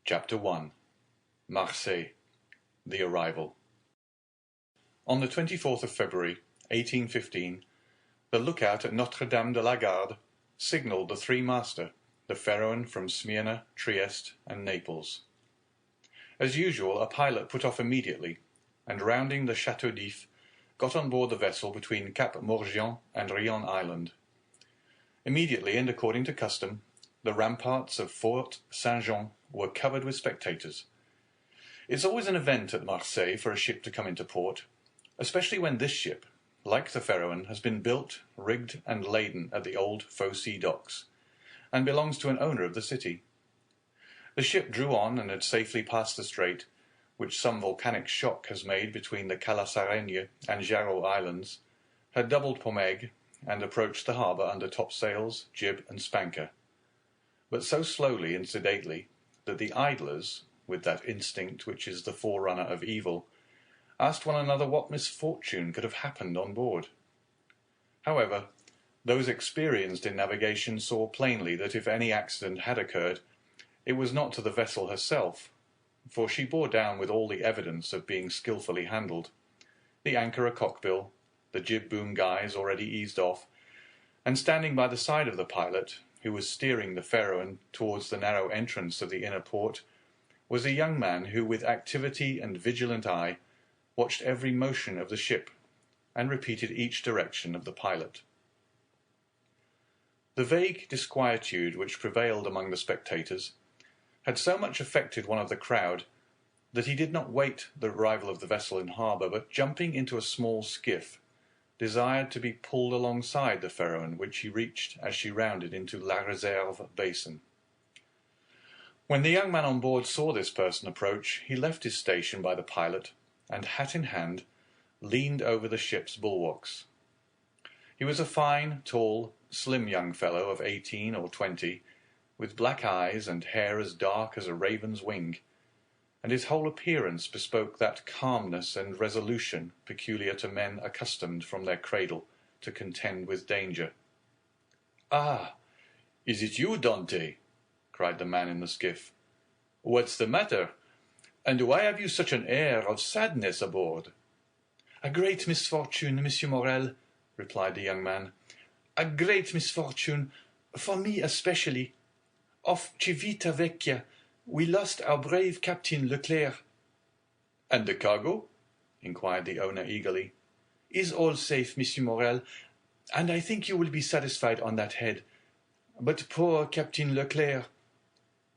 Chapter 1. Marseilles. The Arrival. On the 24th of February, 1815, the lookout at Notre-Dame de la Garde signalled the three-master, the Pharaon from Smyrna, Trieste, and Naples. As usual, a pilot put off immediately, and rounding the Château d'If, got on board the vessel between Cap Morgian and Rion Island. Immediately, and according to custom, the ramparts of Fort Saint-Jean were covered with spectators. It's always an event at Marseilles for a ship to come into port, especially when this ship, like the Pharaon, has been built, rigged, and laden at the old Fosse docks, and belongs to an owner of the city. The ship drew on and had safely passed the strait, which some volcanic shock has made between the Calasaraigne and Jarreau Islands, had doubled Pomègue, and approached the harbour under topsails, jib, and spanker, but so slowly and sedately that the idlers, with that instinct which is the forerunner of evil, asked one another what misfortune could have happened on board. However, those experienced in navigation saw plainly that if any accident had occurred, it was not to the vessel herself, for she bore down with all the evidence of being skilfully handled, the anchor a cockbill, the jib-boom guys already eased off, and standing by the side of the pilot, who was steering the Pharaon towards the narrow entrance of the inner port, was a young man who, with activity and vigilant eye, watched every motion of the ship, and repeated each direction of the pilot. The vague disquietude which prevailed among the spectators had so much affected one of the crowd that he did not wait the arrival of the vessel in harbour, but jumping into a small skiff, desired to be pulled alongside the Pharaon, which he reached as she rounded into La Réserve basin. When the young man on board saw this person approach, he left his station by the pilot, and, hat in hand, leaned over the ship's bulwarks. He was a fine, tall, slim young fellow of 18 or 20, with black eyes and hair as dark as a raven's wing, and his whole appearance bespoke that calmness and resolution peculiar to men accustomed from their cradle to contend with danger. "Ah, is it you, Dante?" cried the man in the skiff. "What's the matter? And why have you such an air of sadness aboard?" "A great misfortune, Monsieur Morel," replied the young man. "A great misfortune, for me especially. Off Civita Vecchia we lost our brave Captain Leclerc." "And the cargo?" inquired the owner eagerly. "Is all safe, Monsieur Morel, and I think you will be satisfied on that head. But poor Captain Leclerc—"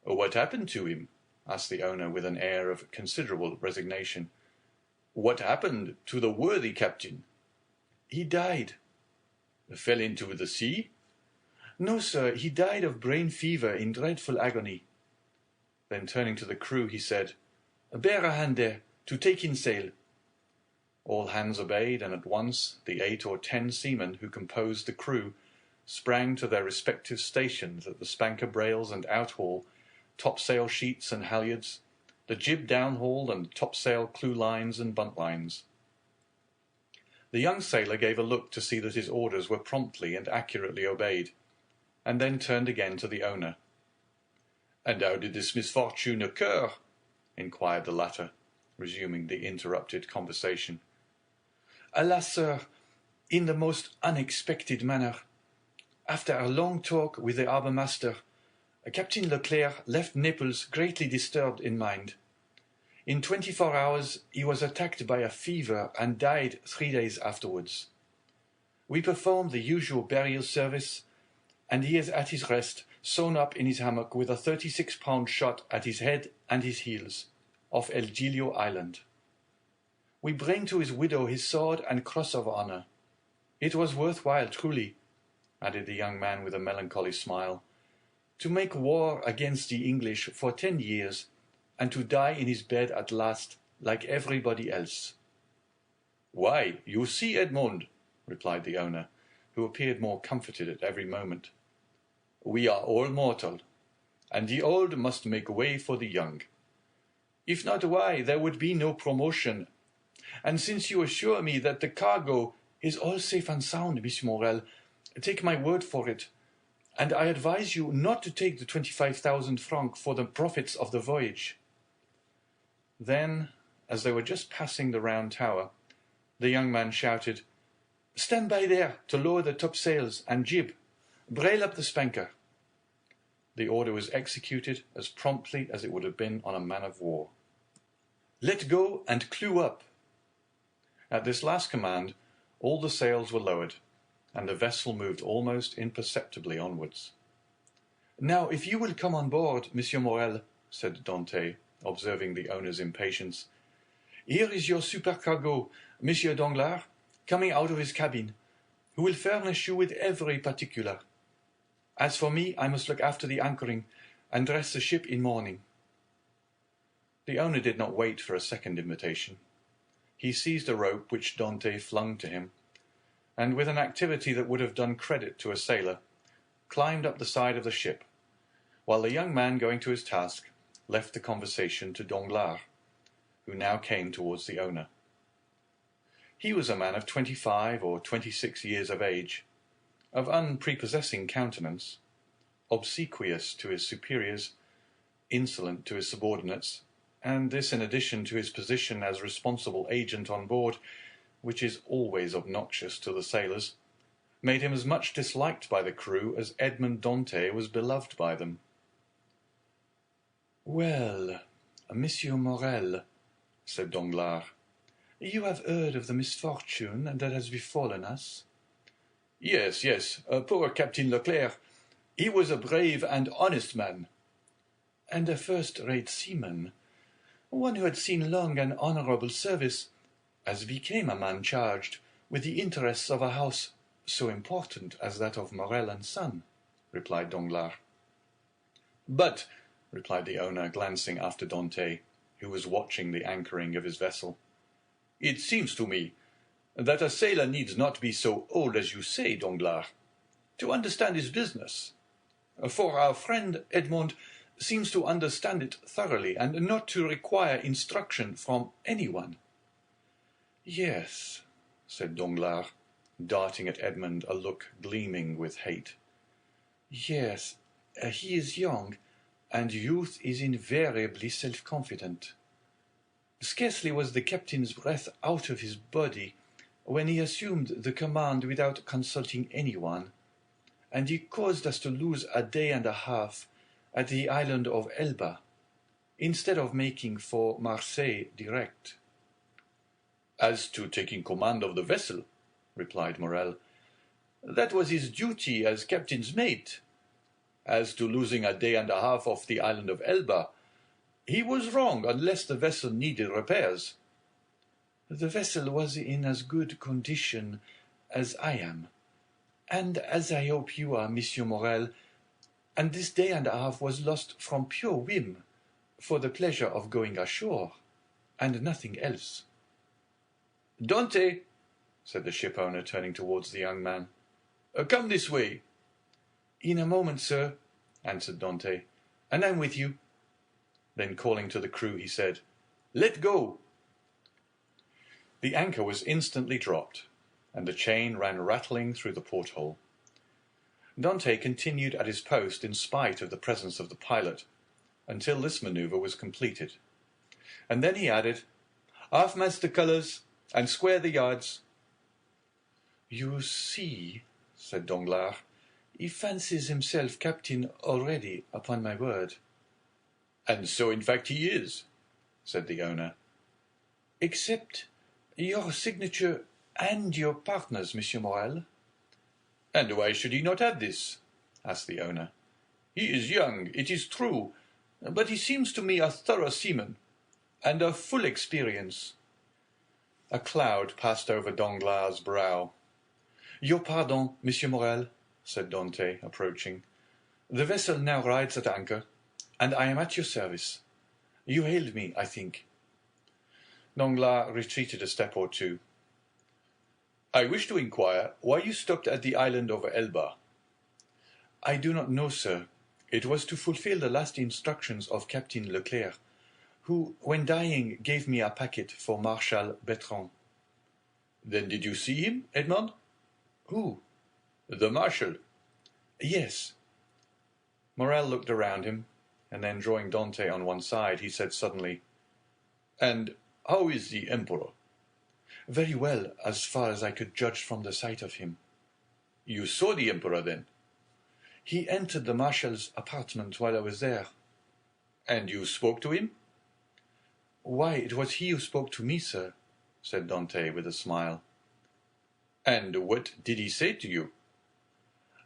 "What happened to him?" asked the owner with an air of considerable resignation. "What happened to the worthy captain?" "He died." "Fell into the sea?" "No, sir, he died of brain fever in dreadful agony." Then turning to the crew, he said, "Bear a hand there, to take in sail." All hands obeyed, and at once the 8 or 10 seamen who composed the crew sprang to their respective stations at the spanker brails and outhaul, topsail sheets and halyards, the jib downhaul and topsail clewlines and buntlines. The young sailor gave a look to see that his orders were promptly and accurately obeyed, and then turned again to the owner. "And how did this misfortune occur?" inquired the latter, resuming the interrupted conversation. "Alas, sir, in the most unexpected manner. After a long talk with the harbour master, Captain Leclerc left Naples greatly disturbed in mind. In 24 hours he was attacked by a fever and died 3 days afterwards. We performed the usual burial service, and he is at his rest, sewn up in his hammock with a 36-pound shot at his head and his heels, off El Giglio Island. We bring to his widow his sword and cross of honour. It was worthwhile, truly," added the young man with a melancholy smile, "to make war against the English for 10 years, and to die in his bed at last, like everybody else." "Why, you see, Edmond," replied the owner, who appeared more comforted at every moment, "we are all mortal, and the old must make way for the young. If not, why, there would be no promotion. And since you assure me that the cargo is all safe and sound, Miss Morel, take my word for it, and I advise you not to take the 25,000 francs for the profits of the voyage." Then, as they were just passing the round tower, the young man shouted, "Stand by there to lower the topsails and jib. Brail up the spanker." The order was executed as promptly as it would have been on a man of war. "Let go and clew up." At this last command, all the sails were lowered, and the vessel moved almost imperceptibly onwards. "Now, if you will come on board, Monsieur Morel," said Dante, observing the owner's impatience, "here is your supercargo, Monsieur Danglars, coming out of his cabin, who will furnish you with every particular. As for me, I must look after the anchoring, and dress the ship in mourning." The owner did not wait for a second invitation. He seized a rope which Dante flung to him, and with an activity that would have done credit to a sailor, climbed up the side of the ship, while the young man, going to his task, left the conversation to Danglars, who now came towards the owner. He was a man of 25 or 26 years of age, of unprepossessing countenance, obsequious to his superiors, insolent to his subordinates, and this in addition to his position as responsible agent on board, which is always obnoxious to the sailors, made him as much disliked by the crew as Edmond Dante was beloved by them. "Well, Monsieur Morel," said Danglars, "you have heard of the misfortune that has befallen us?" "Yes, yes, poor Captain Leclerc. He was a brave and honest man." "And a first-rate seaman, one who had seen long and honourable service, as became a man charged with the interests of a house so important as that of Morel and Son," replied Danglars. "But," replied the owner, glancing after Dante, who was watching the anchoring of his vessel, "it seems to me that a sailor needs not be so old as you say, Danglars, to understand his business, for our friend Edmond seems to understand it thoroughly, and not to require instruction from anyone." "Yes," said Danglars, darting at Edmond a look gleaming with hate. "Yes, he is young, and youth is invariably self-confident. Scarcely was the captain's breath out of his body when he assumed the command without consulting anyone, and he caused us to lose a day and a half at the island of Elba, instead of making for Marseilles direct." "As to taking command of the vessel," replied Morel, "that was his duty as captain's mate. As to losing a day and a half off the island of Elba, he was wrong unless the vessel needed repairs." "The vessel was in as good condition as I am, and as I hope you are, Monsieur Morel, and this day and a half was lost from pure whim, for the pleasure of going ashore, and nothing else." "Dante," said the ship-owner, turning towards the young man, "come this way." "In a moment, sir," answered Dante, "and I'm with you." Then calling to the crew, he said, "Let go." The anchor was instantly dropped, and the chain ran rattling through the porthole. Dante continued at his post in spite of the presence of the pilot, until this manoeuvre was completed, and then he added, "Half-mast the colours, and square the yards." "You see," said Danglars, "he fancies himself captain already, upon my word." "And so in fact he is," said the owner. "Except your signature and your partner's, Monsieur Morel." "And why should he not have this?" asked the owner. "He is young, it is true, but he seems to me a thorough seaman, and of full experience." A cloud passed over Danglars' brow. "Your pardon, Monsieur Morel," said Dante, approaching. "The vessel now rides at anchor, and I am at your service. You hailed me, I think." Danglars retreated a step or two. "I wish to inquire why you stopped at the island of Elba." "I do not know, sir. It was to fulfill the last instructions of Captain Leclerc, who, when dying, gave me a packet for Marshal Bertrand." "Then did you see him, Edmond?" "Who?" "The marshal." "Yes, Morel looked around him, and then drawing Dante on one side, he said suddenly, "And how is the Emperor?" "Very well, as far as I could judge from the sight of him." "You saw the Emperor, then?" "He entered the Marshal's apartment while I was there." "And you spoke to him?" "Why, it was he who spoke to me, sir," said Dante with a smile. "And what did he say to you?"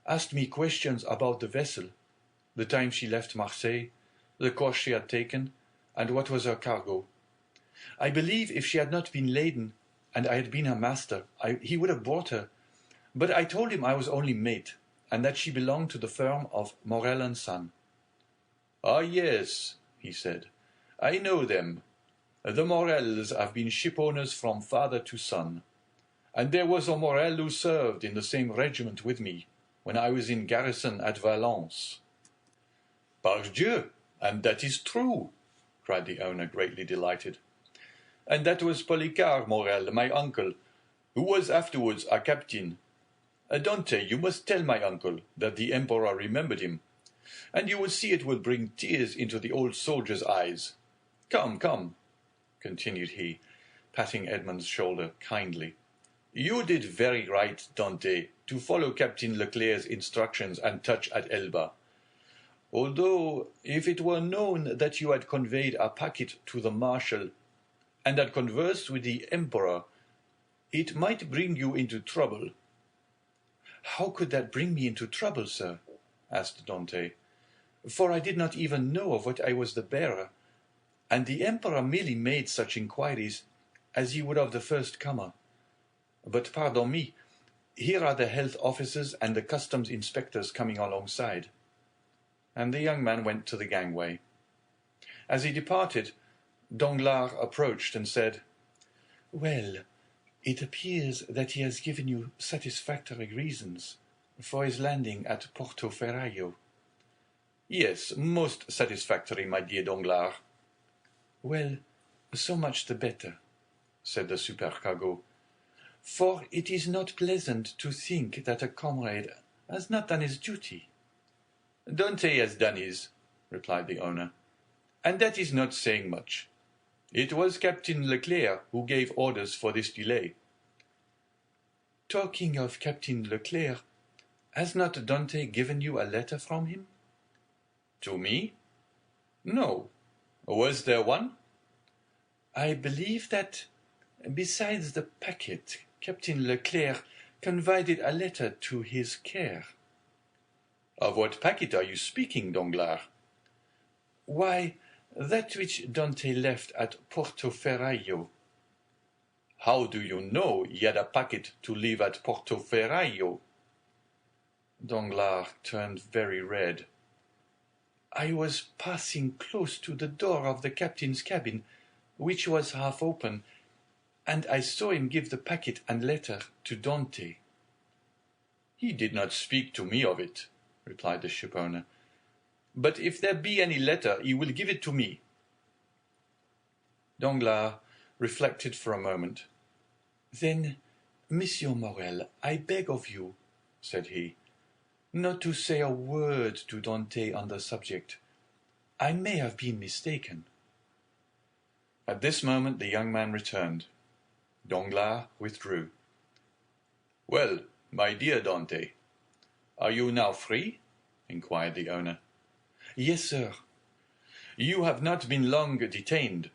"Asked me questions about the vessel, the time she left Marseilles, the course she had taken, and what was her cargo. I believe if she had not been laden, and I had been her master, he would have brought her. But I told him I was only mate, and that she belonged to the firm of Morel and Son." "Ah, yes," he said, "I know them. The Morels have been shipowners from father to son. And there was a Morel who served in the same regiment with me, when I was in garrison at Valence." "Pardieu, and that is true!" cried the owner, greatly delighted. "And that was Polycar Morel, my uncle, who was afterwards a captain. Dante, you must tell my uncle that the Emperor remembered him, and you will see it will bring tears into the old soldier's eyes. Come, come," continued he, patting Edmond's shoulder kindly. "You did very right, Dante, to follow Captain Leclerc's instructions and touch at Elba. Although, if it were known that you had conveyed a packet to the Marshal, and had conversed with the Emperor, it might bring you into trouble." "How could that bring me into trouble, sir?" asked Dante. "For I did not even know of what I was the bearer, and the Emperor merely made such inquiries as he would of the first comer. But pardon me, here are the health officers and the customs inspectors coming alongside." And the young man went to the gangway. As he departed, Danglars approached and said, "Well, it appears that he has given you satisfactory reasons for his landing at Porto Ferraio." "Yes, most satisfactory, my dear Danglars." "Well, so much the better," said the supercargo, "for it is not pleasant to think that a comrade has not done his duty." "Dante has done his," replied the owner, "and that is not saying much. It was Captain Leclerc who gave orders for this delay." "Talking of Captain Leclerc, has not Dante given you a letter from him?" "To me? No. Was there one?" "I believe that, besides the packet, Captain Leclerc confided a letter to his care." "Of what packet are you speaking, Danglars?" "Why, that which Dante left at Porto Ferraio." "How do you know he had a packet to leave at Porto Ferraio?" Danglars turned very red. "I was passing close to the door of the captain's cabin, which was half open, and I saw him give the packet and letter to Dante." "He did not speak to me of it," replied the shipowner. "But if there be any letter, he will give it to me." Danglars reflected for a moment. "Then, Monsieur Morel, I beg of you," said he, "not to say a word to Dante on the subject. I may have been mistaken." At this moment the young man returned. Danglars withdrew. "Well, my dear Dante, are you now free?" inquired the owner. "Yes, sir." "You have not been long detained?"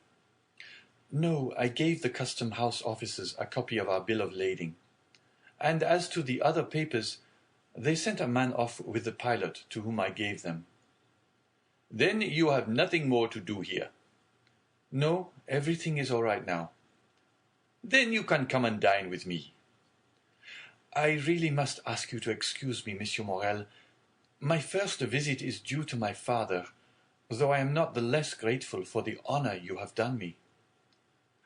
"No, I gave the custom house officers a copy of our bill of lading. And as to the other papers, they sent a man off with the pilot, to whom I gave them." "Then you have nothing more to do here?" "No, everything is all right now." "Then you can come and dine with me." "I really must ask you to excuse me, Monsieur Morel. My first visit is due to my father, though I am not the less grateful for the honor you have done me."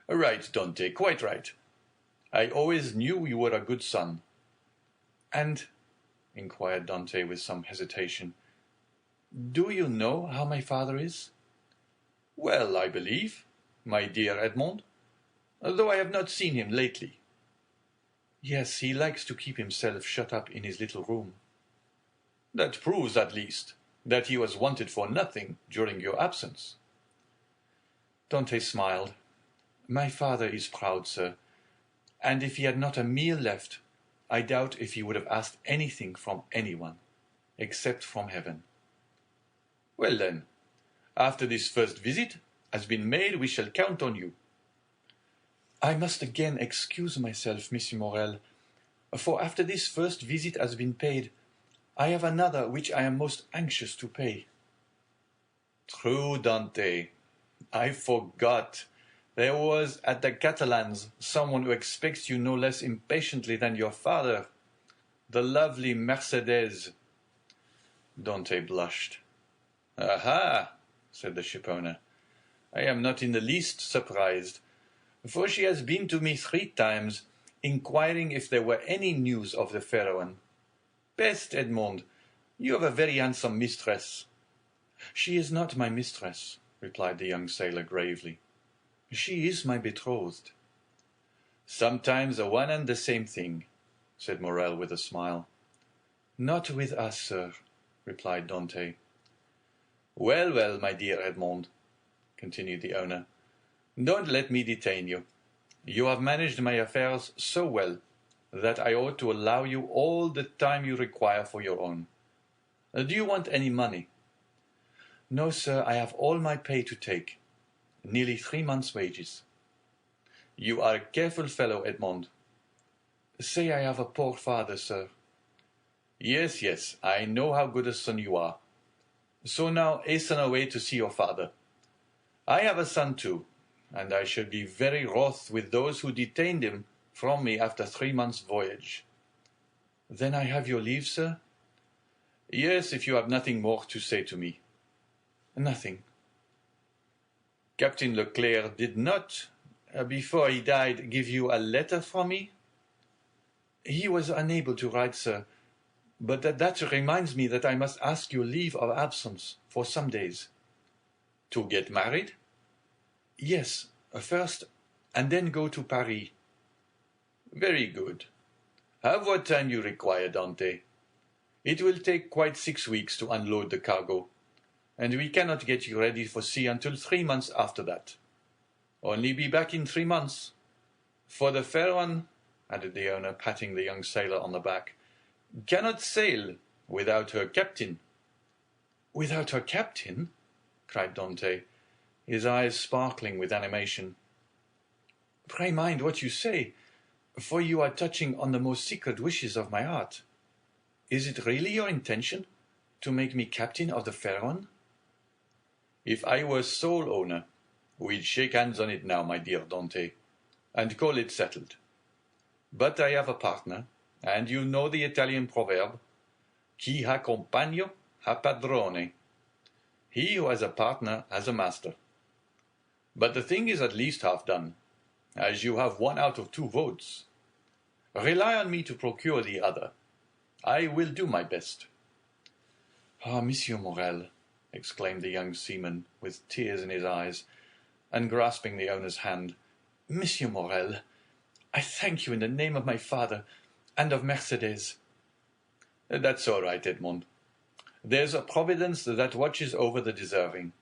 "Right, Dante, quite right. I always knew you were a good son." "And," inquired Dante with some hesitation, "do you know how my father is?" "Well, I believe, my dear Edmond, though I have not seen him lately." "Yes, he likes to keep himself shut up in his little room." "That proves, at least, that he was wanted for nothing during your absence." Dante smiled. "My father is proud, sir, and if he had not a meal left, I doubt if he would have asked anything from anyone, except from heaven." "Well then, after this first visit has been made, we shall count on you." "I must again excuse myself, Monsieur Morel, for after this first visit has been paid, I have another which I am most anxious to pay." "True, Dante. I forgot. There was at the Catalans someone who expects you no less impatiently than your father, the lovely Mercedes." Dante blushed. "Aha!" said the shipowner. "I am not in the least surprised, for she has been to me 3 times, inquiring if there were any news of the fair one. Peste, Edmond, you have a very handsome mistress." "She is not my mistress," replied the young sailor gravely. "She is my betrothed." "Sometimes one and the same thing," said Morel with a smile. "Not with us, sir," replied Dante. "Well, well, my dear Edmond," continued the owner, "don't let me detain you. You have managed my affairs so well that I ought to allow you all the time you require for your own. Do you want any money?" "No, sir, I have all my pay to take. Nearly 3 months' wages." "You are a careful fellow, Edmond." "Say I have a poor father, sir." "Yes, yes, I know how good a son you are. So now hasten away to see your father. I have a son too, and I shall be very wroth with those who detained him from me after 3 months' voyage." "Then I have your leave, sir?" "Yes, if you have nothing more to say to me." "Nothing." "Captain Leclerc did not, before he died, give you a letter from me?" "He was unable to write, sir, but that reminds me that I must ask your leave of absence for some days." "To get married?" "Yes, first, and then go to Paris." "Very good. Have what time you require, Dante. It will take quite 6 weeks to unload the cargo, and we cannot get you ready for sea until 3 months after that. Only be back in 3 months. For the fair one," added the owner, patting the young sailor on the back, "cannot sail without her captain." "Without her captain?" cried Dante, his eyes sparkling with animation. "Pray mind what you say, for you are touching on the most secret wishes of my heart. Is it really your intention to make me captain of the fair one?" "If I were sole owner, we'd shake hands on it now, my dear Dante, and call it settled. But I have a partner, and you know the Italian proverb, chi ha compagno ha padrone. He who has a partner has a master. But the thing is at least half done, as you have 1 out of 2 votes. Rely on me to procure the other. I will do my best." "Ah, Monsieur Morel," exclaimed the young seaman, with tears in his eyes, and grasping the owner's hand, "Monsieur Morel, I thank you in the name of my father and of Mercedes." "That's all right, Edmond. There's a providence that watches over the deserving.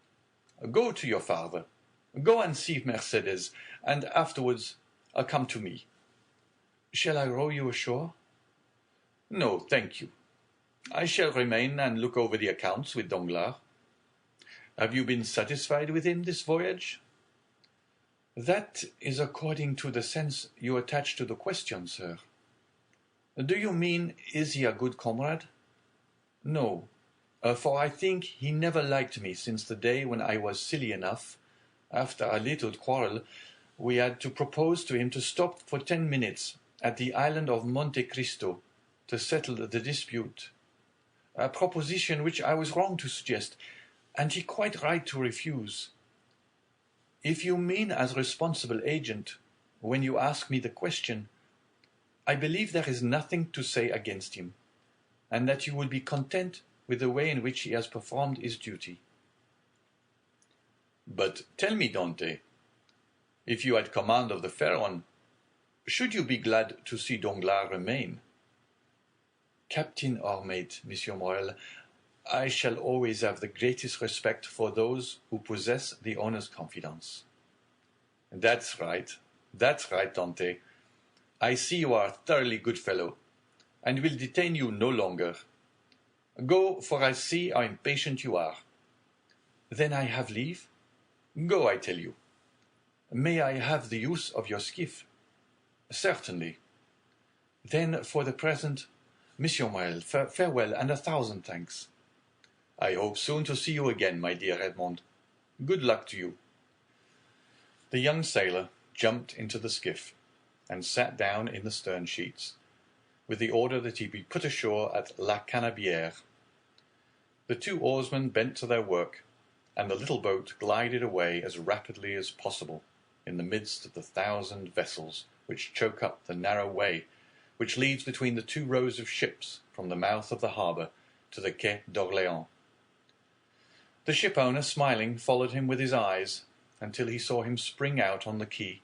Go to your father. Go and see Mercedes, and afterwards come to me." "Shall I row you ashore?" "No, thank you. I shall remain and look over the accounts with Danglars." "Have you been satisfied with him this voyage?" "That is according to the sense you attach to the question, sir. Do you mean, is he a good comrade? No, for I think he never liked me since the day when I was silly enough, after a little quarrel, we had to propose to him to stop for 10 minutes at the island of Monte Cristo to settle the dispute, a proposition which I was wrong to suggest, and he quite right to refuse. If you mean as responsible agent, when you ask me the question, I believe there is nothing to say against him, and that you will be content with the way in which he has performed his duty." "But tell me, Dante, if you had command of the fair one, should you be glad to see Danglars remain?" "Captain or mate, Monsieur Morel, I shall always have the greatest respect for those who possess the owner's confidence." That's right, Dante. I see you are a thoroughly good fellow, and will detain you no longer. Go, for I see how impatient you are." "Then I have leave?" "Go, I tell you." "May I have the use of your skiff?" "Certainly." "Then, for the present, Monsieur Morel, farewell, and 1,000 thanks." "I hope soon to see you again, my dear Edmond. Good luck to you." The young sailor jumped into the skiff, and sat down in the stern sheets, with the order that he be put ashore at La Canebière. The two oarsmen bent to their work, and the little boat glided away as rapidly as possible in the midst of the 1,000 vessels which choke up the narrow way which leads between the two rows of ships from the mouth of the harbour to the Quai d'Orléans. The ship-owner, smiling, followed him with his eyes until he saw him spring out on the quay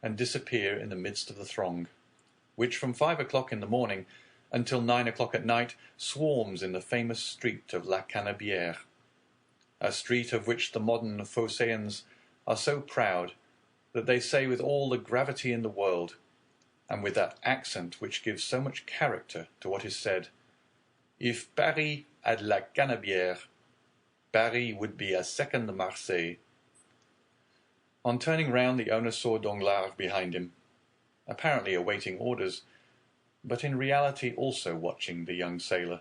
and disappear in the midst of the throng, which from 5 o'clock in the morning until 9 o'clock at night swarms in the famous street of La Canebière, a street of which the modern Phocéens are so proud that they say with all the gravity in the world, and with that accent which gives so much character to what is said, "If Paris had La Canebière, Paris would be a second Marseilles." On turning round, the owner saw Danglars behind him, apparently awaiting orders, but in reality also watching the young sailor.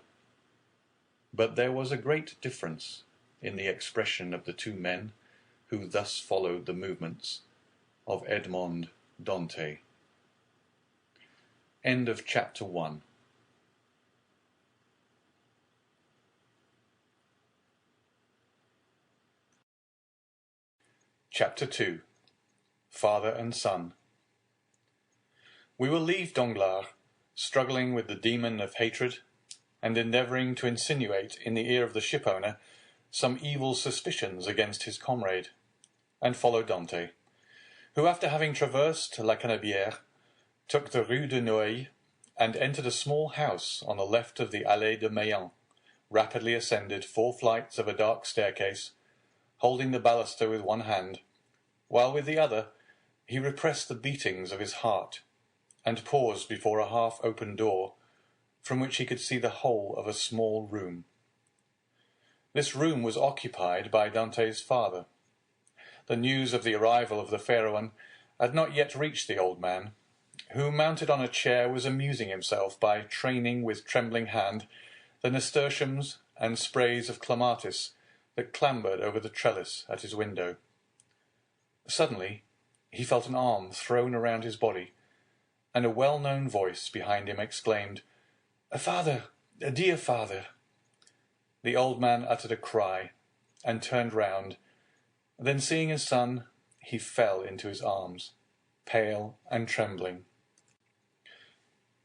But there was a great difference in the expression of the two men who thus followed the movements of Edmond Dantès. End of chapter 1. Chapter 2. Father and Son. We will leave Danglars struggling with the demon of hatred and endeavouring to insinuate in the ear of the ship-owner some evil suspicions against his comrade, and follow Dante, who, after having traversed La Canebière, took the Rue de Noailles and entered a small house on the left of the Allée de Meilhan, rapidly ascended 4 flights of a dark staircase, holding the baluster with one hand, while with the other he repressed the beatings of his heart, and paused before a half-open door, from which he could see the whole of a small room. This room was occupied by Dante's father. The news of the arrival of the fair one had not yet reached the old man, who, mounted on a chair, was amusing himself by training with trembling hand the nasturtiums and sprays of clematis that clambered over the trellis at his window. Suddenly he felt an arm thrown around his body, and a well-known voice behind him exclaimed, "Father, dear father!" The old man uttered a cry, and turned round. Then, seeing his son, he fell into his arms, pale and trembling.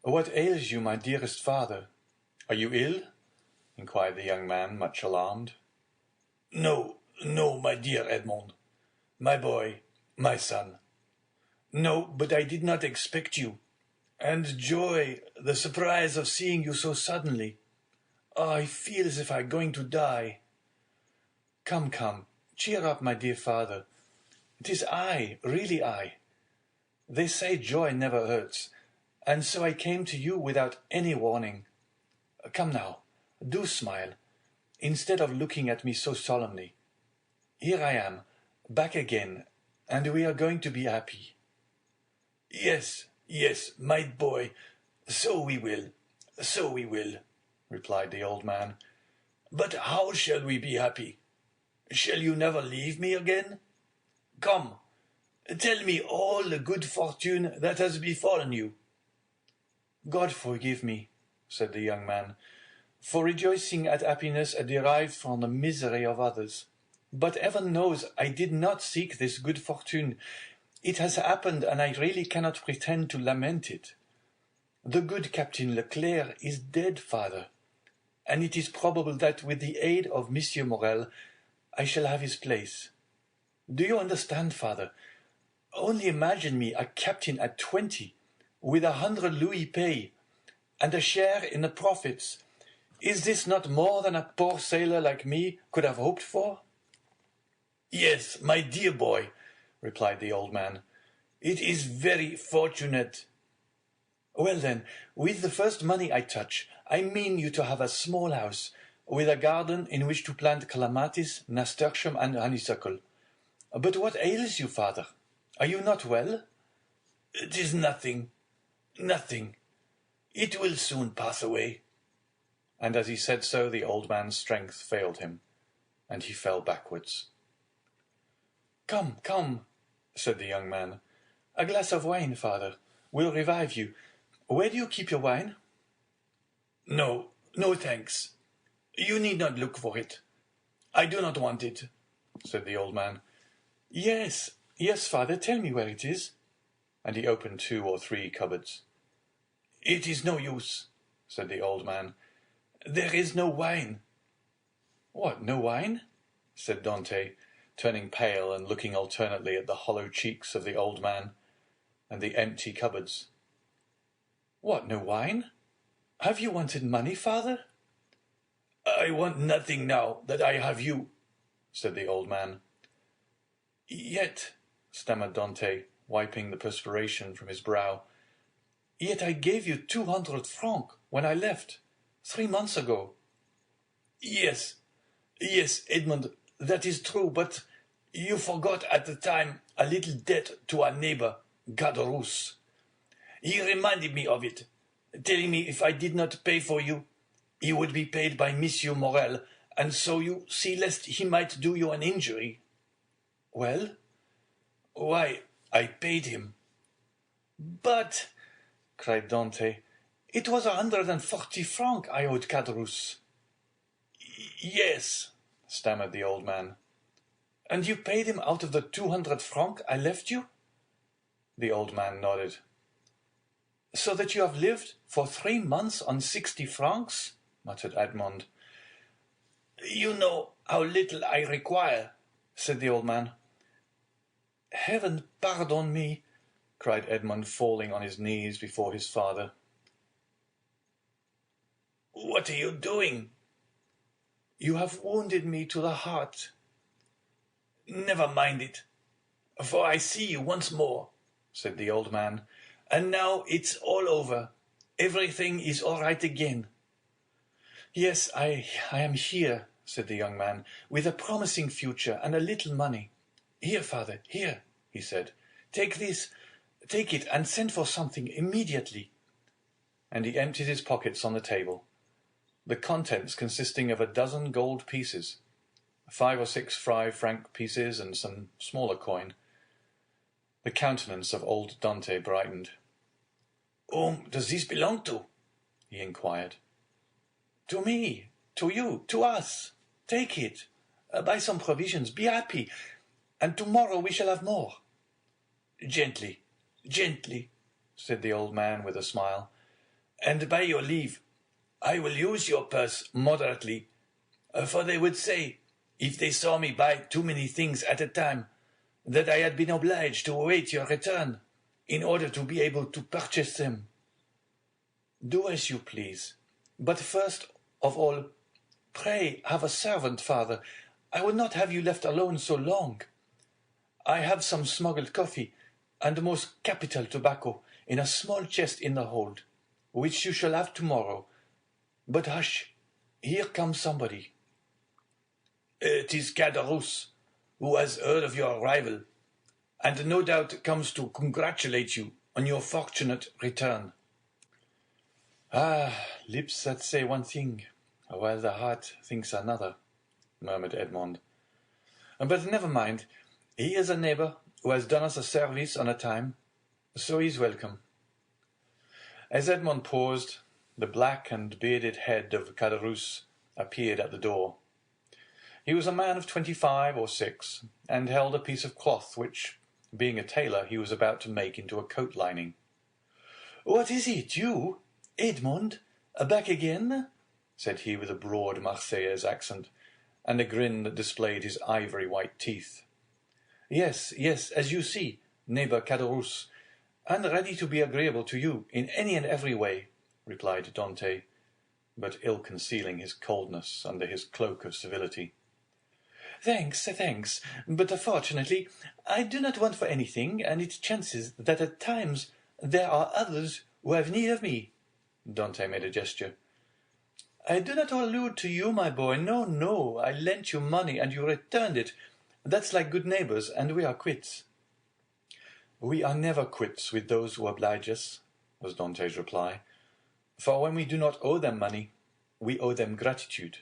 "What ails you, my dearest father? Are you ill?" inquired the young man, much alarmed. No, my dear Edmond. My boy, my son. No, but I did not expect you. And joy, the surprise of seeing you so suddenly. Oh, I feel as if I were going to die. Come, cheer up, my dear father. It is I, really I. They say joy never hurts, and so I came to you without any warning. Come now, do smile, instead of looking at me so solemnly. Here I am, back again, and we are going to be happy." Yes, my boy, so we will, replied the old man. "But how shall we be happy? Shall you never leave me again? Come, tell me all the good fortune that has befallen you." "God forgive me," said the young man, "for rejoicing at happiness derived from the misery of others. But heaven knows I did not seek this good fortune. It has happened, and I really cannot pretend to lament it. The good Captain Leclerc is dead, father, and it is probable that with the aid of Monsieur Morel I shall have his place. Do you understand, father? Only imagine me a captain at 20, with 100 louis pay, and a share in the profits. Is this not more than a poor sailor like me could have hoped for?" "Yes, my dear boy," replied the old man. "It is very fortunate." "Well then, with the first money I touch, I mean you to have a small house, with a garden in which to plant clematis, nasturtium, and honeysuckle. But what ails you, father? Are you not well?" "It is nothing, nothing. It will soon pass away." And as he said so, the old man's strength failed him, and he fell backwards. "Come, come," said the young man. "A glass of wine, father, will revive you. Where do you keep your wine?" "No, no, thanks. You need not look for it. I do not want it," said the old man. "Yes, yes, father, tell me where it is." And he opened 2 or 3 cupboards. "It is no use," said the old man. "There is no wine." "What, no wine?" said Dante, turning pale and looking alternately at the hollow cheeks of the old man and the empty cupboards. "What, no wine? Have you wanted money, father?" "I want nothing now that I have you," said the old man. "Yet," stammered Dante, wiping the perspiration from his brow, "yet I gave you 200 francs when I left, 3 months ago." "Yes, yes, Edmond, that is true, but you forgot at the time a little debt to our neighbor, Gard. He reminded me of it, telling me if I did not pay for you, he would be paid by Monsieur Morel, and so you see lest he might do you an injury." "Well?" "Why, I paid him." "But," cried Dante, "it was 140 francs I owed Caderousse." "Yes," stammered the old man. "And you paid him out of the 200 francs I left you?" The old man nodded. "So that you have lived for 3 months on 60 francs?" muttered Edmond. "You know how little I require," said the old man. "Heaven pardon me!" cried Edmond, falling on his knees before his father. "What are you doing?" "You have wounded me to the heart." "Never mind it, for I see you once more," said the old man, "and now it's all over. Everything is all right again." "Yes, I am here," said the young man, "with a promising future and a little money. Here, father, here," he said. "Take this, take it, and send for something immediately." And he emptied his pockets on the table, the contents consisting of 12 gold pieces, 5 or 6 5-franc pieces, and some smaller coin. The countenance of old Dante brightened. "Whom does this belong to?" he inquired. "To me, to you, to us. Take it. Buy some provisions. Be happy. And tomorrow we shall have more." "Gently, gently," said the old man with a smile. "And by your leave, I will use your purse moderately, for they would say, if they saw me buy too many things at a time, that I had been obliged to await your return in order to be able to purchase them." "Do as you please. But first of all, pray have a servant, father. I would not have you left alone so long. I have some smuggled coffee, and the most capital tobacco, in a small chest in the hold, which you shall have tomorrow. But hush, here comes somebody." "It is Caderousse, who has heard of your arrival, and no doubt comes to congratulate you on your fortunate return." "Ah, lips that say one thing, while the heart thinks another," murmured Edmond. "But never mind, he is a neighbor who has done us a service on a time, so he is welcome." As Edmond paused, the black and bearded head of Caderousse appeared at the door. He was a man of 25 or 6, and held a piece of cloth which, being a tailor, he was about to make into a coat lining. "What is it, you, Edmond? Back again?" said he with a broad Marseilles accent, and a grin that displayed his ivory white teeth. Yes, yes, as you see, neighbor Caderousse, and ready to be agreeable to you in any and every way," replied Dante. but ill concealing his coldness under his cloak of civility. Thanks, but fortunately I do not want for anything, and it chances that at times there are others who have need of me. Dante made a gesture. I do not allude to you, my boy. No, I lent you money and you returned it. That's like good neighbors, and we are quits. We are never quits with those who oblige us, was Dante's reply. For when we do not owe them money, we owe them gratitude.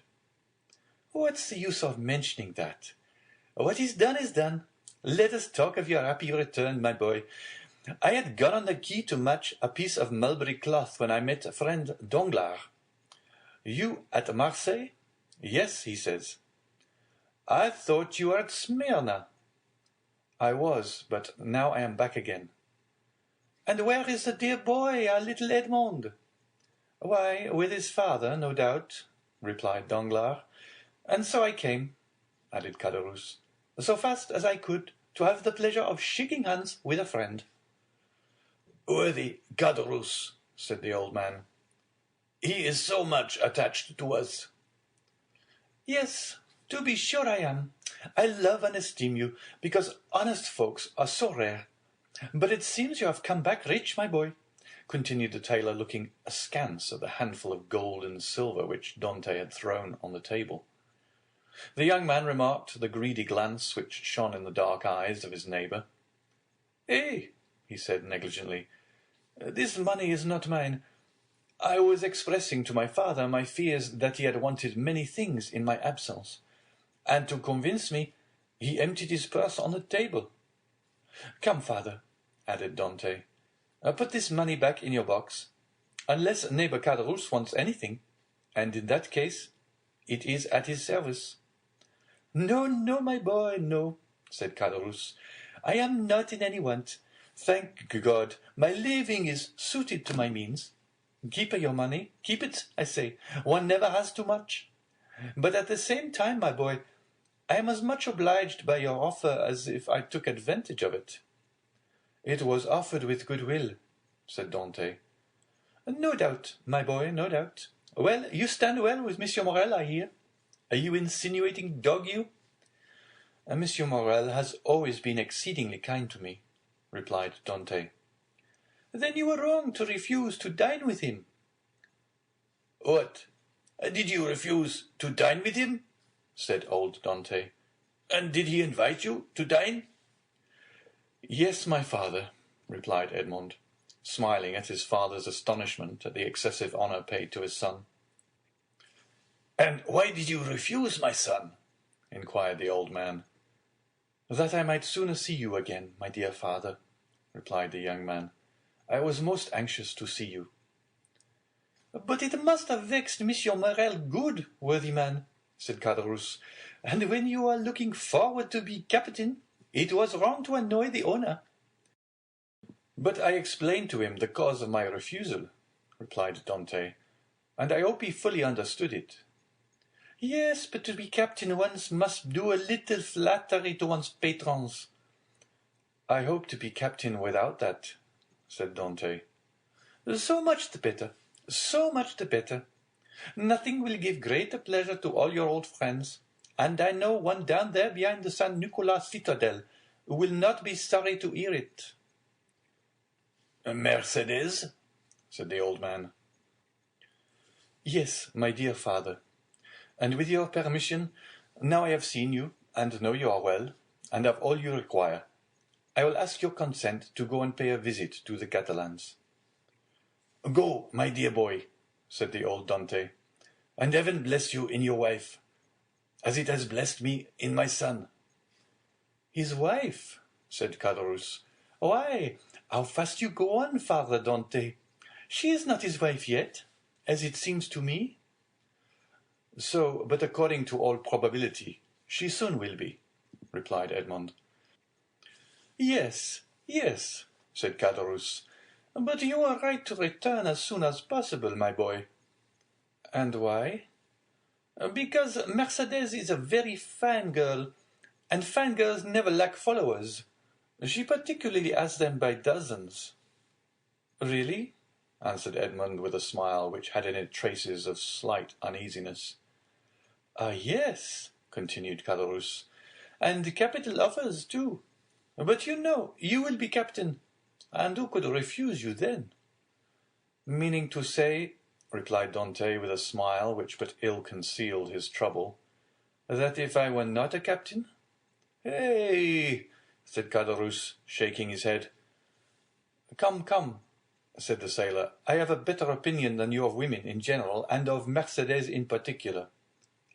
What's the use of mentioning that? What is done is done. Let us talk of your happy return, my boy. I had gone on the quay to match a piece of mulberry cloth when I met a friend Danglars. You at Marseilles? Yes, he says. I thought you were at Smyrna. I was, but now I am back again. And where is the dear boy, our little Edmond? Why, with his father, no doubt, replied Danglars. And so I came, added Caderousse, so fast as I could, to have the pleasure of shaking hands with a friend. Worthy Caderousse, said the old man. He is so much attached to us. Yes, to be sure I am. I love and esteem you, because honest folks are so rare. But it seems you have come back rich, my boy, continued the tailor, looking askance at the handful of gold and silver which Dante had thrown on the table. The young man remarked the greedy glance which shone in the dark eyes of his neighbour. "Eh," he said negligently, "this money is not mine. I was expressing to my father my fears that he had wanted many things in my absence, and to convince me, he emptied his purse on the table. Come, father," added Dante, "put this money back in your box, unless neighbour Caderousse wants anything, and in that case it is at his service." "No, my boy, no," said Caderousse. "I am not in any want. Thank God, my living is suited to my means. Keep your money. Keep it, I say. One never has too much. But at the same time, my boy, I am as much obliged by your offer as if I took advantage of it." "It was offered with good will," said Dante. "No doubt, my boy, no doubt. Well, you stand well with Monsieur Morrel, I hear. Are you insinuating dog you?" "Monsieur Morrel has always been exceedingly kind to me," replied Dante. "Then you were wrong to refuse to dine with him." "What? Did you refuse to dine with him?" said old Dante. "And did he invite you to dine?" "Yes, my father," replied Edmond, smiling at his father's astonishment at the excessive honour paid to his son. "And why did you refuse, my son?" inquired the old man. "That I might sooner see you again, my dear father," replied the young man. "I was most anxious to see you." "But it must have vexed Monsieur Morrel good, worthy man," said Caderousse. "And when you are looking forward to be captain, it was wrong to annoy the owner." "But I explained to him the cause of my refusal," replied Dante, "and I hope he fully understood it." "Yes, but to be captain one must do a little flattery to one's patrons." "I hope to be captain without that," said Dante. "So much the better, so much the better. Nothing will give greater pleasure to all your old friends, and I know one down there behind the Saint Nicolas citadel who will not be sorry to hear it." "Mercedes?" said the old man. "Yes, my dear father. And with your permission, now I have seen you, and know you are well, and have all you require, I will ask your consent to go and pay a visit to the Catalans." "Go, my dear boy," said the old Dante, "and heaven bless you in your wife, as it has blessed me in my son." "His wife?" said Caderousse. "Why, how fast you go on, Father Dante. She is not his wife yet, as it seems to me." "So, but according to all probability, she soon will be," replied Edmond. Yes, said Caderousse, "but you are right to return as soon as possible, my boy." "And why?" "Because Mercedes is a very fine girl, and fine girls never lack followers. She particularly has them by dozens." "Really?" answered Edmund with a smile which had in it traces of slight uneasiness. "Ah, yes," continued Caderousse, "and capital offers, too. But you know, you will be captain, and who could refuse you then?" "Meaning to say," replied Dante with a smile which but ill concealed his trouble, "that if I were not a captain?" "Hey!" said Caderousse, shaking his head. "Come, come," said the sailor, "I have a better opinion than you of women in general, and of Mercedes in particular.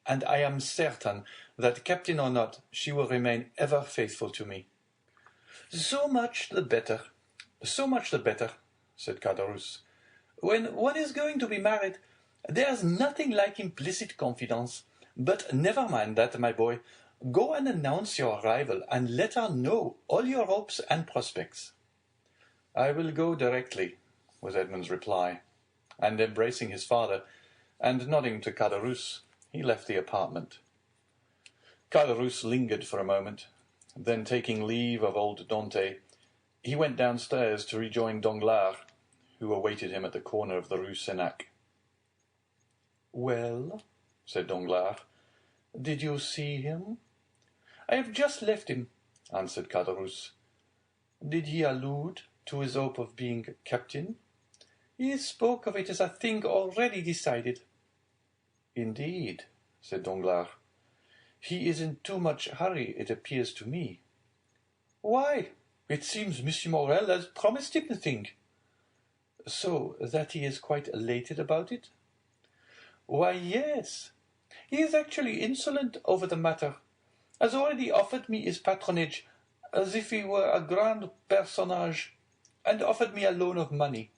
And I am certain that, captain or not, she will remain ever faithful to me." "So much the better." "So much the better," said Caderousse. "When one is going to be married, there's nothing like implicit confidence. But never mind that, my boy. Go and announce your arrival, and let her know all your hopes and prospects." "I will go directly," was Edmund's reply, and embracing his father, and nodding to Caderousse, he left the apartment. Caderousse lingered for a moment, then taking leave of old Dante, he went downstairs to rejoin Danglars, who awaited him at the corner of the Rue Senac. "Well," said Danglars, "did you see him?" "I have just left him," answered Caderousse. "Did he allude to his hope of being captain?" "He spoke of it as a thing already decided." "Indeed," said Danglars. "He is in too much hurry, it appears to me." "Why? It seems M. Morrel has promised him the thing." "So that he is quite elated about it?" "Why, yes. He is actually insolent over the matter. Has already offered me his patronage, as if he were a grand personage, and offered me a loan of money,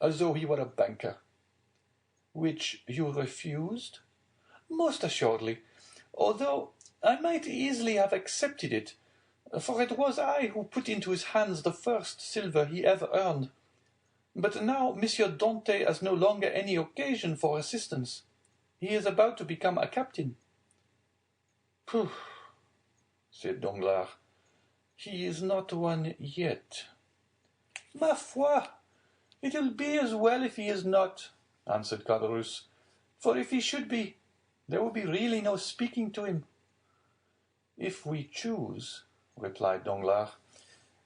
as though he were a banker." "Which you refused?" "Most assuredly, although I might easily have accepted it, for it was I who put into his hands the first silver he ever earned. But now Monsieur Dante has no longer any occasion for assistance. He is about to become a captain." "Pooh!" said Danglars. "He is not one yet." "Ma foi! It will be as well if he is not," answered Caderousse. "for if he should be, there will be really no speaking to him." "If we choose," replied Danglars,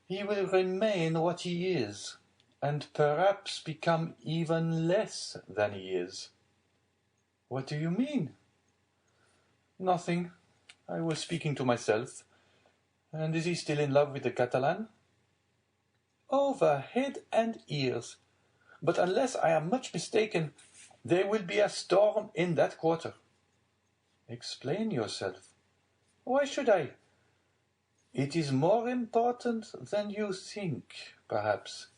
"he will remain what he is, and perhaps become even less than he is." "What do you mean?" "Nothing. I was speaking to myself. And is he still in love with the Catalan?" "Over head and ears. But unless I am much mistaken, there will be a storm in that quarter." "Explain yourself." "Why should I?" "It is more important than you think, perhaps.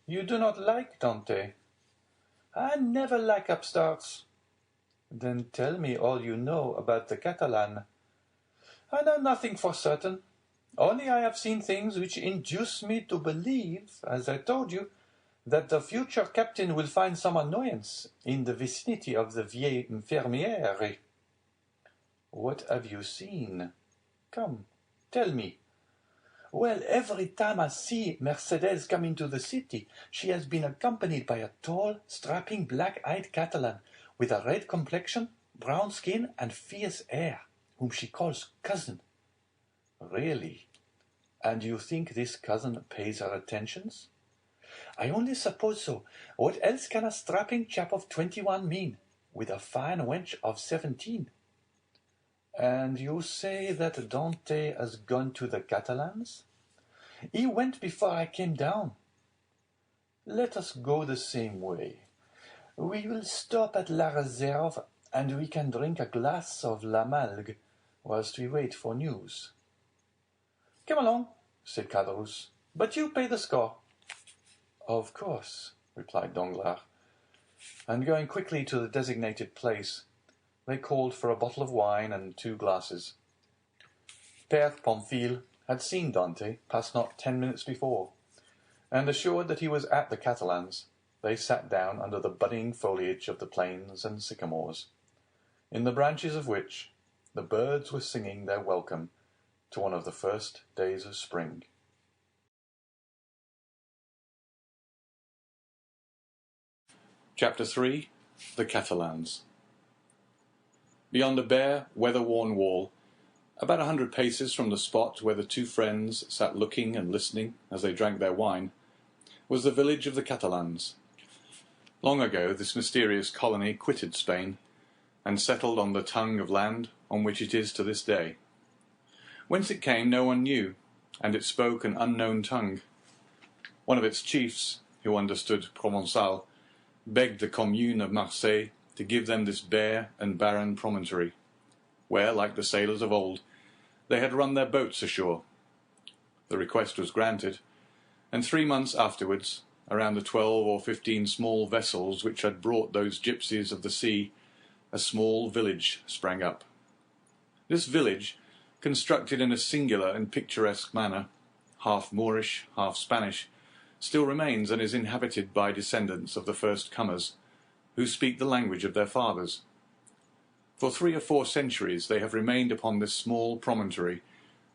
You do not like Dante." "I never like upstarts." "Then tell me all you know about the Catalan." "I know nothing for certain. Only I have seen things which induce me to believe, as I told you, that the future captain will find some annoyance in the vicinity of the vieille infirmiere." "What have you seen? Come, tell me." "Well, every time I see Mercedes come into the city, she has been accompanied by a tall, strapping, black-eyed Catalan, with a red complexion, brown skin, and fierce air, whom she calls cousin." "Really? And you think this cousin pays her attentions?" "I only suppose so. What else can a strapping chap of 21 mean, with a fine wench of 17? "And you say that Dante has gone to the Catalans?" "He went before I came down." "Let us go the same way. We will stop at La Réserve, and we can drink a glass of La Malgue, whilst we wait for news." "Come along," said Caderousse, "but you pay the score." "Of course," replied Danglars. And going quickly to the designated place, they called for a bottle of wine and 2 glasses. Père Pamphile had seen Dante pass not 10 minutes before, and assured that he was at the Catalans, they sat down under the budding foliage of the planes and sycamores, in the branches of which the birds were singing their welcome to one of the first days of spring. Chapter 3. The Catalans. Beyond a bare, weather-worn wall, about 100 paces from the spot where the two friends sat looking and listening as they drank their wine, was the village of the Catalans. Long ago this mysterious colony quitted Spain and settled on the tongue of land on which it is to this day. Whence it came no one knew, and it spoke an unknown tongue. One of its chiefs, who understood Provençal, begged the commune of Marseilles to give them this bare and barren promontory, where, like the sailors of old, they had run their boats ashore. The request was granted, and 3 months afterwards, around the 12 or 15 small vessels which had brought those gypsies of the sea, a small village sprang up. This village, constructed in a singular and picturesque manner, half Moorish, half Spanish, still remains and is inhabited by descendants of the first comers, who speak the language of their fathers. For 3 or 4 centuries they have remained upon this small promontory,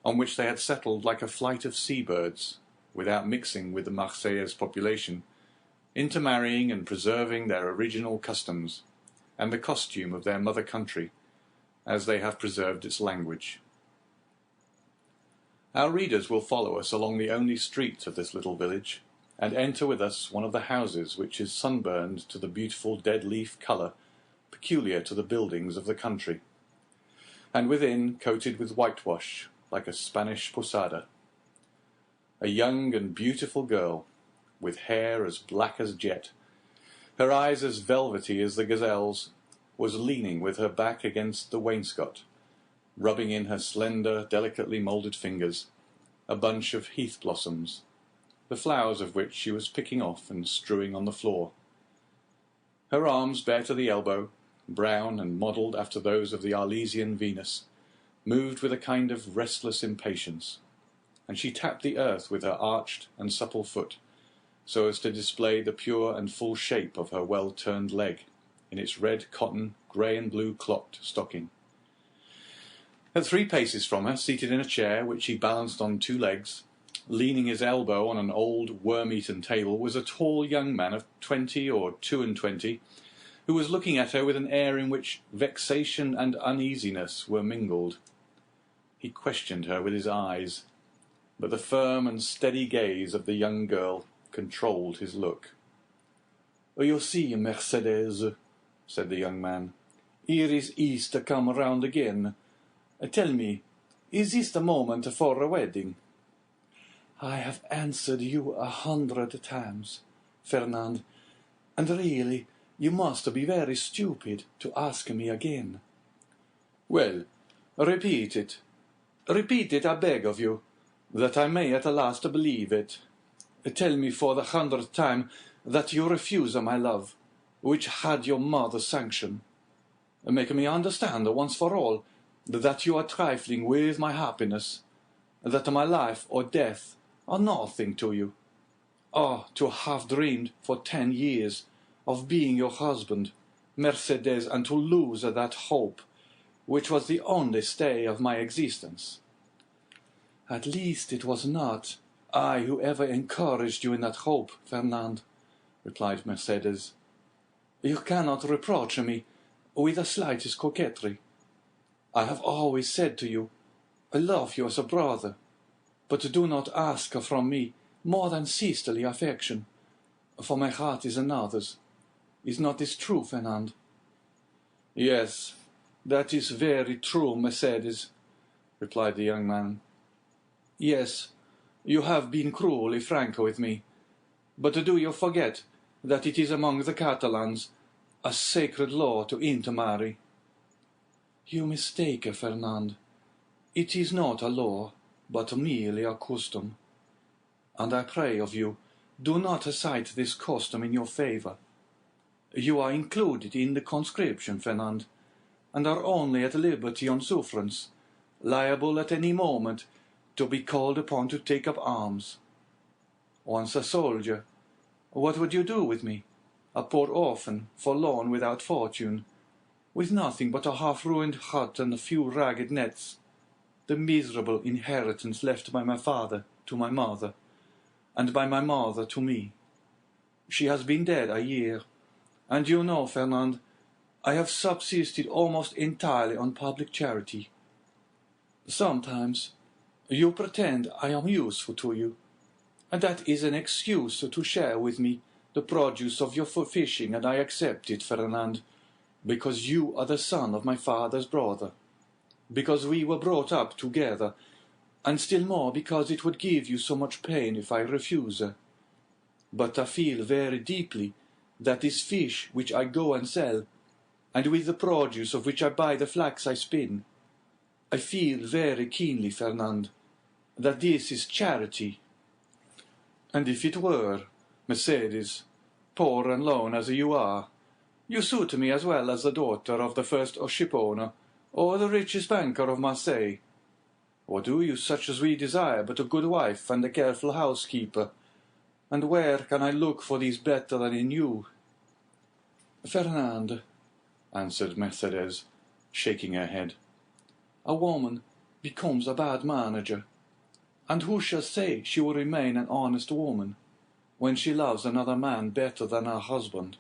on which they had settled like a flight of sea-birds, without mixing with the Marseilles population, intermarrying and preserving their original customs, and the costume of their mother country, as they have preserved its language. Our readers will follow us along the only street of this little village, and enter with us one of the houses which is sunburned to the beautiful dead-leaf colour peculiar to the buildings of the country, and within coated with whitewash like a Spanish posada. A young and beautiful girl, with hair as black as jet, her eyes as velvety as the gazelle's, was leaning with her back against the wainscot, rubbing in her slender, delicately moulded fingers a bunch of heath blossoms, the flowers of which she was picking off and strewing on the floor. Her arms, bare to the elbow, brown and modelled after those of the Arlesian Venus, moved with a kind of restless impatience, and she tapped the earth with her arched and supple foot, so as to display the pure and full shape of her well-turned leg, in its red cotton, grey and blue clocked stocking. At 3 paces from her, seated in a chair which he balanced on 2 legs, leaning his elbow on an old worm-eaten table, was a tall young man of 20 or 22, who was looking at her with an air in which vexation and uneasiness were mingled. He questioned her with his eyes, but the firm and steady gaze of the young girl controlled his look. "You see, Mercedes," said the young man, "here is Easter come round again. Tell me, is this the moment for a wedding?" "I have answered you 100 times, Fernand, and really you must be very stupid to ask me again." "Well, repeat it. Repeat it, I beg of you, that I may at last believe it. Tell me for the 100th time that you refuse my love, which had your mother's sanction. Make me understand once for all that you are trifling with my happiness, that my life or death are nothing to you. Oh, to have dreamed for 10 years of being your husband, Mercedes, and to lose that hope, which was the only stay of my existence." "At least it was not I who ever encouraged you in that hope, Fernand," replied Mercedes. "You cannot reproach me with the slightest coquetry. I have always said to you, I love you as a brother, but do not ask from me more than sisterly affection, for my heart is another's. Is not this true, Fernand?" "Yes, that is very true, Mercedes," replied the young man. "Yes, you have been cruelly frank with me, but do you forget that it is among the Catalans a sacred law to intermarry?" "You mistake, Fernand. It is not a law, but merely a custom. And I pray of you, do not cite this custom in your favour. You are included in the conscription, Fernand, and are only at liberty on sufferance, liable at any moment to be called upon to take up arms. Once a soldier, what would you do with me, a poor orphan, forlorn without fortune, with nothing but a half-ruined hut and a few ragged nets, the miserable inheritance left by my father to my mother, and by my mother to me? She has been dead a year, And you know, Fernand, I have subsisted almost entirely on public charity. Sometimes you pretend I am useful to you, and that is an excuse to share with me the produce of your fishing, and I accept it, Fernand, because you are the son of my father's brother, because we were brought up together, and still more because it would give you so much pain if I refuse. But I feel very deeply that this fish which I go and sell, and with the produce of which I buy the flax I spin, I feel very keenly, Fernand, that this is charity. And if it were, Mercedes, poor and lone as you are, you suit me as well as the daughter of the first shipowner, or the richest banker of Marseilles. What do you such as we desire but a good wife and a careful housekeeper? And where can I look for these better than in you? Fernand, answered Mercedes, shaking her head, a woman becomes a bad manager, and who shall say she will remain an honest woman when she loves another man better than her husband?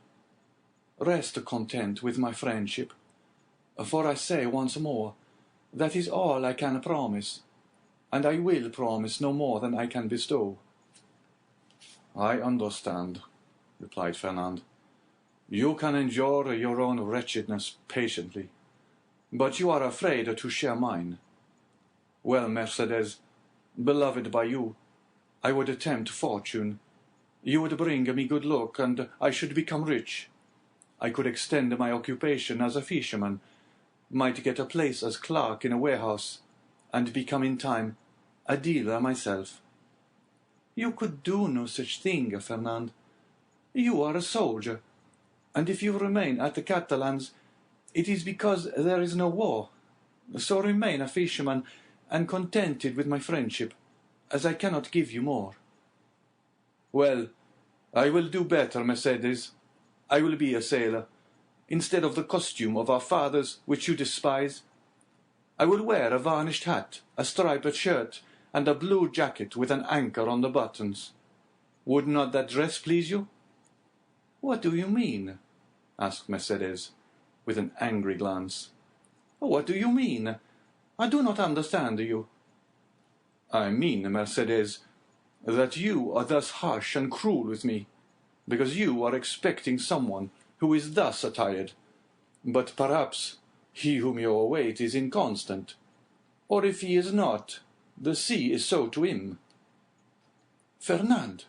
Rest content with my friendship, for I say once more, that is all I can promise, and I will promise no more than I can bestow. I understand, replied Fernand. You can endure your own wretchedness patiently, but you are afraid to share mine. Well, Mercedes, beloved by you, I would attempt fortune. You would bring me good luck, and I should become rich. I could extend my occupation as a fisherman, might get a place as clerk in a warehouse, and become in time a dealer myself. You could do no such thing, Fernand. You are a soldier, and if you remain at the Catalans, it is because there is no war. So remain a fisherman, and contented with my friendship, as I cannot give you more. Well, I will do better, Mercedes. I will be a sailor, instead of the costume of our fathers, which you despise. I will wear a varnished hat, a striped shirt, and a blue jacket with an anchor on the buttons. Would not that dress please you? What do you mean? Asked Mercedes, with an angry glance. What do you mean? I do not understand you. I mean, Mercedes, that you are thus harsh and cruel with me, because you are expecting someone who is thus attired. But perhaps he whom you await is inconstant, or if he is not, the sea is so to him. Fernand,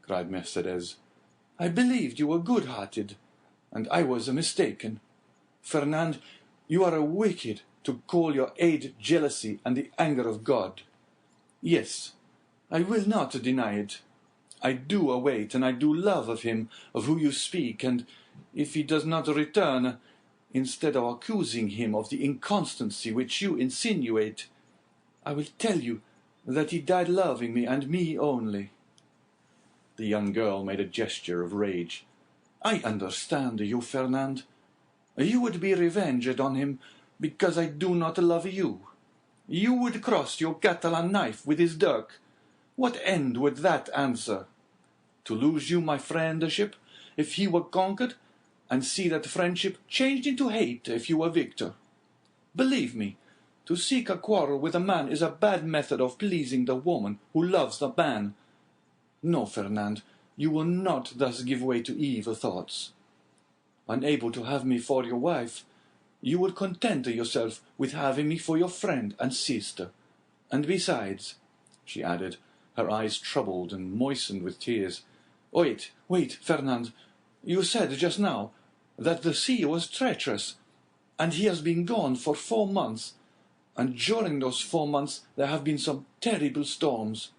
cried Mercedes, I believed you were good-hearted, and I was mistaken. Fernand, you are wicked to call your aid jealousy and the anger of God. Yes, I will not deny it. I do await and I do love of him of whom you speak, and if he does not return, instead of accusing him of the inconstancy which you insinuate, I will tell you that he died loving me and me only. The young girl made a gesture of rage. I understand you, Fernand. You would be revenged on him because I do not love you. You would cross your Catalan knife with his dirk. What end would that answer? To lose you my friendship if he were conquered, and see that friendship changed into hate if you were victor. Believe me, to seek a quarrel with a man is a bad method of pleasing the woman who loves the man. No, Fernand, you will not thus give way to evil thoughts. Unable to have me for your wife, you would content yourself with having me for your friend and sister. And besides, she added, her eyes troubled and moistened with tears, wait, Fernand, you said just now that the sea was treacherous, and he has been gone for 4 months, and during those 4 months there have been some terrible storms.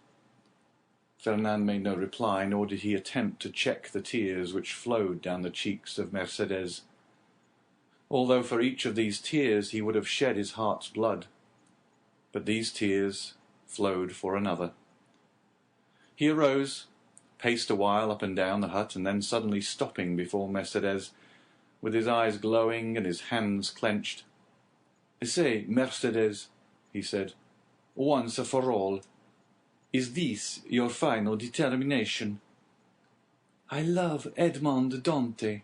Fernand made no reply, nor did he attempt to check the tears which flowed down the cheeks of Mercedes, although for each of these tears he would have shed his heart's blood. But these tears flowed for another. He arose, paced a while up and down the hut, and then suddenly stopping before Mercedes, with his eyes glowing and his hands clenched. "Say, Mercedes," he said, "once for all, is this your final determination?" "I love Edmond Dante,"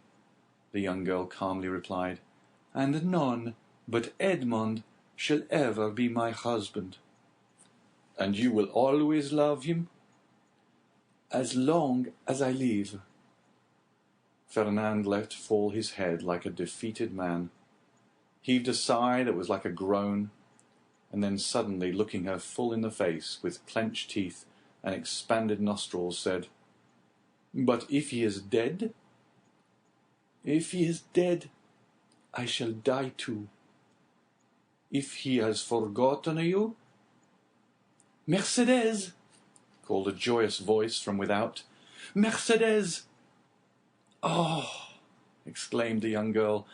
the young girl calmly replied, "and none but Edmond shall ever be my husband." "And you will always love him?" "As long as I live." Fernand let fall his head like a defeated man, heaved a sigh that was like a groan, and then suddenly looking her full in the face with clenched teeth and expanded nostrils, said, "But if he is dead?" "If he is dead, I shall die too." "If he has forgotten you?" "Mercedes!" called a joyous voice from without. "Mercedes!" "Oh!" exclaimed the young girl,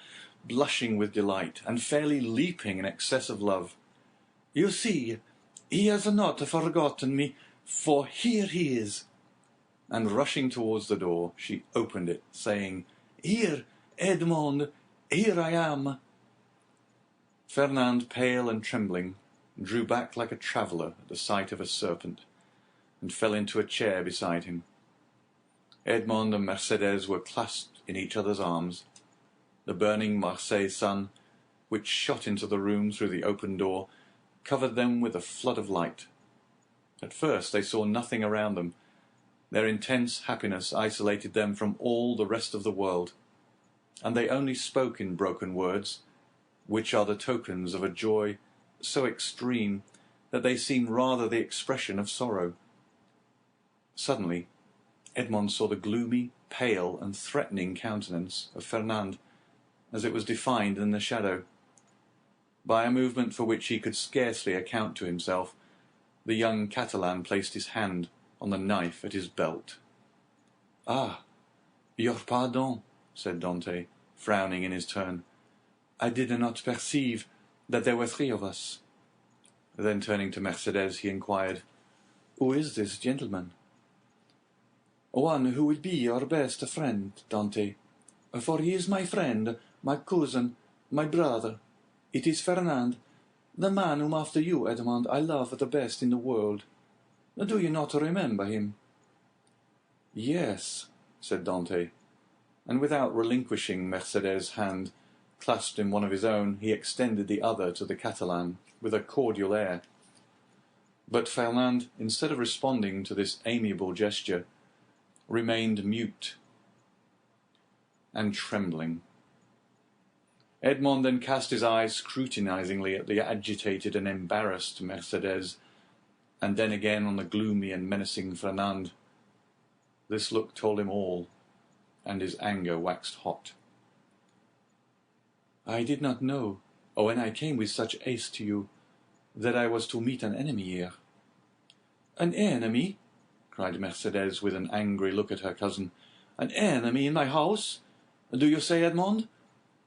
blushing with delight, and fairly leaping in excess of love. "You see, he has not forgotten me, for here he is." And rushing towards the door, she opened it, saying, "Here, Edmond, here I am." Fernand, pale and trembling, drew back like a traveller at the sight of a serpent, and fell into a chair beside him. Edmond and Mercedes were clasped in each other's arms. The burning Marseilles sun, which shot into the room through the open door, covered them with a flood of light. At first they saw nothing around them. Their intense happiness isolated them from all the rest of the world, and they only spoke in broken words, which are the tokens of a joy so extreme that they seem rather the expression of sorrow. Suddenly Edmond saw the gloomy, pale, and threatening countenance of Fernand, as it was defined in the shadow. By a movement for which he could scarcely account to himself, the young Catalan placed his hand on the knife at his belt. "Ah, your pardon," said Dante, frowning in his turn. "I did not perceive that there were three of us." Then turning to Mercedes, he inquired, "Who is this gentleman?" "One who will be your best friend, Dante, for he is my friend, my cousin, my brother. It is Fernand, the man whom after you, Edmond, I love the best in the world. Do you not remember him?" "Yes," said Dante, and without relinquishing Mercedes' hand, clasped in one of his own, he extended the other to the Catalan, with a cordial air. But Fernand, instead of responding to this amiable gesture, remained mute and trembling. Edmond then cast his eyes scrutinizingly at the agitated and embarrassed Mercedes, and then again on the gloomy and menacing Fernand. This look told him all, and his anger waxed hot. "I did not know, when I came with such haste to you, that I was to meet an enemy here." "An enemy?" cried Mercedes with an angry look at her cousin. "An enemy in my house, do you say, Edmond?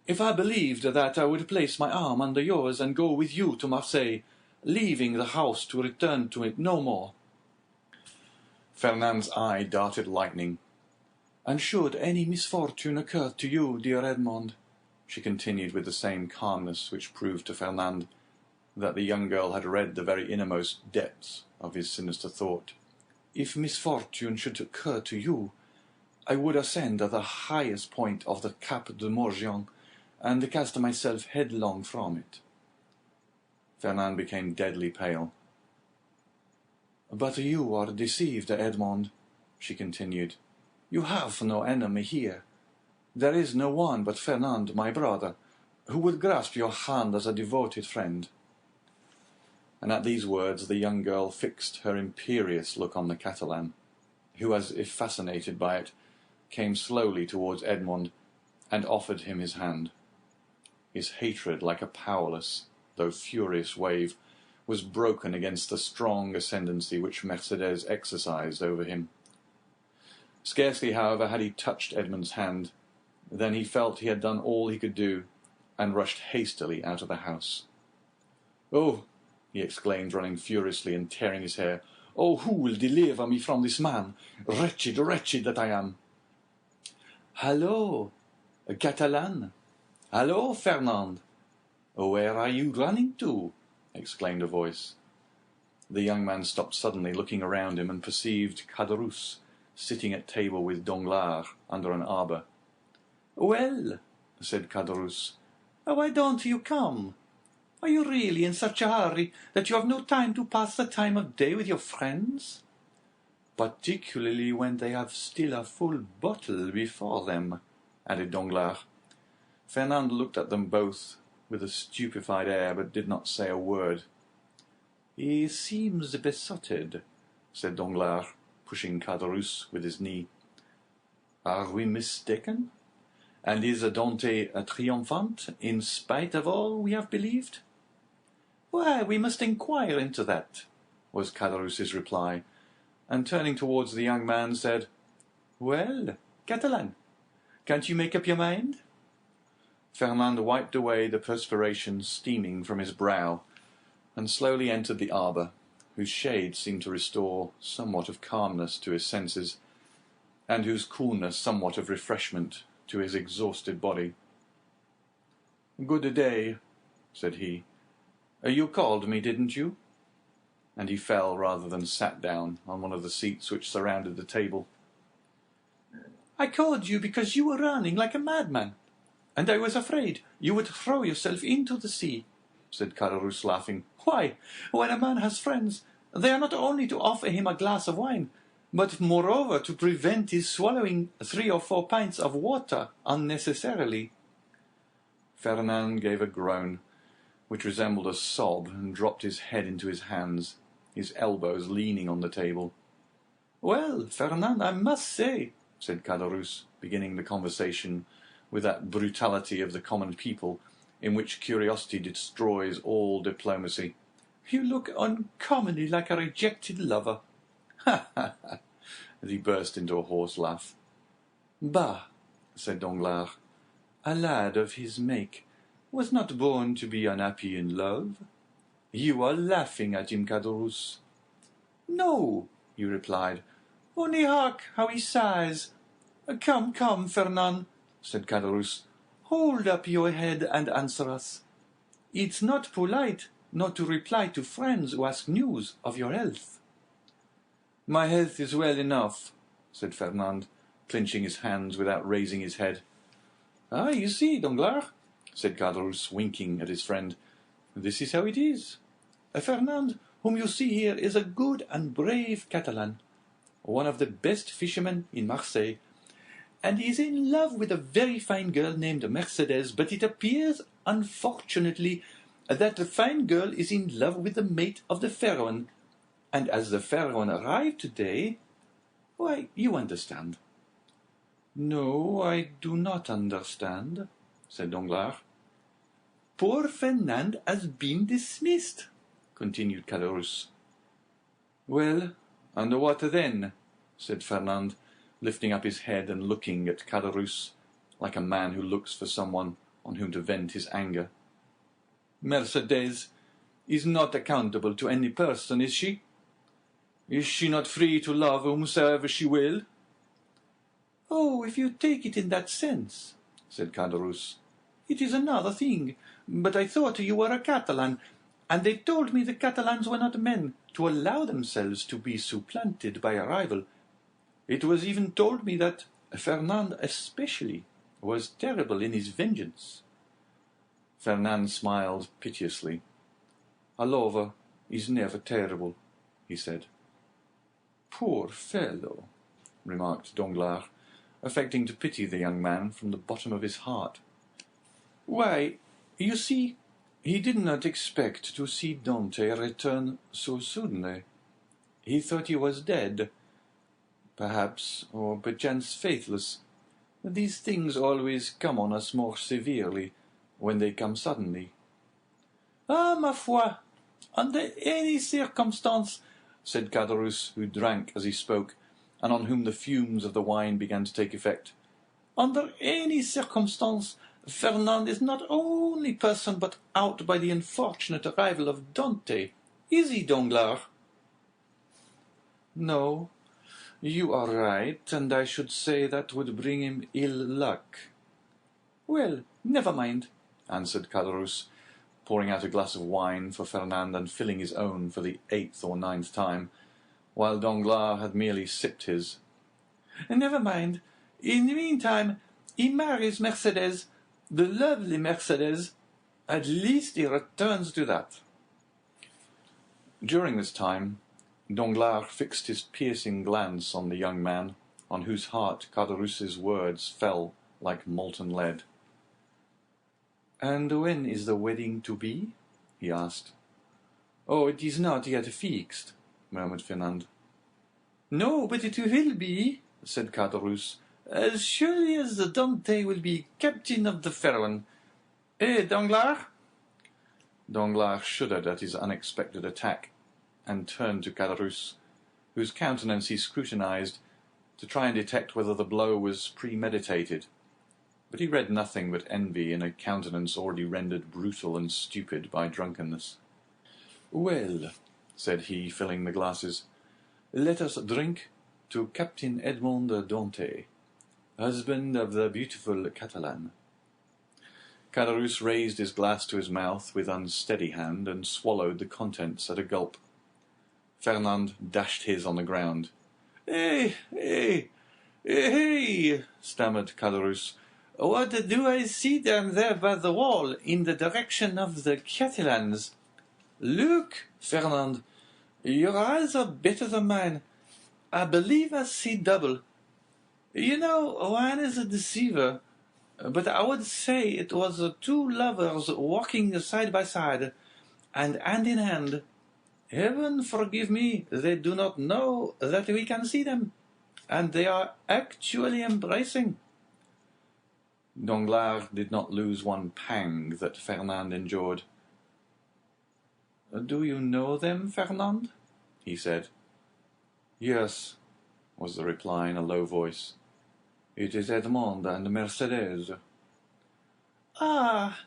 If I believed that, I would place my arm under yours and go with you to Marseilles, leaving the house to return to it no more." Fernand's eye darted lightning. "And should any misfortune occur to you, dear Edmond," she continued with the same calmness which proved to Fernand that the young girl had read the very innermost depths of his sinister thought, "if misfortune should occur to you, I would ascend the highest point of the Cap de Morgian, and cast myself headlong from it." Fernand became deadly pale. "But you are deceived, Edmond," she continued. "You have no enemy here. There is no one but Fernand, my brother, who would grasp your hand as a devoted friend." And at these words the young girl fixed her imperious look on the Catalan, who, as if fascinated by it, came slowly towards Edmond and offered him his hand. His hatred, like a powerless, though furious wave, was broken against the strong ascendancy which Mercedes exercised over him. Scarcely, however, had he touched Edmond's hand, than he felt he had done all he could do, and rushed hastily out of the house. "Oh!" he exclaimed, running furiously and tearing his hair. "Oh, who will deliver me from this man? Wretched, wretched that I am!" "Hallo, Catalan! Hallo, Fernand! Where are you running to?" exclaimed a voice. The young man stopped suddenly, looking around him, and perceived Caderousse sitting at table with Danglars under an arbour. "Well, said Caderousse. "Why don't you come? Are you really in such a hurry that you have no time to pass the time of day with your friends? Particularly when they have still a full bottle before them," added Danglars. Fernand looked at them both with a stupefied air, but did not say a word. "He seems besotted," said Danglars, pushing Caderousse with his knee. "Are we mistaken? And is Dante a triumphant, in spite of all we have believed?" "Why, we must inquire into that," was Caderousse's reply, and turning towards the young man, said, "Well, Catalan, can't you make up your mind?" Fernand wiped away the perspiration steaming from his brow, and slowly entered the arbour, whose shade seemed to restore somewhat of calmness to his senses, and whose coolness somewhat of refreshment to his exhausted body. "Good day," said he. "You called me, didn't you?" And he fell rather than sat down on one of the seats which surrounded the table. "I called you because you were running like a madman, and I was afraid you would throw yourself into the sea," said Caderousse, laughing. "Why, when a man has friends, they are not only to offer him a glass of wine, but moreover to prevent his swallowing 3 or 4 pints of water unnecessarily." Fernand gave a groan, which resembled a sob, and dropped his head into his hands, his elbows leaning on the table. "Well, Fernand, I must say," said Caderousse, beginning the conversation with that brutality of the common people in which curiosity destroys all diplomacy, "you look uncommonly like a rejected lover." "Ha, ha, ha!" as he burst into a hoarse laugh. "Bah!" said Danglars, "a lad of his make was not born to be unhappy in love. You are laughing at him, Caderousse." "No," you replied, "only hark how he sighs." "Come, come, Fernand," said Caderousse, "hold up your head and answer us. It's not polite not to reply to friends who ask news of your health." "My health is well enough," said Fernand, clinching his hands without raising his head. "Ah, you see, Danglars," said Caderousse, winking at his friend, "this is how it is. Fernand, whom you see here, is a good and brave Catalan, one of the best fishermen in Marseilles, and is in love with a very fine girl named Mercedes, but it appears, unfortunately, that the fine girl is in love with the mate of the fair one, and as the fair one arrived today, why, you understand." "No, I do not understand," said Danglars. "Poor Fernand has been dismissed," continued Caderousse. "Well, and what then?" said Fernand, lifting up his head and looking at Caderousse like a man who looks for someone on whom to vent his anger. "Mercedes is not accountable to any person, is she? Is she not free to love whomsoever she will?" "Oh, if you take it in that sense," said Caderousse, "it is another thing. But I thought you were a Catalan, and they told me the Catalans were not men to allow themselves to be supplanted by a rival. It was even told me that Fernand especially was terrible in his vengeance." Fernand smiled piteously. "A lover is never terrible," he said. "Poor fellow," remarked Danglars, affecting to pity the young man from the bottom of his heart. "Why, you see, he did not expect to see Dante return so suddenly. He thought he was dead, perhaps, or perchance faithless. These things always come on us more severely when they come suddenly." "Ah, ma foi, under any circumstance," said Caderousse, who drank as he spoke, and on whom the fumes of the wine began to take effect, "under any circumstance, Fernand is not only person but out by the unfortunate arrival of Dante. Is he, Danglars?" "No, you are right, and I should say that would bring him ill luck." "Well, never mind," answered Caderousse, pouring out a glass of wine for Fernand and filling his own for the 8th or 9th time, while Danglars had merely sipped his. "Never mind. In the meantime, he marries Mercedes, The lovely Mercedes, at least he returns to that." During this time, Danglars fixed his piercing glance on the young man, on whose heart Caderousse's words fell like molten lead. "And when is the wedding to be?" he asked. "Oh, it is not yet fixed," murmured Fernand. "No, but it will be," said Caderousse, "as surely as the Dante will be captain of the Fair One. Eh, Danglars?" Danglars shuddered at his unexpected attack, and turned to Caderousse, whose countenance he scrutinized, to try and detect whether the blow was premeditated. But he read nothing but envy in a countenance already rendered brutal and stupid by drunkenness. "Well," said he, filling the glasses, "let us drink to Captain Edmond Dante, husband of the beautiful Catalan." Caderousse raised his glass to his mouth with unsteady hand, and swallowed the contents at a gulp. Fernand dashed his on the ground. "Eh, stammered Caderousse. "What do I see down there by the wall, in the direction of the Catalans? Look, Fernand, your eyes are better than mine. I believe I see double. You know, wine is a deceiver, but I would say it was two lovers walking side by side, and hand in hand. Heaven forgive me, they do not know that we can see them, and they are actually embracing." Danglars did not lose one pang that Fernand endured. "Do you know them, Fernand?" he said. "Yes," was the reply in a low voice. "It is Edmond and Mercedes." "Ah,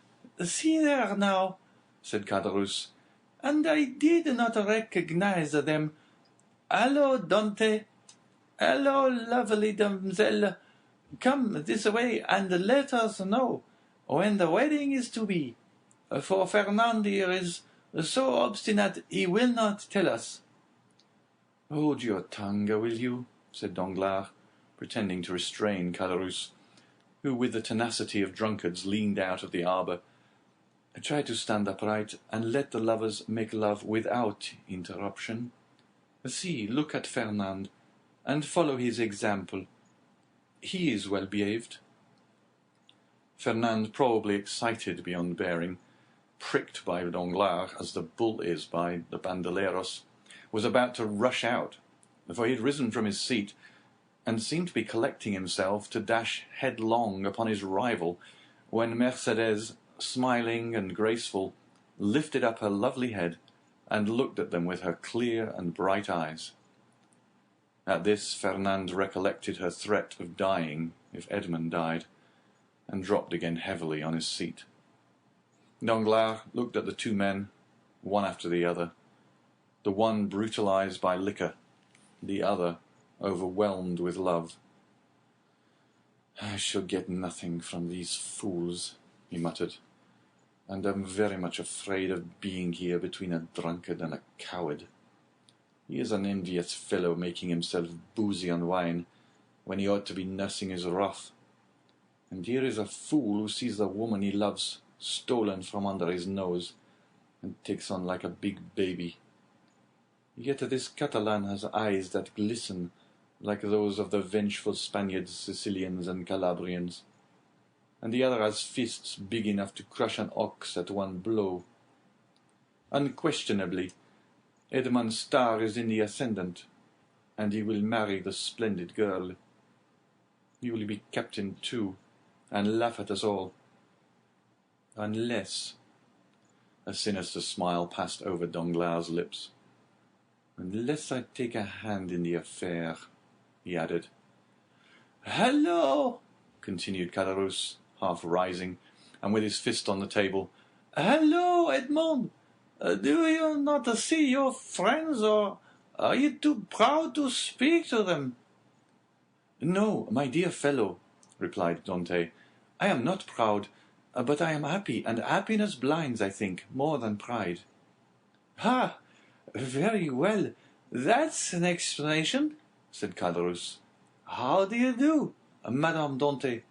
see there now," said Caderousse, "and I did not recognize them. Hello, Dante. Hello, lovely damsel. Come this way, and let us know when the wedding is to be, for Fernand here is so obstinate he will not tell us." "Hold your tongue, will you?" said Danglars, pretending to restrain Caderousse, who, with the tenacity of drunkards, leaned out of the arbour. "Try to stand upright, and let the lovers make love without interruption. See, look at Fernand, and follow his example. He is well behaved." Fernand, probably excited beyond bearing, pricked by Danglars as the bull is by the bandoleros, was about to rush out, for he had risen from his seat, and seemed to be collecting himself to dash headlong upon his rival, when Mercedes, smiling and graceful, lifted up her lovely head, and looked at them with her clear and bright eyes. At this Fernand recollected her threat of dying if Edmond died, and dropped again heavily on his seat. Danglars looked at the two men, one after the other, the one brutalized by liquor, the other overwhelmed with love. "I shall get nothing from these fools," he muttered, "and am very much afraid of being here between a drunkard and a coward. He is an envious fellow, making himself boozy on wine, when he ought to be nursing his wrath. And here is a fool who sees the woman he loves stolen from under his nose, and takes on like a big baby. Yet this Catalan has eyes that glisten like those of the vengeful Spaniards, Sicilians, and Calabrians, and the other has fists big enough to crush an ox at one blow. Unquestionably, Edmond's star is in the ascendant, and he will marry the splendid girl. He will be captain too, and laugh at us all. Unless—" a sinister smile passed over Danglars' lips. "Unless I take a hand in the affair," he added. "Hello!" continued Caderousse, half rising, and with his fist on the table. "Hello, Edmond! Do you not see your friends, or are you too proud to speak to them?" "No, my dear fellow," replied Dante, "I am not proud, but I am happy, and happiness blinds, I think, more than pride." "Ah, very well, that's an explanation," said Caderousse. "How do you do, Madame Dante?"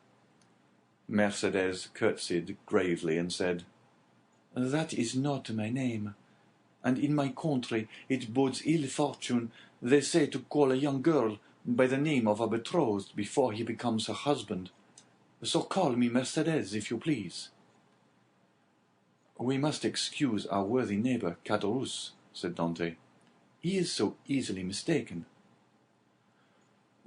Mercedes curtsied gravely and said, "That is not my name, and in my country it bodes ill fortune, they say, to call a young girl by the name of a betrothed before he becomes her husband. So call me Mercedes, if you please." "We must excuse our worthy neighbour Caderousse," said Dante. "He is so easily mistaken."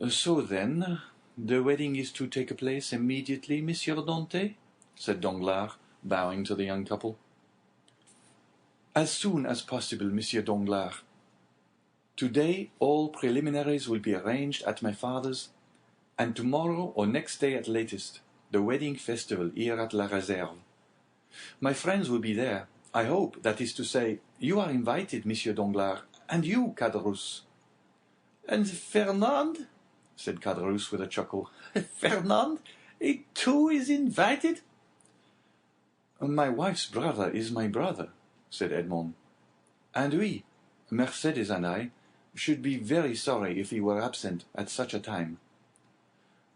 "So then, the wedding is to take place immediately, Monsieur Dante?" said Danglars, bowing to the young couple. "As soon as possible, Monsieur Danglars. Today all preliminaries will be arranged at my father's, and tomorrow or next day at latest, the wedding festival here at La Réserve. My friends will be there. I hope, that is to say, you are invited, Monsieur Danglars, and you, Caderousse." "And Fernand?" said Caderousse with a chuckle. "Fernand, he too is invited?" "My wife's brother is my brother," said Edmond. "And we, Mercedes and I, should be very sorry if he were absent at such a time."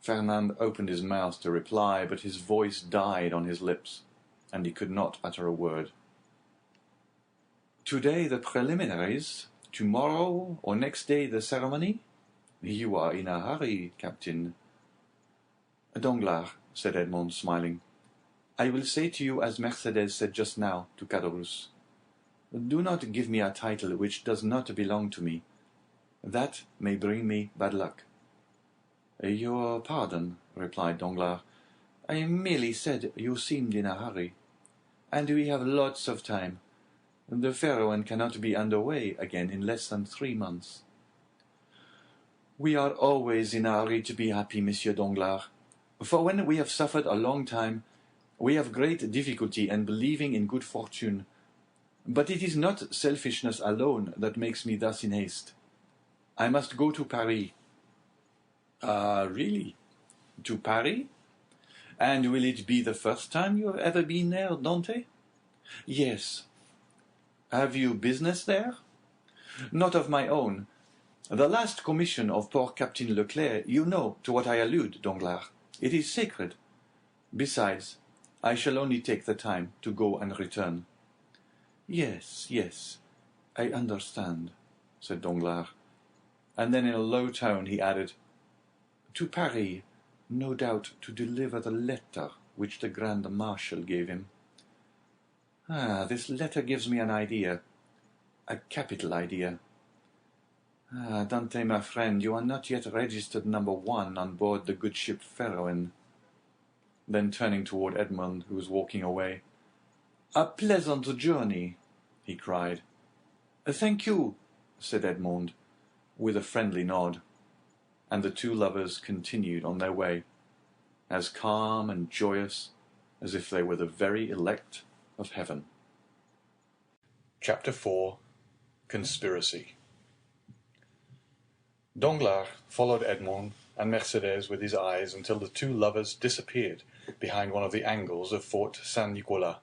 Fernand opened his mouth to reply, but his voice died on his lips, and he could not utter a word. "Today the preliminaries, tomorrow or next day the ceremony? You are in a hurry, Captain." "Danglars," said Edmond, smiling, "I will say to you as Mercedes said just now to Caderousse. Do not give me a title which does not belong to me. That may bring me bad luck." "Your pardon," replied Danglars. "I merely said you seemed in a hurry. And we have lots of time. The Pharaoh cannot be under way again in less than 3 months." "We are always in a hurry to be happy, Monsieur Danglars. For when we have suffered a long time, we have great difficulty in believing in good fortune. But it is not selfishness alone that makes me thus in haste. I must go to Paris." "Ah, really? "To Paris? And will it be the first time you have ever been there, Dante?" "Yes." "Have you business there?" "Not of my own. The last commission of poor Captain Leclerc, you know to what I allude, Danglars. It is sacred. Besides, I shall only take the time to go and return." "Yes, yes, I understand," said Danglars. And then in a low tone he added, "To Paris, no doubt to deliver the letter which the Grand Marshal gave him. Ah, this letter gives me an idea, a capital idea. Ah, Dante, my friend, you are not yet registered number 1 on board the good ship Pharaon." Then turning toward Edmond, who was walking away, "A pleasant journey," he cried. "Thank you," said Edmond, with a friendly nod, and the two lovers continued on their way, as calm and joyous as if they were the very elect of heaven. Chapter 4. Conspiracy. Danglars followed Edmond and Mercedes with his eyes until the two lovers disappeared behind one of the angles of Fort Saint-Nicolas.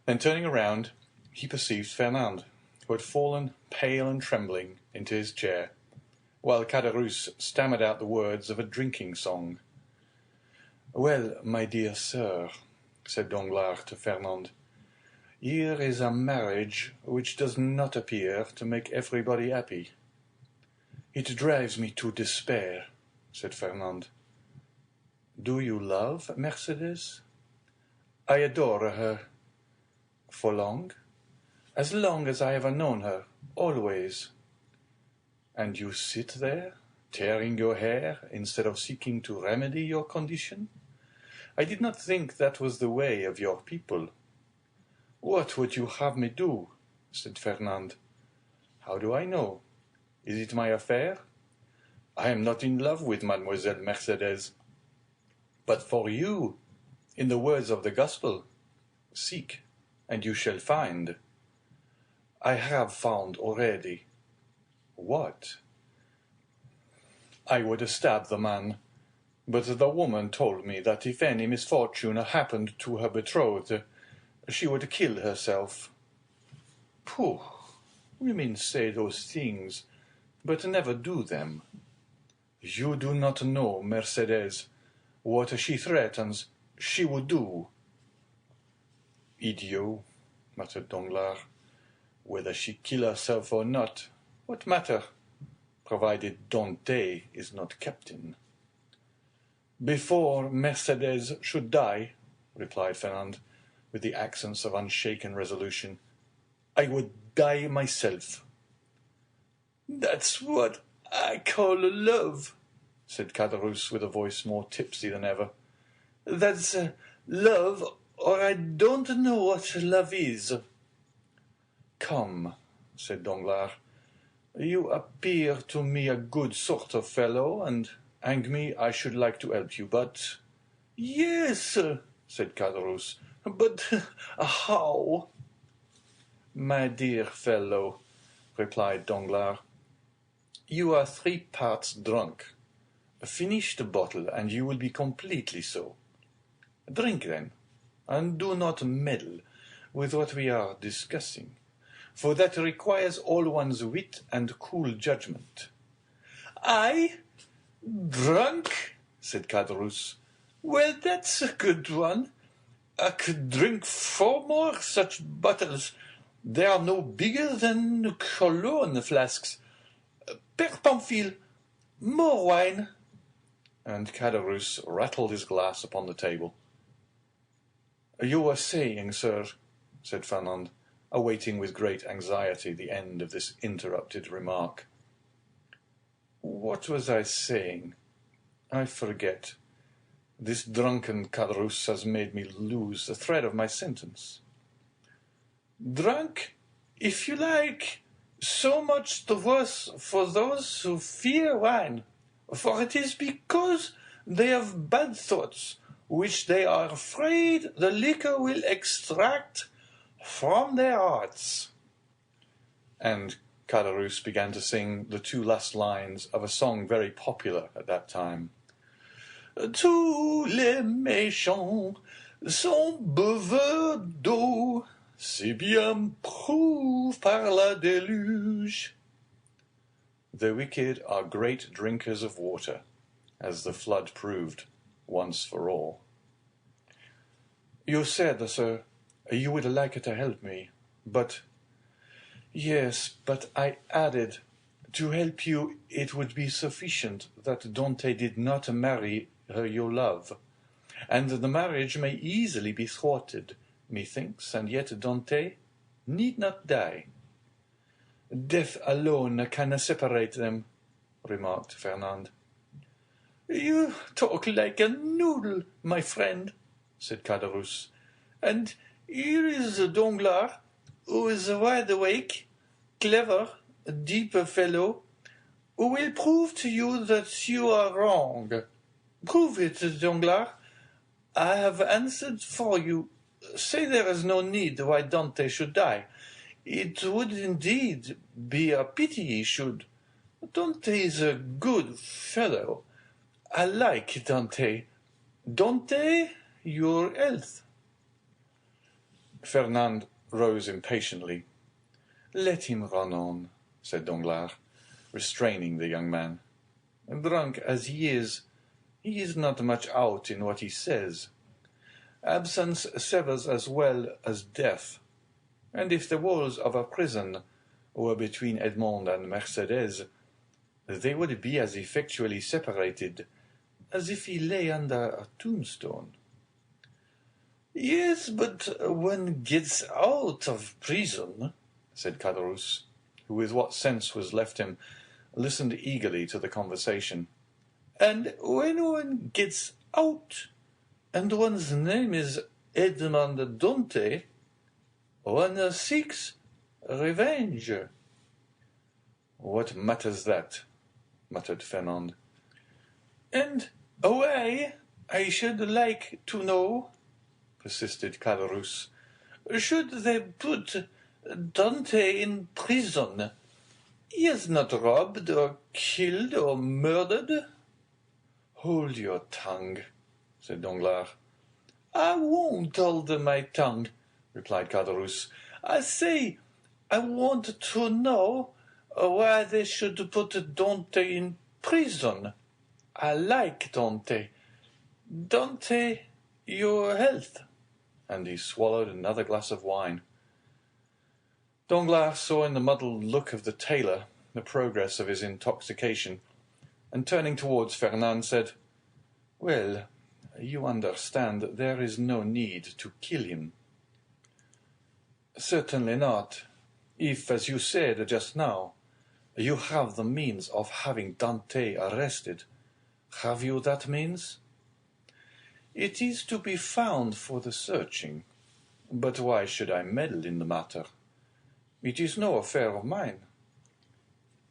Then turning around, he perceived Fernand, who had fallen pale and trembling into his chair, while Caderousse stammered out the words of a drinking song. "Well, my dear sir," said Danglars to Fernand, "here is a marriage which does not appear to make everybody happy." "It drives me to despair," said Fernand. "Do you love Mercedes?" "I adore her." "For long?" "As long as I have known her, always." "And you sit there, tearing your hair, instead of seeking to remedy your condition? I did not think that was the way of your people." "What would you have me do?" said Fernand. "How do I know? Is it my affair? I am not in love with Mademoiselle Mercedes. But for you, in the words of the Gospel, seek, and you shall find." "I have found already." "What?" "I would stab the man, but the woman told me that if any misfortune happened to her betrothed, she would kill herself." "Pooh! Women say those things, but never do them. You do not know Mercedes. What she threatens, she would do. Idiot, muttered Danglars. Whether she kill herself or not, what matter, provided Dante is not captain? Before Mercedes should die, replied Fernand, with the accents of unshaken resolution, I would die myself. That's what I call love, said Caderousse with a voice more tipsy than ever. That's love, or I don't know what love is. Come, said Danglars, you appear to me a good sort of fellow, and hang me, I should like to help you, but... Yes, said Caderousse, but how? My dear fellow, replied Danglars, you are 3 parts drunk. Finish the bottle, and you will be completely so. Drink, then, and do not meddle with what we are discussing, for that requires all one's wit and cool judgment. I? Drunk? said Caderousse. Well, that's a good one. I could drink 4 more such bottles. They are no bigger than Cologne flasks. Père Pamphile, more wine. And Caderousse rattled his glass upon the table. You were saying, sir, said Fernand, awaiting with great anxiety the end of this interrupted remark. What was I saying? I forget. This drunken Caderousse has made me lose the thread of my sentence. Drunk, if you like, so much the worse for those who fear wine, for it is because they have bad thoughts, which they are afraid the liquor will extract from their hearts. And Caderousse began to sing the 2 last lines of a song very popular at that time. Tous les méchants sont buveurs d'eau, c'est bien prouvé par la déluge. The wicked are great drinkers of water, as the flood proved once for all. You said, sir, you would like to help me, but... Yes, but I added, to help you it would be sufficient that Dante did not marry her you love, and the marriage may easily be thwarted, methinks, and yet Dante need not die. Death alone can separate them, remarked Fernand. You talk like a noodle, my friend, said Caderousse, and here is Danglars, who is wide awake, clever, a deep fellow, who will prove to you that you are wrong. Prove it, Danglars. I have answered for you. Say there is no need why Dante should die. It would indeed be a pity he should. Dante is a good fellow. I like Dante. Dante, your health. Fernand rose impatiently. Let him run on, said Danglars, restraining the young man. Drunk as he is not much out in what he says. Absence severs as well as death, and if the walls of a prison were between Edmond and Mercedes, they would be as effectually separated as if he lay under a tombstone. Yes, but one gets out of prison, said Caderousse, who, with what sense was left him, listened eagerly to the conversation. And when one gets out, and one's name is Edmond Dante, one seeks revenge. What matters that? Muttered Fernand. And why, I should like to know, persisted Caderousse. Should they put Dante in prison? He is not robbed or killed or murdered. Hold your tongue, said Danglars. I won't hold my tongue, replied Caderousse. I say, I want to know why they should put Dante in prison. I like Dante. Dante Your health." And he swallowed another glass of wine. Danglars saw in the muddled look of the tailor the progress of his intoxication, and turning towards Fernand, said, "Well, you understand that there is no need to kill him." "Certainly not, if, as you said just now, you have the means of having Dante arrested. Have you that means?" "It is to be found for the searching. But why should I meddle in the matter? It is no affair of mine."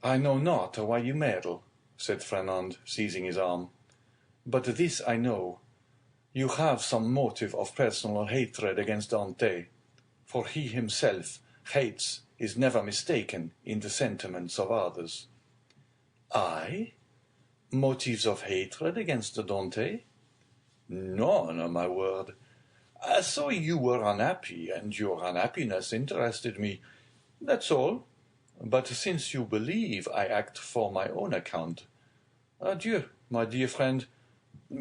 "I know not why you meddle," said Fernand, seizing his arm. "But this I know. You have some motive of personal hatred against Dante, for he himself hates is never mistaken in the sentiments of others." "I? Motives of hatred against Dante? None, my word. I saw you were unhappy, and your unhappiness interested me. That's all. But since you believe I act for my own account, adieu, my dear friend.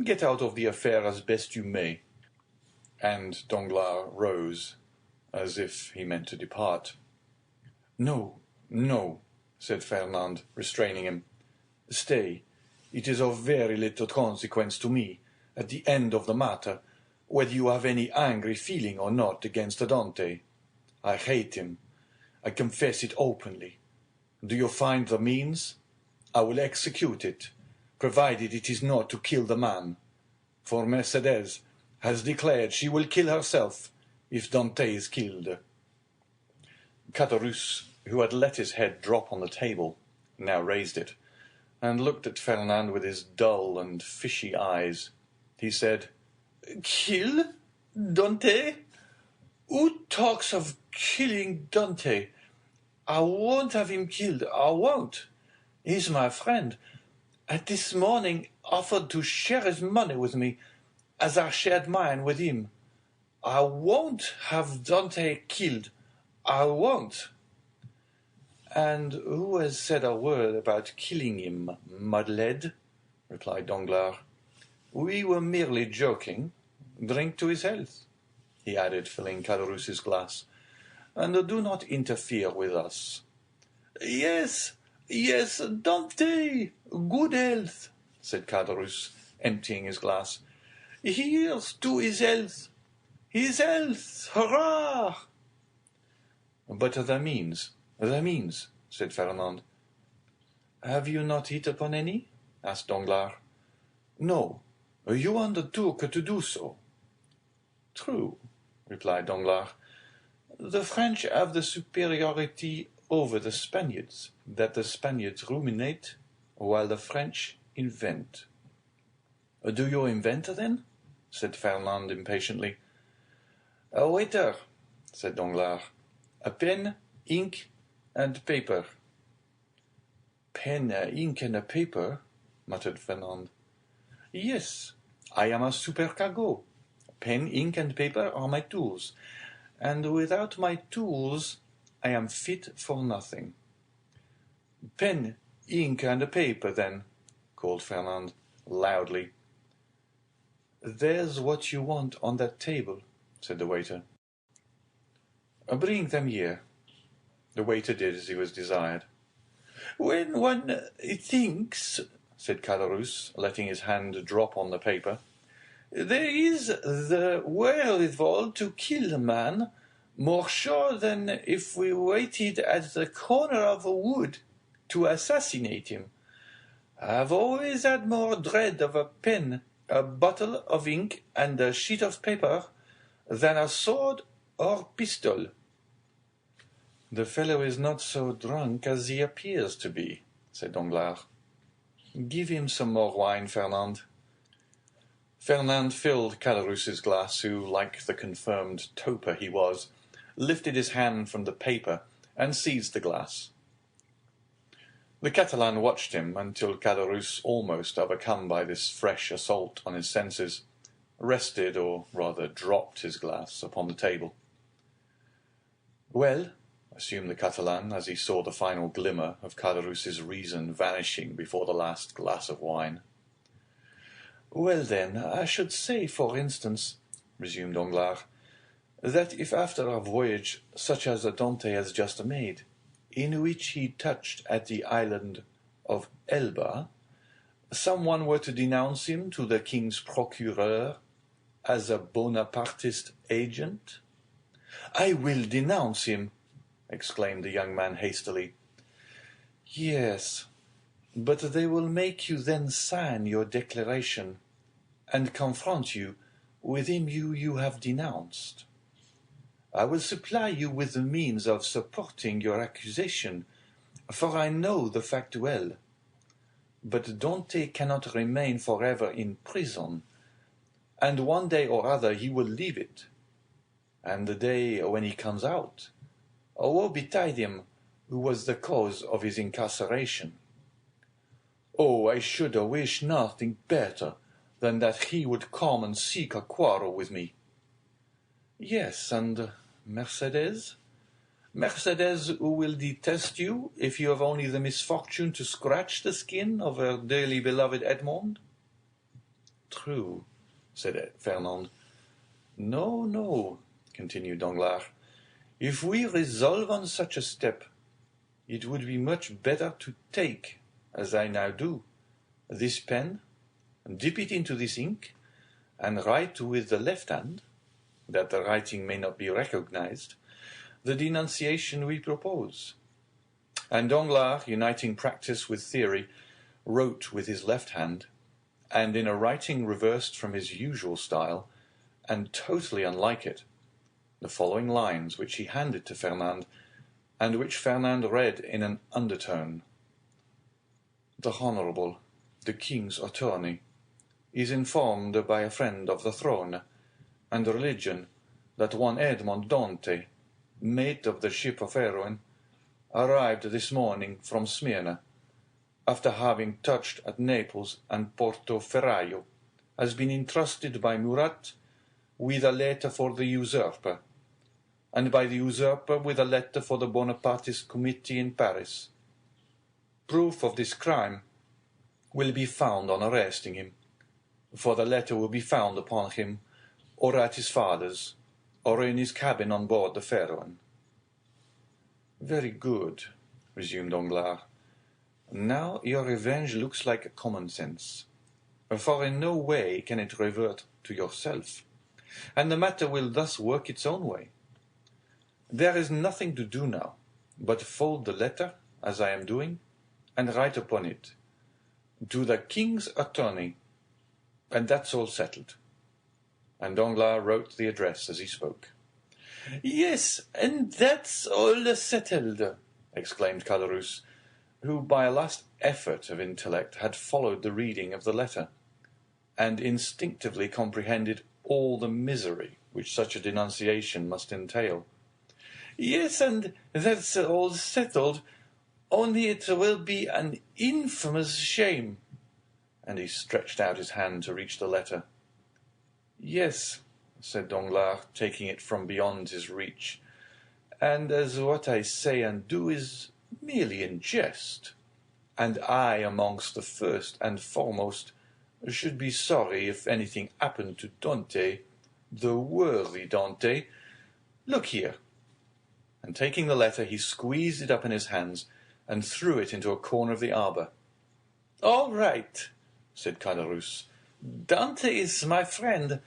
Get out of the affair as best you may." And Danglars rose, as if he meant to depart. "No, no," said Fernand, restraining him. "Stay. It is of very little consequence to me, at the end of the matter, whether you have any angry feeling or not against Dante. I hate him. I confess it openly. Do you find the means? I will execute it, provided it is not to kill the man. For Mercedes has declared she will kill herself if Dante is killed." Caderousse, who had let his head drop on the table, now raised it, and looked at Fernand with his dull and fishy eyes. He said, "Kill Dante? Who talks of killing Dante? I won't have him killed, I won't. He's my friend, and this morning offered to share his money with me, as I shared mine with him. I won't have Dante killed, I won't." "And who has said a word about killing him, Madeleine?" replied Danglars. "We were merely joking. Drink to his health," he added, filling Caderousse's glass, "and do not interfere with us." Yes, Dante, good health," said Caderousse, emptying his glass. "Here's to his health, hurrah!" "But the means, said Fernand. "Have you not hit upon any?" asked Danglars. "No, you undertook to do so." "True," replied Danglars. "The French have the superiority over the Spaniards, that the Spaniards ruminate, while the French invent." "Do you invent, then?" said Fernand impatiently. "A waiter," said Danglars. "A pen, ink, and paper." "Pen, ink, and a paper," muttered Fernand. "Yes, I am a supercargo. Pen, ink, and paper are my tools, and without my tools I am fit for nothing." "Pen, ink, and a paper, then," called Fernand, loudly. "There's what you want on that table," said the waiter. "Bring them here." The waiter did as he was desired. "When one thinks," said Caderousse, letting his hand drop on the paper, "there is the wherewithal to kill a man, more sure than if we waited at the corner of a wood to assassinate him. I've always had more dread of a pen, a bottle of ink, and a sheet of paper, than a sword or pistol." "The fellow is not so drunk as he appears to be," said Danglars. "Give him some more wine, Fernand." Fernand filled Caderousse's glass, who, like the confirmed toper he was, lifted his hand from the paper and seized the glass. The Catalan watched him until Caderousse, almost overcome by this fresh assault on his senses, rested, or rather dropped his glass upon the table. "Well," assumed the Catalan, as he saw the final glimmer of Caderousse's reason vanishing before the last glass of wine. "Well, then, I should say, for instance, resumed Danglars, that if after a voyage such as Dante has just made, in which he touched at the island of Elba, some one were to denounce him to the king's procureur as a Bonapartist agent? "I will denounce him," exclaimed the young man hastily. "Yes, but they will make you then sign your declaration, and confront you with him you have denounced. I will supply you with the means of supporting your accusation, for I know the fact well. But Dante cannot remain forever in prison, and one day or other he will leave it. And the day when he comes out, woe betide him who was the cause of his incarceration. Oh, I should wish nothing better than that he would come and seek a quarrel with me." "Yes, and Mercedes? Mercedes, who will detest you if you have only the misfortune to scratch the skin of her dearly beloved Edmond?" "True," said Fernand. "No, no," continued Danglars. "If we resolve on such a step, it would be much better to take, as I now do, this pen, dip it into this ink, and write with the left hand, that the writing may not be recognized, the denunciation we propose." And Danglars, uniting practice with theory, wrote with his left hand, and in a writing reversed from his usual style, and totally unlike it, the following lines, which he handed to Fernand, and which Fernand read in an undertone. "The Honourable, the King's Attorney, is informed by a friend of the throne and religion that one Edmond Dante, mate of the ship of Erewhon, arrived this morning from Smyrna, after having touched at Naples and Porto Ferraio, has been entrusted by Murat with a letter for the usurper, and by the usurper with a letter for the Bonapartist committee in Paris. Proof of this crime will be found on arresting him, for the letter will be found upon him, or at his father's, or in his cabin on board the Pharaon." "Very good," resumed Danglars. "Now your revenge looks like common sense, for in no way can it revert to yourself, and the matter will thus work its own way. There is nothing to do now, but fold the letter, as I am doing, and write upon it, 'To the King's Attorney,' and that's all settled." And Danglars wrote the address as he spoke. "Yes, and that's all settled," exclaimed Caderousse, who by a last effort of intellect had followed the reading of the letter, and instinctively comprehended all the misery which such a denunciation must entail. "Yes, and that's all settled, only it will be an infamous shame." And he stretched out his hand to reach the letter. "Yes," said Danglars, taking it from beyond his reach, "and as what I say and do is merely in jest, and I amongst the first and foremost should be sorry if anything happened to Dante, the worthy Dante. Look here." And taking the letter, he squeezed it up in his hands, and threw it into a corner of the arbour. "All right," said Caderousse. "Dante is my friend,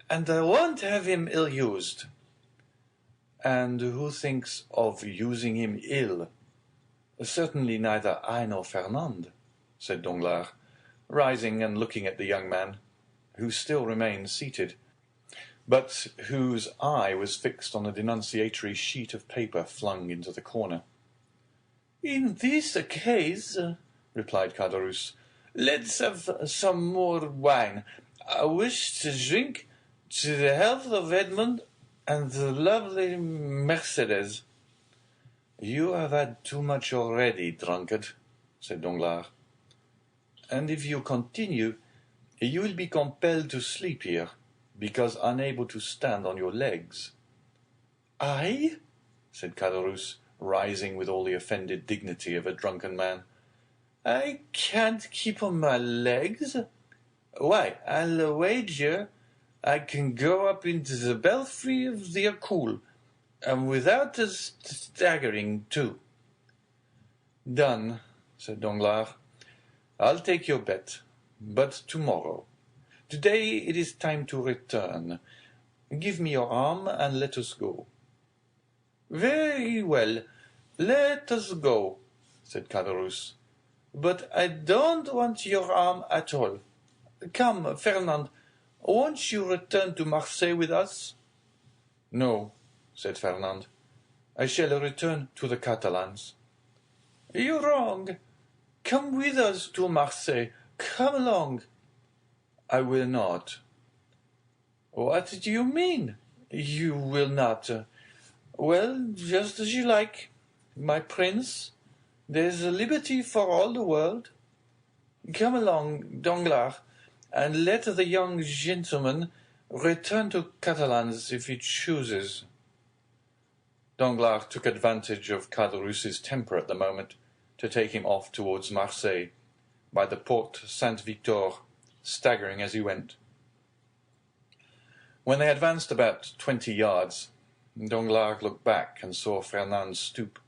and I won't have him ill-used." "And who thinks of using him ill? Certainly neither I nor Fernand," said Danglars, rising and looking at the young man, who still remained seated, but whose eye was fixed on the denunciatory sheet of paper flung into the corner. "In this case," replied Caderousse, "let's have some more wine. I wish to drink to the health of Edmond and the lovely Mercedes." "You have had too much already, drunkard," said Danglars. "And if you continue, you will be compelled to sleep here, because unable to stand on your legs." "I?" said Caderousse, rising with all the offended dignity of a drunken man. "I can't keep on my legs? Why, I'll wager I can go up into the belfry of the Acoul, and without the staggering, too." "Done," said Danglars. "I'll take your bet, but tomorrow. Today it is time to return. Give me your arm, and let us go." "Very well, let us go," said Caderousse. "But I don't want your arm at all. Come, Fernand, won't you return to Marseilles with us?" "No," said Fernand. "I shall return to the Catalans." "You're wrong. Come with us to Marseilles. Come along." "I will not." "What do you mean? You will not? Well, just as you like, my prince. There's liberty for all the world. Come along, Danglars, and let the young gentleman return to Catalans if he chooses." Danglars took advantage of Caderousse's temper at the moment to take him off towards Marseilles, by the Porte Saint-Victor, staggering as he went. When they advanced about 20 yards, Danglars looked back and saw Fernand stoop,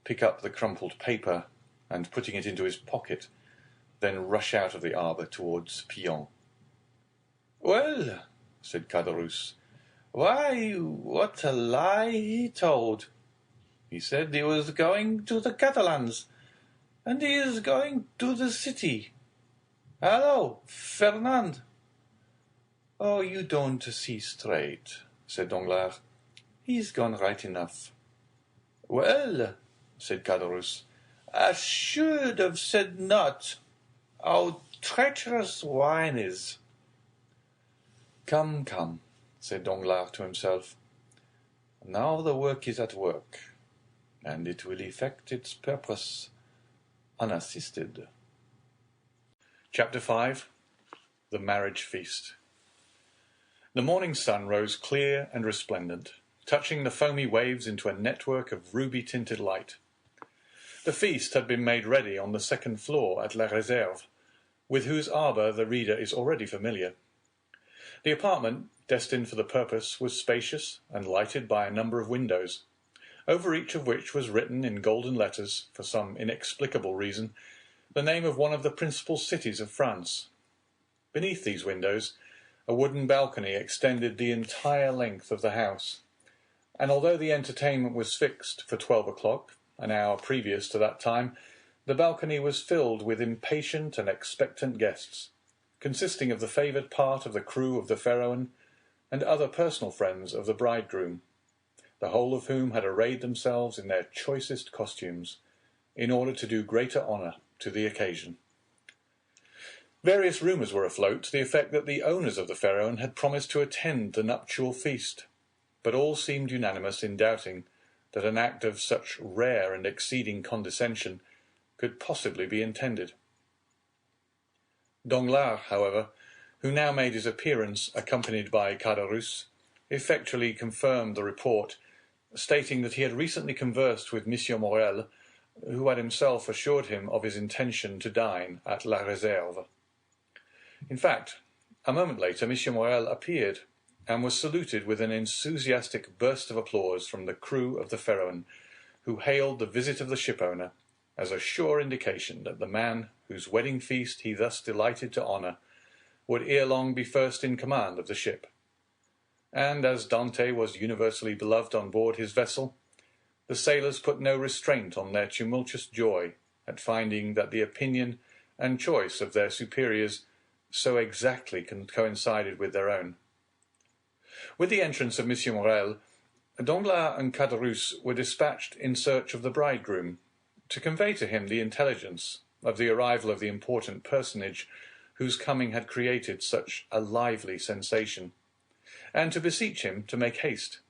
pick up the crumpled paper, and putting it into his pocket, then rush out of the arbour towards Pillon. "Well," said Caderousse, "why, what a lie he told! He said he was going to the Catalans, and he is going to the city. Hallo, Fernand!" "Oh, you don't see straight," said Danglars. "He's gone right enough." "Well," said Caderousse, "I should have said not. How treacherous wine is!" "Come, come," said Danglars to himself. "Now the work is at work, and it will effect its purpose unassisted." Chapter 5. The Marriage Feast. The morning sun rose clear and resplendent, touching the foamy waves into a network of ruby-tinted light. The feast had been made ready on the second floor at La Réserve, with whose arbour the reader is already familiar. The apartment, destined for the purpose, was spacious and lighted by a number of windows, over each of which was written in golden letters, for some inexplicable reason, the name of one of the principal cities of France. Beneath these windows, a wooden balcony extended the entire length of the house, and although the entertainment was fixed for 12 o'clock, an hour previous to that time, the balcony was filled with impatient and expectant guests, consisting of the favoured part of the crew of the Pharaon and other personal friends of the bridegroom, the whole of whom had arrayed themselves in their choicest costumes, in order to do greater honour to the occasion. Various rumours were afloat to the effect that the owners of the Pharaon had promised to attend the nuptial feast, but all seemed unanimous in doubting that an act of such rare and exceeding condescension could possibly be intended. Danglars, however, who now made his appearance accompanied by Caderousse, effectually confirmed the report, stating that he had recently conversed with M. Morel, who had himself assured him of his intention to dine at La Réserve. In fact, a moment later M. Morel appeared, and was saluted with an enthusiastic burst of applause from the crew of the Pharaon, who hailed the visit of the shipowner as a sure indication that the man whose wedding feast he thus delighted to honour would ere long be first in command of the ship. And as Dante was universally beloved on board his vessel, the sailors put no restraint on their tumultuous joy at finding that the opinion and choice of their superiors so exactly coincided with their own. With the entrance of M. Morel, Danglars and Caderousse were dispatched in search of the bridegroom, to convey to him the intelligence of the arrival of the important personage whose coming had created such a lively sensation, and to beseech him to make haste.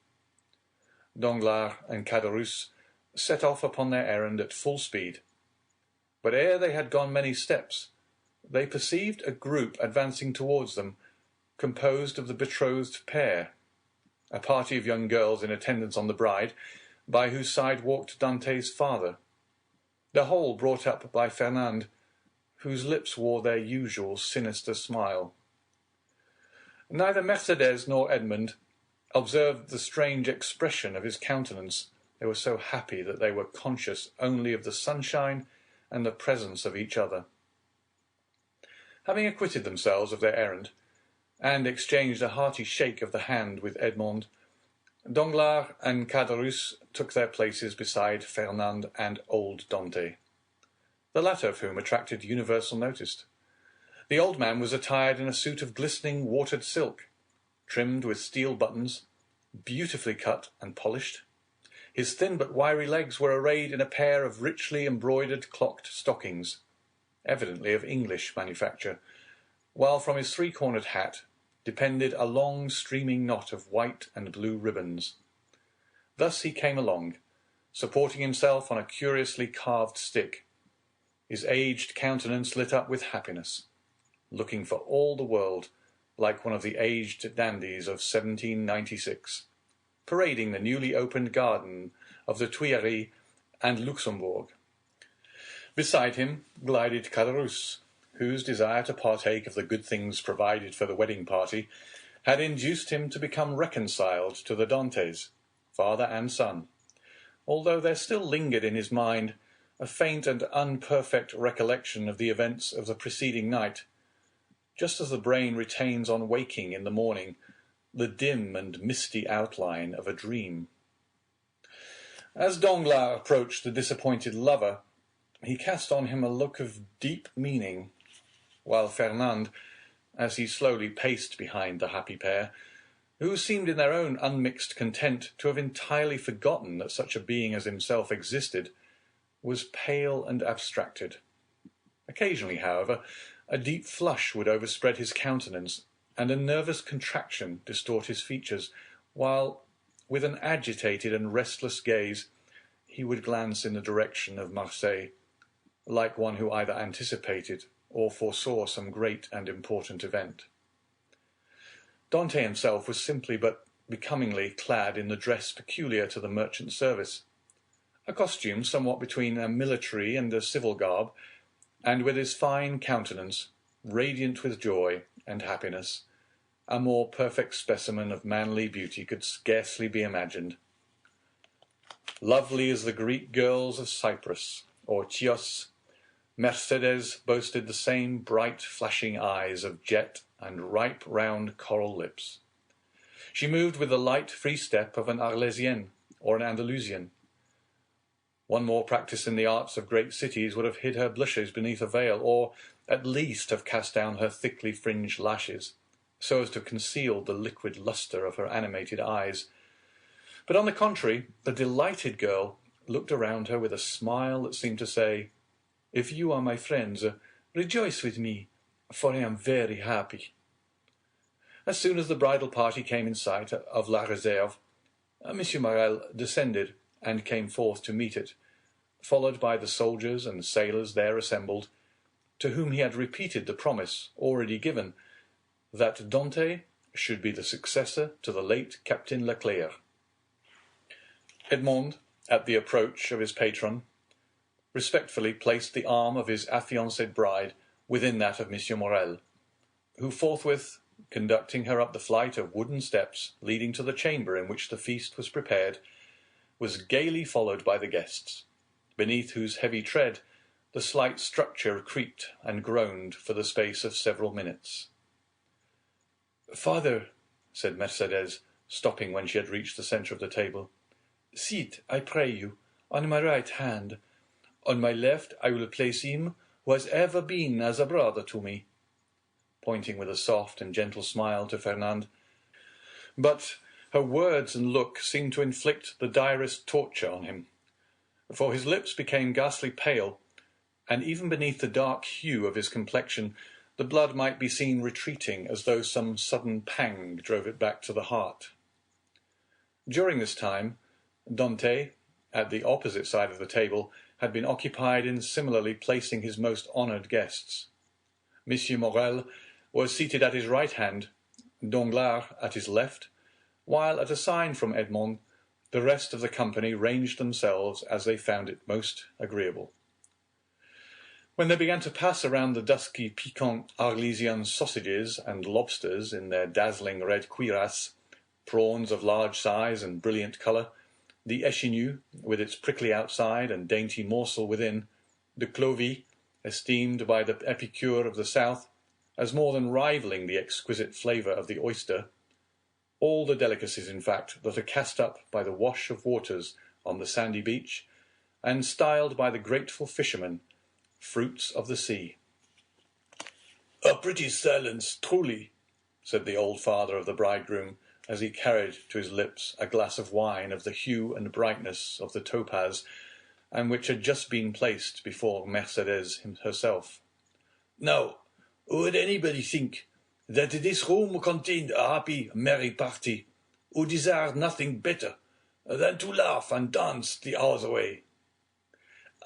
Danglars and Caderousse set off upon their errand at full speed, but ere they had gone many steps, they perceived a group advancing towards them, composed of the betrothed pair, a party of young girls in attendance on the bride, by whose side walked Dante's father, the whole brought up by Fernand, whose lips wore their usual sinister smile. Neither Mercedes nor Edmond observed the strange expression of his countenance. They were so happy that they were conscious only of the sunshine and the presence of each other. Having acquitted themselves of their errand, and exchanged a hearty shake of the hand with Edmond, Danglars and Caderousse took their places beside Fernand and old Dante, the latter of whom attracted universal notice. The old man was attired in a suit of glistening watered silk, trimmed with steel buttons, beautifully cut and polished. His thin but wiry legs were arrayed in a pair of richly embroidered clocked stockings, evidently of English manufacture, while from his three-cornered hat depended a long streaming knot of white and blue ribbons. Thus he came along, supporting himself on a curiously carved stick, his aged countenance lit up with happiness, looking for all the world like one of the aged dandies of 1796, parading the newly opened garden of the Tuileries and Luxembourg. Beside him glided Caderousse, whose desire to partake of the good things provided for the wedding party had induced him to become reconciled to the Dantes, father and son, although there still lingered in his mind a faint and unperfect recollection of the events of the preceding night, just as the brain retains on waking in the morning the dim and misty outline of a dream. As Danglars approached the disappointed lover, he cast on him a look of deep meaning, while Fernand, as he slowly paced behind the happy pair, who seemed in their own unmixed content to have entirely forgotten that such a being as himself existed, was pale and abstracted. Occasionally, however, a deep flush would overspread his countenance, and a nervous contraction distort his features, while, with an agitated and restless gaze, he would glance in the direction of Marseilles, like one who either anticipated or foresaw some great and important event. Dante himself was simply but becomingly clad in the dress peculiar to the merchant service, a costume somewhat between a military and a civil garb, and with his fine countenance, radiant with joy and happiness, a more perfect specimen of manly beauty could scarcely be imagined. Lovely as the Greek girls of Cyprus or Chios, Mercedes boasted the same bright, flashing eyes of jet and ripe, round coral lips. She moved with the light, free step of an Arlesienne or an Andalusian. One more practice in the arts of great cities would have hid her blushes beneath a veil, or at least have cast down her thickly fringed lashes, so as to conceal the liquid lustre of her animated eyes. But on the contrary, the delighted girl looked around her with a smile that seemed to say, "If you are my friends, rejoice with me, for I am very happy." As soon as the bridal party came in sight of La Réserve, Monsieur Morel descended and came forth to meet it, followed by the soldiers and sailors there assembled, to whom he had repeated the promise already given, that Dante should be the successor to the late Captain Leclerc. Edmond, at the approach of his patron, respectfully placed the arm of his affianced bride within that of Monsieur Morel, who forthwith, conducting her up the flight of wooden steps leading to the chamber in which the feast was prepared, was gaily followed by the guests, beneath whose heavy tread the slight structure creaked and groaned for the space of several minutes. "Father," said Mercedes, stopping when she had reached the centre of the table, "sit, I pray you, on my right hand. On my left I will place him who has ever been as a brother to me," pointing with a soft and gentle smile to Fernand. But her words and look seemed to inflict the direst torture on him, for his lips became ghastly pale, and even beneath the dark hue of his complexion the blood might be seen retreating as though some sudden pang drove it back to the heart. During this time, Dante, at the opposite side of the table, had been occupied in similarly placing his most honoured guests. Monsieur Morel was seated at his right hand, Danglars at his left, while at a sign from Edmond the rest of the company ranged themselves as they found it most agreeable. When they began to pass around the dusky, piquant Arlesian sausages and lobsters in their dazzling red cuirass, prawns of large size and brilliant colour, the échinu, with its prickly outside and dainty morsel within, the clovy, esteemed by the epicure of the south as more than rivalling the exquisite flavour of the oyster, all the delicacies, in fact, that are cast up by the wash of waters on the sandy beach, and styled by the grateful fishermen fruits of the sea. "A pretty silence, truly," said the old father of the bridegroom, as he carried to his lips a glass of wine of the hue and brightness of the topaz, and which had just been placed before Mercedes herself. "Now, would anybody think that this room contained a happy, merry party, who desired nothing better than to laugh and dance the hours away?"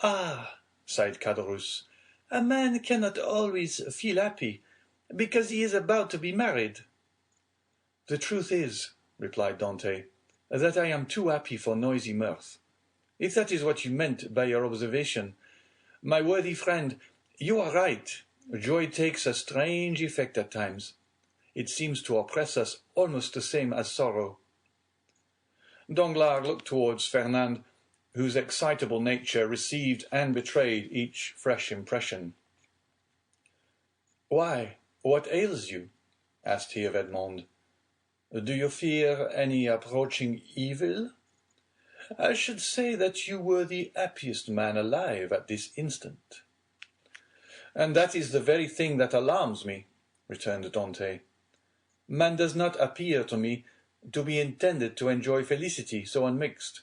"Ah," sighed Caderousse, "a man cannot always feel happy, because he is about to be married." "The truth is," replied Dante, "that I am too happy for noisy mirth. If that is what you meant by your observation, my worthy friend, you are right. Joy takes a strange effect at times. It seems to oppress us almost the same as sorrow." Danglars looked towards Fernand, whose excitable nature received and betrayed each fresh impression. "Why, what ails you?" asked he of Edmond. "Do you fear any approaching evil? I should say that you were the happiest man alive at this instant." "And that is the very thing that alarms me," returned Dante. "Man does not appear to me to be intended to enjoy felicity so unmixed.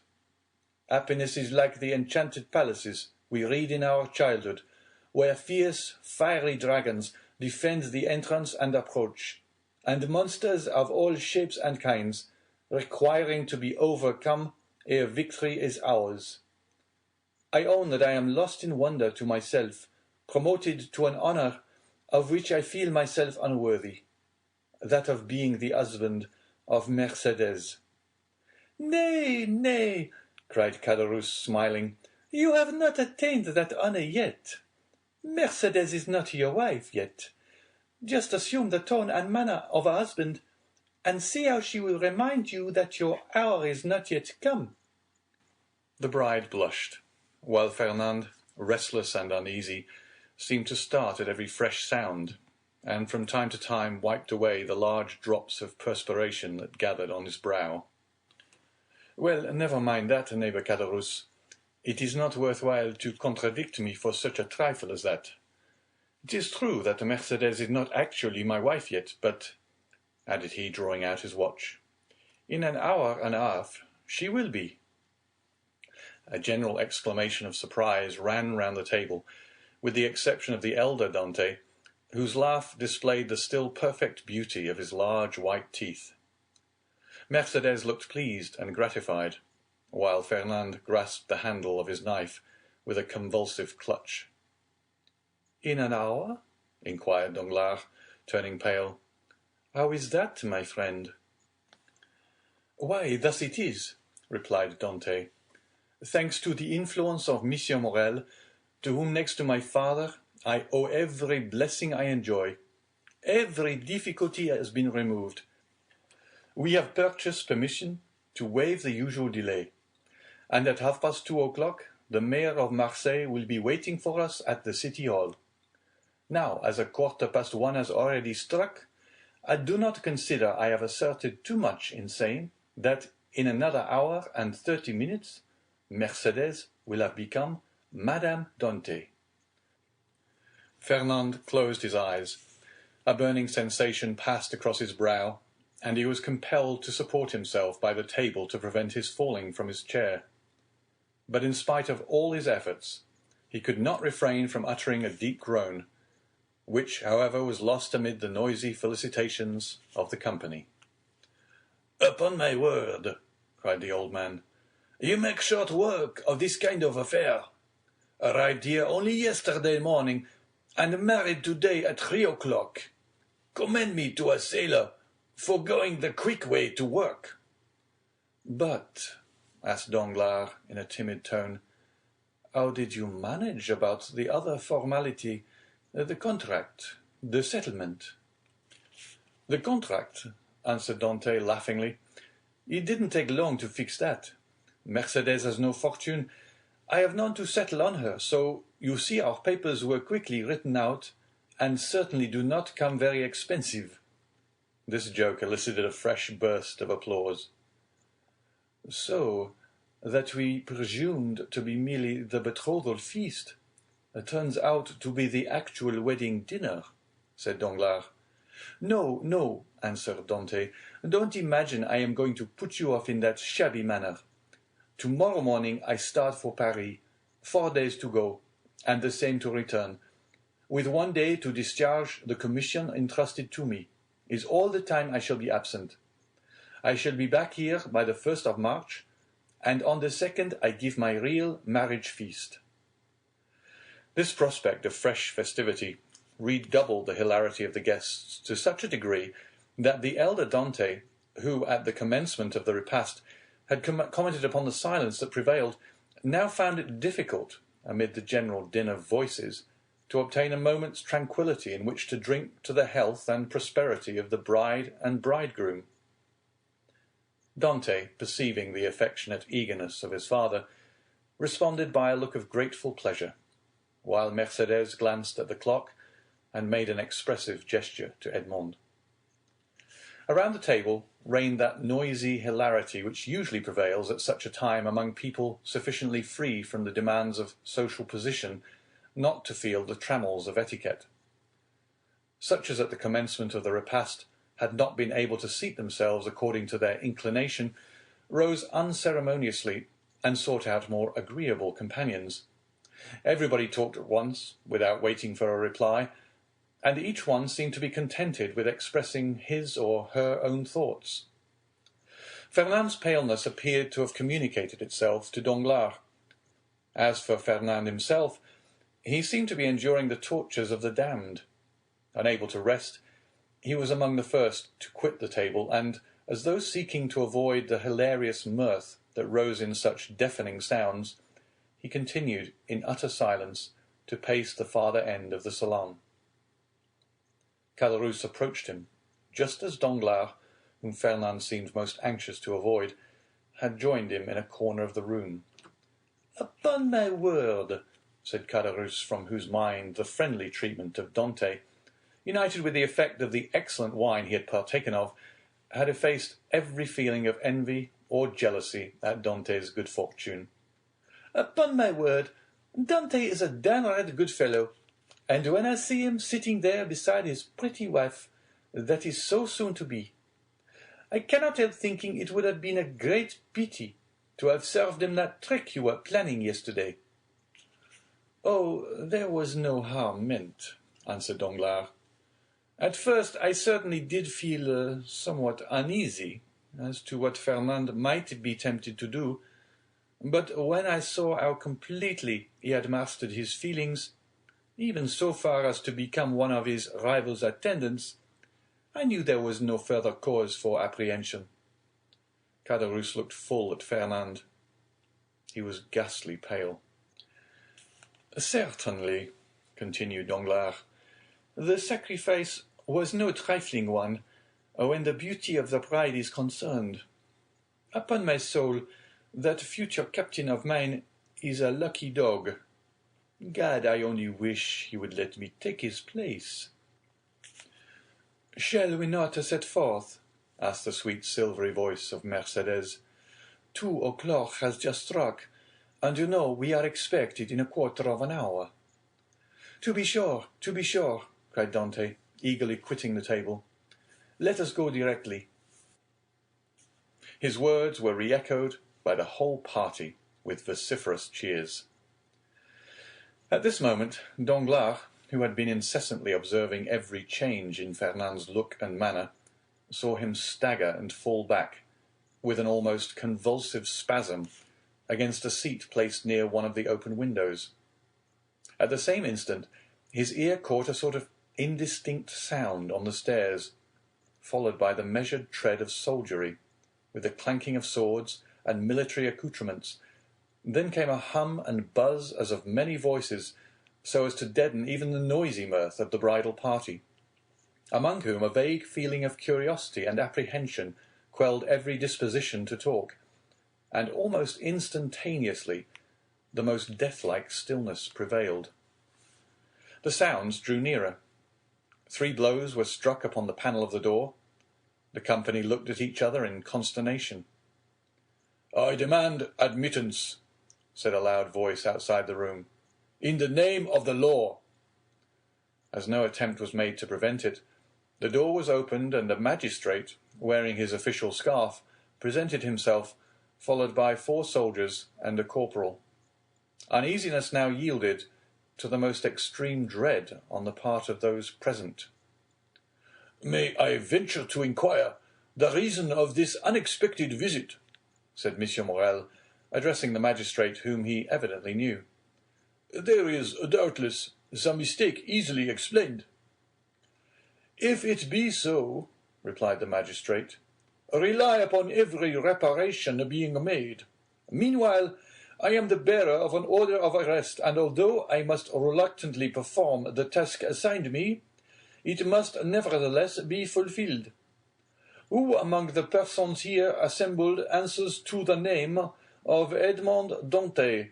Happiness is like the enchanted palaces we read in our childhood, where fierce, fiery dragons defend the entrance and approach, and monsters of all shapes and kinds, requiring to be overcome ere victory is ours. I own that I am lost in wonder to myself, promoted to an honour of which I feel myself unworthy, that of being the husband of Mercedes." "Nay, nay," cried Caderousse, smiling, "you have not attained that honour yet. Mercedes is not your wife yet. Just assume the tone and manner of a husband, and see how she will remind you that your hour is not yet come." The bride blushed, while Fernand, restless and uneasy, seemed to start at every fresh sound, and from time to time wiped away the large drops of perspiration that gathered on his brow. "Well, never mind that, neighbour Caderousse. It is not worth while to contradict me for such a trifle as that. It is true that Mercedes is not actually my wife yet, but," added he, drawing out his watch, "in an hour and a half she will be." A general exclamation of surprise ran round the table, with the exception of the elder Dante, whose laugh displayed the still perfect beauty of his large white teeth. Mercedes looked pleased and gratified, while Fernand grasped the handle of his knife with a convulsive clutch. "In an hour?" inquired Danglars, turning pale. "How is that, my friend?" "Why, thus it is," replied Dante. "Thanks to the influence of Monsieur Morrel, to whom next to my father I owe every blessing I enjoy, every difficulty has been removed. We have purchased permission to waive the usual delay, and at 2:30 the mayor of Marseilles will be waiting for us at the city hall. Now, as 1:15 has already struck, I do not consider I have asserted too much in saying that in another hour and 30 minutes Mercedes will have become Madame Dante." Fernand closed his eyes. A burning sensation passed across his brow, and he was compelled to support himself by the table to prevent his falling from his chair. But in spite of all his efforts, he could not refrain from uttering a deep groan, which, however, was lost amid the noisy felicitations of the company. "Upon my word," cried the old man, "you make short work of this kind of affair. Arrived here only yesterday morning, and married today at 3:00. Commend me to a sailor for going the quick way to work." "But," asked Danglars in a timid tone, How did you manage about the other formality, the contract, the settlement? The contract, answered Dante laughingly. It didn't take long to fix that. Mercedes has no fortune. I have none to settle on her, so you see our papers were quickly written out, and certainly do not come very expensive. This joke elicited a fresh burst of applause. So that we presumed to be merely the betrothal feast turns out to be the actual wedding dinner, said Danglars. No, no, answered Dante. Don't imagine I am going to put you off in that shabby manner. Tomorrow morning I start for Paris, 4 days to go, and the same to return, with 1 day to discharge the commission entrusted to me, is all the time I shall be absent. I shall be back here by the 1st of March, and on the 2nd I give my real marriage feast. This prospect of fresh festivity redoubled the hilarity of the guests to such a degree that the elder Dante, who at the commencement of the repast had commented upon the silence that prevailed, now found it difficult, amid the general din of voices, to obtain a moment's tranquillity in which to drink to the health and prosperity of the bride and bridegroom. Dante, perceiving the affectionate eagerness of his father, responded by a look of grateful pleasure, while Mercedes glanced at the clock and made an expressive gesture to Edmond. Around the table reigned that noisy hilarity which usually prevails at such a time among people sufficiently free from the demands of social position not to feel the trammels of etiquette. Such as at the commencement of the repast had not been able to seat themselves according to their inclination, rose unceremoniously and sought out more agreeable companions. Everybody talked at once, without waiting for a reply, and each one seemed to be contented with expressing his or her own thoughts. Fernand's paleness appeared to have communicated itself to Danglars. As for Fernand himself, he seemed to be enduring the tortures of the damned. Unable to rest, he was among the first to quit the table, and, as though seeking to avoid the hilarious mirth that rose in such deafening sounds, he continued, in utter silence, to pace the farther end of the salon. Caderousse approached him, just as Danglars, whom Fernand seemed most anxious to avoid, had joined him in a corner of the room. "Upon my word," said Caderousse, from whose mind the friendly treatment of Dante, united with the effect of the excellent wine he had partaken of, had effaced every feeling of envy or jealousy at Dante's good fortune. "Upon my word, Dante is a downright good fellow, and when I see him sitting there beside his pretty wife, that is so soon to be, I cannot help thinking it would have been a great pity to have served him that trick you were planning yesterday." "Oh, there was no harm meant," answered Danglars. "At first I certainly did feel somewhat uneasy as to what Fernand might be tempted to do, but when I saw how completely he had mastered his feelings, even so far as to become one of his rival's attendants, I knew there was no further cause for apprehension." Caderousse looked full at Fernand. He was ghastly pale. "Certainly," continued Danglars, "the sacrifice was no trifling one, when the beauty of the bride is concerned. Upon my soul, that future captain of mine is a lucky dog. God, I only wish he would let me take his place." "Shall we not set forth?" asked the sweet silvery voice of Mercedes. 2 o'clock has just struck, and you know we are expected in a quarter of an hour." To be sure," cried Dante, eagerly quitting the table. "Let us go directly." His words were re-echoed by the whole party with vociferous cheers. At this moment, Danglars, who had been incessantly observing every change in Fernand's look and manner, saw him stagger and fall back, with an almost convulsive spasm, against a seat placed near one of the open windows. At the same instant, his ear caught a sort of indistinct sound on the stairs, followed by the measured tread of soldiery, with the clanking of swords and military accoutrements, Then came a hum and buzz as of many voices, so as to deaden even the noisy mirth of the bridal party, among whom a vague feeling of curiosity and apprehension quelled every disposition to talk, and almost instantaneously the most death-like stillness prevailed. The sounds drew nearer. 3 blows were struck upon the panel of the door. The company looked at each other in consternation. "I demand admittance," said a loud voice outside the room, "in the name of the law." As no attempt was made to prevent it, the door was opened, and a magistrate, wearing his official scarf, presented himself, followed by 4 soldiers and a corporal. Uneasiness now yielded to the most extreme dread on the part of those present. "May I venture to inquire the reason of this unexpected visit?" said M. Morel, addressing the magistrate, whom he evidently knew. "There is, doubtless, some mistake easily explained." "If it be so," replied the magistrate, "rely upon every reparation being made. Meanwhile, I am the bearer of an order of arrest, and although I must reluctantly perform the task assigned me, it must nevertheless be fulfilled. Who among the persons here assembled answers to the name of Edmond Dantès?"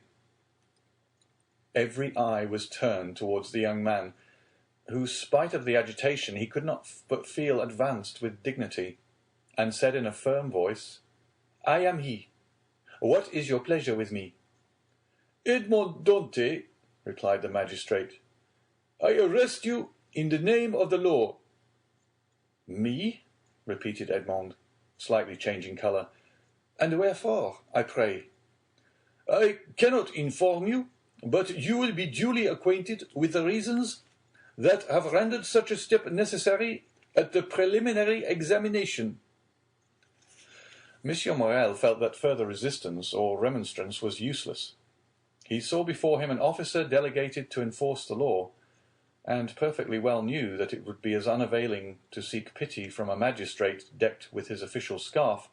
Every eye was turned towards the young man, who, spite of the agitation, he could not but feel advanced with dignity, and said in a firm voice, "I am he. What is your pleasure with me?" "Edmond Dantès," replied the magistrate, "I arrest you in the name of the law." "Me?" repeated Edmond, slightly changing colour. "And wherefore, I pray?" "I cannot inform you, but you will be duly acquainted with the reasons that have rendered such a step necessary at the preliminary examination." M. Morel felt that further resistance or remonstrance was useless. He saw before him an officer delegated to enforce the law, and perfectly well knew that it would be as unavailing to seek pity from a magistrate decked with his official scarf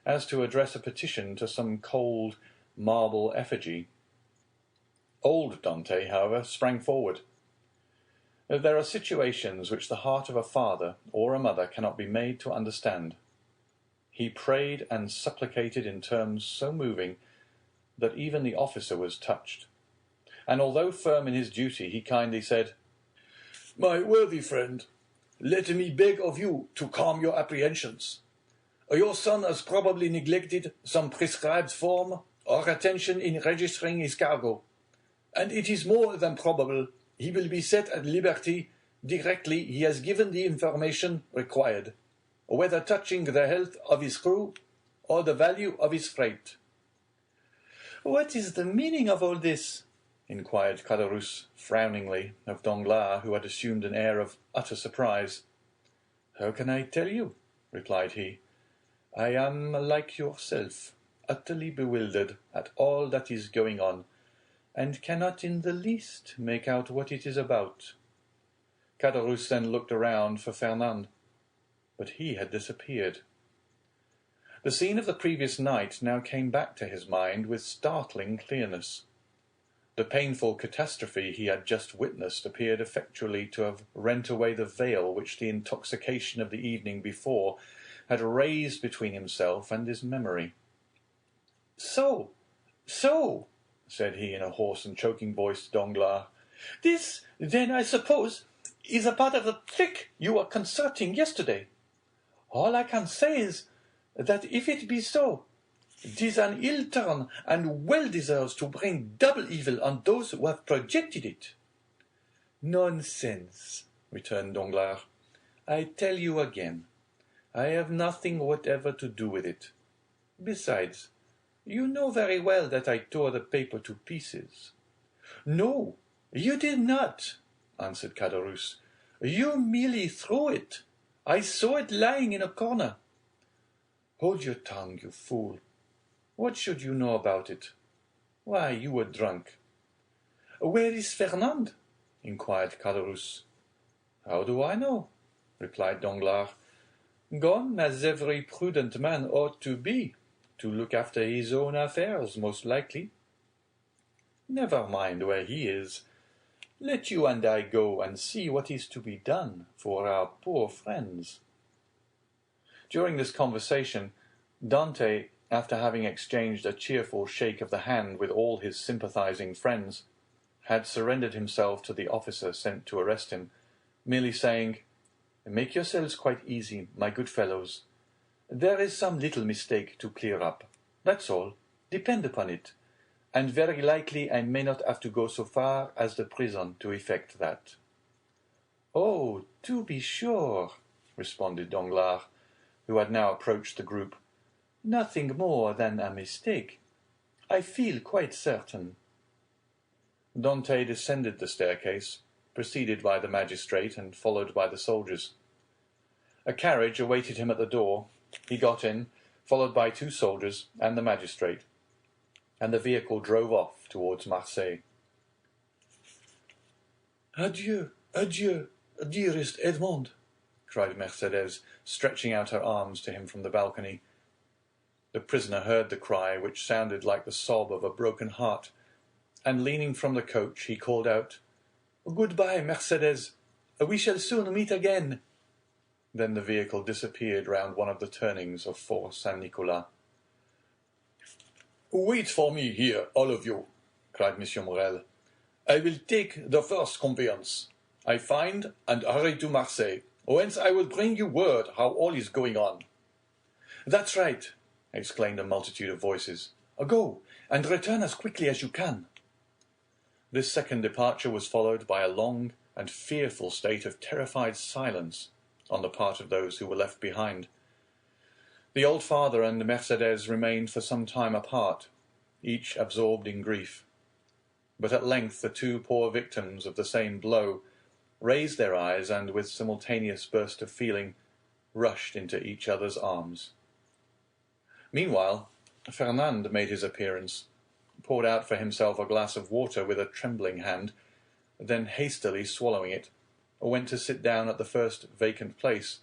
as to address a petition to some cold marble effigy. Old Dante, however, sprang forward. There are situations which the heart of a father or a mother cannot be made to understand. He prayed and supplicated in terms so moving that even the officer was touched, and although firm in his duty, he kindly said, "My worthy friend, let me beg of you to calm your apprehensions. Your son has probably neglected some prescribed form or attention in registering his cargo, and it is more than probable he will be set at liberty directly he has given the information required, whether touching the health of his crew or the value of his freight." "What is the meaning of all this?" inquired Caderousse frowningly of Danglars, who had assumed an air of utter surprise. "How can I tell you?" replied he. "I am, like yourself, utterly bewildered at all that is going on, and cannot in the least make out what it is about." Caderousse then looked around for Fernand, but he had disappeared. The scene of the previous night now came back to his mind with startling clearness. The painful catastrophe he had just witnessed appeared effectually to have rent away the veil which the intoxication of the evening before had raised between himself and his memory. So, said he in a hoarse and choking voice to Danglars, "this, then, I suppose, is a part of the trick you were concerting yesterday. All I can say is, that if it be so, 'tis an ill turn, and well deserves to bring double evil on those who have projected it." "Nonsense," returned Danglars. "I tell you again, I have nothing whatever to do with it. Besides, you know very well that I tore the paper to pieces." "No, you did not," answered Caderousse. "You merely threw it. I saw it lying in a corner." "Hold your tongue, you fool. What should you know about it? Why, you were drunk." "Where is Fernand?" inquired Caderousse. "How do I know?" replied Danglars. "Gone, as every prudent man ought to be, to look after his own affairs, most likely. Never mind where he is. Let you and I go and see what is to be done for our poor friends." During this conversation, Dante, after having exchanged a cheerful shake of the hand with all his sympathizing friends, had surrendered himself to the officer sent to arrest him, merely saying, "Make yourselves quite easy, my good fellows. There is some little mistake to clear up. That's all. Depend upon it. And very likely I may not have to go so far as the prison to effect that." "Oh, to be sure," responded Danglars, who had now approached the group. "Nothing more than a mistake. I feel quite certain." Dante descended the staircase, preceded by the magistrate and followed by the soldiers. A carriage awaited him at the door. He got in, followed by 2 soldiers and the magistrate, and the vehicle drove off towards Marseilles. "Adieu, adieu, dearest Edmond," cried Mercédès, stretching out her arms to him from the balcony. The prisoner heard the cry, which sounded like the sob of a broken heart, and leaning from the coach, he called out, "Goodbye, Mercédès. We shall soon meet again." Then the vehicle disappeared round one of the turnings of Fort Saint-Nicolas. "Wait for me here, all of you," cried M. Morel. "I will take the first conveyance I find and hurry to Marseilles, whence I will bring you word how all is going on." "That's right," exclaimed a multitude of voices. "Go, and return as quickly as you can." This second departure was followed by a long and fearful state of terrified silence on the part of those who were left behind. The old father and Mercédès remained for some time apart, each absorbed in grief. But at length the 2 poor victims of the same blow raised their eyes and, with simultaneous burst of feeling, rushed into each other's arms. Meanwhile, Fernand made his appearance, poured out for himself a glass of water with a trembling hand, then hastily swallowing it, went to sit down at the first vacant place,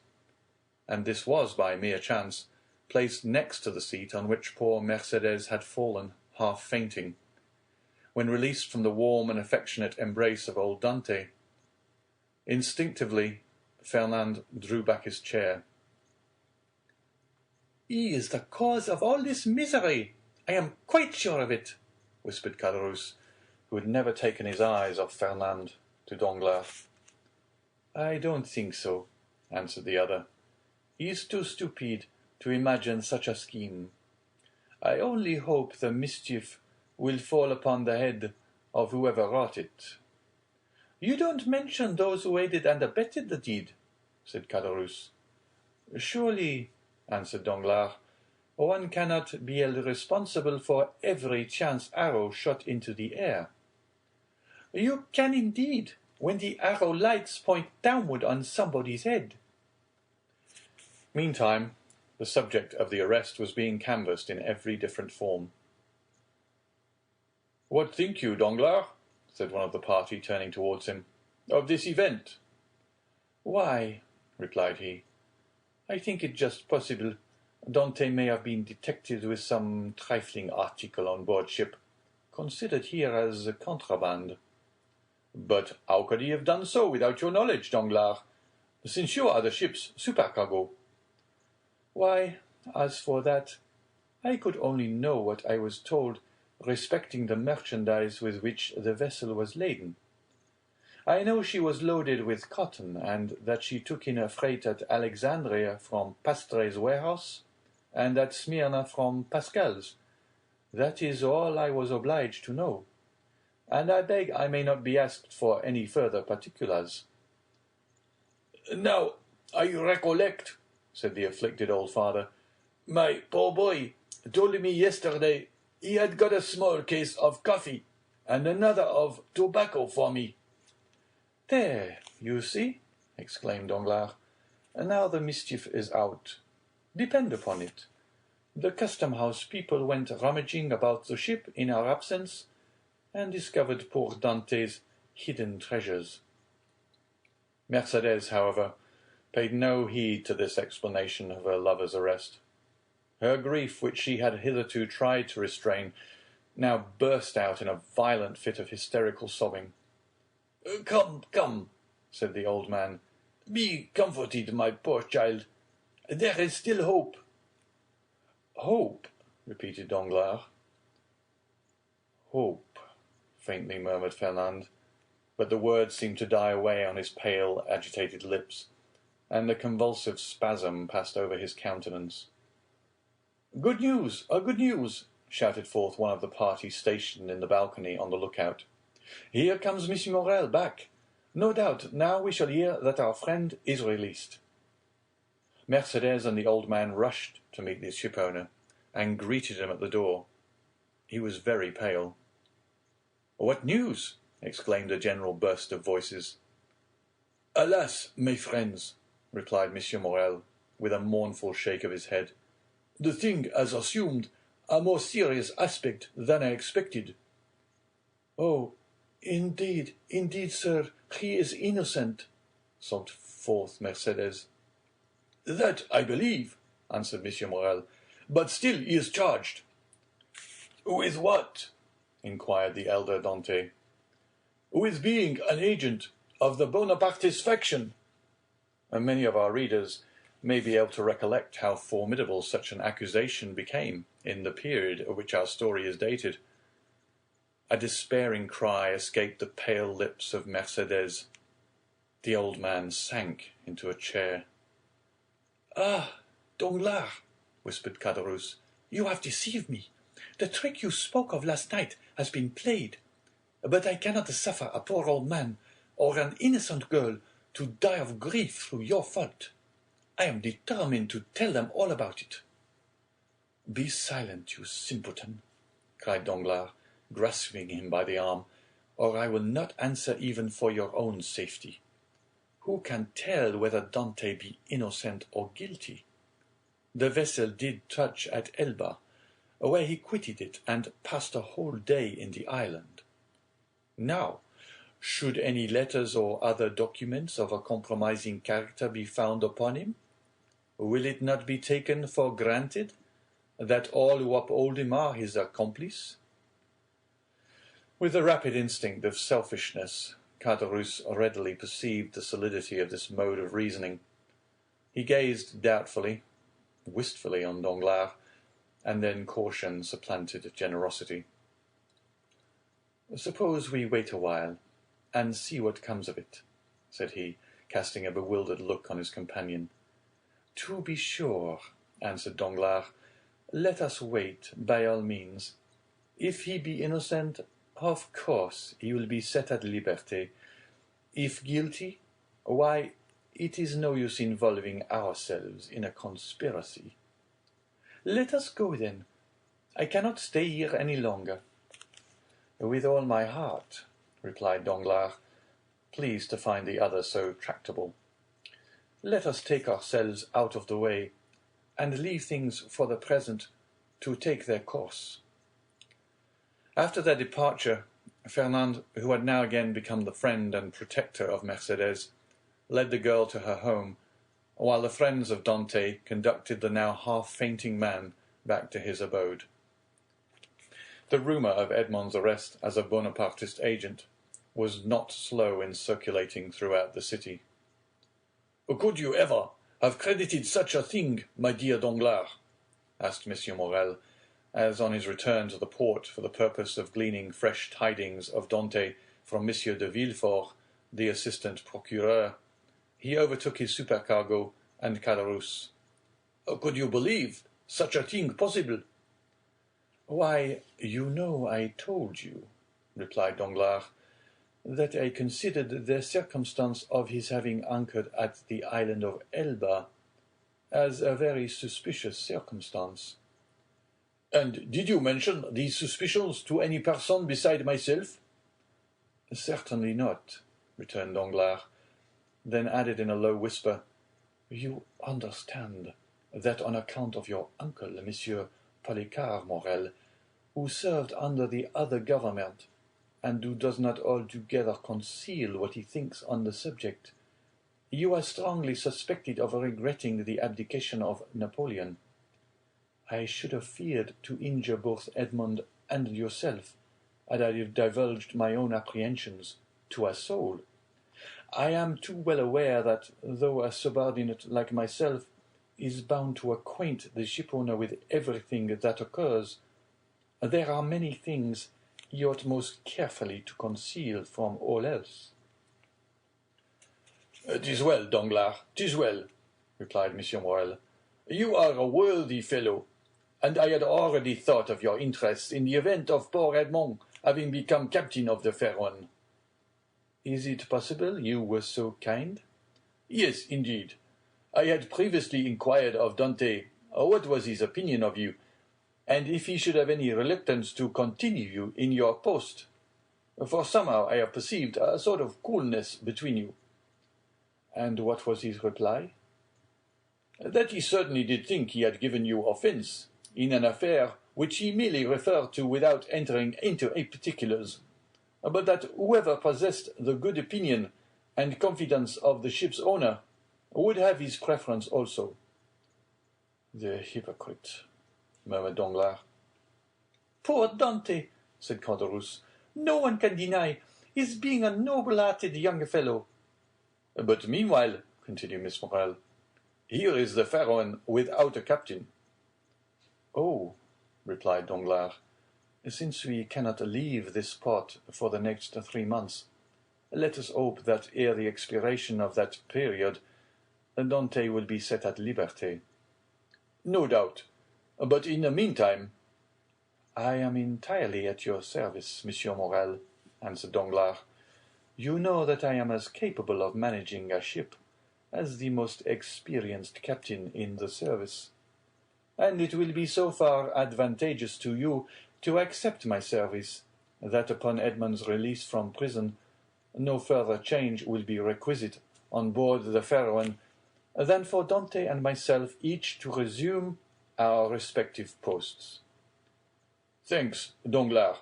and this was, by mere chance, placed next to the seat on which poor Mercédès had fallen, half fainting, when released from the warm and affectionate embrace of old Dante. Instinctively, Fernand drew back his chair. "He is the cause of all this misery. I am quite sure of it," whispered Caderousse, who had never taken his eyes off Fernand, to Danglars. "I don't think so," answered the other. "He is too stupid to imagine such a scheme. I only hope the mischief will fall upon the head of whoever wrought it." "You don't mention those who aided and abetted the deed," said Caderousse. "Surely," answered Danglars, "one cannot be held responsible for every chance arrow shot into the air." "You can indeed, when the arrow lights point downward on somebody's head." Meantime, the subject of the arrest was being canvassed in every different form. "What think you, Danglars?" said one of the party, turning towards him, "of this event?" "Why," replied he, "I think it just possible Dante may have been detected with some trifling article on board ship, considered here as a contraband." "But how could he have done so without your knowledge, Danglars, since you are the ship's supercargo?" "Why, as for that, I could only know what I was told respecting the merchandise with which the vessel was laden. I know she was loaded with cotton, and that she took in her freight at Alexandria from Pastre's warehouse, and at Smyrna from Pascal's. That is all I was obliged to know, and I beg I may not be asked for any further particulars." "Now, I recollect," said the afflicted old father. "My poor boy told me yesterday he had got a small case of coffee and another of tobacco for me." "There, you see," exclaimed Danglars. "Now the mischief is out. Depend upon it, the custom-house people went rummaging about the ship in our absence, and discovered poor Dante's hidden treasures." Mercédès, however, paid no heed to this explanation of her lover's arrest. Her grief, which she had hitherto tried to restrain, now burst out in a violent fit of hysterical sobbing. Come, come, said the old man. be comforted, my poor child. There is still hope. Hope, repeated Danglars. Hope, faintly murmured Fernand, but the words seemed to die away on his pale, agitated lips, and a convulsive spasm passed over his countenance. Good news! Good news! Shouted forth one of the party stationed in the balcony on the lookout. Here comes Monsieur Morel back. No doubt now we shall hear that our friend is released. Mercédès and the old man rushed to meet the shipowner, and greeted him at the door. He was very pale. What news? Exclaimed a general burst of voices. Alas, my friends, replied Monsieur Morel, with a mournful shake of his head, the thing has assumed a more serious aspect than I expected. Oh, indeed, sir, he is innocent, sobbed forth Mercédès. That I believe, answered Monsieur Morel, but still he is charged. With what? inquired the elder Dante. With being an agent of the Bonapartist faction. And many of our readers may be able to recollect how formidable such an accusation became in the period of which our story is dated. A despairing cry escaped the pale lips of Mercédès. The old man sank into a chair. Ah, Danglars, whispered Caderousse, you have deceived me. The trick you spoke of last night has been played. But I cannot suffer a poor old man or an innocent girl to die of grief through your fault. I am determined to tell them all about it. Be silent, you simpleton, cried Danglars, grasping him by the arm, or I will not answer even for your own safety. Who can tell whether Dante be innocent or guilty? The vessel did touch at Elba, where he quitted it and passed a whole day in the island. Now, should any letters or other documents of a compromising character be found upon him, will it not be taken for granted that all who uphold him are his accomplice? With the rapid instinct of selfishness, Caderousse readily perceived the solidity of this mode of reasoning. He gazed doubtfully, wistfully on Danglars, and then caution supplanted generosity. "Suppose we wait a while, and see what comes of it," said he, casting a bewildered look on his companion. "To be sure," answered Danglars, "let us wait, by all means. If he be innocent, of course he will be set at liberty. If guilty, why, it is no use involving ourselves in a conspiracy. Let us go, then. I cannot stay here any longer." "With all my heart," replied Danglars, pleased to find the other so tractable. "Let us take ourselves out of the way, and leave things for the present to take their course." After their departure, Fernand, who had now again become the friend and protector of Mercédès, led the girl to her home, while the friends of Dante conducted the now half-fainting man back to his abode. The rumour of Edmond's arrest as a Bonapartist agent was not slow in circulating throughout the city. "Could you ever have credited such a thing, my dear Danglars?" asked Monsieur Morel, as on his return to the port for the purpose of gleaning fresh tidings of Dante from Monsieur de Villefort, the assistant procureur, he overtook his supercargo and Caderousse. "Could you believe such a thing possible?" "Why, you know I told you," replied Danglars, "that I considered the circumstance of his having anchored at the island of Elba as a very suspicious circumstance." "And did you mention these suspicions to any person beside myself?" "Certainly not," returned Danglars, then added in a low whisper, "You understand that on account of your uncle, Monsieur Polycar Morel, who served under the other government, and who does not altogether conceal what he thinks on the subject, you are strongly suspected of regretting the abdication of Napoleon." I should have feared to injure both Edmond and yourself, had I divulged my own apprehensions to a soul. I am too well aware that, though a subordinate like myself is bound to acquaint the shipowner with everything that occurs, there are many things he ought most carefully to conceal from all else. "'Tis well, Danglars, 'tis well," replied M. Morrel. "You are a worthy fellow, and I had already thought of your interest in the event of poor Edmond having become captain of the Pharaon." "Is it possible you were so kind?" "Yes, indeed. I had previously inquired of Dante what was his opinion of you, and if he should have any reluctance to continue you in your post. For somehow I have perceived a sort of coolness between you." "And what was his reply?" "That he certainly did think he had given you offence in an affair which he merely referred to without entering into any particulars, but that whoever possessed the good opinion and confidence of the ship's owner would have his preference also." "The hypocrite," murmured Danglars. "Poor Dante," said Caderousse. "No one can deny his being a noble-hearted young fellow." "But meanwhile," continued Miss Morrel, "here is the Pharaon without a captain." "Oh," replied Danglars, "since we cannot leave this port for the next 3 months, let us hope that ere the expiration of that period, Dante will be set at liberty." "No doubt. But in the meantime—" "I am entirely at your service, Monsieur Morrel," answered Danglars. "You know that I am as capable of managing a ship as the most experienced captain in the service, and it will be so far advantageous to you to accept my service, that upon Edmond's release from prison no further change will be requisite on board the Pharaon than for Dante and myself each to resume our respective posts." "Thanks, Danglars.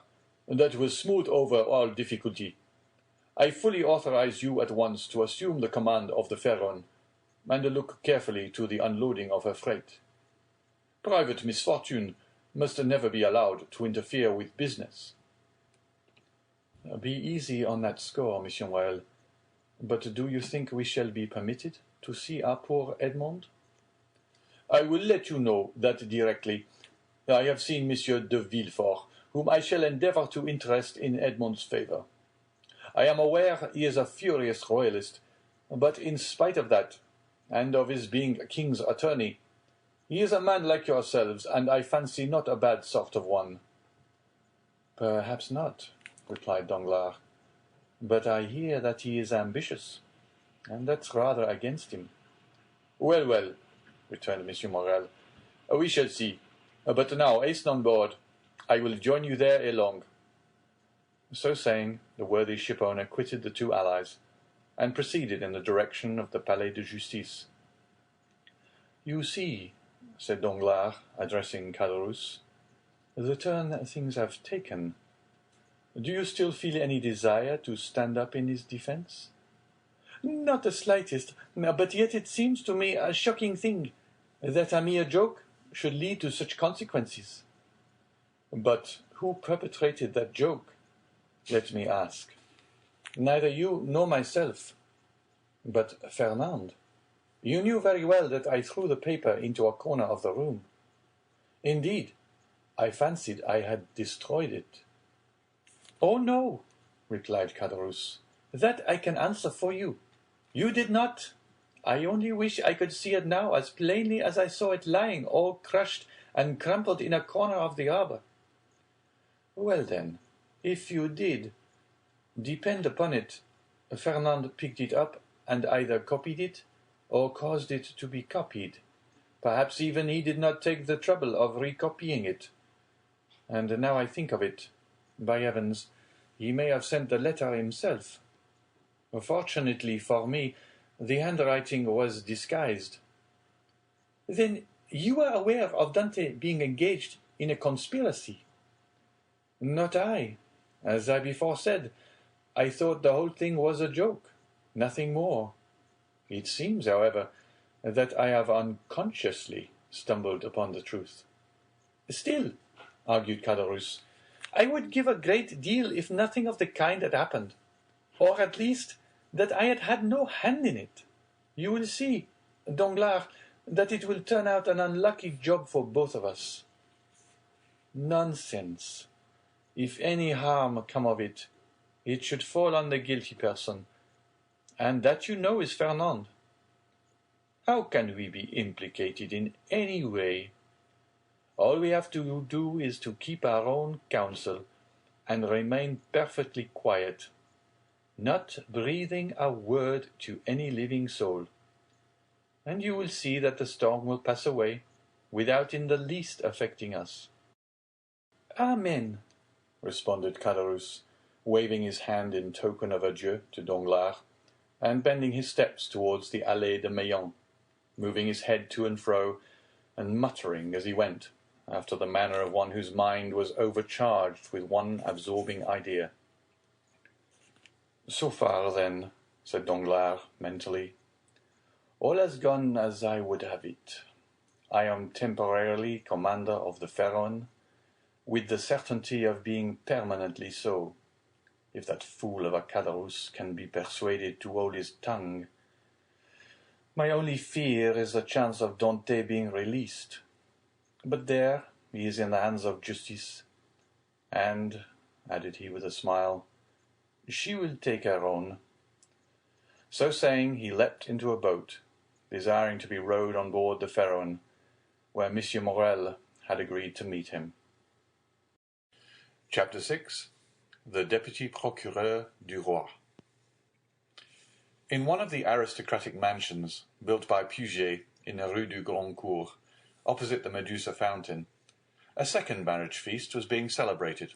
That will smooth over all difficulty. I fully authorize you at once to assume the command of the Pharaon, and look carefully to the unloading of her freight. Private misfortune must never be allowed to interfere with business." "Be easy on that score, Monsieur Morrel. But do you think we shall be permitted to see our poor Edmond?" "I will let you know that directly. I have seen Monsieur de Villefort, whom I shall endeavour to interest in Edmond's favour. I am aware he is a furious royalist, but in spite of that, and of his being a king's attorney, he is a man like yourselves, and I fancy not a bad sort of one." "Perhaps not," replied Danglars, "but I hear that he is ambitious, and that's rather against him." "Well, well," returned M. Morrel, "we shall see. But now hasten on board. I will join you there ere long." So saying, the worthy shipowner quitted the two allies, and proceeded in the direction of the Palais de Justice. "You see," said Danglars, addressing Caderousse, "the turn things have taken. Do you still feel any desire to stand up in his defence?" "Not the slightest, but yet it seems to me a shocking thing that a mere joke should lead to such consequences." "But who perpetrated that joke, let me ask?" "Neither you nor myself." "But Fernand?" "You knew very well that I threw the paper into a corner of the room." "Indeed, I fancied I had destroyed it." "Oh, no," replied Caderousse. "That I can answer for you. You did not. I only wish I could see it now as plainly as I saw it lying all crushed and crumpled in a corner of the arbor." "Well, then, if you did, depend upon it, Fernand picked it up and either copied it or caused it to be copied. Perhaps even he did not take the trouble of recopying it. And now I think of it, by heavens, he may have sent the letter himself. Fortunately for me, the handwriting was disguised." "Then you are aware of Dante being engaged in a conspiracy?" "Not I. As I before said, I thought the whole thing was a joke, nothing more. It seems, however, that I have unconsciously stumbled upon the truth." Still, argued Caderousse, I would give a great deal if nothing of the kind had happened, or at least that I had had no hand in it. You will see, Danglars, that it will turn out an unlucky job for both of us. Nonsense. If any harm come of it, it should fall on the guilty person, and that you know is Fernand. How can we be implicated in any way? All we have to do is to keep our own counsel, and remain perfectly quiet, not breathing a word to any living soul. And you will see that the storm will pass away, without in the least affecting us. Amen, responded Caderousse, waving his hand in token of adieu to Danglars, and bending his steps towards the Allée de Meilhan, moving his head to and fro, and muttering as he went, after the manner of one whose mind was overcharged with one absorbing idea. So far, then, said Danglars, mentally, all has gone as I would have it. I am temporarily commander of the Pharaon, with the certainty of being permanently so, if that fool of a Caderousse can be persuaded to hold his tongue. My only fear is the chance of Dante being released. But there, he is in the hands of justice. And, added he with a smile, she will take her own. So saying, he leapt into a boat, desiring to be rowed on board the Pharaon, where Monsieur Morel had agreed to meet him. Chapter 6. The Deputy Procureur du Roi. In one of the aristocratic mansions built by Puget in the Rue du Grand Cours, opposite the Medusa Fountain, a second marriage feast was being celebrated,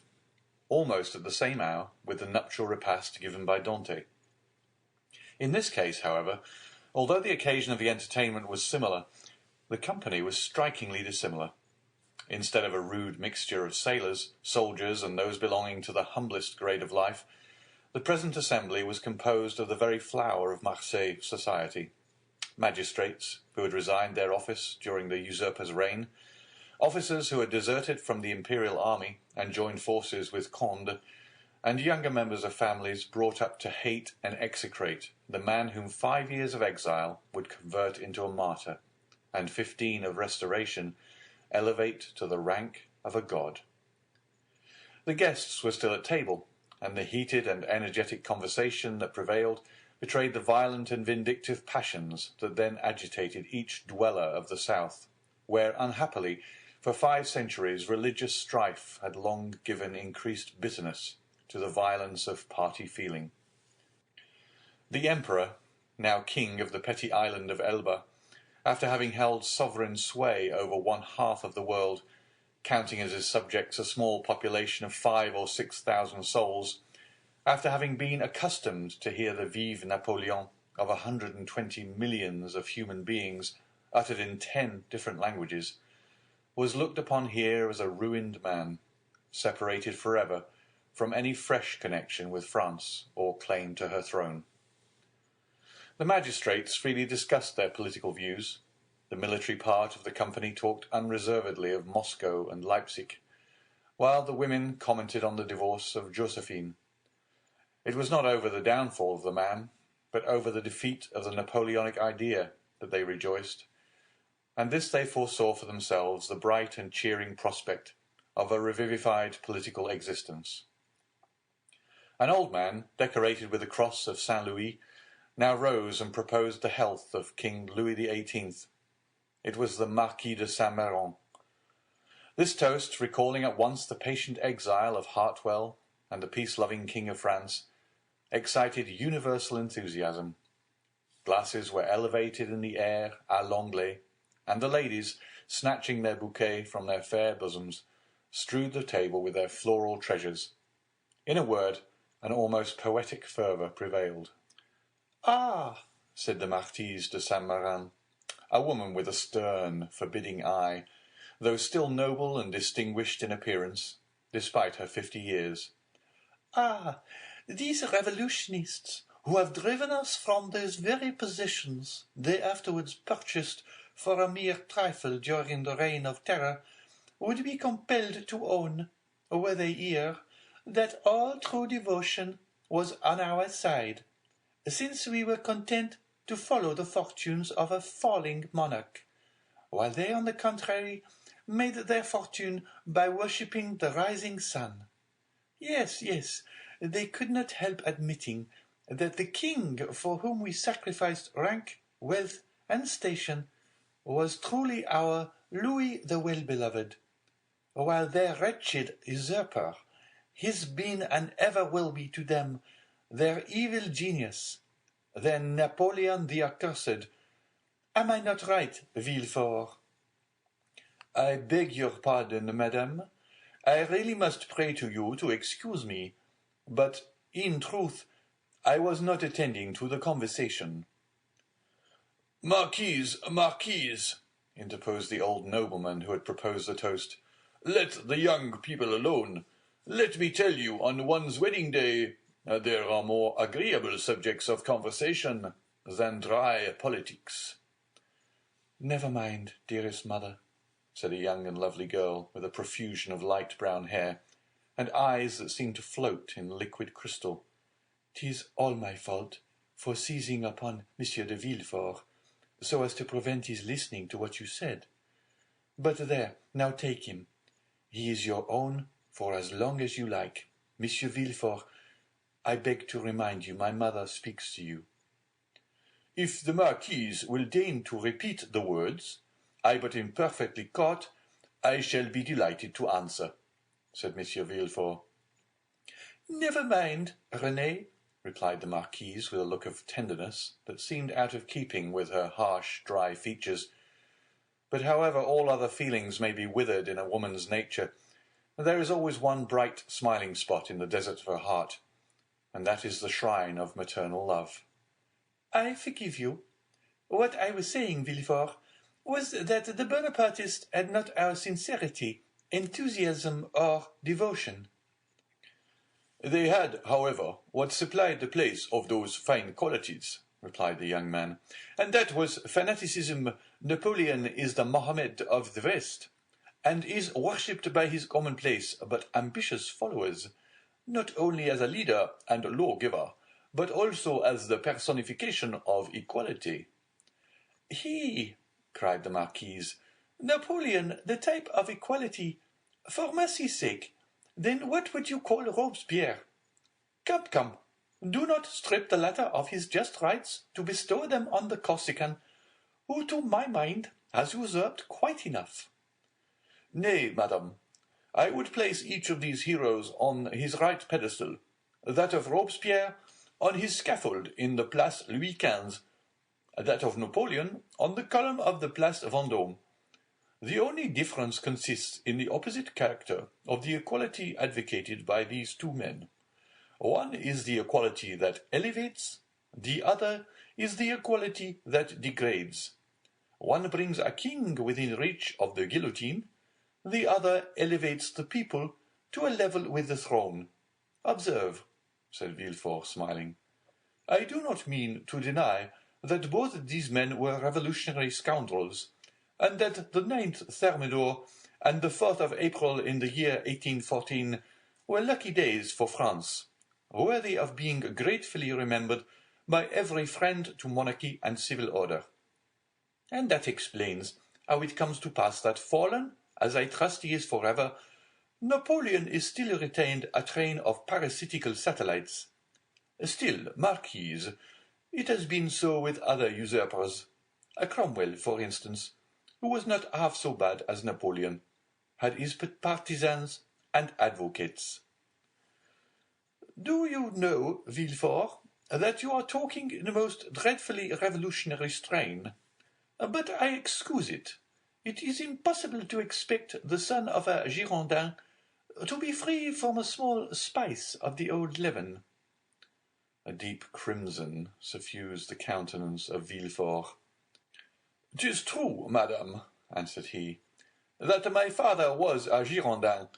almost at the same hour with the nuptial repast given by Dante. In this case, however, although the occasion of the entertainment was similar, the company was strikingly dissimilar. Instead of a rude mixture of sailors, soldiers, and those belonging to the humblest grade of life, the present assembly was composed of the very flower of Marseilles society: magistrates who had resigned their office during the usurper's reign, officers who had deserted from the imperial army and joined forces with Conde, and younger members of families brought up to hate and execrate the man whom 5 years of exile would convert into a martyr, and 15 of restoration elevate to the rank of a god. The guests were still at table, and the heated and energetic conversation that prevailed betrayed the violent and vindictive passions that then agitated each dweller of the South, where, unhappily, for 5 centuries religious strife had long given increased bitterness to the violence of party feeling. The emperor, now king of the petty island of Elba, after having held sovereign sway over 1/2 of the world, counting as his subjects a small population of 5,000 or 6,000 souls, after having been accustomed to hear the Vive Napoleon of 120 millions of human beings uttered in 10 different languages, was looked upon here as a ruined man, separated forever from any fresh connection with France or claim to her throne. The magistrates freely discussed their political views. The military part of the company talked unreservedly of Moscow and Leipzig, while the women commented on the divorce of Josephine. It was not over the downfall of the man, but over the defeat of the Napoleonic idea that they rejoiced, and this they foresaw for themselves the bright and cheering prospect of a revivified political existence. An old man, decorated with the cross of Saint Louis, now rose and proposed the health of King Louis XVIII. It was the Marquis de Saint-Méran. This toast, recalling at once the patient exile of Hartwell and the peace-loving King of France, excited universal enthusiasm. Glasses were elevated in the air à l'anglais, and the ladies, snatching their bouquet from their fair bosoms, strewed the table with their floral treasures. In a word, an almost poetic fervour prevailed. "Ah," said the Marquise de Saint-Méran, a woman with a stern, forbidding eye, though still noble and distinguished in appearance, despite her 50 years. "Ah, these revolutionists, who have driven us from those very positions they afterwards purchased for a mere trifle during the reign of terror, would be compelled to own, were they here, that all true devotion was on our side, since we were content to follow the fortunes of a falling monarch, while they, on the contrary, made their fortune by worshipping the rising sun. Yes, yes, they could not help admitting that the king for whom we sacrificed rank, wealth, and station was truly our Louis the Well-Beloved, while their wretched usurper has been and ever will be to them their evil genius, their Napoleon the Accursed. Am I not right, Villefort? I beg your pardon, madame. I really must pray to you to excuse me, but, in truth, I was not attending to the conversation. Marquise, Marquise, interposed the old nobleman who had proposed the toast, let the young people alone. Let me tell you, on one's wedding day, there are more agreeable subjects of conversation than dry politics. Never mind, dearest mother, said a young and lovely girl with a profusion of light brown hair, and eyes that seemed to float in liquid crystal. 'Tis all my fault, for seizing upon Monsieur de Villefort, so as to prevent his listening to what you said. But there, now take him. He is your own for as long as you like. Monsieur Villefort, I beg to remind you my mother speaks to you. If the Marquise will deign to repeat the words, I but imperfectly caught, I shall be delighted to answer, said Monsieur Villefort. Never mind, Renée, replied the Marquise with a look of tenderness that seemed out of keeping with her harsh, dry features. But however all other feelings may be withered in a woman's nature, there is always one bright, smiling spot in the desert of her heart, and that is the shrine of maternal love. I forgive you. What I was saying, Villefort, was that the Bonapartists had not our sincerity, enthusiasm, or devotion. They had, however, what supplied the place of those fine qualities, replied the young man, and that was fanaticism. Napoleon is the Mohammed of the West, and is worshipped by his commonplace but ambitious followers, not only as a leader and lawgiver, but also as the personification of equality. He, cried the Marquise, Napoleon, the type of equality. For mercy's sake, then what would you call Robespierre? Come, come, do not strip the latter of his just rights to bestow them on the Corsican, who, to my mind, has usurped quite enough. Nay, madame, I would place each of these heroes on his right pedestal, that of Robespierre on his scaffold in the Place Louis XV, that of Napoleon on the column of the Place Vendôme. The only difference consists in the opposite character of the equality advocated by these two men. One is the equality that elevates, the other is the equality that degrades. One brings a king within reach of the guillotine, the other elevates the people to a level with the throne. Observe, said Villefort, smiling, I do not mean to deny that both these men were revolutionary scoundrels, and that the 9th Thermidor and the 4th of April in the year 1814 were lucky days for France, worthy of being gratefully remembered by every friend to monarchy and civil order. And that explains how it comes to pass that, fallen, as I trust he is forever, Napoleon is still retained a train of parasitical satellites. Still, Marquise, it has been so with other usurpers. Cromwell, for instance, who was not half so bad as Napoleon, had his partisans and advocates. Do you know, Villefort, that you are talking in a most dreadfully revolutionary strain? But I excuse it. It is impossible to expect the son of a Girondin to be free from a small spice of the old leaven. A deep crimson suffused the countenance of Villefort. "'Tis true, madame,' answered he, "'that my father was a Girondin,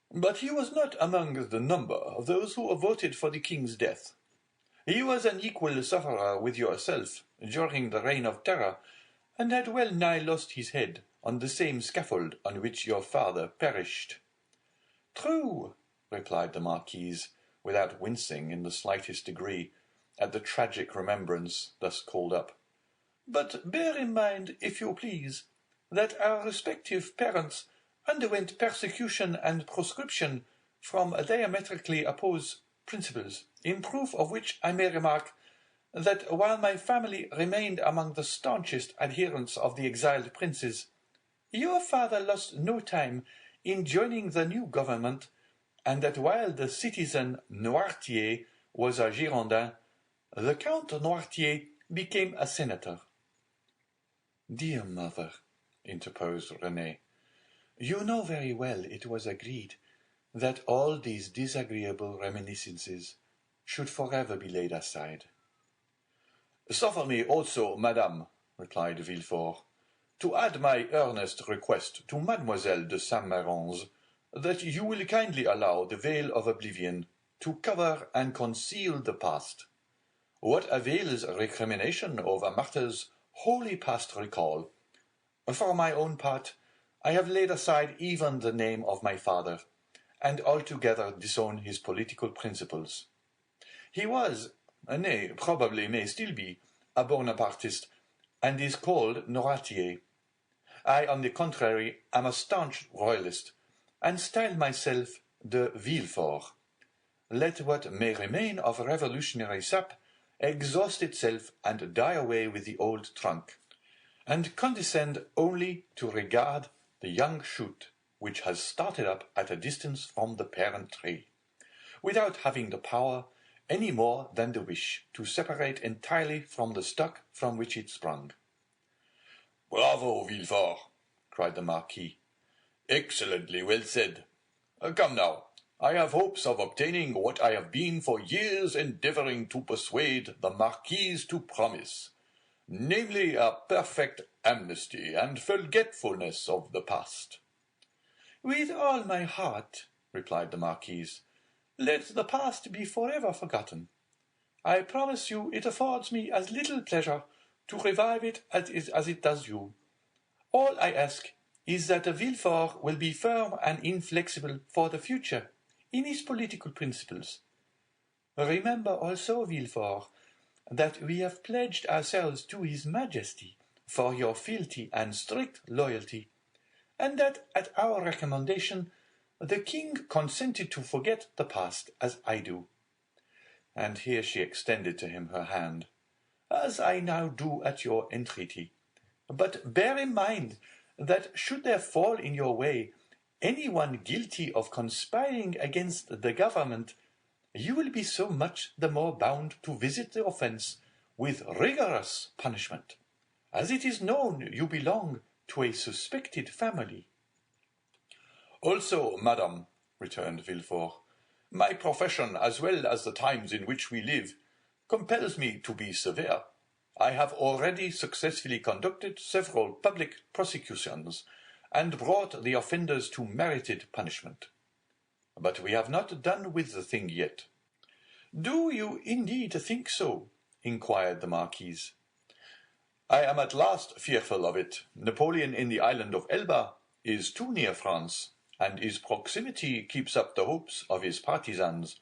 but he was not among the number of those who voted for the king's death. He was an equal sufferer with yourself during the reign of terror, and had well nigh lost his head on the same scaffold on which your father perished." "True," replied the Marquise, without wincing in the slightest degree at the tragic remembrance thus called up. "But bear in mind, if you please, that our respective parents underwent persecution and proscription from diametrically opposed principles, in proof of which I may remark that while my family remained among the staunchest adherents of the exiled princes, your father lost no time in joining the new government, and that while the citizen Noirtier was a Girondin, the Count Noirtier became a senator." "Dear mother," interposed Renée, "you know very well it was agreed that all these disagreeable reminiscences should forever be laid aside." "Suffer me also, madame," replied Villefort, "to add my earnest request to Mademoiselle de Saint-Méran's that you will kindly allow the veil of oblivion to cover and conceal the past. What avails recrimination over matters wholly past recall? For my own part, I have laid aside even the name of my father, and altogether disown his political principles. He was, nay, probably may still be, a Bonapartist, and is called Noirtier. I, on the contrary, am a staunch royalist, and style myself de Villefort. Let what may remain of revolutionary sap exhaust itself and die away with the old trunk, and condescend only to regard the young shoot which has started up at a distance from the parent tree, without having the power any more than the wish to separate entirely from the stock from which it sprung." "Bravo, Villefort!" cried the Marquis. "Excellently well said. Come now, I have hopes of obtaining what I have been for years endeavouring to persuade the Marquise to promise, namely a perfect amnesty and forgetfulness of the past." "With all my heart," replied the Marquise. "Let the past be forever forgotten. I promise you it affords me as little pleasure to revive it as it does you. All I ask is that Villefort will be firm and inflexible for the future in his political principles. Remember also, Villefort, that we have pledged ourselves to his Majesty for your fealty and strict loyalty, and that at our recommendation the king consented to forget the past as I do." And here she extended to him her hand, "as I now do at your entreaty. But bear in mind that should there fall in your way any one guilty of conspiring against the government, you will be so much the more bound to visit the offence with rigorous punishment, as it is known you belong to a suspected family." "Also, madame," returned Villefort, "my profession, as well as the times in which we live, compels me to be severe. I have already successfully conducted several public prosecutions, and brought the offenders to merited punishment. But we have not done with the thing yet." "Do you indeed think so?" inquired the Marquise. "I am at last fearful of it. Napoleon in the island of Elba is too near France, and his proximity keeps up the hopes of his partisans.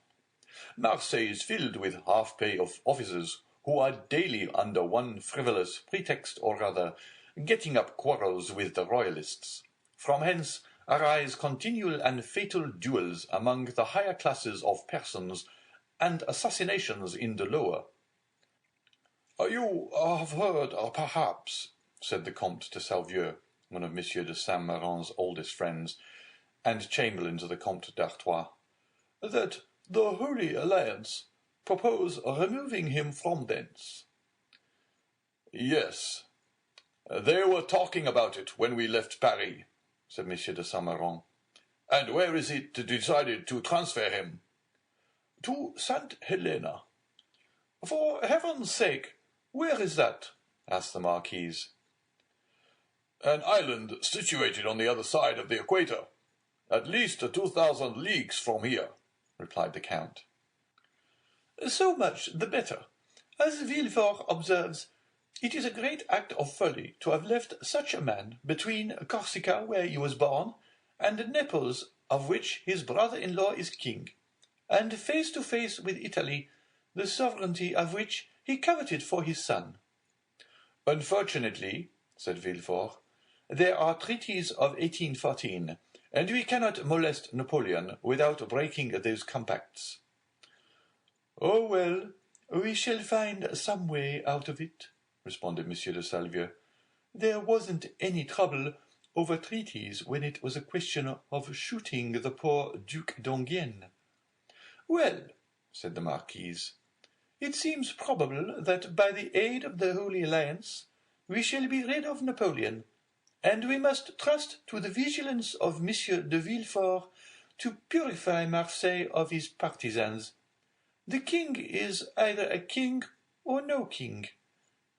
Marseilles is filled with half-pay officers who are daily, under one frivolous pretext or other, getting up quarrels with the royalists. From hence arise continual and fatal duels among the higher classes of persons, and assassinations in the lower." "You have heard, perhaps," said the Comte de Salvieux, one of Monsieur de Saint-Méran's oldest friends, and chamberlain to the Comte d'Artois, "that the Holy Alliance propose removing him from thence." "Yes, they were talking about it when we left Paris," said Monsieur de Saint-Méran. "And where is it decided to transfer him?" "To St. Helena." "For heaven's sake, where is that?" asked the Marquise. "An island situated on the other side of the equator, at least 2,000 leagues from here," replied the Count. "So much the better. As Villefort observes, It is a great act of folly to have left such a man between Corsica, where he was born, and Naples, of which his brother-in-law is king, and face to face with Italy, the sovereignty of which he coveted for his son. Unfortunately, said Villefort, there are treaties of 1814, and we cannot molest Napoleon without breaking those compacts. Oh, well, we shall find some way out of it, responded Monsieur de Salvieux. There wasn't any trouble over treaties when it was a question of shooting the poor Duc d'Enghien. Well, said the Marquise, it seems probable that by the aid of the Holy Alliance we shall be rid of Napoleon, and we must trust to the vigilance of Monsieur de Villefort to purify Marseilles of his partisans. The king is either a king or no king.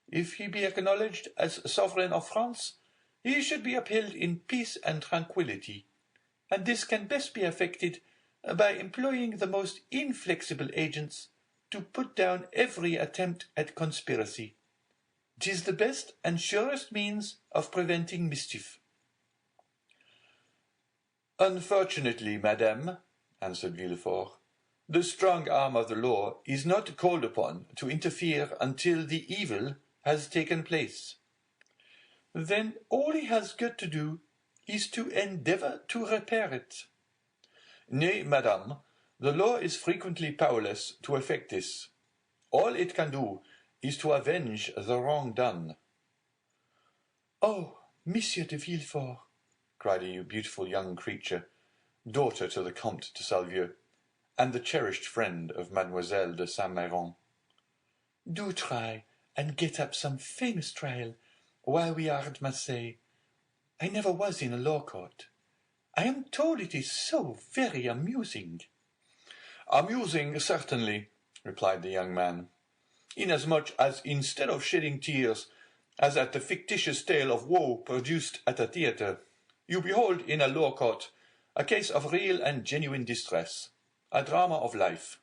If he be acknowledged as sovereign of France, he should be upheld in peace and tranquillity, and this can best be effected by employing the most inflexible agents to put down every attempt at conspiracy. 'Tis the best and surest means of preventing mischief. Unfortunately, madame, answered Villefort, the strong arm of the law is not called upon to interfere until the evil has taken place. Then all he has got to do is to endeavour to repair it. Nay, madame, the law is frequently powerless to effect this. All it can do is to avenge the wrong done. Oh, Monsieur de Villefort, cried a beautiful young creature, daughter to the Comte de Salvieux, and the cherished friend of Mademoiselle de Saint-Méran. Do try and get up some famous trial while we are at Marseilles. I never was in a law court. I am told it is so very amusing. Amusing, certainly, replied the young man, inasmuch as instead of shedding tears, as at the fictitious tale of woe produced at a theatre, you behold in a law court a case of real and genuine distress, a drama of life.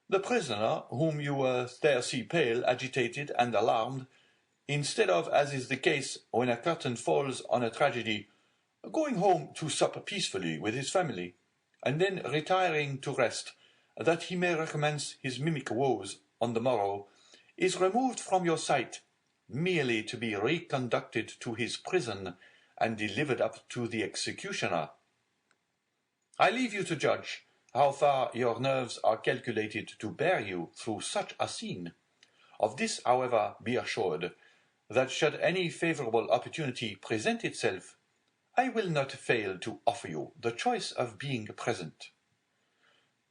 The prisoner, whom you there see pale, agitated, and alarmed, instead of, as is the case when a curtain falls on a tragedy, going home to sup peacefully with his family, and then retiring to rest, that he may recommence his mimic woes on the morrow, is removed from your sight, merely to be reconducted to his prison and delivered up to the executioner. I leave you to judge how far your nerves are calculated to bear you through such a scene. Of this, however, be assured, that should any favourable opportunity present itself, I will not fail to offer you the choice of being present.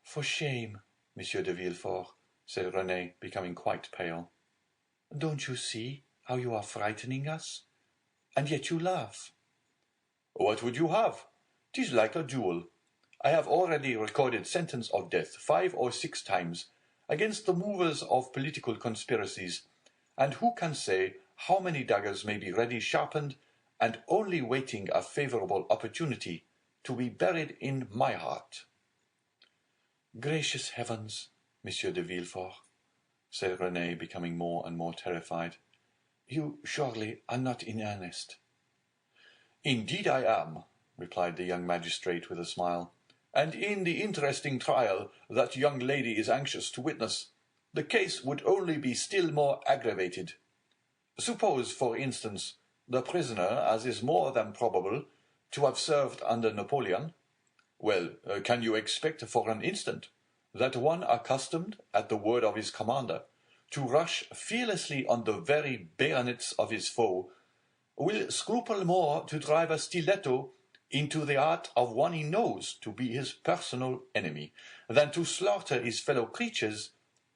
For shame, Monsieur de Villefort, said Renée, becoming quite pale. Don't you see how you are frightening us? And yet you laugh. What would you have? 'Tis like a duel. I have already recorded sentence of death 5 or 6 times against the movers of political conspiracies, and who can say how many daggers may be ready sharpened and only waiting a favourable opportunity to be buried in my heart? Gracious heavens, Monsieur de Villefort, said Renée, becoming more and more terrified. You surely are not in earnest. Indeed I am, replied the young magistrate with a smile, and in the interesting trial that young lady is anxious to witness, the case would only be still more aggravated. Suppose, for instance, the prisoner, as is more than probable, to have served under Napoleon. Well, can you expect for an instant that one accustomed, at the word of his commander, to rush fearlessly on the very bayonets of his foe, will scruple more to drive a stiletto into the heart of one he knows to be his personal enemy, than to slaughter his fellow creatures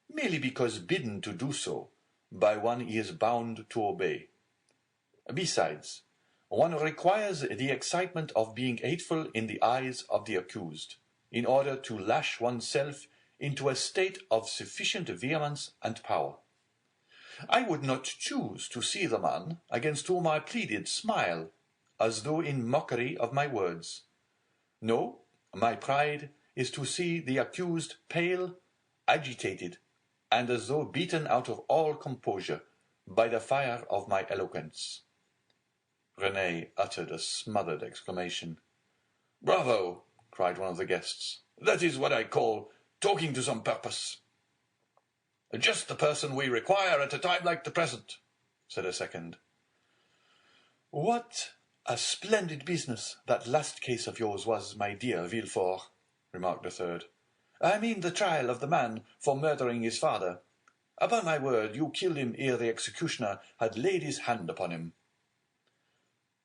merely because bidden to do so by one he is bound to obey? Besides, one requires the excitement of being hateful in the eyes of the accused, in order to lash oneself into a state of sufficient vehemence and power. I would not choose to see the man against whom I pleaded smile, as though in mockery of my words. No, my pride is to see the accused pale, agitated, and as though beaten out of all composure, by the fire of my eloquence." René uttered a smothered exclamation. "Bravo!" cried one of the guests. "That is what I call talking to some purpose." "Just the person we require at a time like the present," said a second. "What a splendid business that last case of yours was, my dear Villefort," remarked a third. "I mean the trial of the man for murdering his father. Upon my word, you killed him ere the executioner had laid his hand upon him."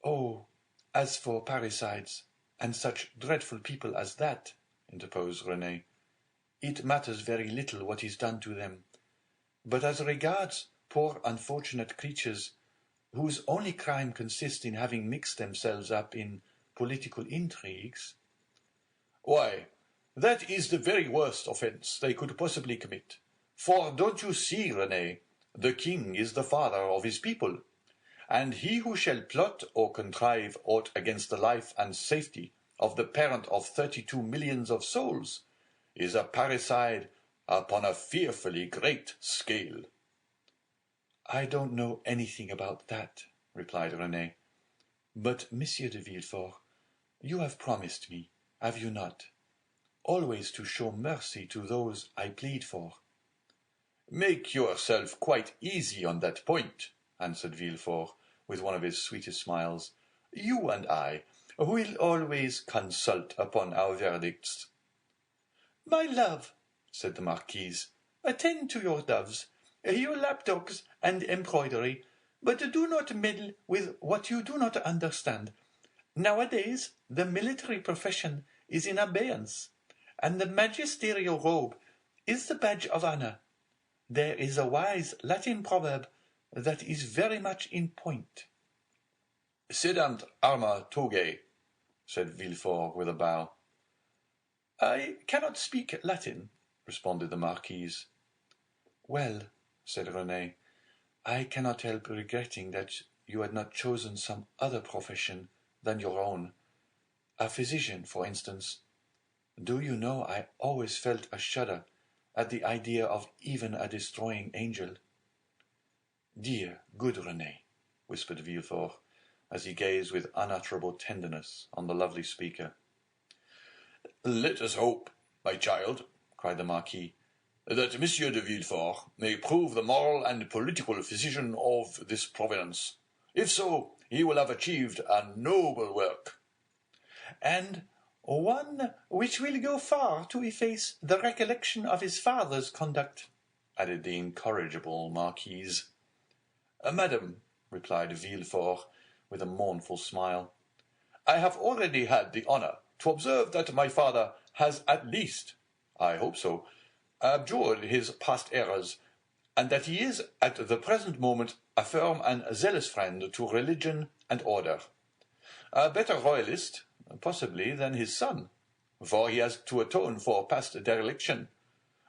"Oh, as for parricides, and such dreadful people as that," interposed René, "it matters very little what is done to them. But as regards poor unfortunate creatures, whose only crime consists in having mixed themselves up in political intrigues—" "Why, that is the very worst offence they could possibly commit. For don't you see, René, the king is the father of his people, and he who shall plot or contrive aught against the life and safety of the parent of 32 millions of souls is a parricide upon a fearfully great scale." "I don't know anything about that," replied René. "But, Monsieur de Villefort, you have promised me, have you not, always to show mercy to those I plead for?" "Make yourself quite easy on that point," answered Villefort, with one of his sweetest smiles. "You and I will always consult upon our verdicts." "My love," said the marquise, "attend to your doves, your lapdogs and embroidery, but do not meddle with what you do not understand. Nowadays the military profession is in abeyance, and the magisterial robe is the badge of honor. There is a wise Latin proverb that is very much in point." "Sedant arma togae," said Villefort with a bow. "I cannot speak Latin," responded the marquise. "Well," said René, "I cannot help regretting that you had not chosen some other profession than your own. A physician, for instance. Do you know, I always felt a shudder at the idea of even a destroying angel." "Dear, good René," whispered Villefort, as he gazed with unutterable tenderness on the lovely speaker. "Let us hope, my child," cried the Marquis, "that Monsieur de Villefort may prove the moral and political physician of this province. If so, he will have achieved a noble work." "And one which will go far to efface the recollection of his father's conduct," added the incorrigible marquise. "Madam," replied Villefort, with a mournful smile, "I have already had the honor to observe that my father has at least, I hope so, abjured his past errors, and that he is at the present moment a firm and zealous friend to religion and order. A better royalist, possibly, than his son, for he has to atone for past dereliction,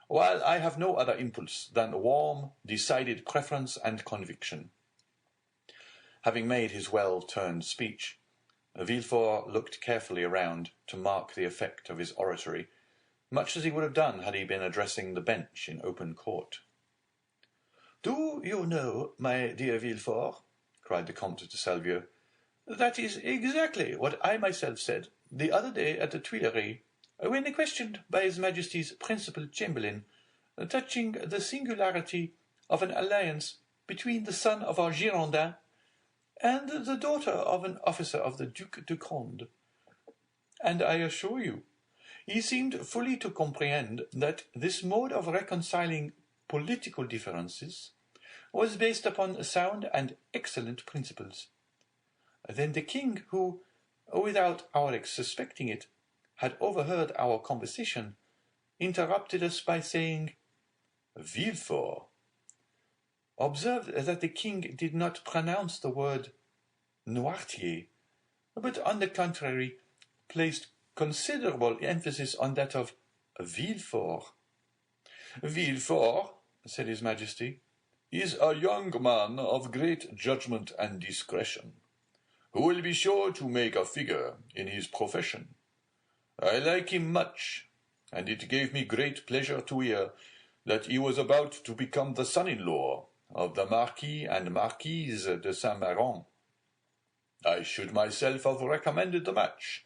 while I have no other impulse than warm, decided preference and conviction." Having made his well-turned speech, Villefort looked carefully around to mark the effect of his oratory, much as he would have done had he been addressing the bench in open court. "Do you know, my dear Villefort," cried the Comte de Salvieux, "that is exactly what I myself said the other day at the Tuileries, when questioned by His Majesty's principal chamberlain touching the singularity of an alliance between the son of our Girondin and the daughter of an officer of the Duc de Conde. And I assure you, he seemed fully to comprehend that this mode of reconciling political differences was based upon sound and excellent principles. Then the king, who, without our suspecting it, had overheard our conversation, interrupted us by saying, "Villefort." Observe that the king did not pronounce the word Noirtier, but on the contrary placed considerable emphasis on that of Villefort. "Villefort," said his Majesty, "is a young man of great judgment and discretion, who will be sure to make a figure in his profession. I like him much, and it gave me great pleasure to hear that he was about to become the son-in-law of the Marquis and Marquise de Saint-Méran. I should myself have recommended the match,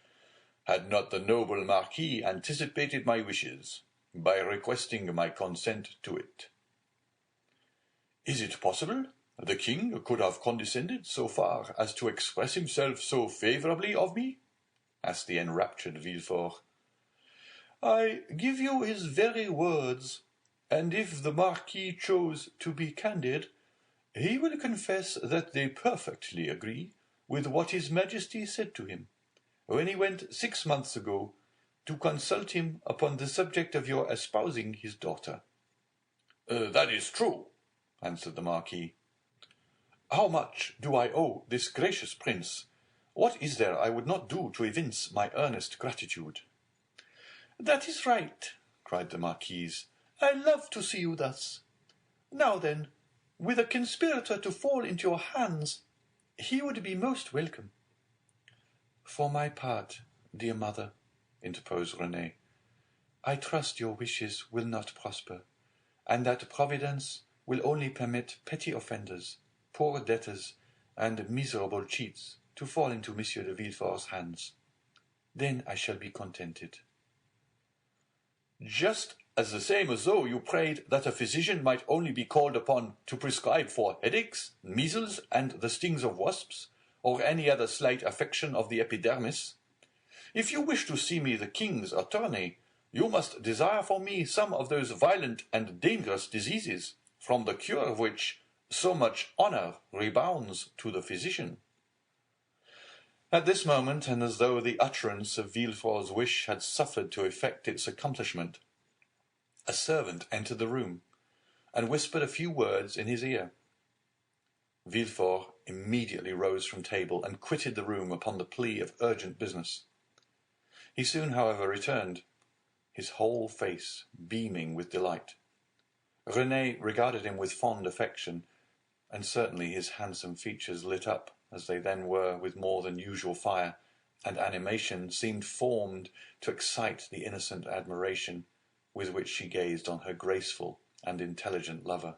had not the noble Marquis anticipated my wishes, by requesting my consent to it. Is it possible the king could have condescended so far as to express himself so favourably of me? Asked the enraptured Villefort. I give you his very words, and if the Marquis chose to be candid, he will confess that they perfectly agree with what his Majesty said to him, when he went 6 months ago to consult him upon the subject of your espousing his daughter. That is true, answered the Marquis. How much do I owe this gracious prince? What is there I would not do to evince my earnest gratitude? That is right, cried the Marquise. I love to see you thus. Now then, with a conspirator to fall into your hands, he would be most welcome. For my part, dear mother, interposed Renée, I trust your wishes will not prosper, and that Providence will only permit petty offenders, poor debtors, and miserable cheats to fall into Monsieur de Villefort's hands. Then I shall be contented. Just as the same as though you prayed that a physician might only be called upon to prescribe for headaches, measles, and the stings of wasps, or any other slight affection of the epidermis. If you wish to see me the king's attorney, you must desire for me some of those violent and dangerous diseases, from the cure of which so much honour rebounds to the physician. At this moment, and as though the utterance of Villefort's wish had suffered to effect its accomplishment, a servant entered the room, and whispered a few words in his ear. Villefort immediately rose from table, and quitted the room upon the plea of urgent business. He soon, however, returned, his whole face beaming with delight. Renée regarded him with fond affection, and certainly his handsome features lit up, as they then were, with more than usual fire, and animation seemed formed to excite the innocent admiration with which she gazed on her graceful and intelligent lover.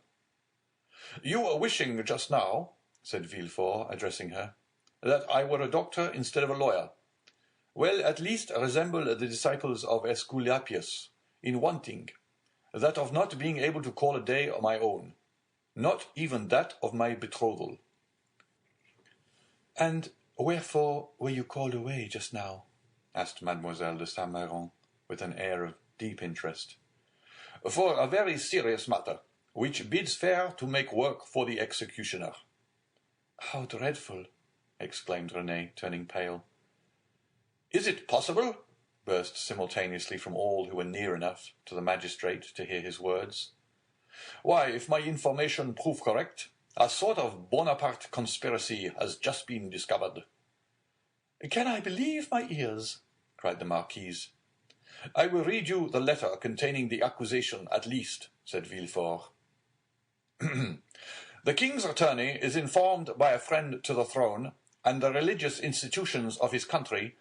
You were wishing just now, said Villefort, addressing her, that I were a doctor instead of a lawyer. Well, at least resemble the disciples of Aesculapius in one thing, that of not being able to call a day my own, not even that of my betrothal. And wherefore were you called away just now? asked Mademoiselle de Saint-Méran, with an air of deep interest. For a very serious matter, which bids fair to make work for the executioner. How dreadful! exclaimed Renée, turning pale. Is it possible? Burst simultaneously from all who were near enough to the magistrate to hear his words. Why, if my information prove correct, a sort of Bonaparte conspiracy has just been discovered. Can I believe my ears? cried the Marquise. I will read you the letter containing the accusation at least, said Villefort. The king's attorney is informed by a friend to the throne and the religious institutions of his country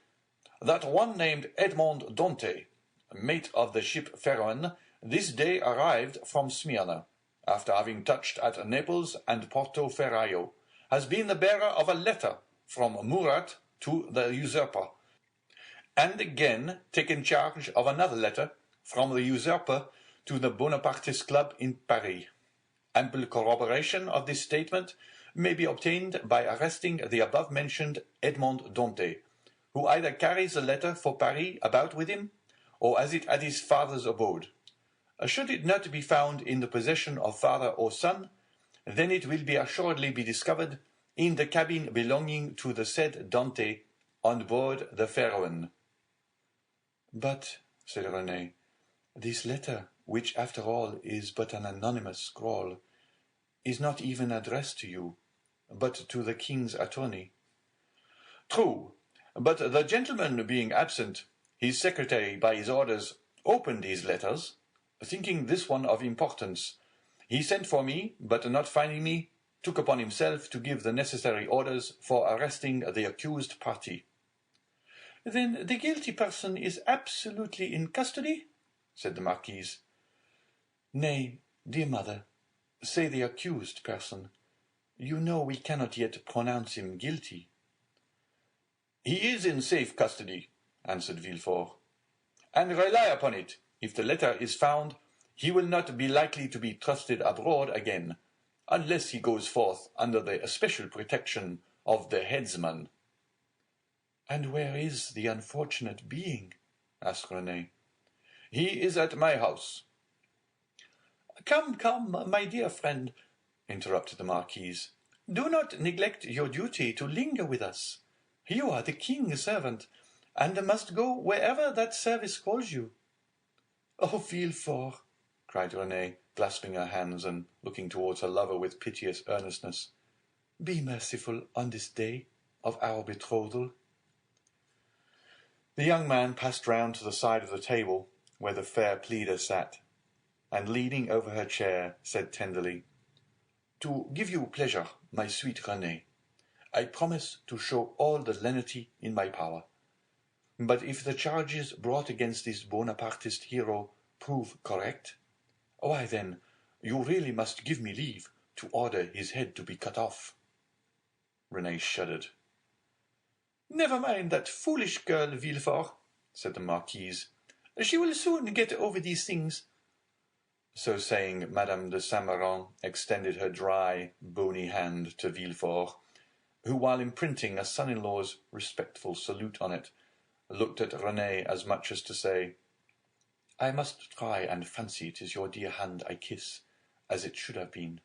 that one named Edmond Dante, mate of the ship Pharaon, this day arrived from Smyrna, after having touched at Naples and Porto Ferraio, has been the bearer of a letter from Murat to the usurper, and again taken charge of another letter from the usurper to the Bonapartist Club in Paris. Ample corroboration of this statement may be obtained by arresting the above-mentioned Edmond Dante, who either carries the letter for Paris about with him, or has it at his father's abode. Should it not be found in the possession of father or son, then it will be assuredly be discovered in the cabin belonging to the said Dante on board the Pharaon. But, said Renée, this letter, which after all is but an anonymous scrawl, is not even addressed to you, but to the king's attorney. True, but the gentleman being absent, his secretary by his orders opened his letters, thinking this one of importance. He sent for me, but not finding me, took upon himself to give the necessary orders for arresting the accused party. Then the guilty person is absolutely in custody? said the Marquise. Nay, dear mother, Say the accused person. You know we cannot yet pronounce him guilty. He is in safe custody, answered Villefort. And rely upon it, if the letter is found, he will not be likely to be trusted abroad again, unless he goes forth under the especial protection of the headsman. And where is the unfortunate being? asked Renée. He is at my house. Come, my dear friend, interrupted the Marquise. Do not neglect your duty to linger with us. You are the king's servant, and must go wherever that service calls you. Oh, Villefort, cried Renée, clasping her hands and looking towards her lover with piteous earnestness, be merciful on this day of our betrothal. The young man passed round to the side of the table where the fair pleader sat, and leaning over her chair, said tenderly, To give you pleasure, my sweet Renée, I promise to show all the lenity in my power. But if the charges brought against this Bonapartist hero prove correct, why then, you really must give me leave to order his head to be cut off. Renée shuddered. Never mind that foolish girl, Villefort, said the Marquise. She will soon get over these things. So saying, Madame de Saint-Méran extended her dry, bony hand to Villefort, who, while imprinting a son-in-law's respectful salute on it, looked at Renée as much as to say, I must try and fancy it is your dear hand I kiss, as it should have been.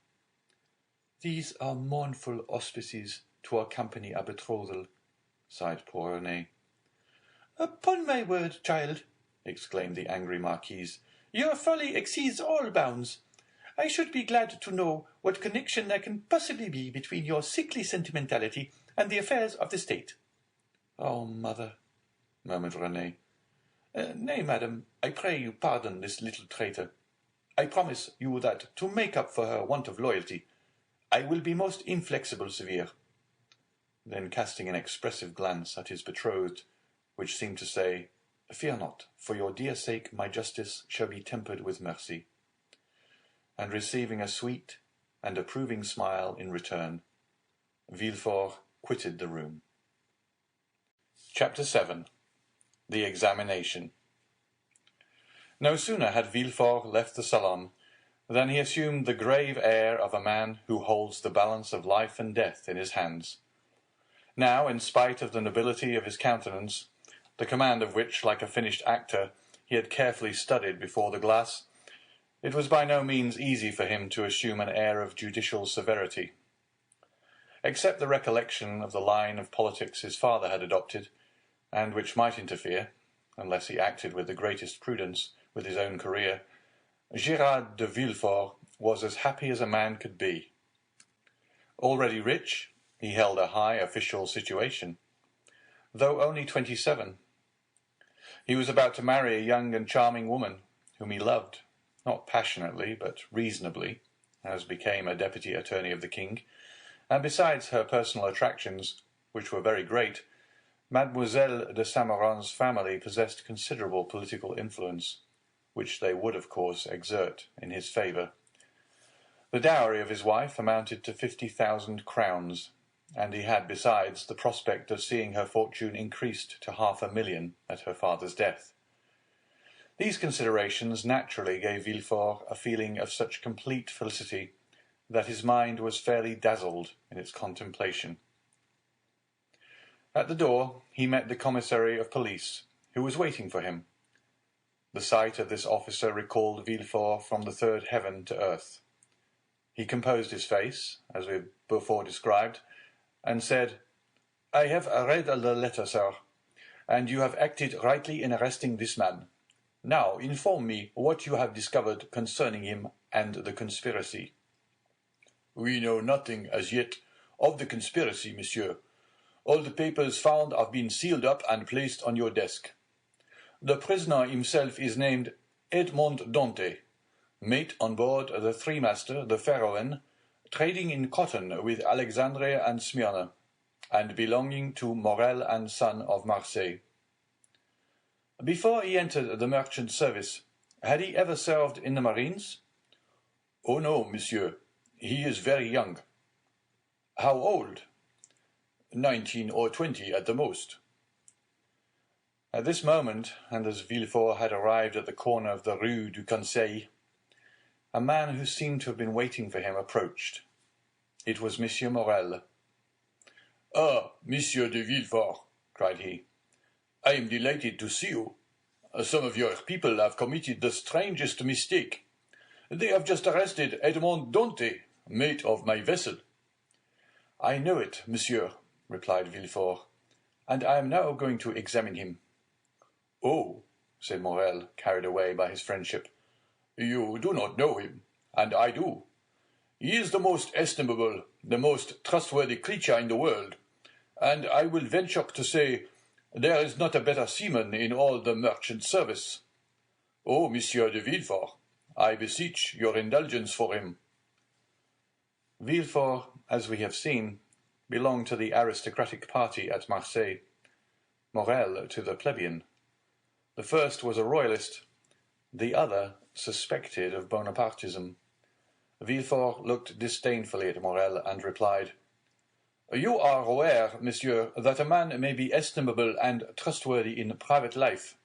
These are mournful auspices to accompany a betrothal, sighed poor Renée. Upon my word, child, exclaimed the angry Marquise, your folly exceeds all bounds. I should be glad to know what connection there can possibly be between your sickly sentimentality and the affairs of the state. Oh, mother, murmured Renée. Nay, madam, I pray you pardon this little traitor. I promise you that, to make up for her want of loyalty, I will be most inflexible severe. Then casting an expressive glance at his betrothed, which seemed to say, Fear not, for your dear sake my justice shall be tempered with mercy. And receiving a sweet and approving smile in return, Villefort quitted the room. Chapter 7. The Examination. No sooner had Villefort left the salon than he assumed the grave air of a man who holds the balance of life and death in his hands. Now, in spite of the nobility of his countenance, the command of which, like a finished actor, he had carefully studied before the glass, it was by no means easy for him to assume an air of judicial severity. Except the recollection of the line of politics his father had adopted, and which might interfere, unless he acted with the greatest prudence, with his own career, Gérard de Villefort was as happy as a man could be. Already rich, he held a high official situation. Though only 27, he was about to marry a young and charming woman, whom he loved, not passionately, but reasonably, as became a deputy attorney of the king, and besides her personal attractions, which were very great, Mademoiselle de Saint-Méran's family possessed considerable political influence, which they would, of course, exert in his favour. The dowry of his wife amounted to 50,000 crowns, and he had, besides, the prospect of seeing her fortune increased to 500,000 at her father's death. These considerations naturally gave Villefort a feeling of such complete felicity that his mind was fairly dazzled in its contemplation. At the door he met the commissary of police, who was waiting for him. The sight of this officer recalled Villefort from the third heaven to earth. He composed his face, as we have before described, and said, I have read the letter, sir, and you have acted rightly in arresting this man. Now inform me what you have discovered concerning him and the conspiracy. We know nothing as yet of the conspiracy, monsieur. All the papers found have been sealed up and placed on your desk. The prisoner himself is named Edmond Dante, mate on board the three-master, the Pharaon, trading in cotton with Alexandre and Smyrna, and belonging to Morel and Son of Marseilles. Before he entered the merchant service, had he ever served in the marines? Oh no, monsieur. He is very young. How old? 19 or 20 at the most. At this moment, and as Villefort had arrived at the corner of the Rue du Conseil, a man who seemed to have been waiting for him approached. It was Monsieur Morel. "Ah, Monsieur de Villefort," cried he, "I am delighted to see you. Some of your people have committed the strangest mistake. They have just arrested Edmond Dantès, mate of my vessel." "I know it, monsieur," replied Villefort, "and I am now going to examine him." "Oh," said Morel, carried away by his friendship, "you do not know him, and I do. He is the most estimable, the most trustworthy creature in the world, and I will venture to say there is not a better seaman in all the merchant service. Oh, Monsieur de Villefort, I beseech your indulgence for him." Villefort, as we have seen, belonged to the aristocratic party at Marseilles, Morel to the plebeian. The first was a royalist, the other suspected of Bonapartism. Villefort looked disdainfully at Morel and replied, "You are aware, monsieur, that a man may be estimable and trustworthy in private life,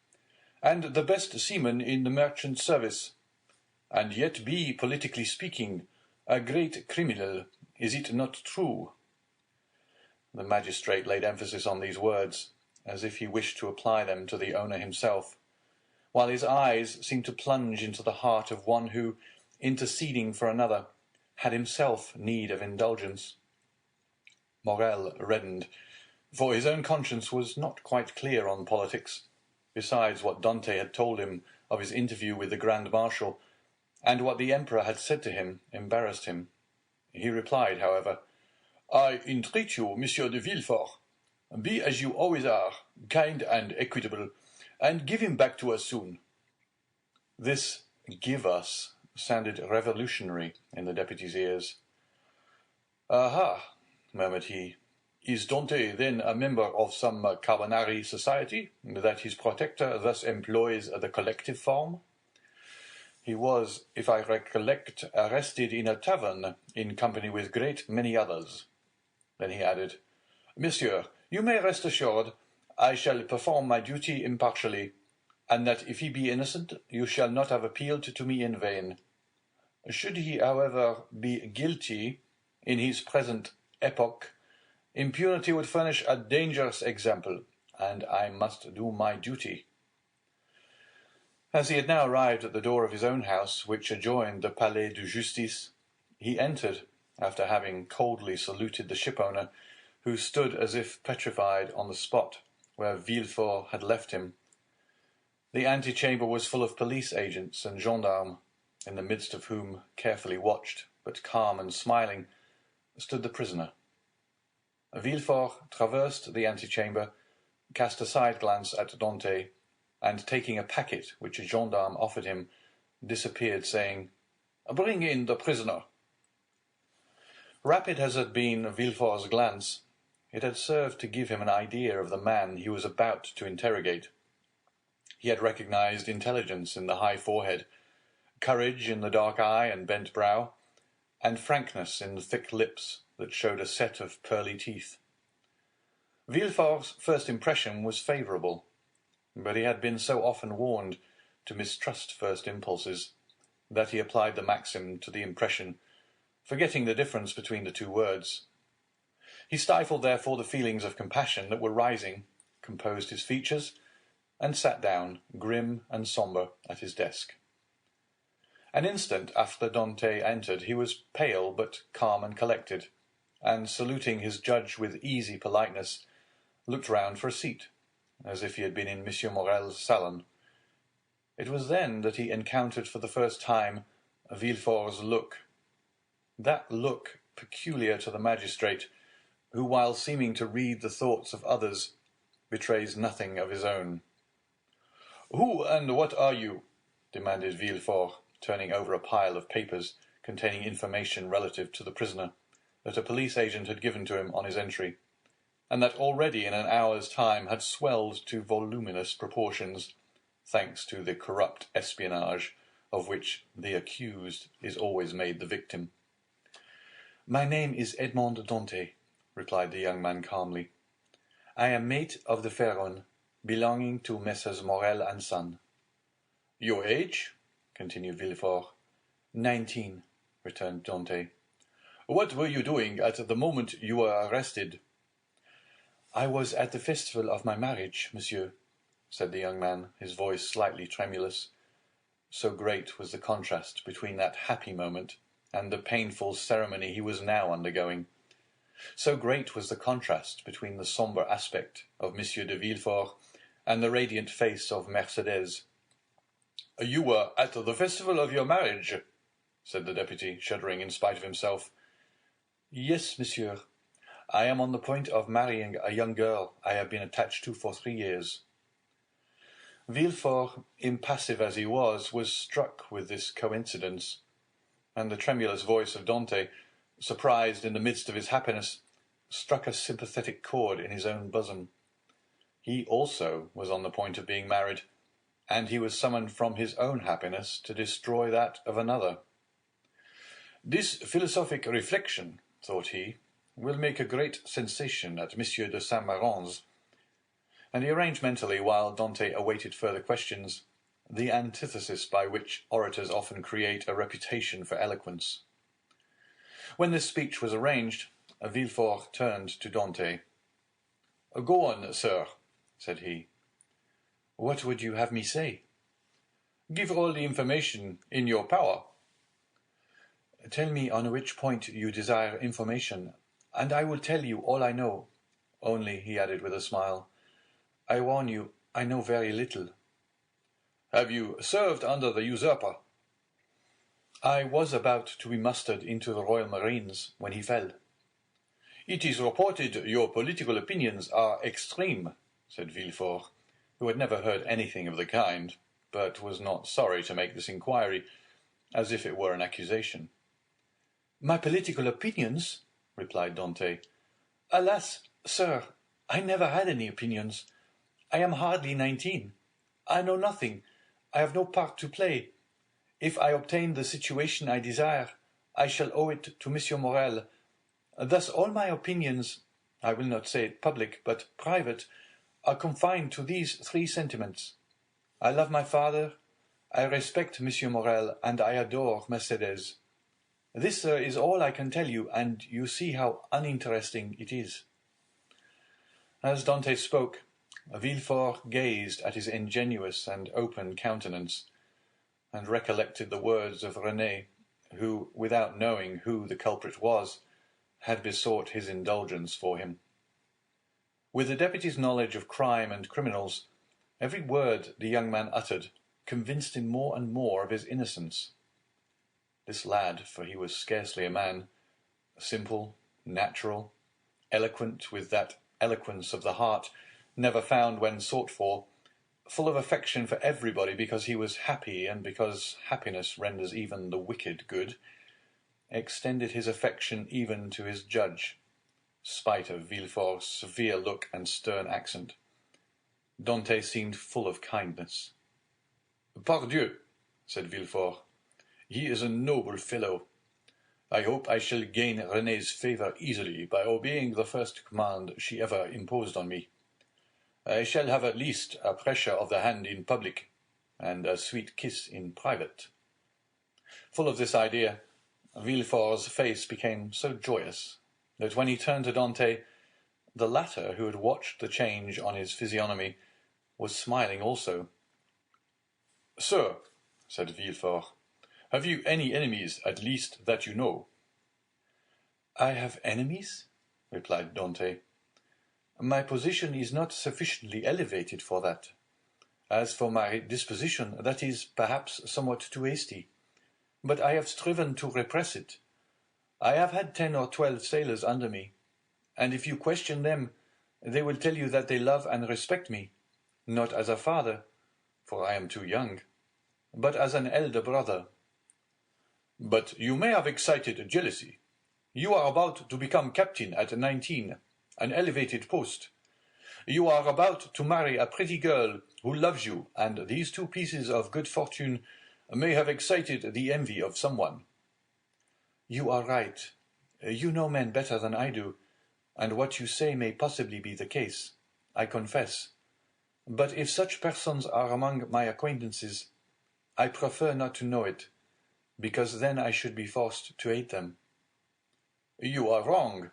and the best seaman in the merchant service, and yet be, politically speaking, a great criminal. Is it not true?" The magistrate laid emphasis on these words, as if he wished to apply them to the owner himself, while his eyes seemed to plunge into the heart of one who, interceding for another, had himself need of indulgence. Morel reddened, for his own conscience was not quite clear on politics. Besides, what Dantès had told him of his interview with the Grand Marshal, and what the Emperor had said to him, embarrassed him. He replied, however, "I entreat you, Monsieur de Villefort, be as you always are, kind and equitable, and give him back to us soon." This "give us" sounded revolutionary in the deputy's ears. "Aha!" murmured he. "Is Dantès then a member of some Carbonari society, that his protector thus employs the collective form?" "He was, if I recollect, arrested in a tavern, in company with great many others." Then he added, "Monsieur, you may rest assured I shall perform my duty impartially, and that if he be innocent, you shall not have appealed to me in vain. Should he, however, be guilty, in his present epoch, impunity would furnish a dangerous example, and I must do my duty." As he had now arrived at the door of his own house, which adjoined the Palais de Justice, he entered, after having coldly saluted the shipowner, who stood as if petrified on the spot where Villefort had left him. The antechamber was full of police agents and gendarmes, in the midst of whom, carefully watched, but calm and smiling, stood the prisoner. Villefort traversed the antechamber, cast a side-glance at Dantès, and taking a packet which a gendarme offered him, disappeared, saying, "Bring in the prisoner." Rapid as had been Villefort's glance, it had served to give him an idea of the man he was about to interrogate. He had recognized intelligence in the high forehead, courage in the dark eye and bent brow, and frankness in the thick lips that showed a set of pearly teeth. Villefort's first impression was favorable, but he had been so often warned to mistrust first impulses, that he applied the maxim to the impression, forgetting the difference between the two words. He stifled therefore the feelings of compassion that were rising, composed his features, and sat down, grim and sombre, at his desk. An instant after Dantès entered, he was pale but calm and collected, and saluting his judge with easy politeness, looked round for a seat, as if he had been in Monsieur Morel's salon. It was then that he encountered for the first time Villefort's look, that look peculiar to the magistrate, who, while seeming to read the thoughts of others, betrays nothing of his own. "Who and what are you?" demanded Villefort, turning over a pile of papers containing information relative to the prisoner that a police agent had given to him on his entry, and that already in an hour's time had swelled to voluminous proportions, thanks to the corrupt espionage of which the accused is always made the victim. "My name is Edmond Dante," replied the young man calmly. "I am mate of the Pharaon, belonging to Messrs. Morel and Son." "Your age?" continued Villefort. 19, returned Dante. "What were you doing at the moment you were arrested?" "I was at the festival of my marriage, monsieur," said the young man, his voice slightly tremulous. So great was the contrast between that happy moment and the painful ceremony he was now undergoing. So great was the contrast between the sombre aspect of M. de Villefort and the radiant face of Mercédès. "You were at the festival of your marriage," said the deputy, shuddering in spite of himself. "Yes, monsieur. I am on the point of marrying a young girl I have been attached to for 3 years." Villefort, impassive as he was struck with this coincidence, and the tremulous voice of Dante, surprised in the midst of his happiness, struck a sympathetic chord in his own bosom. He also was on the point of being married, and he was summoned from his own happiness to destroy that of another. "This philosophic reflection," thought he, "will make a great sensation at Monsieur de Saint-Méran's." And he arranged mentally, while Dante awaited further questions, the antithesis by which orators often create a reputation for eloquence. When this speech was arranged, Villefort turned to Dante. "Go on, sir," said he. "What would you have me say?" "Give all the information in your power." "Tell me on which point you desire information, and I will tell you all I know. Only," he added with a smile, "I warn you, I know very little." "Have you served under the usurper?" "I was about to be mustered into the Royal Marines when he fell." "It is reported your political opinions are extreme," said Villefort, who had never heard anything of the kind, but was not sorry to make this inquiry, as if it were an accusation. "My political opinions?" replied Dante. "Alas, sir, I never had any opinions. I am hardly 19. I know nothing. I have no part to play. If I obtain the situation I desire, I shall owe it to M. Morel. Thus all my opinions, I will not say it public, but private, are confined to these 3 sentiments. I love my father, I respect M. Morel, and I adore Mercédès. This, sir, is all I can tell you, and you see how uninteresting it is." As Dante spoke, Villefort gazed at his ingenuous and open countenance, and recollected the words of Renée, who, without knowing who the culprit was, had besought his indulgence for him. With the deputy's knowledge of crime and criminals, every word the young man uttered convinced him more and more of his innocence. This lad, for he was scarcely a man, simple, natural, eloquent with that eloquence of the heart never found when sought for, full of affection for everybody because he was happy and because happiness renders even the wicked good, extended his affection even to his judge, spite of Villefort's severe look and stern accent. Dante seemed full of kindness. "Pardieu," said Villefort, "he is a noble fellow. I hope I shall gain Renée's favour easily by obeying the first command she ever imposed on me. I shall have at least a pressure of the hand in public, and a sweet kiss in private." Full of this idea, Villefort's face became so joyous that when he turned to Dante, the latter, who had watched the change on his physiognomy, was smiling also. "Sir," said Villefort, "have you any enemies, at least, that you know?" "I have enemies?" replied Dante. "My position is not sufficiently elevated for that. As for my disposition, that is, perhaps, somewhat too hasty. But I have striven to repress it. I have had 10 or 12 sailors under me, and if you question them, they will tell you that they love and respect me, not as a father, for I am too young, but as an elder brother." "But you may have excited jealousy. You are about to become captain at 19, an elevated post. You are about to marry a pretty girl who loves you, and these 2 pieces of good fortune may have excited the envy of someone." "You are right. You know men better than I do, and what you say may possibly be the case, I confess. But if such persons are among my acquaintances, I prefer not to know it, because then I should be forced to hate them. You are wrong.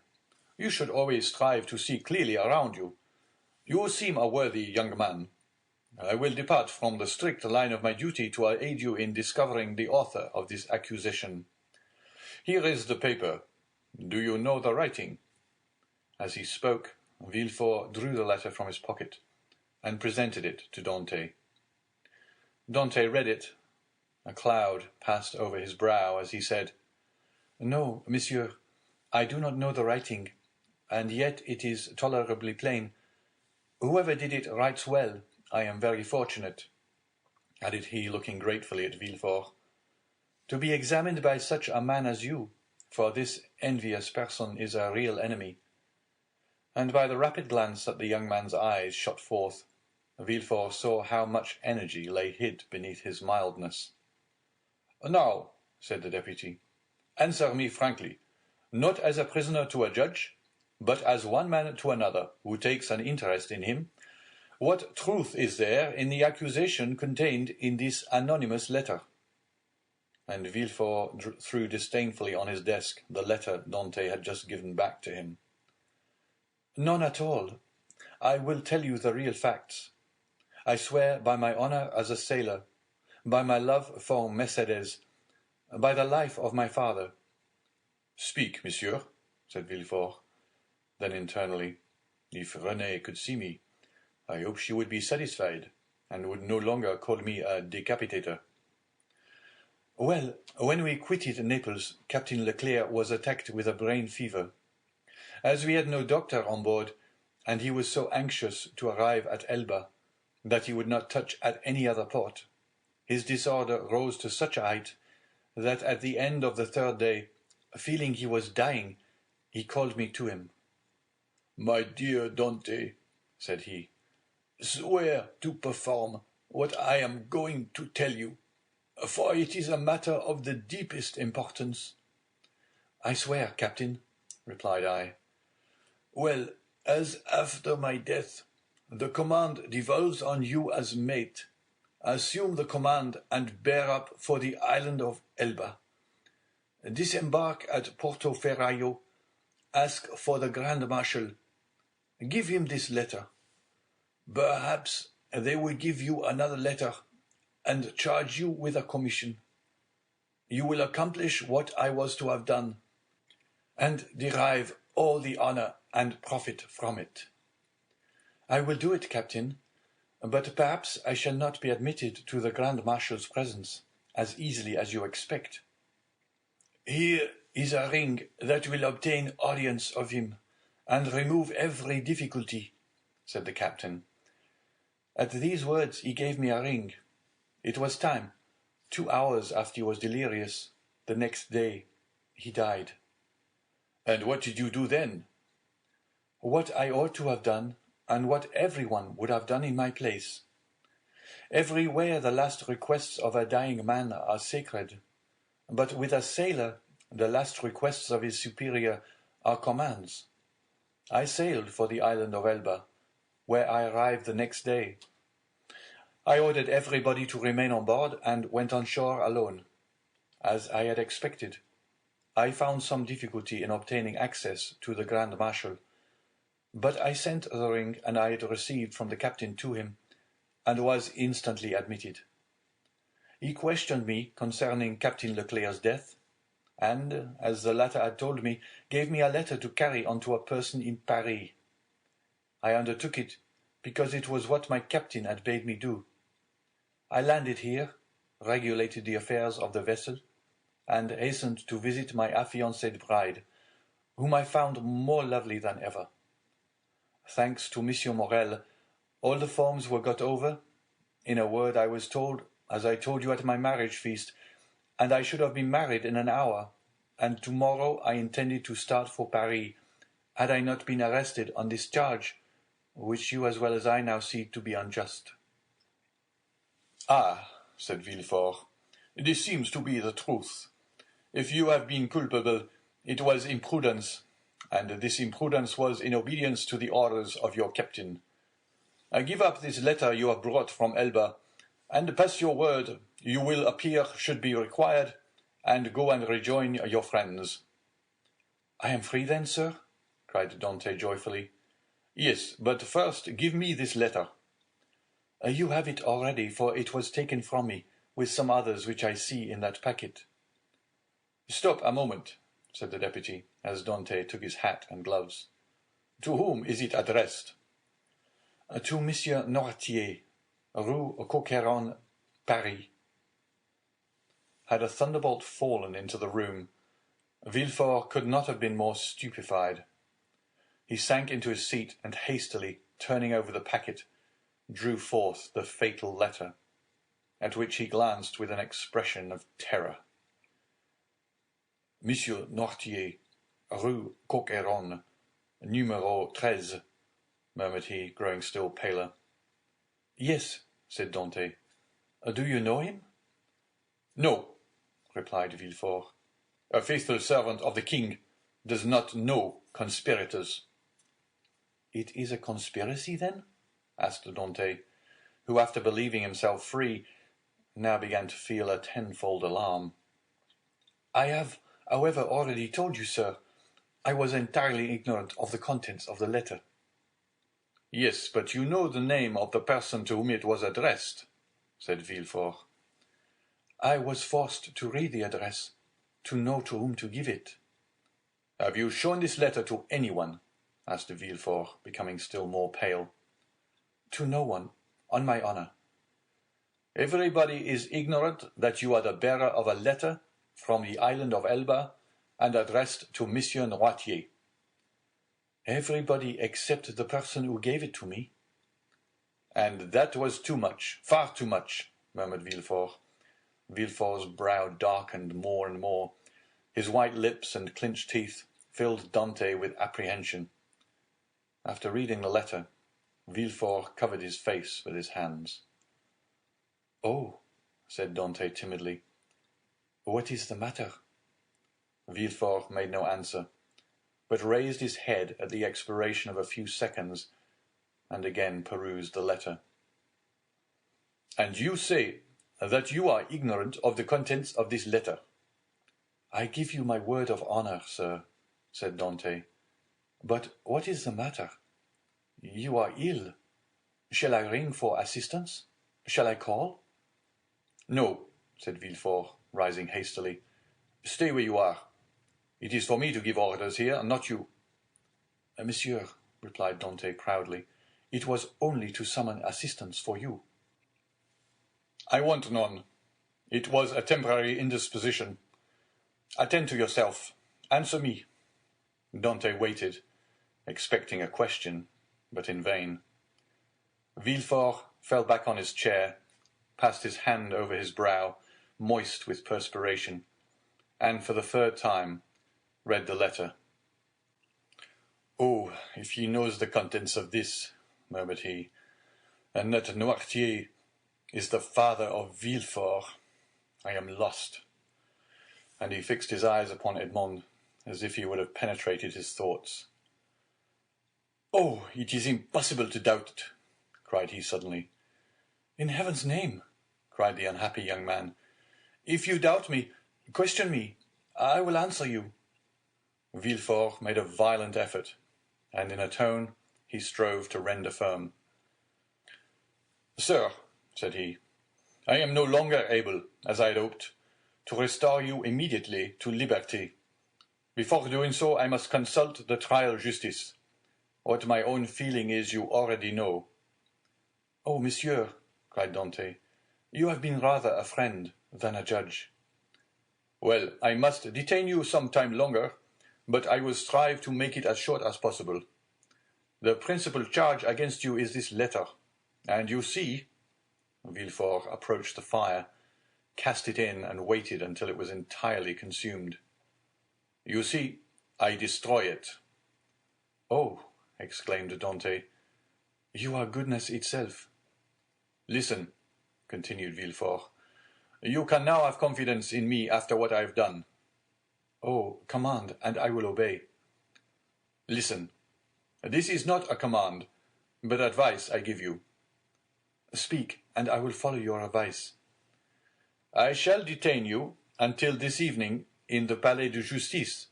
You should always strive to see clearly around you. You seem a worthy young man. I will depart from the strict line of my duty to aid you in discovering the author of this accusation. Here is the paper. Do you know the writing? As he spoke, Villefort drew the letter from his pocket and presented it to Dante. Dante read it. A cloud passed over his brow as he said, "No, monsieur, I do not know the writing, and yet it is tolerably plain. Whoever did it writes well. I am very fortunate," added he, looking gratefully at Villefort, "to be examined by such a man as you, for this envious person is a real enemy." And by the rapid glance that the young man's eyes shot forth, Villefort saw how much energy lay hid beneath his mildness. "Now," said the deputy, "answer me frankly, not as a prisoner to a judge, but as one man to another who takes an interest in him. What truth is there in the accusation contained in this anonymous letter?" And Villefort threw disdainfully on his desk the letter Dante had just given back to him. "None at all. I will tell you the real facts. I swear by my honor as a sailor, by my love for Mercédès, by the life of my father." "Speak, monsieur," said Villefort. Then internally, "If Renée could see me, I hope she would be satisfied, and would no longer call me a decapitator." "Well, when we quitted Naples, Captain Leclerc was attacked with a brain fever. As we had no doctor on board, and he was so anxious to arrive at Elba that he would not touch at any other port, his disorder rose to such a height that at the end of the third day, feeling he was dying, he called me to him. "My dear Dante," said he, "swear to perform what I am going to tell you, for it is a matter of the deepest importance." "I swear, Captain," replied I. "Well, as after my death, the command devolves on you as mate, assume the command and bear up for the island of Elba. Disembark at Porto Ferraio, ask for the Grand Marshal. Give him this letter. Perhaps they will give you another letter and charge you with a commission. You will accomplish what I was to have done, and derive all the honor and profit from it." "I will do it, Captain, but perhaps I shall not be admitted to the Grand Marshal's presence as easily as you expect." "Here is a ring that will obtain audience of him, and remove every difficulty," said the captain. At these words he gave me a ring. It was time. 2 hours after he was delirious, the next day, he died. "And what did you do then?" "What I ought to have done, and what everyone would have done in my place. Everywhere the last requests of a dying man are sacred, but with a sailor the last requests of his superior are commands. I sailed for the island of Elba, where I arrived the next day. I ordered everybody to remain on board, and went on shore alone. As I had expected, I found some difficulty in obtaining access to the Grand Marshal, but I sent the ring I had received from the captain to him, and was instantly admitted. He questioned me concerning Captain Leclerc's death, and, as the latter had told me, gave me a letter to carry on to a person in Paris. I undertook it, because it was what my captain had bade me do. I landed here, regulated the affairs of the vessel, and hastened to visit my affianced bride, whom I found more lovely than ever. Thanks to Monsieur Morel, all the forms were got over. In a word, I was told, as I told you at my marriage feast, and I should have been married in an hour, and tomorrow I intended to start for Paris, had I not been arrested on this charge, which you as well as I now see to be unjust." "Ah," said Villefort, "this seems to be the truth. If you have been culpable, It was imprudence, and this imprudence was in obedience to the orders of your captain. Give up this letter you have brought from Elba, and pass your word you will appear should be required, and go and rejoin your friends." "I am free then, sir?" cried Dante joyfully. "Yes, but first give me this letter." "You have it already, for it was taken from me, with some others which I see in that packet." "Stop a moment," said the deputy, as Dante took his hat and gloves. "To whom is it addressed?" "To Monsieur Noirtier, Rue Coqueron, Paris." Had a thunderbolt fallen into the room, Villefort could not have been more stupefied. He sank into his seat and hastily, turning over the packet, drew forth the fatal letter, at which he glanced with an expression of terror. "Monsieur Noirtier, Rue Coqueron, numéro 13, murmured he, growing still paler. "Yes," said Dante. "Do you know him?" "No," replied Villefort. "A faithful servant of the king does not know conspirators." "It is a conspiracy, then?" asked Dante, who, after believing himself free, now began to feel a tenfold alarm. "I have, however, already told you, sir, I was entirely ignorant of the contents of the letter." "Yes, but you know the name of the person to whom it was addressed," said Villefort. "I was forced to read the address, to know to whom to give it." "Have you shown this letter to anyone?" asked Villefort, becoming still more pale. "To no one, on my honor." "Everybody is ignorant that you are the bearer of a letter from the island of Elba, and addressed to Monsieur Noirtier." "Everybody except the person who gave it to me." "And that was too much, far too much," murmured Villefort. Villefort's brow darkened more and more. His white lips and clenched teeth filled Dante with apprehension. After reading the letter, Villefort covered his face with his hands. "Oh," said Dante timidly, "what is the matter?" Villefort made no answer, but raised his head at the expiration of a few seconds, and again perused the letter. "And you say that you are ignorant of the contents of this letter?" "I give you my word of honor, sir," said Dante. "But what is the matter? You are ill. Shall I ring for assistance? Shall I call?" "No," said Villefort, rising hastily. "Stay where you are. It is for me to give orders here, not you." "Monsieur," replied Dante proudly, "it was only to summon assistance for you." "I want none. It was a temporary indisposition. Attend to yourself. Answer me." Dante waited, expecting a question, but in vain. Villefort fell back on his chair, passed his hand over his brow, moist with perspiration, and for the third time read the letter. "Oh, if he knows the contents of this," murmured he, "and that Noirtier is the father of Villefort, I am lost." And he fixed his eyes upon Edmond, as if he would have penetrated his thoughts. "Oh, it is impossible to doubt it!" cried he suddenly. "In heaven's name," cried the unhappy young man, "if you doubt me, question me. I will answer you." Villefort made a violent effort, and in a tone he strove to render firm. "Sir," said he, "I am no longer able, as I had hoped, to restore you immediately to liberty. Before doing so, I must consult the trial justice. What my own feeling is you already know." "Oh, monsieur," cried Dante, "you have been rather a friend than a judge." "Well, I must detain you some time longer, but I will strive to make it as short as possible. The principal charge against you is this letter, and you see—" Villefort approached the fire, cast it in, and waited until it was entirely consumed. "You see, I destroy it." "Oh," exclaimed Dante, "you are goodness itself." "Listen," continued Villefort. "You can now have confidence in me after what I have done. Oh, command, and I will obey. Listen, this is not a command, but advice I give you. Speak, and I will follow your advice. I shall detain you until this evening in the Palais de Justice.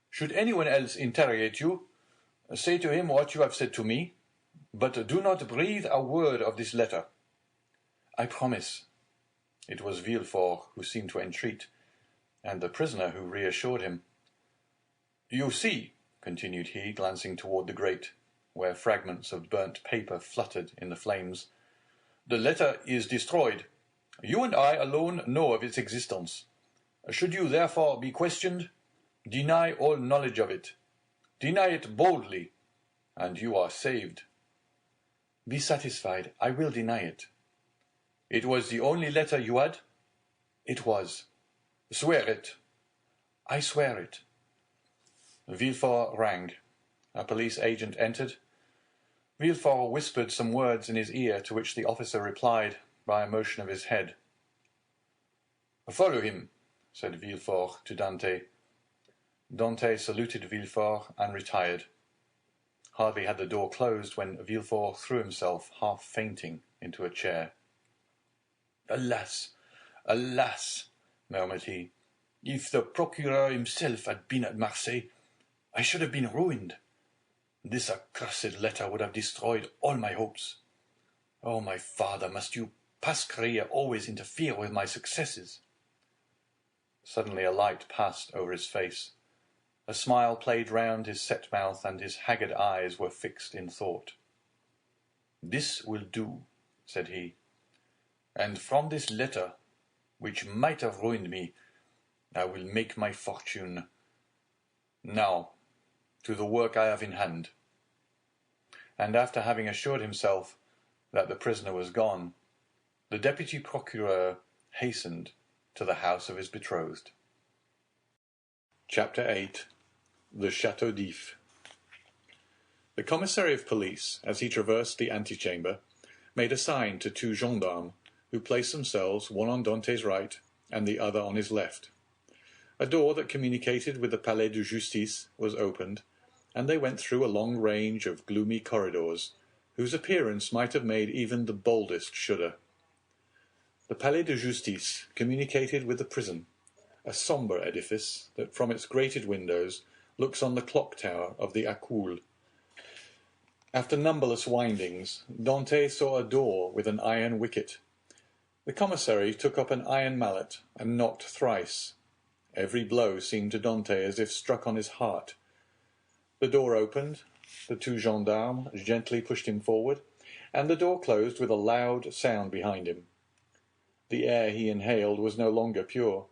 Should anyone else interrogate you, say to him what you have said to me, but do not breathe a word of this letter. I promise. It was Villefort who seemed to entreat, and the prisoner who reassured him. You see, continued he, glancing toward the grate, where fragments of burnt paper fluttered in the flames, the letter is destroyed. You and I alone know of its existence. Should you therefore be questioned, deny all knowledge of it. Deny it boldly, and you are saved. Be satisfied, I will deny it. It was the only letter you had? It was. Swear it. I swear it. Villefort rang. A police agent entered. Villefort whispered some words in his ear, to which the officer replied by a motion of his head. "Follow him," said Villefort to Dante. Dante saluted Villefort and retired. Hardly had the door closed when Villefort threw himself, half fainting, into a chair. "Alas, alas," murmured he, "if the Procureur himself had been at Marseilles, I should have been ruined. This accursed letter would have destroyed all my hopes. Oh, my father, must you, past career, always interfere with my successes?" Suddenly a light passed over his face. A smile played round his set mouth, and his haggard eyes were fixed in thought. "This will do," said he. "And from this letter, which might have ruined me, I will make my fortune. Now, to the work I have in hand." And after having assured himself that the prisoner was gone, the deputy procureur hastened to the house of his betrothed. Chapter 8. The Château d'If. The commissary of police, as he traversed the antechamber, made a sign to two gendarmes, who placed themselves one on Dante's right and the other on his left. A door that communicated with the Palais de Justice was opened, and they went through a long range of gloomy corridors, whose appearance might have made even the boldest shudder. The Palais de Justice communicated with the prison, a sombre edifice that from its grated windows looks on the clock tower of the Accoul. After numberless windings, Dante saw a door with an iron wicket. The commissary took up an iron mallet and knocked thrice. Every blow seemed to Dante as if struck on his heart. The door opened, the two gendarmes gently pushed him forward, and the door closed with a loud sound behind him. The air he inhaled was no longer pure,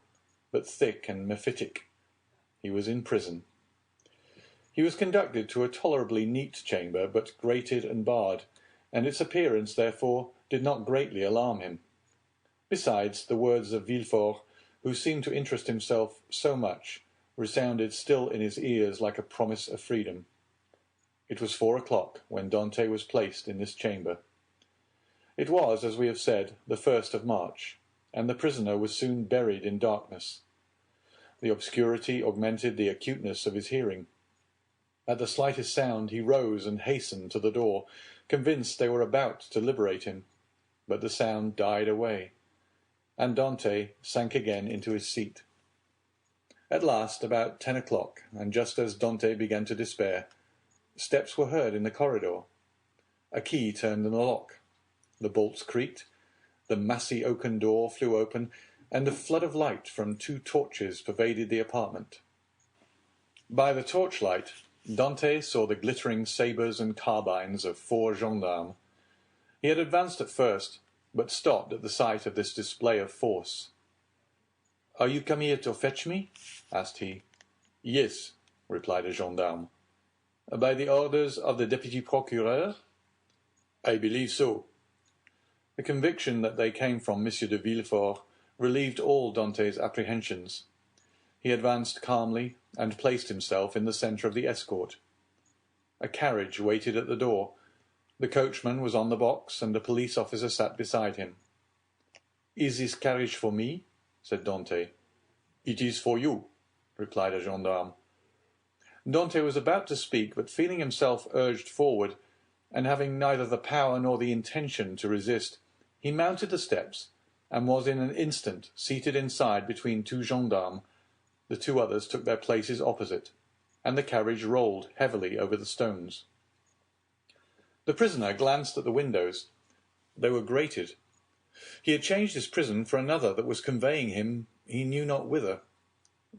but thick and mephitic. He was in prison. He was conducted to a tolerably neat chamber, but grated and barred, and its appearance, therefore, did not greatly alarm him. Besides, the words of Villefort, who seemed to interest himself so much, resounded still in his ears like a promise of freedom. It was 4 o'clock when Dante was placed in this chamber. It was, as we have said, the 1st of March, and the prisoner was soon buried in darkness. The obscurity augmented the acuteness of his hearing. At the slightest sound he rose and hastened to the door, convinced they were about to liberate him. But the sound died away, and Dante sank again into his seat. At last, about 10 o'clock, and just as Dante began to despair, steps were heard in the corridor. A key turned in the lock. The bolts creaked, the massy oaken door flew open, and a flood of light from 2 torches pervaded the apartment. By the torchlight, Dante saw the glittering sabres and carbines of 4 gendarmes. He had advanced at first, but stopped at the sight of this display of force. "Are you come here to fetch me?" asked he. "Yes," replied a gendarme. "By the orders of the deputy procureur?" "I believe so." The conviction that they came from Monsieur de Villefort relieved all Dante's apprehensions. He advanced calmly, and placed himself in the centre of the escort. A carriage waited at the door. The coachman was on the box, and a police officer sat beside him. "Is this carriage for me?" said Dante. "It is for you." replied a gendarme. Dante was about to speak, but feeling himself urged forward, and having neither the power nor the intention to resist, he mounted the steps, and was in an instant seated inside between two gendarmes. The two others took their places opposite, and the carriage rolled heavily over the stones. The prisoner glanced at the windows. They were grated. He had changed his prison for another that was conveying him he knew not whither.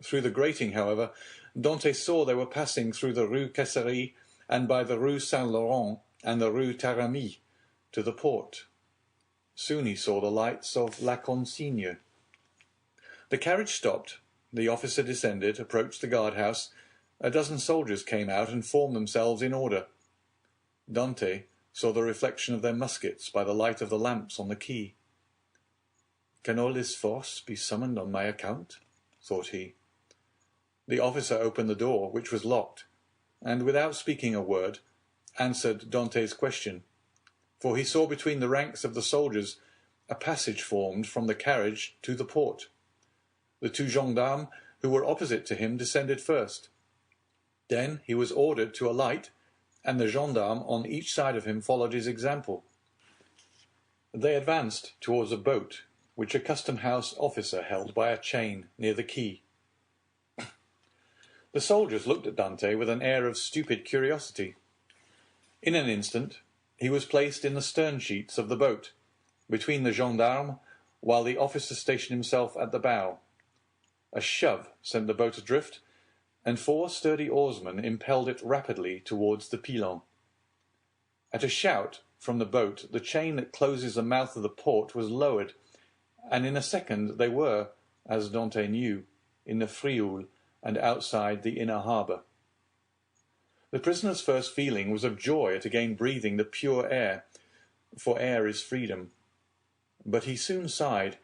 Through the grating, however, Dante saw they were passing through the Rue Caisserie and by the Rue Saint-Laurent and the Rue Taramie to the port. Soon he saw the lights of La Consigne. The carriage stopped. The officer descended, approached the guardhouse. A dozen soldiers came out and formed themselves in order. Dante saw the reflection of their muskets by the light of the lamps on the quay. "Can all this force be summoned on my account?" thought he. The officer opened the door, which was locked, and without speaking a word, answered Dante's question, for he saw between the ranks of the soldiers a passage formed from the carriage to the port. The two gendarmes who were opposite to him descended first. Then he was ordered to alight, and the gendarme on each side of him followed his example. They advanced towards a boat which a custom-house officer held by a chain near the quay. The soldiers looked at Dante with an air of stupid curiosity. In an instant he was placed in the stern sheets of the boat, between the gendarmes, while the officer stationed himself at the bow. A shove sent the boat adrift, and 4 sturdy oarsmen impelled it rapidly towards the Pilon. At a shout from the boat, the chain that closes the mouth of the port was lowered, and in a second they were, as Dante knew, in the Frioul and outside the inner harbour. The prisoner's first feeling was of joy at again breathing the pure air, for air is freedom. But he soon sighed,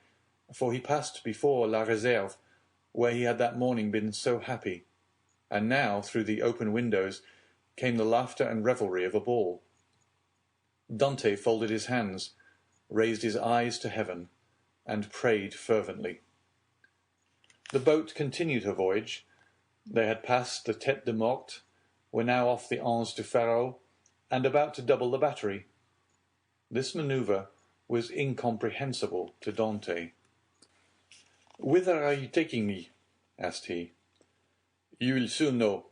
for he passed before La Réserve, where he had that morning been so happy, and now, through the open windows, came the laughter and revelry of a ball. Dante folded his hands, raised his eyes to heaven, and prayed fervently. The boat continued her voyage. They had passed the Tête de Morte, were now off the Anse du Pharaon, and about to double the battery. This manoeuvre was incomprehensible to Dante. "Whither are you taking me?" asked he. "You will soon know."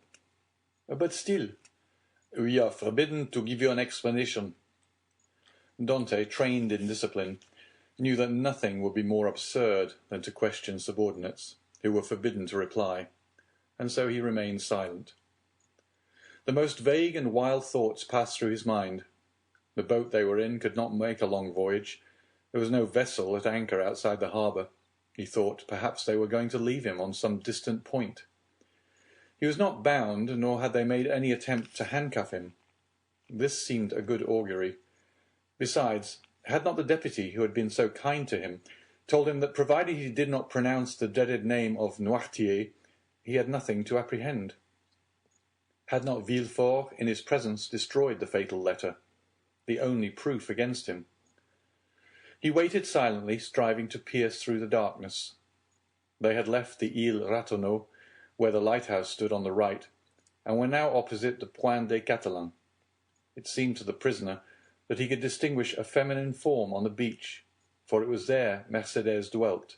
"But still—" "We are forbidden to give you an explanation." Dante, trained in discipline, knew that nothing would be more absurd than to question subordinates, who were forbidden to reply, and so he remained silent. The most vague and wild thoughts passed through his mind. The boat they were in could not make a long voyage. There was no vessel at anchor outside the harbour. He thought perhaps they were going to leave him on some distant point. He was not bound, nor had they made any attempt to handcuff him. This seemed a good augury. Besides, had not the deputy, who had been so kind to him, told him that provided he did not pronounce the dreaded name of Noirtier, he had nothing to apprehend? Had not Villefort, in his presence, destroyed the fatal letter, the only proof against him? He waited silently, striving to pierce through the darkness. They had left the Île Ratonneau, where the lighthouse stood on the right, and were now opposite the Point des Catalans. It seemed to the prisoner that he could distinguish a feminine form on the beach, for it was there Mercédès dwelt.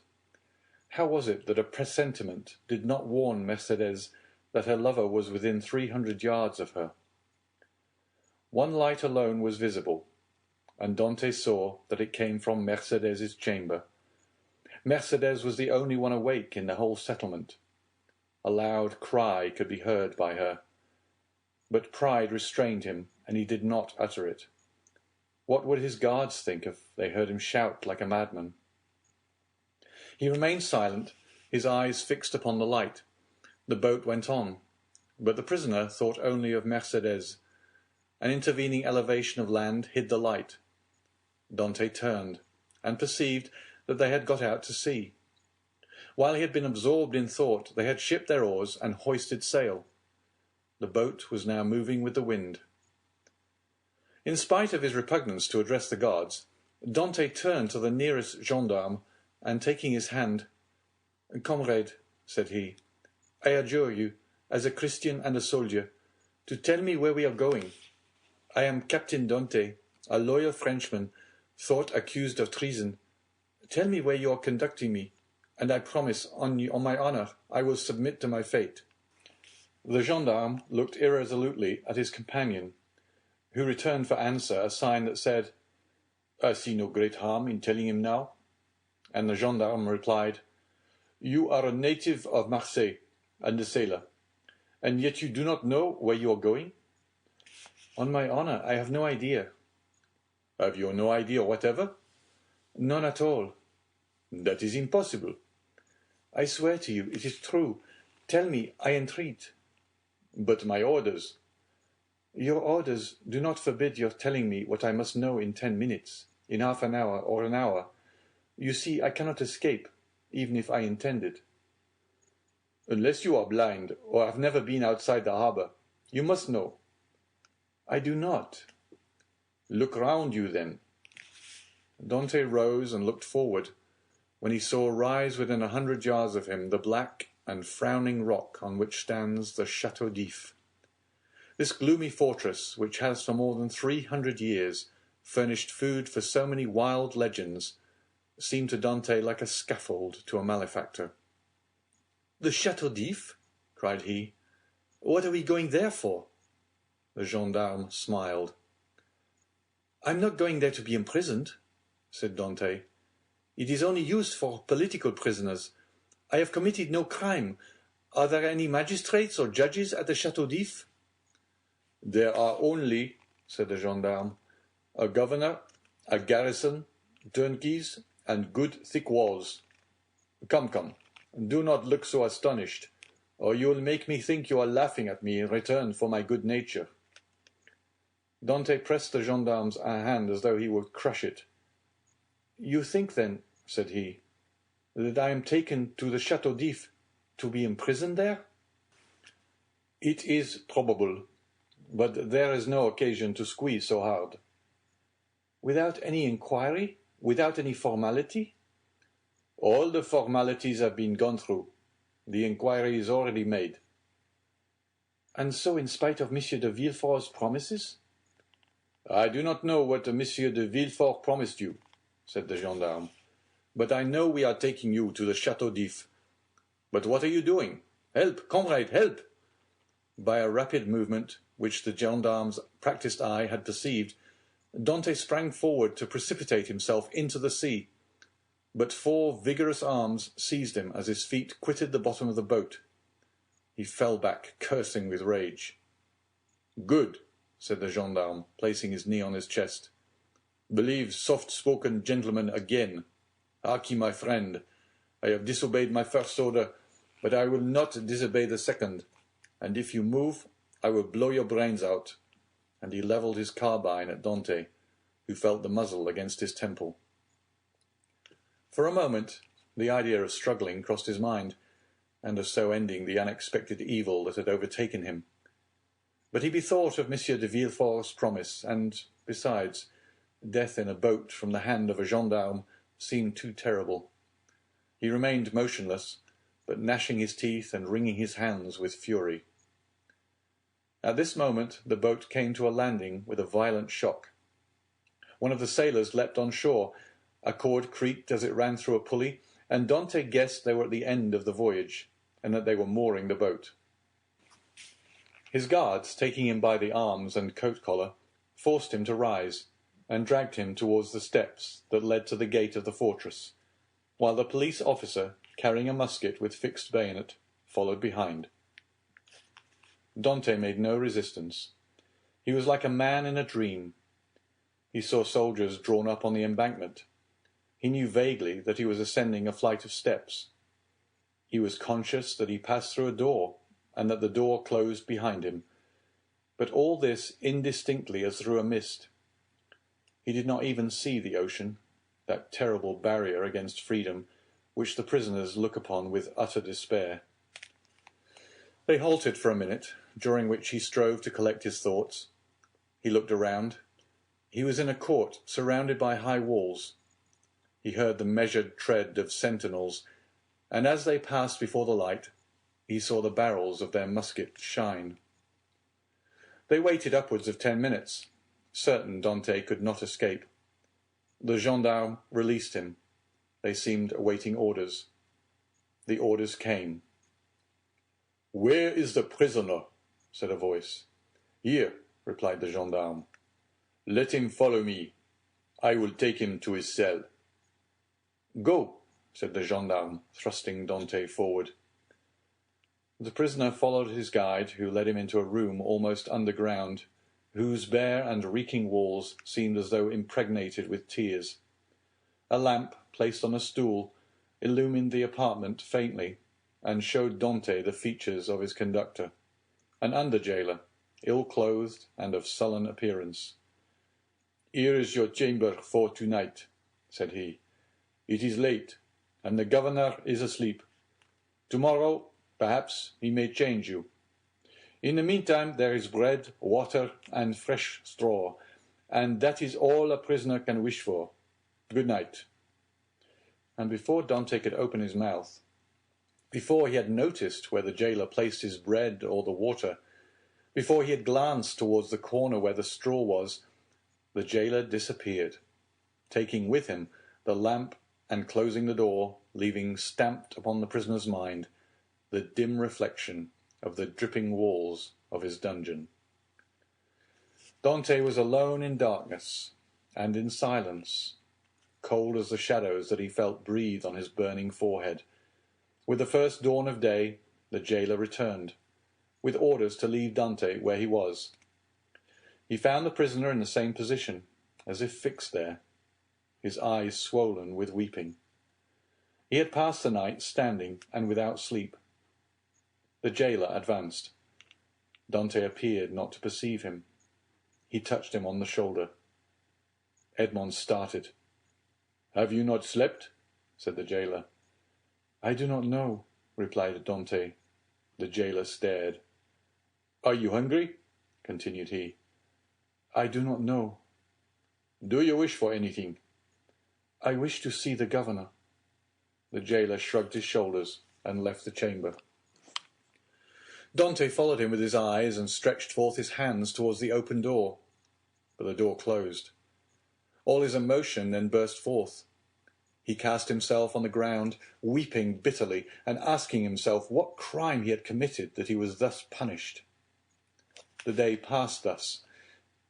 How was it that a presentiment did not warn Mercédès that her lover was within 300 yards of her? One light alone was visible, and Dante saw that it came from Mercédès' chamber. Mercédès was the only one awake in the whole settlement. A loud cry could be heard by her, but pride restrained him, and he did not utter it. What would his guards think if they heard him shout like a madman? He remained silent, his eyes fixed upon the light. The boat went on, but the prisoner thought only of Mercédès. An intervening elevation of land hid the light. Dante turned, and perceived that they had got out to sea. While he had been absorbed in thought, they had shipped their oars and hoisted sail. The boat was now moving with the wind. In spite of his repugnance to address the guards, Dante turned to the nearest gendarme, and taking his hand, "Comrade," said he, I adjure you, as a Christian and a soldier, to tell me where we are going. I am Captain Dante, a loyal Frenchman, thought accused of treason. Tell me where you are conducting me, and I promise, on my honour, I will submit to my fate." The gendarme looked irresolutely at his companion, who returned for answer a sign that said, "I see no great harm in telling him now." And the gendarme replied, "You are a native of Marseilles, and a sailor, and yet you do not know where you are going?" "On my honour, I have no idea." "Have you no idea whatever?" "None at all." "That is impossible." "I swear to you, it is true. Tell me, I entreat." "But my orders—" "Your orders do not forbid your telling me what I must know in 10 minutes, in half an hour, or an hour. You see, I cannot escape, even if I intended." "Unless you are blind, or have never been outside the harbour, you must know." "I do not." "Look round you, then." Dante rose and looked forward, when he saw rise within 100 yards of him the black and frowning rock on which stands the Château d'If. This gloomy fortress, which has for more than 300 years furnished food for so many wild legends, seemed to Dante like a scaffold to a malefactor. "The Château d'If?" cried he. "What are we going there for?" The gendarme smiled. "I'm not going there to be imprisoned," said Dante. "It is only used for political prisoners. I have committed no crime. Are there any magistrates or judges at the Château d'If?" "There are only," said the gendarme, "a governor, a garrison, turnkeys, and good thick walls. Come, come, do not look so astonished, or you will make me think you are laughing at me in return for my good nature." Dante pressed the gendarme's hand as though he would crush it. "You think, then," said he, "that I am taken to the Château d'If to be imprisoned there?" "It is probable, but there is no occasion to squeeze so hard." "Without any inquiry? Without any formality?" "All the formalities have been gone through. The inquiry is already made." "And so in spite of Monsieur de Villefort's promises?" "I do not know what Monsieur de Villefort promised you," said the gendarme, "but I know we are taking you to the Château d'If. But what are you doing? Help, comrade, help!" By a rapid movement, which the gendarme's practised eye had perceived, Dante sprang forward to precipitate himself into the sea, but 4 vigorous arms seized him as his feet quitted the bottom of the boat. He fell back, cursing with rage. "Good," said the gendarme, placing his knee on his chest. "Believe soft-spoken gentlemen again. Harkee, my friend, I have disobeyed my first order, but I will not disobey the second, and if you move, I will blow your brains out." And he levelled his carbine at Dante, who felt the muzzle against his temple. For a moment, the idea of struggling crossed his mind, and of so ending the unexpected evil that had overtaken him. But he bethought of Monsieur de Villefort's promise, and, besides, death in a boat from the hand of a gendarme seemed too terrible. He remained motionless, but gnashing his teeth and wringing his hands with fury. At this moment the boat came to a landing with a violent shock. One of the sailors leapt on shore. A cord creaked as it ran through a pulley, and Dante guessed they were at the end of the voyage, and that they were mooring the boat. His guards, taking him by the arms and coat-collar, forced him to rise, and dragged him towards the steps that led to the gate of the fortress, while the police officer, carrying a musket with fixed bayonet, followed behind. Dante made no resistance. He was like a man in a dream. He saw soldiers drawn up on the embankment. He knew vaguely that he was ascending a flight of steps. He was conscious that he passed through a door, and that the door closed behind him, but all this indistinctly as through a mist. He did not even see the ocean, that terrible barrier against freedom, which the prisoners look upon with utter despair. They halted for a minute, during which he strove to collect his thoughts. He looked around. He was in a court surrounded by high walls. He heard the measured tread of sentinels, and as they passed before the light, he he saw the barrels of their muskets shine. They waited upwards of 10 minutes, certain Dante could not escape. The gendarme released him. They seemed awaiting orders. The orders came. "Where is the prisoner?" said a voice. "Here," replied the gendarme. "Let him follow me. I will take him to his cell." "Go," said the gendarme, thrusting Dante forward. The prisoner followed his guide, who led him into a room almost underground, whose bare and reeking walls seemed as though impregnated with tears. A lamp, placed on a stool, illumined the apartment faintly, and showed Dante the features of his conductor, an under-jailer, ill-clothed and of sullen appearance. "Here is your chamber for tonight," said he. "It is late, and the governor is asleep. Tomorrow, perhaps, he may change you. In the meantime there is bread, water, and fresh straw, and that is all a prisoner can wish for. Good night." And before Dante could open his mouth, before he had noticed where the jailer placed his bread or the water, before he had glanced towards the corner where the straw was, the jailer disappeared, taking with him the lamp and closing the door, leaving stamped upon the prisoner's mind the dim reflection of the dripping walls of his dungeon. Dante was alone in darkness and in silence, cold as the shadows that he felt breathe on his burning forehead. With the first dawn of day, the jailer returned, with orders to leave Dante where he was. He found the prisoner in the same position, as if fixed there, his eyes swollen with weeping. He had passed the night standing and without sleep. The jailer advanced. Dante appeared not to perceive him. He touched him on the shoulder. Edmond started. "Have you not slept?" said the jailer. "I do not know," replied Dante. The jailer stared. "Are you hungry?" continued he. "I do not know." "Do you wish for anything?" "I wish to see the governor." The jailer shrugged his shoulders and left the chamber. Dante followed him with his eyes and stretched forth his hands towards the open door. But the door closed. All his emotion then burst forth. He cast himself on the ground, weeping bitterly, and asking himself what crime he had committed that he was thus punished. The day passed thus.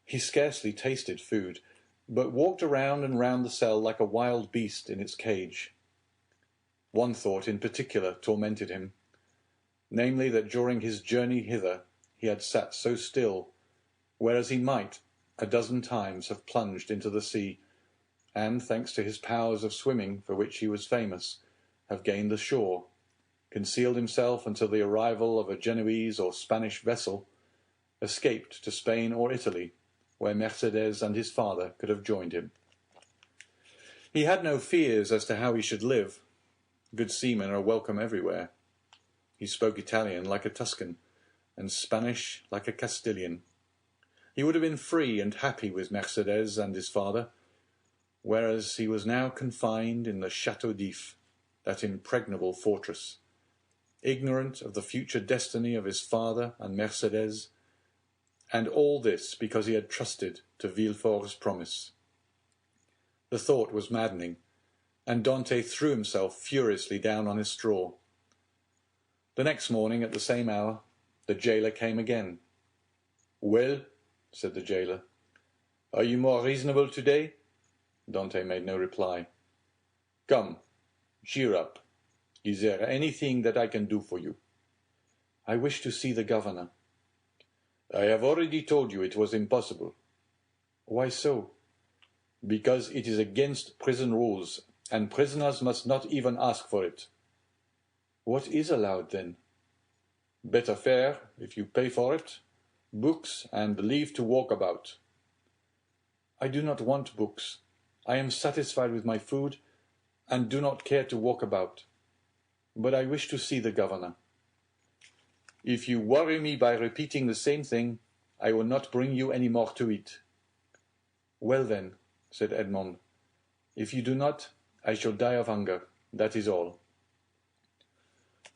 He scarcely tasted food, but walked around and round the cell like a wild beast in its cage. One thought in particular tormented him, namely that during his journey hither he had sat so still, whereas he might, a dozen times, have plunged into the sea, and, thanks to his powers of swimming, for which he was famous, have gained the shore, concealed himself until the arrival of a Genoese or Spanish vessel, escaped to Spain or Italy, where Mercedes and his father could have joined him. He had no fears as to how he should live. Good seamen are welcome everywhere. He spoke Italian like a Tuscan, and Spanish like a Castilian. He would have been free and happy with Mercedes and his father, whereas he was now confined in the Château d'If, that impregnable fortress, ignorant of the future destiny of his father and Mercedes, and all this because he had trusted to Villefort's promise. The thought was maddening, and Dante threw himself furiously down on his straw. The next morning, at the same hour, the jailer came again. "Well," said the jailer, "are you more reasonable today?" Dante made no reply. "Come, cheer up. Is there anything that I can do for you?" "I wish to see the governor." "I have already told you it was impossible." "Why so?" "Because it is against prison rules, and prisoners must not even ask for it." "What is allowed, then?" "Better fare, if you pay for it, books, and leave to walk about." "I do not want books. I am satisfied with my food, and do not care to walk about. But I wish to see the governor." "If you worry me by repeating the same thing, I will not bring you any more to eat." "Well then," said Edmond, "if you do not, I shall die of hunger, that is all."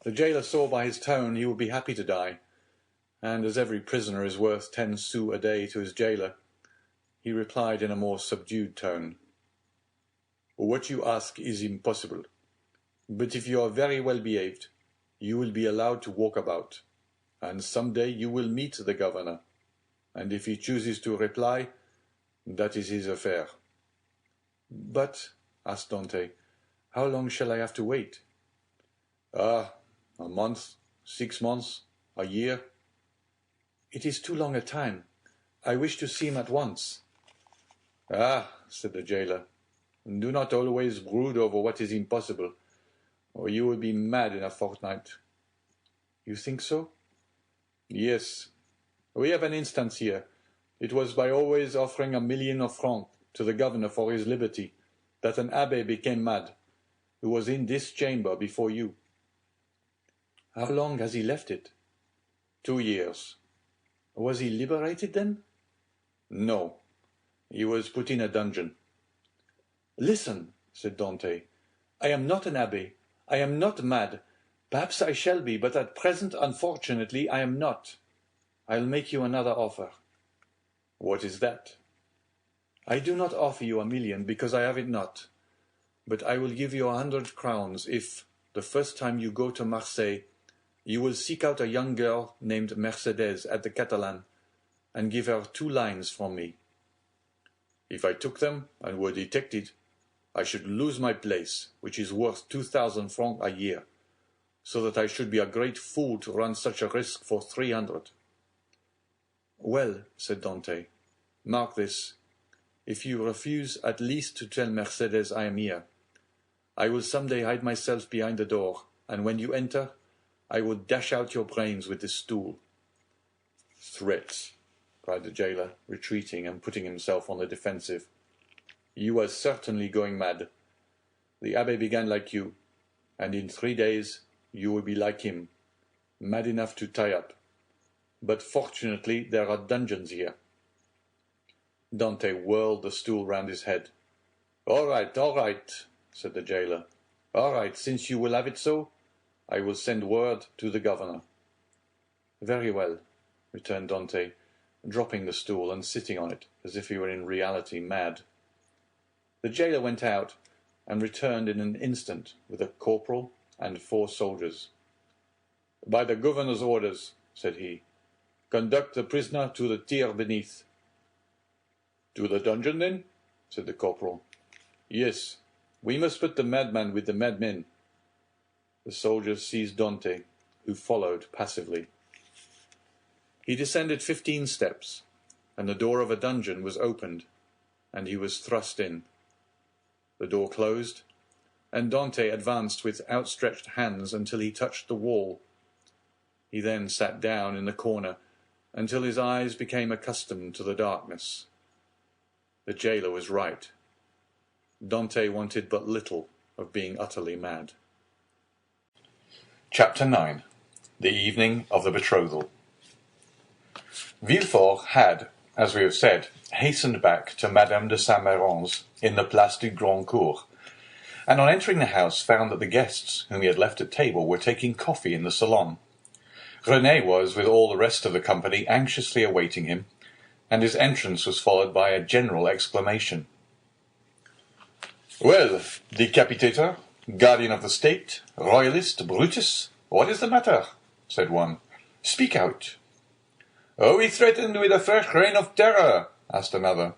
The jailer saw by his tone he would be happy to die, and as every prisoner is worth 10 sous a day to his jailer, he replied in a more subdued tone, "What you ask is impossible, but if you are very well behaved, you will be allowed to walk about, and some day you will meet the governor, and if he chooses to reply, that is his affair." "But," asked Dante, "how long shall I have to wait?" "Ah, a month, 6 months, a year." "It is too long a time. I wish to see him at once." "Ah," said the jailer, "do not always brood over what is impossible, or you will be mad in a fortnight." "You think so?" "Yes. We have an instance here. It was by always offering 1,000,000 of francs to the governor for his liberty that an abbé became mad, who was in this chamber before you." "How long has he left it?" 2 years. "Was he liberated then?" "No. He was put in a dungeon." "Listen," said Dante. "I am not an abbé. I am not mad. Perhaps I shall be, but at present, unfortunately, I am not. I'll make you another offer." "What is that?" "I do not offer you 1,000,000 because I have it not. But I will give you 100 crowns if, the first time you go to Marseilles, you will seek out a young girl named Mercedes at the Catalans, and give her 2 lines from me. If I took them and were detected, I should lose my place, which is worth 2,000 francs a year, so that I should be a great fool to run such a risk for 300. "Well," said Dante, "mark this. If you refuse at least to tell Mercedes I am here, I will some day hide myself behind the door, and when you enter, I will dash out your brains with this stool." "Threats!" cried the jailer, retreating and putting himself on the defensive. "You are certainly going mad. The abbé began like you, and in 3 days you will be like him, mad enough to tie up. But fortunately there are dungeons here." Dante whirled the stool round his head. All right, said the jailer. "All right, since you will have it so, I will send word to the governor." "Very well," returned Dante, dropping the stool and sitting on it as if he were in reality mad. The jailer went out and returned in an instant with a corporal and 4 soldiers. "By the governor's orders," said he, "conduct the prisoner to the tier beneath." "To the dungeon, then?" said the corporal. "Yes, we must put the madman with the madmen." The soldiers seized Dante, who followed passively. He descended 15 steps, and the door of a dungeon was opened, and he was thrust in. The door closed, and Dante advanced with outstretched hands until he touched the wall. He then sat down in the corner until his eyes became accustomed to the darkness. The jailer was right. Dante wanted but little of being utterly mad. Chapter 9. The Evening of the Betrothal. Villefort had, as we have said, hastened back to Madame de Saint-Méran's in the Place du Grand Cour, and on entering the house found that the guests whom he had left at table were taking coffee in the salon. Renée was, with all the rest of the company, anxiously awaiting him, and his entrance was followed by a general exclamation. "Well, decapitator, guardian of the state, royalist, Brutus, what is the matter?" said one. "Speak out." "Are we threatened with a fresh reign of terror?" asked another.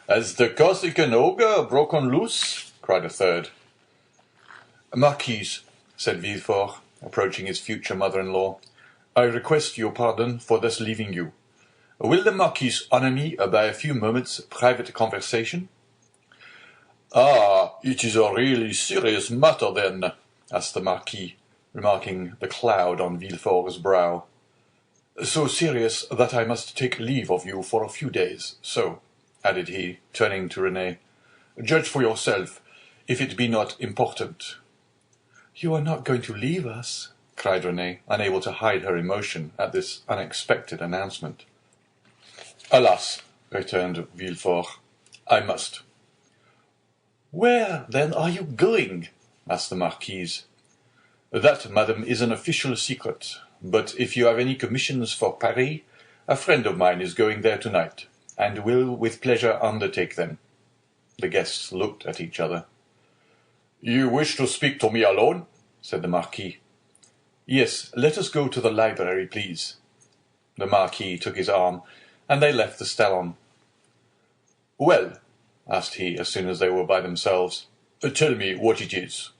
"Has the Corsican Ogre broken loose?" cried a third. "Marquise," said Villefort, approaching his future mother-in-law, "I request your pardon for thus leaving you. Will the Marquise honour me by a few moments' private conversation?" "Ah, it is a really serious matter, then?" asked the Marquis, remarking the cloud on Villefort's brow. "So serious that I must take leave of you for a few days. So," added he, turning to Renée, "judge for yourself, if it be not important." "You are not going to leave us?" cried Renée, unable to hide her emotion at this unexpected announcement. "Alas," returned Villefort, "I must." "Where, then, are you going?" asked the Marquise. That, madam, is an official secret, but if you have any commissions for Paris, a friend of mine is going there tonight, and will with pleasure undertake them. The guests looked at each other. You wish to speak to me alone? Said the Marquis. Yes, let us go to the library, please. The Marquis took his arm, and they left the salon. Well, asked he, as soon as they were by themselves, tell me what it is.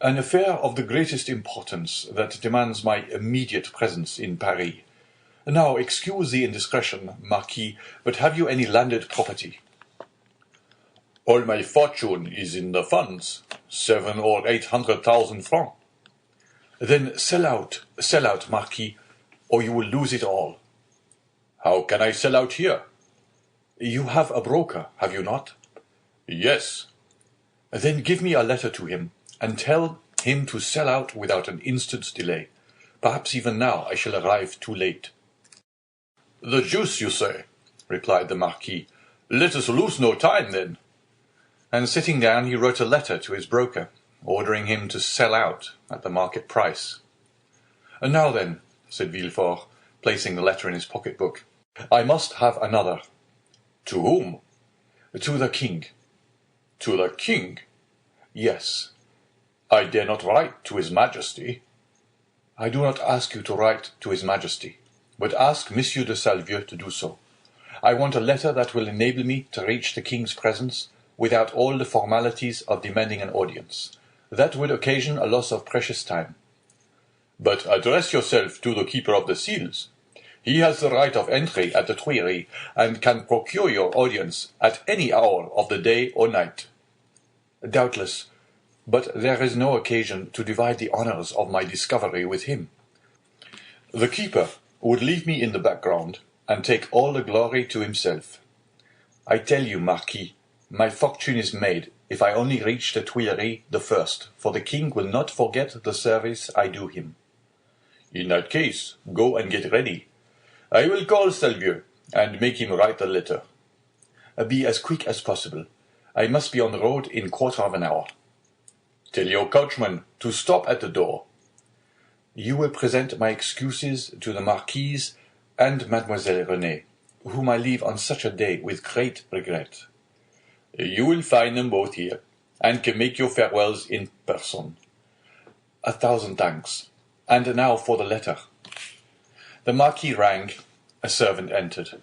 An affair of the greatest importance that demands my immediate presence in Paris. Now, excuse the indiscretion, Marquis, but have you any landed property? All my fortune is in the funds, 700,000 or 800,000 francs. Then sell out, Marquis, or you will lose it all. How can I sell out here? You have a broker, have you not? Yes. Then give me a letter to him, and tell him to sell out without an instant's delay. Perhaps even now I shall arrive too late. The deuce, you say, replied the Marquis. Let us lose no time, then. And sitting down, he wrote a letter to his broker, ordering him to sell out at the market price. And now then, said Villefort, placing the letter in his pocket-book, I must have another. To whom? To the king. To the king? Yes. I dare not write to his Majesty. I do not ask you to write to his Majesty, but ask Monsieur de Salvieux to do so. I want a letter that will enable me to reach the king's presence without all the formalities of demanding an audience. That would occasion a loss of precious time. But address yourself to the keeper of the seals. He has the right of entry at the Tuileries, and can procure your audience at any hour of the day or night. Doubtless, but there is no occasion to divide the honours of my discovery with him. The keeper would leave me in the background, and take all the glory to himself. I tell you, Marquis, my fortune is made if I only reach the Tuileries the first, for the king will not forget the service I do him. In that case, go and get ready. I will call Salvieux, and make him write the letter. Be as quick as possible. I must be on the road in 1/4 hour. Tell your coachman to stop at the door. You will present my excuses to the Marquise and Mademoiselle Renée, whom I leave on such a day with great regret. You will find them both here, and can make your farewells in person. 1,000 thanks. And now for the letter. The Marquis rang. A servant entered.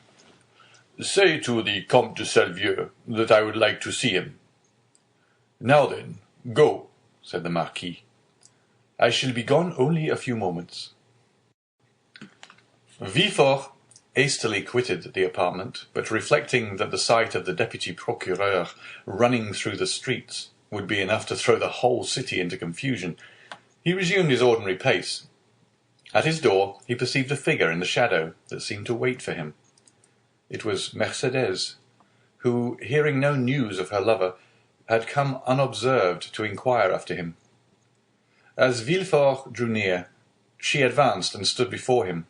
Say to the Comte de Salvieux that I would like to see him. Now then, go, said the Marquis. I shall be gone only a few moments. Villefort hastily quitted the apartment, but reflecting that the sight of the deputy procureur running through the streets would be enough to throw the whole city into confusion, he resumed his ordinary pace. At his door he perceived a figure in the shadow that seemed to wait for him. It was Mercédès, who, hearing no news of her lover, had come unobserved to inquire after him. As Villefort drew near, she advanced and stood before him.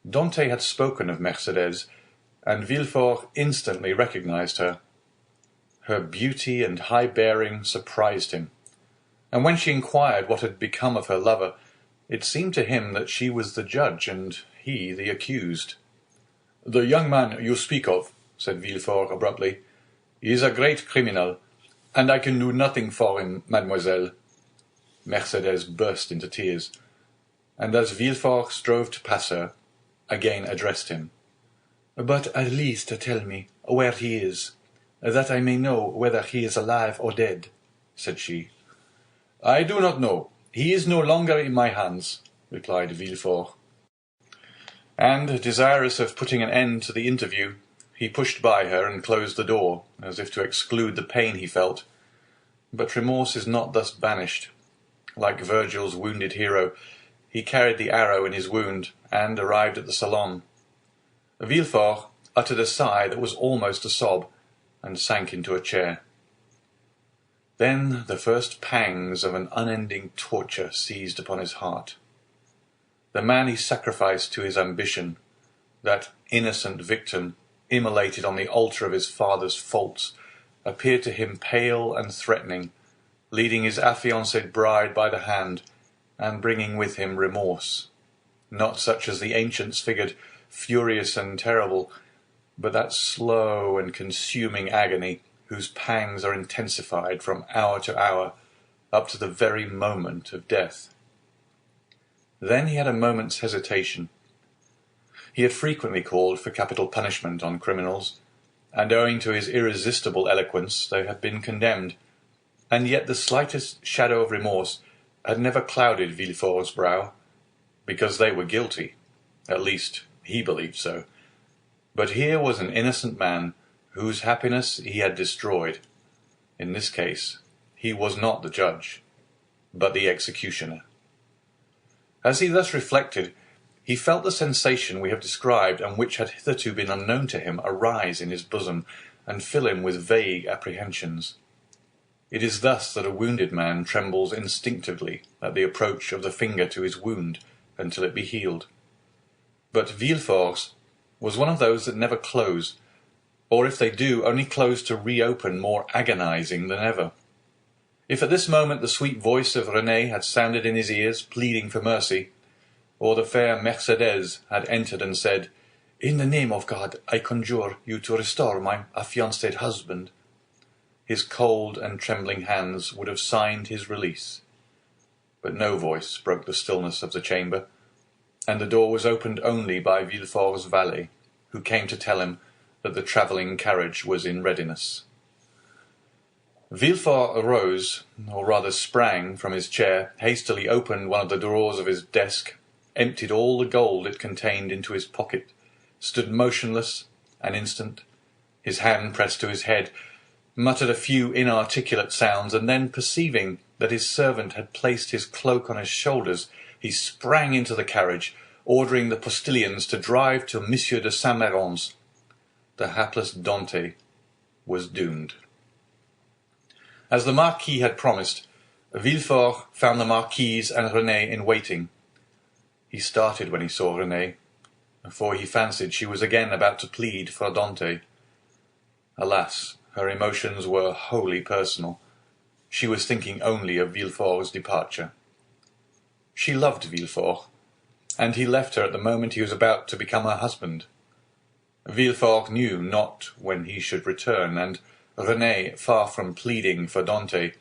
Dante had spoken of Mercédès, and Villefort instantly recognized her. Her beauty and high bearing surprised him, and when she inquired what had become of her lover, it seemed to him that she was the judge and he the accused. "The young man you speak of," said Villefort abruptly, "is a great criminal, and I can do nothing for him, mademoiselle." Mercédès burst into tears, and as Villefort strove to pass her, again addressed him. "But at least tell me where he is, that I may know whether he is alive or dead," said she. "I do not know. He is no longer in my hands," replied Villefort. And, desirous of putting an end to the interview, he pushed by her and closed the door, as if to exclude the pain he felt. But remorse is not thus banished. Like Virgil's wounded hero, he carried the arrow in his wound, and arrived at the salon. Villefort uttered a sigh that was almost a sob, and sank into a chair. Then the first pangs of an unending torture seized upon his heart. The man he sacrificed to his ambition, that innocent victim immolated on the altar of his father's faults, appeared to him pale and threatening, leading his affianced bride by the hand, and bringing with him remorse, not such as the ancients figured, furious and terrible, but that slow and consuming agony whose pangs are intensified from hour to hour, up to the very moment of death. Then he had a moment's hesitation. He had frequently called for capital punishment on criminals, and owing to his irresistible eloquence they had been condemned, and yet the slightest shadow of remorse had never clouded Villefort's brow, because they were guilty. At least he believed so. But here was an innocent man whose happiness he had destroyed. In this case he was not the judge, but the executioner. As he thus reflected, he felt the sensation we have described, and which had hitherto been unknown to him, arise in his bosom, and fill him with vague apprehensions. It is thus that a wounded man trembles instinctively at the approach of the finger to his wound until it be healed. But Villefort's was one of those that never close, or if they do, only close to reopen more agonizing than ever. If at this moment the sweet voice of Renée had sounded in his ears, pleading for mercy, or the fair Mercédès had entered and said, "In the name of God, I conjure you to restore my affianced husband," his cold and trembling hands would have signed his release. But no voice broke the stillness of the chamber, and the door was opened only by Villefort's valet, who came to tell him that the travelling carriage was in readiness. Villefort arose, or rather sprang, from his chair, hastily opened one of the drawers of his desk, emptied all the gold it contained into his pocket, stood motionless an instant, his hand pressed to his head, muttered a few inarticulate sounds, and then, perceiving that his servant had placed his cloak on his shoulders, he sprang into the carriage, ordering the postilions to drive to Monsieur de Saint-Méran's. The hapless Dante was doomed. As the Marquis had promised, Villefort found the Marquise and Renée in waiting. He started when he saw Renée, for he fancied she was again about to plead for Dante. Alas, her emotions were wholly personal. She was thinking only of Villefort's departure. She loved Villefort, and he left her at the moment he was about to become her husband. Villefort knew not when he should return, and Renée, far from pleading for Dante,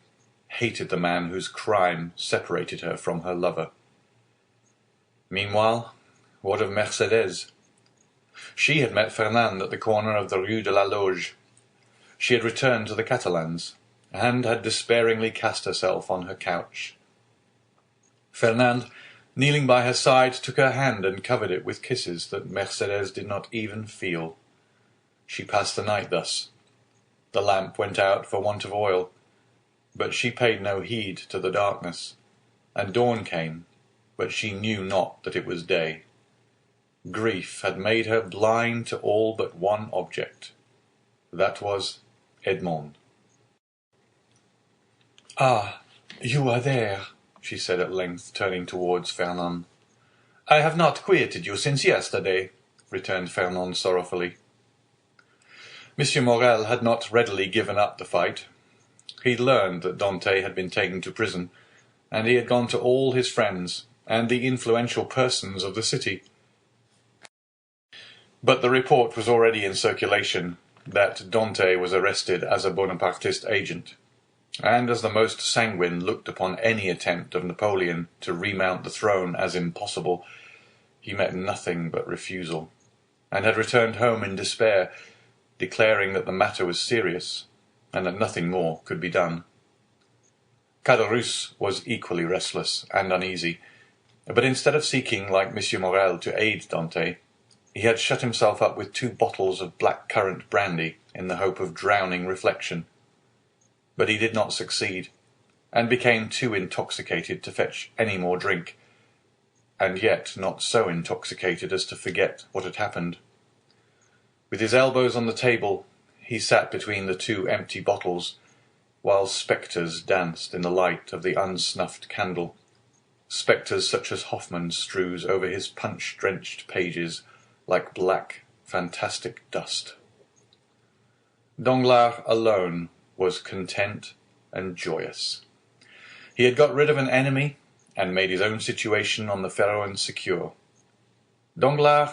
hated the man whose crime separated her from her lover. Meanwhile, what of Mercédès? She had met Fernand at the corner of the Rue de la Loge. She had returned to the Catalans, and had despairingly cast herself on her couch. Fernand, kneeling by her side, took her hand and covered it with kisses that Mercédès did not even feel. She passed the night thus. The lamp went out for want of oil, but she paid no heed to the darkness, and dawn came, but she knew not that it was day. Grief had made her blind to all but one object. That was Edmond. "Ah, you are there," she said at length, turning towards Fernand. "I have not quitted you since yesterday," returned Fernand sorrowfully. Monsieur Morel had not readily given up the fight. He learned that Dante had been taken to prison, and he had gone to all his friends and the influential persons of the city. But the report was already in circulation that Dante was arrested as a Bonapartist agent, and as the most sanguine looked upon any attempt of Napoleon to remount the throne as impossible, he met nothing but refusal, and had returned home in despair, declaring that the matter was serious, and that nothing more could be done. Caderousse was equally restless and uneasy, but instead of seeking, like Monsieur Morel, to aid Dante, he had shut himself up with 2 bottles of black-currant brandy in the hope of drowning reflection. But he did not succeed, and became too intoxicated to fetch any more drink, and yet not so intoxicated as to forget what had happened. With his elbows on the table, he sat between the 2 empty bottles, while spectres danced in the light of the unsnuffed candle, spectres such as Hoffmann strews over his punch-drenched pages like black, fantastic dust. Danglars alone was content and joyous. He had got rid of an enemy and made his own situation on the Feroan secure. Danglars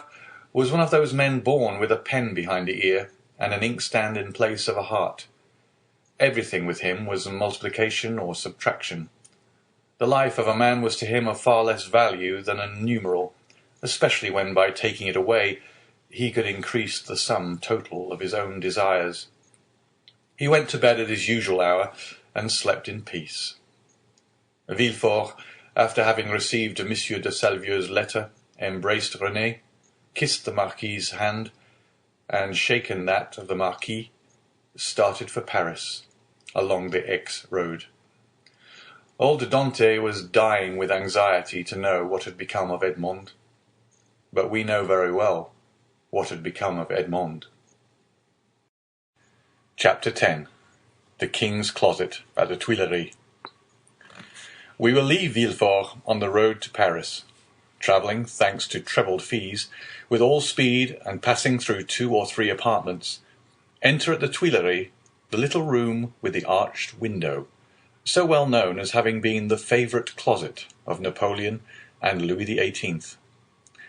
was one of those men born with a pen behind the ear and an inkstand in place of a heart. Everything with him was multiplication or subtraction. The life of a man was to him of far less value than a numeral, especially when by taking it away he could increase the sum total of his own desires. He went to bed at his usual hour and slept in peace. Villefort, after having received M. de Salvieux's letter, embraced Renée, kissed the Marquis's hand, and shaken that of the Marquis, started for Paris, along the Aix road. Old Dante was dying with anxiety to know what had become of Edmond, but we know very well what had become of Edmond. Chapter 10. The King's Closet at the Tuileries. We will leave Villefort on the road to Paris, travelling, thanks to trebled fees, with all speed and passing through 2 or 3 apartments. Enter at the Tuileries the little room with the arched window, so well known as having been the favourite closet of Napoleon and Louis XVIII,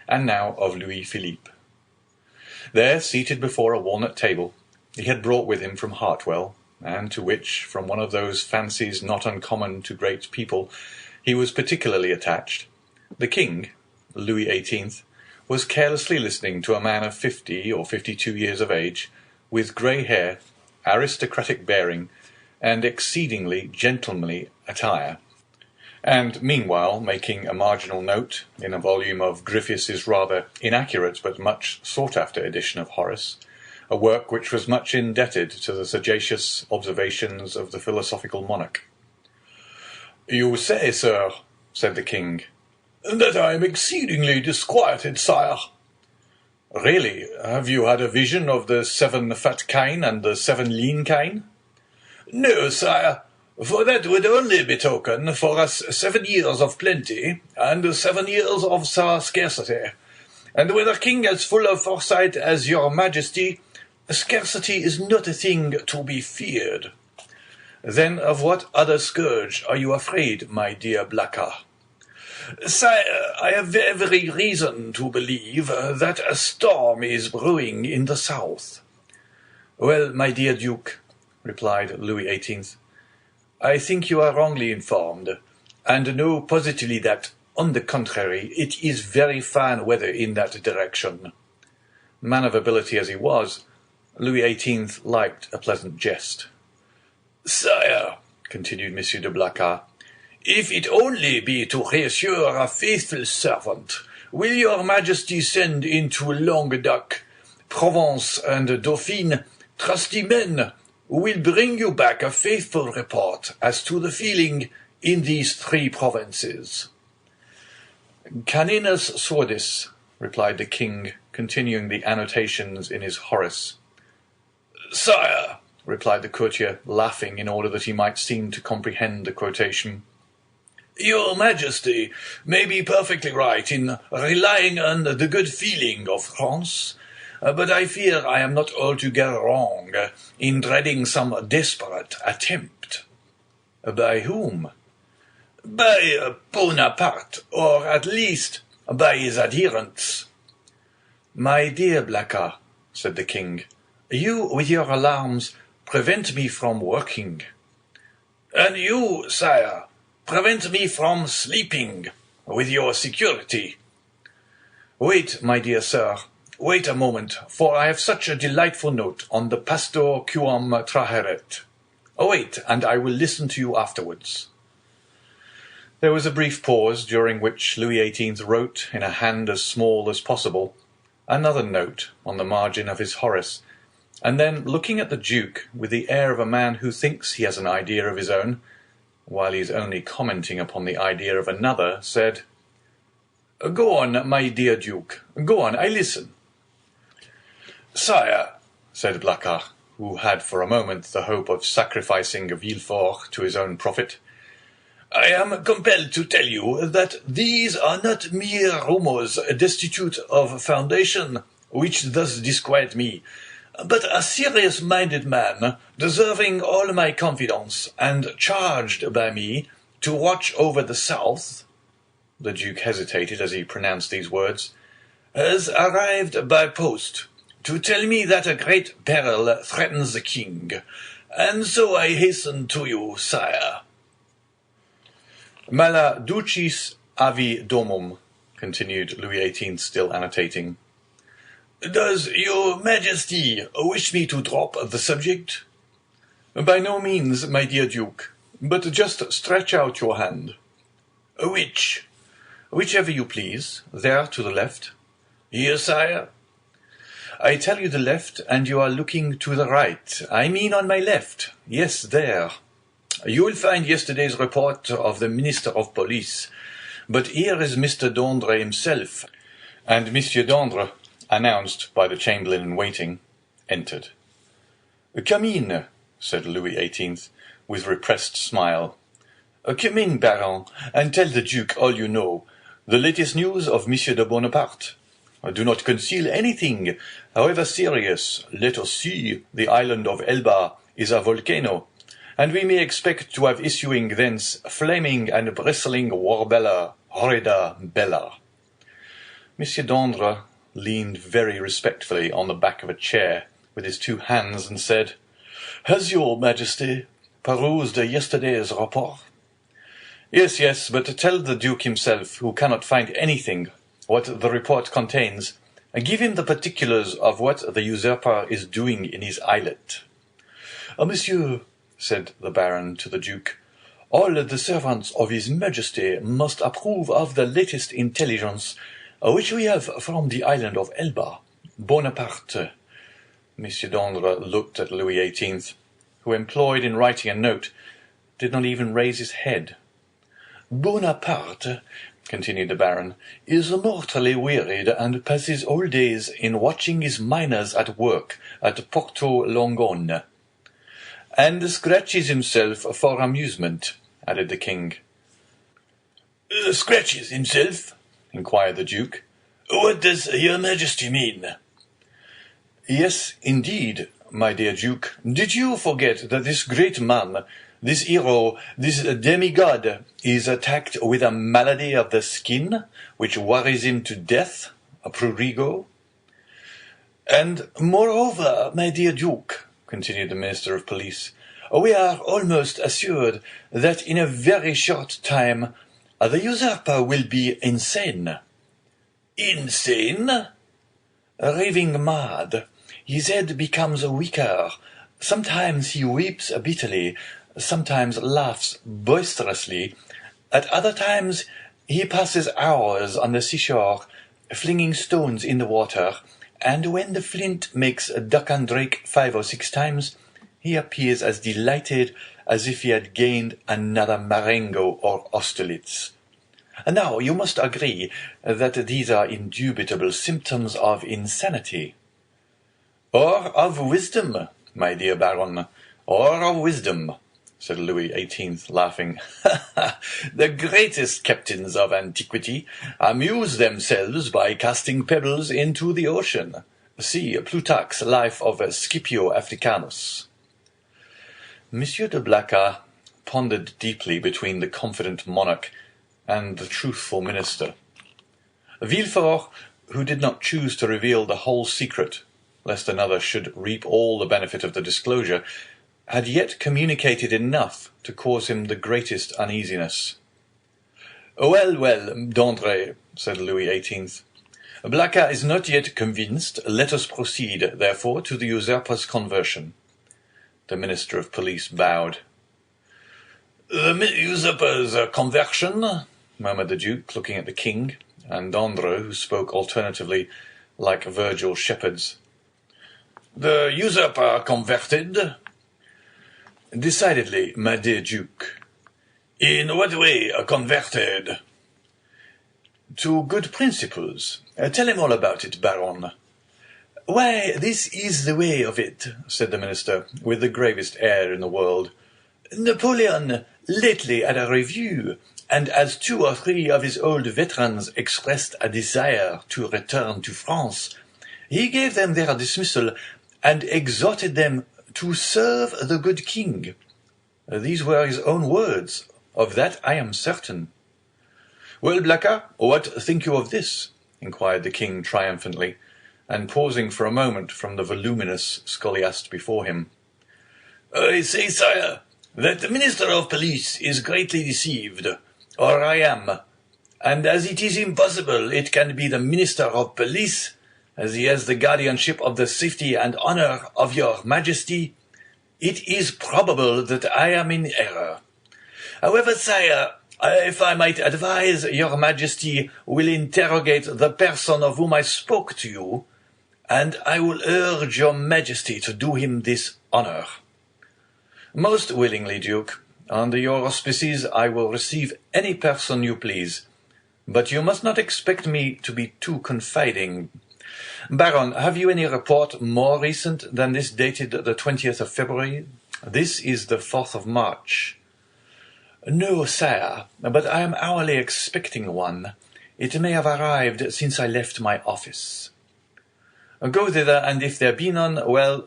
and now of Louis Philippe. There, seated before a walnut table, he had brought with him from Hartwell, and to which, from one of those fancies not uncommon to great people, he was particularly attached, the King, Louis XVIII, was carelessly listening to a man of 50 or 52 years of age, with grey hair, aristocratic bearing, and exceedingly gentlemanly attire, and meanwhile making a marginal note, in a volume of Gryphius's rather inaccurate but much sought-after edition of Horace, a work which was much indebted to the sagacious observations of the philosophical monarch. "You say, sir," said the king, "that I am exceedingly disquieted, sire." "Really? Have you had a vision of the 7 fat kine and the 7 lean kine?" "No, sire, for that would only betoken for us 7 years of plenty and 7 years of scarcity. And with a king as full of foresight as your majesty, scarcity is not a thing to be feared." "Then of what other scourge are you afraid, my dear Blacas?" "Sire, I have every reason to believe that a storm is brewing in the south." "Well, my dear Duke," replied Louis XVIII, "I think you are wrongly informed, and know positively that, on the contrary, it is very fine weather in that direction." Man of ability as he was, Louis XVIII liked a pleasant jest. "Sire," continued M. de Blacas, "if it only be to reassure a faithful servant, will your majesty send into Languedoc, Provence, and Dauphine trusty men who will bring you back a faithful report as to the feeling in these 3 provinces?" "Caninus sordis," replied the king, continuing the annotations in his Horace. "Sire," replied the courtier, laughing in order that he might seem to comprehend the quotation, "your majesty may be perfectly right in relying on the good feeling of France, but I fear I am not altogether wrong in dreading some desperate attempt." "By whom?" "By Bonaparte, or at least by his adherents." "My dear Blacas," said the king, "you, with your alarms, prevent me from working." "And you, sire, prevent me from sleeping, with your security." "Wait, my dear sir, wait a moment, for I have such a delightful note on the pastor quum traheret. Wait, and I will listen to you afterwards." There was a brief pause, during which Louis XVIII wrote, in a hand as small as possible, another note on the margin of his Horace, and then, looking at the Duke with the air of a man who thinks he has an idea of his own, while he is only commenting upon the idea of another, said, "Go on, my dear Duke, go on, I listen." "Sire," said Blacas, who had for a moment the hope of sacrificing Villefort to his own profit, "I am compelled to tell you that these are not mere rumours destitute of foundation, which thus disquiet me, but a serious-minded man, deserving all my confidence, and charged by me to watch over the south," the Duke hesitated as he pronounced these words, "has arrived by post to tell me that a great peril threatens the king, and so I hasten to you, sire." "Mala ducis avi domum," continued Louis XVIII, still annotating. "Does your Majesty wish me to drop the subject?" "By no means, my dear Duke, but just stretch out your hand." "Which?" "Whichever you please. There, to the left." "Here, sire." "I tell you the left, and you are looking to the right. I mean on my left. Yes, there. You will find yesterday's report of the Minister of Police. But here is Mr. d'Andre himself." And Monsieur d'Andre, announced by the Chamberlain-in-Waiting, entered. "Come in," said Louis XVIII, with repressed smile. "Come in, Baron, and tell the Duke all you know. The latest news of Monsieur de Bonaparte. Do not conceal anything, however serious. Let us see, the island of Elba is a volcano, and we may expect to have issuing thence flaming and bristling warbella, horrida bella." Monsieur d'Andre leaned very respectfully on the back of a chair with his two hands and said, "Has your Majesty perused yesterday's report?" "Yes, yes, but tell the Duke himself, who cannot find anything, what the report contains, and give him the particulars of what the usurper is doing in his islet." "Monsieur," said the Baron to the Duke, "all the servants of his Majesty must approve of the latest intelligence which we have from the island of Elba. Bonaparte." Monsieur d'Andre looked at Louis XVIII, who, employed in writing a note, did not even raise his head. "Bonaparte," continued the Baron, "is mortally wearied and passes all days in watching his miners at work at Porto Longone." "And scratches himself for amusement," added the king. "Scratches himself?" inquired the Duke. "What does your Majesty mean?" "Yes, indeed, my dear Duke. Did you forget that this great man, this hero, this demigod, is attacked with a malady of the skin, which worries him to death, a prurigo?" "And moreover, my dear Duke," continued the Minister of Police, "we are almost assured that in a very short time the usurper will be insane." "Insane?" "Raving mad. His head becomes weaker. Sometimes he weeps bitterly, sometimes laughs boisterously. At other times he passes hours on the seashore, flinging stones in the water, and when the flint makes duck and drake 5 or 6 times, he appears as delighted as if he had gained another Marengo or Austerlitz. Now, you must agree that these are indubitable symptoms of insanity." "Or of wisdom, my dear Baron, or of wisdom," said Louis XVIII, laughing. "The greatest captains of antiquity amuse themselves by casting pebbles into the ocean. See Plutarch's Life of Scipio Africanus." Monsieur de Blacas pondered deeply between the confident monarch and the truthful minister. Villefort, who did not choose to reveal the whole secret, lest another should reap all the benefit of the disclosure, had yet communicated enough to cause him the greatest uneasiness. "Well, well, d'Andre," said Louis XVIII, "Blacas is not yet convinced. Let us proceed, therefore, to the usurper's conversion." The Minister of Police bowed. "The usurper's conversion?" murmured the Duke, looking at the king, and d'Andre, who spoke alternatively like Virgil shepherds. "The usurper converted?" "Decidedly, my dear Duke." "In what way converted?" "To good principles. Tell him all about it, Baron." "Why, this is the way of it," said the minister, with the gravest air in the world. "Napoleon lately had a review, and as 2 or 3 of his old veterans expressed a desire to return to France, he gave them their dismissal and exhorted them to serve the good king. These were his own words, Of that I am certain. Well, Blacas, what think you of this? Inquired the king triumphantly, and pausing for a moment from the voluminous scholiast before him. I say, sire, that the Minister of Police is greatly deceived, or I am, and as it is impossible it can be the Minister of Police, as he has the guardianship of the safety and honour of your Majesty, it is probable that I am in error. However, sire, if I might advise, your Majesty will interrogate the person of whom I spoke to you, and I will urge your Majesty to do him this honour. Most willingly, Duke. Under your auspices I will receive any person you please, but you must not expect me to be too confiding. Baron, have you any report more recent than this dated the 20th of February? This is the 4th of March. No, sire, but I am hourly expecting one. It may have arrived since I left my office. Go thither, and if there be none, well,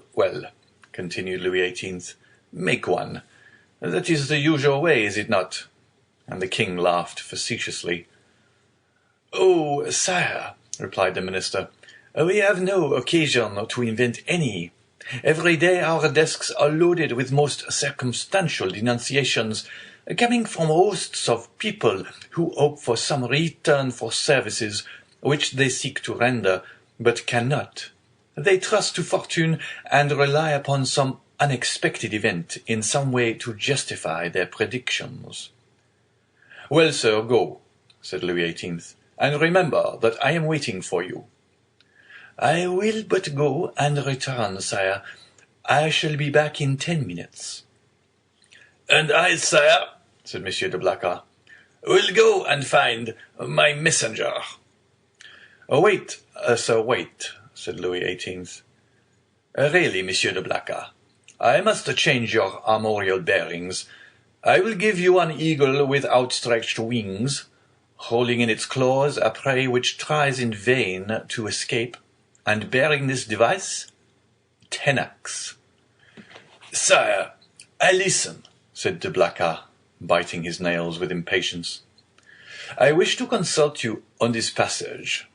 continued Louis XVIII, make one. That is the usual way, is it not? And the king laughed facetiously. Oh, sire, replied the minister, we have no occasion to invent any. Every day our desks are loaded with most circumstantial denunciations, coming from hosts of people who hope for some return for services which they seek to render, but cannot. They trust to fortune and rely upon some unexpected event in some way to justify their predictions. Well, sir, go, said Louis XVIII, and remember that I am waiting for you. I will but go and return, sire. I shall be back in 10 minutes. And I, sire, said Monsieur de Blacas, will go and find my messenger. Wait, sir, wait, said Louis XVIII. Really, Monsieur de Blacas, I must change your armorial bearings. I will give you an eagle with outstretched wings, holding in its claws a prey which tries in vain to escape, and bearing this device, Tenax. Sire, I listen, said de Blacas, biting his nails with impatience. I wish to consult you on this passage.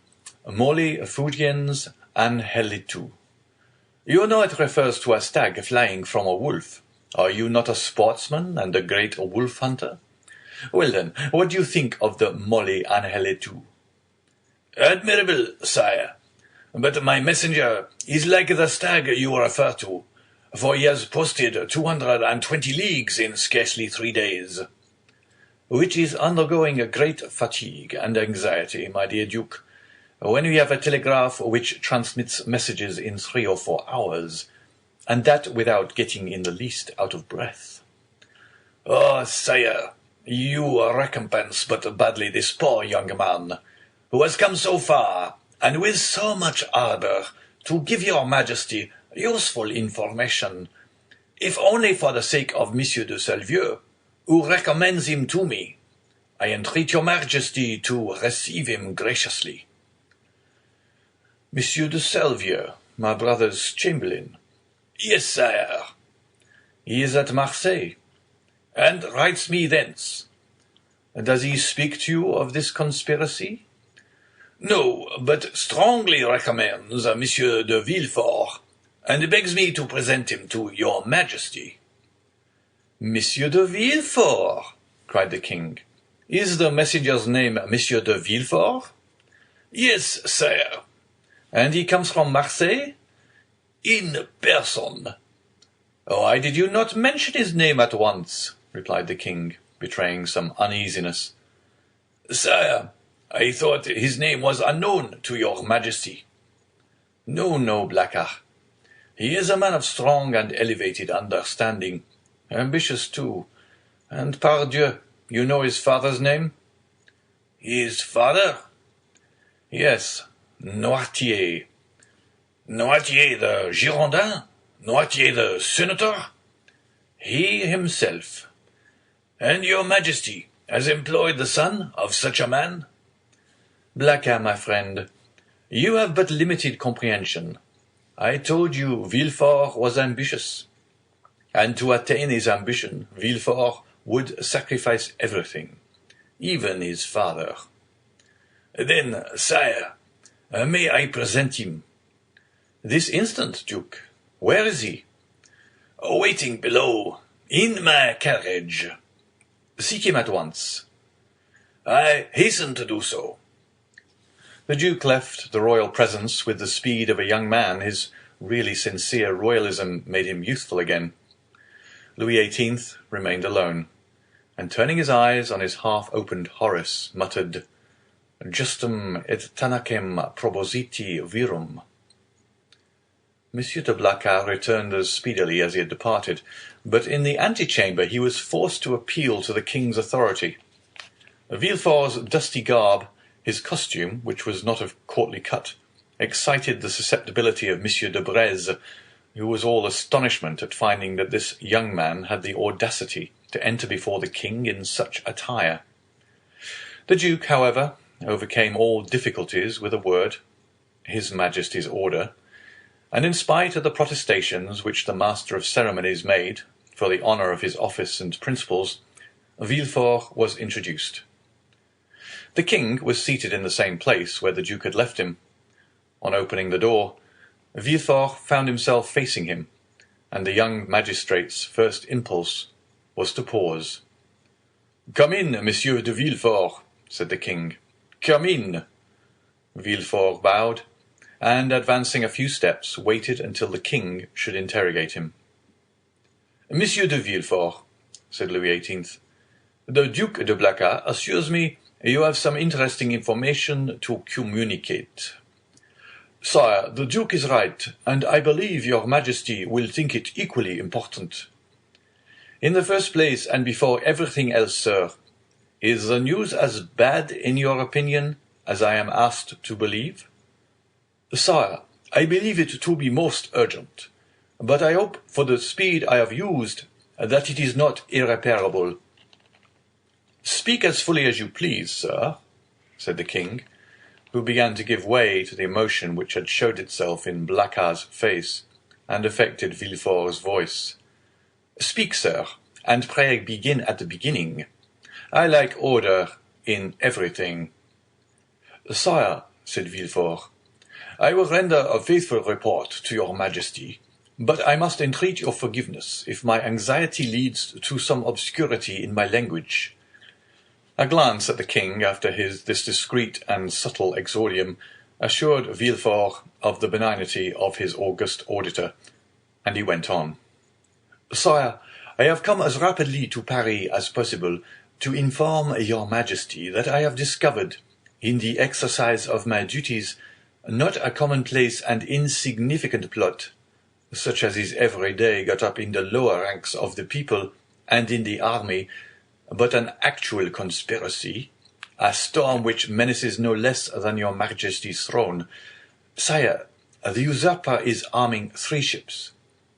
Molli fugiens angelitu. You know it refers to a stag flying from a wolf. Are you not a sportsman and a great wolf hunter? Well then, what do you think of the Molli angelitu? Admirable, sire. But my messenger is like the stag you refer to, for he has posted 220 leagues in scarcely 3 days. Which is undergoing a great fatigue and anxiety, my dear Duke, when we have a telegraph which transmits messages in 3 or 4 hours, and that without getting in the least out of breath. Oh, sire, you recompense but badly this poor young man, who has come so far, and with so much ardour, to give your Majesty useful information, if only for the sake of Monsieur de Salvieux, who recommends him to me. I entreat your Majesty to receive him graciously. Monsieur de Salvieux, my brother's chamberlain. Yes, sire. He is at Marseilles, and writes me thence. Does he speak to you of this conspiracy? No, but strongly recommends Monsieur de Villefort, and begs me to present him to your Majesty. Monsieur de Villefort, cried the king. Is the messenger's name Monsieur de Villefort? Yes, sire. And he comes from Marseilles? In person. Why did you not mention his name at once? Replied the king, betraying some uneasiness. Sire, I thought his name was unknown to your Majesty. No, Blacas. He is a man of strong and elevated understanding, ambitious too, and pardieu, you know his father's name? His father? Yes, Noirtier. Noirtier the Girondin? Noirtier the senator? He himself. And your Majesty has employed the son of such a man? Blacas, my friend, you have but limited comprehension. I told you Villefort was ambitious, and to attain his ambition, Villefort would sacrifice everything, even his father. Then, sire, may I present him? This instant, Duke. Where is he? Waiting below, in my carriage. Seek him at once. I hasten to do so. The Duke left the royal presence with the speed of a young man. His really sincere royalism made him youthful again. Louis XVIII remained alone, and turning his eyes on his half-opened Horace, muttered, "Justum et tanacem propositi virum." Monsieur de Blacas returned as speedily as he had departed, but in the antechamber he was forced to appeal to the king's authority. Villefort's dusty garb, his costume, which was not of courtly cut, excited the susceptibility of Monsieur de Breze, who was all astonishment at finding that this young man had the audacity to enter before the king in such attire. The Duke, however, overcame all difficulties with a word, His Majesty's order, and in spite of the protestations which the master of ceremonies made, for the honour of his office and principles, Villefort was introduced. The king was seated in the same place where the Duke had left him. On opening the door, Villefort found himself facing him, and the young magistrate's first impulse was to pause. "Come in, Monsieur de Villefort," said the king. "Come in." Villefort bowed, and advancing a few steps, waited until the king should interrogate him. "Monsieur de Villefort," said Louis XVIII, "the Duke de Blacas assures me you have some interesting information to communicate." "Sire, the Duke is right, and I believe your Majesty will think it equally important." "In the first place, and before everything else, sir, is the news as bad, in your opinion, as I am asked to believe?" "Sire, I believe it to be most urgent, but I hope, for the speed I have used, that it is not irreparable." "Speak as fully as you please, sir," said the king, who began to give way to the emotion which had showed itself in Blacas's face, and affected Villefort's voice. "Speak, sir, and pray begin at the beginning. I like order in everything." "Sire," said Villefort, "I will render a faithful report to your Majesty, but I must entreat your forgiveness if my anxiety leads to some obscurity in my language." A glance at the king after this discreet and subtle exordium assured Villefort of the benignity of his august auditor, and he went on. "Sire, I have come as rapidly to Paris as possible to inform your Majesty that I have discovered, in the exercise of my duties, not a commonplace and insignificant plot, such as is every day got up in the lower ranks of the people and in the army, but an actual conspiracy, a storm which menaces no less than your Majesty's throne. Sire, the usurper is arming 3 ships.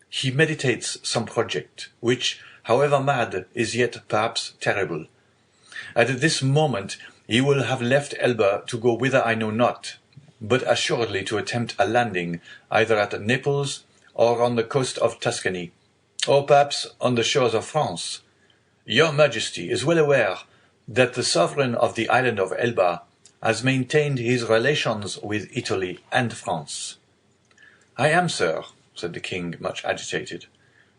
He meditates some project, which, however mad, is yet perhaps terrible. At this moment he will have left Elba to go whither I know not, but assuredly to attempt a landing, either at Naples or on the coast of Tuscany, or perhaps on the shores of France. Your Majesty is well aware that the sovereign of the island of Elba has maintained his relations with Italy and France." "I am, sir," said the king, much agitated,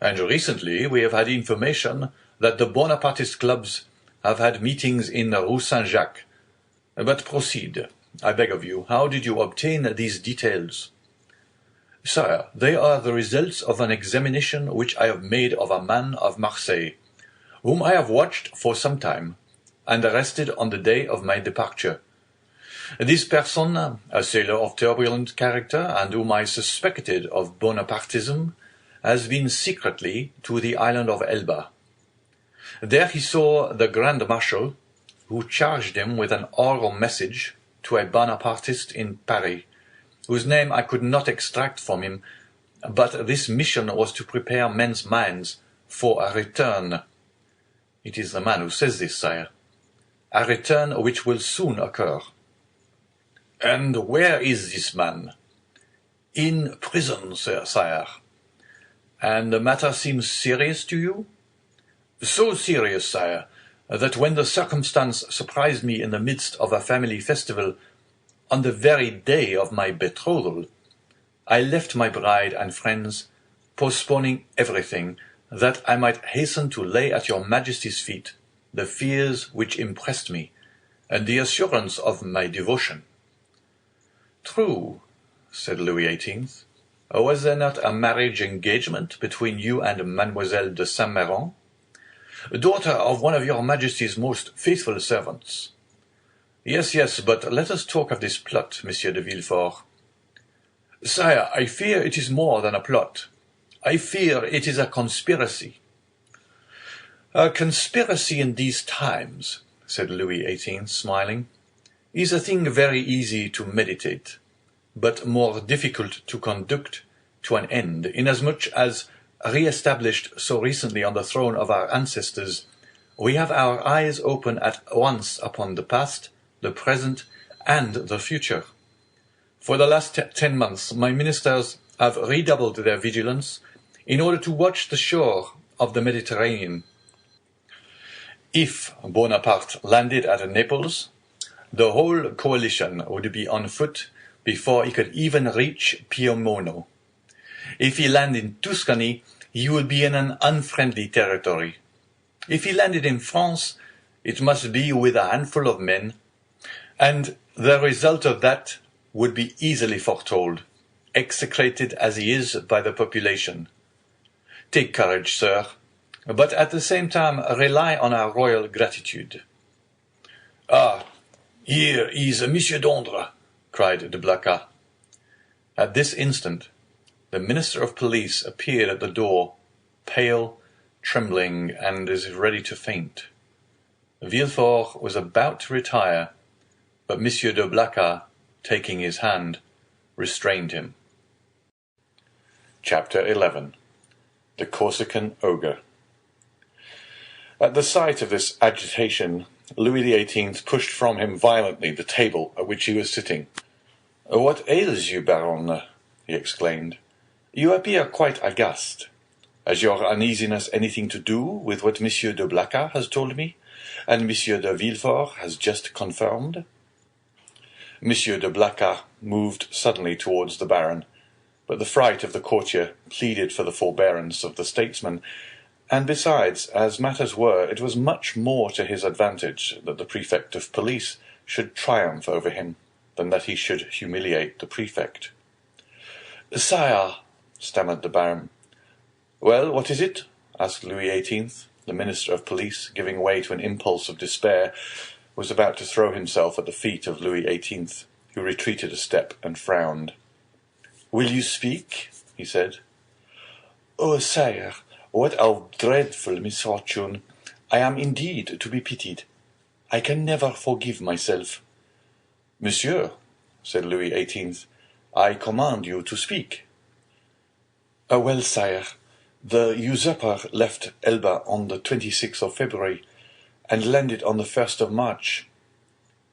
"and recently we have had information that the Bonapartist clubs have had meetings in the Rue Saint-Jacques. But proceed, I beg of you. How did you obtain these details?" "Sire, they are the results of an examination which I have made of a man of Marseilles, whom I have watched for some time, and arrested on the day of my departure. This person, a sailor of turbulent character, and whom I suspected of Bonapartism, has been secretly to the island of Elba. There he saw the Grand Marshal, who charged him with an oral message to a Bonapartist in Paris, whose name I could not extract from him, but this mission was to prepare men's minds for a return. It is the man who says this, sire. A return which will soon occur." "And where is this man?" "In prison, sire." "And the matter seems serious to you?" So serious, sire, that when the circumstance surprised me in the midst of a family festival, on the very day of my betrothal, I left my bride and friends, postponing everything, that I might hasten to lay at your Majesty's feet the fears which impressed me, and the assurance of my devotion. True, said Louis XVIII. Was there not a marriage engagement between you and Mademoiselle de Saint-Méran, daughter of one of your Majesty's most faithful servants? Yes, but let us talk of this plot, Monsieur de Villefort. Sire, I fear it is more than a plot. I fear it is a conspiracy. A conspiracy in these times, said Louis XVIII, smiling, is a thing very easy to meditate, but more difficult to conduct to an end, inasmuch as, re-established so recently on the throne of our ancestors, we have our eyes open at once upon the past, the present, and the future. For the last 10 months, my ministers have redoubled their vigilance in order to watch the shore of the Mediterranean. If Bonaparte landed at Naples, the whole coalition would be on foot before he could even reach Piemonte. If he landed in Tuscany, he would be in an unfriendly territory. If he landed in France, it must be with a handful of men, and the result of that would be easily foretold, execrated as he is by the population. Take courage, sir, but at the same time rely on our royal gratitude. Ah, here is Monsieur d'Andre, cried de Blacas. At this instant, the Minister of Police appeared at the door, pale, trembling, and as if ready to faint. Villefort was about to retire, but Monsieur de Blacas, taking his hand, restrained him. Chapter 11. The Corsican Ogre. At the sight of this agitation, Louis XVIII pushed from him violently the table at which he was sitting. "What ails you, Baron?" he exclaimed. "You appear quite aghast. Has your uneasiness anything to do with what Monsieur de Blacas has told me, and Monsieur de Villefort has just confirmed?" Monsieur de Blacas moved suddenly towards the Baron, but the fright of the courtier pleaded for the forbearance of the statesman, and besides, as matters were, it was much more to his advantage that the prefect of police should triumph over him than that he should humiliate the prefect. "Sire," stammered the Baron. "Well, what is it?" asked Louis XVIII. The Minister of Police, giving way to an impulse of despair, was about to throw himself at the feet of Louis XVIII, who retreated a step and frowned. "Will you speak?" he said. "Oh, sire, what a dreadful misfortune! I am indeed to be pitied. I can never forgive myself." "Monsieur," said Louis XVIII, "I command you to speak." "Well, sire, the usurper left Elba on the 26th of February, and landed on the 1st of March.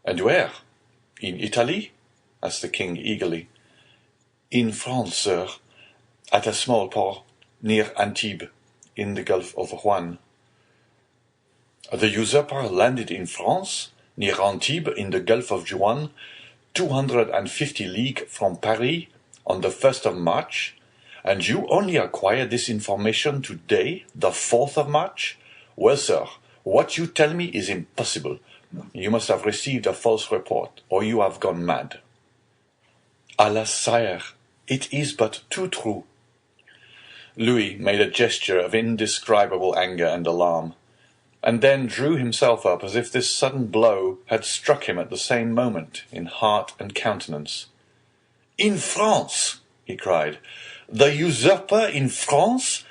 "And where? In Italy?" asked the king eagerly. "In France, sir, at a small port near Antibes, in the Gulf of Juan." "The usurper landed in France, near Antibes, in the Gulf of Juan, 250 leagues from Paris, on the 1st of March, and you only acquired this information today, the 4th of March? Well, sir, what you tell me is impossible. You must have received a false report, or you have gone mad." "Alas, sire, it is but too true." Louis made a gesture of indescribable anger and alarm, and then drew himself up as if this sudden blow had struck him at the same moment in heart and countenance. "In France!" he cried. "The usurper in France?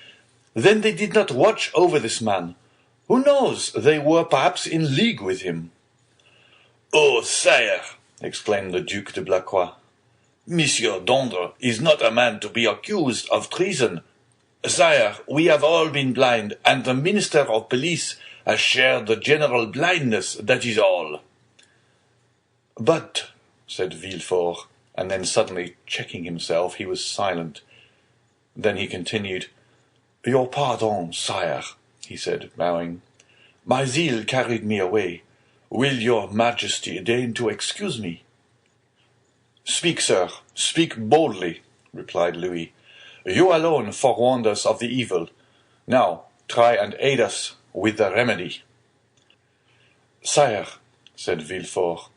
Then they did not watch over this man. Who knows, they were perhaps in league with him." "Oh, sire!" exclaimed the Duc de Blacas. "Monsieur d'Andre is not a man to be accused of treason. Sire, we have all been blind, and the Minister of Police has shared the general blindness, that is all." "But," said Villefort, and then suddenly checking himself, he was silent. Then he continued, "Your pardon, sire," he said, bowing. "My zeal carried me away. Will your Majesty deign to excuse me?" "Speak, sir, speak boldly," replied Louis. "You alone forewarned us of the evil. Now try and aid us with the remedy." "Sire," said Villefort,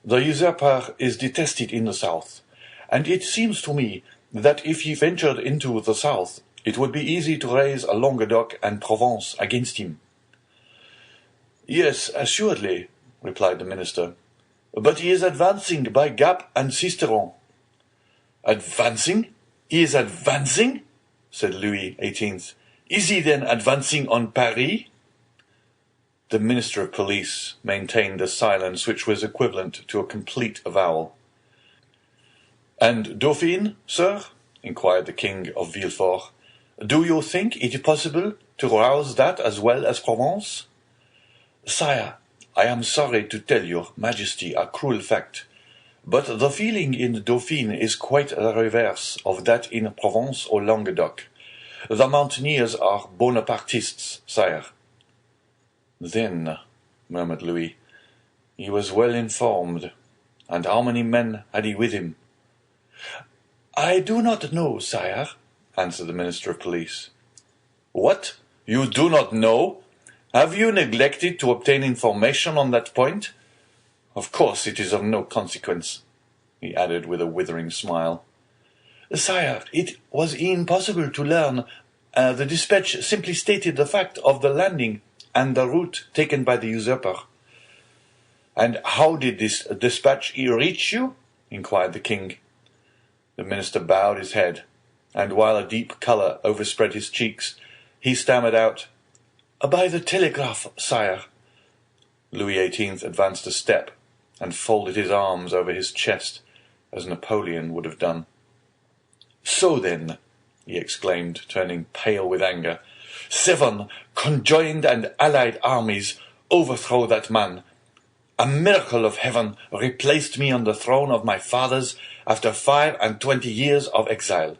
"the usurper is detested in the south, and it seems to me that if he ventured into the south, it would be easy to raise a Languedoc and Provence against him." "Yes, assuredly," replied the minister, "but he is advancing by Gap and Sisteron." "Advancing? He is advancing?" said Louis XVIII. "Is he then advancing on Paris?" The Minister of Police maintained a silence which was equivalent to a complete avowal. "And Dauphine, sir?" inquired the King of Villefort. "Do you think it possible to rouse that as well as Provence?" "Sire, I am sorry to tell your Majesty a cruel fact, but the feeling in Dauphine is quite the reverse of that in Provence or Languedoc. The mountaineers are Bonapartists, sire." "Then," murmured Louis, "he was well informed. And how many men had he with him?" "I do not know, sire," answered the Minister of Police. "What? You do not know? Have you neglected to obtain information on that point? Of course it is of no consequence," he added with a withering smile. "Sire, it was impossible to learn. The dispatch simply stated the fact of the landing and the route taken by the usurper." "And how did this dispatch reach you?" inquired the king. The minister bowed his head, and while a deep colour overspread his cheeks, he stammered out, "By the telegraph, sire." Louis XVIII advanced a step, and folded his arms over his chest, as Napoleon would have done. "So then," he exclaimed, turning pale with anger, 7 conjoined and allied armies overthrow that man. A miracle of heaven replaced me on the throne of my fathers after 25 years of exile.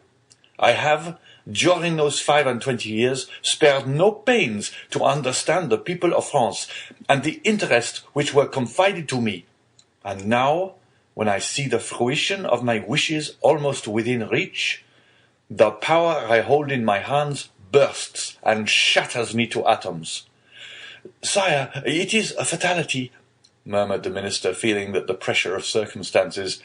I have, during those 25 years, spared no pains to understand the people of France and the interests which were confided to me. And now, when I see the fruition of my wishes almost within reach, the power I hold in my hands bursts and shatters me to atoms." "Sire, it is a fatality," murmured the minister, feeling that the pressure of circumstances,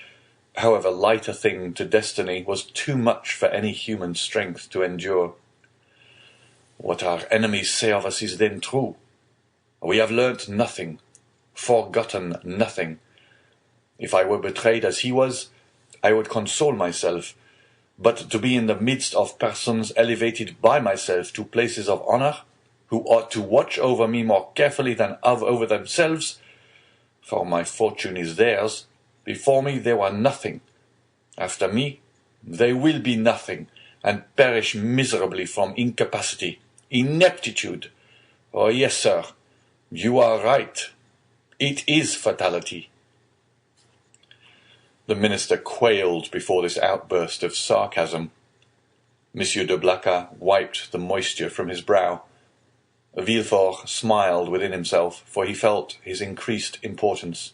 however light a thing to destiny, was too much for any human strength to endure. "What our enemies say of us is then true. We have learnt nothing, forgotten nothing. If I were betrayed as he was, I would console myself, but to be in the midst of persons elevated by myself to places of honour, who ought to watch over me more carefully than over themselves, for my fortune is theirs. Before me they were nothing. After me they will be nothing, and perish miserably from incapacity, ineptitude. Oh yes, sir, you are right. It is fatality." The minister quailed before this outburst of sarcasm. Monsieur de Blacas wiped the moisture from his brow. Villefort smiled within himself, for he felt his increased importance.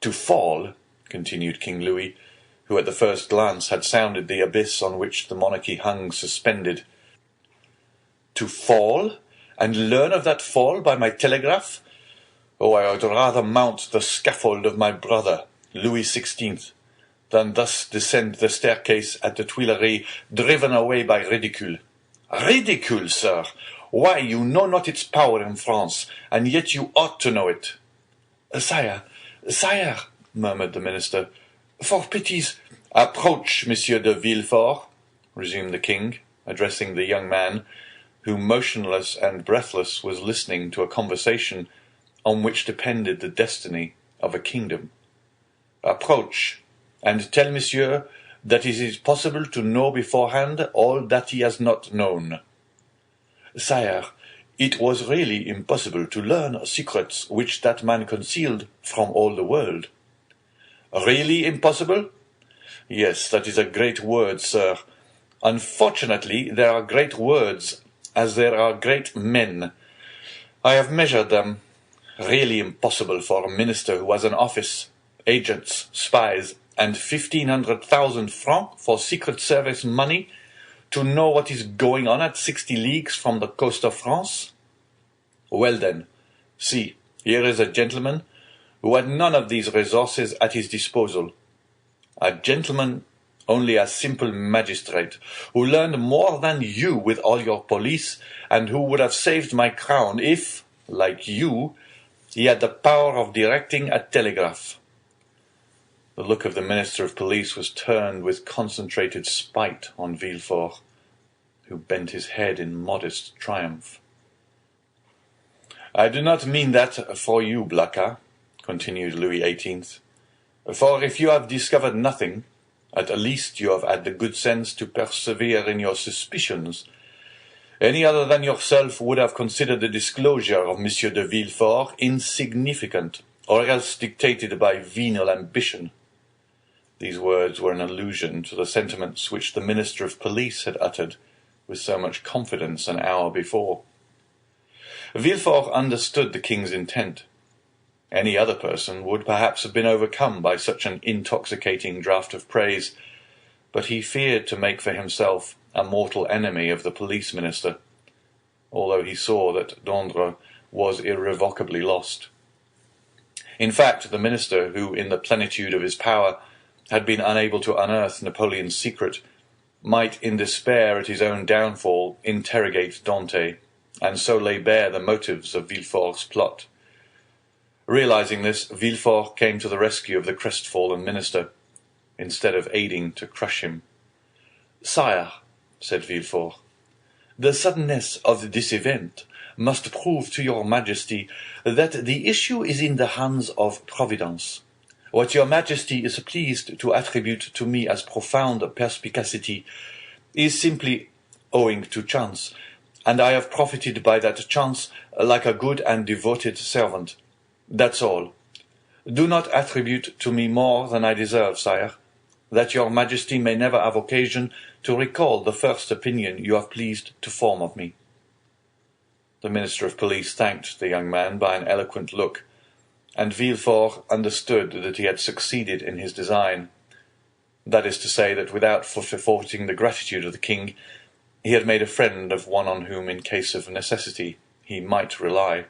"To fall," continued King Louis, who at the first glance had sounded the abyss on which the monarchy hung suspended. "To fall, and learn of that fall by my telegraph? Oh, I would rather mount the scaffold of my brother, Louis XVI, than thus descend the staircase at the Tuileries, driven away by ridicule. Ridicule, sir! Why, you know not its power in France, and yet you ought to know it." Sire, murmured the minister, "for pity's—" "Approach, Monsieur de Villefort," resumed the king, addressing the young man, who, motionless and breathless, was listening to a conversation on which depended the destiny of a kingdom. "Approach, and tell monsieur that it is possible to know beforehand all that he has not known." "Sire, it was really impossible to learn secrets which that man concealed from all the world." "Really impossible? Yes, that is a great word, sir. Unfortunately, there are great words as there are great men. I have measured them. Really impossible for a minister who has an office, agents, spies, and 1,500,000 francs for Secret Service money to know what is going on at 60 leagues from the coast of France. Well then, see, here is a gentleman who had none of these resources at his disposal. A gentleman, only a simple magistrate, who learned more than you with all your police, and who would have saved my crown if, like you, he had the power of directing a telegraph. The look of the Minister of Police was turned with concentrated spite on Villefort, who bent his head in modest triumph. "I do not mean that for you, Blacas," continued Louis XVIII, "for if you have discovered nothing, at least you have had the good sense to persevere in your suspicions. Any other than yourself would have considered the disclosure of Monsieur de Villefort insignificant, or else dictated by venal ambition." These words were an allusion to the sentiments which the Minister of Police had uttered with so much confidence an hour before. Villefort understood the king's intent. Any other person would perhaps have been overcome by such an intoxicating draught of praise, but he feared to make for himself a mortal enemy of the police minister, although he saw that d'Andre was irrevocably lost. In fact, the minister, who in the plenitude of his power had been unable to unearth Napoleon's secret, might, in despair at his own downfall, interrogate Dante, and so lay bare the motives of Villefort's plot. Realizing this, Villefort came to the rescue of the crestfallen minister, instead of aiding to crush him. "Sire," said Villefort, "the suddenness of this event must prove to your Majesty that the issue is in the hands of Providence. What your Majesty is pleased to attribute to me as profound perspicacity is simply owing to chance, and I have profited by that chance like a good and devoted servant. That's all. Do not attribute to me more than I deserve, sire, that your Majesty may never have occasion to recall the first opinion you have pleased to form of me." The Minister of Police thanked the young man by an eloquent look, and Villefort understood that he had succeeded in his design. That is to say, that without forfeiting the gratitude of the king, he had made a friend of one on whom, in case of necessity, he might rely.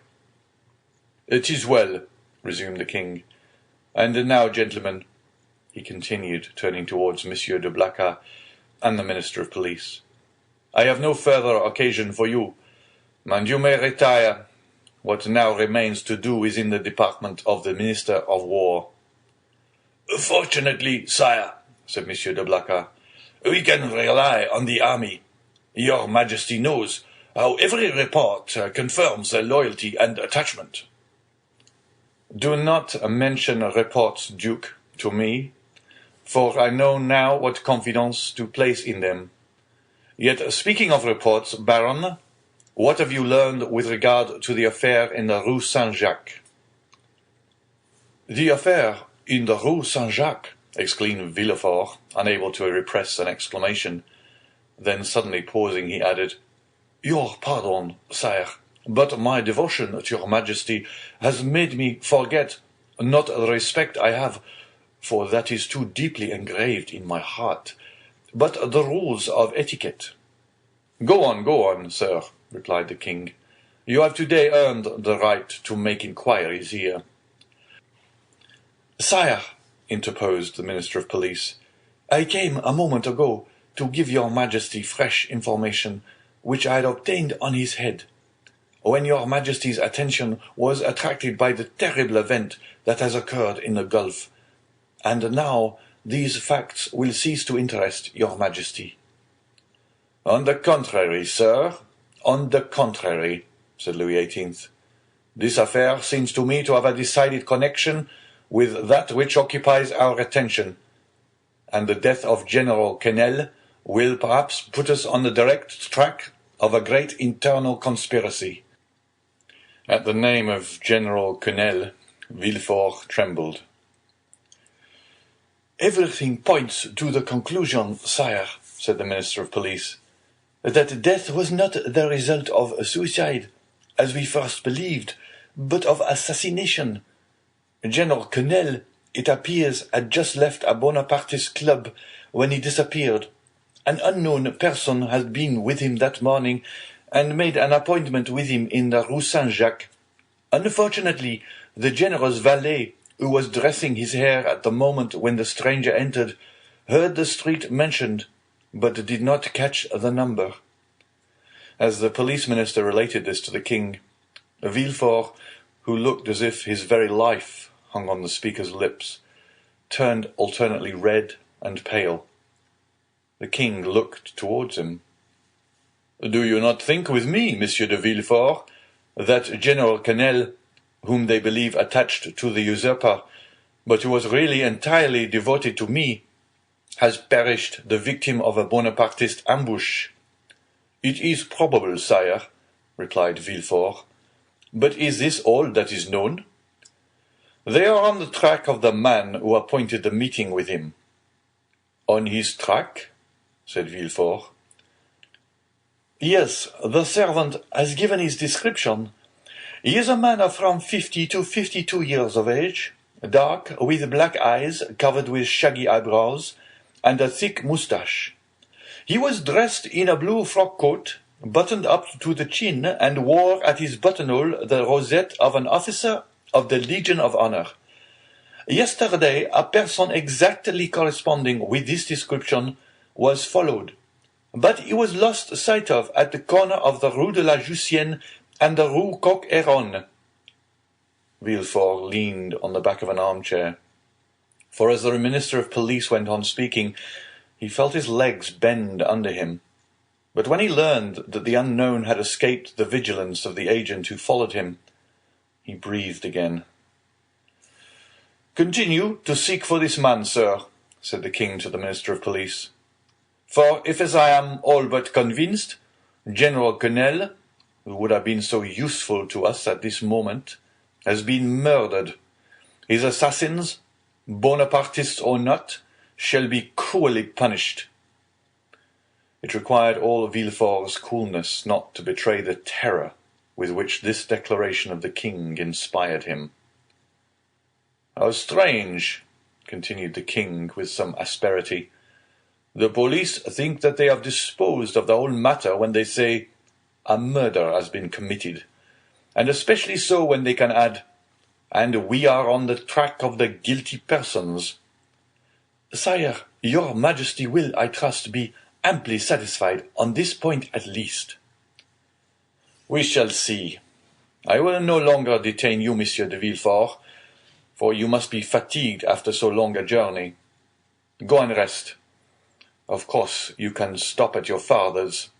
"It is well," resumed the king. "And now, gentlemen," he continued, turning towards Monsieur de Blacas and the Minister of Police, "I have no further occasion for you, and you may retire. What now remains to do is in the department of the Minister of War." "Fortunately, sire," said Monsieur de Blacas, "we can rely on the army. Your Majesty knows how every report confirms their loyalty and attachment." "Do not mention reports, Duke, to me, for I know now what confidence to place in them. Yet, speaking of reports, Baron, what have you learned with regard to the affair in the Rue Saint-Jacques?" "The affair in the Rue Saint-Jacques!" exclaimed Villefort, unable to repress an exclamation. Then, suddenly pausing, he added, "Your pardon, sire, but my devotion to your Majesty has made me forget, not the respect I have, for that is too deeply engraved in my heart, but the rules of etiquette." Go on, sir," replied the king. "You have today earned the right to make inquiries here." "Sire," interposed the Minister of Police, "I came a moment ago to give your Majesty fresh information which I had obtained on his head, when your Majesty's attention was attracted by the terrible event that has occurred in the Gulf, and now these facts will cease to interest your Majesty." "On the contrary, sir, on the contrary," said Louis XVIII. "This affair seems to me to have a decided connection with that which occupies our attention, and the death of General Quesnel will perhaps put us on the direct track of a great internal conspiracy." At the name of General Quesnel, Villefort trembled. "Everything points to the conclusion, sire," said the Minister of Police. that death was not the result of suicide, as we first believed, but of assassination. General Quesnel, it appears, had just left a Bonapartist club when he disappeared. An unknown person had been with him that morning and made an appointment with him in the Rue Saint-Jacques. Unfortunately, the general's valet, who was dressing his hair at the moment when the stranger entered, heard the street mentioned, but did not catch the number. As the police minister related this to the king, Villefort, who looked as if his very life hung on the speaker's lips, turned alternately red and pale. The king looked towards him. "Do you not think with me, Monsieur de Villefort, that General Quesnel, whom they believe attached to the usurper, but who was really entirely devoted to me, has perished the victim of a Bonapartist ambush?" "It is probable, sire," replied Villefort. "But is this all that is known?" "They are on the track of the man who appointed the meeting with him." "On his track?" said Villefort. "Yes, the servant has given his description. He is a man of from 50 to 52 years of age, dark, with black eyes covered with shaggy eyebrows, and a thick moustache. He was dressed in a blue frock coat, buttoned up to the chin, and wore at his buttonhole the rosette of an officer of the Legion of Honor. Yesterday, a person exactly corresponding with this description was followed, but he was lost sight of at the corner of the Rue de la Jussienne and the Rue Coq-Héron." Villefort leaned on the back of an armchair, for as the minister of police went on speaking, he felt his legs bend under him. But when he learned that the unknown had escaped the vigilance of the agent who followed him, he breathed again. "Continue to seek for this man, sir," said the king to the minister of police. "For if, as I am all but convinced, General Quesnel, who would have been so useful to us at this moment, has been murdered, his assassins, Bonapartists or not, shall be cruelly punished." It required all Villefort's coolness not to betray the terror with which this declaration of the king inspired him. "How strange," continued the king with some asperity. "The police think that they have disposed of the whole matter when they say, 'A murder has been committed,' and especially so when they can add, 'and we are on the track of the guilty persons.' Sire, your majesty will, I trust, be amply satisfied on this point at least." "We shall see. I will no longer detain you, Monsieur de Villefort, for you must be fatigued after so long a journey. Go and rest. Of course, you can stop at your father's."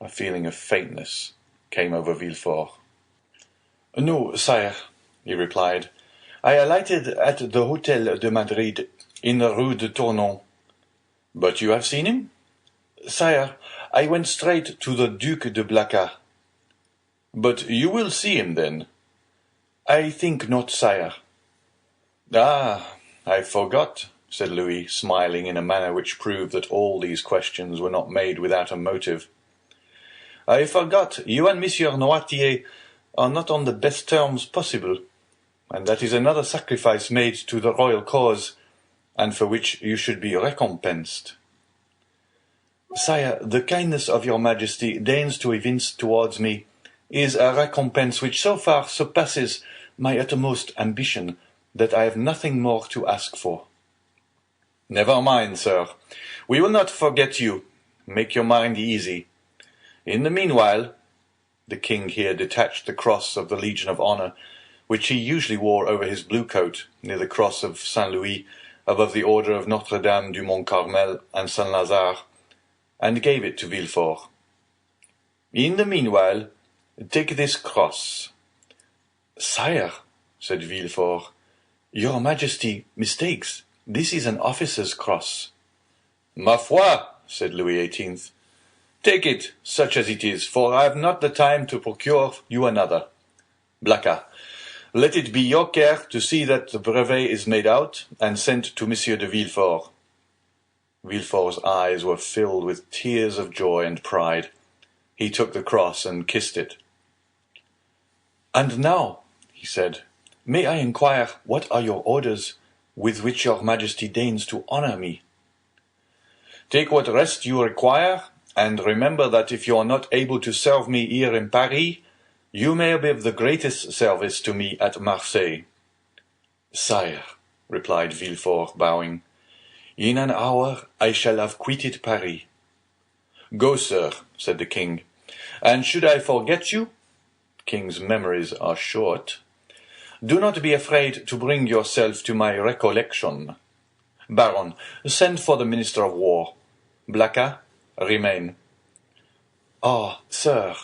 A feeling of faintness came over Villefort. "No, sire," he replied. "I alighted at the Hôtel de Madrid, in the Rue de Tournon." "But you have seen him?" "Sire, I went straight to the Duc de Blacas." "But you will see him, then?" "I think not, sire." "Ah, I forgot," said Louis, smiling in a manner which proved that all these questions were not made without a motive. "I forgot you and Monsieur Noirtier are not on the best terms possible, and that is another sacrifice made to the royal cause, and for which you should be recompensed." "Sire, the kindness of your majesty deigns to evince towards me is a recompense which so far surpasses my uttermost ambition that I have nothing more to ask for." "Never mind, sir. We will not forget you. Make your mind easy. In the meanwhile," the king here detached the cross of the Legion of Honor, which he usually wore over his blue coat, near the cross of Saint Louis, above the order of Notre-Dame du Mont Carmel and Saint Lazare, and gave it to Villefort. "In the meanwhile, take this cross." "Sire," said Villefort, "your majesty mistakes. This is an officer's cross." "Ma foi," said Louis XVIII. "Take it, such as it is, for I have not the time to procure you another. Blacas, let it be your care to see that the brevet is made out and sent to Monsieur de Villefort." Villefort's eyes were filled with tears of joy and pride. He took the cross and kissed it. "And now," he said, "may I inquire what are your orders with which your Majesty deigns to honor me?" "Take what rest you require, and remember that if you are not able to serve me here in Paris, you may be of the greatest service to me at Marseilles." "Sire," replied Villefort, bowing, "in an hour I shall have quitted Paris." "Go, sir," said the king, "and should I forget you, kings' memories are short, do not be afraid to bring yourself to my recollection. Baron, send for the Minister of War. Blacas, remain." "Ah, sir,"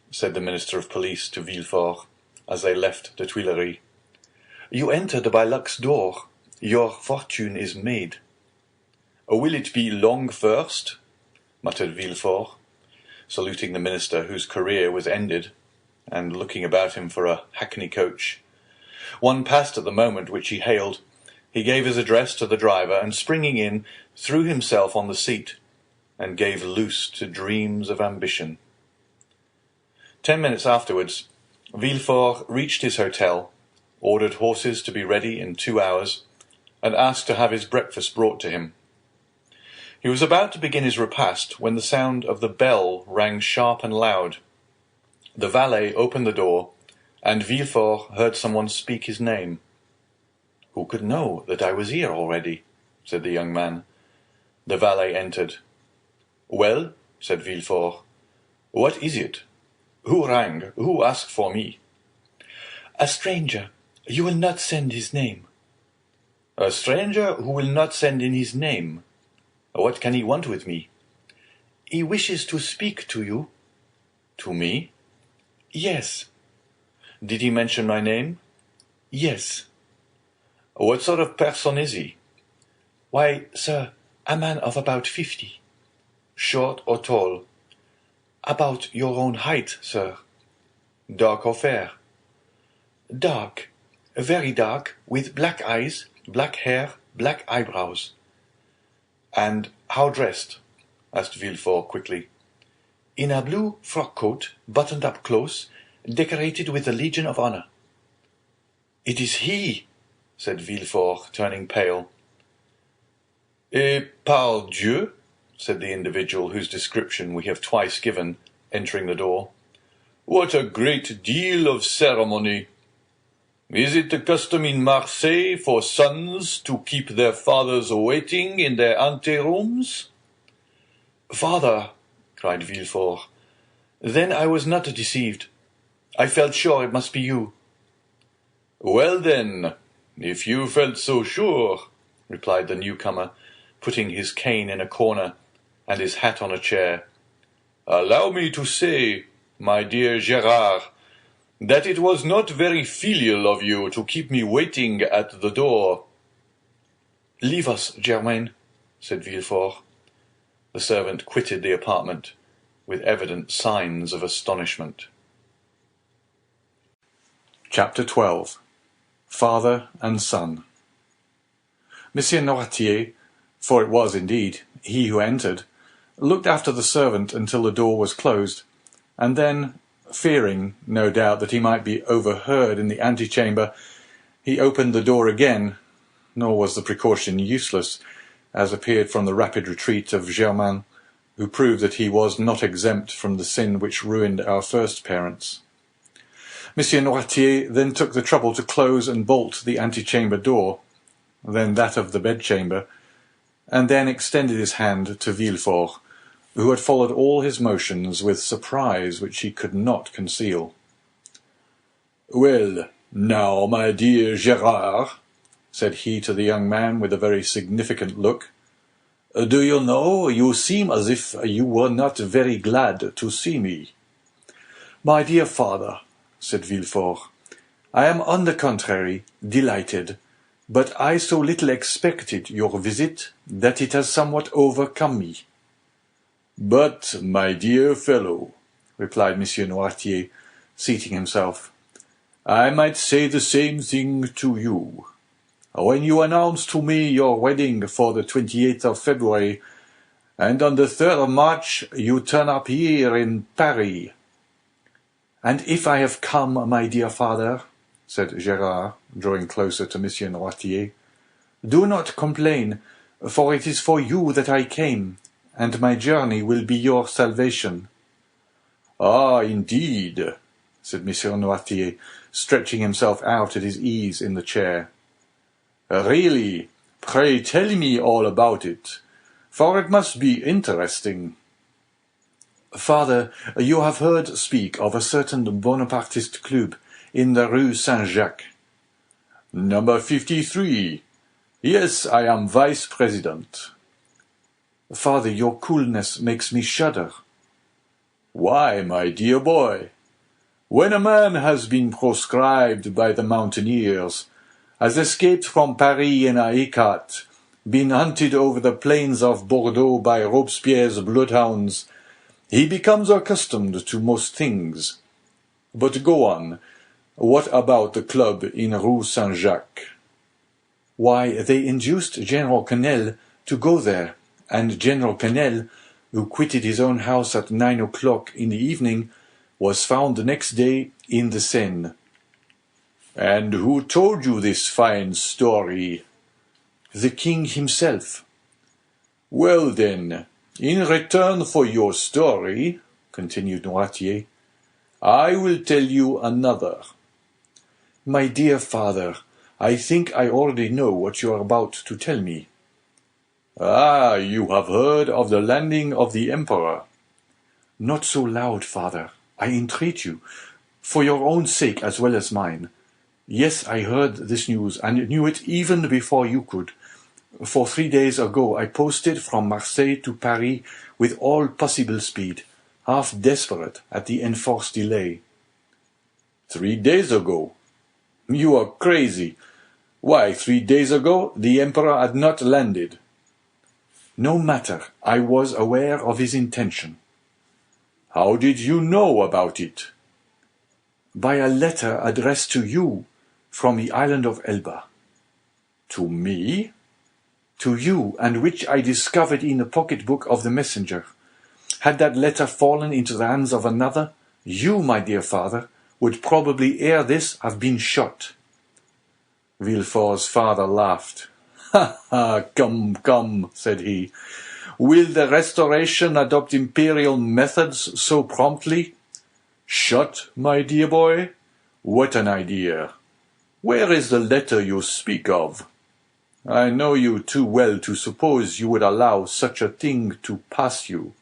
said the Minister of Police to Villefort, as they left the Tuileries, "you entered by luck's door. Your fortune is made." "Will it be long first?" muttered Villefort, saluting the minister, whose career was ended, and looking about him for a hackney coach. One passed at the moment which he hailed. He gave his address to the driver, and springing in, threw himself on the seat, and gave loose to dreams of ambition. 10 minutes afterwards, Villefort reached his hotel, ordered horses to be ready in 2 hours, and asked to have his breakfast brought to him. He was about to begin his repast when the sound of the bell rang sharp and loud. The valet opened the door, and Villefort heard someone speak his name. "Who could know that I was here already?" said the young man. The valet entered. "Well," said Villefort, "what is it? Who rang? Who asked for me?" "A stranger. You will not send his name." "A stranger who will not send in his name? What can he want with me?" "He wishes to speak to you." "To me?" "Yes." "Did he mention my name?" "Yes." "What sort of person is he?" "Why, sir, a man of about 50. "Short or tall?" "About your own height, sir." "Dark or fair?" "Dark, very dark, with black eyes, black hair, black eyebrows." "And how dressed?" asked Villefort quickly. "In a blue frock-coat, buttoned up close, decorated with the Legion of Honor." "It is he!" said Villefort, turning pale. "Et pardieu," said the individual whose description we have twice given, entering the door, "what a great deal of ceremony! Is it the custom in Marseilles for sons to keep their fathers waiting in their anterooms?" "Father," cried Villefort, "then I was not deceived. I felt sure it must be you." "Well then, if you felt so sure," replied the newcomer, putting his cane in a corner and his hat on a chair, "allow me to say, my dear Gérard, that it was not very filial of you to keep me waiting at the door." "Leave us, Germain," said Villefort. The servant quitted the apartment with evident signs of astonishment. Chapter 12. Father and Son. Monsieur Noirtier, for it was indeed he who entered, looked after the servant until the door was closed, and then, fearing, no doubt, that he might be overheard in the antechamber, he opened the door again, nor was the precaution useless, as appeared from the rapid retreat of Germain, who proved that he was not exempt from the sin which ruined our first parents. Monsieur Noirtier then took the trouble to close and bolt the antechamber door, then that of the bedchamber, and then extended his hand to Villefort, who had followed all his motions with surprise which he could not conceal. "Well, now, my dear Gérard," said he to the young man with a very significant look, "do you know, you seem as if you were not very glad to see me." "My dear father," said Villefort, "I am on the contrary delighted, but I so little expected your visit that it has somewhat overcome me." "But, my dear fellow," replied Monsieur Noirtier, seating himself, "I might say the same thing to you. when you announced to me your wedding for the 28th of February, And on the 3rd of March you turn up here in Paris. And if I have come, my dear father, said Gérard, drawing closer to Monsieur Noirtier, do not complain, for it is for you that I came, and my journey will be your salvation. Ah, indeed, said Monsieur Noirtier, stretching himself out at his ease in the chair. Really, pray tell me all about it, for it must be interesting. Father, you have heard speak of a certain Bonapartist club in the Rue Saint-Jacques. Number 53. Yes, I am vice-president. Father, your coolness makes me shudder. Why, my dear boy? When a man has been proscribed by the mountaineers, has escaped from Paris in a hécat, been hunted over the plains of Bordeaux by Robespierre's bloodhounds, he becomes accustomed to most things. But go on. What about the club in Rue Saint-Jacques? Why, they induced General Quesnel to go there, and General Quesnel, who quitted his own house at 9 o'clock in the evening, was found the next day in the Seine. And who told you this fine story? The king himself. Well then, in return for your story, continued Noirtier, I will tell you another. My dear father, I think I already know what you are about to tell me. Ah, you have heard of the landing of the Emperor. Not so loud, father, I entreat you, for your own sake as well as mine. Yes, I heard this news, and knew it even before you could. For 3 days ago I posted from Marseilles to Paris with all possible speed, half desperate at the enforced delay. 3 days ago? You are crazy. Why, 3 days ago the Emperor had not landed. No matter, I was aware of his intention. How did you know about it? By a letter addressed to you from the island of Elba. To me? To you, and which I discovered in the pocket-book of the messenger. Had that letter fallen into the hands of another, you, my dear father, would probably ere this have been shot. Villefort's father laughed. Ha, ha, come, said he. Will the Restoration adopt imperial methods so promptly? Shot, my dear boy? What an idea! Where is the letter you speak of? I know you too well to suppose you would allow such a thing to pass you.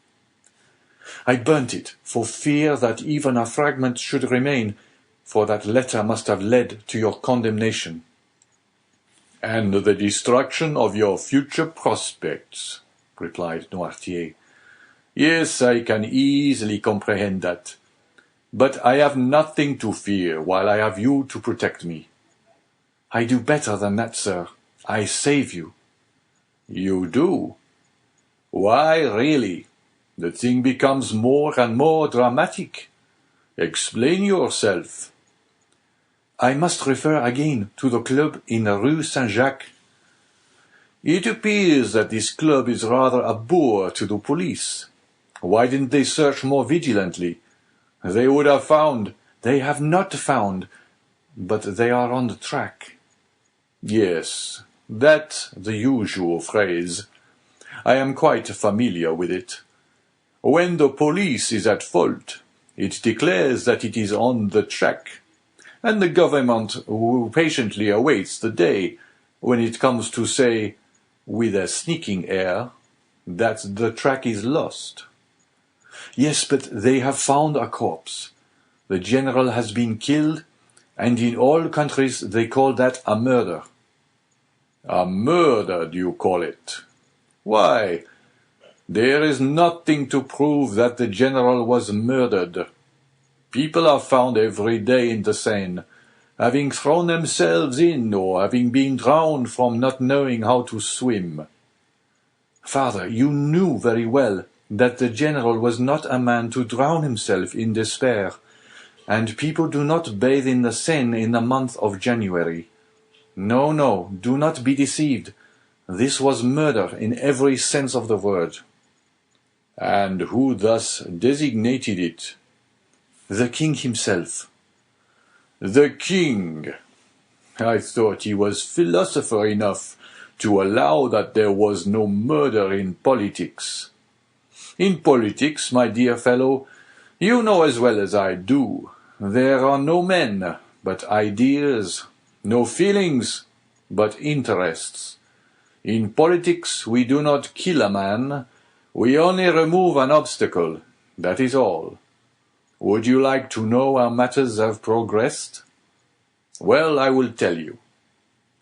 I burnt it, for fear that even a fragment should remain, for that letter must have led to your condemnation. And the destruction of your future prospects, replied Noirtier. Yes, I can easily comprehend that. But I have nothing to fear while I have you to protect me. I do better than that, sir. I save you. You do? Why, really? The thing becomes more and more dramatic. Explain yourself. I must refer again to the club in the Rue Saint-Jacques. It appears that this club is rather a bore to the police. Why didn't they search more vigilantly? They would have found. They have not found, but they are on the track. Yes, that's the usual phrase. I am quite familiar with it. When the police is at fault, it declares that it is on the track, and the government who patiently awaits the day when it comes to say, with a sneaking air, that the track is lost. Yes, but they have found a corpse. The general has been killed, and in all countries they call that a murder. A murder, do you call it? Why, there is nothing to prove that the general was murdered. People are found every day in the Seine, having thrown themselves in or having been drowned from not knowing how to swim. Father, you knew very well that the general was not a man to drown himself in despair, and people do not bathe in the Seine in the month of January. No, do not be deceived. This was murder in every sense of the word. And who thus designated it? The king himself. The king! I thought he was philosopher enough to allow that there was no murder in politics. In politics, my dear fellow, you know as well as I do, there are no men, but ideas, no feelings, but interests. In politics we do not kill a man, we only remove an obstacle, that is all. Would you like to know how matters have progressed? Well, I will tell you.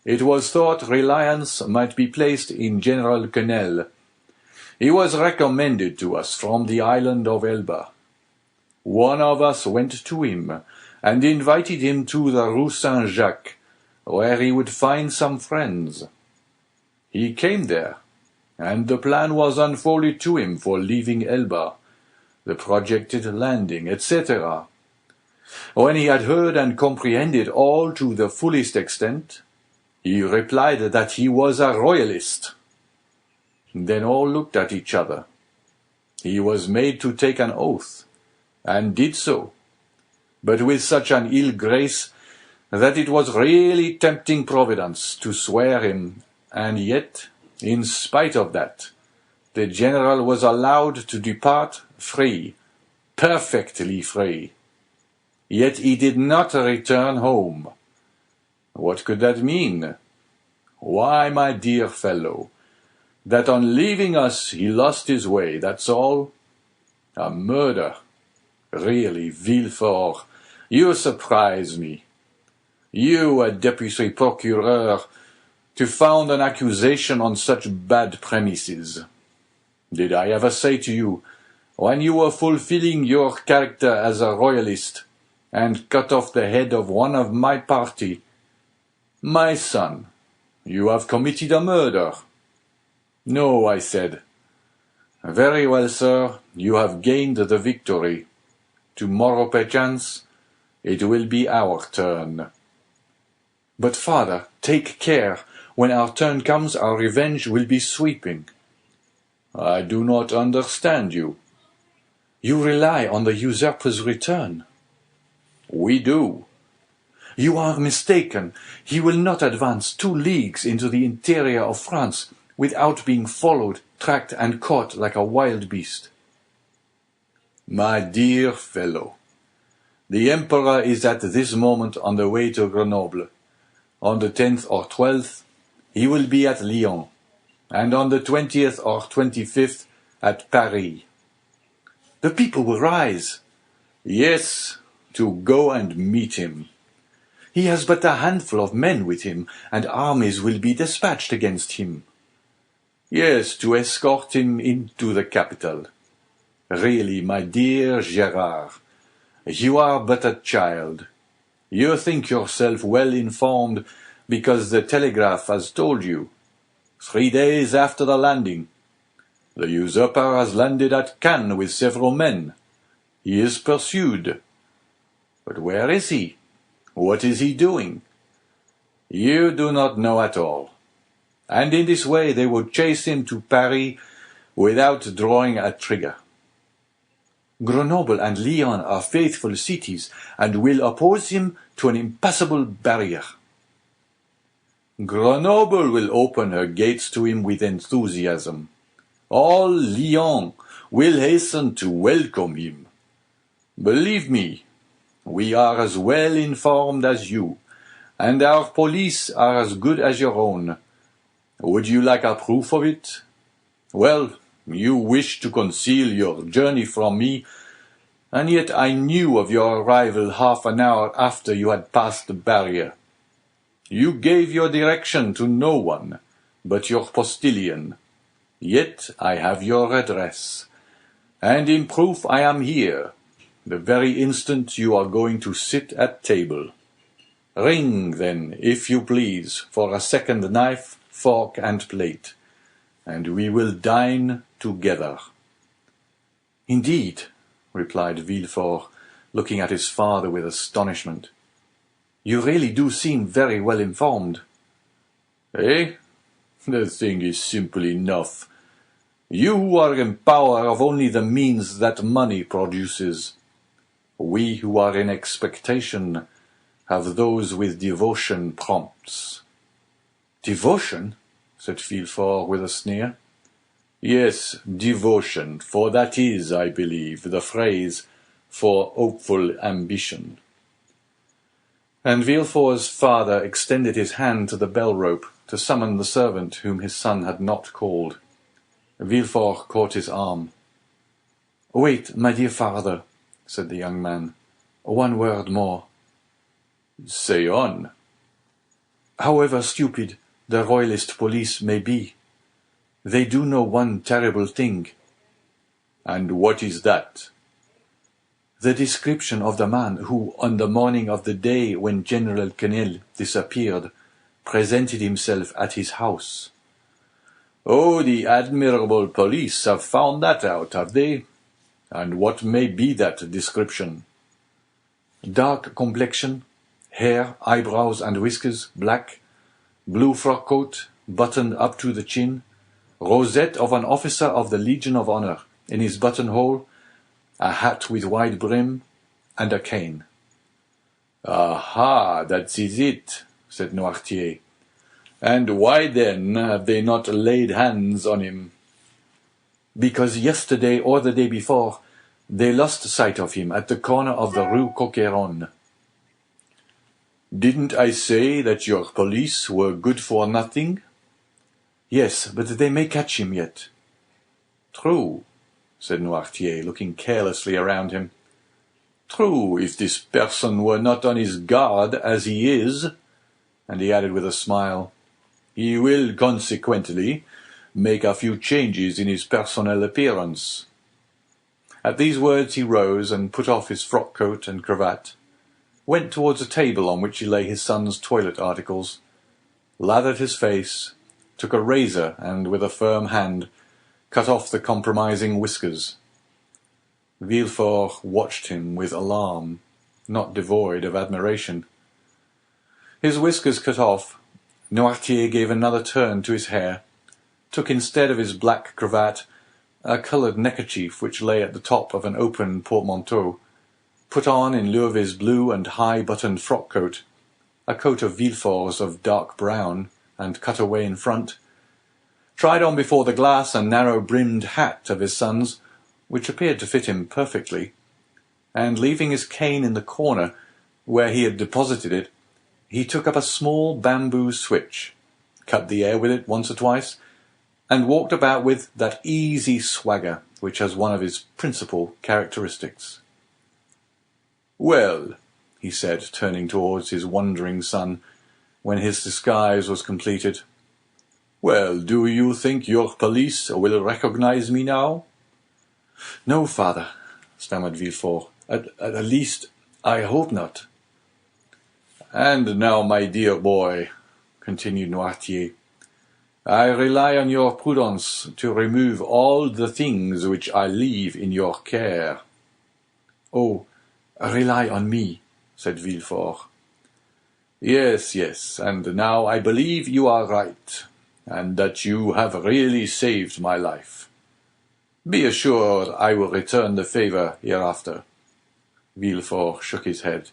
It was thought reliance might be placed in General Quesnel. He was recommended to us from the island of Elba. One of us went to him, and invited him to the Rue Saint-Jacques, where he would find some friends. He came there, and the plan was unfolded to him for leaving Elba, the projected landing, etc. When he had heard and comprehended all to the fullest extent, he replied that he was a royalist. Then all looked at each other. He was made to take an oath, and did so, but with such an ill grace that it was really tempting Providence to swear him, and yet, in spite of that, the general was allowed to depart free, perfectly free. Yet he did not return home. What could that mean? Why, my dear fellow, that on leaving us he lost his way, that's all. A murder. Really, Villefort, you surprise me. You, a deputy procureur, to found an accusation on such bad premises. Did I ever say to you, when you were fulfilling your character as a royalist, and cut off the head of one of my party, my son, you have committed a murder? No, I said. Very well, sir, you have gained the victory. Tomorrow, perchance, it will be our turn. But, father, take care. When our turn comes, our revenge will be sweeping. I do not understand you. You rely on the usurper's return. We do. You are mistaken. He will not advance 2 leagues into the interior of France without being followed, tracked, and caught like a wild beast. My dear fellow, the Emperor is at this moment on the way to Grenoble. On the 10th or 12th, he will be at Lyons, and on the 20th or 25th at Paris. The people will rise. Yes, to go and meet him. He has but a handful of men with him, and armies will be dispatched against him. Yes, to escort him into the capital. Really, my dear Gérard, you are but a child. You think yourself well informed because the telegraph has told you. 3 days after the landing, the usurper has landed at Cannes with several men. He is pursued. But where is he? What is he doing? You do not know at all. And in this way they will chase him to Paris without drawing a trigger. Grenoble and Lyons are faithful cities, and will oppose him to an impassable barrier. Grenoble will open her gates to him with enthusiasm. All Lyons will hasten to welcome him. Believe me, we are as well informed as you, and our police are as good as your own. Would you like a proof of it? Well, you wish to conceal your journey from me, and yet I knew of your arrival half an hour after you had passed the barrier. You gave your direction to no one but your postilion. Yet I have your address, and in proof I am here, the very instant you are going to sit at table. Ring, then, if you please, for a second knife, fork, and plate, and we will dine together. Indeed, replied Villefort, looking at his father with astonishment. You really do seem very well informed. Eh? The thing is simple enough. You are in power of only the means that money produces. We who are in expectation have those with devotion prompts. Devotion? Said Villefort with a sneer. Yes, devotion, for that is, I believe, the phrase for hopeful ambition. And Villefort's father extended his hand to the bell-rope to summon the servant whom his son had not called. Villefort caught his arm. "Wait, my dear father," said the young man. "One word more." "Say on." "However stupid the royalist police may be, they do know one terrible thing." "And what is that?" "The description of the man who, on the morning of the day when General Quesnel disappeared, presented himself at his house." "Oh, the admirable police have found that out, have they? And what may be that description?" "Dark complexion, hair, eyebrows and whiskers, black, blue frock coat, buttoned up to the chin, rosette of an officer of the Legion of Honor in his buttonhole, a hat with wide brim, and a cane." "Aha, that is it," said Noirtier. "And why then have they not laid hands on him?" "Because yesterday or the day before they lost sight of him at the corner of the Rue Coqueronne." "Didn't I say that your police were good for nothing?" "Yes, but they may catch him yet." "True," said Noirtier, looking carelessly around him. "True, if this person were not on his guard as he is," and he added with a smile, "he will consequently make a few changes in his personal appearance." At these words he rose and put off his frock-coat and cravat, went towards a table on which lay his son's toilet articles, lathered his face, took a razor and, with a firm hand, cut off the compromising whiskers. Villefort watched him with alarm, not devoid of admiration. His whiskers cut off, Noirtier gave another turn to his hair, took instead of his black cravat a coloured neckerchief which lay at the top of an open portmanteau, put on in lieu of his blue and high-buttoned frock-coat, a coat of Villefort's of dark brown and cut away in front, tried on before the glass a narrow-brimmed hat of his son's, which appeared to fit him perfectly, and leaving his cane in the corner where he had deposited it, he took up a small bamboo switch, cut the air with it once or twice, and walked about with that easy swagger which has one of his principal characteristics. "Well," he said, turning towards his wondering son, when his disguise was completed, "well, do you think your police will recognize me now?" "No, father," stammered Villefort. At least, I hope not." "And now, my dear boy," continued Noirtier, "I rely on your prudence to remove all the things which I leave in your care." "Oh, rely on me," said Villefort. "Yes, yes, and now I believe you are right, and that you have really saved my life. Be assured I will return the favour hereafter." Villefort shook his head.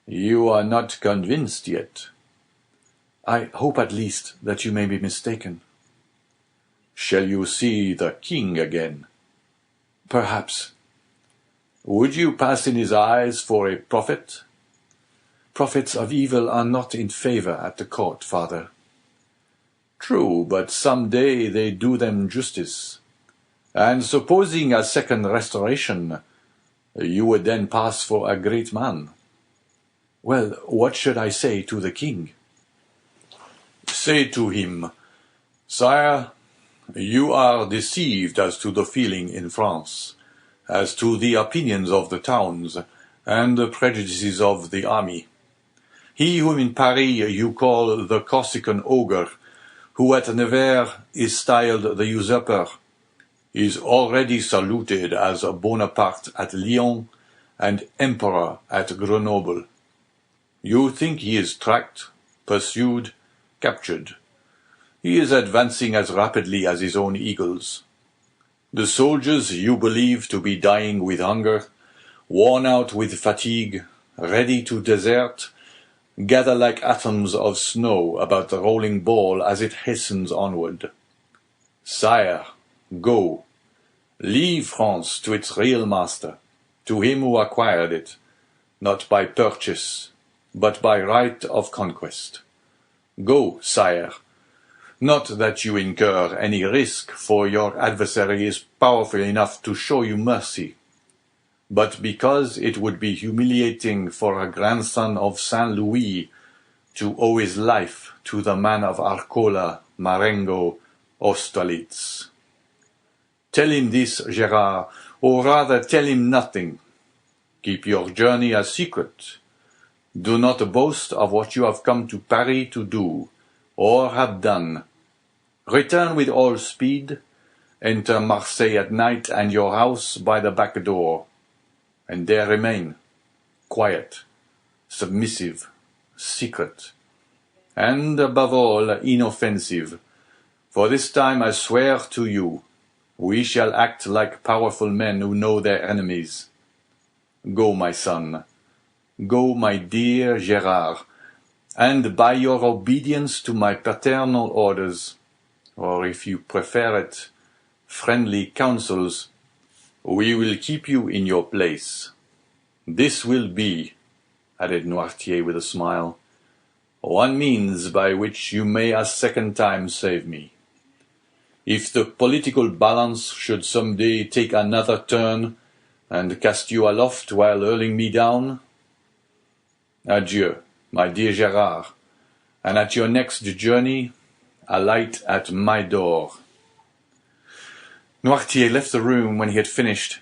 "You are not convinced yet." "I hope at least that you may be mistaken." "Shall you see the king again?" "Perhaps." "Would you pass in his eyes for a prophet?" "Prophets of evil are not in favour at the court, father." "True, but some day they do them justice. And supposing a second restoration, you would then pass for a great man." "Well, what should I say to the king?" "Say to him, 'Sire, you are deceived as to the feeling in France, as to the opinions of the towns, and the prejudices of the army. He whom in Paris you call the Corsican Ogre, who at Nevers is styled the usurper, is already saluted as Bonaparte at Lyons and Emperor at Grenoble. You think he is tracked, pursued, captured. He is advancing as rapidly as his own eagles. The soldiers you believe to be dying with hunger, worn out with fatigue, ready to desert, gather like atoms of snow about the rolling ball as it hastens onward. Sire, go. Leave France to its real master, to him who acquired it, not by purchase, but by right of conquest. Go, sire. Not that you incur any risk, for your adversary is powerful enough to show you mercy, but because it would be humiliating for a grandson of Saint Louis to owe his life to the man of Arcola, Marengo, Austerlitz. Tell him this, Gérard, or rather tell him nothing. Keep your journey a secret. Do not boast of what you have come to Paris to do, or have done. Return with all speed, enter Marseilles at night and your house by the back door, and there remain, quiet, submissive, secret, and above all inoffensive, for this time I swear to you, we shall act like powerful men who know their enemies. Go, my son, go, my dear Gérard, and by your obedience to my paternal orders, or if you prefer it, friendly counsels, we will keep you in your place. This will be, added Noirtier with a smile, one means by which you may a second time save me. If the political balance should some day take another turn, and cast you aloft while hurling me down, adieu, my dear Gérard, and at your next journey, alight at my door. Noirtier left the room when he had finished,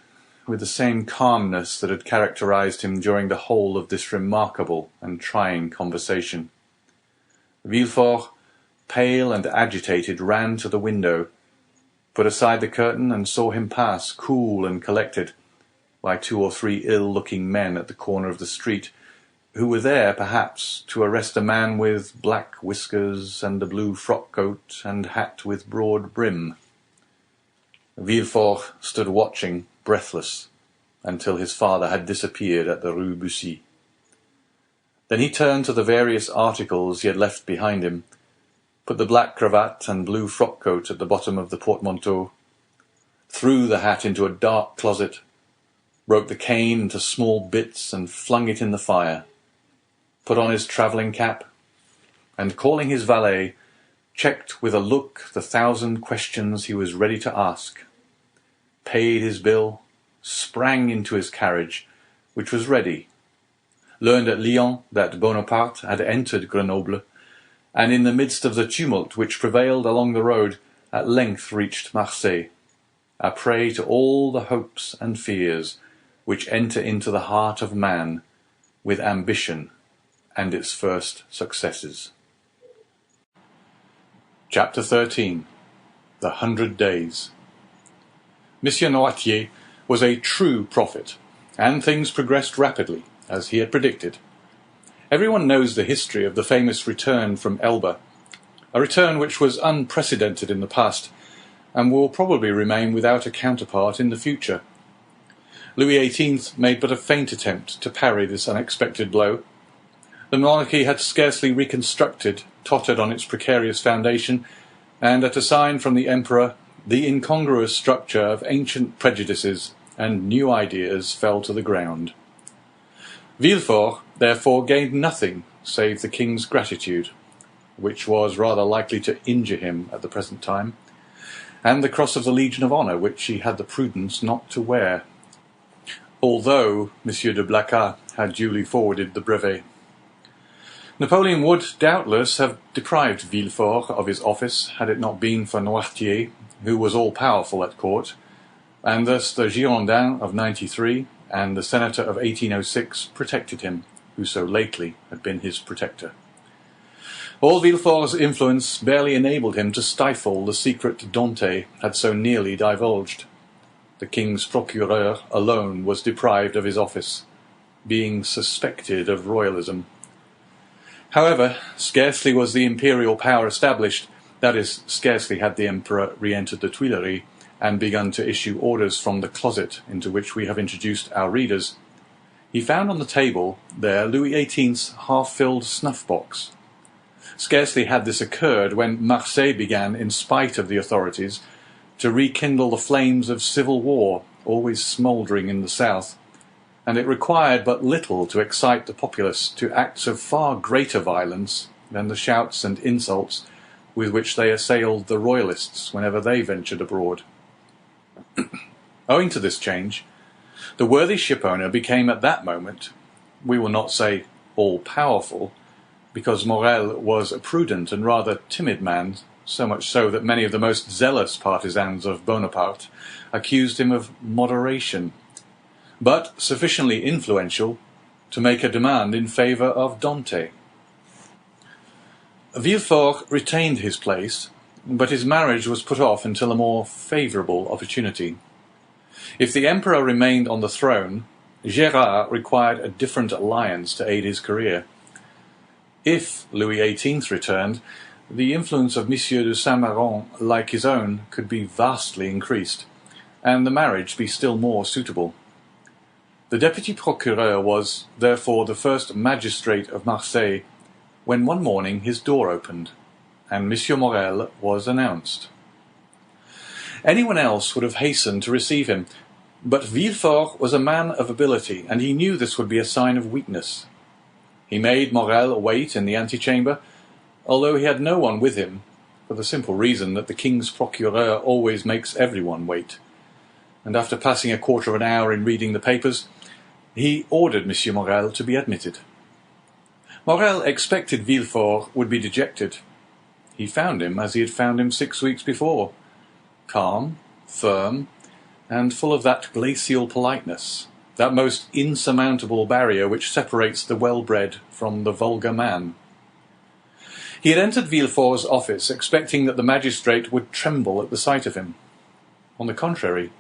with the same calmness that had characterized him during the whole of this remarkable and trying conversation. Villefort, pale and agitated, ran to the window, put aside the curtain, and saw him pass, cool and collected, by 2 or 3 ill-looking men at the corner of the street, who were there, perhaps, to arrest a man with black whiskers and a blue frock-coat and hat with broad brim. Villefort stood watching, breathless, until his father had disappeared at the Rue Bussy. Then he turned to the various articles he had left behind him, put the black cravat and blue frock-coat at the bottom of the portmanteau, threw the hat into a dark closet, broke the cane into small bits and flung it in the fire, put on his travelling cap, and calling his valet, checked with a look the 1,000 questions he was ready to ask, paid his bill, sprang into his carriage, which was ready, learned at Lyons that Bonaparte had entered Grenoble, and in the midst of the tumult which prevailed along the road, at length reached Marseilles, a prey to all the hopes and fears which enter into the heart of man with ambition and its first successes. Chapter 13. The 100 Days. Monsieur Noirtier was a true prophet, and things progressed rapidly, as he had predicted. Everyone knows the history of the famous return from Elba, a return which was unprecedented in the past, and will probably remain without a counterpart in the future. Louis XVIII made but a faint attempt to parry this unexpected blow. The monarchy had scarcely reconstructed, tottered on its precarious foundation, and at a sign from the emperor, the incongruous structure of ancient prejudices and new ideas fell to the ground. Villefort, therefore, gained nothing save the king's gratitude, which was rather likely to injure him at the present time, and the cross of the Legion of Honour, which he had the prudence not to wear, although M. de Blacas had duly forwarded the brevet. Napoleon would, doubtless, have deprived Villefort of his office had it not been for Noirtier, who was all-powerful at court, and thus the Girondin of '93 and the Senator of 1806 protected him, who so lately had been his protector. All Villefort's influence barely enabled him to stifle the secret Dante had so nearly divulged. The king's Procureur alone was deprived of his office, being suspected of royalism. However, scarcely was the imperial power established That is, scarcely had the Emperor re-entered the Tuileries and begun to issue orders from the closet into which we have introduced our readers, he found on the table there Louis XVIII's half-filled snuff-box. Scarcely had this occurred when Marseilles began, in spite of the authorities, to rekindle the flames of civil war, always smouldering in the south, and it required but little to excite the populace to acts of far greater violence than the shouts and insults with which they assailed the royalists whenever they ventured abroad. Owing to this change, the worthy shipowner became at that moment, we will not say all-powerful, because Morel was a prudent and rather timid man, so much so that many of the most zealous partisans of Bonaparte accused him of moderation, but sufficiently influential to make a demand in favour of Dante. Villefort retained his place, but his marriage was put off until a more favourable opportunity. If the Emperor remained on the throne, Gérard required a different alliance to aid his career. If Louis XVIII returned, the influence of Monsieur de Saint-Méran, like his own, could be vastly increased, and the marriage be still more suitable. The deputy procureur was, therefore, the first magistrate of Marseilles, when one morning his door opened, and Monsieur Morel was announced. Anyone else would have hastened to receive him, but Villefort was a man of ability, and he knew this would be a sign of weakness. He made Morel wait in the antechamber, although he had no one with him, for the simple reason that the king's procureur always makes everyone wait. And after passing a quarter of an hour in reading the papers, he ordered Monsieur Morel to be admitted. Morel expected Villefort would be dejected. He found him as he had found him 6 weeks before, calm, firm, and full of that glacial politeness, that most insurmountable barrier which separates the well-bred from the vulgar man. He had entered Villefort's office expecting that the magistrate would tremble at the sight of him. On the contrary,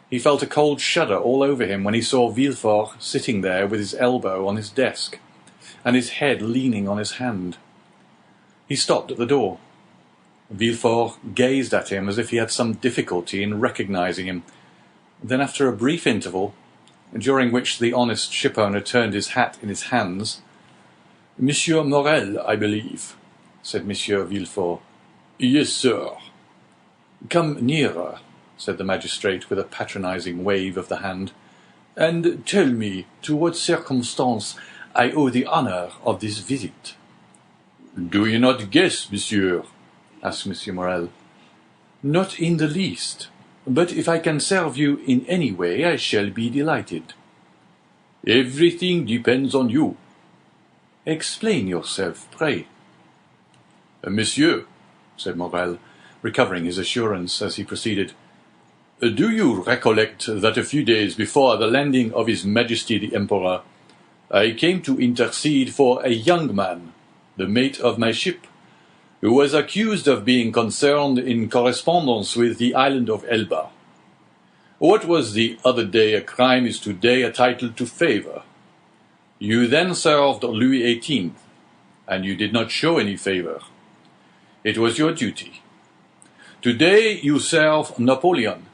he felt a cold shudder all over him when he saw Villefort sitting there with his elbow on his desk, and his head leaning on his hand. He stopped at the door. Villefort gazed at him as if he had some difficulty in recognizing him. Then, after a brief interval, during which the honest shipowner turned his hat in his hands, "Monsieur Morel, I believe," said Monsieur Villefort. "Yes, sir." "Come nearer," said the magistrate with a patronizing wave of the hand, "and tell me to what circumstance I owe the honour of this visit." "Do you not guess, monsieur?" asked Monsieur Morel. "Not in the least. But if I can serve you in any way, I shall be delighted." "Everything depends on you." "Explain yourself, pray." "Monsieur," said Morel, recovering his assurance as he proceeded, "do you recollect that a few days before the landing of His Majesty the Emperor, I came to intercede for a young man, the mate of my ship, who was accused of being concerned in correspondence with the island of Elba? What was the other day a crime is today a title to favour. You then served Louis XVIII, and you did not show any favour. It was your duty. Today you serve Napoleon,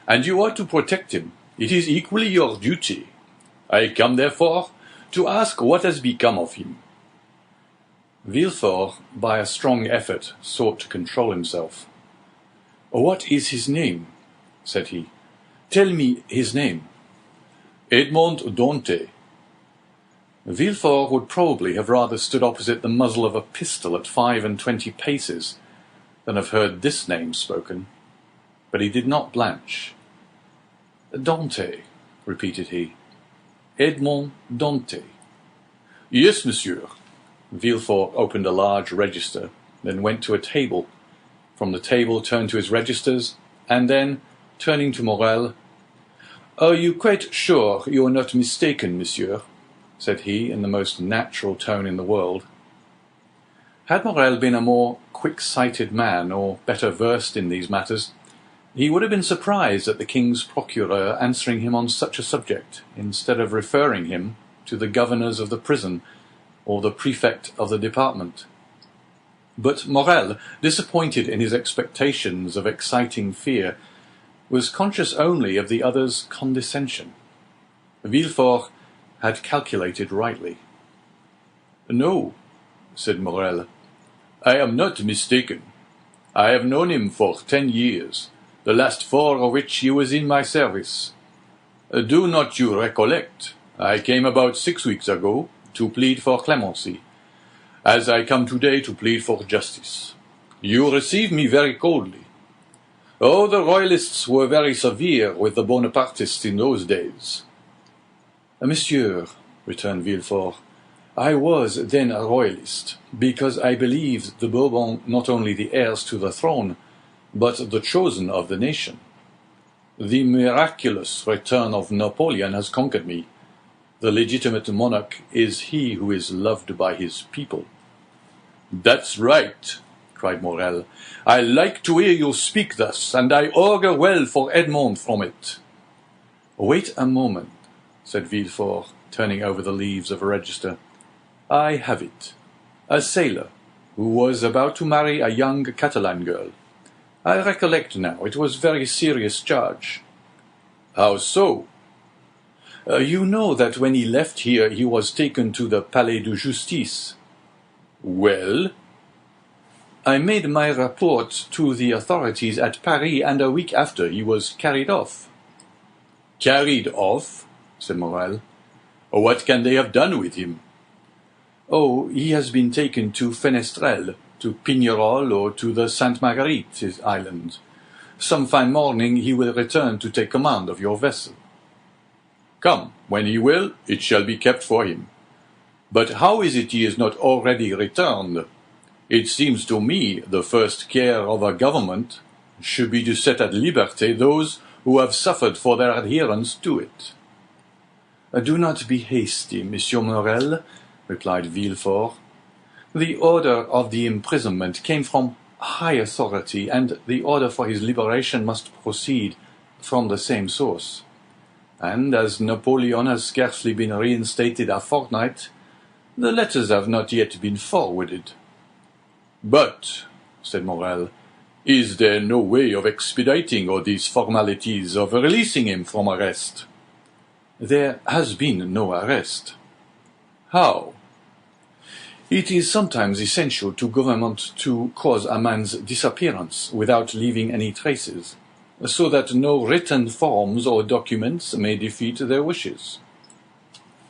and you ought to protect him. It is equally your duty. I come, therefore, to ask what has become of him." Villefort, by a strong effort, sought to control himself. "What is his name?" said he. "Tell me his name." "Edmond Dante." Villefort would probably have rather stood opposite the muzzle of a pistol at 25 paces than have heard this name spoken, but he did not blanch. "Dante," repeated he. "Edmond Dante." "Yes, monsieur." Villefort opened a large register, then went to a table. From the table turned to his registers, and then, turning to Morel, "Are you quite sure you are not mistaken, monsieur?" said he, in the most natural tone in the world. Had Morel been a more quick-sighted man, or better versed in these matters, he would have been surprised at the king's procureur answering him on such a subject, instead of referring him to the governors of the prison, or the prefect of the department. But Morel, disappointed in his expectations of exciting fear, was conscious only of the other's condescension. Villefort had calculated rightly. "No," said Morel, "I am not mistaken. I have known him for 10 years, the last 4 of which he was in my service. Do not you recollect? I came about 6 weeks ago to plead for clemency, as I come today to plead for justice. You received me very coldly. Oh, the Royalists were very severe with the Bonapartists in those days." "Monsieur," returned Villefort, "I was then a Royalist, because I believed the Bourbons not only the heirs to the throne, but the chosen of the nation. The miraculous return of Napoleon has conquered me. The legitimate monarch is he who is loved by his people." "That's right," cried Morel. "I like to hear you speak thus, and I augur well for Edmond from it." "Wait a moment," said Villefort, turning over the leaves of a register. "I have it. A sailor, who was about to marry a young Catalan girl. I recollect now, it was very serious charge." "How so?" "You know that when he left here he was taken to the Palais de Justice." "Well?" "I made my report to the authorities at Paris, and a week after he was carried off." "Carried off?" said Morel. "What can they have done with him?" "Oh, he has been taken to Fenestrelle, to Pignerol, or to the Sainte Marguerite island. Some fine morning he will return to take command of your vessel." "Come, when he will, it shall be kept for him. But how is it he is not already returned? It seems to me the first care of a government should be to set at liberty those who have suffered for their adherence to it." "Do not be hasty, Monsieur Morel," replied Villefort. "The order of the imprisonment came from high authority, and the order for his liberation must proceed from the same source. And as Napoleon has scarcely been reinstated a fortnight, the letters have not yet been forwarded." "But," said Morel, "is there no way of expediting all these formalities, of releasing him from arrest?" "There has been no arrest." "How?" "It is sometimes essential to government to cause a man's disappearance without leaving any traces, so that no written forms or documents may defeat their wishes."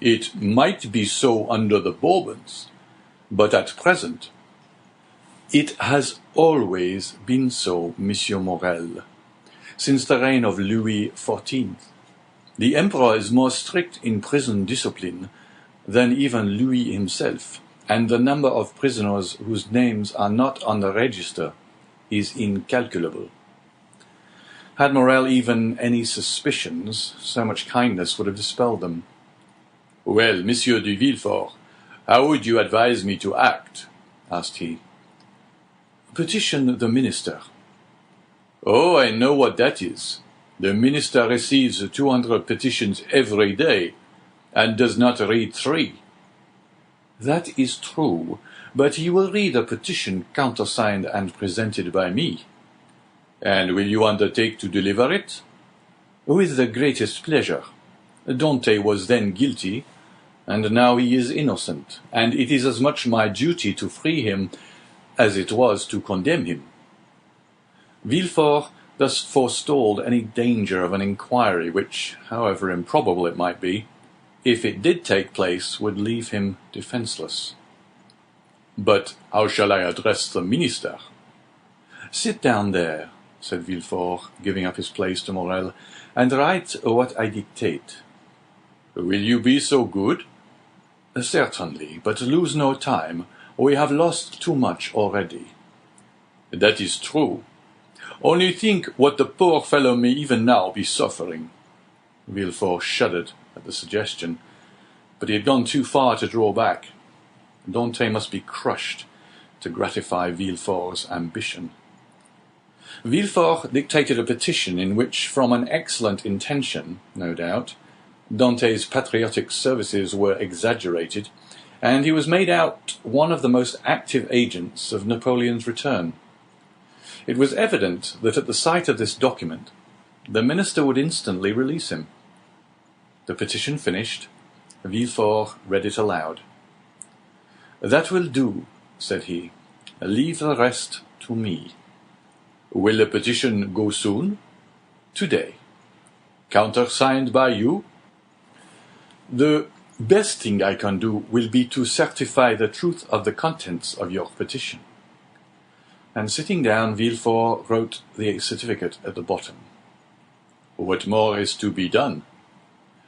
"It might be so under the Bourbons, but at present—" "It has always been so, Monsieur Morel, since the reign of Louis XIV. The Emperor is more strict in prison discipline than even Louis himself, and the number of prisoners whose names are not on the register is incalculable." Had Morel even any suspicions, so much kindness would have dispelled them. "Well, Monsieur de Villefort, how would you advise me to act?" asked he. "Petition the minister." "Oh, I know what that is. The minister receives 200 petitions every day, and does not read 3. "That is true, but he will read a petition countersigned and presented by me." "And will you undertake to deliver it?" "With the greatest pleasure. Dante was then guilty, and now he is innocent, and it is as much my duty to free him as it was to condemn him." Villefort thus forestalled any danger of an inquiry which, however improbable it might be, if it did take place, would leave him defenceless. "But how shall I address the minister?" "Sit down there," said Villefort, giving up his place to Morel, "and write what I dictate." "Will you be so good?" "Certainly, but lose no time. We have lost too much already." "That is true. Only think what the poor fellow may even now be suffering." Villefort shuddered at the suggestion, but he had gone too far to draw back. Dante must be crushed to gratify Villefort's ambition. Villefort dictated a petition in which, from an excellent intention, no doubt, Dante's patriotic services were exaggerated, and he was made out one of the most active agents of Napoleon's return. It was evident that at the sight of this document, the minister would instantly release him. The petition finished, Villefort read it aloud. "That will do," said he. "Leave the rest to me." "Will the petition go soon?" "Today." "Countersigned by you?" "The best thing I can do will be to certify the truth of the contents of your petition." And sitting down, Villefort wrote the certificate at the bottom. "What more is to be done?"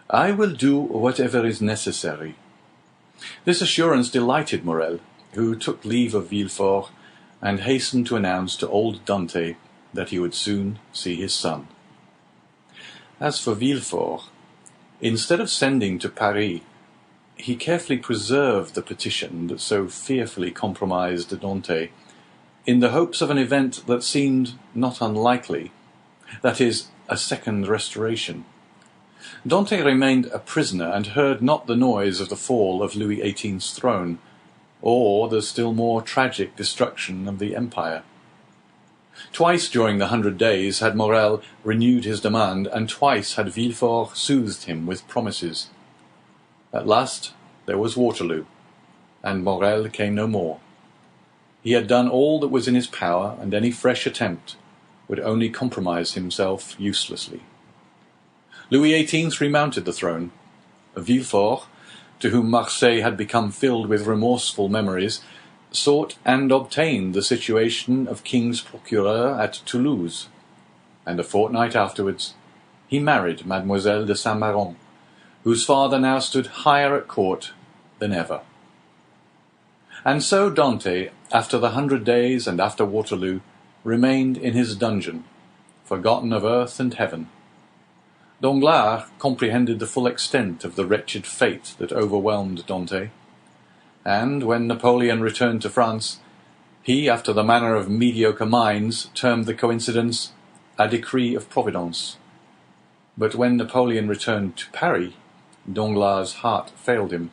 "I will do whatever is necessary." This assurance delighted Morrel, who took leave of Villefort and hastened to announce to old Dante that he would soon see his son. As for Villefort, instead of sending to Paris, he carefully preserved the petition that so fearfully compromised Dante, in the hopes of an event that seemed not unlikely, that is, a second restoration. Dante remained a prisoner and heard not the noise of the fall of Louis XVIII's throne, or the still more tragic destruction of the empire. Twice during the 100 Days had Morrel renewed his demand, and twice had Villefort soothed him with promises. At last there was Waterloo, and Morrel came no more. He had done all that was in his power, and any fresh attempt would only compromise himself uselessly. Louis XVIII remounted the throne. Villefort, to whom Marseilles had become filled with remorseful memories, sought and obtained the situation of King's Procureur at Toulouse, and a fortnight afterwards he married Mademoiselle de Saint-Méran, whose father now stood higher at court than ever. And so Dante, after the 100 Days and after Waterloo, remained in his dungeon, forgotten of earth and heaven. Danglars comprehended the full extent of the wretched fate that overwhelmed Dante, and when Napoleon returned to France, he, after the manner of mediocre minds, termed the coincidence a decree of Providence. But when Napoleon returned to Paris, Danglars' heart failed him,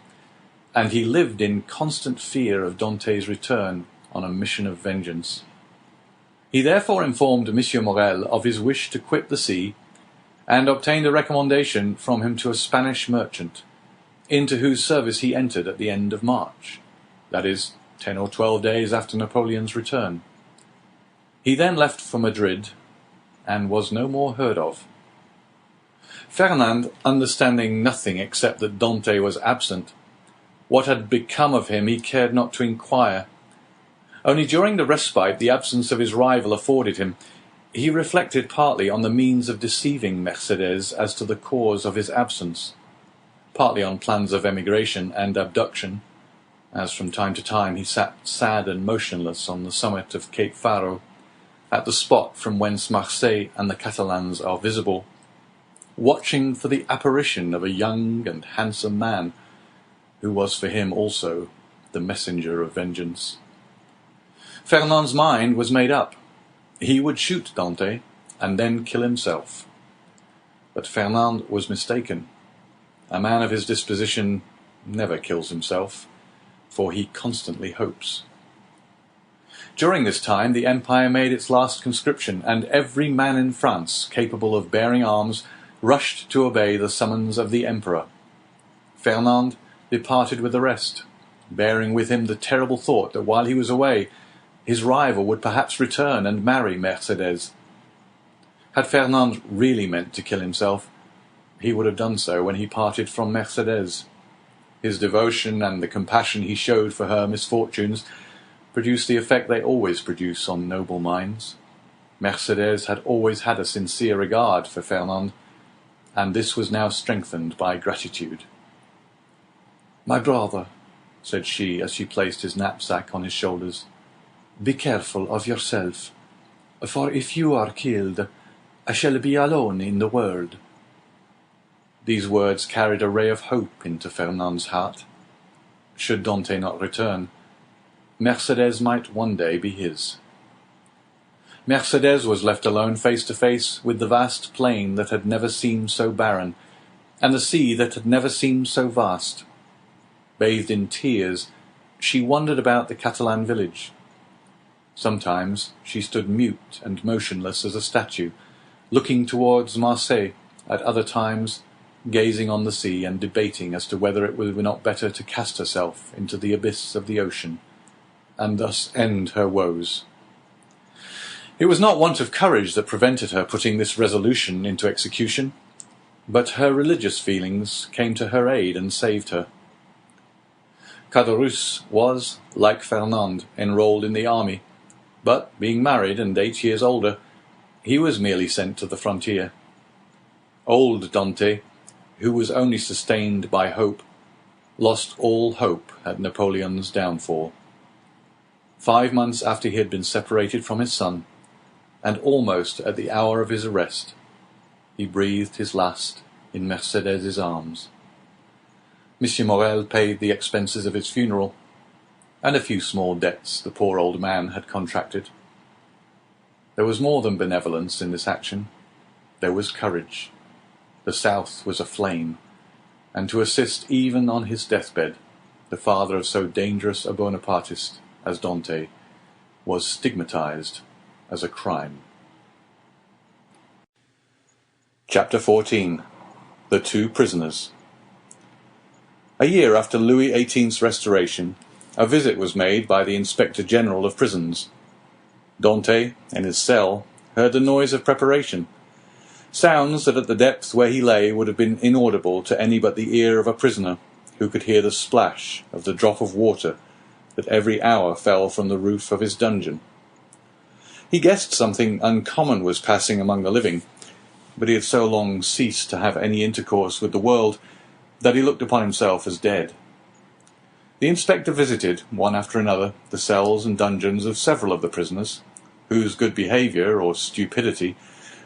and he lived in constant fear of Dante's return on a mission of vengeance. He therefore informed M. Morrel of his wish to quit the sea, and obtained a recommendation from him to a Spanish merchant, into whose service he entered at the end of March, that is, 10 or 12 days after Napoleon's return. He then left for Madrid, and was no more heard of. Fernand, understanding nothing except that Dante was absent, what had become of him he cared not to inquire. Only during the respite the absence of his rival afforded him, he reflected partly on the means of deceiving Mercédès as to the cause of his absence, partly on plans of emigration and abduction, as from time to time he sat sad and motionless on the summit of Cape Faro, at the spot from whence Marseilles and the Catalans are visible, watching for the apparition of a young and handsome man, who was for him also the messenger of vengeance. Fernand's mind was made up. He would shoot Dante, and then kill himself. But Fernand was mistaken. A man of his disposition never kills himself, for he constantly hopes. During this time the empire made its last conscription, and every man in France capable of bearing arms rushed to obey the summons of the emperor. Fernand departed with the rest, bearing with him the terrible thought that while he was away, his rival would perhaps return and marry Mercédès. Had Fernand really meant to kill himself, he would have done so when he parted from Mercédès. His devotion and the compassion he showed for her misfortunes produced the effect they always produce on noble minds. Mercédès had always had a sincere regard for Fernand, and this was now strengthened by gratitude. "My brother," said she as she placed his knapsack on his shoulders, "be careful of yourself, for if you are killed, I shall be alone in the world." These words carried a ray of hope into Fernand's heart. Should Dante not return, Mercédès might one day be his. Mercédès was left alone face to face with the vast plain that had never seemed so barren, and the sea that had never seemed so vast. bathed in tears, she wandered about the Catalan village. Sometimes she stood mute and motionless as a statue, looking towards Marseilles, at other times gazing on the sea and debating as to whether it were not better to cast herself into the abyss of the ocean, and thus end her woes. It was not want of courage that prevented her putting this resolution into execution, but her religious feelings came to her aid and saved her. Caderousse was, like Fernand, enrolled in the army, but, being married and 8 years older, he was merely sent to the frontier. Old Dante, who was only sustained by hope, lost all hope at Napoleon's downfall. 5 months after he had been separated from his son, and almost at the hour of his arrest, he breathed his last in Mercedes's arms. Monsieur Morel paid the expenses of his funeral, and a few small debts the poor old man had contracted. There was more than benevolence in this action. There was courage. The South was aflame, and to assist even on his deathbed the father of so dangerous a Bonapartist as Dante was stigmatized as a crime. Chapter 14. The Two Prisoners. A year after Louis XVIII's restoration, a visit was made by the Inspector General of Prisons. Dante, in his cell, heard the noise of preparation, sounds that at the depth where he lay would have been inaudible to any but the ear of a prisoner, who could hear the splash of the drop of water that every hour fell from the roof of his dungeon. He guessed something uncommon was passing among the living, but he had so long ceased to have any intercourse with the world that he looked upon himself as dead. The inspector visited, one after another, the cells and dungeons of several of the prisoners, whose good behaviour or stupidity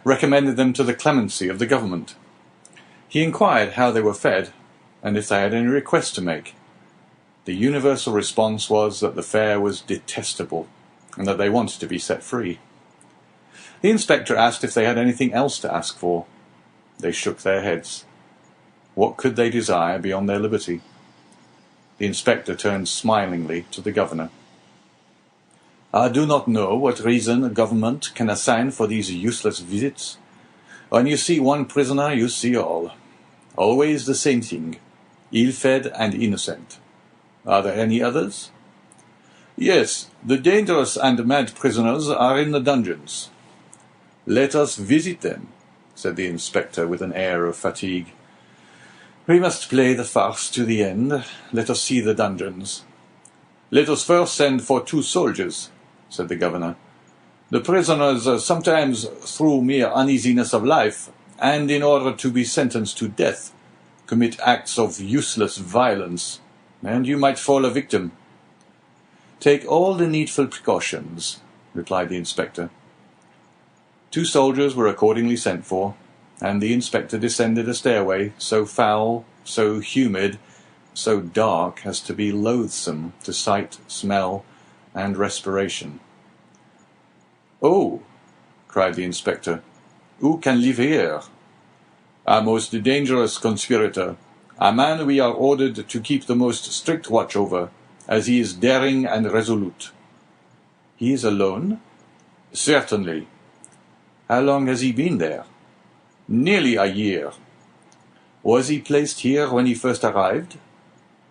recommended them to the clemency of the government. He inquired how they were fed, and if they had any request to make. The universal response was that the fare was detestable, and that they wanted to be set free. The inspector asked if they had anything else to ask for. They shook their heads. What could they desire beyond their liberty? The inspector turned smilingly to the governor. I do not know what reason a government can assign for these useless visits. When you see one prisoner, you see all. Always the same thing, ill-fed and innocent. Are there any others? Yes, the dangerous and mad prisoners are in the dungeons. Let us visit them, said the inspector with an air of fatigue. We must play the farce to the end. Let us see the dungeons. Let us first send for 2 soldiers, said the governor. The prisoners sometimes, through mere uneasiness of life, and in order to be sentenced to death, commit acts of useless violence, and you might fall a victim. Take all the needful precautions, replied the inspector. 2 soldiers were accordingly sent for, and the inspector descended a stairway so foul, so humid, so dark as to be loathsome to sight, smell, and respiration. Oh, cried the inspector, who can live here? A most dangerous conspirator, a man we are ordered to keep the most strict watch over, as he is daring and resolute. He is alone? Certainly. How long has he been there? Nearly a year. Was he placed here when he first arrived?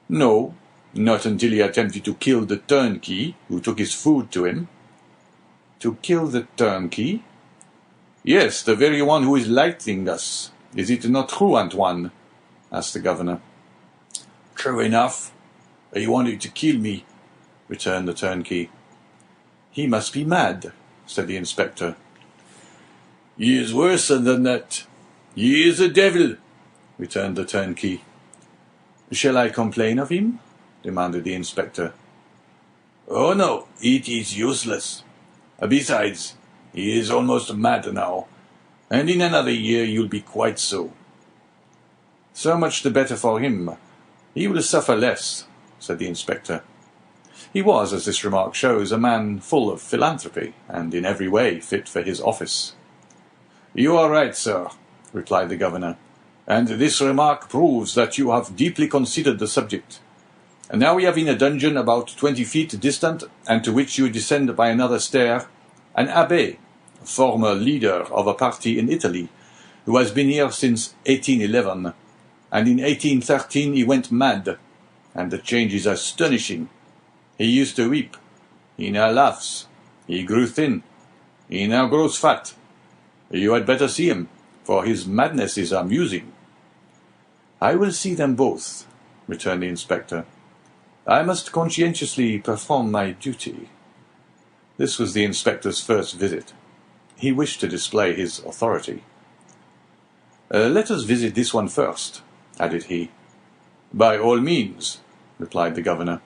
No, not until he attempted to kill the turnkey who took his food to him. To kill the turnkey? Yes, the very one who is lighting us. Is it not true, Antoine? Asked the governor. True enough. He wanted to kill me, returned the turnkey. He must be mad, said the inspector. He is worse than that. He is a devil, returned the turnkey. Shall I complain of him? Demanded the inspector. Oh no, it is useless. Besides, he is almost mad now, and in another year you'll be quite so. So much the better for him. He will suffer less, said the inspector. He was, as this remark shows, a man full of philanthropy, and in every way fit for his office. You are right, sir, replied the governor, and this remark proves that you have deeply considered the subject. And now we have in a dungeon about 20 feet distant, and to which you descend by another stair, an Abbé, former leader of a party in Italy, who has been here since 1811, and in 1813 he went mad, and the change is astonishing. He used to weep. He now laughs. He grew thin. He now grows fat. You had better see him, for his madness is amusing. I will see them both, returned the inspector. I must conscientiously perform my duty. This was the inspector's first visit. He wished to display his authority. Let us visit this one first, added he. By all means, replied the governor,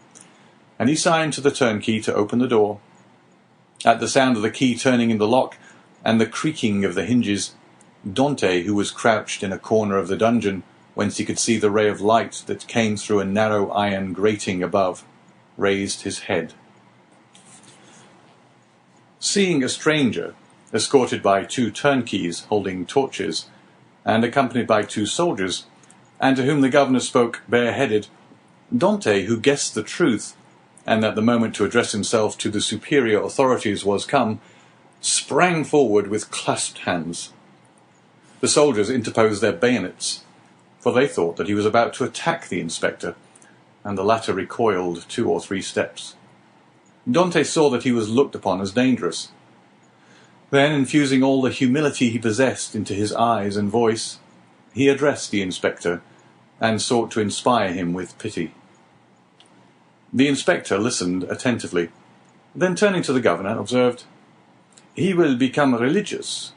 and he signed to the turnkey to open the door. At the sound of the key turning in the lock and the creaking of the hinges, Dante, who was crouched in a corner of the dungeon, whence he could see the ray of light that came through a narrow iron grating above, raised his head. Seeing a stranger, escorted by 2 turnkeys holding torches, and accompanied by 2 soldiers, and to whom the governor spoke bareheaded, Dante, who guessed the truth, and that the moment to address himself to the superior authorities was come, sprang forward with clasped hands. The soldiers interposed their bayonets, for they thought that he was about to attack the inspector, and the latter recoiled 2 or 3 steps. Dante saw that he was looked upon as dangerous. Then, infusing all the humility he possessed into his eyes and voice, he addressed the inspector, and sought to inspire him with pity. The inspector listened attentively, then turning to the governor, observed, "He will become religious.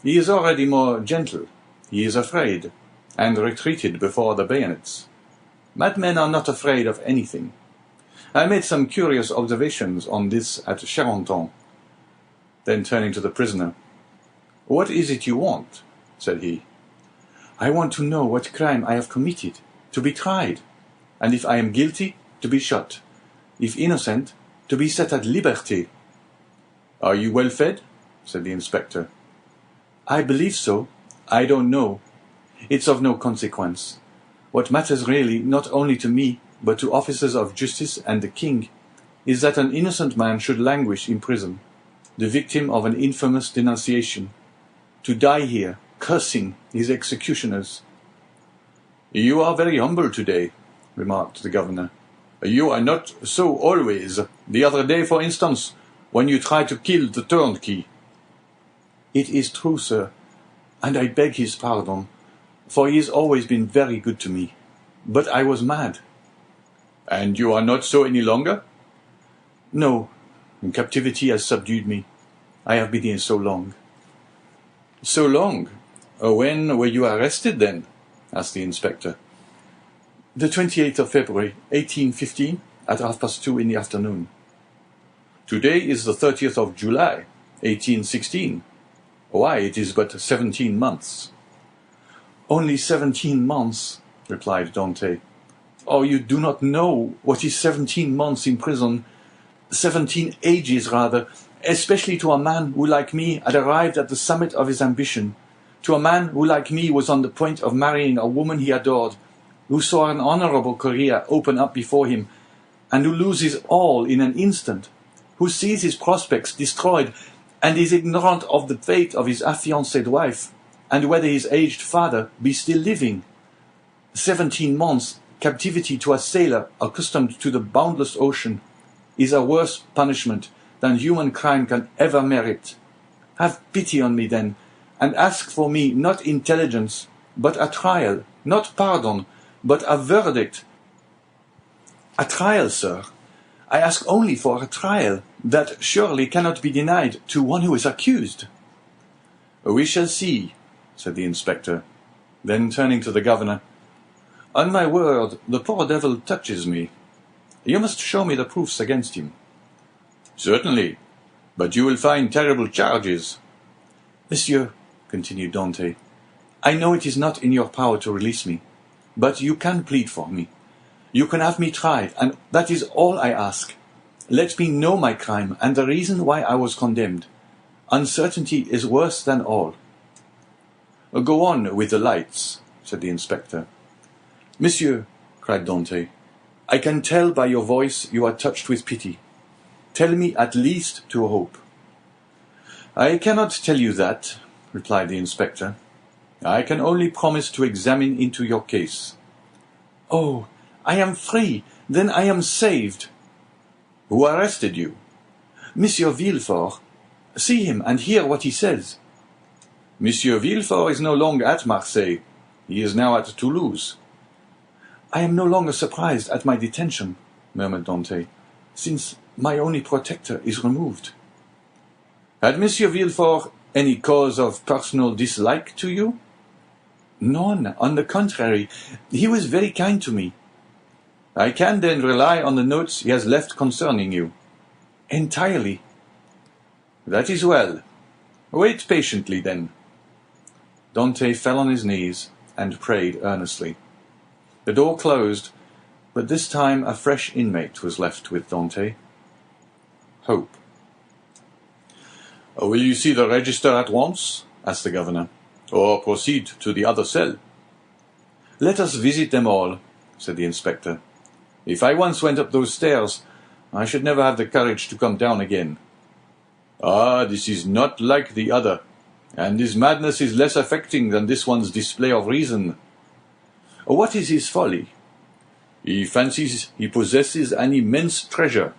He is already more gentle. He is afraid, and retreated before the bayonets. Madmen are not afraid of anything. I made some curious observations on this at Charenton." Then turning to the prisoner, "What is it you want?" said he. "I want to know what crime I have committed, to be tried, and if I am guilty, to be shot, if innocent, to be set at liberty." "Are you well fed?" said the inspector. "I believe so. I don't know. It's of no consequence. What matters really, not only to me, but to officers of justice and the king, is that an innocent man should languish in prison, the victim of an infamous denunciation, to die here, cursing his executioners." "You are very humble today," remarked the governor. "You are not so always. The other day, for instance, when you tried to kill the turnkey." "It is true, sir, and I beg his pardon, for he has always been very good to me. But I was mad." "And you are not so any longer?" "No, captivity has subdued me. I have been here so long." "So long? When were you arrested, then?" asked the inspector. "The 28th of February, 1815, at 2:30 in the afternoon." "Today is the 30th of July, 1816. Why, it is but 17 months." "Only 17 months," replied Dante. "Oh, you do not know what is 17 months in prison. 17 ages, rather, especially to a man who, like me, had arrived at the summit of his ambition, to a man who, like me, was on the point of marrying a woman he adored, who saw an honorable career open up before him, and who loses all in an instant, who sees his prospects destroyed, and is ignorant of the fate of his affianced wife, and whether his aged father be still living. 17 months captivity to a sailor accustomed to the boundless ocean is a worse punishment than human crime can ever merit. Have pity on me, then, and ask for me not intelligence, but a trial, not pardon, but a verdict." "A trial, sir. I ask only for a trial. That surely cannot be denied to one who is accused." "We shall see," said the inspector. Then turning to the governor, "On my word, the poor devil touches me. You must show me the proofs against him." "Certainly, but you will find terrible charges." "Monsieur," continued Dante, "I know it is not in your power to release me, but you can plead for me. You can have me tried, and that is all I ask. Let me know my crime and the reason why I was condemned. Uncertainty is worse than all." "Go on with the lights," said the inspector. "Monsieur," cried Dante, I can tell by your voice you are touched with pity. Tell me at least to hope." "I cannot tell you that," replied the inspector. "I can only promise to examine into your case." "Oh, I am free! Then I am saved!" "Who arrested you?" "Monsieur Villefort. See him and hear what he says." "Monsieur Villefort is no longer at Marseilles. He is now at Toulouse." "I am no longer surprised at my detention," murmured Dante, "since my only protector is removed." "Had Monsieur Villefort any cause of personal dislike to you?" "None. On the contrary, he was very kind to me." "I can then rely on the notes he has left concerning you?" "Entirely." "That is well. Wait patiently, then." Dante fell on his knees and prayed earnestly. The door closed, but this time a fresh inmate was left with Dante. Hope. "Will you see the register at once?" asked the governor, "or proceed to the other cell?" "Let us visit them all," said the inspector. "If I once went up those stairs, I should never have the courage to come down again." "Ah, this is not like the other, and his madness is less affecting than this one's display of reason." "What is his folly?" "He fancies he possesses an immense treasure.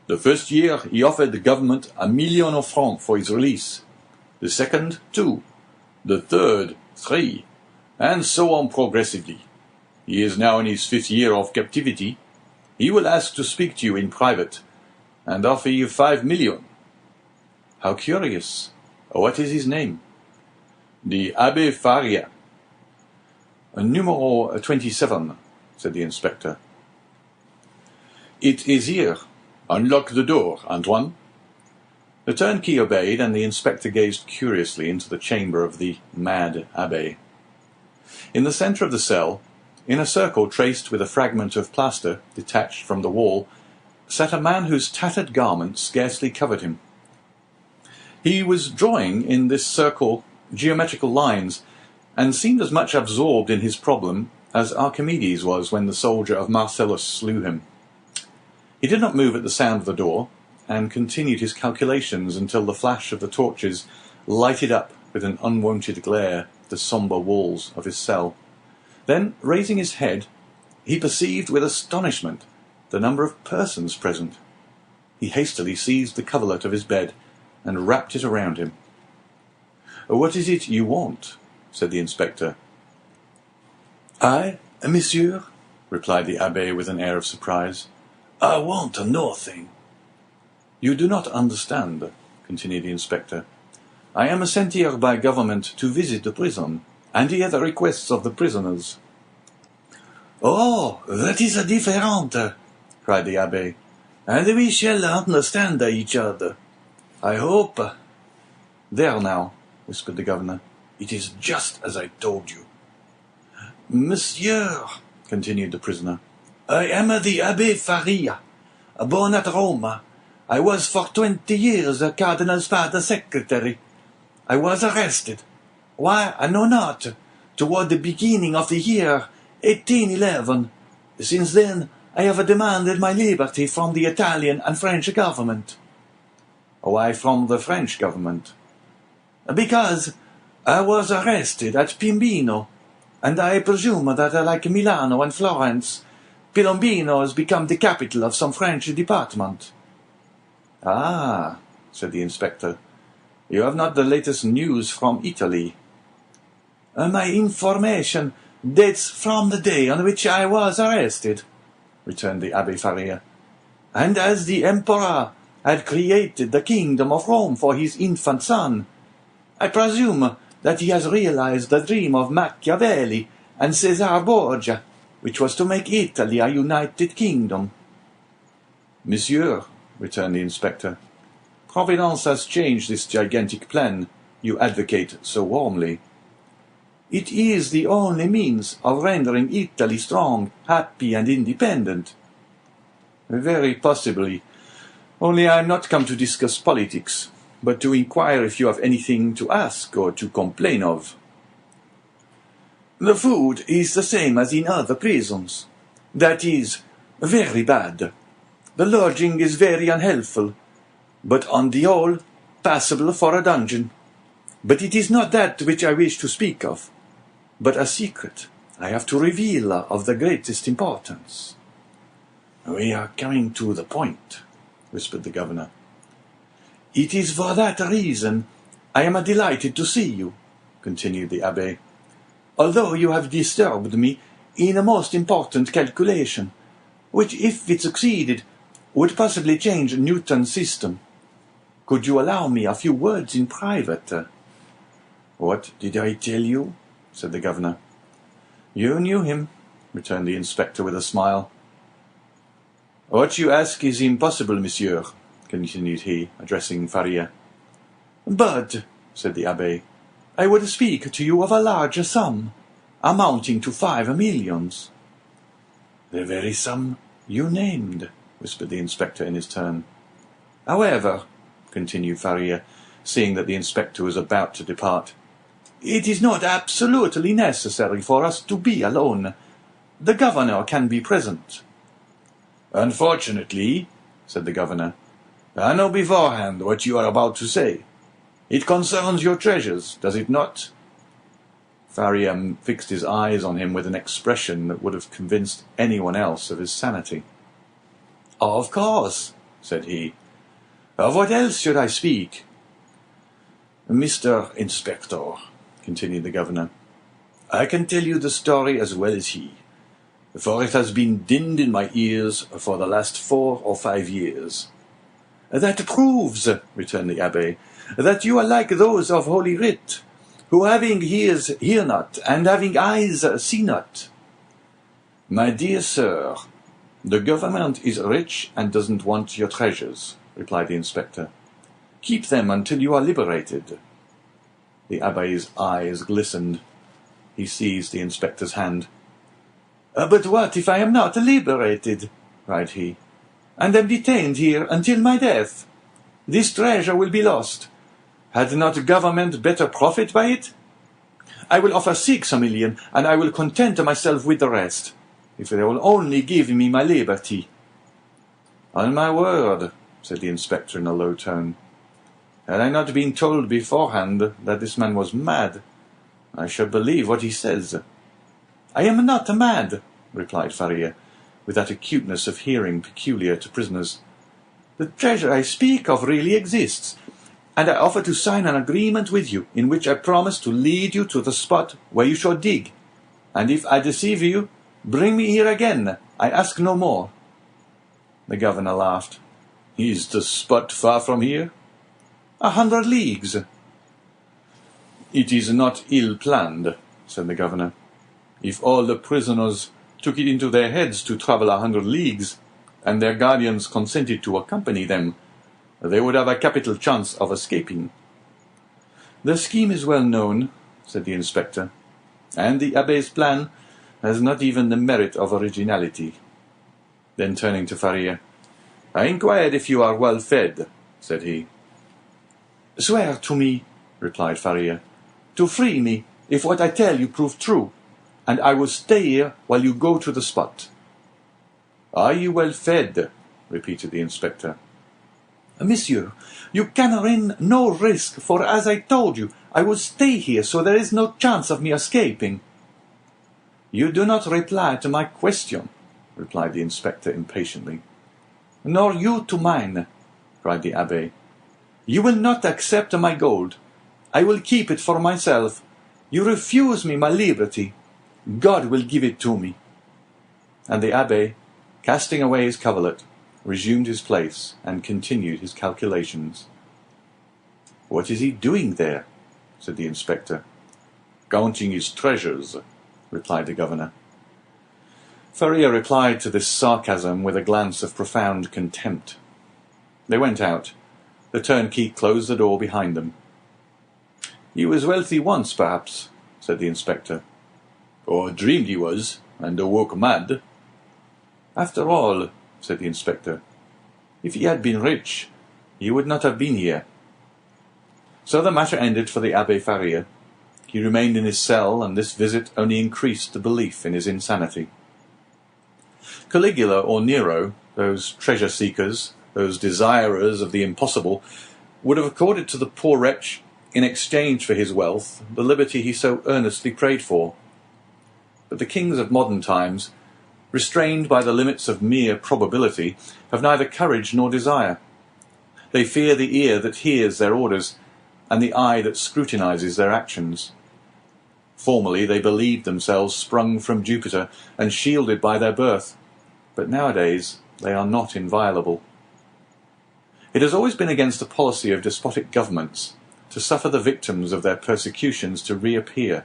The first year he offered the government 1,000,000 of francs for his release, the second 2, the third 3, and so on progressively. He is now in his 5th year of captivity. He will ask to speak to you in private, and offer you 5,000,000. "How curious! What is his name?" "The Abbé Faria." "Numero 27, said the inspector. "It is here. Unlock the door, Antoine." The turnkey obeyed, and the inspector gazed curiously into the chamber of the mad Abbé. In the centre of the cell, in a circle traced with a fragment of plaster detached from the wall, sat a man whose tattered garment scarcely covered him. He was drawing in this circle geometrical lines, and seemed as much absorbed in his problem as Archimedes was when the soldier of Marcellus slew him. He did not move at the sound of the door, and continued his calculations until the flash of the torches lighted up with an unwonted glare the sombre walls of his cell. Then, raising his head, he perceived with astonishment the number of persons present. He hastily seized the coverlet of his bed and wrapped it around him. "What is it you want?" said the inspector. "I, monsieur?" replied the Abbé with an air of surprise. "I want nothing." "You do not understand," continued the inspector. "I am sent here by government to visit the prison, and hear the requests of the prisoners." "Oh, that is different," cried the Abbé, "and we shall understand each other. I hope." "There now," whispered the governor. "It is just as I told you." "Monsieur," continued the prisoner, "I am the Abbé Faria, born at Rome. I was for 20 years a cardinal's father's secretary. I was arrested. Why, I know not. Toward the beginning of the year 1811. Since then, I have demanded my liberty from the Italian and French government." "Why from the French government?" "Because I was arrested at Piombino, and I presume that, like Milano and Florence, Piombino has become the capital of some French department." "Ah," said the inspector, "you have not the latest news from Italy." "My information dates from the day on which I was arrested," returned the Abbé Faria. "And as the Emperor had created the kingdom of Rome for his infant son, I presume that he has realized the dream of Machiavelli and Cesare Borgia, which was to make Italy a united kingdom." "Monsieur," returned the inspector, "Providence has changed this gigantic plan you advocate so warmly." "It is the only means of rendering Italy strong, happy, and independent." "Very possibly. Only I am not come to discuss politics, but to inquire if you have anything to ask or to complain of." "The food is the same as in other prisons. That is, Very bad. The lodging is very unhealthful, but on the whole, passable for a dungeon. But it is not that which I wish to speak of, but a secret I have to reveal of the greatest importance." "We are coming to the point," whispered the governor. "It is for that reason I am delighted to see you," continued the Abbé, "although you have disturbed me in a most important calculation, which, if it succeeded, would possibly change Newton's system. Could you allow me a few words in private?" "What did I tell you?" said the governor. "You knew him," returned the inspector with a smile. "What you ask is impossible, monsieur," continued he, addressing Faria. "But," said the Abbé, "I would speak to you of a large sum, amounting to 5 millions. "The very sum you named," whispered the inspector in his turn. "However," continued Faria, seeing that the inspector was about to depart, "it is not absolutely necessary for us to be alone. The governor can be present." "Unfortunately," said the governor, "I know beforehand what you are about to say. It concerns your treasures, does it not?" Faria fixed his eyes on him with an expression that would have convinced anyone else of his sanity. "Of course," said he. "Of what else should I speak?" "Mr. Inspector," continued the governor, "I can tell you the story as well as he, for it has been dinned in my ears for the last 4 or 5 years." "That proves," returned the Abbé, "that you are like those of Holy Writ, who having ears hear not, and having eyes see not." "My dear sir, the government is rich and doesn't want your treasures," replied the inspector. "Keep them until you are liberated." The Abbé's eyes glistened. He seized the inspector's hand. "But what if I am not liberated?" cried he, "and am detained here until my death? This treasure will be lost. Had not government better profit by it? I will offer 6 million, and I will content myself with the rest, if they will only give me my liberty." "On my word," said the inspector in a low tone, "had I not been told beforehand that this man was mad, I should believe what he says." "I am not mad," replied Faria, with that acuteness of hearing peculiar to prisoners. "The treasure I speak of really exists, and I offer to sign an agreement with you in which I promise to lead you to the spot where you shall dig, and if I deceive you, bring me here again. I ask no more." The governor laughed. "Is the spot far from here?" 100 leagues. "It is not ill planned," said the governor. "If all the prisoners took it into their heads to travel 100 leagues, and their guardians consented to accompany them, they would have a capital chance of escaping." "The scheme is well known," said the inspector, "and the Abbé's plan has not even the merit of originality." Then turning to Faria, "I inquired if you are well fed," said he. "Swear to me," replied Faria, "to free me if what I tell you prove true, and I will stay here while you go to the spot." "Are you well fed?" repeated the inspector. "Monsieur, you can run no risk, for as I told you, I will stay here, so there is no chance of me escaping." "You do not reply to my question," replied the inspector impatiently. "Nor you to mine," cried the Abbé. "You will not accept my gold. I will keep it for myself. You refuse me my liberty. God will give it to me." And the Abbé, casting away his coverlet, resumed his place and continued his calculations. "What is he doing there?" said the inspector. "Counting his treasures," replied the governor. Faria replied to this sarcasm with a glance of profound contempt. They went out. The turnkey closed the door behind them. "He was wealthy once, perhaps," said the inspector. "Or dreamed he was, and awoke mad." "After all," said the inspector, "if he had been rich, he would not have been here." So the matter ended for the Abbé Faria. He remained in his cell, and this visit only increased the belief in his insanity. Caligula or Nero, those treasure-seekers, those desirers of the impossible, would have accorded to the poor wretch, in exchange for his wealth, the liberty he so earnestly prayed for. But the kings of modern times, restrained by the limits of mere probability, have neither courage nor desire. They fear the ear that hears their orders, and the eye that scrutinizes their actions. Formerly they believed themselves sprung from Jupiter and shielded by their birth, but nowadays they are not inviolable. It has always been against the policy of despotic governments to suffer the victims of their persecutions to reappear.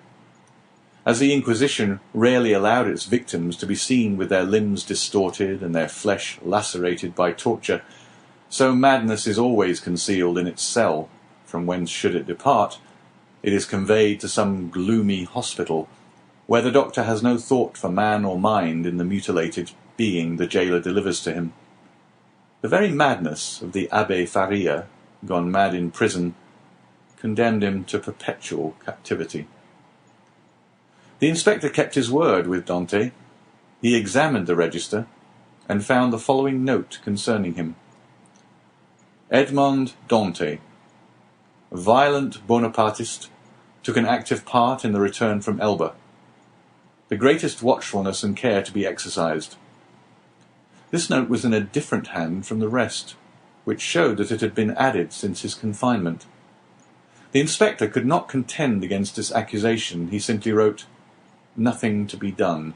As the Inquisition rarely allowed its victims to be seen with their limbs distorted and their flesh lacerated by torture, so madness is always concealed in its cell, from whence should it depart, it is conveyed to some gloomy hospital, where the doctor has no thought for man or mind in the mutilated being the jailer delivers to him. The very madness of the Abbé Faria, gone mad in prison, condemned him to perpetual captivity. The inspector kept his word with Dante. He examined the register, and found the following note concerning him. Edmond Dante, violent Bonapartist, took an active part in the return from Elba. The greatest watchfulness and care to be exercised. This note was in a different hand from the rest, which showed that it had been added since his confinement. The inspector could not contend against this accusation. He simply wrote, "Nothing to be done."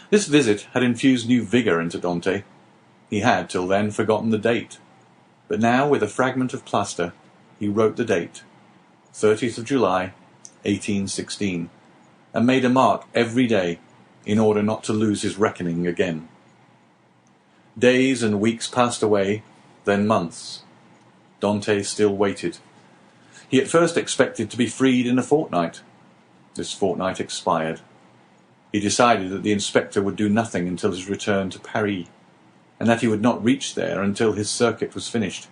This visit had infused new vigour into Dante. He had, till then, forgotten the date. But now, with a fragment of plaster, he wrote the date, 30th of July, 1816, and made a mark every day, in order not to lose his reckoning again. Days and weeks passed away, then months. Dante still waited. He at first expected to be freed in a fortnight. This fortnight expired. He decided that the inspector would do nothing until his return to Paris, and that he would not reach there until his circuit was finished.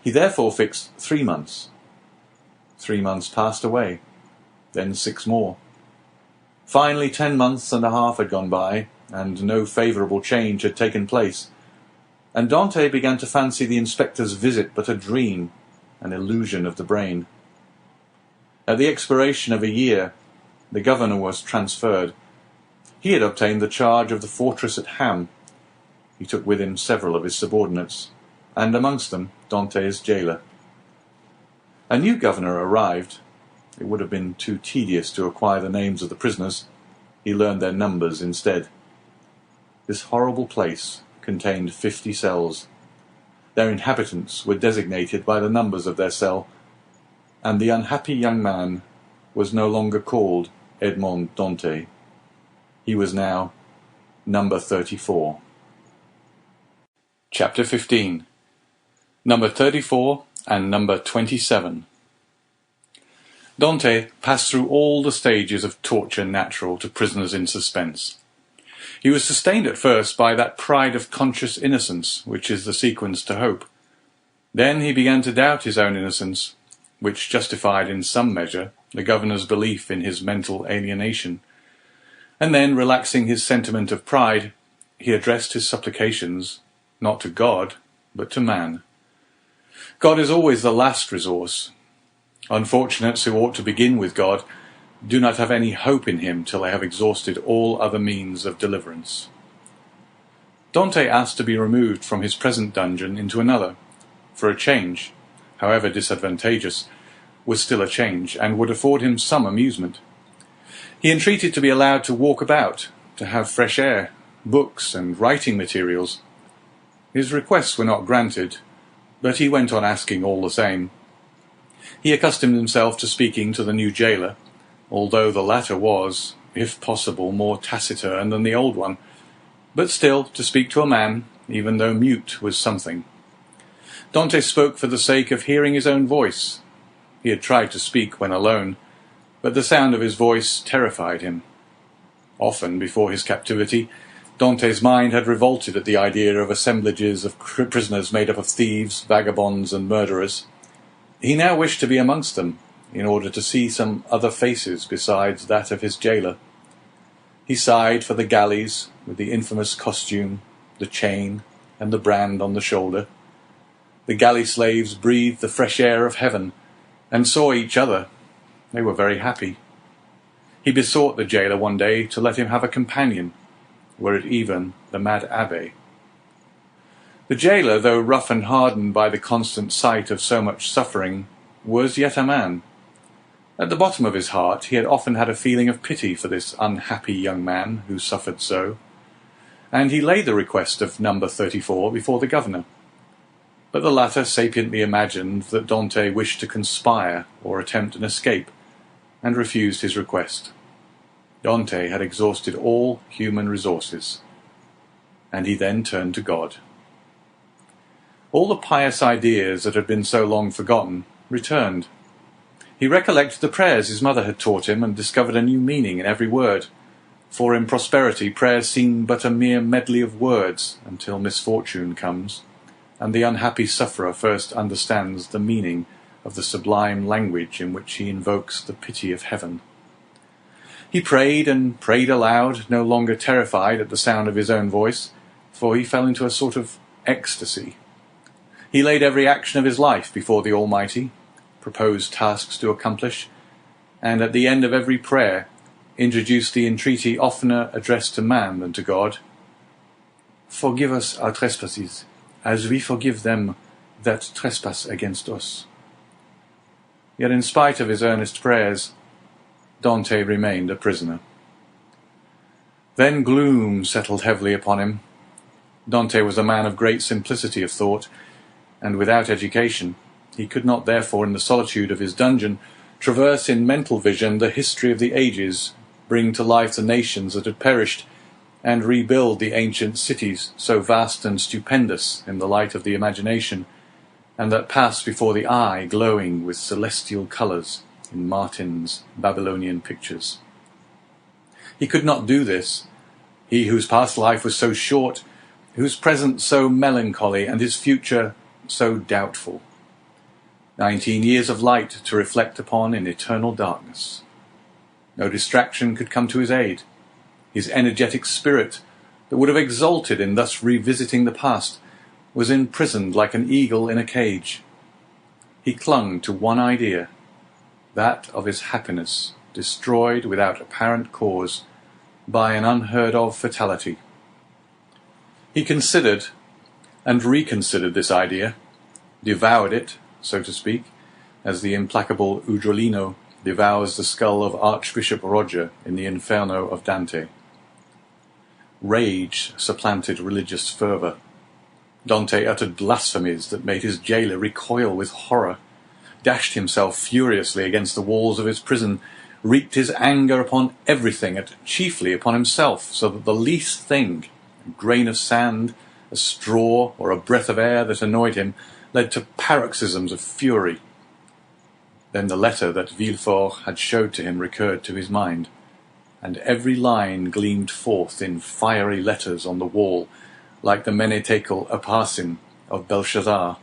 He therefore fixed 3 months. 3 months passed away, then 6 more. Finally 10 months and a half had gone by, and no favourable change had taken place, and Dante began to fancy the inspector's visit but a dream, an illusion of the brain. At the expiration of a year, the governor was transferred. He had obtained the charge of the fortress at Ham. He took with him several of his subordinates, and amongst them Dante's jailer. A new governor arrived. It would have been too tedious to acquire the names of the prisoners. He learned their numbers instead. This horrible place contained 50 cells. Their inhabitants were designated by the numbers of their cell, and the unhappy young man was no longer called Edmond Dante. He was now number 34. Chapter 15. Number 34 and number 27. Dante passed through all the stages of torture natural to prisoners in suspense. He was sustained at first by that pride of conscious innocence which is the sequence to hope. Then he began to doubt his own innocence, which justified in some measure the governor's belief in his mental alienation. And then, relaxing his sentiment of pride, he addressed his supplications not to God, but to man. God is always the last resource. Unfortunates who ought to begin with God do not have any hope in him till they have exhausted all other means of deliverance. Dante asked to be removed from his present dungeon into another, for a change, however disadvantageous, was still a change, and would afford him some amusement. He entreated to be allowed to walk about, to have fresh air, books, and writing materials. His requests were not granted, but he went on asking all the same. He accustomed himself to speaking to the new jailer, although the latter was, if possible, more taciturn than the old one, but still, to speak to a man, even though mute, was something. Dante spoke for the sake of hearing his own voice. He had tried to speak when alone, but the sound of his voice terrified him. Often, before his captivity, Dante's mind had revolted at the idea of assemblages of prisoners made up of thieves, vagabonds, and murderers. He now wished to be amongst them, in order to see some other faces besides that of his jailer. He sighed for the galleys, with the infamous costume, the chain, and the brand on the shoulder. The galley slaves breathed the fresh air of heaven, and saw each other. They were very happy. He besought the jailer one day to let him have a companion, were it even the mad Abbé. The jailer, though rough and hardened by the constant sight of so much suffering, was yet a man. At the bottom of his heart he had often had a feeling of pity for this unhappy young man who suffered so, and he laid the request of number 34 before the governor. But the latter sapiently imagined that Dante wished to conspire or attempt an escape, and refused his request. Dante had exhausted all human resources, and he then turned to God. All the pious ideas that had been so long forgotten returned. He recollected the prayers his mother had taught him, and discovered a new meaning in every word, for in prosperity prayers seem but a mere medley of words until misfortune comes, and the unhappy sufferer first understands the meaning of the sublime language in which he invokes the pity of heaven. He prayed and prayed aloud, no longer terrified at the sound of his own voice, for he fell into a sort of ecstasy. He laid every action of his life before the Almighty, proposed tasks to accomplish, and at the end of every prayer introduced the entreaty oftener addressed to man than to God. "Forgive us our trespasses, as we forgive them that trespass against us." Yet in spite of his earnest prayers, Dante remained a prisoner. Then gloom settled heavily upon him. Dante was a man of great simplicity of thought, and without education. He could not therefore, in the solitude of his dungeon, traverse in mental vision the history of the ages, bring to life the nations that had perished, and rebuild the ancient cities so vast and stupendous in the light of the imagination, and that pass before the eye glowing with celestial colours in Martin's Babylonian pictures. He could not do this, he whose past life was so short, whose present so melancholy, and his future so doubtful. 19 years of light to reflect upon in eternal darkness. No distraction could come to his aid. His energetic spirit, that would have exulted in thus revisiting the past, was imprisoned like an eagle in a cage. He clung to one idea, that of his happiness, destroyed without apparent cause by an unheard-of fatality. He considered and reconsidered this idea, devoured it, so to speak, as the implacable Ugolino devours the skull of Archbishop Roger in the Inferno of Dante. Rage supplanted religious fervour. Dante uttered blasphemies that made his jailer recoil with horror, dashed himself furiously against the walls of his prison, wreaked his anger upon everything, and chiefly upon himself, so that the least thing, a grain of sand, a straw, or a breath of air that annoyed him, led to paroxysms of fury. Then the letter that Villefort had showed to him recurred to his mind, and every line gleamed forth in fiery letters on the wall, like the Menetekel Apasim of Belshazzar.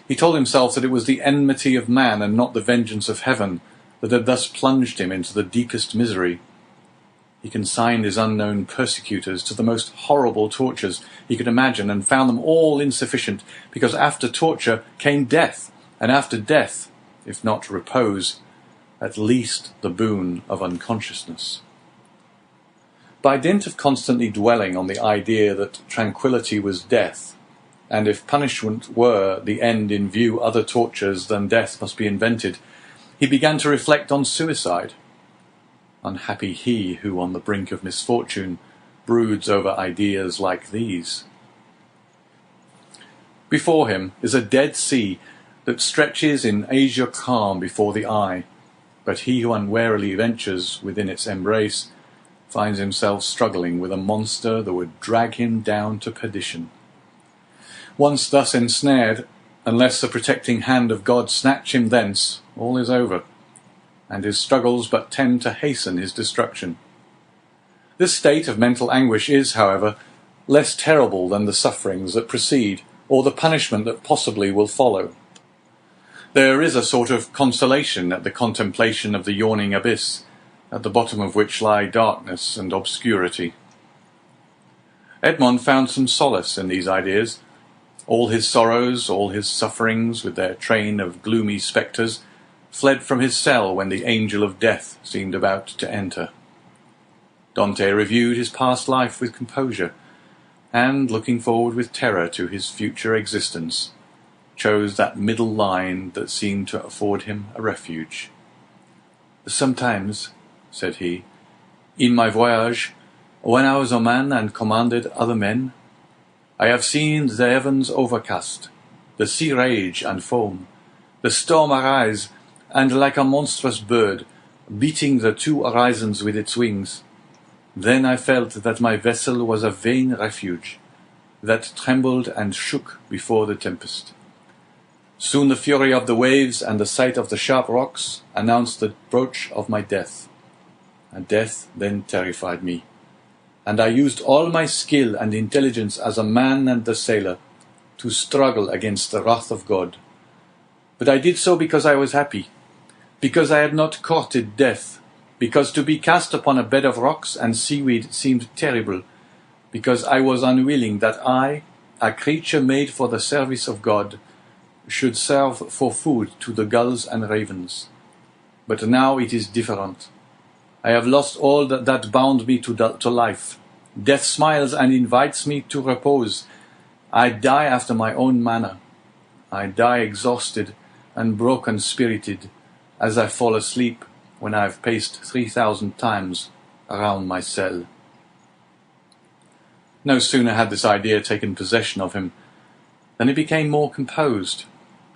He told himself that it was the enmity of man and not the vengeance of heaven that had thus plunged him into the deepest misery. He consigned his unknown persecutors to the most horrible tortures he could imagine, and found them all insufficient, because after torture came death, and after death, if not repose, at least the boon of unconsciousness. By dint of constantly dwelling on the idea that tranquillity was death, and if punishment were the end in view other tortures than death must be invented, he began to reflect on suicide. Unhappy he who, on the brink of misfortune, broods over ideas like these. Before him is a dead sea that stretches in azure calm before the eye, but he who unwarily ventures within its embrace finds himself struggling with a monster that would drag him down to perdition. Once thus ensnared, unless the protecting hand of God snatch him thence, all is over, and his struggles but tend to hasten his destruction. This state of mental anguish is, however, less terrible than the sufferings that precede, or the punishment that possibly will follow. There is a sort of consolation at the contemplation of the yawning abyss, at the bottom of which lie darkness and obscurity. Edmond found some solace in these ideas. All his sorrows, all his sufferings, with their train of gloomy spectres, fled from his cell when the angel of death seemed about to enter. Dante reviewed his past life with composure, and, looking forward with terror to his future existence, chose that middle line that seemed to afford him a refuge. "Sometimes," said he, "in my voyage, when I was a man and commanded other men, I have seen the heavens overcast, the sea rage and foam, the storm arise, and like a monstrous bird, beating the two horizons with its wings. Then I felt that my vessel was a vain refuge, that trembled and shook before the tempest. Soon the fury of the waves and the sight of the sharp rocks announced the approach of my death, and death then terrified me. And I used all my skill and intelligence as a man and a sailor to struggle against the wrath of God. But I did so because I was happy, because I had not courted death, because to be cast upon a bed of rocks and seaweed seemed terrible, because I was unwilling that I, a creature made for the service of God, should serve for food to the gulls and ravens. But now it is different. I have lost all that bound me to life. Death smiles and invites me to repose. I die after my own manner. I die exhausted and broken-spirited as I fall asleep when I have paced 3,000 times around my cell." No sooner had this idea taken possession of him than he became more composed,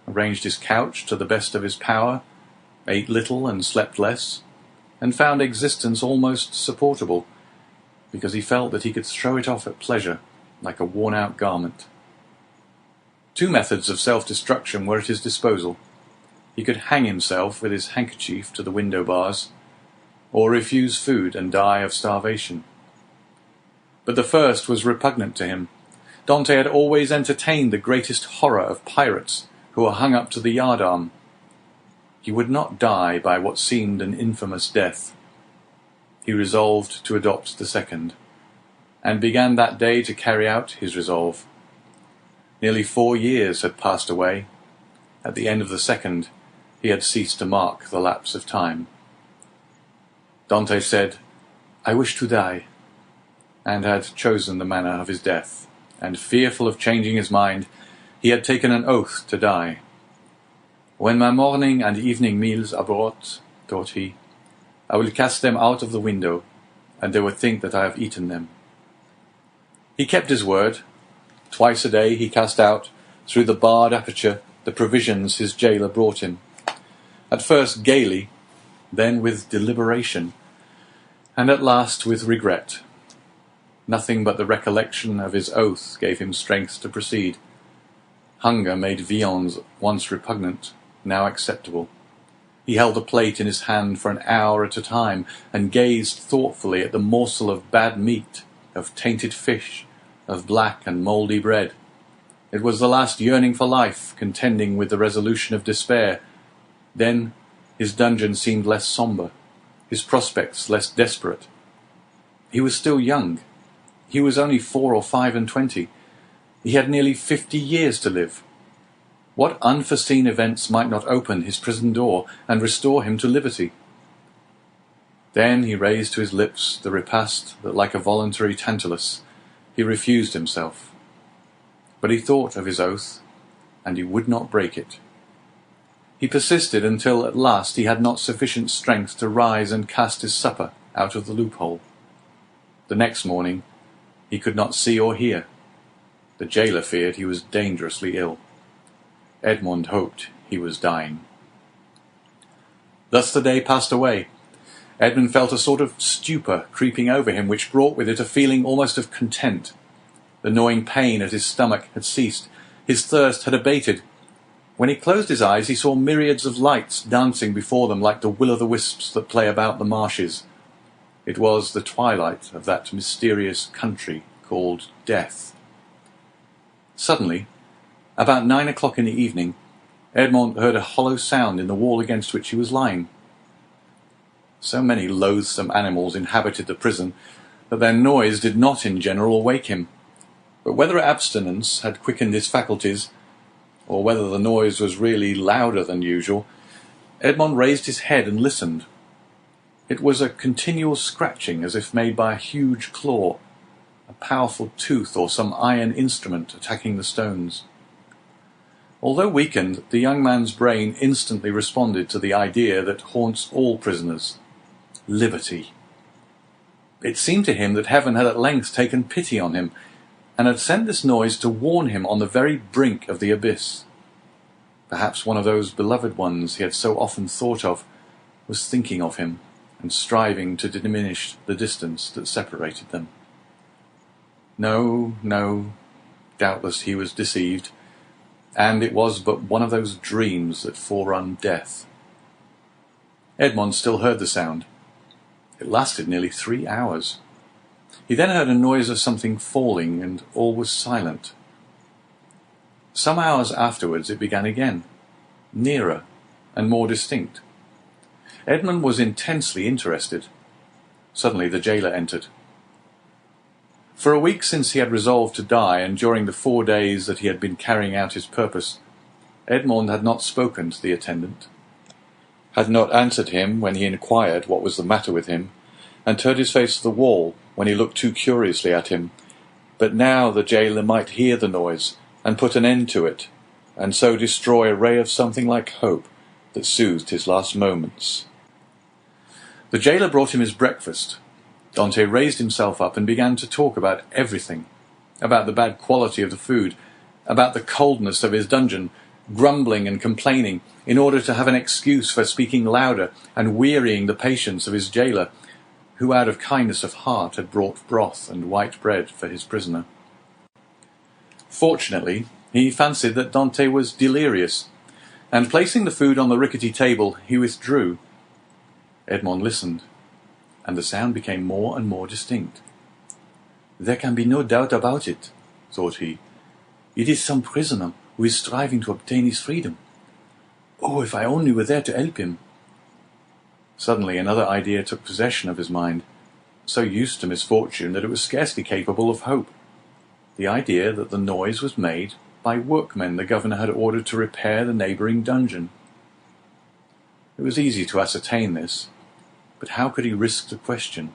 arranged his couch to the best of his power, ate little and slept less, and found existence almost supportable, because he felt that he could throw it off at pleasure like a worn-out garment. 2 methods of self-destruction were at his disposal. He could hang himself with his handkerchief to the window bars, or refuse food and die of starvation. But the first was repugnant to him. Dante had always entertained the greatest horror of pirates who were hung up to the yardarm. He would not die by what seemed an infamous death. He resolved to adopt the second, and began that day to carry out his resolve. Nearly 4 years had passed away. At the end of the second, he had ceased to mark the lapse of time. Dante said, "I wish to die," and had chosen the manner of his death, and fearful of changing his mind, he had taken an oath to die. "When my morning and evening meals are brought," thought he, "I will cast them out of the window, and they will think that I have eaten them." He kept his word. Twice a day he cast out, through the barred aperture, the provisions his jailer brought him. At first gaily, then with deliberation, and at last with regret. Nothing but the recollection of his oath gave him strength to proceed. Hunger made viands once repugnant, now acceptable. He held a plate in his hand for an hour at a time, and gazed thoughtfully at the morsel of bad meat, of tainted fish, of black and mouldy bread. It was the last yearning for life, contending with the resolution of despair. Then his dungeon seemed less sombre, his prospects less desperate. He was still young. He was only 4 or 25. He had nearly 50 years to live. What unforeseen events might not open his prison door and restore him to liberty? Then he raised to his lips the repast that, like a voluntary Tantalus, he refused himself. But he thought of his oath, and he would not break it. He persisted until at last he had not sufficient strength to rise and cast his supper out of the loophole. The next morning he could not see or hear. The jailer feared he was dangerously ill. Edmond hoped he was dying. Thus the day passed away. Edmund felt a sort of stupor creeping over him, which brought with it a feeling almost of content. The gnawing pain at his stomach had ceased. His thirst had abated. When he closed his eyes, he saw myriads of lights dancing before them like the will-o'-the-wisps that play about the marshes. It was the twilight of that mysterious country called Death. Suddenly, about 9 o'clock in the evening, Edmond heard a hollow sound in the wall against which he was lying. So many loathsome animals inhabited the prison that their noise did not in general wake him. But whether abstinence had quickened his faculties, or whether the noise was really louder than usual, Edmond raised his head and listened. It was a continual scratching, as if made by a huge claw, a powerful tooth or some iron instrument attacking the stones. Although weakened, the young man's brain instantly responded to the idea that haunts all prisoners: liberty. It seemed to him that heaven had at length taken pity on him, and had sent this noise to warn him on the very brink of the abyss. Perhaps one of those beloved ones he had so often thought of was thinking of him, and striving to diminish the distance that separated them. No, doubtless he was deceived, and it was but one of those dreams that forerun death. Edmond still heard the sound. It lasted nearly 3 hours. He then heard a noise of something falling, and all was silent. Some hours afterwards it began again, nearer and more distinct. Edmond was intensely interested. Suddenly the jailer entered. For a week since he had resolved to die, and during the 4 days that he had been carrying out his purpose, Edmond had not spoken to the attendant, had not answered him when he inquired what was the matter with him, and turned his face to the wall when he looked too curiously at him. But now the jailer might hear the noise and put an end to it, and so destroy a ray of something like hope that soothed his last moments. The jailer brought him his breakfast. Dante raised himself up and began to talk about everything, about the bad quality of the food, about the coldness of his dungeon, grumbling and complaining in order to have an excuse for speaking louder and wearying the patience of his jailer, who out of kindness of heart had brought broth and white bread for his prisoner. Fortunately, he fancied that Dante was delirious, and placing the food on the rickety table, he withdrew. Edmond listened, and the sound became more and more distinct. "There can be no doubt about it," thought he. "It is some prisoner who is striving to obtain his freedom. Oh, if I only were there to help him!" Suddenly another idea took possession of his mind, so used to misfortune that it was scarcely capable of hope. The idea that the noise was made by workmen the governor had ordered to repair the neighbouring dungeon. It was easy to ascertain this, but how could he risk the question?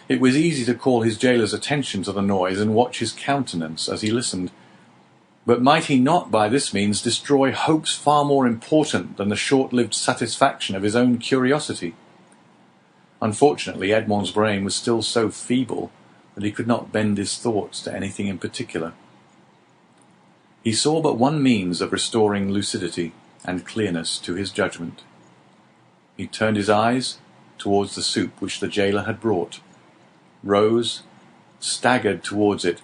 It was easy to call his jailer's attention to the noise and watch his countenance as he listened. But might he not by this means destroy hopes far more important than the short-lived satisfaction of his own curiosity? Unfortunately, Edmond's brain was still so feeble that he could not bend his thoughts to anything in particular. He saw but one means of restoring lucidity and clearness to his judgment. He turned his eyes towards the soup which the jailer had brought, rose, staggered towards it,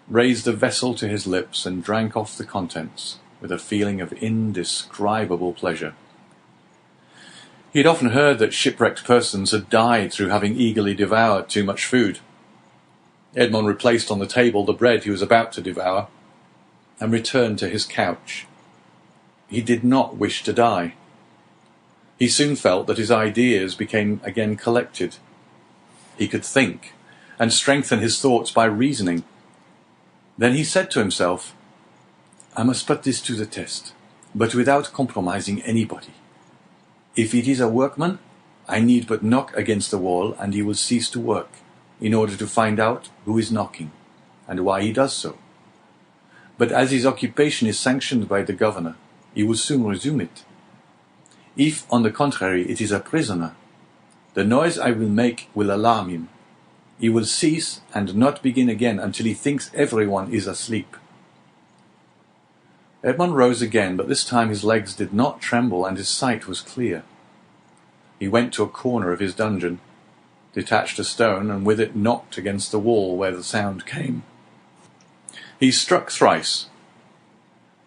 raised the vessel to his lips, and drank off the contents with a feeling of indescribable pleasure. He had often heard that shipwrecked persons had died through having eagerly devoured too much food. Edmond replaced on the table the bread he was about to devour, and returned to his couch. He did not wish to die. He soon felt that his ideas became again collected. He could think, and strengthen his thoughts by reasoning. Then he said to himself, "I must put this to the test, but without compromising anybody. If it is a workman, I need but knock against the wall, and he will cease to work, in order to find out who is knocking, and why he does so. But as his occupation is sanctioned by the governor, he will soon resume it. If, on the contrary, it is a prisoner, the noise I will make will alarm him. He will cease and not begin again until he thinks everyone is asleep." Edmond rose again, but this time his legs did not tremble and his sight was clear. He went to a corner of his dungeon, detached a stone, and with it knocked against the wall where the sound came. He struck thrice.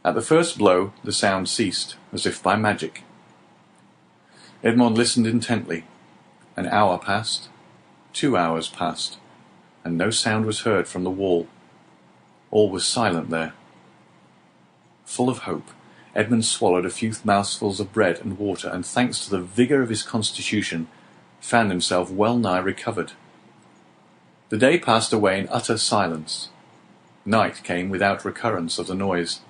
At the first blow the sound ceased, as if by magic. Edmond listened intently. An hour passed, 2 hours passed, and no sound was heard from the wall. All was silent there. Full of hope, Edmond swallowed a few mouthfuls of bread and water, and thanks to the vigour of his constitution, found himself well nigh recovered. The day passed away in utter silence. Night came without recurrence of the noise.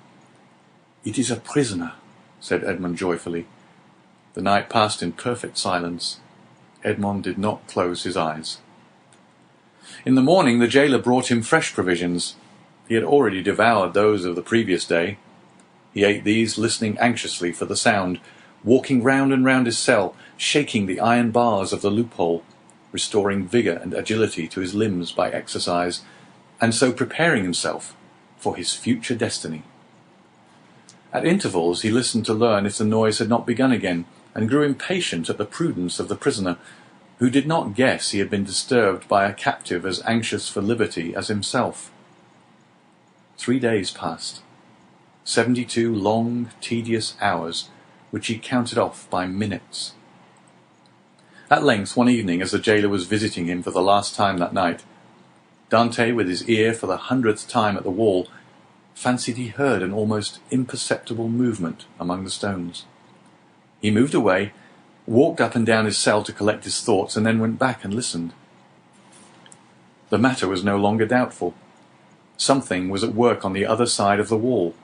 "It is a prisoner," said Edmond joyfully. The night passed in perfect silence. Edmond did not close his eyes. In the morning the jailer brought him fresh provisions. He had already devoured those of the previous day. He ate these, listening anxiously for the sound, walking round and round his cell, shaking the iron bars of the loophole, restoring vigour and agility to his limbs by exercise, and so preparing himself for his future destiny. At intervals he listened to learn if the noise had not begun again, and grew impatient at the prudence of the prisoner, who did not guess he had been disturbed by a captive as anxious for liberty as himself. 3 days passed, 72 long, tedious hours, which he counted off by minutes. At length, one evening, as the jailer was visiting him for the last time that night, Dante, with his ear for the 100th time at the wall, fancied he heard an almost imperceptible movement among the stones. He moved away, walked up and down his cell to collect his thoughts, and then went back and listened. The matter was no longer doubtful. Something was at work on the other side of the wall.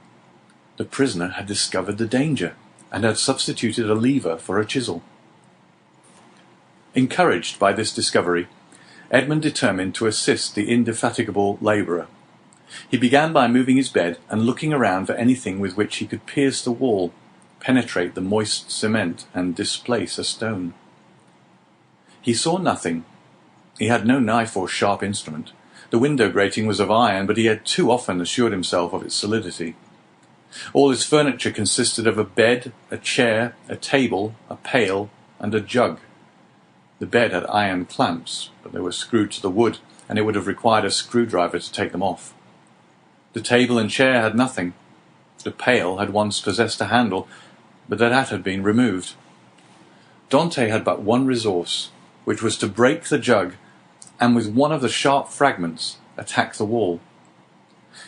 The prisoner had discovered the danger, and had substituted a lever for a chisel. Encouraged by this discovery, Edmond determined to assist the indefatigable labourer. He began by moving his bed and looking around for anything with which he could pierce the wall, penetrate the moist cement, and displace a stone. He saw nothing. He had no knife or sharp instrument. The window grating was of iron, but he had too often assured himself of its solidity. All his furniture consisted of a bed, a chair, a table, a pail, and a jug. The bed had iron clamps, but they were screwed to the wood, and it would have required a screwdriver to take them off. The table and chair had nothing. The pail had once possessed a handle, but that had been removed. Dante had but one resource, which was to break the jug, and with one of the sharp fragments attack the wall.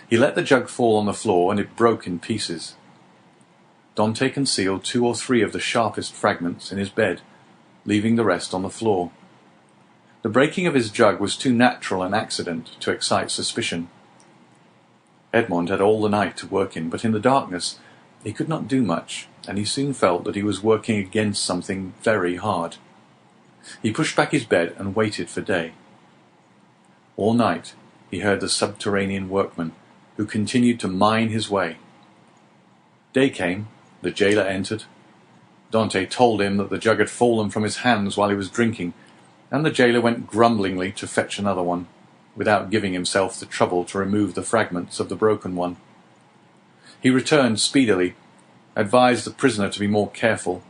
He let the jug fall on the floor, and it broke in pieces. Dante concealed 2 or 3 of the sharpest fragments in his bed, leaving the rest on the floor. The breaking of his jug was too natural an accident to excite suspicion. Edmond had all the night to work in, but in the darkness he could not do much, and he soon felt that he was working against something very hard. He pushed back his bed and waited for day. All night he heard the subterranean workman, who continued to mine his way. Day came, the jailer entered. Dante told him that the jug had fallen from his hands while he was drinking, and the jailer went grumblingly to fetch another one, without giving himself the trouble to remove the fragments of the broken one. He returned speedily, advised the prisoner to be more careful,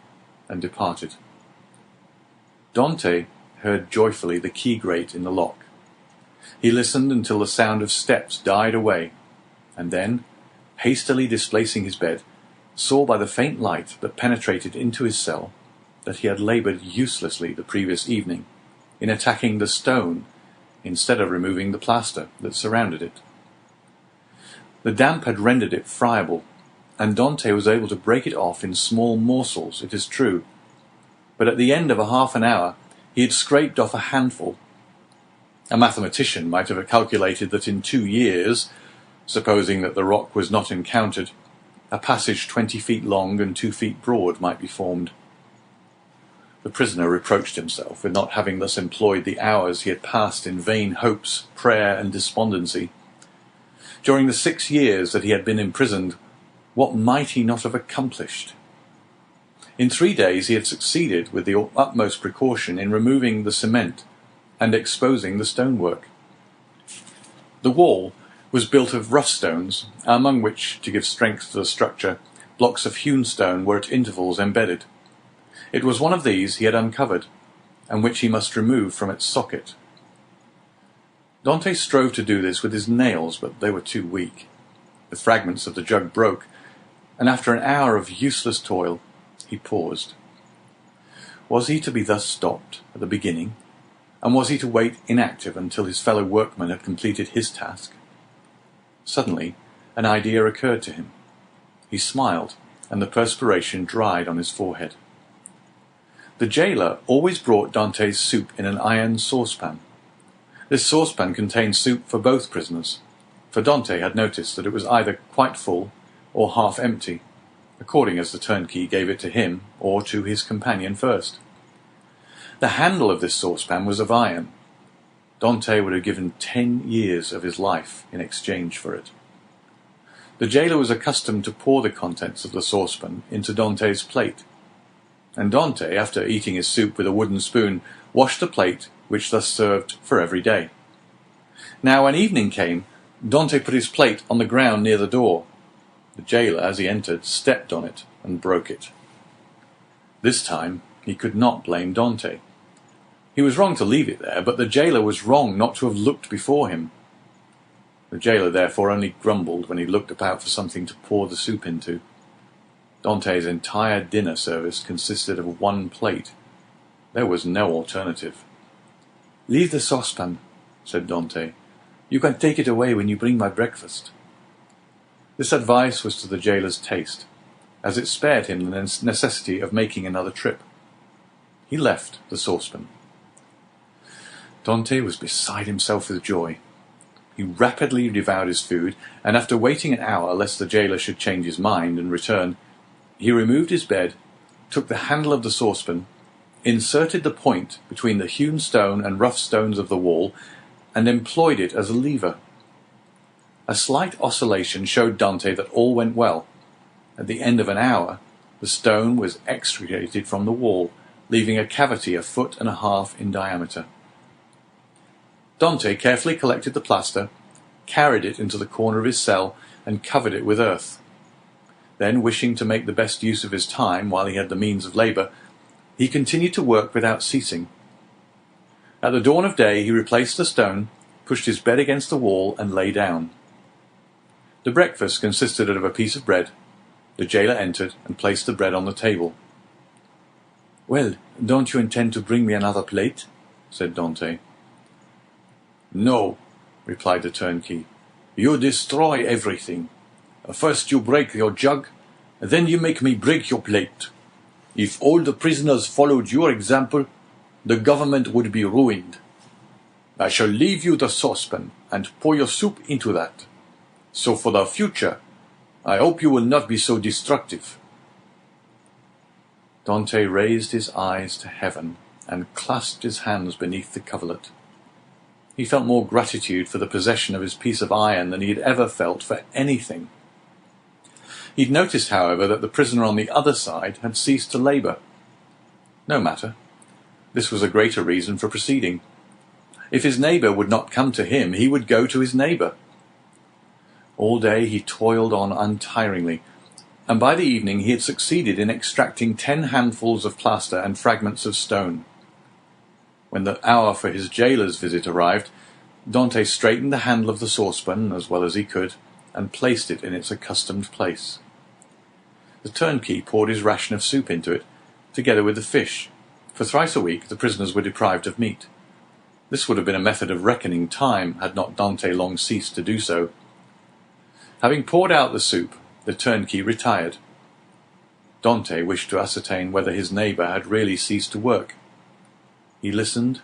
and departed. Dante heard joyfully the key grate in the lock. He listened until the sound of steps died away, and then, hastily displacing his bed, saw by the faint light that penetrated into his cell that he had laboured uselessly the previous evening in attacking the stone instead of removing the plaster that surrounded it. The damp had rendered it friable, and Dante was able to break it off in small morsels, it is true, but at the end of a half an hour he had scraped off a handful. A mathematician might have calculated that in 2 years, supposing that the rock was not encountered, a passage 20 feet long and 2 feet broad might be formed. The prisoner reproached himself with not having thus employed the hours he had passed in vain hopes, prayer, and despondency. During the 6 years that he had been imprisoned, what might he not have accomplished? In 3 days he had succeeded with the utmost precaution in removing the cement and exposing the stonework. The wall was built of rough stones, among which, to give strength to the structure, blocks of hewn stone were at intervals embedded. It was one of these he had uncovered, and which he must remove from its socket. Dante strove to do this with his nails, but they were too weak. The fragments of the jug broke, and after an hour of useless toil, he paused. Was he to be thus stopped at the beginning, and was he to wait inactive until his fellow workman had completed his task? Suddenly, an idea occurred to him. He smiled, and the perspiration dried on his forehead. The jailer always brought Dante's soup in an iron saucepan. This saucepan contained soup for both prisoners. for Dante had noticed that it was either quite full or half empty, according as the turnkey gave it to him or to his companion first. The handle of this saucepan was of iron. Dante would have given 10 years of his life in exchange for it. The jailer was accustomed to pour the contents of the saucepan into Dante's plate, and Dante, after eating his soup with a wooden spoon, washed the plate which thus served for every day. Now, when evening came, Dante put his plate on the ground near the door. The jailer, as he entered, stepped on it and broke it. This time he could not blame Dante. He was wrong to leave it there, but the jailer was wrong not to have looked before him. The jailer therefore only grumbled when he looked about for something to pour the soup into. Dante's entire dinner service consisted of one plate. There was no alternative. "Leave the saucepan," said Dante. "You can take it away when you bring my breakfast." This advice was to the jailer's taste, as it spared him the necessity of making another trip. He left the saucepan. Dante was beside himself with joy. He rapidly devoured his food, and after waiting an hour lest the jailer should change his mind and return, he removed his bed, took the handle of the saucepan, inserted the point between the hewn stone and rough stones of the wall, and employed it as a lever. A slight oscillation showed Dante that all went well. At the end of an hour, the stone was extricated from the wall, leaving a cavity 1.5 feet in diameter. Dante carefully collected the plaster, carried it into the corner of his cell, and covered it with earth. Then, wishing to make the best use of his time while he had the means of labour, he continued to work without ceasing. At the dawn of day he replaced the stone, pushed his bed against the wall, and lay down. The breakfast consisted of a piece of bread. The jailer entered and placed the bread on the table. "Well, don't you intend to bring me another plate?" said Dante. "No," replied the turnkey. "You destroy everything. First you break your jug, then you make me break your plate. If all the prisoners followed your example, the government would be ruined. I shall leave you the saucepan and pour your soup into that. So for the future, I hope you will not be so destructive." Dante raised his eyes to heaven and clasped his hands beneath the coverlet. He felt more gratitude for the possession of his piece of iron than he had ever felt for anything. He'd noticed, however, that the prisoner on the other side had ceased to labour. No matter. This was a greater reason for proceeding. If his neighbour would not come to him, he would go to his neighbour. All day he toiled on untiringly, and by the evening he had succeeded in extracting 10 handfuls of plaster and fragments of stone. When the hour for his jailer's visit arrived, Dante straightened the handle of the saucepan as well as he could, and placed it in its accustomed place. The turnkey poured his ration of soup into it, together with the fish, for thrice a week the prisoners were deprived of meat. This would have been a method of reckoning time had not Dante long ceased to do so. Having poured out the soup, the turnkey retired. Dante wished to ascertain whether his neighbour had really ceased to work. He listened.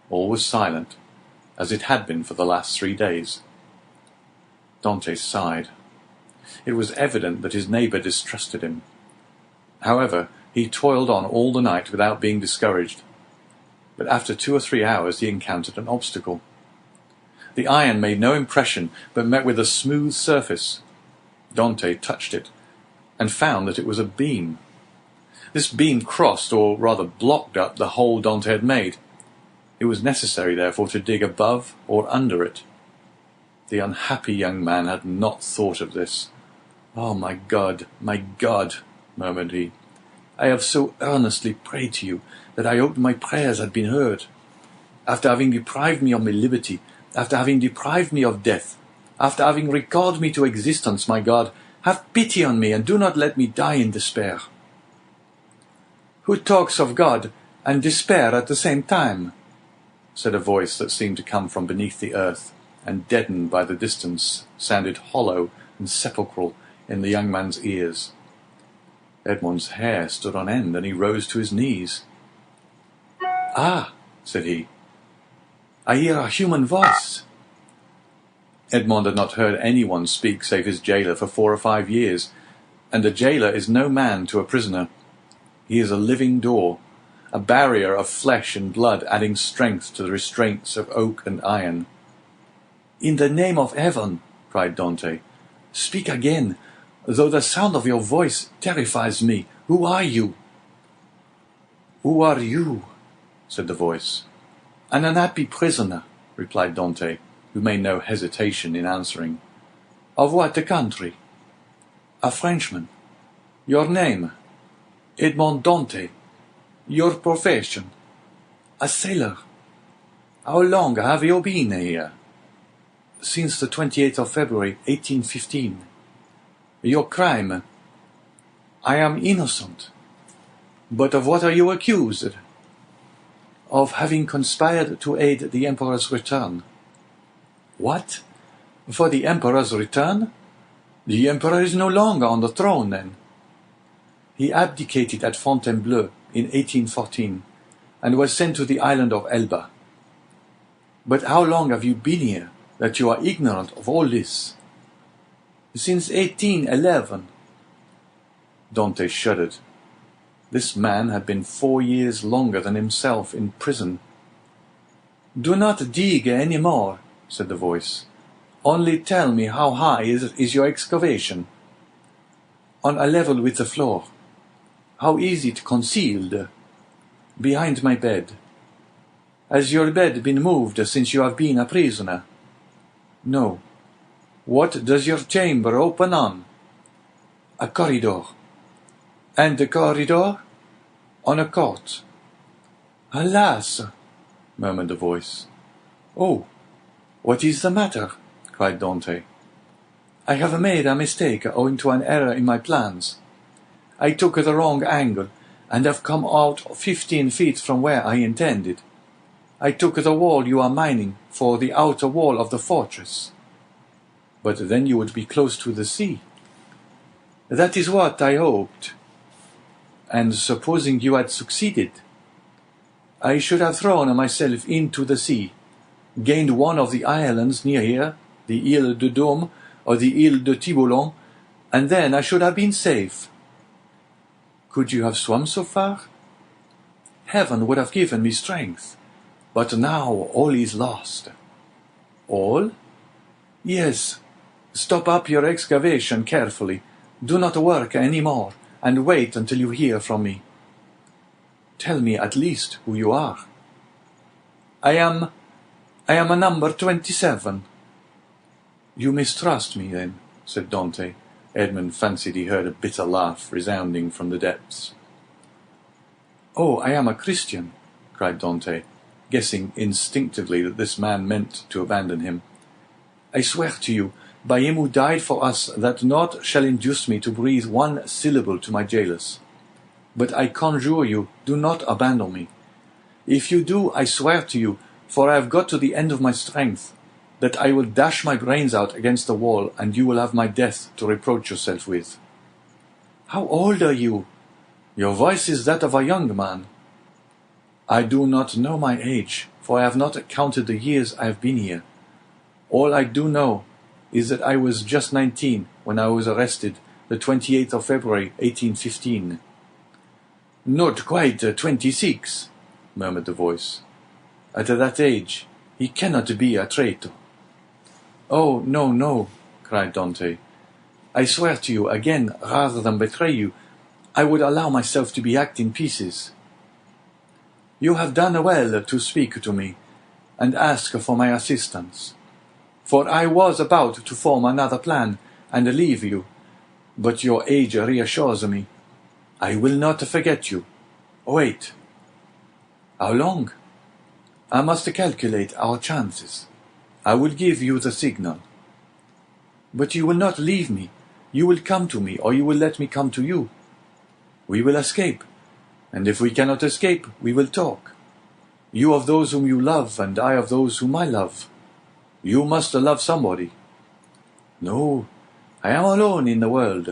All was silent, as it had been for the last 3 days. Dante sighed. It was evident that his neighbour distrusted him. However, he toiled on all the night without being discouraged. But after 2 or 3 hours he encountered an obstacle. The iron made no impression, but met with a smooth surface. Dante touched it, and found that it was a beam. This beam crossed, or rather blocked up, the hole Dante had made. It was necessary, therefore, to dig above or under it. The unhappy young man had not thought of this. "Oh, my God, murmured he. "I have so earnestly prayed to you that I hoped my prayers had been heard. After having deprived me of my liberty, after having deprived me of death, after having recalled me to existence, my God, have pity on me and do not let me die in despair." "Who talks of God and despair at the same time?" said a voice that seemed to come from beneath the earth, and deadened by the distance, sounded hollow and sepulchral in the young man's ears. Edmond's hair stood on end, and he rose to his knees. "Ah," said he, "I hear a human voice." Edmond had not heard anyone speak save his jailer for 4 or 5 years, and a jailer is no man to a prisoner. He is a living door, a barrier of flesh and blood, adding strength to the restraints of oak and iron. "In the name of heaven," cried Dante, "speak again, though the sound of your voice terrifies me. Who are you?" "Who are you?" said the voice. "An unhappy prisoner," replied Dante, who made no hesitation in answering. "Of what country?" "A Frenchman." "Your name?" "Edmond Dante." "Your profession?" "A sailor." "How long have you been here?" "Since the 28th of February, 1815. "Your crime?" "I am innocent." "But of what are you accused?" "Of having conspired to aid the Emperor's return." "What? For the Emperor's return? The Emperor is no longer on the throne, then." "He abdicated at Fontainebleau in 1814, and was sent to the island of Elba." "But how long have you been here, that you are ignorant of all this?" "Since 1811. Dante shuddered. This man had been 4 years longer than himself in prison. "Do not dig any more," said the voice. "Only tell me how high is your excavation?" "On a level with the floor." "How is it concealed?" "Behind my bed." "Has your bed been moved since you have been a prisoner?" "No." "What does your chamber open on?" "A corridor." "And the corridor?" "On a court." "Alas!" murmured the voice. "Oh, what is the matter?" cried Dante. "I have made a mistake owing to an error in my plans. I took the wrong angle, and have come out 15 feet from where I intended. I took the wall you are mining for the outer wall of the fortress." "But then you would be close to the sea." "That is what I hoped." "And supposing you had succeeded?" "I should have thrown myself into the sea, gained one of the islands near here, the Île de Dôme or the Île de Tiboulen, and then I should have been safe." "Could you have swum so far?" "Heaven would have given me strength. But now all is lost." "All?" "Yes. Stop up your excavation carefully. Do not work any more, and wait until you hear from me." "Tell me at least who you are." I am a number 27. "You mistrust me, then," said Dante. Edmund fancied he heard a bitter laugh resounding from the depths. "Oh, I am a Christian," cried Dante, guessing instinctively that this man meant to abandon him. "I swear to you, by him who died for us, that naught shall induce me to breathe one syllable to my jailers. But I conjure you, do not abandon me. If you do, I swear to you, for I have got to the end of my strength, that I will dash my brains out against the wall, and you will have my death to reproach yourself with." "How old are you?" "Your voice is that of a young man." "I do not know my age, for I have not counted the years I have been here. All I do know is that I was just 19 when I was arrested, the 28th of February, 1815. "Not quite 26, murmured the voice. "At that age, he cannot be a traitor." "Oh, no, no," cried Dante. "I swear to you, again, rather than betray you, I would allow myself to be hacked in pieces." "You have done well to speak to me, and ask for my assistance. For I was about to form another plan, and leave you. But your age reassures me. I will not forget you. Wait." "How long?" "I must calculate our chances. I will give you the signal." "But you will not leave me. You will come to me, or you will let me come to you. We will escape, and if we cannot escape, we will talk. You of those whom you love, and I of those whom I love. You must love somebody." "No, I am alone in the world."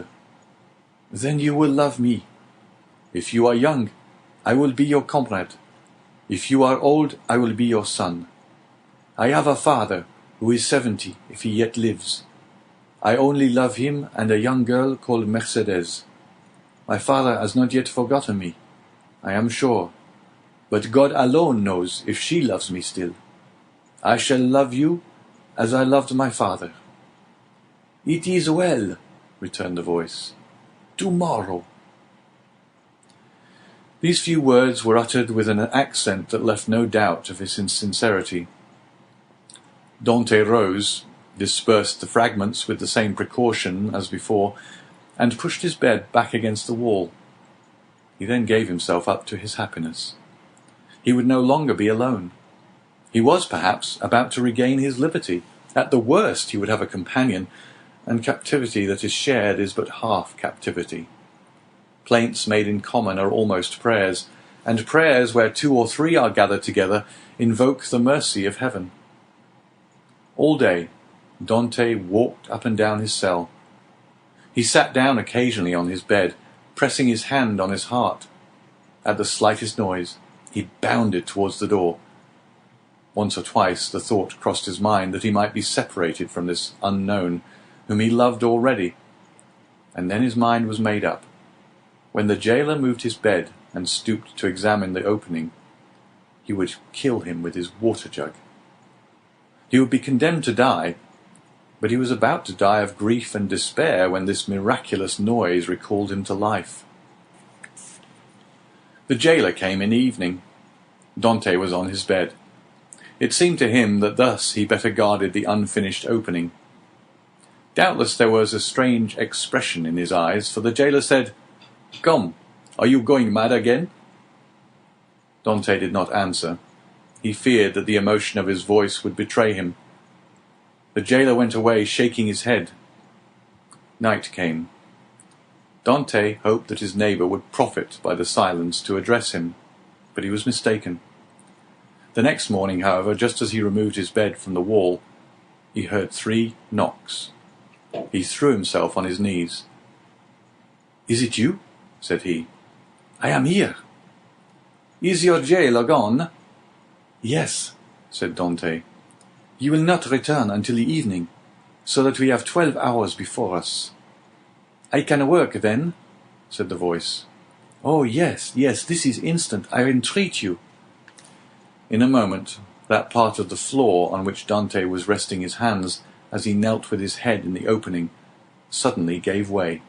"Then you will love me. If you are young, I will be your comrade. If you are old, I will be your son. I have a father, who is 70 if he yet lives. I only love him and a young girl called Mercedes. My father has not yet forgotten me, I am sure, but God alone knows if she loves me still. I shall love you as I loved my father." "It is well," returned the voice. "Tomorrow." These few words were uttered with an accent that left no doubt of his sincerity. Dante rose, dispersed the fragments with the same precaution as before, and pushed his bed back against the wall. He then gave himself up to his happiness. He would no longer be alone. He was, perhaps, about to regain his liberty. At the worst he would have a companion, and captivity that is shared is but half captivity. Plaints made in common are almost prayers, and prayers where 2 or 3 are gathered together invoke the mercy of heaven. All day Dante walked up and down his cell. He sat down occasionally on his bed, pressing his hand on his heart. At the slightest noise he bounded towards the door. Once or twice the thought crossed his mind that he might be separated from this unknown, whom he loved already, and then his mind was made up. When the jailer moved his bed and stooped to examine the opening, he would kill him with his water jug. He would be condemned to die, but he was about to die of grief and despair when this miraculous noise recalled him to life. The jailer came in the evening. Dante was on his bed. It seemed to him that thus he better guarded the unfinished opening. Doubtless there was a strange expression in his eyes, for the jailer said, "Come, are you going mad again?" Dante did not answer. He feared that the emotion of his voice would betray him. The jailer went away, shaking his head. Night came. Dante hoped that his neighbour would profit by the silence to address him, but he was mistaken. The next morning, however, just as he removed his bed from the wall, he heard 3 knocks. He threw himself on his knees. "Is it you?" said he. "I am here." "Is your jailer gone?" "Yes," said Dante. "He will not return until the evening, so that we have 12 hours before us." "I can work then?" said the voice. "Oh, yes, yes, this is instant, I entreat you." In a moment, that part of the floor on which Dante was resting his hands as he knelt with his head in the opening suddenly gave way.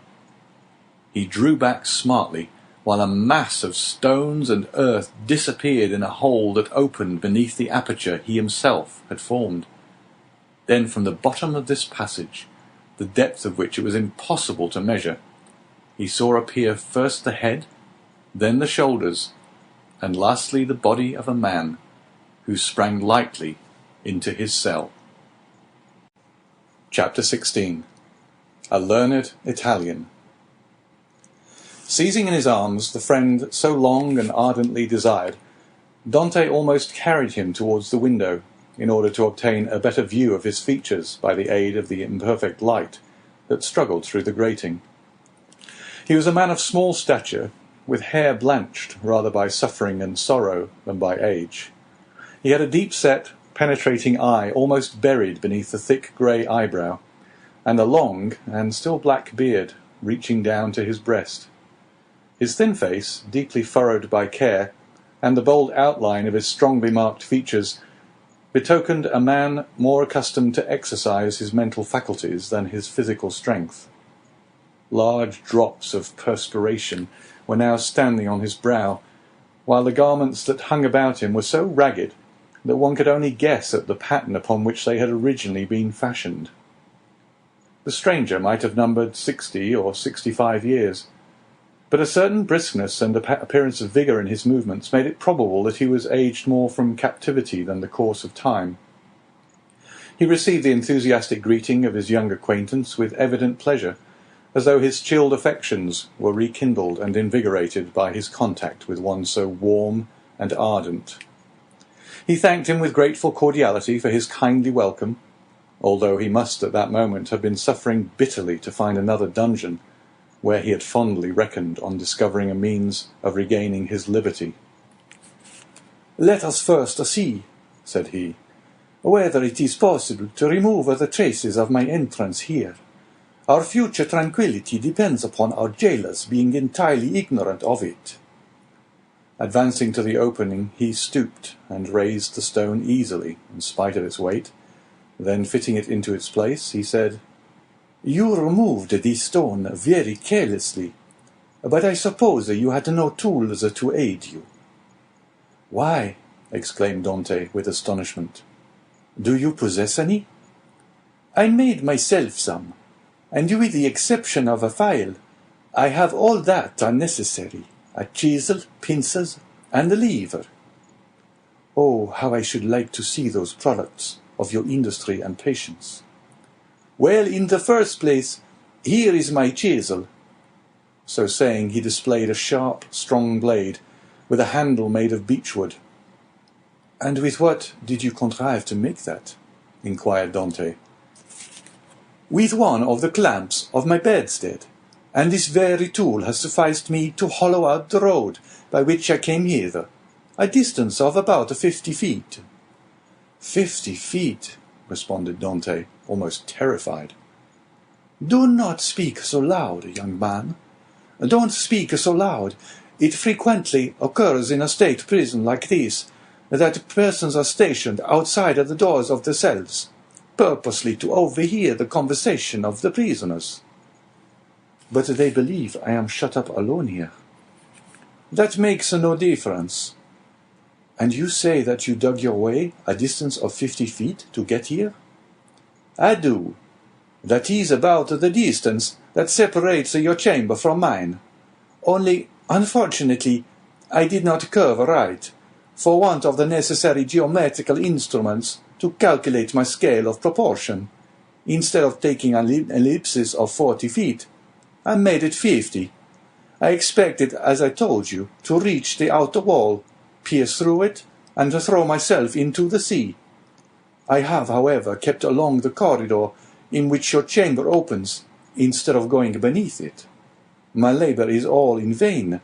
He drew back smartly, while a mass of stones and earth disappeared in a hole that opened beneath the aperture he himself had formed. Then from the bottom of this passage, the depth of which it was impossible to measure, he saw appear first the head, then the shoulders, and lastly the body of a man, who sprang lightly into his cell. Chapter 16. A Learned Italian. Seizing in his arms the friend so long and ardently desired, Dante almost carried him towards the window, in order to obtain a better view of his features by the aid of the imperfect light that struggled through the grating. He was a man of small stature, with hair blanched rather by suffering and sorrow than by age. He had a deep-set, penetrating eye almost buried beneath a thick grey eyebrow, and a long and still black beard reaching down to his breast. His thin face, deeply furrowed by care, and the bold outline of his strongly marked features betokened a man more accustomed to exercise his mental faculties than his physical strength. Large drops of perspiration were now standing on his brow, while the garments that hung about him were so ragged that one could only guess at the pattern upon which they had originally been fashioned. The stranger might have numbered 60 or 65 years, but a certain briskness and appearance of vigour in his movements made it probable that he was aged more from captivity than the course of time. He received the enthusiastic greeting of his young acquaintance with evident pleasure, as though his chilled affections were rekindled and invigorated by his contact with one so warm and ardent. He thanked him with grateful cordiality for his kindly welcome, although he must at that moment have been suffering bitterly to find another dungeon, where he had fondly reckoned on discovering a means of regaining his liberty. "Let us first see," said he. whether it is possible to remove the traces of my entrance here. Our future tranquillity depends upon our jailers being entirely ignorant of it." Advancing to the opening, he stooped and raised the stone easily, in spite of its weight. Then, fitting it into its place, he said, "You removed this stone very carelessly, but I suppose you had no tools to aid you." "Why," exclaimed Dante with astonishment, "do you possess any?" "I made myself some, and with the exception of a file, I have all that are necessary, a chisel, pincers, and a lever." "Oh, how I should like to see those products of your industry and patience." "Well, in the first place, here is my chisel." So saying, he displayed a sharp, strong blade, with a handle made of beechwood. "And with what did you contrive to make that?" inquired Dante. "With one of the clamps of my bedstead, and this very tool has sufficed me to hollow out the road by which I came hither, a distance of about 50 feet. 50 feet, responded Dante, almost terrified. "Do not speak so loud, young man. Don't speak so loud. It frequently occurs in a state prison like this, that persons are stationed outside of the doors of the cells, purposely to overhear the conversation of the prisoners." "But they believe I am shut up alone here." "That makes no difference." "And you say that you dug your way a distance of 50 feet to get here?" "I do. That is about the distance that separates your chamber from mine. Only, unfortunately, I did not curve right, for want of the necessary geometrical instruments to calculate my scale of proportion. Instead of taking an ellipsis of 40 feet, I made it 50. I expected, as I told you, to reach the outer wall, pierce through it, and throw myself into the sea. I have, however, kept along the corridor in which your chamber opens, instead of going beneath it. My labour is all in vain,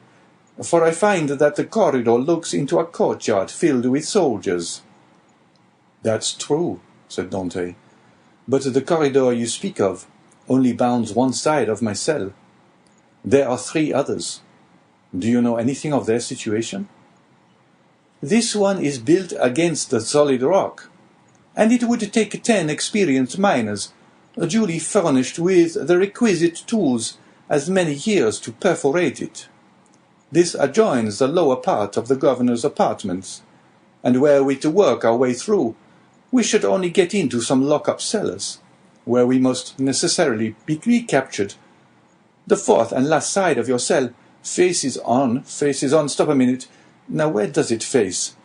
for I find that the corridor looks into a courtyard filled with soldiers." "That's true," said Dante, "but the corridor you speak of only bounds one side of my cell. There are 3 others. Do you know anything of their situation?" "This one is built against the solid rock, and it would take 10 experienced miners, duly furnished with the requisite tools, as many years to perforate it. This adjoins the lower part of the governor's apartments, and were we to work our way through, we should only get into some lock-up cellars, where we must necessarily be recaptured. The 4th and last side of your cell faces on, stop a minute. Now where does it face?"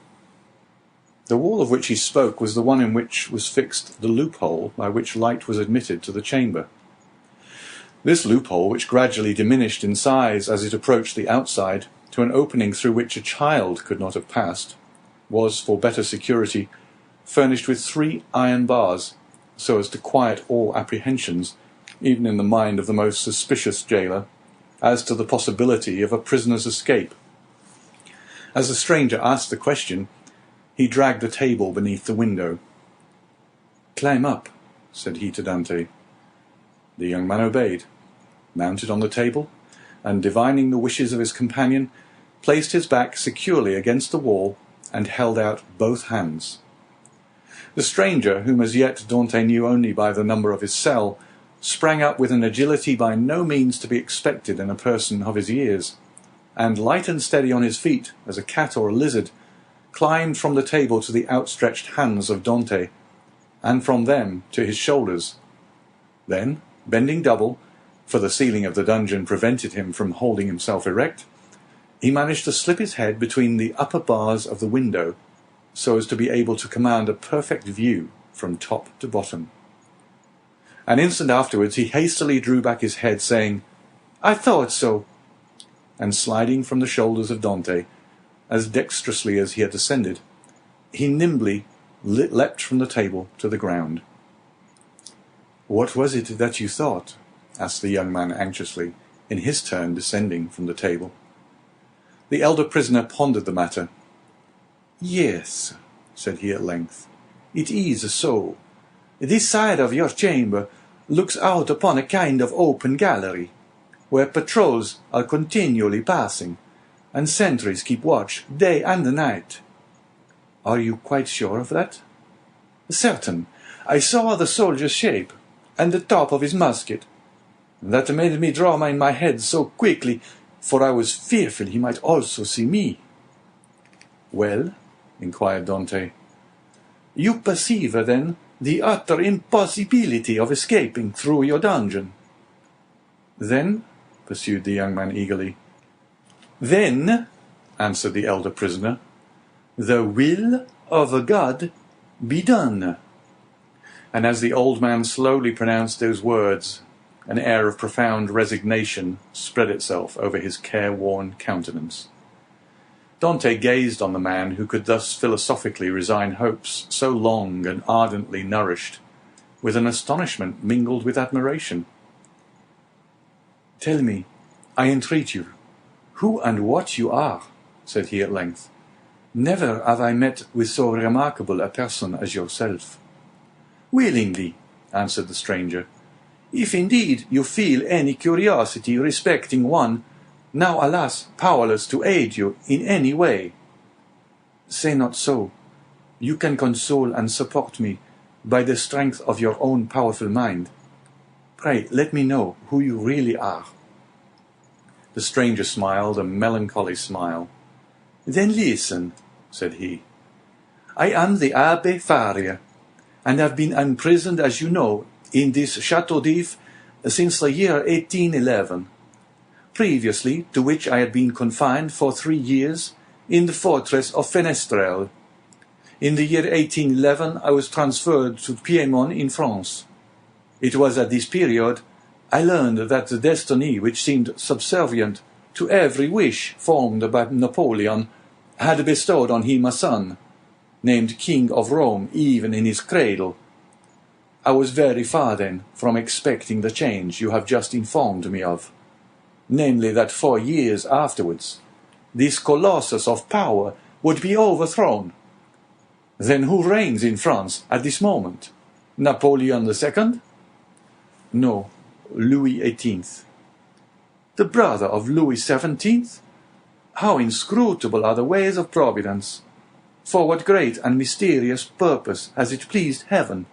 The wall of which he spoke was the one in which was fixed the loophole by which light was admitted to the chamber. This loophole, which gradually diminished in size as it approached the outside to an opening through which a child could not have passed, was, for better security, furnished with 3 iron bars, so as to quiet all apprehensions, even in the mind of the most suspicious jailer, as to the possibility of a prisoner's escape. As the stranger asked the question, he dragged a table beneath the window. "Climb up," said he to Dante. The young man obeyed, mounted on the table, and, divining the wishes of his companion, placed his back securely against the wall and held out both hands. The stranger, whom as yet Dante knew only by the number of his cell, sprang up with an agility by no means to be expected in a person of his years, and, light and steady on his feet as a cat or a lizard, climbed from the table to the outstretched hands of Dante, and from them to his shoulders. Then, bending double, for the ceiling of the dungeon prevented him from holding himself erect, he managed to slip his head between the upper bars of the window, so as to be able to command a perfect view from top to bottom. An instant afterwards he hastily drew back his head, saying, "I thought so," and sliding from the shoulders of Dante, as dexterously as he had descended, he nimbly leapt from the table to the ground. "What was it that you thought?" asked the young man anxiously, in his turn descending from the table. The elder prisoner pondered the matter. "Yes," said he at length, It is so. This side of your chamber looks out upon a kind of open gallery, where patrols are continually passing, and sentries keep watch day and night. Are you quite sure of that? Certain. I saw the soldier's shape, and the top of his musket. That made me draw my head so quickly, for I was fearful he might also see me. Well, inquired Dante, you perceive, then, the utter impossibility of escaping through your dungeon. Then, pursued the young man eagerly, then, answered the elder prisoner, the will of God be done. And as the old man slowly pronounced those words, an air of profound resignation spread itself over his careworn countenance. Dante gazed on the man who could thus philosophically resign hopes so long and ardently nourished, with an astonishment mingled with admiration. "Tell me, I entreat you, who and what you are," said he at length. "Never have I met with so remarkable a person as yourself." "Willingly," answered the stranger, "if indeed you feel any curiosity respecting one, now alas powerless to aid you in any way." "Say not so. You can console and support me by the strength of your own powerful mind. Pray let me know who you really are." The stranger smiled a melancholy smile. "Then listen," said he. "I am the Abbé Faria, and have been imprisoned, as you know, in this Château d'If since the year 1811. Previously to which I had been confined for 3 years in the fortress of Fenestrelle. In the year 1811 I was transferred to Piedmont in France. It was at this period I learned that the destiny which seemed subservient to every wish formed by Napoleon had bestowed on him a son, named King of Rome even in his cradle. I was very far then from expecting the change you have just informed me of, namely that 4 years afterwards this colossus of power would be overthrown. Then who reigns in France at this moment? Napoleon II? No, Louis XVIII. The brother of Louis XVII? How inscrutable are the ways of Providence! For what great and mysterious purpose has it pleased heaven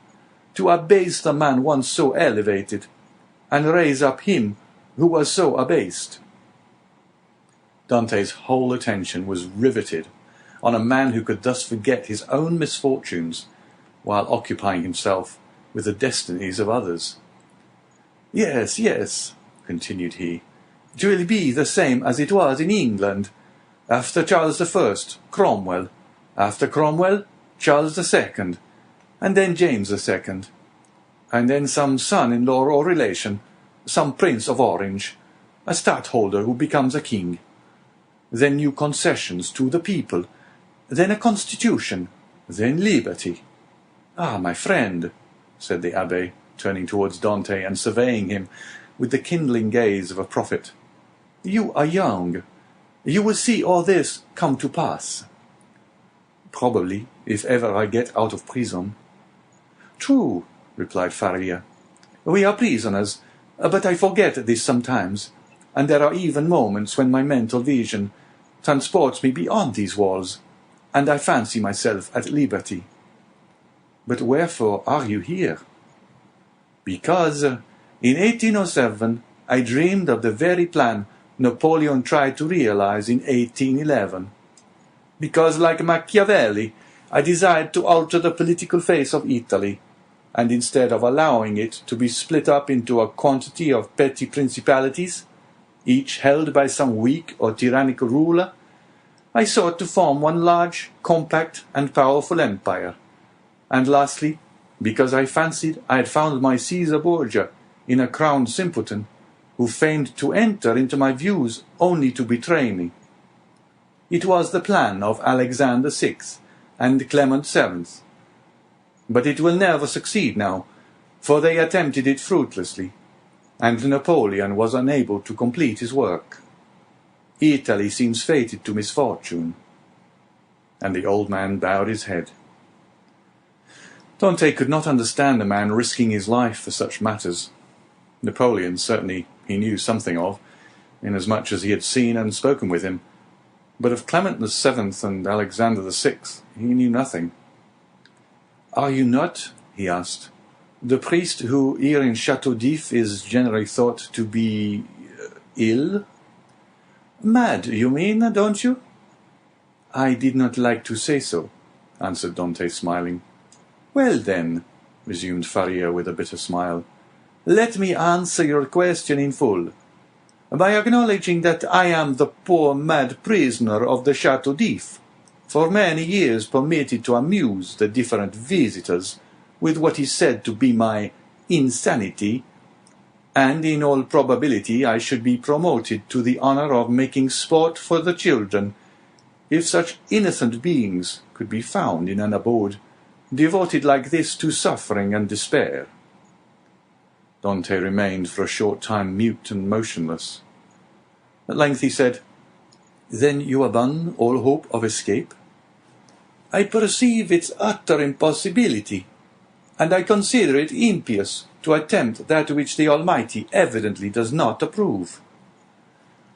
to abase the man once so elevated, and raise up him who was so abased?" Dante's whole attention was riveted on a man who could thus forget his own misfortunes while occupying himself with the destinies of others. "Yes, yes," continued he, "it will be the same as it was in England. After Charles I, Cromwell. After Cromwell, Charles II, and then James II, and then some son-in-law or relation, some Prince of Orange, a stadtholder who becomes a king. Then new concessions to the people, then a constitution, then liberty. Ah, my friend," said the Abbé, turning towards Dante and surveying him with the kindling gaze of a prophet, "you are young. You will see all this come to pass." "Probably, if ever I get out of prison." "True," replied Faria. "We are prisoners, but I forget this sometimes, and there are even moments when my mental vision transports me beyond these walls, and I fancy myself at liberty." "But wherefore are you here?" "Because in 1807 I dreamed of the very plan Napoleon tried to realize in 1811. Because, like Machiavelli, I desired to alter the political face of Italy, and instead of allowing it to be split up into a quantity of petty principalities, each held by some weak or tyrannical ruler, I sought to form one large, compact, and powerful empire. And lastly, because I fancied I had found my Caesar Borgia in a crowned simpleton, who feigned to enter into my views only to betray me. It was the plan of Alexander VI and Clement VII. But it will never succeed now, for they attempted it fruitlessly, and Napoleon was unable to complete his work. Italy seems fated to misfortune." And the old man bowed his head. Dante could not understand a man risking his life for such matters. Napoleon certainly he knew something of, inasmuch as he had seen and spoken with him, but of Clement VII and Alexander VI he knew nothing. "Are you not," he asked, "the priest who here in Château d'If is generally thought to be ill?" "Mad, you mean, don't you?" "I did not like to say so," answered Dante, smiling. "Well, then," resumed Faria with a bitter smile, "let me answer your question in full, by acknowledging that I am the poor mad prisoner of the Château d'If, for many years permitted to amuse the different visitors with what is said to be my insanity, and in all probability I should be promoted to the honour of making sport for the children, if such innocent beings could be found in an abode devoted like this to suffering and despair." Dante remained for a short time mute and motionless. At length he said, "Then you abandon all hope of escape?" "I perceive its utter impossibility, and I consider it impious to attempt that which the Almighty evidently does not approve."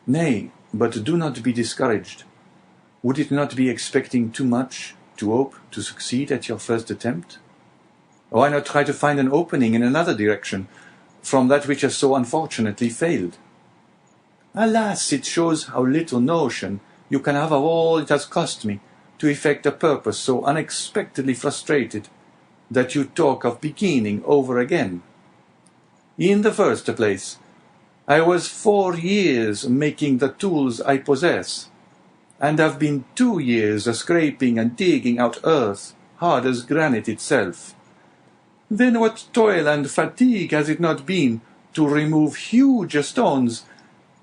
"Nay, but do not be discouraged. Would it not be expecting too much to hope to succeed at your first attempt? Why not try to find an opening in another direction from that which has so unfortunately failed?" "Alas, it shows how little notion you can have of all it has cost me to effect a purpose so unexpectedly frustrated, that you talk of beginning over again. In the first place, I was 4 years making the tools I possess, and have been 2 years scraping and digging out earth hard as granite itself. Then what toil and fatigue has it not been to remove huge stones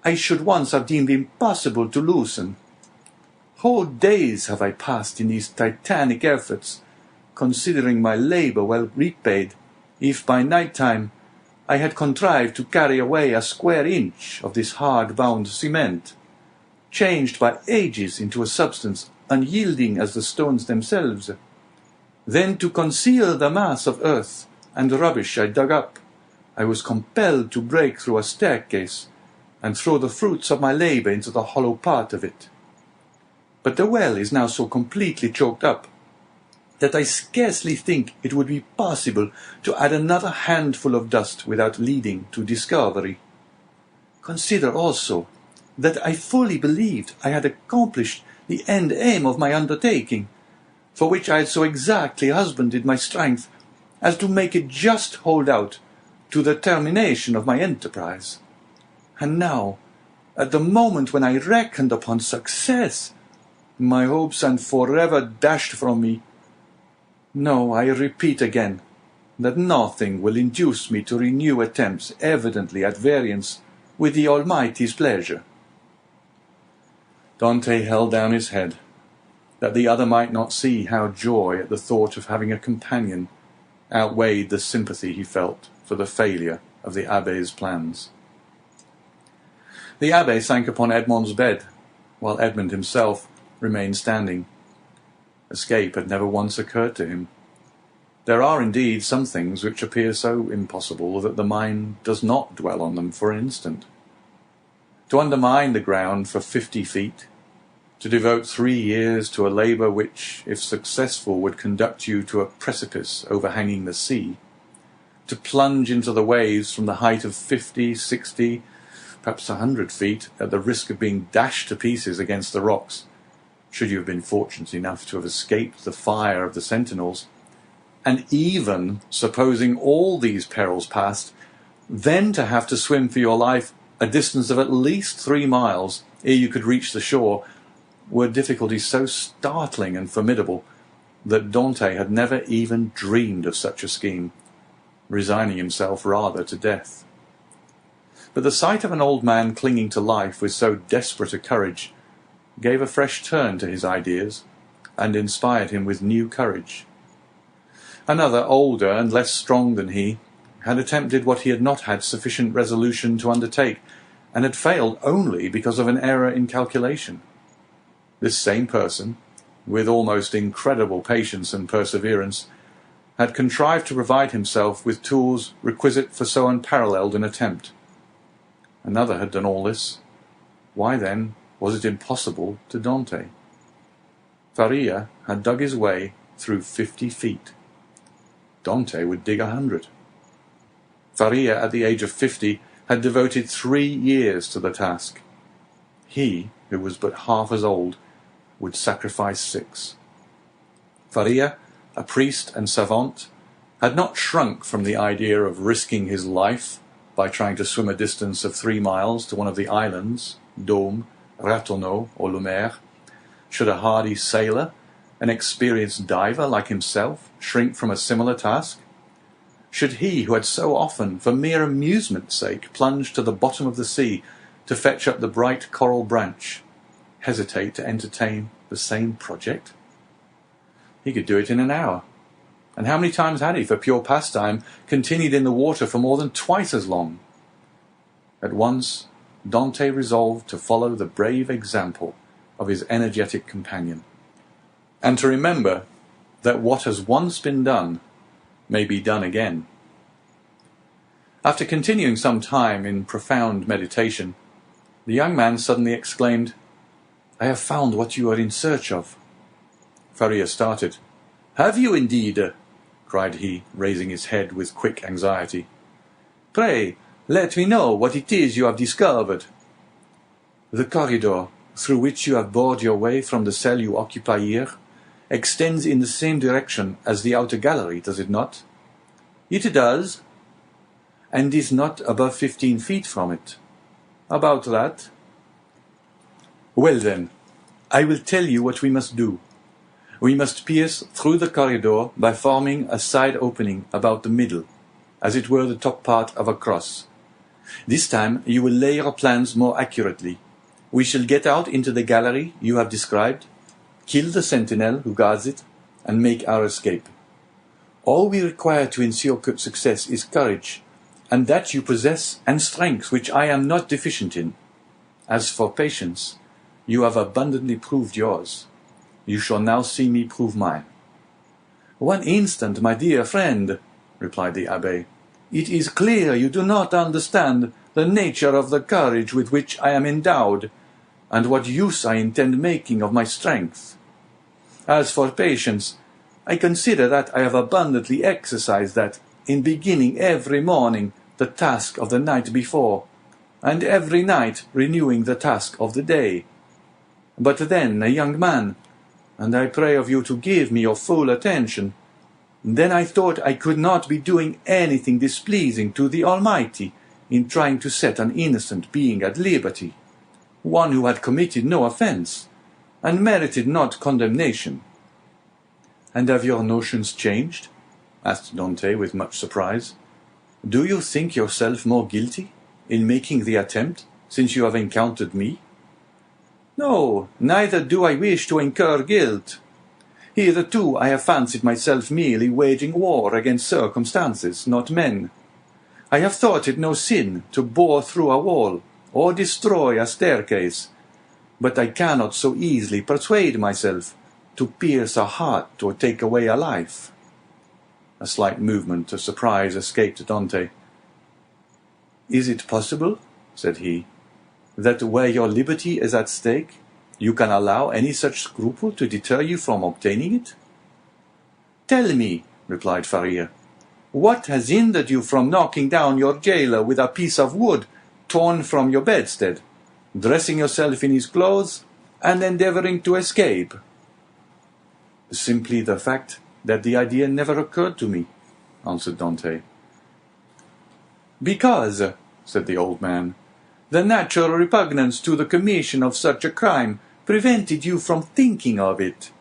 I should once have deemed impossible to loosen? Whole days have I passed in these titanic efforts, considering my labour well repaid, if by night-time I had contrived to carry away a square inch of this hard-bound cement, changed by ages into a substance unyielding as the stones themselves. Then to conceal the mass of earth and rubbish I dug up, I was compelled to break through a staircase and throw the fruits of my labour into the hollow part of it. But the well is now so completely choked up that I scarcely think it would be possible to add another handful of dust without leading to discovery. Consider also that I fully believed I had accomplished the end aim of my undertaking, for which I had so exactly husbanded my strength as to make it just hold out to the termination of my enterprise. And now, at the moment when I reckoned upon success, my hopes are forever dashed from me. No, I repeat again, that nothing will induce me to renew attempts evidently at variance with the Almighty's pleasure." Dante held down his head, that the other might not see how joy at the thought of having a companion outweighed the sympathy he felt for the failure of the Abbé's plans. The Abbé sank upon Edmond's bed, while Edmond himself remained standing. Escape had never once occurred to him. There are indeed some things which appear so impossible that the mind does not dwell on them for an instant. To undermine the ground for 50 feet, to devote 3 years to a labour which, if successful, would conduct you to a precipice overhanging the sea, to plunge into the waves from the height of 50, 60, perhaps 100 feet, at the risk of being dashed to pieces against the rocks, should you have been fortunate enough to have escaped the fire of the sentinels, and even supposing all these perils past, then to have to swim for your life a distance of at least 3 miles ere you could reach the shore, were difficulties so startling and formidable that Dante had never even dreamed of such a scheme, resigning himself rather to death. But the sight of an old man clinging to life with so desperate a courage gave a fresh turn to his ideas, and inspired him with new courage. Another, older and less strong than he, had attempted what he had not had sufficient resolution to undertake, and had failed only because of an error in calculation. This same person, with almost incredible patience and perseverance, had contrived to provide himself with tools requisite for so unparalleled an attempt. Another had done all this. Why, then, was it impossible to Dante? Faria had dug his way through 50 feet. Dante would dig 100. Faria, at the age of 50, had devoted 3 years to the task. He, who was but half as old, would sacrifice 6. Faria, a priest and savant, had not shrunk from the idea of risking his life by trying to swim a distance of 3 miles to one of the islands, Dôme, Ratonneau, or Lumière. Should a hardy sailor, an experienced diver like himself, shrink from a similar task? Should he, who had so often, for mere amusement's sake, plunged to the bottom of the sea to fetch up the bright coral branch, hesitate to entertain the same project? He could do it in an hour. And how many times had he, for pure pastime, continued in the water for more than twice as long? At once, Dante resolved to follow the brave example of his energetic companion, and to remember that what has once been done may be done again. After continuing some time in profound meditation, the young man suddenly exclaimed, "I have found what you are in search of." Faria started. "Have you indeed?" cried he, raising his head with quick anxiety. "Pray, let me know what it is you have discovered." "The corridor through which you have bored your way from the cell you occupy here extends in the same direction as the outer gallery, does it not?" "It does." "And is not above 15 feet from it?" "About that." "Well then, I will tell you what we must do. We must pierce through the corridor by forming a side opening about the middle, as it were the top part of a cross. This time you will lay your plans more accurately. We shall get out into the gallery you have described, kill the sentinel who guards it, and make our escape. All we require to ensure success is courage, and that you possess, and strength which I am not deficient in. As for patience, you have abundantly proved yours. You shall now see me prove mine." "One instant, my dear friend," replied the Abbé. "It is clear you do not understand the nature of the courage with which I am endowed, and what use I intend making of my strength. As for patience, I consider that I have abundantly exercised that in beginning every morning the task of the night before, and every night renewing the task of the day. But then, a young man, and I pray of you to give me your full attention, then I thought I could not be doing anything displeasing to the Almighty in trying to set an innocent being at liberty, one who had committed no offence, and merited not condemnation." "And have your notions changed?" asked Dante with much surprise. "Do you think yourself more guilty in making the attempt since you have encountered me?" "No, neither do I wish to incur guilt. Hitherto I have fancied myself merely waging war against circumstances, not men. I have thought it no sin to bore through a wall or destroy a staircase, but I cannot so easily persuade myself to pierce a heart or take away a life." A slight movement of surprise escaped Dante. "Is it possible," said he, "that where your liberty is at stake, you can allow any such scruple to deter you from obtaining it?" "Tell me," replied Faria, "what has hindered you from knocking down your jailer with a piece of wood torn from your bedstead, dressing yourself in his clothes, and endeavouring to escape?" "Simply the fact that the idea never occurred to me," answered Dante. "Because," said the old man, "the natural repugnance to the commission of such a crime prevented you from thinking of it.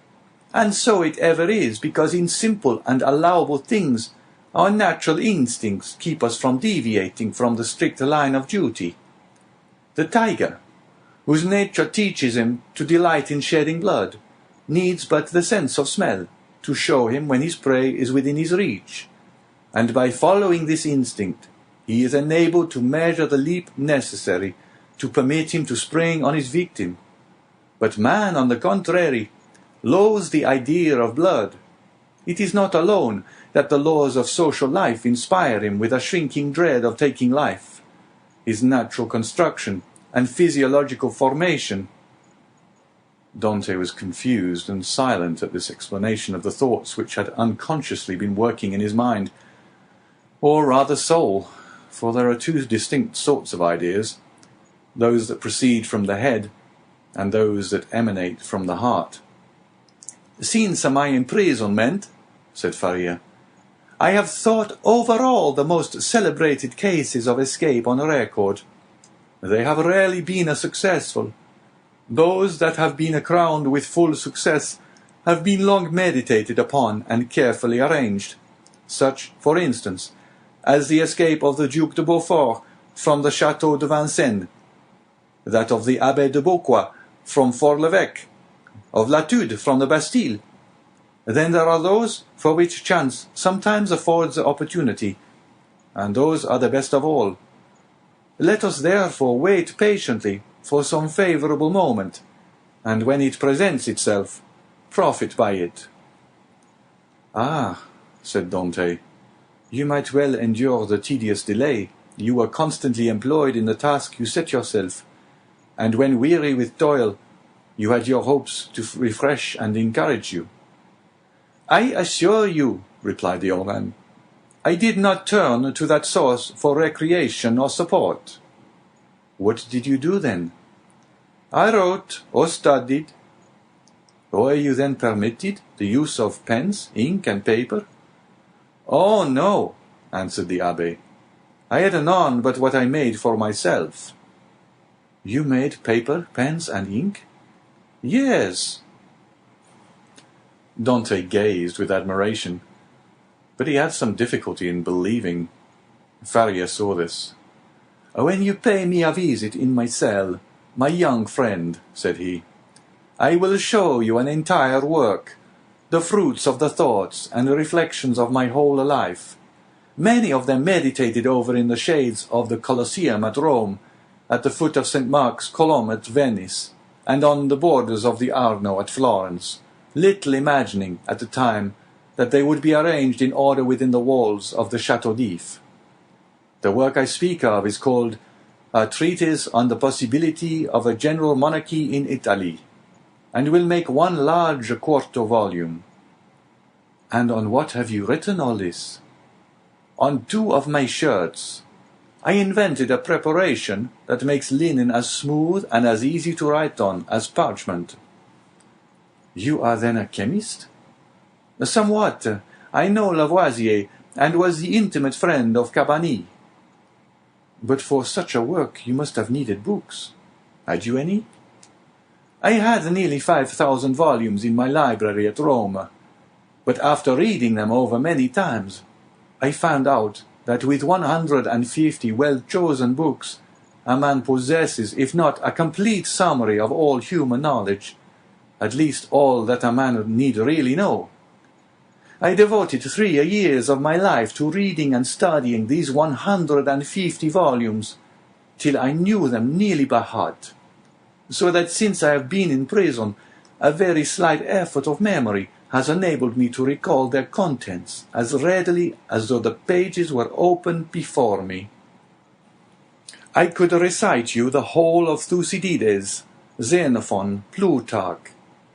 And so it ever is, because in simple and allowable things our natural instincts keep us from deviating from the strict line of duty. The tiger, whose nature teaches him to delight in shedding blood, needs but the sense of smell to show him when his prey is within his reach, and by following this instinct he is enabled to measure the leap necessary to permit him to spring on his victim. But man, on the contrary, loathes the idea of blood. It is not alone that the laws of social life inspire him with a shrinking dread of taking life, his natural construction and physiological formation. Dante was confused and silent at this explanation of the thoughts which had unconsciously been working in his mind, or rather soul, for there are two distinct sorts of ideas, those that proceed from the head and those that emanate from the heart. "Since my imprisonment," said Faria, "I have thought over all the most celebrated cases of escape on record. They have rarely been successful. Those that have been crowned with full success have been long meditated upon and carefully arranged, such, for instance, as the escape of the Duc de Beaufort from the Château de Vincennes, that of the Abbé de Beauquois from Fort-l'Évêque, of Latude from the Bastille. Then there are those for which chance sometimes affords opportunity, and those are the best of all. Let us therefore wait patiently for some favourable moment, and when it presents itself, profit by it." "Ah," said Dante, "you might well endure the tedious delay. You were constantly employed in the task you set yourself, and when weary with toil, you had your hopes to refresh and encourage you." "I assure you," replied the old man, "I did not turn to that source for recreation or support." "What did you do then?" "I wrote or studied." "Were you then permitted the use of pens, ink, and paper?" "Oh, no," answered the Abbé. "I had none but what I made for myself." "You made paper, pens, and ink?" "Yes." Dante gazed with admiration, but he had some difficulty in believing. Faria saw this. "When you pay me a visit in my cell, my young friend," said he, "I will show you an entire work, the fruits of the thoughts and reflections of my whole life, many of them meditated over in the shades of the Colosseum at Rome, at the foot of St. Mark's Column at Venice, and on the borders of the Arno at Florence, little imagining at the time that they would be arranged in order within the walls of the Château d'If. The work I speak of is called A Treatise on the Possibility of a General Monarchy in Italy, and will make one large quarto volume." "And on what have you written all this?" "On 2 of my shirts. I invented a preparation that makes linen as smooth and as easy to write on as parchment." "You are then a chemist?" "Somewhat. I know Lavoisier, and was the intimate friend of Cabanilles." "But for such a work you must have needed books. Had you any?" "I had nearly 5,000 volumes in my library at Rome, but after reading them over many times, I found out that with 150 well-chosen books, a man possesses, if not a complete summary of all human knowledge, at least all that a man need really know. I devoted 3 years of my life to reading and studying these 150 volumes, till I knew them nearly by heart, so that since I have been in prison, a very slight effort of memory has enabled me to recall their contents as readily as though the pages were open before me. I could recite you the whole of Thucydides, Xenophon, Plutarch,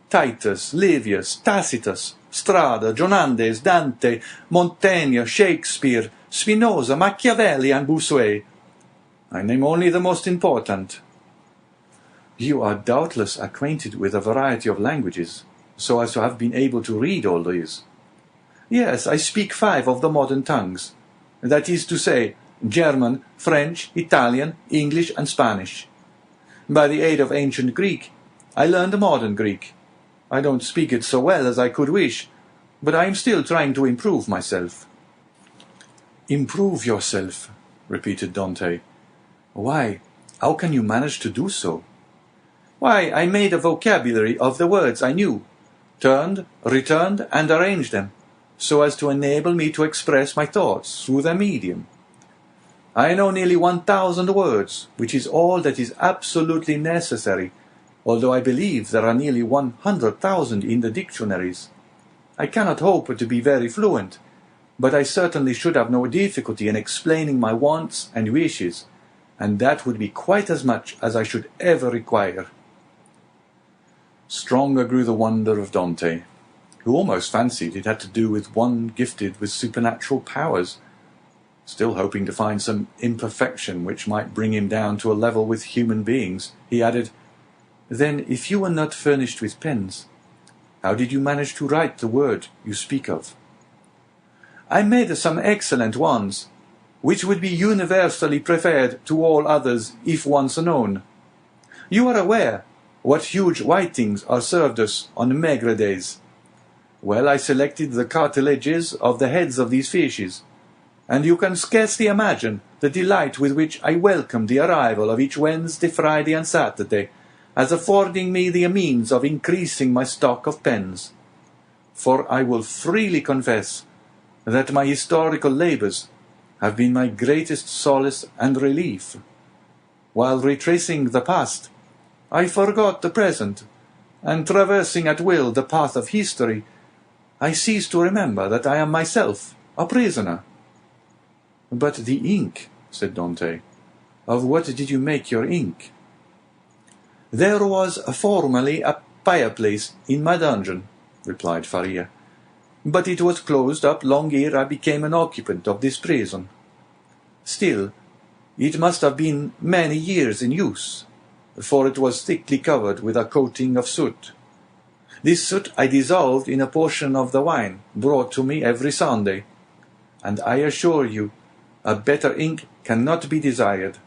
Titus, Livius, Tacitus, Strada, Jonandes, Dante, Montaigne, Shakespeare, Spinoza, Machiavelli, and Bossuet. I name only the most important." "You are doubtless acquainted with a variety of languages, so as to have been able to read all these." "Yes, I speak 5 of the modern tongues, that is to say, German, French, Italian, English, and Spanish. By the aid of ancient Greek, I learned modern Greek. I don't speak it so well as I could wish, but I am still trying to improve myself." "Improve yourself," repeated Dante. "Why, how can you manage to do so?" "Why, I made a vocabulary of the words I knew, turned, returned, and arranged them, so as to enable me to express my thoughts through their medium. I know nearly 1,000 words, which is all that is absolutely necessary, although I believe there are nearly 100,000 in the dictionaries. I cannot hope to be very fluent, but I certainly should have no difficulty in explaining my wants and wishes, and that would be quite as much as I should ever require." Stronger grew the wonder of Dante, who almost fancied it had to do with one gifted with supernatural powers. Still hoping to find some imperfection which might bring him down to a level with human beings, he added, "Then, if you were not furnished with pens, how did you manage to write the word you speak of?" "I made some excellent ones, which would be universally preferred to all others if once known. You are aware what huge whitings are served us on maigre days. Well, I selected the cartilages of the heads of these fishes, and you can scarcely imagine the delight with which I welcome the arrival of each Wednesday, Friday, and Saturday, as affording me the means of increasing my stock of pens. For I will freely confess that my historical labours have been my greatest solace and relief. While retracing the past, I forgot the present, and traversing at will the path of history, I cease to remember that I am myself a prisoner." "But the ink," said Dante. "Of what did you make your ink?" "There was formerly a fireplace in my dungeon," replied Faria, "but it was closed up long ere I became an occupant of this prison. Still, it must have been many years in use, for it was thickly covered with a coating of soot. This soot I dissolved in a portion of the wine brought to me every Sunday, and I assure you a better ink cannot be desired.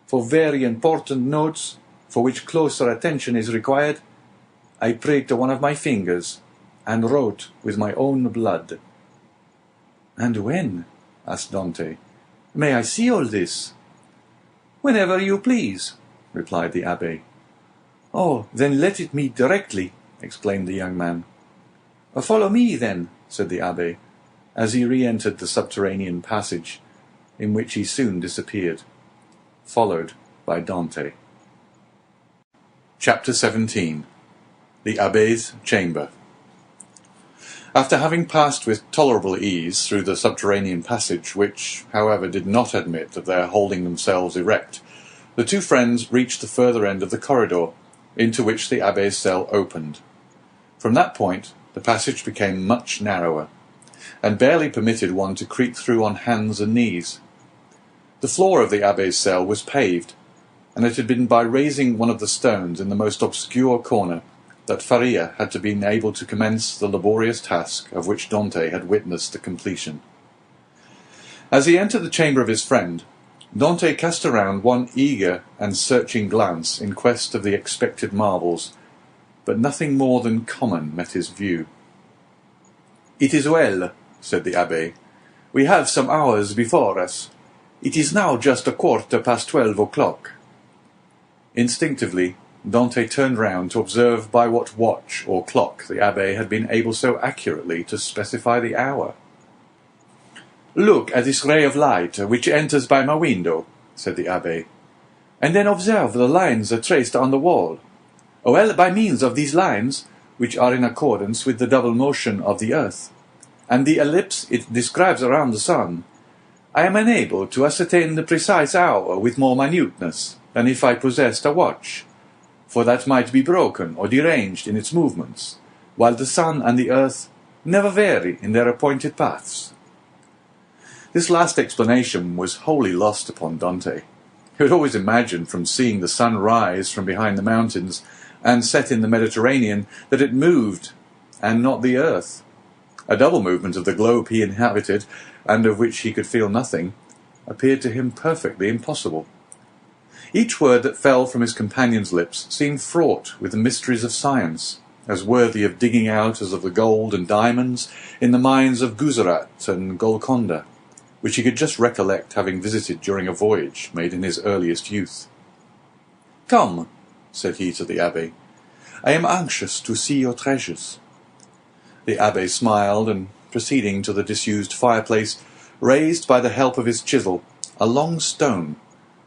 For very important notes, for which closer attention is required, I pricked one of my fingers, and wrote with my own blood." "And when?" asked Dante. "May I see all this?" "Whenever you please," replied the Abbé. "Oh, then let it me directly," exclaimed the young man. "Follow me, then," said the Abbé, as he re-entered the subterranean passage, in which he soon disappeared, followed by Dante. Chapter 17. The Abbé's Chamber. After having passed with tolerable ease through the subterranean passage, which, however, did not admit of their holding themselves erect, the two friends reached the further end of the corridor, into which the Abbé's cell opened. From that point the passage became much narrower, and barely permitted one to creep through on hands and knees. The floor of the Abbé's cell was paved, and it had been by raising one of the stones in the most obscure corner that Faria had been able to commence the laborious task of which Dante had witnessed the completion. As he entered the chamber of his friend, Dante cast around one eager and searching glance in quest of the expected marvels, but nothing more than common met his view. "It is well," said the Abbé. "We have some hours before us. It is now just 12:15 o'clock." Instinctively, Dante turned round to observe by what watch or clock the Abbé had been able so accurately to specify the hour. "Look at this ray of light which enters by my window," said the Abbé, "and then observe the lines traced on the wall. Well, by means of these lines, which are in accordance with the double motion of the earth, and the ellipse it describes around the sun, I am enabled to ascertain the precise hour with more minuteness than if I possessed a watch, for that might be broken or deranged in its movements, while the sun and the earth never vary in their appointed paths." This last explanation was wholly lost upon Dante, who had always imagined from seeing the sun rise from behind the mountains and set in the Mediterranean that it moved, and not the earth. A double movement of the globe he inhabited, and of which he could feel nothing, appeared to him perfectly impossible. Each word that fell from his companion's lips seemed fraught with the mysteries of science, as worthy of digging out as of the gold and diamonds in the mines of Guzerat and Golconda, which he could just recollect having visited during a voyage made in his earliest youth. "Come," said he to the Abbé, "I am anxious to see your treasures." The Abbé smiled, and, proceeding to the disused fireplace, raised by the help of his chisel a long stone,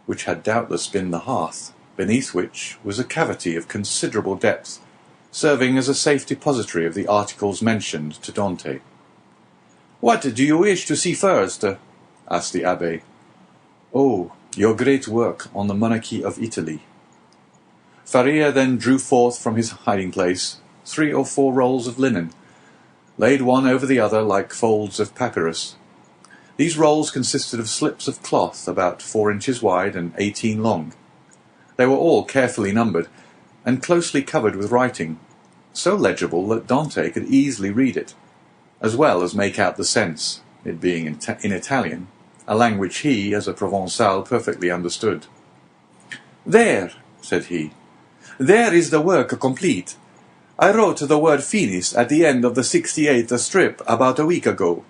which had doubtless been the hearth, beneath which was a cavity of considerable depth, serving as a safe depository of the articles mentioned to Dante. "What do you wish to see first?" asked the Abbé. "Oh, your great work on the monarchy of Italy." Faria then drew forth from his hiding-place 3 or 4 rolls of linen, laid one over the other like folds of papyrus. These rolls consisted of slips of cloth about 4 inches wide and 18 long. They were all carefully numbered, and closely covered with writing, so legible that Dante could easily read it, as well as make out the sense, it being in Italian, a language he, as a Provençal, perfectly understood. "There," said he, "there is the work complete. I wrote the word finis at the end of the 68th strip about a week ago.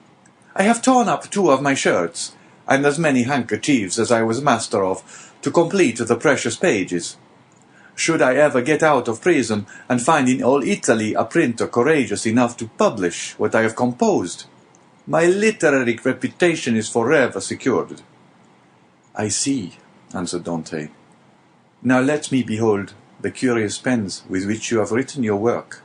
I have torn up 2 of my shirts, and as many handkerchiefs as I was master of, to complete the precious pages. Should I ever get out of prison and find in all Italy a printer courageous enough to publish what I have composed, my literary reputation is forever secured." "I see," answered Dante. "Now let me behold the curious pens with which you have written your work."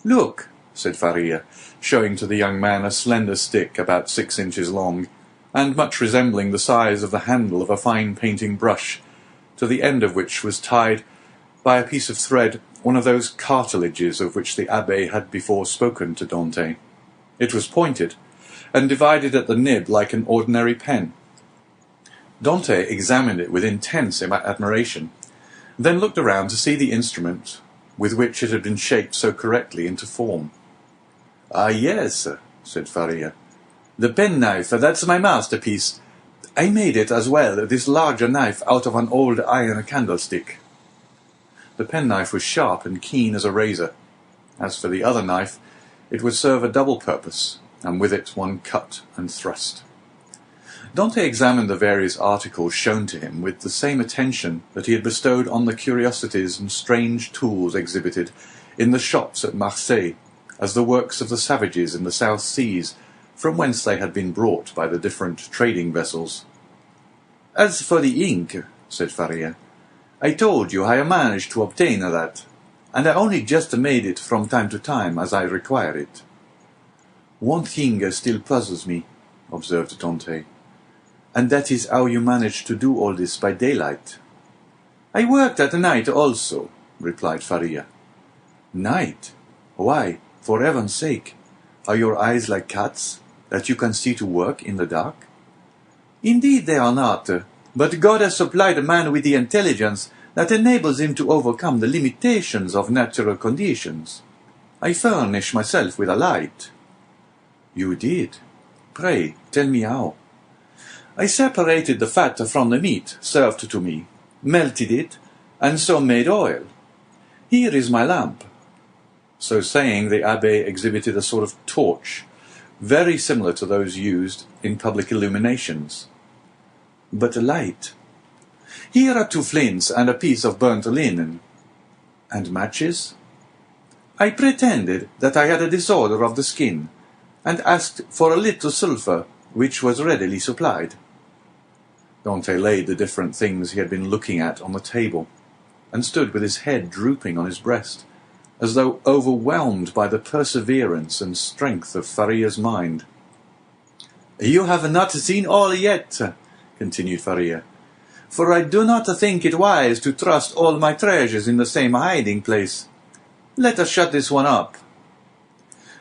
"Look," said Faria, showing to the young man a slender stick about 6 inches long, and much resembling the size of the handle of a fine painting brush, to the end of which was tied, by a piece of thread, one of those cartilages of which the Abbé had before spoken to Dante. It was pointed, and divided at the nib like an ordinary pen. Dante examined it with intense admiration, then looked around to see the instrument with which it had been shaped so correctly into form. "Ah, yes," said Faria. "The penknife, that's my masterpiece. I made it as well, this larger knife, out of an old iron candlestick." The penknife was sharp and keen as a razor. As for the other knife, it would serve a double purpose, and with it one cut and thrust. Dante examined the various articles shown to him with the same attention that he had bestowed on the curiosities and strange tools exhibited in the shops at Marseilles, as the works of the savages in the South Seas, from whence they had been brought by the different trading vessels. "As for the ink," said Faria, "I told you I managed to obtain that, and I only just made it from time to time as I require it." "One thing still puzzles me," observed Dante, "and that is how you managed to do all this by daylight." "I worked at night also," replied Faria. "Night? Why, for heaven's sake, are your eyes like cats, that you can see to work in the dark?" "Indeed they are not, but God has supplied man with the intelligence that enables him to overcome the limitations of natural conditions. I furnish myself with a light." "You did? Pray, tell me how." "I separated the fat from the meat served to me, melted it, and so made oil. Here is my lamp." So saying, the Abbé exhibited a sort of torch, very similar to those used in public illuminations. "But a light?" "Here are 2 flints and a piece of burnt linen." "And matches?" "I pretended that I had a disorder of the skin, and asked for a little sulphur, which was readily supplied." Dante laid the different things he had been looking at on the table, and stood with his head drooping on his breast, as though overwhelmed by the perseverance and strength of Faria's mind. "You have not seen all yet," continued Faria, "for I do not think it wise to trust all my treasures in the same hiding-place. Let us shut this one up."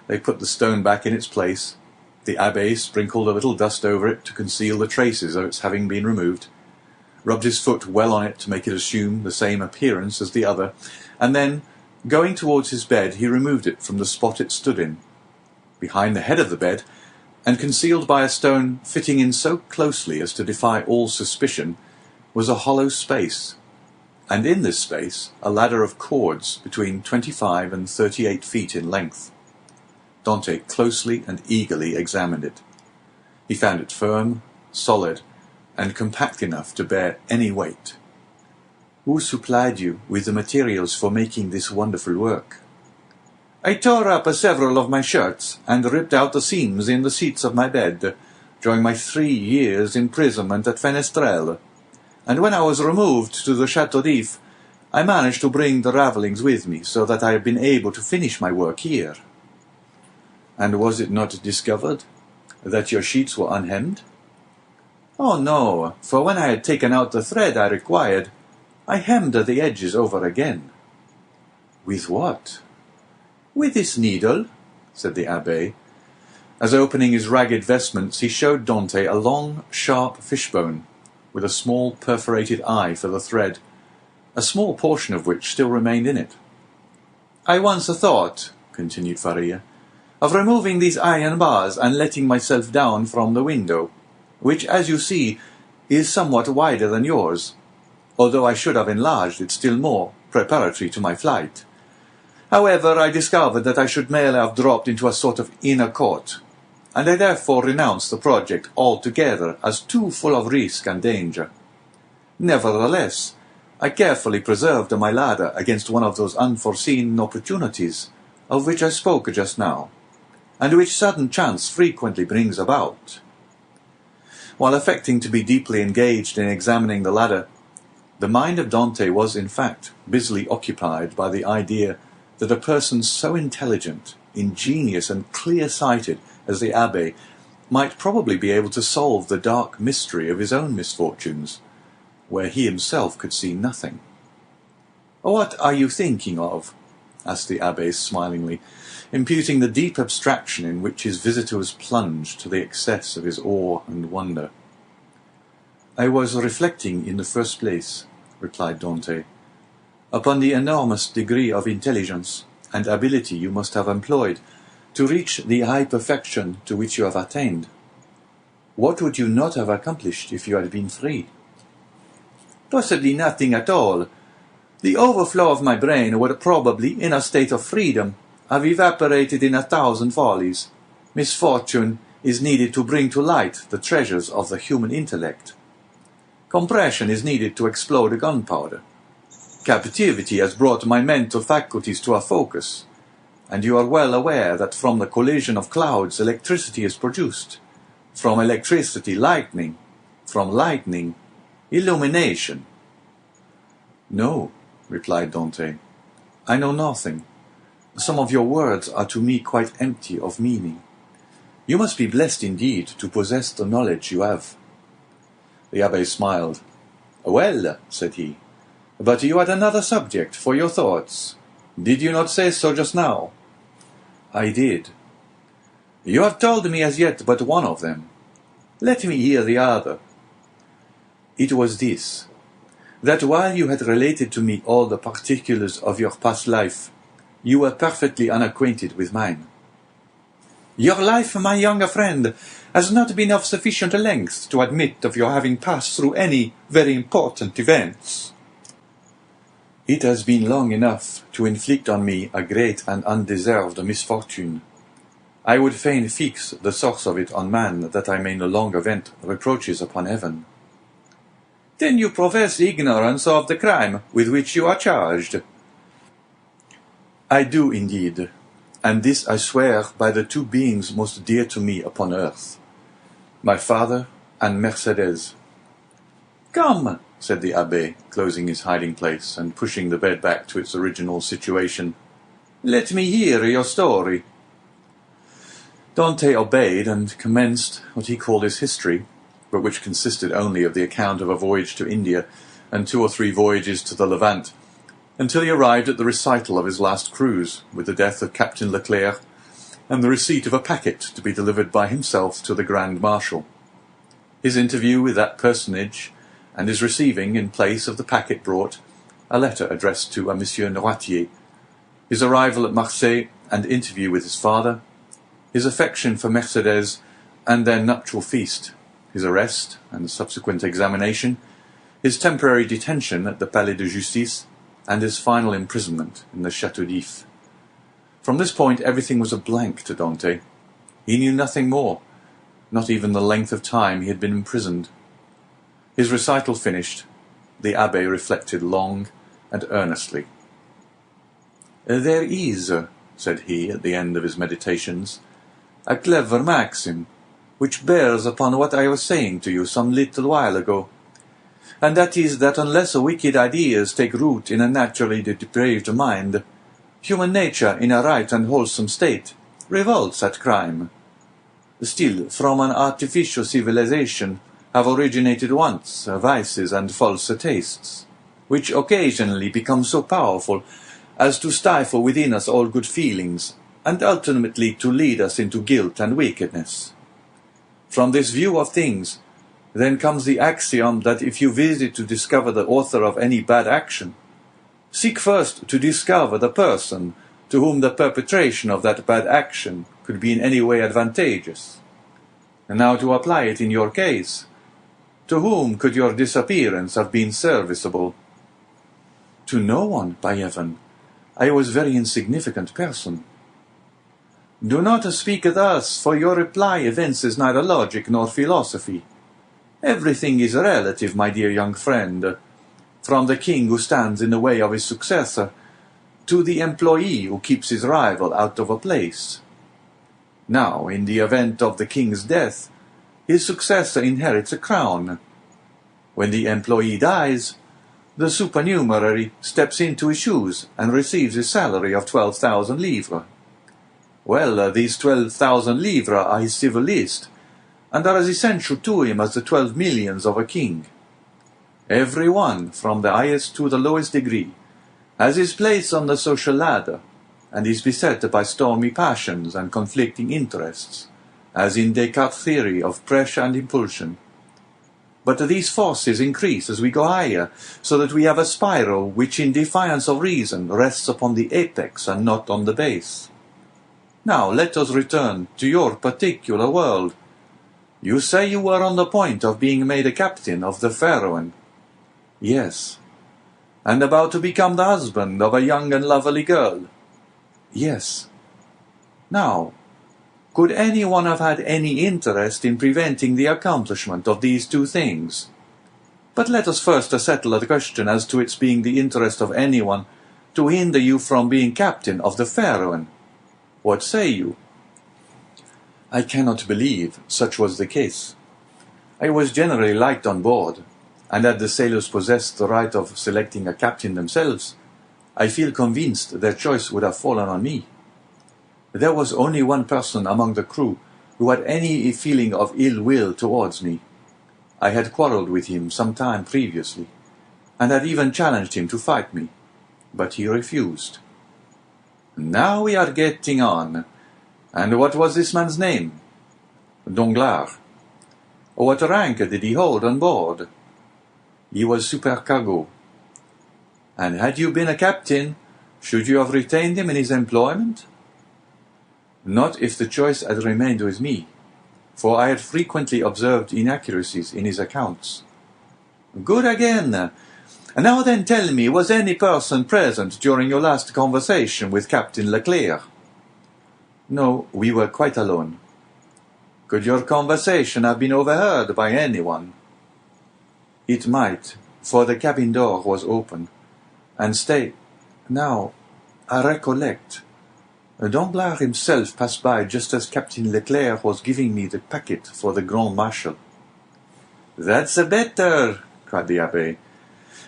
They put the stone back in its place. The Abbé sprinkled a little dust over it to conceal the traces of its having been removed, rubbed his foot well on it to make it assume the same appearance as the other, and then, going towards his bed, he removed it from the spot it stood in. Behind the head of the bed, and concealed by a stone fitting in so closely as to defy all suspicion, was a hollow space, and in this space a ladder of cords between 25 and 38 feet in length. Dante closely and eagerly examined it. He found it firm, solid, and compact enough to bear any weight. "Who supplied you with the materials for making this wonderful work?" "I tore up several of my shirts, and ripped out the seams in the seats of my bed, during my 3 years' imprisonment at Fenestrelle, and when I was removed to the Château d'If, I managed to bring the ravellings with me, so that I have been able to finish my work here." "And was it not discovered?" That your sheets were unhemmed? Oh, no, for when I had taken out the thread I required, I hemmed the edges over again. With what? With this needle, said the Abbé. As opening his ragged vestments, he showed Dante a long, sharp fishbone, with a small perforated eye for the thread, a small portion of which still remained in it. I once thought, continued Faria, of removing these iron bars and letting myself down from the window, which, as you see, is somewhat wider than yours, although I should have enlarged it still more, preparatory to my flight. However, I discovered that I should merely have dropped into a sort of inner court, and I therefore renounced the project altogether as too full of risk and danger. Nevertheless, I carefully preserved my ladder against one of those unforeseen opportunities of which I spoke just now, and which sudden chance frequently brings about. While affecting to be deeply engaged in examining the ladder, the mind of Dante was, in fact, busily occupied by the idea that a person so intelligent, ingenious, and clear-sighted as the Abbé might probably be able to solve the dark mystery of his own misfortunes, where he himself could see nothing. "What are you thinking of?" asked the Abbé smilingly, imputing the deep abstraction in which his visitor was plunged to the excess of his awe and wonder. "I was reflecting, in the first place," replied Dante, "upon the enormous degree of intelligence and ability you must have employed to reach the high perfection to which you have attained. What would you not have accomplished if you had been free?" "Possibly nothing at all. The overflow of my brain would probably, in a state of freedom, have evaporated in 1,000 follies. Misfortune is needed to bring to light the treasures of the human intellect. Compression is needed to explode gunpowder. Captivity has brought my mental faculties to a focus, and you are well aware that from the collision of clouds electricity is produced, from electricity lightning, from lightning illumination." "No," replied Dante, "I know nothing. Some of your words are to me quite empty of meaning. You must be blessed indeed to possess the knowledge you have." The Abbé smiled. "Well," said he, "but you had another subject for your thoughts. Did you not say so just now?" "I did." "You have told me as yet but one of them. Let me hear the other." "It was this, that while you had related to me all the particulars of your past life, you were perfectly unacquainted with mine." "Your life, my young friend, has not been of sufficient length to admit of your having passed through any very important events." "It has been long enough to inflict on me a great and undeserved misfortune. I would fain fix the source of it on man, that I may no longer vent reproaches upon heaven." "Then you profess ignorance of the crime with which you are charged?" "I do indeed, and this I swear by the two beings most dear to me upon earth, my father and Mercedes." "Come," said the Abbé, closing his hiding-place and pushing the bed back to its original situation, "let me hear your story." Dante obeyed and commenced what he called his history, but which consisted only of the account of a voyage to India and 2 or 3 voyages to the Levant, until he arrived at the recital of his last cruise, with the death of Captain Leclerc, and the receipt of a packet to be delivered by himself to the Grand Marshal. His interview with that personage, and his receiving, in place of the packet brought, a letter addressed to a Monsieur Noirtier, his arrival at Marseilles and interview with his father, his affection for Mercedes and their nuptial feast, his arrest and subsequent examination, his temporary detention at the Palais de Justice, and his final imprisonment in the Château d'If. From this point everything was a blank to Dante. He knew nothing more, not even the length of time he had been imprisoned. His recital finished, the Abbé reflected long and earnestly. "There is," said he at the end of his meditations, "a clever maxim, which bears upon what I was saying to you some little while ago, and that is that unless wicked ideas take root in a naturally depraved mind, human nature in a right and wholesome state revolts at crime. Still, from an artificial civilization have originated wants, vices, and false tastes, which occasionally become so powerful as to stifle within us all good feelings, and ultimately to lead us into guilt and wickedness. From this view of things, then comes the axiom that if you visit to discover the author of any bad action, seek first to discover the person to whom the perpetration of that bad action could be in any way advantageous. And now to apply it in your case, to whom could your disappearance have been serviceable? To no one, by heaven. I was a very insignificant person. Do not speak thus, for your reply evinces neither logic nor philosophy. Everything is relative, my dear young friend, from the king who stands in the way of his successor, to the employee who keeps his rival out of a place. Now, in the event of the king's death, his successor inherits a crown. When the employee dies, the supernumerary steps into his shoes and receives his salary of 12,000 livres. Well, these 12,000 livres are his civil list, and are as essential to him as the 12 millions of a king. Every one, from the highest to the lowest degree, has his place on the social ladder, and is beset by stormy passions and conflicting interests, as in Descartes' theory of pressure and impulsion. But these forces increase as we go higher, so that we have a spiral which, in defiance of reason, rests upon the apex and not on the base. Now let us return to your particular world. You say you were on the point of being made a captain of the Pharaoh. Yes. And about to become the husband of a young and lovely girl. Yes. Now, could anyone have had any interest in preventing the accomplishment of these two things? But let us first settle the question as to its being the interest of anyone to hinder you from being captain of the Pharaoh. What say you? I cannot believe such was the case. I was generally liked on board, and had the sailors possessed the right of selecting a captain themselves, I feel convinced their choice would have fallen on me. There was only one person among the crew who had any feeling of ill will towards me. I had quarrelled with him some time previously, and had even challenged him to fight me, but he refused. Now we are getting on. And what was this man's name? Danglars. What rank did he hold on board? He was supercargo. And had you been a captain, should you have retained him in his employment? Not if the choice had remained with me, for I had frequently observed inaccuracies in his accounts. Good again. Now then tell me, was any person present during your last conversation with Captain Leclerc? No, we were quite alone. Could your conversation have been overheard by anyone? It might, for the cabin door was open. And stay, now, I recollect. Danglars himself passed by just as Captain Leclerc was giving me the packet for the Grand Marshal. That's better, cried the Abbé.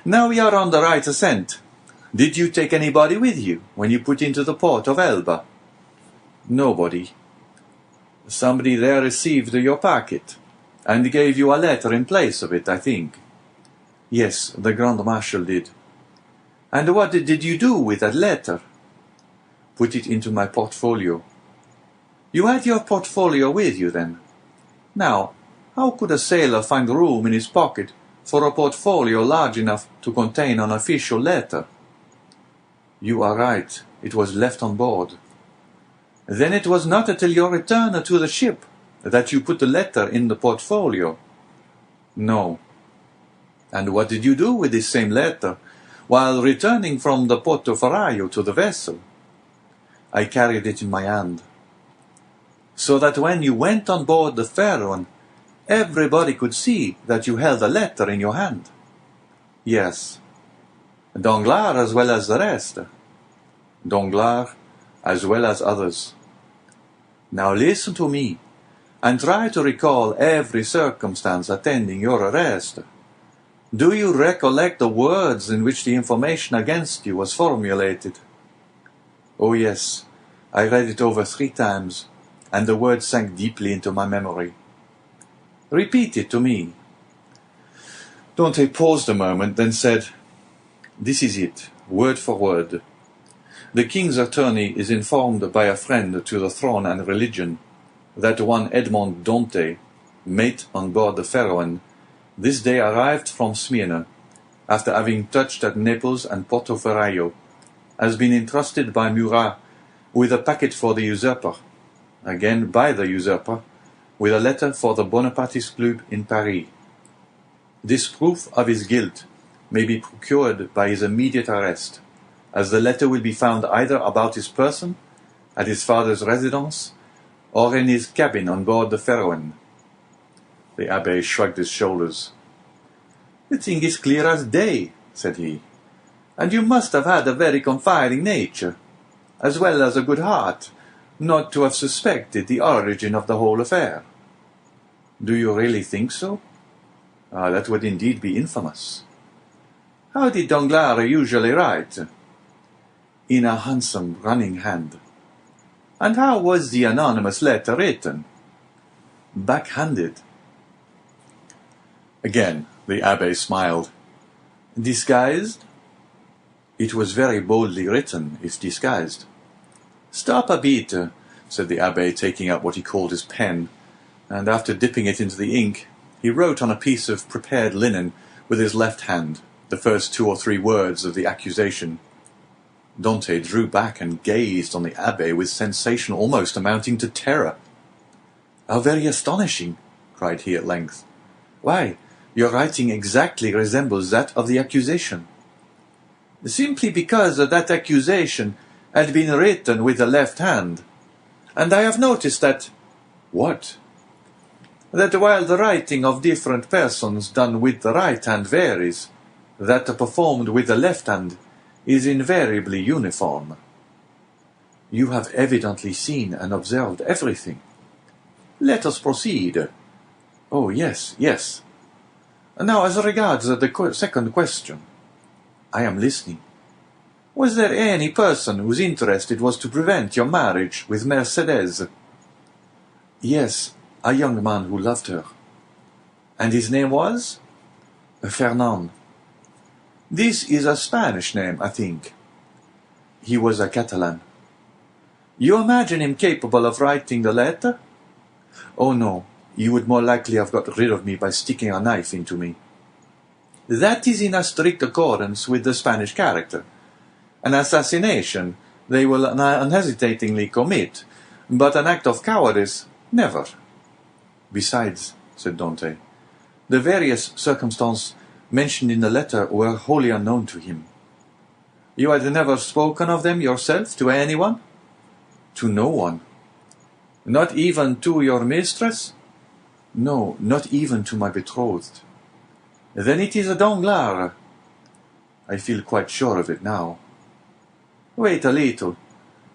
Now we are on the right scent. Did you take anybody with you when you put into the port of Elba? Nobody. Somebody there received your packet, and gave you a letter in place of it, I think. Yes, the Grand Marshal did. And what did you do with that letter? Put it into my portfolio. You had your portfolio with you, then? Now, how could a sailor find room in his pocket for a portfolio large enough to contain an official letter? You are right, it was left on board. Then it was not until your return to the ship that you put the letter in the portfolio? No. And what did you do with this same letter while returning from the Portoferraio to the vessel? I carried it in my hand. So that when you went on board the Pharaoh, everybody could see that you held a letter in your hand? Yes. Danglars as well as the rest? Danglars as well as others. Now listen to me, and try to recall every circumstance attending your arrest. Do you recollect the words in which the information against you was formulated? Oh yes, I read it over 3 times, and the words sank deeply into my memory. "Repeat it to me." Dante paused a moment, then said, "This is it, word for word. The king's attorney is informed by a friend to the throne and religion that one Edmond Dante, mate on board the Pharaon, this day arrived from Smyrna, after having touched at Naples and Porto Ferraio, has been entrusted by Murat with a packet for the usurper, again by the usurper, with a letter for the Bonapartist Club in Paris. This proof of his guilt may be procured by his immediate arrest, as the letter will be found either about his person, at his father's residence, or in his cabin on board the Pharaon." The Abbé shrugged his shoulders. "The thing is clear as day," said he, "and you must have had a very confiding nature, as well as a good heart, not to have suspected the origin of the whole affair." "Do you really think so?" "That would indeed be infamous." "How did Danglars usually write?" "In a handsome running hand." "And how was the anonymous letter written?" "Back-handed." Again the Abbé smiled. "Disguised?" "It was very boldly written, if disguised." "Stop a bit," said the Abbé, taking out what he called his pen, and after dipping it into the ink, he wrote on a piece of prepared linen with his left hand the first 2 or 3 words of the accusation. Dante drew back and gazed on the Abbé with sensation almost amounting to terror. "How very astonishing!" cried he at length. "Why, your writing exactly resembles that of the accusation." "Simply because that accusation had been written with the left hand. And I have noticed that—" "What?" "That while the writing of different persons done with the right hand varies, that performed with the left hand is invariably uniform." "You have evidently seen and observed everything." "Let us proceed." "Oh, yes, yes. Now, as regards the second question." "I am listening." "Was there any person whose interest it was to prevent your marriage with Mercedes?" "Yes, a young man who loved her." "And his name was?" "Fernand." "This is a Spanish name, I think." "He was a Catalan." "You imagine him capable of writing the letter?" "Oh, no. He would more likely have got rid of me by sticking a knife into me." "That is in a strict accordance with the Spanish character. An assassination they will unhesitatingly commit, but an act of cowardice, never." "Besides," said Dante, "the various circumstances mentioned in the letter were wholly unknown to him." "You had never spoken of them yourself to anyone?" "To no one." "Not even to your mistress?" "No, not even to my betrothed." "Then it is Danglars." "I feel quite sure of it now." "Wait a little.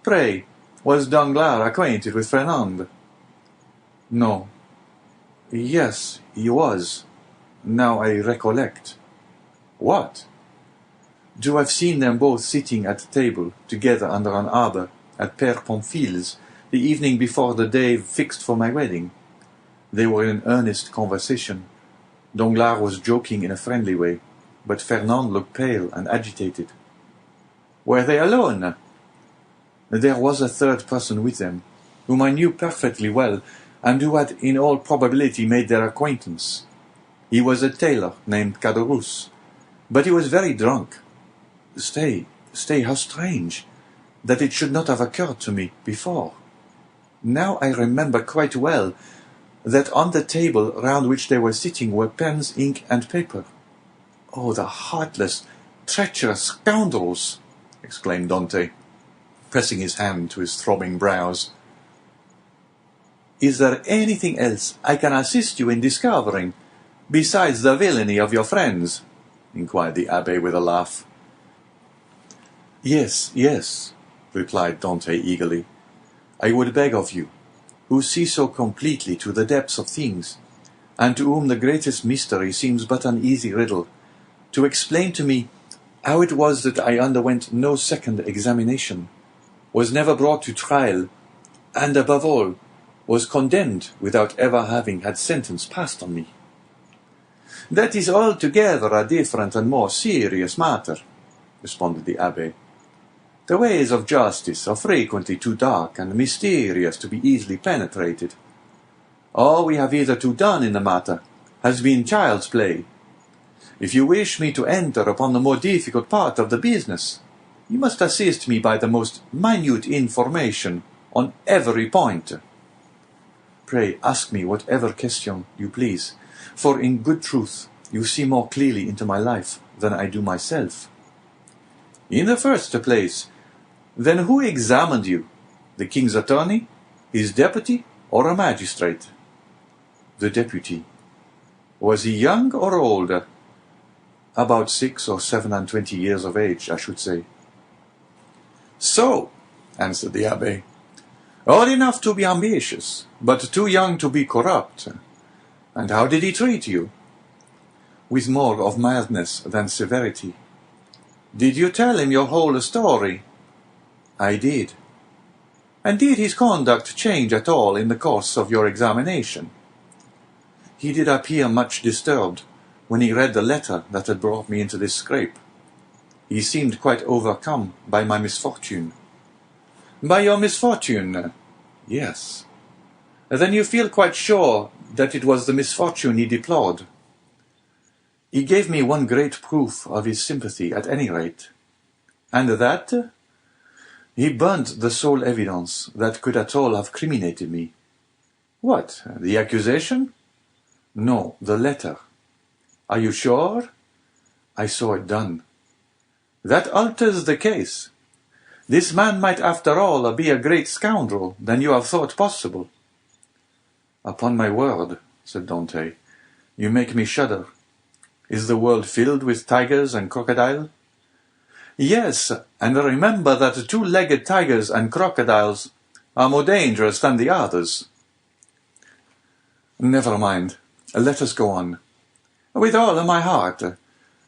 Pray, was Danglars acquainted with Fernand?" "No." "Yes, he was. Now I recollect." "What?" "To have seen them both sitting at table together under an arbour at Père Pamphil's the evening before the day fixed for my wedding. They were in earnest conversation. Danglars was joking in a friendly way, but Fernand looked pale and agitated." "Were they alone?" "There was a third person with them, whom I knew perfectly well, and who had in all probability made their acquaintance. He was a tailor named Caderousse, but he was very drunk. Stay, how strange, that it should not have occurred to me before. Now I remember quite well that on the table round which they were sitting were pens, ink, and paper. Oh, the heartless, treacherous scoundrels!" exclaimed Dante, pressing his hand to his throbbing brows. "Is there anything else I can assist you in discovering, besides the villainy of your friends?" inquired the Abbé with a laugh. Yes," replied Dante eagerly. "I would beg of you, who see so completely to the depths of things, and to whom the greatest mystery seems but an easy riddle, to explain to me how it was that I underwent no second examination, was never brought to trial, and, above all, was condemned without ever having had sentence passed on me. That is altogether a different and more serious matter, responded the Abbé. The ways of justice are frequently too dark and mysterious to be easily penetrated. All we have hitherto done in the matter has been child's play. If you wish me to enter upon the more difficult part of the business, you must assist me by the most minute information on every point. Pray ask me whatever question you please, for in good truth you see more clearly into my life than I do myself. In the first place, then who examined you? The king's attorney, his deputy, or a magistrate? The deputy. Was he young or older? About 6 or 27 years of age, I should say. So, answered the Abbé, old enough to be ambitious, but too young to be corrupt. And how did he treat you? With more of mildness than severity. Did you tell him your whole story? I did. And did his conduct change at all in the course of your examination? He did appear much disturbed when he read the letter that had brought me into this scrape. He seemed quite overcome by my misfortune. By your misfortune? Yes. Then you feel quite sure that it was the misfortune he deplored. He gave me one great proof of his sympathy, at any rate. And that? He burnt the sole evidence that could at all have criminated me. What, the accusation? No, the letter. Are you sure? I saw it done. That alters the case. This man might after all be a great scoundrel than you have thought possible. Upon my word, said Dante, you make me shudder. Is the world filled with tigers and crocodiles? Yes, and remember that two-legged tigers and crocodiles are more dangerous than the others. Never mind. Let us go on. With all my heart.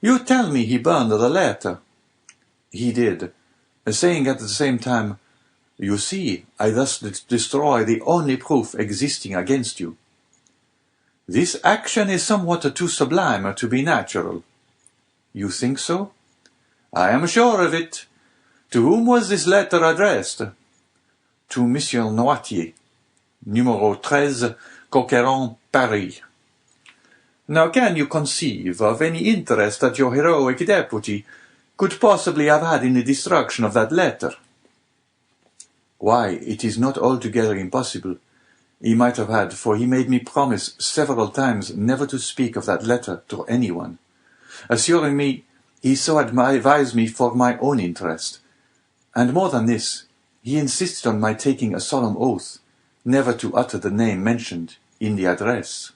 You tell me he burned the letter. He did, saying at the same time, you see, I thus destroy the only proof existing against you. This action is somewhat too sublime to be natural. You think so? I am sure of it. To whom was this letter addressed? To Monsieur Noirtier, numero 13, Coqueron, Paris. Now can you conceive of any interest that your heroic deputy could possibly have had in the destruction of that letter? Why, it is not altogether impossible. He might have had, for he made me promise several times never to speak of that letter to anyone, assuring me he so advised me for my own interest. And more than this, he insisted on my taking a solemn oath never to utter the name mentioned in the address.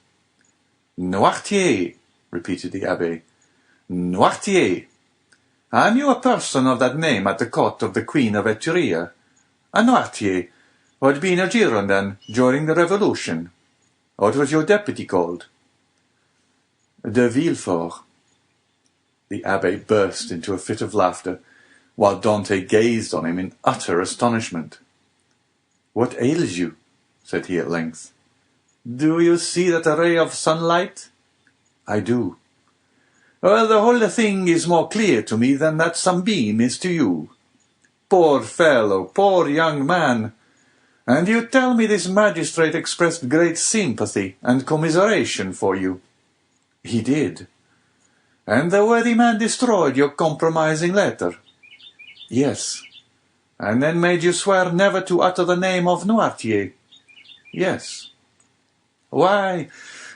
Noirtier, repeated the Abbé. Noirtier. I knew a person of that name at the court of the Queen of Etruria, a Noirtier, who had been a Girondin during the Revolution. What was your deputy called? De Villefort. The Abbé burst into a fit of laughter, while Dante gazed on him in utter astonishment. What ails you? Said he at length. Do you see that ray of sunlight? I do. Well, the whole thing is more clear to me than that sunbeam is to you. Poor fellow, poor young man. And you tell me this magistrate expressed great sympathy and commiseration for you. He did. And the worthy man destroyed your compromising letter. Yes. And then made you swear never to utter the name of Noirtier. Yes. Why,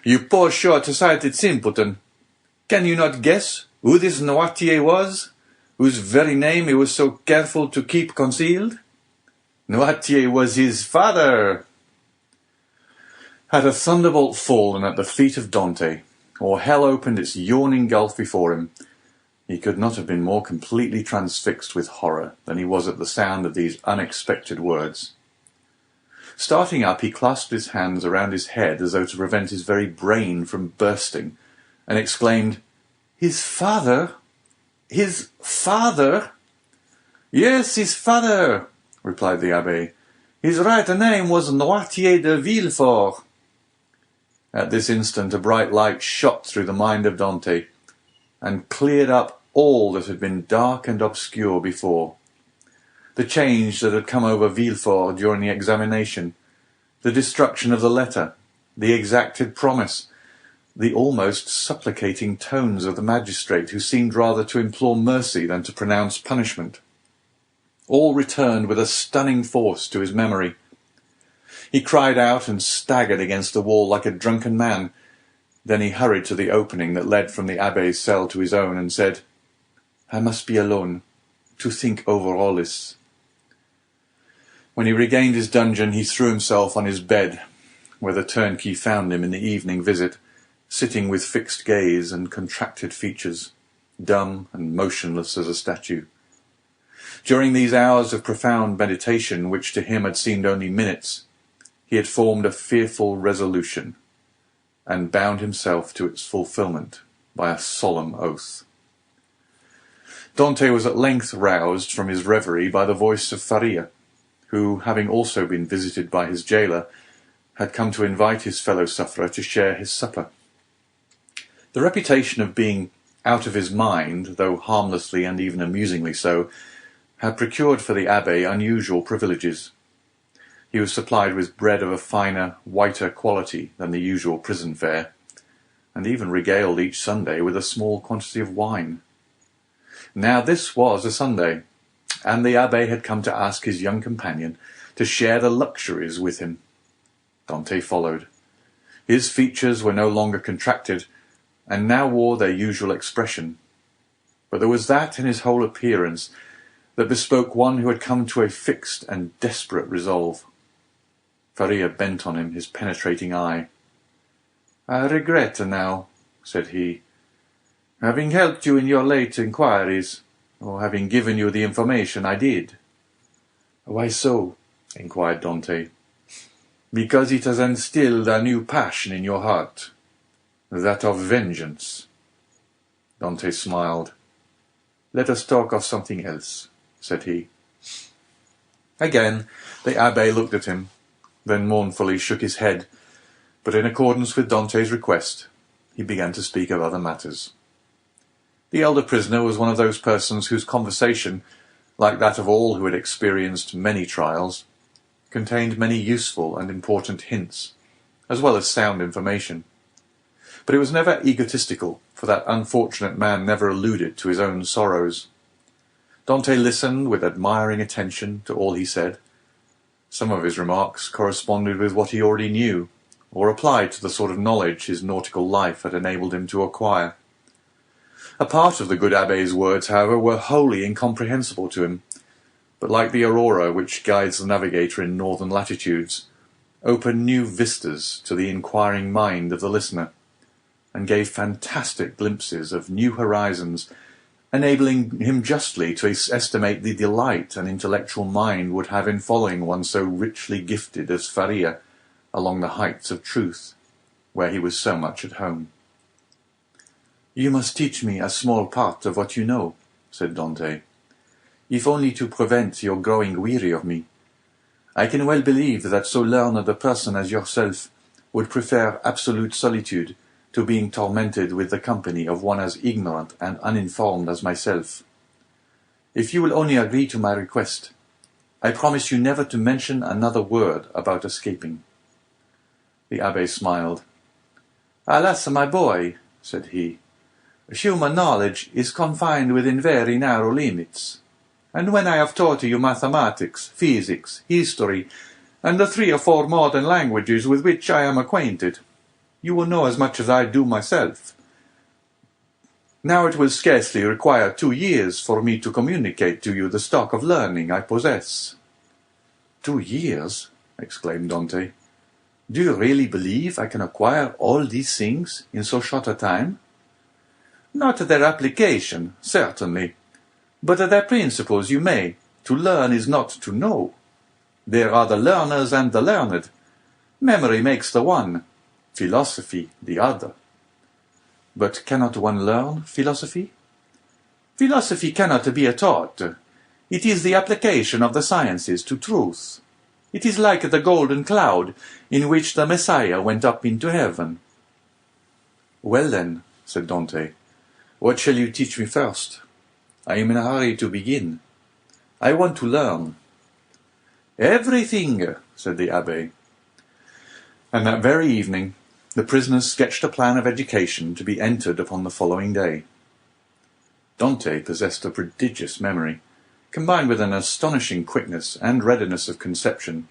you poor short-sighted simpleton, can you not guess who this Noirtier was, whose very name he was so careful to keep concealed? Noirtier was his father. Had a thunderbolt fallen at the feet of Dante, or hell opened its yawning gulf before him, he could not have been more completely transfixed with horror than he was at the sound of these unexpected words. Starting up, he clasped his hands around his head as though to prevent his very brain from bursting, and exclaimed, "His father? His father?" "Yes, his father," replied the Abbé. His right name was Noirtier de Villefort. At this instant a bright light shot through the mind of Dante, and cleared up all that had been dark and obscure before. The change that had come over Villefort during the examination, the destruction of the letter, the exacted promise, the almost supplicating tones of the magistrate, who seemed rather to implore mercy than to pronounce punishment, all returned with a stunning force to his memory. He cried out and staggered against the wall like a drunken man. Then he hurried to the opening that led from the Abbé's cell to his own, and said, "I must be alone, to think over all this." When he regained his dungeon, he threw himself on his bed, where the turnkey found him in the evening visit, sitting with fixed gaze and contracted features, dumb and motionless as a statue. During these hours of profound meditation, which to him had seemed only minutes, he had formed a fearful resolution, and bound himself to its fulfilment by a solemn oath. Dante was at length roused from his reverie by the voice of Faria, who, having also been visited by his gaoler, had come to invite his fellow-sufferer to share his supper. The reputation of being out of his mind, though harmlessly and even amusingly so, had procured for the Abbé unusual privileges. He was supplied with bread of a finer, whiter quality than the usual prison fare, and even regaled each Sunday with a small quantity of wine. Now this was a Sunday, and the Abbé had come to ask his young companion to share the luxuries with him. Dante followed. His features were no longer contracted, and now wore their usual expression. But there was that in his whole appearance that bespoke one who had come to a fixed and desperate resolve. Faria bent on him his penetrating eye. "I regret now," said he, "having helped you in your late inquiries, or having given you the information I did." "Why so?" inquired Dante. "Because it has instilled a new passion in your heart, that of vengeance." Dante smiled. "Let us talk of something else," said he. Again the Abbé looked at him, then mournfully shook his head, but in accordance with Dante's request, he began to speak of other matters. The elder prisoner was one of those persons whose conversation, like that of all who had experienced many trials, contained many useful and important hints, as well as sound information. But it was never egotistical, for that unfortunate man never alluded to his own sorrows. Dante listened with admiring attention to all he said. Some of his remarks corresponded with what he already knew, or applied to the sort of knowledge his nautical life had enabled him to acquire. A part of the good Abbé's words, however, were wholly incomprehensible to him, but like the aurora which guides the navigator in northern latitudes, opened new vistas to the inquiring mind of the listener, and gave fantastic glimpses of new horizons, enabling him justly to estimate the delight an intellectual mind would have in following one so richly gifted as Faria along the heights of truth, where he was so much at home. "You must teach me a small part of what you know," said Dante, "if only to prevent your growing weary of me. I can well believe that so learned a person as yourself would prefer absolute solitude to being tormented with the company of one as ignorant and uninformed as myself. If you will only agree to my request, I promise you never to mention another word about escaping." The Abbé smiled. "Alas, my boy," said he, "human knowledge is confined within very narrow limits, and when I have taught you mathematics, physics, history, and the 3 or 4 modern languages with which I am acquainted, you will know as much as I do myself. Now it will scarcely require 2 years for me to communicate to you the stock of learning I possess." "2 years?" exclaimed Dante. "Do you really believe I can acquire all these things in so short a time?" "Not their application, certainly, but their principles you may. To learn is not to know. There are the learners and the learned. Memory makes the one, philosophy the other." "But cannot one learn philosophy?" "Philosophy cannot be taught. It is the application of the sciences to truth. It is like the golden cloud in which the Messiah went up into heaven." "Well then," said Dante, "what shall you teach me first? I am in a hurry to begin. I want to learn." "Everything," said the Abbé. And that very evening the prisoners sketched a plan of education to be entered upon the following day. Dante possessed a prodigious memory, combined with an astonishing quickness and readiness of conception.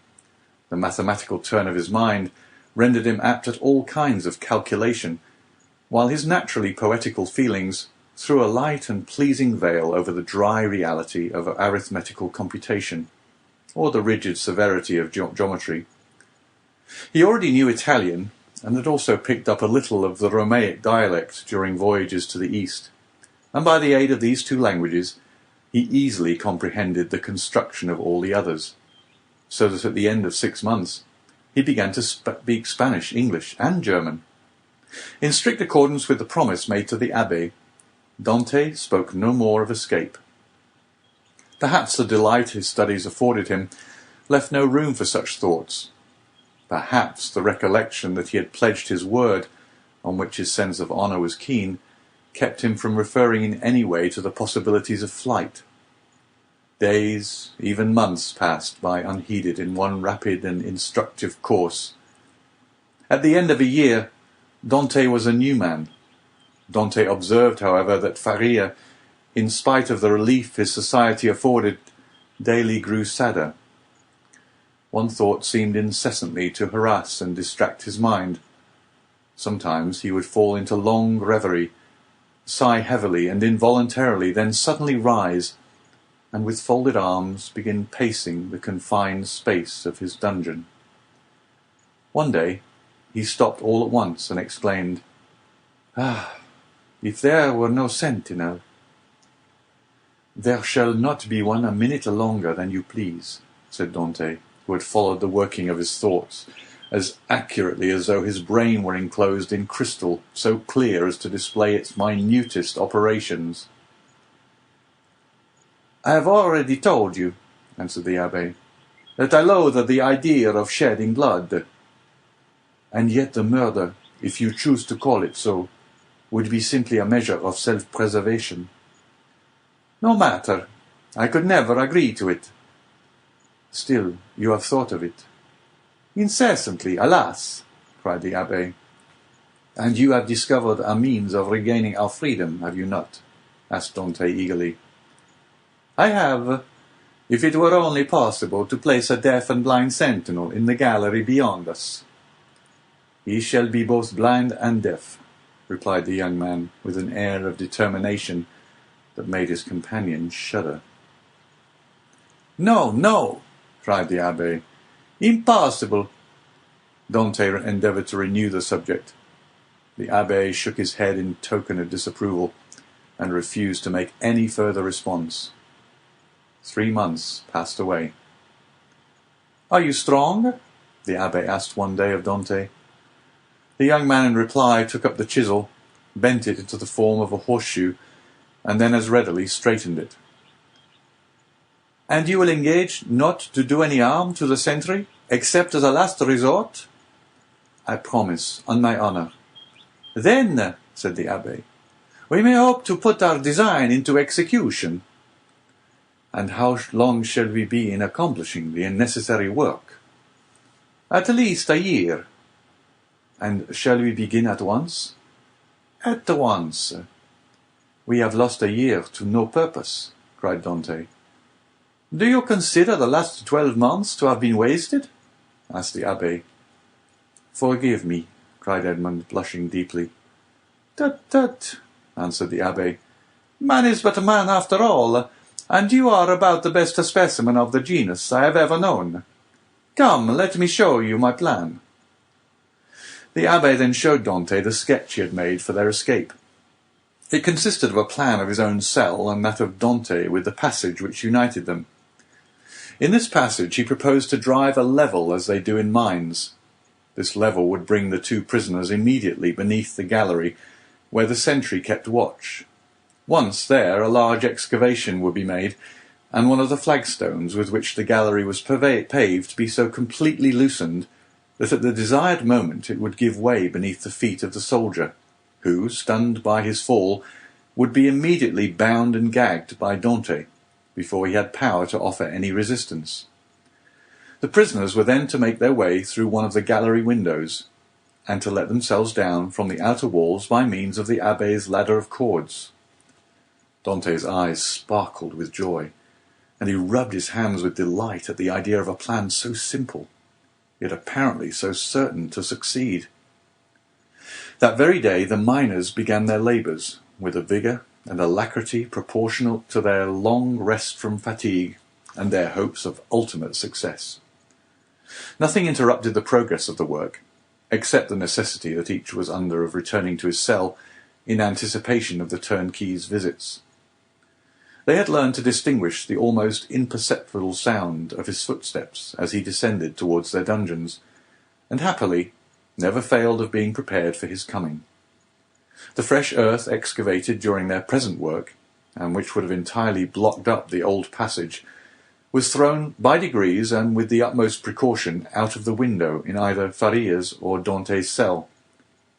The mathematical turn of his mind rendered him apt at all kinds of calculation, while his naturally poetical feelings threw a light and pleasing veil over the dry reality of arithmetical computation, or the rigid severity of geometry. He already knew Italian, and had also picked up a little of the Romaic dialect during voyages to the East, and by the aid of these two languages he easily comprehended the construction of all the others, so that at the end of 6 months he began to speak Spanish, English, and German. In strict accordance with the promise made to the Abbé, Dante spoke no more of escape. Perhaps the delight his studies afforded him left no room for such thoughts. Perhaps the recollection that he had pledged his word, on which his sense of honour was keen, kept him from referring in any way to the possibilities of flight. Days, even months, passed by unheeded in one rapid and instructive course. At the end of a year, Dante was a new man. Dante observed, however, that Faria, in spite of the relief his society afforded, daily grew sadder. One thought seemed incessantly to harass and distract his mind. Sometimes he would fall into long reverie, sigh heavily and involuntarily, then suddenly rise, and with folded arms begin pacing the confined space of his dungeon. One day he stopped all at once and exclaimed, "Ah, if there were no sentinel!" "There shall not be one a minute longer than you please," said Dante, who had followed the working of his thoughts as accurately as though his brain were enclosed in crystal so clear as to display its minutest operations. "I have already told you," answered the Abbé, "that I loathe the idea of shedding blood. And yet the murder, if you choose to call it so, would be simply a measure of self-preservation." "No matter. I could never agree to it." "Still, you have thought of it." "Incessantly, alas!" cried the Abbé. "And you have discovered a means of regaining our freedom, have you not?" asked Dante eagerly. "I have. If it were only possible to place a deaf and blind sentinel in the gallery beyond us." "He shall be both blind and deaf," replied the young man, with an air of determination that made his companion shudder. "No, no!" cried the Abbé. "Impossible!" Dante endeavoured to renew the subject. The Abbé shook his head in token of disapproval, and refused to make any further response. 3 months passed away. "Are you strong?" the Abbé asked one day of Dante. The young man in reply took up the chisel, bent it into the form of a horseshoe, and then as readily straightened it. "And you will engage not to do any harm to the sentry, except as a last resort?" "I promise, on my honour." "Then," said the Abbé, "we may hope to put our design into execution." "And how long shall we be in accomplishing the necessary work?" "At least a year." "And shall we begin at once?" "At once." "We have lost a year to no purpose," cried Dante. "Do you consider the last 12 months to have been wasted?" asked the Abbé. "Forgive me," cried Edmund, blushing deeply. "Tut, tut," answered the Abbé. "Man is but man after all, and you are about the best specimen of the genus I have ever known. Come, let me show you my plan." The Abbé then showed Dante the sketch he had made for their escape. It consisted of a plan of his own cell and that of Dante with the passage which united them. In this passage he proposed to drive a level as they do in mines. This level would bring the 2 prisoners immediately beneath the gallery, where the sentry kept watch. Once there, a large excavation would be made, and one of the flagstones with which the gallery was paved be so completely loosened that at the desired moment it would give way beneath the feet of the soldier, who, stunned by his fall, would be immediately bound and gagged by Dante, before he had power to offer any resistance. The prisoners were then to make their way through one of the gallery windows, and to let themselves down from the outer walls by means of the Abbé's ladder of cords. Dante's eyes sparkled with joy, and he rubbed his hands with delight at the idea of a plan so simple, yet apparently so certain to succeed. That very day the miners began their labours, with a vigour and alacrity proportional to their long rest from fatigue and their hopes of ultimate success. Nothing interrupted the progress of the work, except the necessity that each was under of returning to his cell in anticipation of the turnkey's visits. They had learned to distinguish the almost imperceptible sound of his footsteps as he descended towards their dungeons, and happily never failed of being prepared for his coming. The fresh earth excavated during their present work, and which would have entirely blocked up the old passage, was thrown by degrees and with the utmost precaution out of the window in either Faria's or Dante's cell,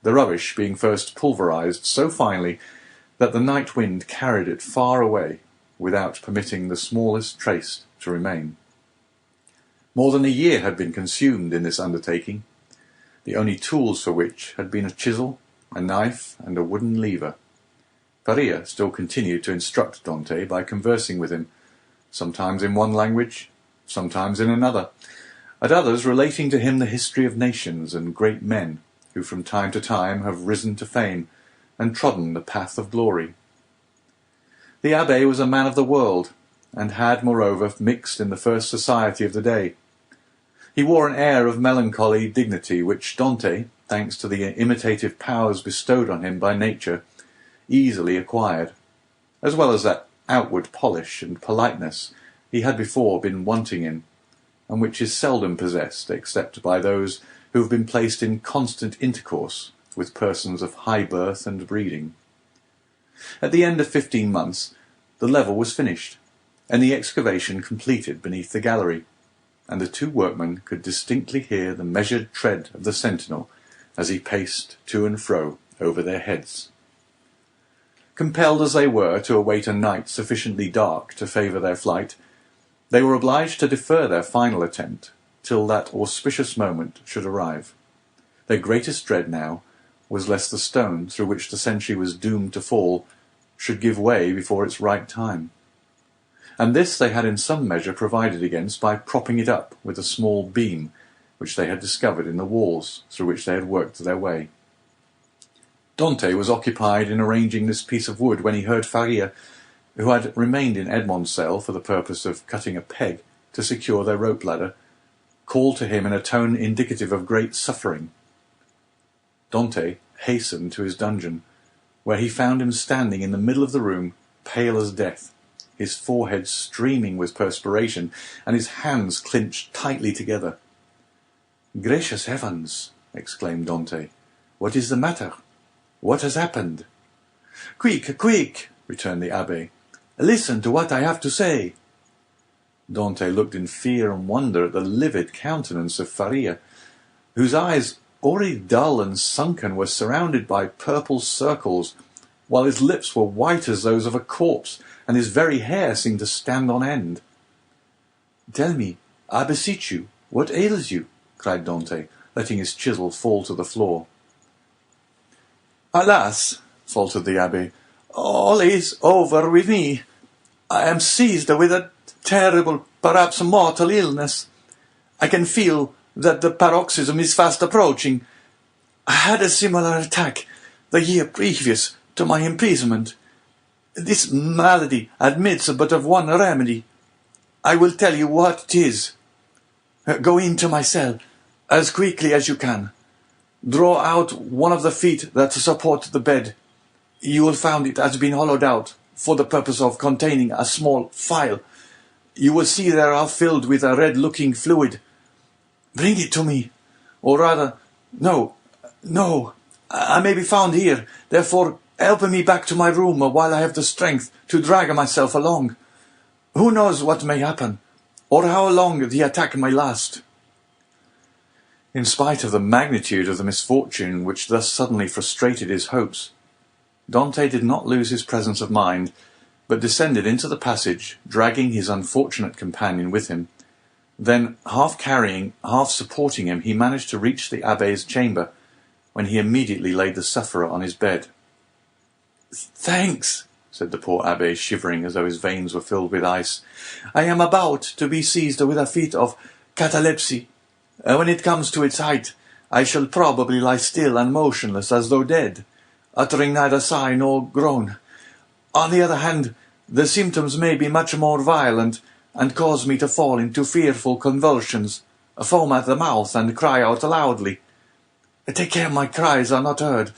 the rubbish being first pulverized so finely that the night wind carried it far away without permitting the smallest trace to remain. More than a year had been consumed in this undertaking, the only tools for which had been a chisel, a knife, and a wooden lever. Faria still continued to instruct Dante by conversing with him, sometimes in one language, sometimes in another, at others relating to him the history of nations and great men who from time to time have risen to fame and trodden the path of glory. The Abbé was a man of the world, and had, moreover, mixed in the first society of the day. He wore an air of melancholy dignity which Dante, thanks to the imitative powers bestowed on him by nature, easily acquired, as well as that outward polish and politeness he had before been wanting in, and which is seldom possessed except by those who have been placed in constant intercourse with persons of high birth and breeding. At the end of 15 months the level was finished, and the excavation completed beneath the gallery, and the two workmen could distinctly hear the measured tread of the sentinel as he paced to and fro over their heads. Compelled as they were to await a night sufficiently dark to favour their flight, they were obliged to defer their final attempt till that auspicious moment should arrive. Their greatest dread now was lest the stone through which the sentry was doomed to fall should give way before its right time. And this they had in some measure provided against by propping it up with a small beam which they had discovered in the walls through which they had worked their way. Dante was occupied in arranging this piece of wood when he heard Faria, who had remained in Edmond's cell for the purpose of cutting a peg to secure their rope ladder, call to him in a tone indicative of great suffering. Dante hastened to his dungeon, where he found him standing in the middle of the room, pale as death, his forehead streaming with perspiration, and his hands clinched tightly together. "Gracious heavens!" exclaimed Dante. "What is the matter? What has happened?" "Quick, quick!" returned the Abbé. "Listen to what I have to say." Dante looked in fear and wonder at the livid countenance of Faria, whose eyes, already dull and sunken, were surrounded by purple circles, while his lips were white as those of a corpse, and his very hair seemed to stand on end. "Tell me, I beseech you, what ails you?" cried Dante, letting his chisel fall to the floor. "Alas," faltered the Abbé, "all is over with me. I am seized with a terrible, perhaps mortal illness. I can feel that the paroxysm is fast approaching. I had a similar attack the year previous to my imprisonment. This malady admits but of one remedy. I will tell you what it is. Go into my cell as quickly as you can. Draw out one of the feet that support the bed. You will find it has been hollowed out for the purpose of containing a small phial. You will see they are filled with a red-looking fluid. Bring it to me. Or rather, no, I may be found here. Therefore, help me back to my room while I have the strength to drag myself along. Who knows what may happen, or how long the attack may last?" In spite of the magnitude of the misfortune which thus suddenly frustrated his hopes, Dante did not lose his presence of mind, but descended into the passage, dragging his unfortunate companion with him. Then, half carrying, half supporting him, he managed to reach the Abbé's chamber, when he immediately laid the sufferer on his bed. "Thanks," said the poor Abbé, shivering as though his veins were filled with ice. "I am about to be seized with a fit of catalepsy. When it comes to its height, I shall probably lie still and motionless as though dead, uttering neither sigh nor groan. On the other hand, the symptoms may be much more violent, and cause me to fall into fearful convulsions, foam at the mouth, and cry out loudly. Take care my cries are not heard,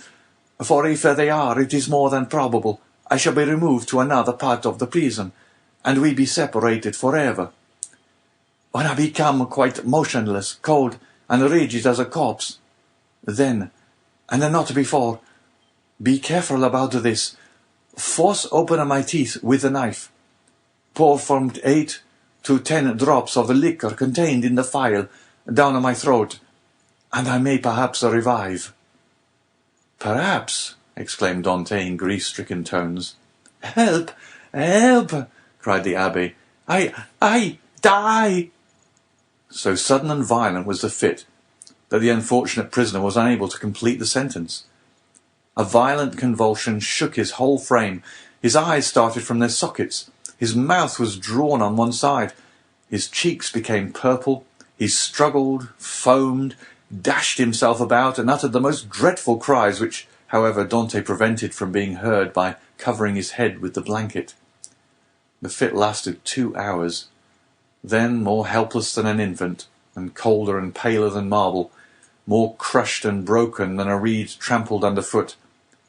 for if they are, it is more than probable I shall be removed to another part of the prison, and we be separated forever. When I become quite motionless, cold, and rigid as a corpse, then, and not before, be careful about this, force open my teeth with a knife, pour from 8 to 10 drops of the liquor contained in the phial down my throat, and I may perhaps revive." "Perhaps," exclaimed Dante in grief-stricken tones. "Help! Help!" cried the Abbé. I die!" So sudden and violent was the fit that the unfortunate prisoner was unable to complete the sentence. A violent convulsion shook his whole frame. His eyes started from their sockets. His mouth was drawn on one side. His cheeks became purple. He struggled, foamed, dashed himself about, and uttered the most dreadful cries, which, however, Dante prevented from being heard by covering his head with the blanket. The fit lasted 2 hours. Then, more helpless than an infant, and colder and paler than marble, more crushed and broken than a reed trampled underfoot,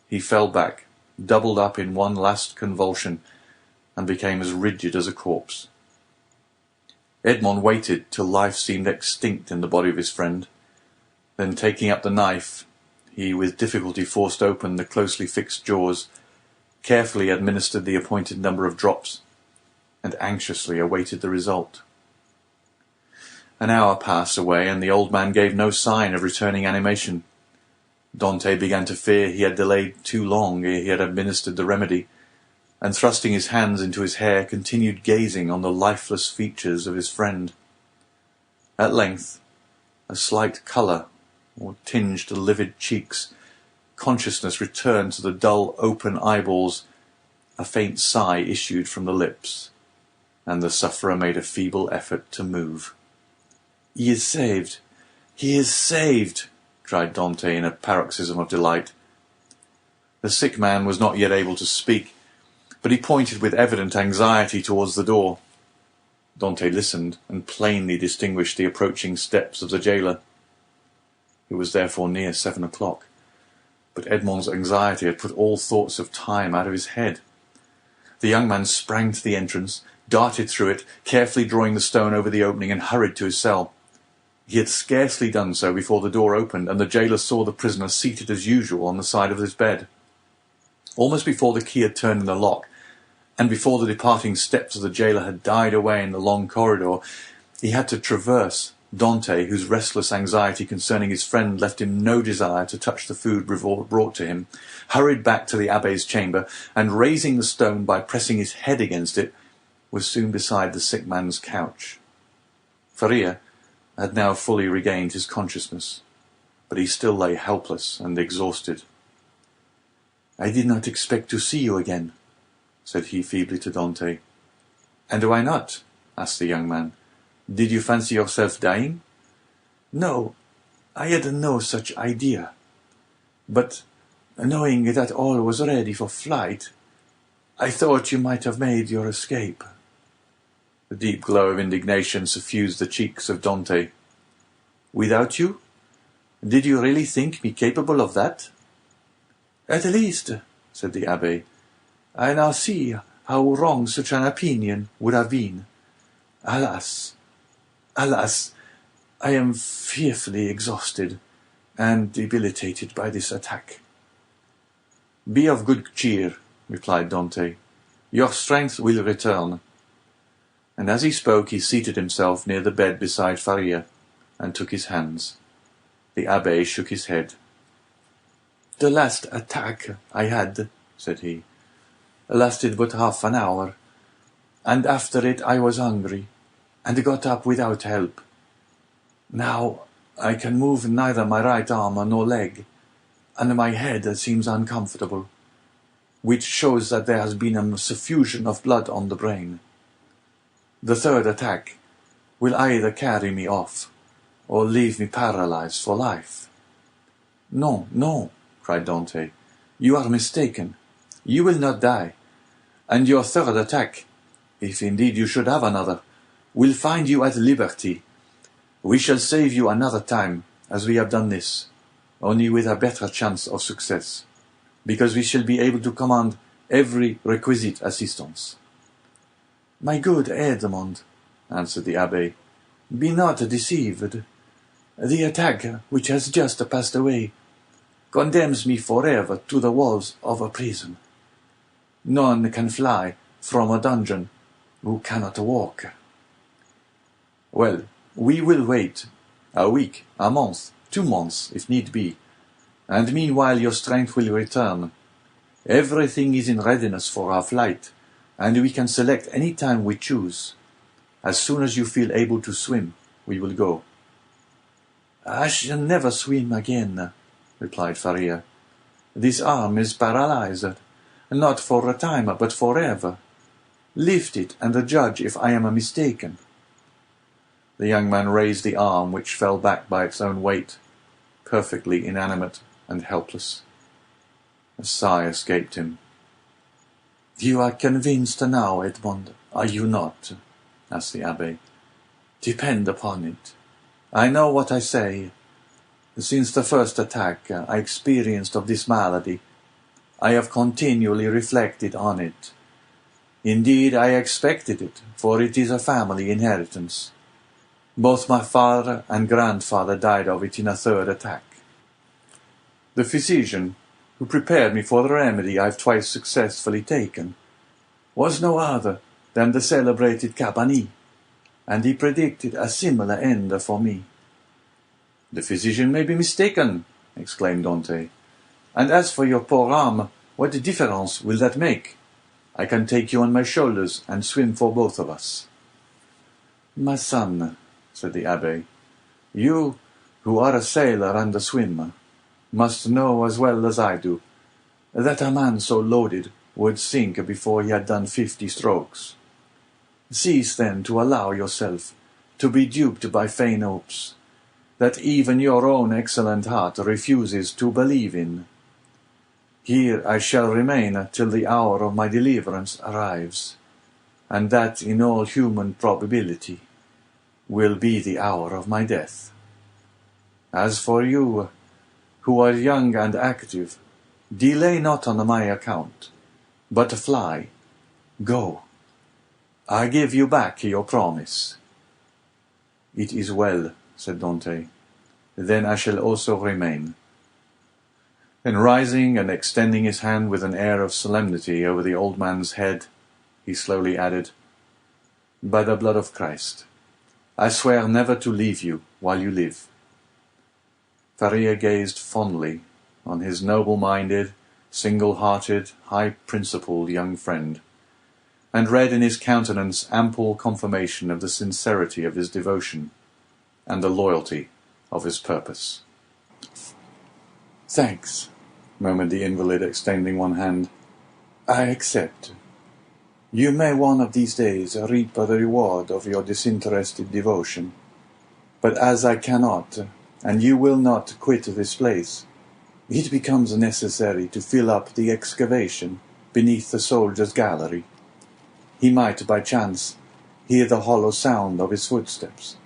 he fell back, doubled up in one last convulsion, and became as rigid as a corpse. Edmond waited till life seemed extinct in the body of his friend. Then, taking up the knife, he with difficulty forced open the closely fixed jaws, carefully administered the appointed number of drops, and anxiously awaited the result. An hour passed away, and the old man gave no sign of returning animation. Dante began to fear he had delayed too long ere he had administered the remedy, and thrusting his hands into his hair, continued gazing on the lifeless features of his friend. At length, a slight colour tinged the livid cheeks, consciousness returned to the dull open eyeballs, a faint sigh issued from the lips, and the sufferer made a feeble effort to move. "He is saved! He is saved!" cried Dante in a paroxysm of delight. The sick man was not yet able to speak, but he pointed with evident anxiety towards the door. Dante listened, and plainly distinguished the approaching steps of the jailer. It was therefore near 7 o'clock, but Edmond's anxiety had put all thoughts of time out of his head. The young man sprang to the entrance, darted through it, carefully drawing the stone over the opening, and hurried to his cell. He had scarcely done so before the door opened, and the jailer saw the prisoner seated as usual on the side of his bed. Almost before the key had turned in the lock, and before the departing steps of the jailer had died away in the long corridor, he had to traverse Dante, whose restless anxiety concerning his friend left him no desire to touch the food brought to him, hurried back to the Abbé's chamber, and raising the stone by pressing his head against it, was soon beside the sick man's couch. Faria had now fully regained his consciousness, but he still lay helpless and exhausted. "I did not expect to see you again," said he feebly to Dante. "And why not?" asked the young man. "Did you fancy yourself dying?" "No, I had no such idea. But, knowing that all was ready for flight, I thought you might have made your escape." The deep glow of indignation suffused the cheeks of Dante. "Without you? Did you really think me capable of that?" "At least," said the Abbé, "I now see how wrong such an opinion would have been. Alas, alas, I am fearfully exhausted and debilitated by this attack." "Be of good cheer," replied Dante. "Your strength will return." and as he spoke he seated himself near the bed beside Faria, and took his hands. The Abbé shook his head. "The last attack I had," said he, "lasted but half an hour, and after it I was hungry, and got up without help. Now I can move neither my right arm nor leg, and my head seems uncomfortable, which shows that there has been a suffusion of blood on the brain. The third attack will either carry me off, or leave me paralyzed for life." "No, no," cried Dante, "you are mistaken. You will not die, and your third attack, if indeed you should have another, will find you at liberty. We shall save you another time, as we have done this, only with a better chance of success, because we shall be able to command every requisite assistance." "My good Edmond," answered the Abbé, "be not deceived. The attack which has just passed away condemns me forever to the walls of a prison. None can fly from a dungeon who cannot walk." "Well, we will wait a week, a month, 2 months, if need be, and meanwhile your strength will return. Everything is in readiness for our flight, and we can select any time we choose. As soon as you feel able to swim, we will go." "I shall never swim again," replied Faria. "This arm is paralyzed, not for a time, but forever. Lift it, and judge if I am mistaken." The young man raised the arm, which fell back by its own weight, perfectly inanimate and helpless. A sigh escaped him. "You are convinced now, Edmond, are you not?" asked the Abbé. "Depend upon it. I know what I say. Since the first attack I experienced of this malady, I have continually reflected on it. Indeed, I expected it, for it is a family inheritance. Both my father and grandfather died of it in a third attack. The physician, who prepared me for the remedy I have twice successfully taken, was no other than the celebrated Cabanilles, and he predicted a similar end for me." "The physician may be mistaken," exclaimed Dante. "And as for your poor arm, what difference will that make? I can take you on my shoulders and swim for both of us." "My son," said the Abbé, "you, who are a sailor and a swimmer, must know as well as I do that a man so loaded would sink before he had done 50 strokes. Cease then to allow yourself to be duped by vain hopes that even your own excellent heart refuses to believe in. Here I shall remain till the hour of my deliverance arrives, and that in all human probability will be the hour of my death. As for you, who are young and active, delay not on my account, but fly, go. I give you back your promise." "It is well," said Dante. "Then I shall also remain." Then rising and extending his hand with an air of solemnity over the old man's head, he slowly added, "By the blood of Christ, I swear never to leave you while you live." Faria gazed fondly on his noble-minded, single-hearted, high-principled young friend, and read in his countenance ample confirmation of the sincerity of his devotion and the loyalty of his purpose. "Thanks," murmured the invalid, extending one hand. "I accept. You may one of these days reap the reward of your disinterested devotion. But as I cannot, and you will not quit this place, it becomes necessary to fill up the excavation beneath the soldier's gallery. He might, by chance, hear the hollow sound of his footsteps,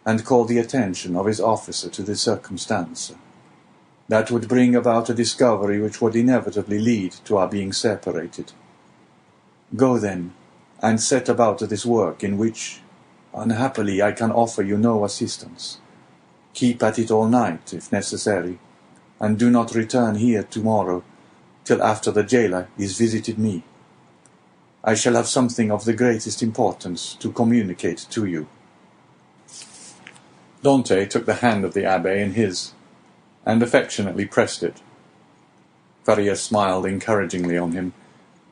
and call the attention of his officer to the circumstance. That would bring about a discovery which would inevitably lead to our being separated. Go, then, and set about this work in which, unhappily, I can offer you no assistance. Keep at it all night, if necessary, and do not return here tomorrow till after the jailer has visited me. I shall have something of the greatest importance to communicate to you." Dante took the hand of the Abbé in his, and affectionately pressed it. Faria smiled encouragingly on him,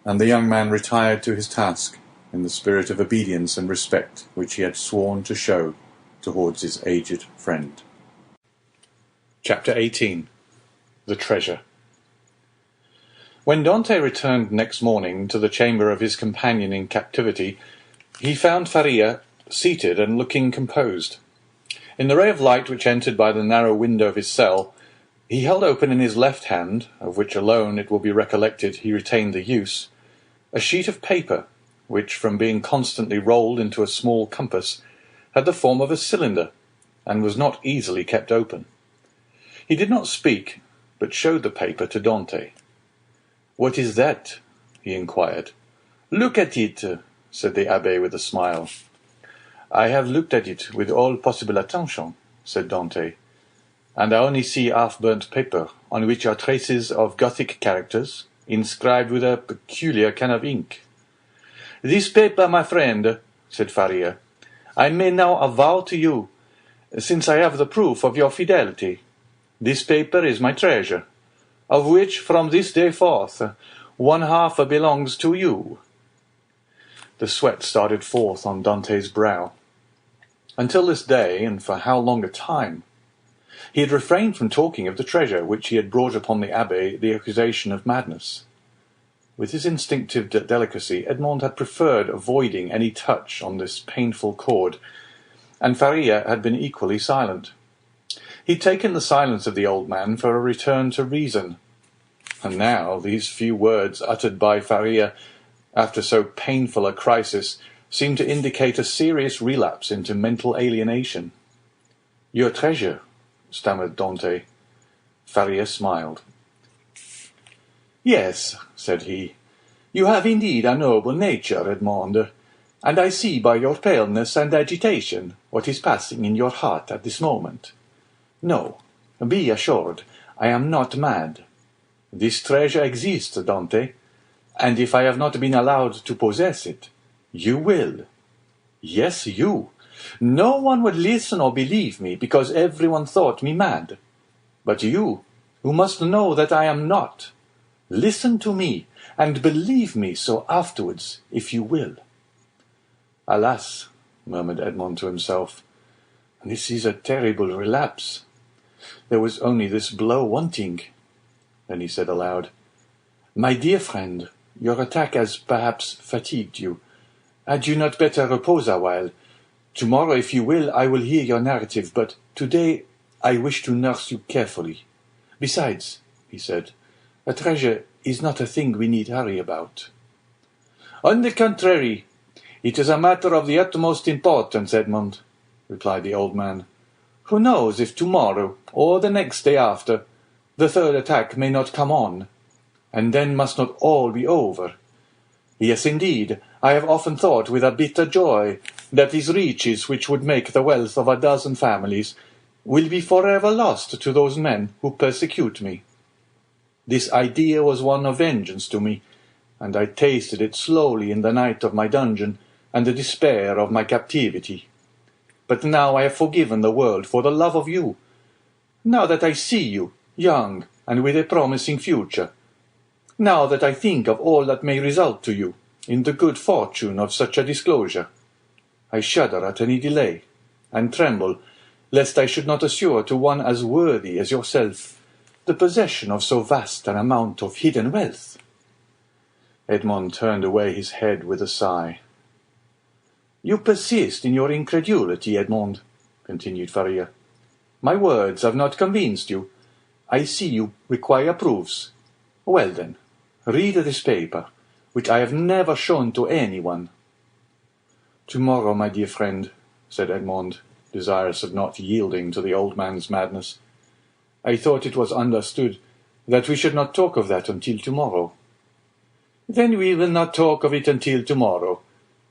and the young man retired to his task in the spirit of obedience and respect which he had sworn to show towards his aged friend. Chapter 18. The Treasure. When Dante returned next morning to the chamber of his companion in captivity, he found Faria seated and looking composed. In the ray of light which entered by the narrow window of his cell, he held open in his left hand, of which alone it will be recollected he retained the use, a sheet of paper, which, from being constantly rolled into a small compass, had the form of a cylinder, and was not easily kept open. He did not speak, but showed the paper to Dante. "What is that?" he inquired. "Look at it," said the Abbé with a smile. "I have looked at it with all possible attention," said Dante, "and I only see half-burnt paper, on which are traces of Gothic characters, inscribed with a peculiar kind of ink." "This paper, my friend," said Faria, "I may now avow to you, since I have the proof of your fidelity. This paper is my treasure, of which, from this day forth, 1/2 belongs to you." The sweat started forth on Dante's brow. Until this day, and for how long a time? He had refrained from talking of the treasure which he had brought upon the Abbé the accusation of madness. With his instinctive delicacy, Edmond had preferred avoiding any touch on this painful chord, and Faria had been equally silent. He had taken the silence of the old man for a return to reason, and now these few words uttered by Faria after so painful a crisis seemed to indicate a serious relapse into mental alienation. "Your treasure," stammered Dante. Faria smiled. "Yes," said he, "you have indeed a noble nature, Edmond, and I see by your paleness and agitation what is passing in your heart at this moment. No, be assured, I am not mad. This treasure exists, Dante, and if I have not been allowed to possess it, you will. Yes, you. No one would listen or believe me, because everyone thought me mad. But you, who must know that I am not, listen to me, and believe me so afterwards, if you will." "Alas," murmured Edmond to himself, "this is a terrible relapse. There was only this blow wanting." Then he said aloud, "My dear friend, your attack has perhaps fatigued you. Had you not better repose a while? Tomorrow, if you will, I will hear your narrative, but today I wish to nurse you carefully. Besides," he said, "a treasure is not a thing we need hurry about." "On the contrary, it is a matter of the utmost importance, Edmond," replied the old man. "Who knows if tomorrow, or the next day after, the third attack may not come on, and then must not all be over? Yes, indeed, I have often thought with a bitter joy that these riches which would make the wealth of a dozen families will be forever lost to those men who persecute me. This idea was one of vengeance to me, and I tasted it slowly in the night of my dungeon and the despair of my captivity. But now I have forgiven the world for the love of you. Now that I see you, young and with a promising future, now that I think of all that may result to you in the good fortune of such a disclosure, I shudder at any delay, and tremble lest I should not assure to one as worthy as yourself the possession of so vast an amount of hidden wealth." Edmond turned away his head with a sigh. "You persist in your incredulity, Edmond," continued Faria. "My words have not convinced you. I see you require proofs. Well then, read this paper, which I have never shown to anyone." "Tomorrow, my dear friend," said Edmond, desirous of not yielding to the old man's madness. "I thought it was understood that we should not talk of that until tomorrow." "Then we will not talk of it until tomorrow,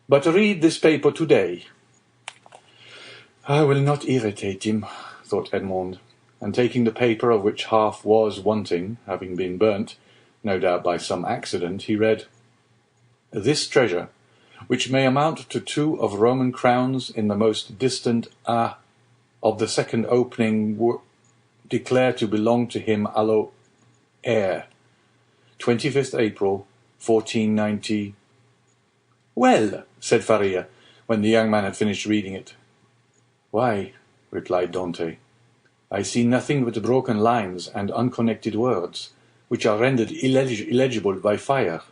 but read this paper today." "I will not irritate him," thought Edmond, and taking the paper, of which half was wanting, having been burnt, no doubt by some accident, he read, This treasure, which may amount to 2 of Roman crowns in the most distant of the second opening, declare to belong to him allo heir. 25th April, 1490. Well, said Faria, when the young man had finished reading it. Why, replied Dante, I see nothing but broken lines and unconnected words, which are rendered illegible by fire.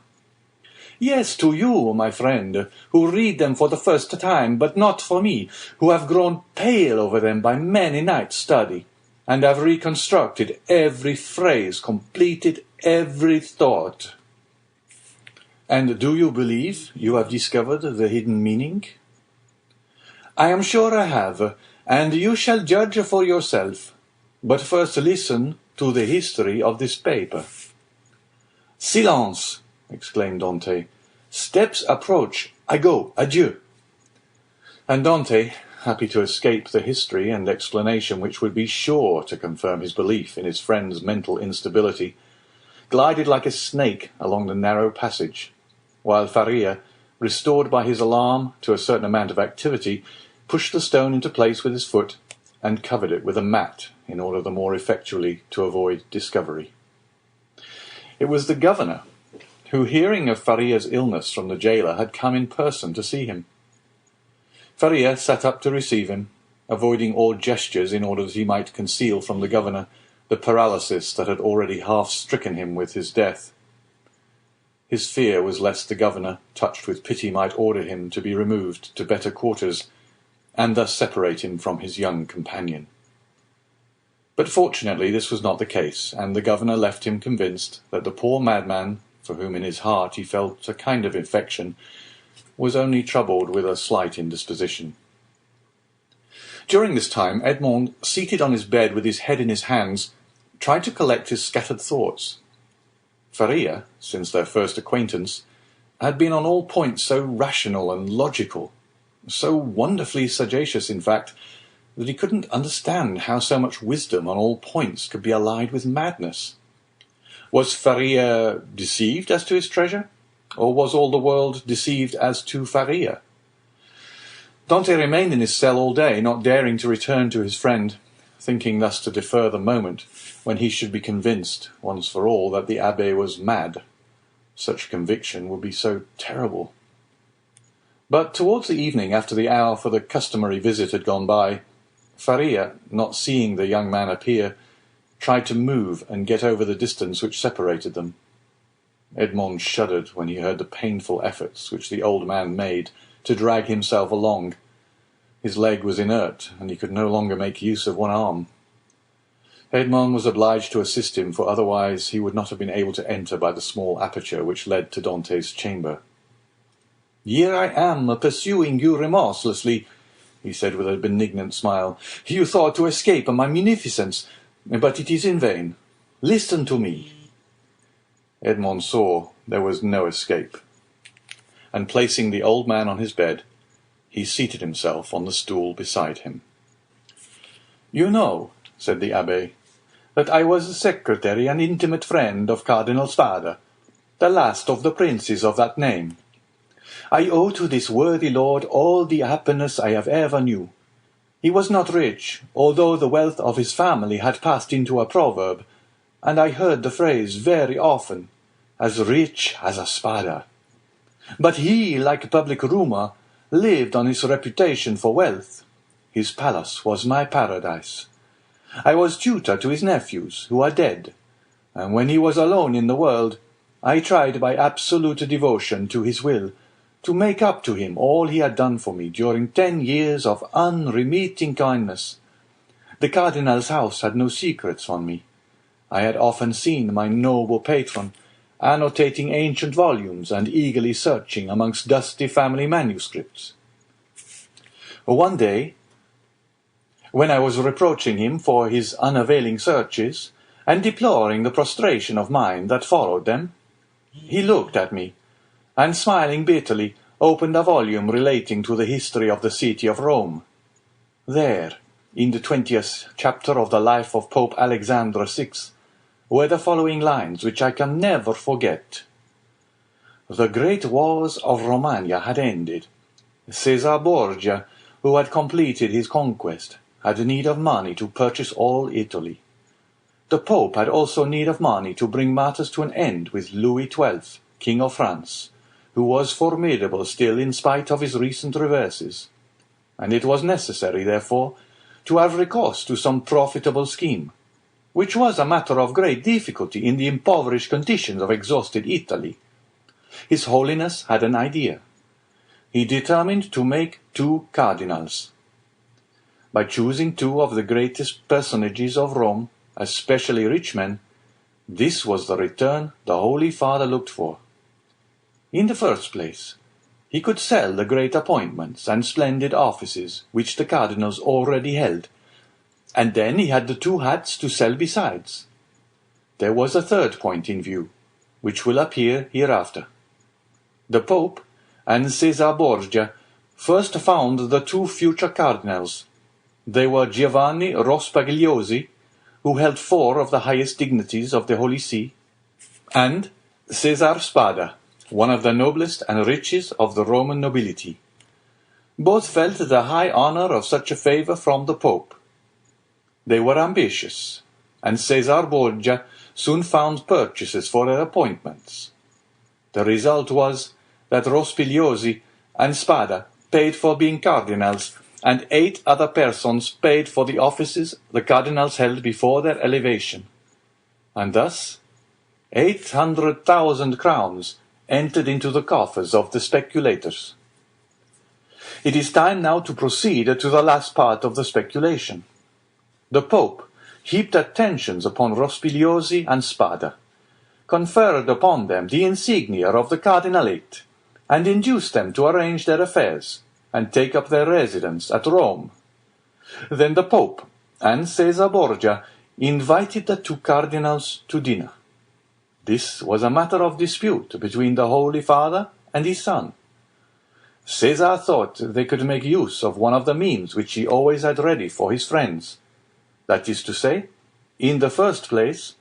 Yes, to you, my friend, who read them for the first time, but not for me, who have grown pale over them by many nights' study, and have reconstructed every phrase, completed every thought. And do you believe you have discovered the hidden meaning? I am sure I have, and you shall judge for yourself. But first listen to the history of this paper. Silence! exclaimed Dante. Steps approach. I go. Adieu. And Dante, happy to escape the history and explanation which would be sure to confirm his belief in his friend's mental instability, glided like a snake along the narrow passage, while Faria, restored by his alarm to a certain amount of activity, pushed the stone into place with his foot and covered it with a mat in order the more effectually to avoid discovery. It was the governor, who, hearing of Faria's illness from the jailer, had come in person to see him. Faria sat up to receive him, avoiding all gestures in order that he might conceal from the governor the paralysis that had already half stricken him with his death. His fear was lest the governor, touched with pity, might order him to be removed to better quarters, and thus separate him from his young companion. But fortunately this was not the case, and the governor left him convinced that the poor madman, for whom in his heart he felt a kind of affection, was only troubled with a slight indisposition. During this time Edmond, seated on his bed with his head in his hands, tried to collect his scattered thoughts. Faria, since their first acquaintance, had been on all points so rational and logical, so wonderfully sagacious, in fact, that he couldn't understand how so much wisdom on all points could be allied with madness. Was Faria deceived as to his treasure, or was all the world deceived as to Faria? Dante remained in his cell all day, not daring to return to his friend, thinking thus to defer the moment when he should be convinced, once for all, that the Abbé was mad. Such conviction would be so terrible. But towards the evening, after the hour for the customary visit had gone by, Faria, not seeing the young man appear, tried to move and get over the distance which separated them. Edmond shuddered when he heard the painful efforts which the old man made to drag himself along. His leg was inert, and he could no longer make use of one arm. Edmond was obliged to assist him, for otherwise he would not have been able to enter by the small aperture which led to Dante's chamber. "Here I am, pursuing you remorselessly," he said with a benignant smile. "You thought to escape my munificence, but it is in vain. Listen to me." Edmond saw there was no escape, and placing the old man on his bed, he seated himself on the stool beside him. "You know," said the Abbé, "that I was the secretary and intimate friend of Cardinal Spada, the last of the princes of that name. I owe to this worthy lord all the happiness I have ever knew. He was not rich, although the wealth of his family had passed into a proverb, and I heard the phrase very often, as rich as a Spada. But he, like public rumour, lived on his reputation for wealth. His palace was my paradise. I was tutor to his nephews, who are dead, and when he was alone in the world, I tried by absolute devotion to his will to make up to him all he had done for me during 10 years of unremitting kindness. The cardinal's house had no secrets on me. I had often seen my noble patron annotating ancient volumes and eagerly searching amongst dusty family manuscripts. One day, when I was reproaching him for his unavailing searches, and deploring the prostration of mind that followed them, he looked at me, and smiling bitterly, opened a volume relating to the history of the city of Rome. There, in the 20th chapter of the life of Pope Alexandre VI, were the following lines which I can never forget. The great wars of Romagna had ended. Caesar Borgia, who had completed his conquest, had need of money to purchase all Italy. The Pope had also need of money to bring matters to an end with Louis XII, King of France, who was formidable still in spite of his recent reverses, and it was necessary, therefore, to have recourse to some profitable scheme, which was a matter of great difficulty in the impoverished conditions of exhausted Italy. His Holiness had an idea. He determined to make 2 cardinals. By choosing 2 of the greatest personages of Rome, especially rich men, this was the return the Holy Father looked for. In the first place, he could sell the great appointments and splendid offices which the cardinals already held, and then he had the 2 hats to sell besides. There was a third point in view, which will appear hereafter. The Pope and Caesar Borgia first found the 2 future cardinals. They were Giovanni Rospigliosi, who held 4 of the highest dignities of the Holy See, and Cesar Spada, one of the noblest and richest of the Roman nobility. Both felt the high honour of such a favour from the Pope. They were ambitious, and Caesar Borgia soon found purchasers for their appointments. The result was that Rospigliosi and Spada paid for being cardinals, and 8 other persons paid for the offices the cardinals held before their elevation. And thus 800,000 crowns entered into the coffers of the speculators. It is time now to proceed to the last part of the speculation. The Pope heaped attentions upon Rospigliosi and Spada, conferred upon them the insignia of the cardinalate, and induced them to arrange their affairs and take up their residence at Rome. Then the Pope and Caesar Borgia invited the 2 cardinals to dinner. This was a matter of dispute between the Holy Father and his son. Caesar thought they could make use of one of the means which he always had ready for his friends. That is to say, in the first place,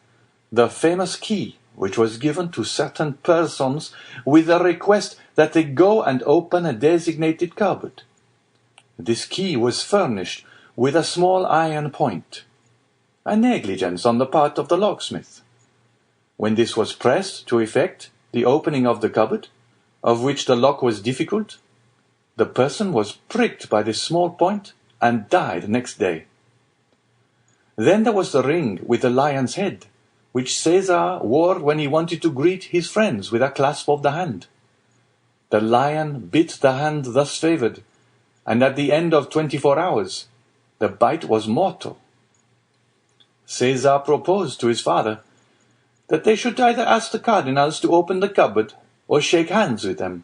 the famous key which was given to certain persons with a request that they go and open a designated cupboard. This key was furnished with a small iron point, a negligence on the part of the locksmith. When this was pressed to effect the opening of the cupboard, of which the lock was difficult, the person was pricked by this small point and died next day. Then there was the ring with the lion's head, which Caesar wore when he wanted to greet his friends with a clasp of the hand. The lion bit the hand thus favoured, and at the end of 24 hours, the bite was mortal. Caesar proposed to his father that they should either ask the cardinals to open the cupboard or shake hands with them.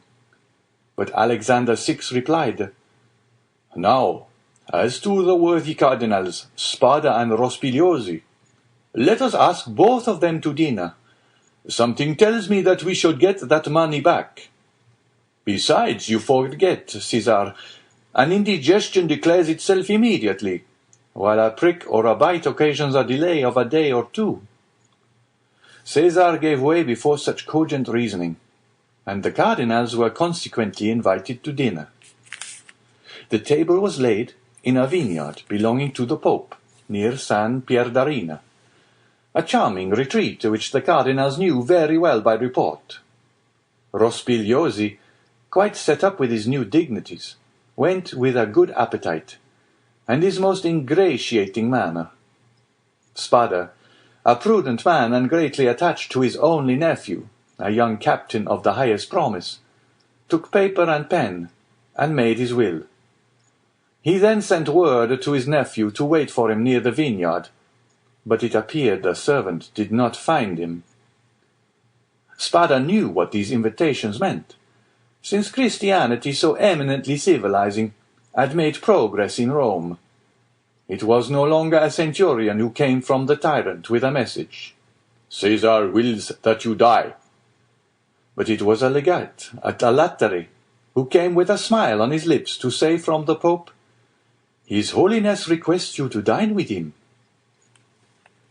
But Alexander VI replied, "Now, as to the worthy cardinals, Spada and Rospigliosi, let us ask both of them to dinner. Something tells me that we should get that money back. Besides, you forget, Caesar, an indigestion declares itself immediately, while a prick or a bite occasions a delay of a day or 2. Caesar gave way before such cogent reasoning, and the cardinals were consequently invited to dinner. The table was laid in a vineyard belonging to the Pope, near San Pierdarina, a charming retreat which the cardinals knew very well by report. Rospigliosi, quite set up with his new dignities, went with a good appetite, and his most ingratiating manner. Spada, a prudent man and greatly attached to his only nephew, a young captain of the highest promise, took paper and pen, and made his will. He then sent word to his nephew to wait for him near the vineyard, but it appeared the servant did not find him. Spada knew what these invitations meant, since Christianity, so eminently civilizing, had made progress in Rome. It was no longer a centurion who came from the tyrant with a message, "Caesar wills that you die," but it was a legate at a Latere, who came with a smile on his lips to say from the Pope, "His Holiness requests you to dine with him."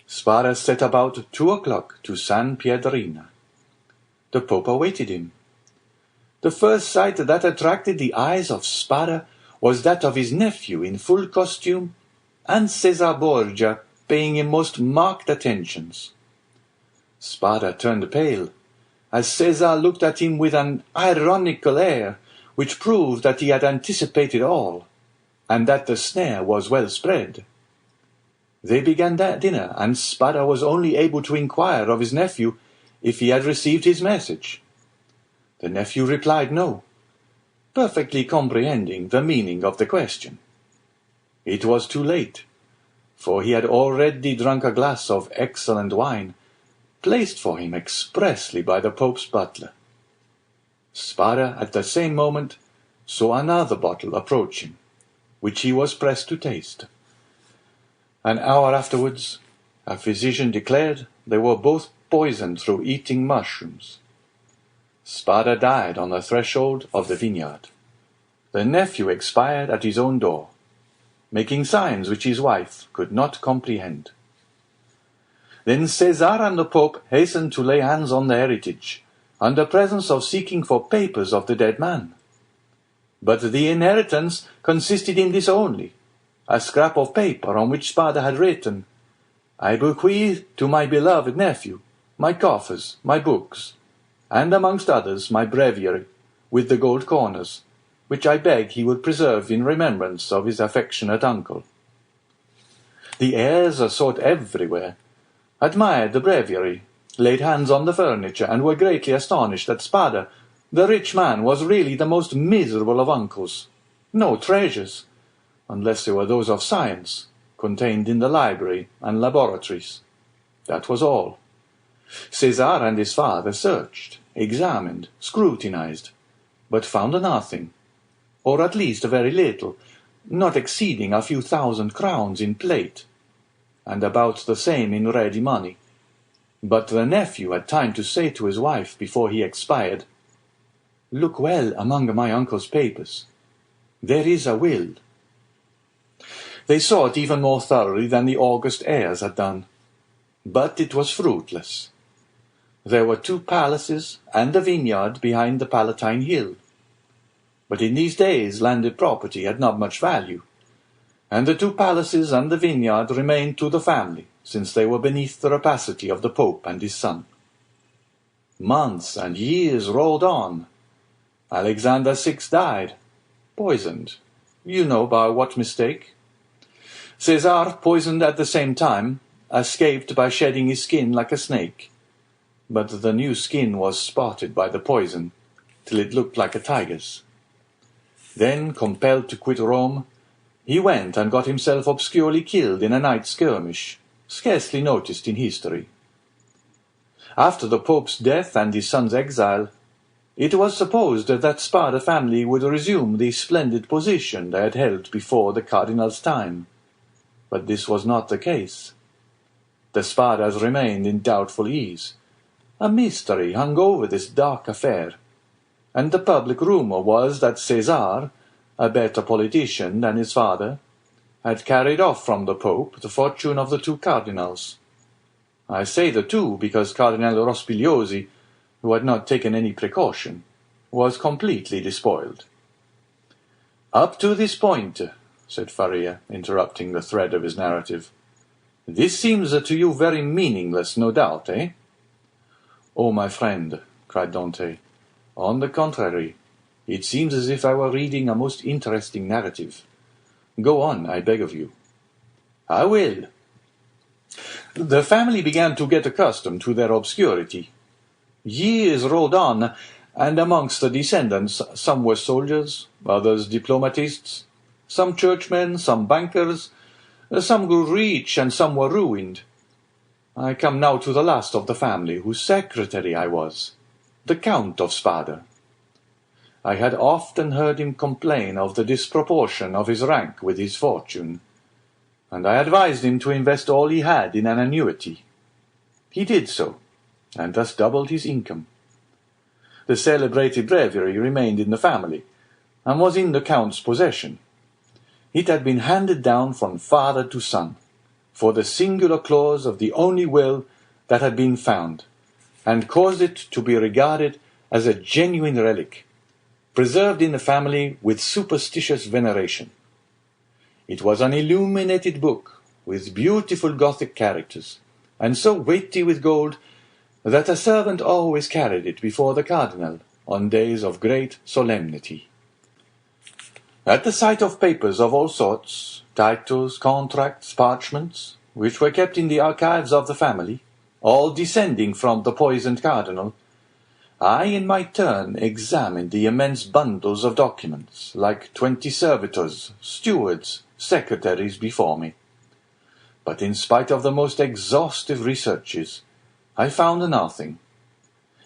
Spada set about 2 o'clock to San Pierdarina. The Pope awaited him, The first sight that attracted the eyes of Spada was that of his nephew in full costume, and Cesar Borgia paying him most marked attentions. Spada turned pale, as Cesar looked at him with an ironical air, which proved that he had anticipated all, and that the snare was well spread. They began their dinner, and Spada was only able to inquire of his nephew if he had received his message. The nephew replied no, perfectly comprehending the meaning of the question. It was too late, for he had already drunk a glass of excellent wine, placed for him expressly by the Pope's butler. Spada at the same moment saw another bottle approach him, which he was pressed to taste. An hour afterwards, a physician declared they were both poisoned through eating mushrooms. Spada died on the threshold of the vineyard. The nephew expired at his own door, making signs which his wife could not comprehend. Then Cesar and the Pope hastened to lay hands on the heritage, under presence of seeking for papers of the dead man. But the inheritance consisted in this only, a scrap of paper on which Spada had written, "I bequeath to my beloved nephew my coffers, my books, and amongst others my breviary, with the gold corners, which I beg he would preserve in remembrance of his affectionate uncle." The heirs sought everywhere, admired the breviary, laid hands on the furniture, and were greatly astonished that Spada, the rich man, was really the most miserable of uncles. No treasures, unless they were those of science, contained in the library and laboratories. That was all. Cesar and his father searched, examined, scrutinized, but found nothing, or at least very little, not exceeding a few thousand crowns in plate, and about the same in ready money. But the nephew had time to say to his wife before he expired, "Look well among my uncle's papers. There is a will." They sought even more thoroughly than the august heirs had done, but it was fruitless. There were 2 palaces and a vineyard behind the Palatine Hill. But in these days landed property had not much value, and the 2 palaces and the vineyard remained to the family, since they were beneath the rapacity of the Pope and his son. Months and years rolled on. Alexander VI died, poisoned. You know by what mistake. Cesar, poisoned at the same time, escaped by shedding his skin like a snake. But the new skin was spotted by the poison, till it looked like a tiger's. Then, compelled to quit Rome, he went and got himself obscurely killed in a night skirmish, scarcely noticed in history. After the Pope's death and his son's exile, it was supposed that Spada family would resume the splendid position they had held before the Cardinal's time. But this was not the case. The Spadas remained in doubtful ease. A mystery hung over this dark affair, and the public rumour was that Cesar, a better politician than his father, had carried off from the Pope the fortune of the 2 cardinals. I say the 2 because Cardinal Rospigliosi, who had not taken any precaution, was completely despoiled. "Up to this point," said Faria, interrupting the thread of his narrative, "this seems to you very meaningless, no doubt, eh?" "Oh, my friend," cried Dante, "on the contrary, it seems as if I were reading a most interesting narrative. Go on, I beg of you." "I will. The family began to get accustomed to their obscurity. Years rolled on, and amongst the descendants some were soldiers, others diplomatists, some churchmen, some bankers, some grew rich, and some were ruined. I come now to the last of the family, whose secretary I was, the Count of Spada. I had often heard him complain of the disproportion of his rank with his fortune, and I advised him to invest all he had in an annuity. He did so, and thus doubled his income. The celebrated breviary remained in the family, and was in the Count's possession. It had been handed down from father to son, for the singular clause of the only will that had been found, and caused it to be regarded as a genuine relic, preserved in the family with superstitious veneration. It was an illuminated book, with beautiful Gothic characters, and so weighty with gold that a servant always carried it before the cardinal on days of great solemnity. At the sight of papers of all sorts, titles, contracts, parchments, which were kept in the archives of the family, all descending from the poisoned cardinal, I in my turn examined the immense bundles of documents, like 20 servitors, stewards, secretaries before me. But in spite of the most exhaustive researches, I found nothing.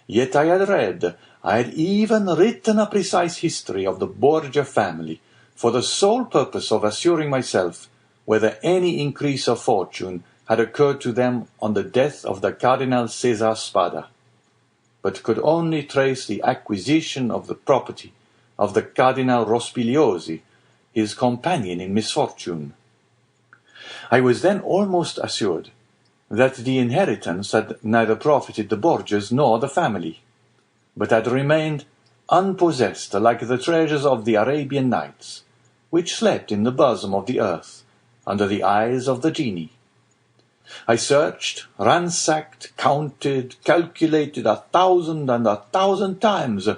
Yet I had even written a precise history of the Borgia family, for the sole purpose of assuring myself whether any increase of fortune had occurred to them on the death of the Cardinal Cesar Spada, but could only trace the acquisition of the property of the Cardinal Rospigliosi, his companion in misfortune. I was then almost assured that the inheritance had neither profited the Borgias nor the family, but had remained unpossessed like the treasures of the Arabian Nights, which slept in the bosom of the earth, under the eyes of the genii. I searched, ransacked, counted, calculated 1,000 times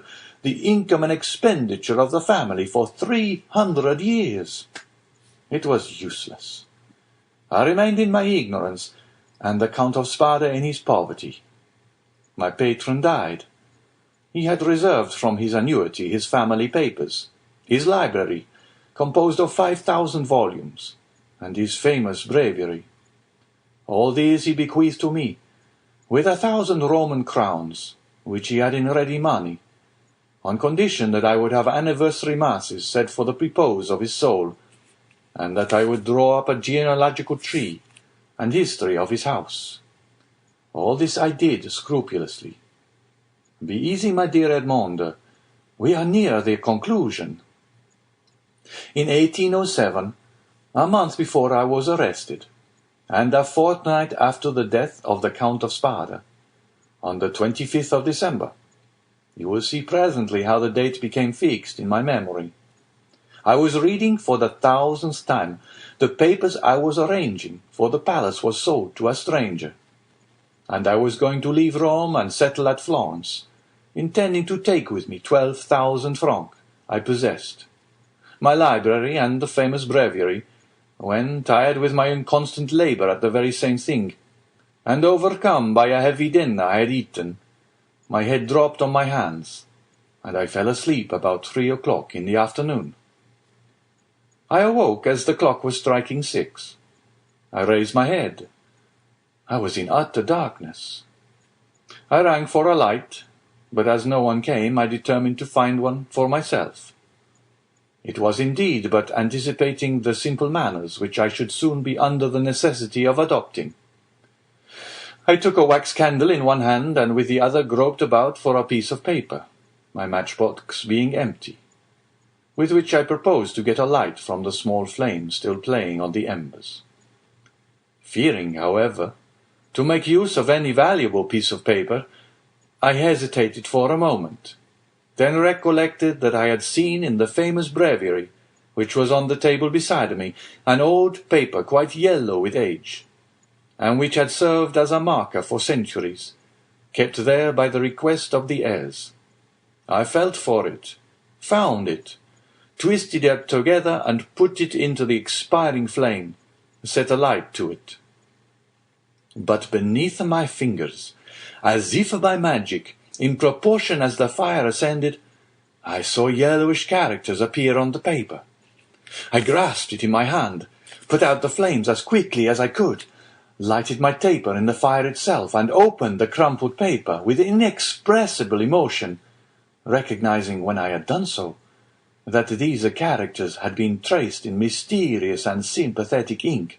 the income and expenditure of the family for 300 years. It was useless. I remained in my ignorance, and the Count of Spada in his poverty. My patron died. He had reserved from his annuity his family papers, his library, composed of 5,000 volumes, and his famous breviary. All these he bequeathed to me, with 1,000 Roman crowns, which he had in ready money, on condition that I would have anniversary masses said for the repose of his soul, and that I would draw up a genealogical tree and history of his house. All this I did scrupulously. Be easy, my dear Edmond, we are near the conclusion. In 1807, a month before I was arrested, and a fortnight after the death of the Count of Spada, on the 25th of December. You will see presently how the date became fixed in my memory. I was reading for the 1,000th time the papers I was arranging, for the palace was sold to a stranger, and I was going to leave Rome and settle at Florence, intending to take with me 12,000 francs I possessed, my library and the famous breviary, when, tired with my inconstant labour at the very same thing, and overcome by a heavy dinner I had eaten, my head dropped on my hands, and I fell asleep about 3 o'clock in the afternoon. I awoke as the clock was striking 6. I raised my head. I was in utter darkness. I rang for a light, but as no one came, I determined to find one for myself. It was indeed but anticipating the simple manners which I should soon be under the necessity of adopting. I took a wax candle in one hand, and with the other groped about for a piece of paper, my matchbox being empty, with which I proposed to get a light from the small flame still playing on the embers. Fearing, however, to make use of any valuable piece of paper, I hesitated for a moment, then recollected that I had seen in the famous breviary, which was on the table beside me, an old paper quite yellow with age, and which had served as a marker for centuries, kept there by the request of the heirs. I felt for it, found it, twisted it together, and put it into the expiring flame, set a light to it. But beneath my fingers, as if by magic, in proportion as the fire ascended, I saw yellowish characters appear on the paper. I grasped it in my hand, put out the flames as quickly as I could, lighted my taper in the fire itself, and opened the crumpled paper with inexpressible emotion, recognizing when I had done so that these characters had been traced in mysterious and sympathetic ink,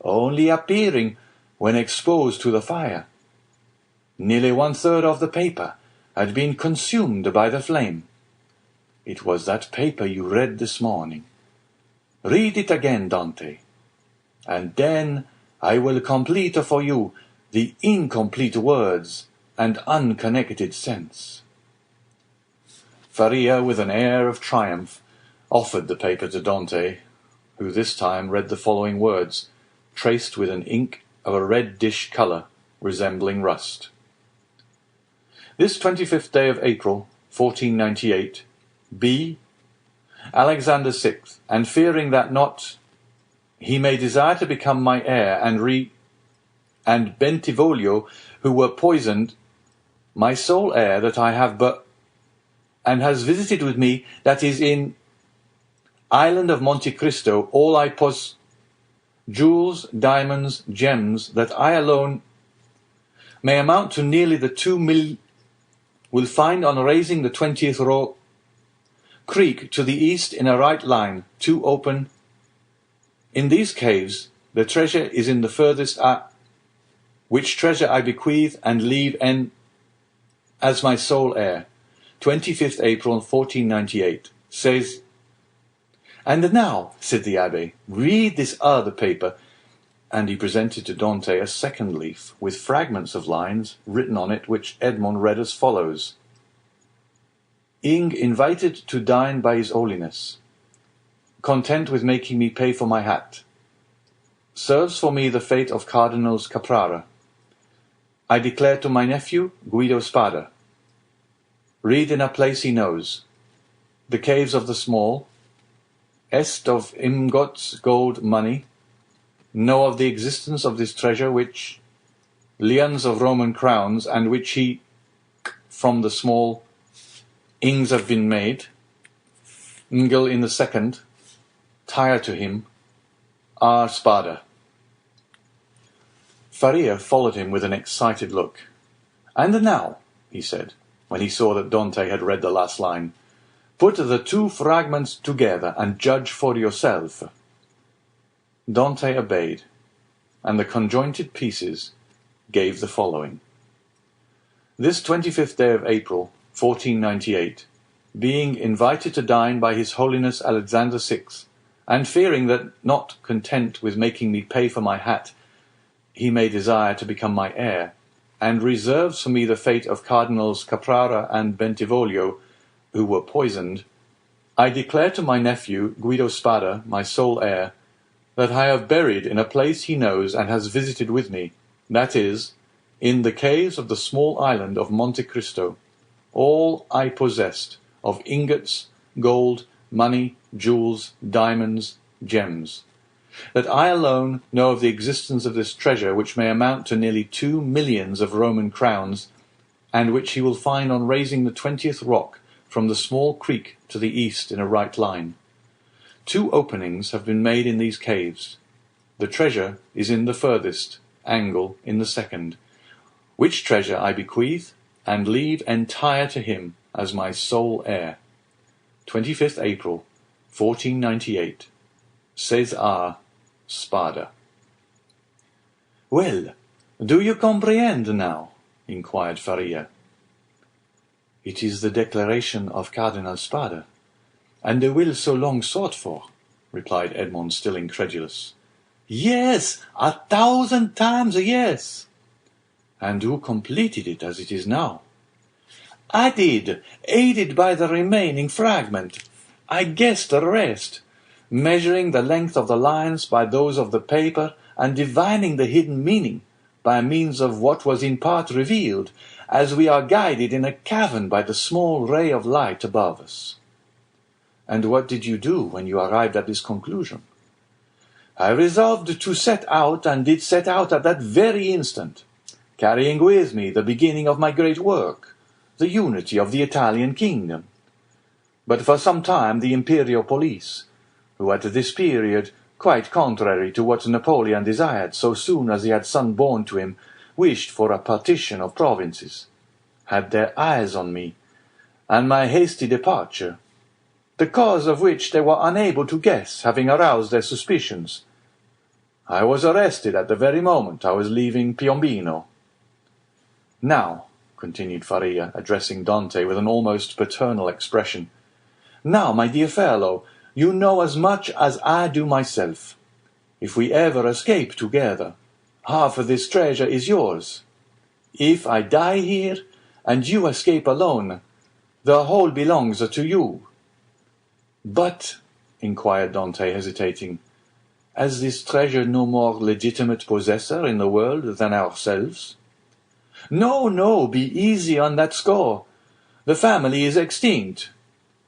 only appearing when exposed to the fire. Nearly 1/3 of the paper had been consumed by the flame. It was that paper you read this morning. Read it again, Dante, and then I will complete for you the incomplete words and unconnected sense. Faria, with an air of triumph, offered the paper to Dante, who this time read the following words, traced with an ink of a reddish colour, resembling rust. This 25th day of April, 1498, B. Alexander VI, and fearing that not he may desire to become my heir, and Bentivoglio, who were poisoned, my sole heir that I have but, and has visited with me, that is in island of Monte Cristo, all I jewels, diamonds, gems, that I alone may amount to nearly the 2 will find on raising the 20th row creek to the east in a right line, 2 open. In these caves the treasure is in the furthest, which treasure I bequeath and leave as my sole heir. 25th April 1498, says, "And now," said the Abbé, "read this other paper," and he presented to Dante a second leaf, with fragments of lines written on it, which Edmond read as follows. "Ing invited to dine by his holiness. Content with making me pay for my hat. Serves for me the fate of Cardinals Caprara. I declare to my nephew, Guido Spada. Read in a place he knows. The caves of the small. Est of ingots, gold, money. Know of the existence of this treasure, which lions of Roman crowns, and which he, from the small, ings have been made. Ngel in the second, tire to him, R. Spada." Faria followed him with an excited look. "And now," he said, when he saw that Dante had read the last line, "put the 2 fragments together and judge for yourself." Dante obeyed, and the conjointed pieces gave the following. This 25th day of April, 1498, being invited to dine by His Holiness Alexander VI, and fearing that, not content with making me pay for my hat, he may desire to become my heir, and reserves for me the fate of Cardinals Caprara and Bentivoglio, who were poisoned, I declare to my nephew, Guido Spada, my sole heir, that I have buried in a place he knows and has visited with me, that is, in the caves of the small island of Monte Cristo, all I possessed of ingots, gold, money, jewels, diamonds, gems. That I alone know of the existence of this treasure, which may amount to nearly 2 millions of Roman crowns, and which he will find on raising the 20th rock from the small creek to the east in a right line. 2 openings have been made in these caves. The treasure is in the furthest angle in the second, which treasure I bequeath and leave entire to him as my sole heir. 25th April, 1498. César Spada. "Well, do you comprehend now?" inquired Faria. "It is the declaration of Cardinal Spada, and the will so long sought for," replied Edmond, still incredulous. "Yes, 1,000 times yes." "And who completed it as it is now?" "I did, aided by the remaining fragment. I guessed the rest, measuring the length of the lines by those of the paper, and divining the hidden meaning by means of what was in part revealed, as we are guided in a cavern by the small ray of light above us." "And what did you do when you arrived at this conclusion?" "I resolved to set out, and did set out at that very instant, carrying with me the beginning of my great work, the unity of the Italian kingdom. But for some time the imperial police, who at this period, quite contrary to what Napoleon desired so soon as he had son born to him, wished for a partition of provinces, had their eyes on me, and my hasty departure, the cause of which they were unable to guess, having aroused their suspicions. I was arrested at the very moment I was leaving Piombino. Now," continued Faria, addressing Dante with an almost paternal expression, "now, my dear fellow, you know as much as I do myself. If we ever escape together, half of this treasure is yours. If I die here, and you escape alone, The whole belongs to you." "But," inquired Dante, hesitating, "has this treasure no more legitimate possessor in the world than ourselves?" "No, no, be easy on that score. The family is extinct.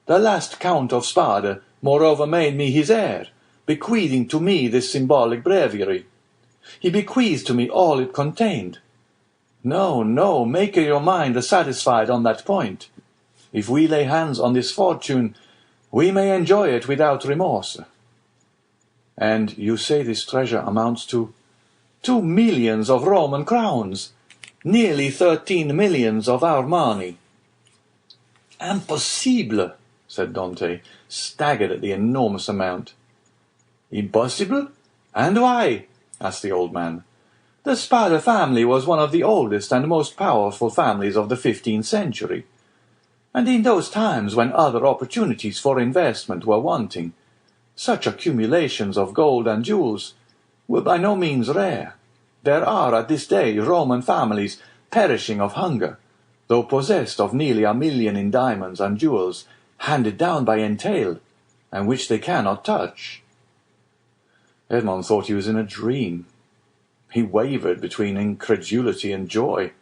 The last Count of Spada, moreover, made me his heir, bequeathing to me this symbolic breviary. He bequeathed to me all it contained. No, no, make your mind satisfied on that point. If we lay hands on this fortune, we may enjoy it without remorse." "And you say this treasure amounts to—" "2 millions of Roman crowns, nearly 13 millions of our money." "Impossible," said Dante, staggered at the enormous amount. "Impossible? And why?" asked the old man. "The Spada family was one of the oldest and most powerful families of the 15th century. And in those times when other opportunities for investment were wanting, such accumulations of gold and jewels were by no means rare. There are at this day Roman families perishing of hunger, though possessed of nearly 1 million in diamonds and jewels, handed down by entail, and which they cannot touch." Edmond thought he was in a dream. He wavered between incredulity and joy.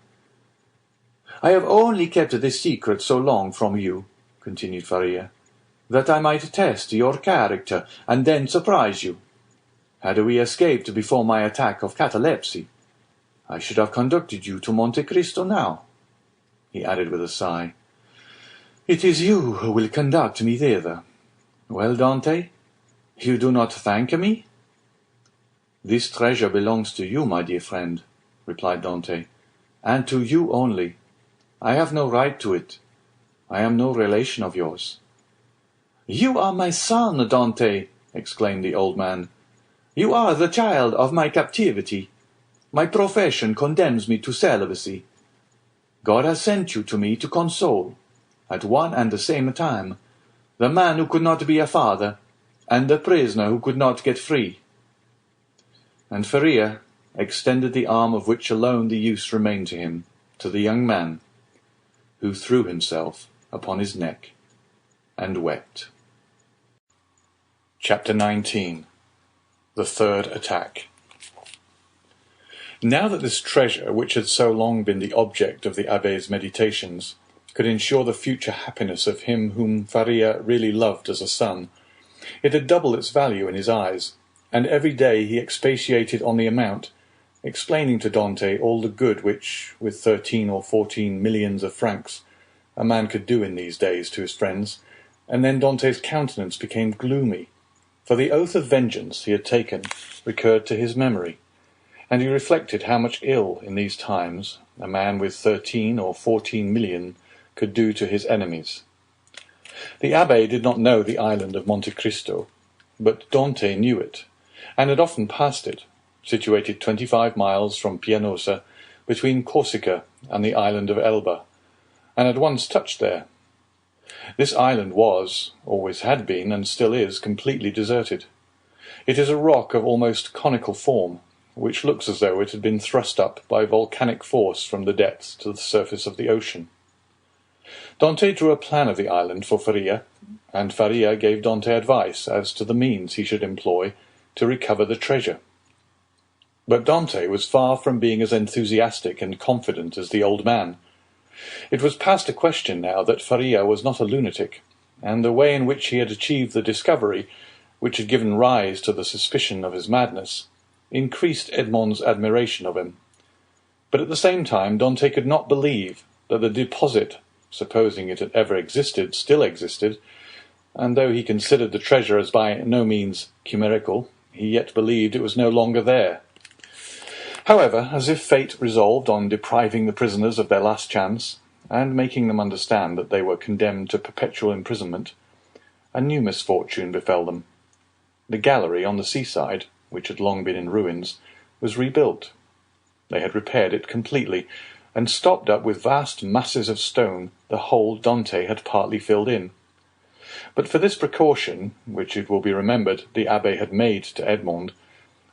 "I have only kept this secret so long from you," continued Faria, "that I might test your character, and then surprise you. Had we escaped before my attack of catalepsy, I should have conducted you to Monte Cristo now." He added with a sigh, "It is you who will conduct me thither. Well, Dante, you do not thank me?" "This treasure belongs to you, my dear friend," replied Dante, "and to you only. I have no right to it. I am no relation of yours." "You are my son, Dante," exclaimed the old man. "You are the child of my captivity. My profession condemns me to celibacy. God has sent you to me to console, at one and the same time, the man who could not be a father, and the prisoner who could not get free." And Faria extended the arm of which alone the use remained to him, to the young man, who threw himself upon his neck and wept. Chapter 19. The Third Attack. Now that this treasure, which had so long been the object of the Abbé's meditations, could ensure the future happiness of him whom Faria really loved as a son, it had doubled its value in his eyes, and every day he expatiated on the amount, explaining to Dante all the good which, with 13 or 14 millions of francs, a man could do in these days to his friends, and then Dante's countenance became gloomy, for the oath of vengeance he had taken recurred to his memory, and he reflected how much ill in these times a man with 13 or 14 million could do to his enemies. The Abbé did not know the island of Monte Cristo, but Dante knew it, and had often passed it, situated 25 miles from Pianosa, between Corsica and the island of Elba, and had once touched there. This island was, always had been, and still is, completely deserted. It is a rock of almost conical form, which looks as though it had been thrust up by volcanic force from the depths to the surface of the ocean. Dante drew a plan of the island for Faria, and Faria gave Dante advice as to the means he should employ to recover the treasure. But Dante was far from being as enthusiastic and confident as the old man. It was past a question now that Faria was not a lunatic, and the way in which he had achieved the discovery, which had given rise to the suspicion of his madness, increased Edmond's admiration of him. But at the same time Dante could not believe that the deposit, supposing it had ever existed, still existed, and though he considered the treasure as by no means chimerical, he yet believed it was no longer there. However, as if fate resolved on depriving the prisoners of their last chance, and making them understand that they were condemned to perpetual imprisonment, a new misfortune befell them. The gallery on the seaside, which had long been in ruins, was rebuilt. They had repaired it completely, and stopped up with vast masses of stone the hole Dante had partly filled in. But for this precaution, which it will be remembered the Abbé had made to Edmond,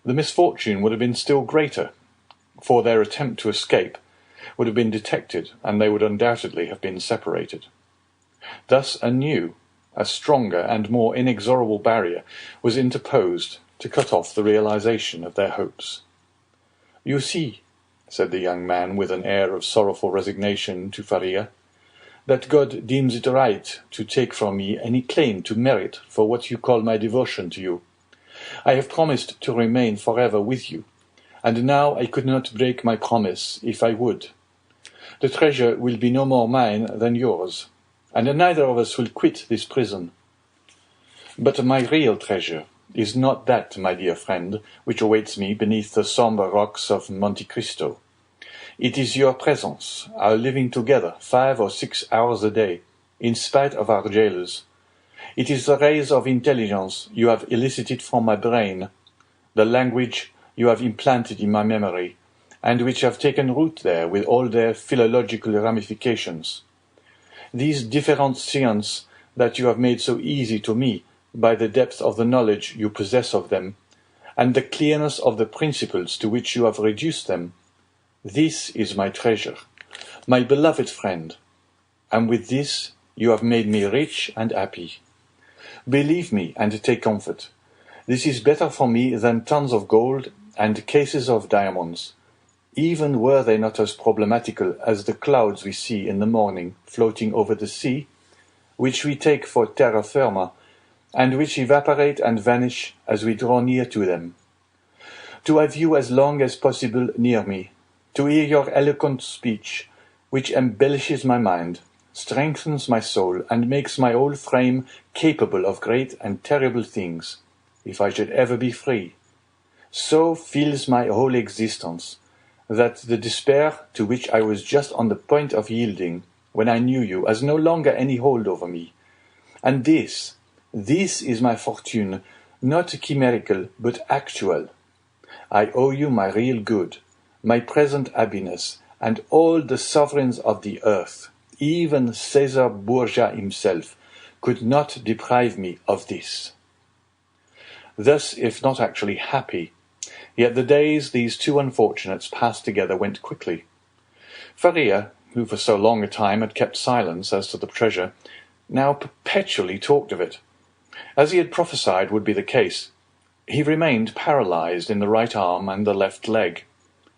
the misfortune would have been still greater, for their attempt to escape would have been detected, and they would undoubtedly have been separated. Thus a new, a stronger and more inexorable barrier was interposed to cut off the realization of their hopes. "You see," said the young man with an air of sorrowful resignation to Faria, "that God deems it right to take from me any claim to merit for what you call my devotion to you. I have promised to remain forever with you, and now I could not break my promise if I would. The treasure will be no more mine than yours, and neither of us will quit this prison. But my real treasure is not that, my dear friend, which awaits me beneath the sombre rocks of Monte Cristo. It is your presence, our living together 5 or 6 hours a day, in spite of our jailers. It is the rays of intelligence you have elicited from my brain, the language you have implanted in my memory, and which have taken root there with all their philological ramifications. These differentiations that you have made so easy to me by the depth of the knowledge you possess of them, and the clearness of the principles to which you have reduced them, this is my treasure, my beloved friend, and with this you have made me rich and happy. Believe me and take comfort. This is better for me than tons of gold and cases of diamonds, even were they not as problematical as the clouds we see in the morning floating over the sea, which we take for terra firma, and which evaporate and vanish as we draw near to them. To have you as long as possible near me, to hear your eloquent speech, which embellishes my mind, strengthens my soul, and makes my whole frame capable of great and terrible things, if I should ever be free, so fills my whole existence, that the despair to which I was just on the point of yielding when I knew you has no longer any hold over me. And this is my fortune, not chimerical, but actual. I owe you my real good, my present happiness, and all the sovereigns of the earth, even Caesar Borgia himself, could not deprive me of this." Thus, if not actually happy, yet the days these two unfortunates passed together went quickly. Faria, who for so long a time had kept silence as to the treasure, now perpetually talked of it. As he had prophesied would be the case, he remained paralyzed in the right arm and the left leg,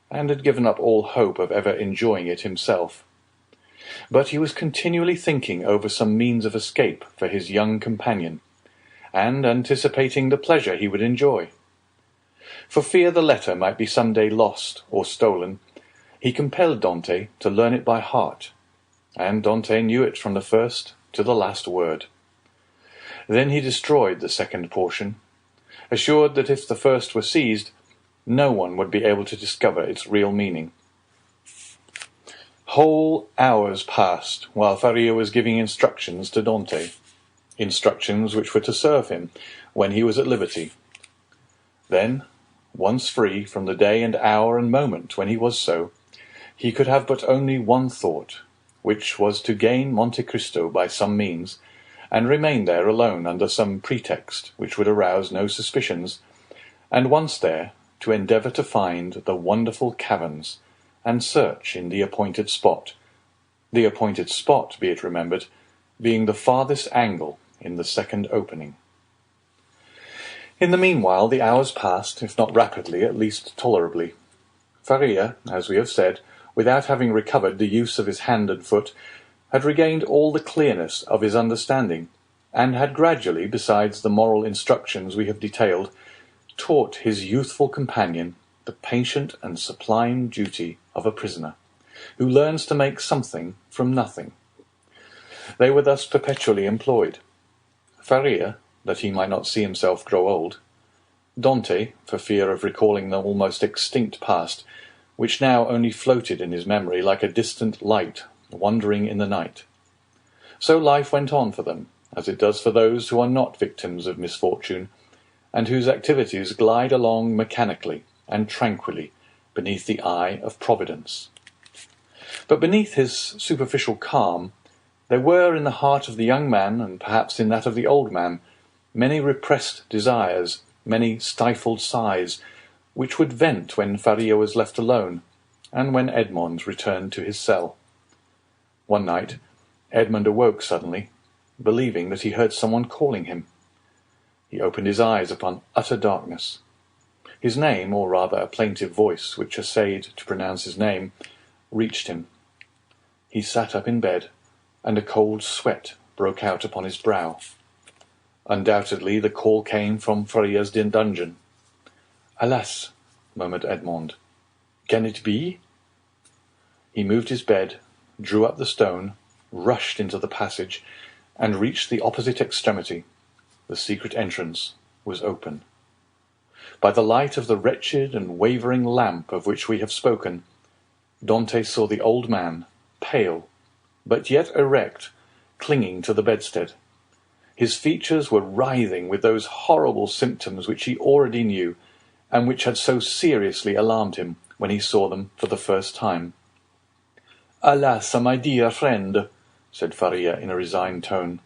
and had given up all hope of ever enjoying it himself. But he was continually thinking over some means of escape for his young companion, and anticipating the pleasure he would enjoy. For fear the letter might be some day lost or stolen, he compelled Dante to learn it by heart, and Dante knew it from the first to the last word. Then he destroyed the second portion, assured that if the first were seized, no one would be able to discover its real meaning. Whole hours passed while Faria was giving instructions to Dante, instructions which were to serve him when he was at liberty. Then, once free from the day and hour and moment when he was so, he could have but only one thought, which was to gain Monte Cristo by some means, and remain there alone under some pretext which would arouse no suspicions, and once there, to endeavour to find the wonderful caverns, and search in the appointed spot, be it remembered, being the farthest angle in the second opening. In the meanwhile the hours passed, if not rapidly, at least tolerably. Faria, as we have said, without having recovered the use of his hand and foot, had regained all the clearness of his understanding, and had gradually, besides the moral instructions we have detailed, taught his youthful companion the patient and sublime duty of a prisoner, who learns to make something from nothing. They were thus perpetually employed. Faria, that he might not see himself grow old; Dante, for fear of recalling the almost extinct past, which now only floated in his memory like a distant light wandering in the night. So life went on for them, as it does for those who are not victims of misfortune, and whose activities glide along mechanically and tranquilly beneath the eye of Providence. But beneath his superficial calm, there were in the heart of the young man, and perhaps in that of the old man, many repressed desires, many stifled sighs, which would vent when Faria was left alone, and when Edmond returned to his cell. One night, Edmond awoke suddenly, believing that he heard someone calling him. He opened his eyes upon utter darkness. His name, or rather a plaintive voice which essayed to pronounce his name, reached him. He sat up in bed, and a cold sweat broke out upon his brow. Undoubtedly the call came from Faria's dungeon. "Alas!" murmured Edmond. "Can it be?" He moved his bed, drew up the stone, rushed into the passage, and reached the opposite extremity. The secret entrance was open. By the light of the wretched and wavering lamp of which we have spoken, Dante saw the old man, pale, but yet erect, clinging to the bedstead. His features were writhing with those horrible symptoms which he already knew, and which had so seriously alarmed him when he saw them for the first time. "Alas, my dear friend," said Faria in a resigned tone,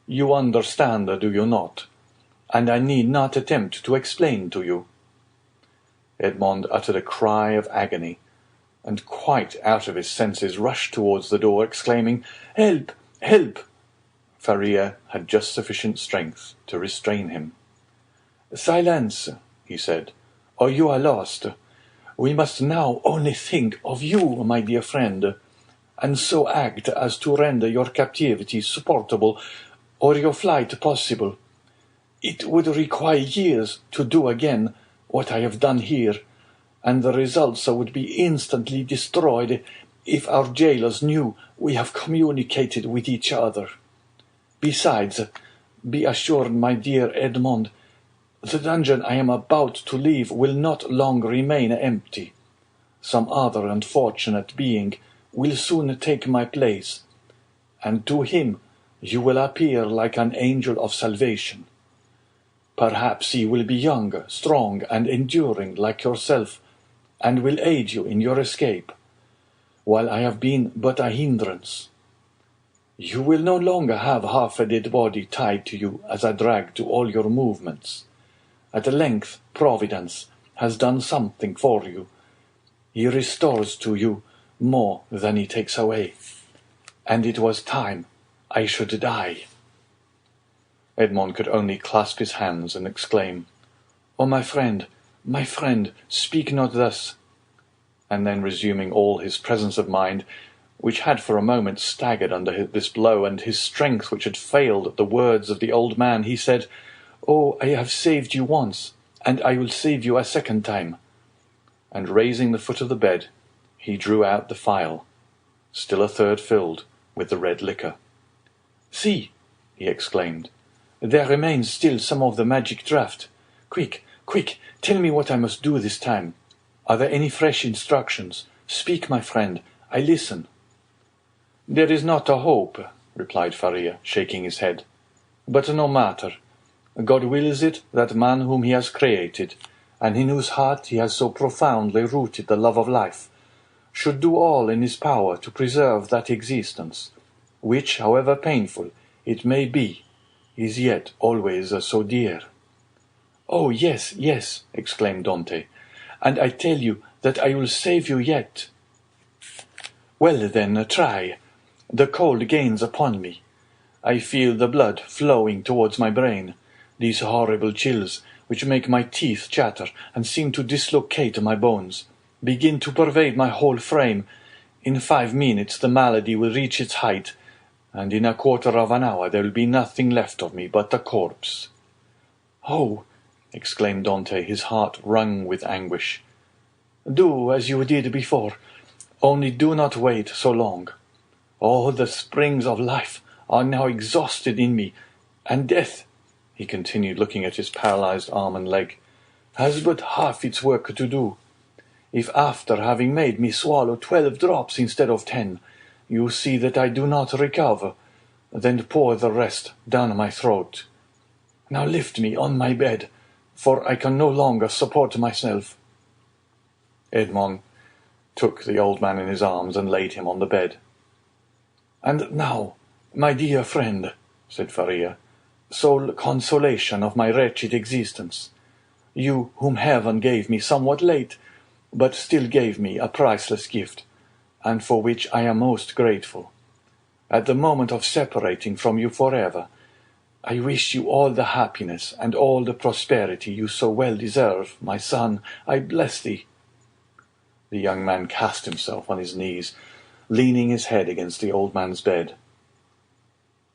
"you understand, do you not? And I need not attempt to explain to you." Edmond uttered a cry of agony, and quite out of his senses rushed towards the door, exclaiming, "Help! Help!" Faria had just sufficient strength to restrain him. "Silence," he said, "or you are lost. We must now only think of you, my dear friend, and so act as to render your captivity supportable, or your flight possible. It would require years to do again what I have done here, and the results would be instantly destroyed if our jailers knew we have communicated with each other. Besides, be assured, my dear Edmond, the dungeon I am about to leave will not long remain empty. Some other unfortunate being will soon take my place, and to him you will appear like an angel of salvation. Perhaps he will be young, strong, and enduring like yourself, and will aid you in your escape, while I have been but a hindrance. You will no longer have half a dead body tied to you as a drag to all your movements. At length Providence has done something for you. He restores to you more than he takes away, and it was time I should die." Edmond could only clasp his hands and exclaim, "Oh, my friend, speak not thus!" And then, resuming all his presence of mind, which had for a moment staggered under this blow, and his strength which had failed at the words of the old man, he said, "Oh, I have saved you once, and I will save you a second time." And raising the foot of the bed, he drew out the phial, still a third filled with the red liquor. "See," he exclaimed, "there remains still some of the magic draught. Quick, quick, tell me what I must do this time. Are there any fresh instructions? Speak, my friend, I listen." "There is not a hope," replied Faria, shaking his head. "But no matter. God wills it that man whom he has created, and in whose heart he has so profoundly rooted the love of life, should do all in his power to preserve that existence, which, however painful it may be, is yet always so dear." "Oh, yes, yes," exclaimed Dante, "and I tell you that I will save you yet." "Well, then, try. The cold gains upon me. I feel the blood flowing towards my brain. These horrible chills, which make my teeth chatter and seem to dislocate my bones, begin to pervade my whole frame. In 5 minutes the malady will reach its height, and in a quarter of an hour there will be nothing left of me but a corpse." "Oh!" exclaimed Dante, his heart wrung with anguish. "Do as you did before, only do not wait so long. Oh, the springs of life are now exhausted in me, and death," he continued, looking at his paralyzed arm and leg, "has but half its work to do. If after having made me swallow 12 drops instead of 10, you see that I do not recover, then pour the rest down my throat. Now lift me on my bed, for I can no longer support myself." Edmond took the old man in his arms and laid him on the bed. "And now, my dear friend," said Faria, "sole consolation of my wretched existence, you whom heaven gave me somewhat late, but still gave me a priceless gift, and for which I am most grateful, at the moment of separating from you forever, I wish you all the happiness and all the prosperity you so well deserve, my son. I bless thee." The young man cast himself on his knees, leaning his head against the old man's bed.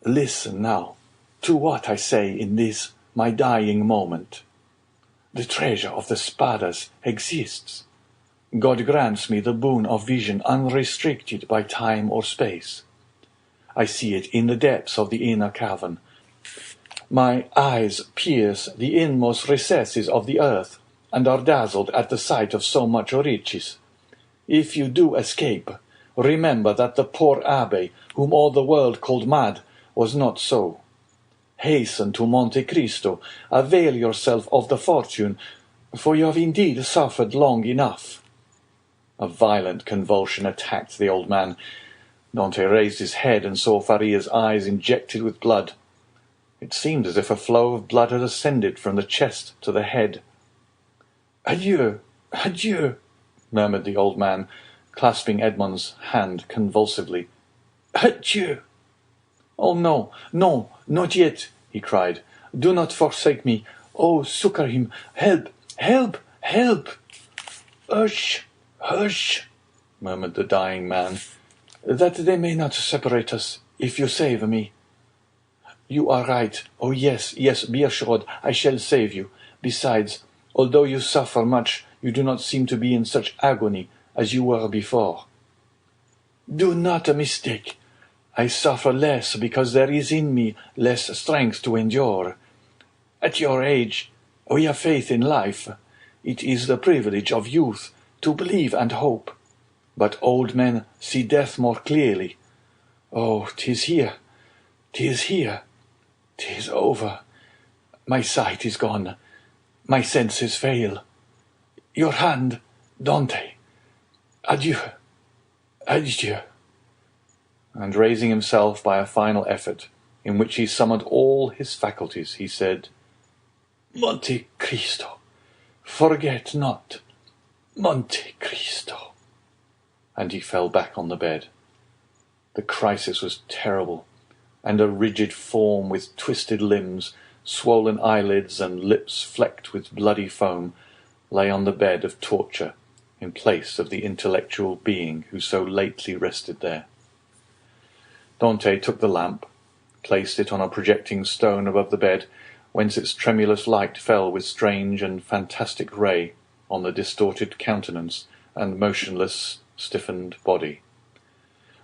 "Listen now to what I say in this my dying moment. The treasure of the Spadas exists. God grants me the boon of vision unrestricted by time or space. I see it in the depths of the inner cavern. My eyes pierce the inmost recesses of the earth, and are dazzled at the sight of so much riches. If you do escape, remember that the poor Abbé, whom all the world called mad, was not so. Hasten to Monte Cristo, avail yourself of the fortune, for you have indeed suffered long enough." A violent convulsion attacked the old man. Dante raised his head and saw Faria's eyes injected with blood. It seemed as if a flow of blood had ascended from the chest to the head. "Adieu, adieu," murmured the old man, clasping Edmond's hand convulsively. "Adieu." "Oh, no, no, not yet," he cried. "Do not forsake me. Oh, succour him. Help, help, help." "Hush, hush," murmured the dying man. "That they may not separate us, if you save me." "You are right. Oh, yes, yes, be assured I shall save you. Besides, although you suffer much, you do not seem to be in such agony as you were before." "Do not mistake. I suffer less because there is in me less strength to endure. At your age, we have faith in life. It is the privilege of youth to believe and hope. But old men see death more clearly. Oh, 'tis here, 'tis here. 'Tis over. My sight is gone. My senses fail. Your hand, Dante. Adieu, adieu." And raising himself by a final effort, in which he summoned all his faculties, he said, "Monte Cristo, forget not, Monte Cristo." And he fell back on the bed. The crisis was terrible, and a rigid form with twisted limbs, swollen eyelids, and lips flecked with bloody foam lay on the bed of torture in place of the intellectual being who so lately rested there. Dante took the lamp, placed it on a projecting stone above the bed, whence its tremulous light fell with strange and fantastic ray on the distorted countenance and motionless, stiffened body.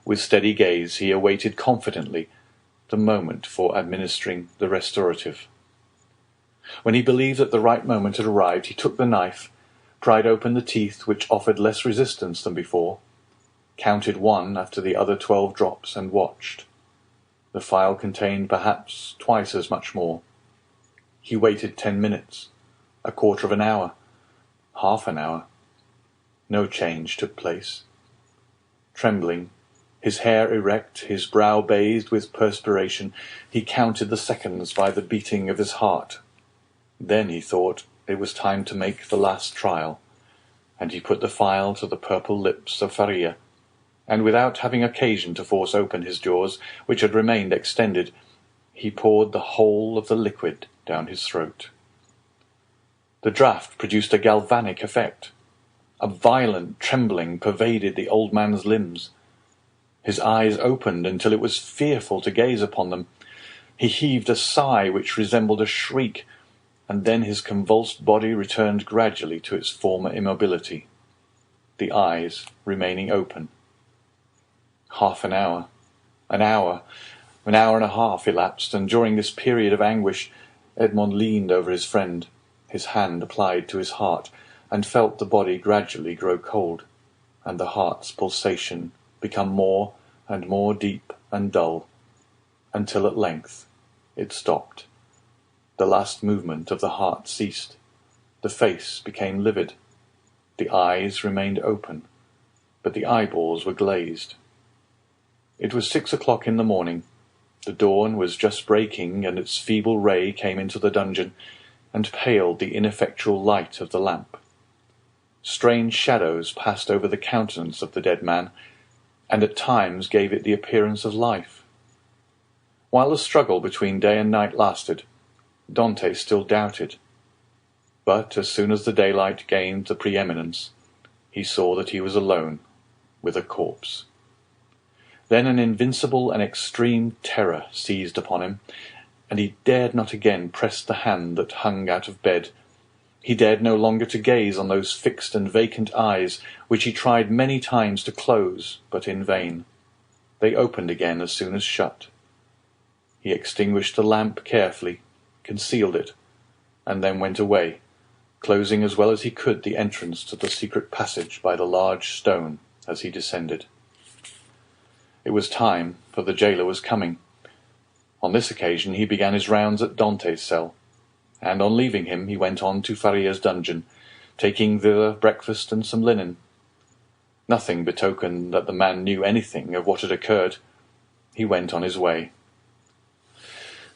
With steady gaze he awaited confidently the moment for administering the restorative. When he believed that the right moment had arrived, he took the knife, pried open the teeth which offered less resistance than before, counted one after the other 12 drops, and watched. The phial contained perhaps twice as much more. He waited 10 minutes, a quarter of an hour, half an hour. No change took place. Trembling, his hair erect, his brow bathed with perspiration, he counted the seconds by the beating of his heart. Then he thought it was time to make the last trial, and he put the phial to the purple lips of Faria, and without having occasion to force open his jaws, which had remained extended, he poured the whole of the liquid down his throat. The draught produced a galvanic effect. A violent trembling pervaded the old man's limbs. His eyes opened until it was fearful to gaze upon them. He heaved a sigh which resembled a shriek, and then his convulsed body returned gradually to its former immobility, the eyes remaining open. Half an hour, an hour and a half elapsed, and during this period of anguish Edmond leaned over his friend, his hand applied to his heart, and felt the body gradually grow cold, and the heart's pulsation become more and more deep and dull, until at length it stopped. The last movement of the heart ceased. The face became livid. The eyes remained open, but the eyeballs were glazed. It was 6 o'clock in the morning. The dawn was just breaking, and its feeble ray came into the dungeon, and paled the ineffectual light of the lamp. Strange shadows passed over the countenance of the dead man, and at times gave it the appearance of life. While the struggle between day and night lasted, Dante still doubted. But as soon as the daylight gained the preeminence, he saw that he was alone with a corpse. Then an invincible and extreme terror seized upon him, and he dared not again press the hand that hung out of bed. He dared no longer to gaze on those fixed and vacant eyes, which he tried many times to close, but in vain. They opened again as soon as shut. He extinguished the lamp carefully, concealed it, and then went away, closing as well as he could the entrance to the secret passage by the large stone as he descended. It was time, for the jailer was coming. On this occasion he began his rounds at Dante's cell, and on leaving him he went on to Faria's dungeon, taking thither breakfast and some linen. Nothing betokened that the man knew anything of what had occurred. He went on his way.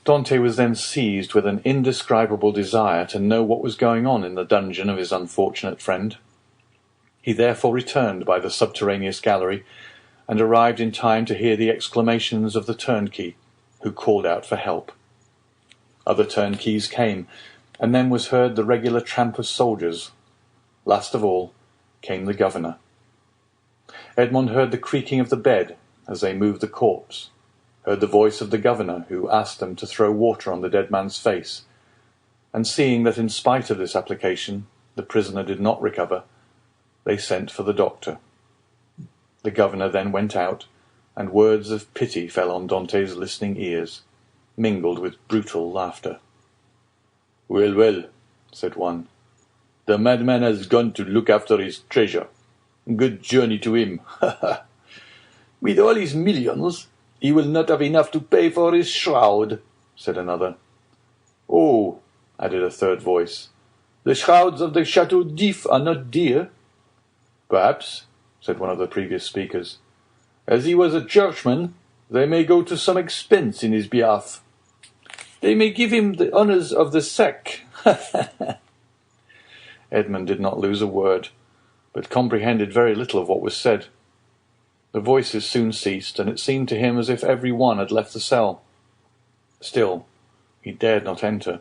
Dante was then seized with an indescribable desire to know what was going on in the dungeon of his unfortunate friend. He therefore returned by the subterraneous gallery, and arrived in time to hear the exclamations of the turnkey, who called out for help. Other turnkeys came, and then was heard the regular tramp of soldiers. Last of all came the governor. Edmond heard the creaking of the bed as they moved the corpse, heard the voice of the governor, who asked them to throw water on the dead man's face, and seeing that in spite of this application the prisoner did not recover, they sent for the doctor. The governor then went out, and words of pity fell on Dante's listening ears, mingled with brutal laughter. "Well, well," said one, "the madman has gone to look after his treasure. Good journey to him, ha ha! With all his millions, he will not have enough to pay for his shroud," said another. "Oh," added a third voice, "the shrouds of the Château d'If are not dear." "Perhaps," said one of the previous speakers. "As he was a churchman, they may go to some expense in his behalf. They may give him the honours of the sack." Edmond did not lose a word, but comprehended very little of what was said. The voices soon ceased, and it seemed to him as if every one had left the cell. Still, he dared not enter,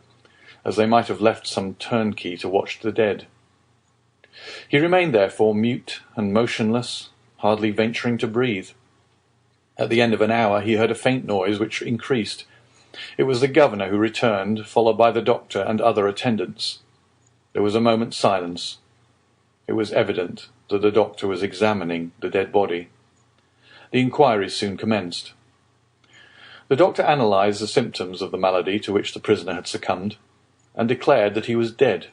as they might have left some turnkey to watch the dead. He remained therefore mute and motionless, hardly venturing to breathe. At the end of an hour he heard a faint noise which increased. It was the governor who returned, followed by the doctor and other attendants. There was a moment's silence. It was evident that the doctor was examining the dead body. The inquiries soon commenced. The doctor analysed the symptoms of the malady to which the prisoner had succumbed, and declared that he was dead.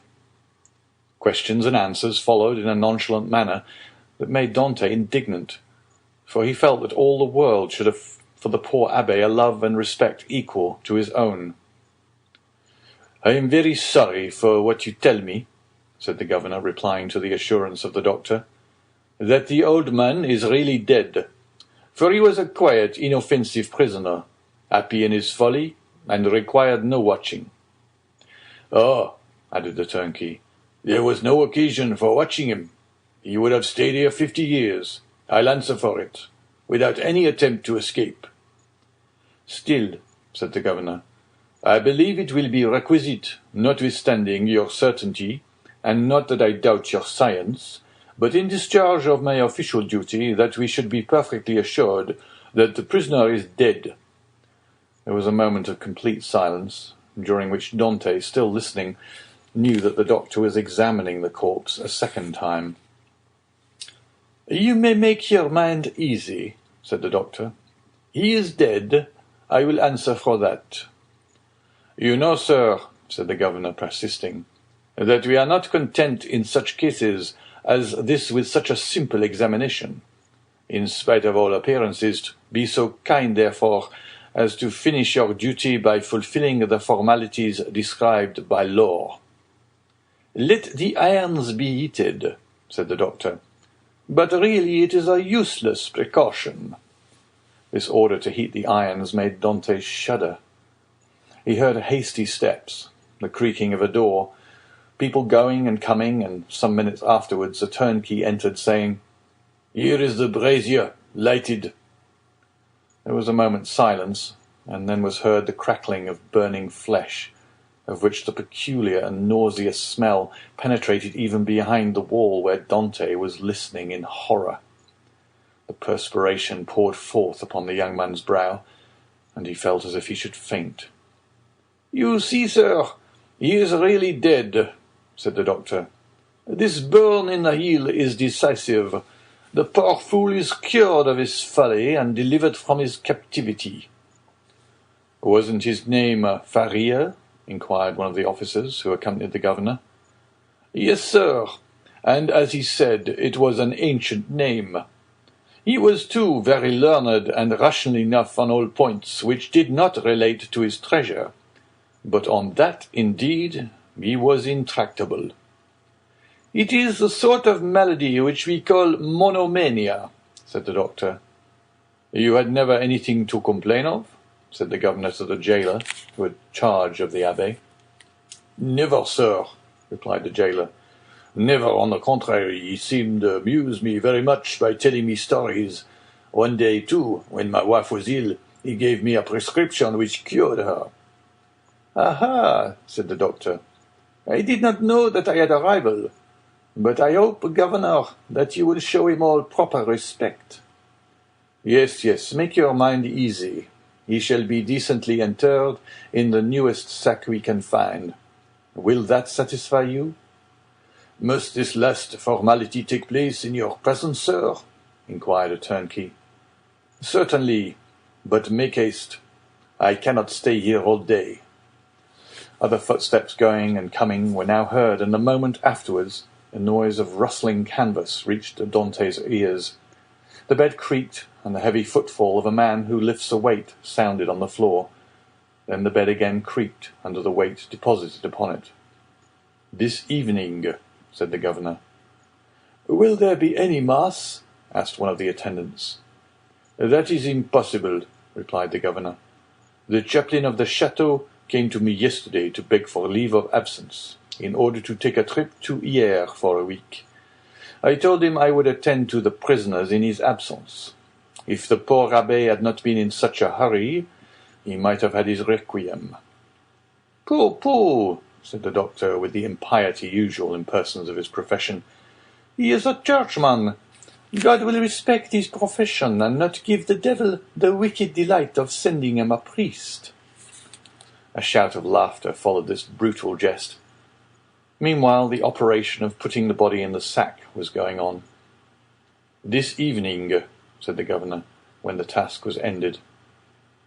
Questions and answers followed in a nonchalant manner that made Dante indignant, for he felt that all the world should have for the poor abbé a love and respect equal to his own. "I am very sorry for what you tell me," said the governor, replying to the assurance of the doctor, "that the old man is really dead, for he was a quiet, inoffensive prisoner, happy in his folly, and required no watching." "Oh," added the turnkey, "there was no occasion for watching him. He would have stayed here 50 years, I'll answer for it, without any attempt to escape." "Still," said the governor, "I believe it will be requisite, notwithstanding your certainty, and not that I doubt your science, but in discharge of my official duty, that we should be perfectly assured that the prisoner is dead." There was a moment of complete silence, during which Dante, still listening, knew that the doctor was examining the corpse a second time. "You may make your mind easy," said the doctor. "He is dead. I will answer for that." "You know, sir," said the governor, persisting, "that we are not content in such cases as this with such a simple examination. In spite of all appearances, be so kind, therefore, as to finish your duty by fulfilling the formalities described by law." "Let the irons be heated," said the doctor. "But really it is a useless precaution." This order to heat the irons made Dante shudder. He heard hasty steps, the creaking of a door, people going and coming, and some minutes afterwards a turnkey entered, saying, "Here is the brazier, lighted." There was a moment's silence, and then was heard the crackling of burning flesh, of which the peculiar and nauseous smell penetrated even behind the wall where Dante was listening in horror. The perspiration poured forth upon the young man's brow, and he felt as if he should faint. "You see, sir, he is really dead," said the doctor. "This burn in the heel is decisive. The poor fool is cured of his folly and delivered from his captivity." "Wasn't his name Faria?" inquired one of the officers who accompanied the governor. "Yes, sir, and as he said, it was an ancient name. He was, too, very learned and rational enough on all points which did not relate to his treasure, but on that, indeed, he was intractable. It is the sort of malady which we call monomania," said the doctor. "You had never anything to complain of?" said the governor to the jailer, who had charge of the Abbé. "Never, sir," replied the jailer. "Never, on the contrary, he seemed to amuse me very much by telling me stories. One day, too, when my wife was ill, he gave me a prescription which cured her." "Aha," said the doctor. "I did not know that I had a rival, but I hope, governor, that you will show him all proper respect." "Yes, yes, make your mind easy. He shall be decently interred in the newest sack we can find. Will that satisfy you?" "Must this last formality take place in your presence, sir?" inquired a turnkey. "Certainly, but make haste. I cannot stay here all day." Other footsteps going and coming were now heard, and a moment afterwards a noise of rustling canvas reached Dante's ears. The bed creaked, and the heavy footfall of a man who lifts a weight sounded on the floor. Then the bed again creaked under the weight deposited upon it. "This evening," said the governor. "Will there be any mass?" asked one of the attendants. "That is impossible," replied the governor. "The chaplain of the Château came to me yesterday to beg for leave of absence, in order to take a trip to Hyères for a week. I told him I would attend to the prisoners in his absence. If the poor Abbé had not been in such a hurry, he might have had his requiem." "Pooh, pooh," said the doctor, with the impiety usual in persons of his profession. "He is a churchman. God will respect his profession, and not give the devil the wicked delight of sending him a priest." A shout of laughter followed this brutal jest. Meanwhile, the operation of putting the body in the sack was going on. "This evening," said the governor, when the task was ended.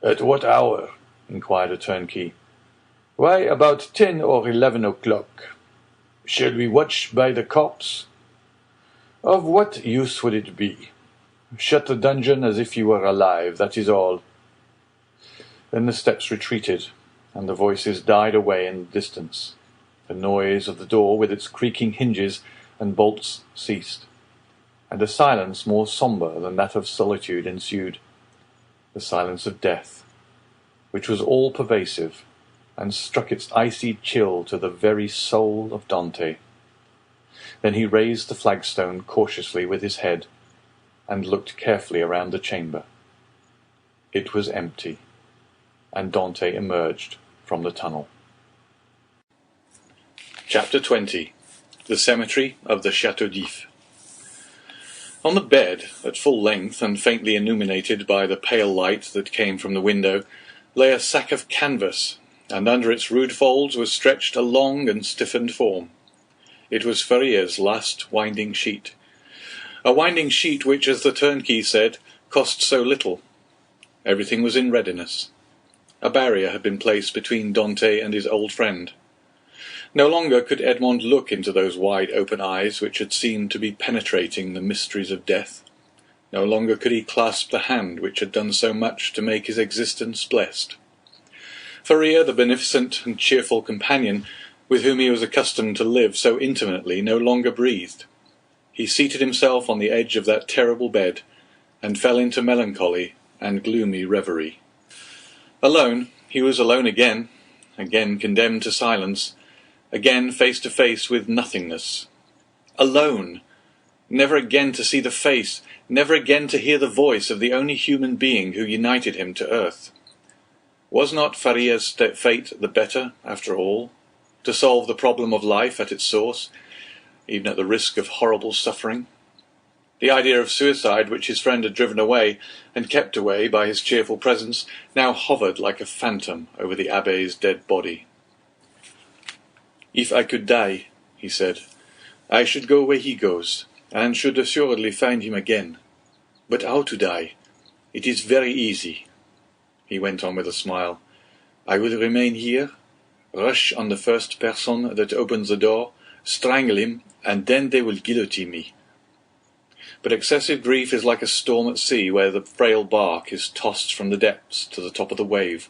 "At what hour?" inquired a turnkey. "Why, about 10 or 11 o'clock." "Shall we watch by the corpse?" "Of what use would it be? Shut the dungeon as if you were alive, that is all." Then the steps retreated, and the voices died away in the distance. The noise of the door with its creaking hinges and bolts ceased, and a silence more sombre than that of solitude ensued, the silence of death, which was all-pervasive and struck its icy chill to the very soul of Dante. Then he raised the flagstone cautiously with his head and looked carefully around the chamber. It was empty, and Dante emerged from the tunnel. Chapter 20. The Cemetery of the Château d'If. On the bed, at full length and faintly illuminated by the pale light that came from the window, lay a sack of canvas, and under its rude folds was stretched a long and stiffened form. It was Ferrier's last winding sheet. A winding sheet which, as the turnkey said, cost so little. Everything was in readiness. A barrier had been placed between Dante and his old friend. No longer could Edmond look into those wide open eyes which had seemed to be penetrating the mysteries of death. No longer could he clasp the hand which had done so much to make his existence blessed. Ferrier, the beneficent and cheerful companion with whom he was accustomed to live so intimately, no longer breathed. He seated himself on the edge of that terrible bed, and fell into melancholy and gloomy reverie. Alone, he was alone again condemned to silence, again face to face with nothingness. Alone! Never again to see the face, never again to hear the voice of the only human being who united him to earth. Was not Faria's fate the better, after all, to solve the problem of life at its source, even at the risk of horrible suffering? The idea of suicide, which his friend had driven away and kept away by his cheerful presence, now hovered like a phantom over the Abbé's dead body. "If I could die," he said, "I should go where he goes, and should assuredly find him again. But how to die? It is very easy," he went on with a smile. "I will remain here, rush on the first person that opens the door, strangle him, and then they will guillotine me." But excessive grief is like a storm at sea where the frail bark is tossed from the depths to the top of the wave.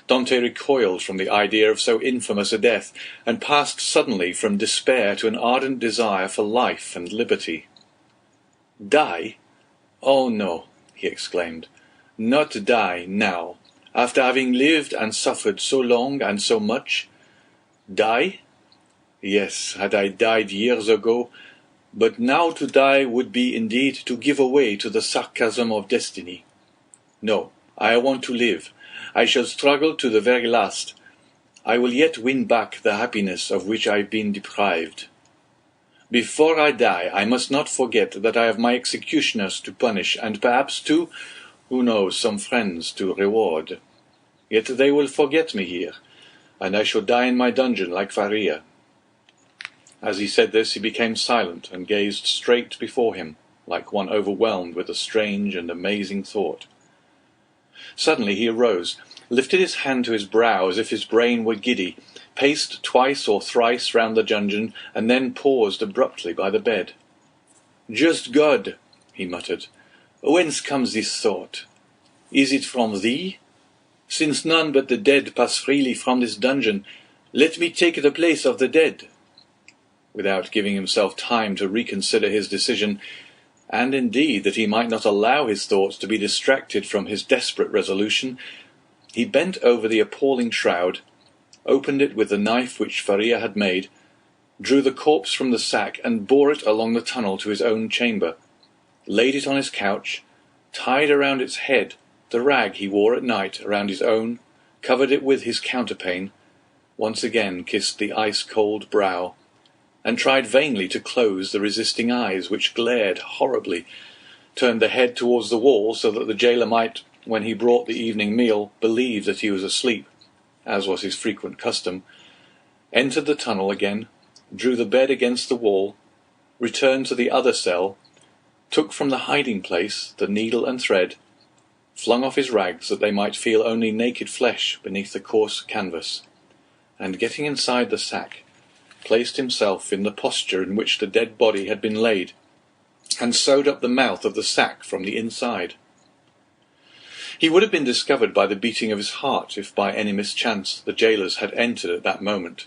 Dante recoiled from the idea of so infamous a death, and passed suddenly from despair to an ardent desire for life and liberty. "Die? Oh no," he exclaimed, "not die now, after having lived and suffered so long and so much. Die? Yes, had I died years ago, but now to die would be indeed to give way to the sarcasm of destiny. No, I want to live. I shall struggle to the very last. I will yet win back the happiness of which I have been deprived. Before I die, I must not forget that I have my executioners to punish, and perhaps, too, who knows, some friends to reward. Yet they will forget me here, and I shall die in my dungeon like Faria." As he said this, he became silent and gazed straight before him, like one overwhelmed with a strange and amazing thought. Suddenly he arose, lifted his hand to his brow as if his brain were giddy, paced twice or thrice round the dungeon, and then paused abruptly by the bed. "Just God," he muttered, "whence comes this thought? Is it from thee? Since none but the dead pass freely from this dungeon, let me take the place of the dead." Without giving himself time to reconsider his decision, and indeed that he might not allow his thoughts to be distracted from his desperate resolution, he bent over the appalling shroud, opened it with the knife which Faria had made, drew the corpse from the sack, and bore it along the tunnel to his own chamber, laid it on his couch, tied around its head the rag he wore at night around his own, covered it with his counterpane, once again kissed the ice-cold brow, and tried vainly to close the resisting eyes which glared horribly, turned the head towards the wall so that the jailer might, when he brought the evening meal, believe that he was asleep, as was his frequent custom, entered the tunnel again, drew the bed against the wall, returned to the other cell, took from the hiding-place the needle and thread, flung off his rags that they might feel only naked flesh beneath the coarse canvas, and getting inside the sack, placed himself in the posture in which the dead body had been laid, and sewed up the mouth of the sack from the inside. He would have been discovered by the beating of his heart if by any mischance the jailers had entered at that moment.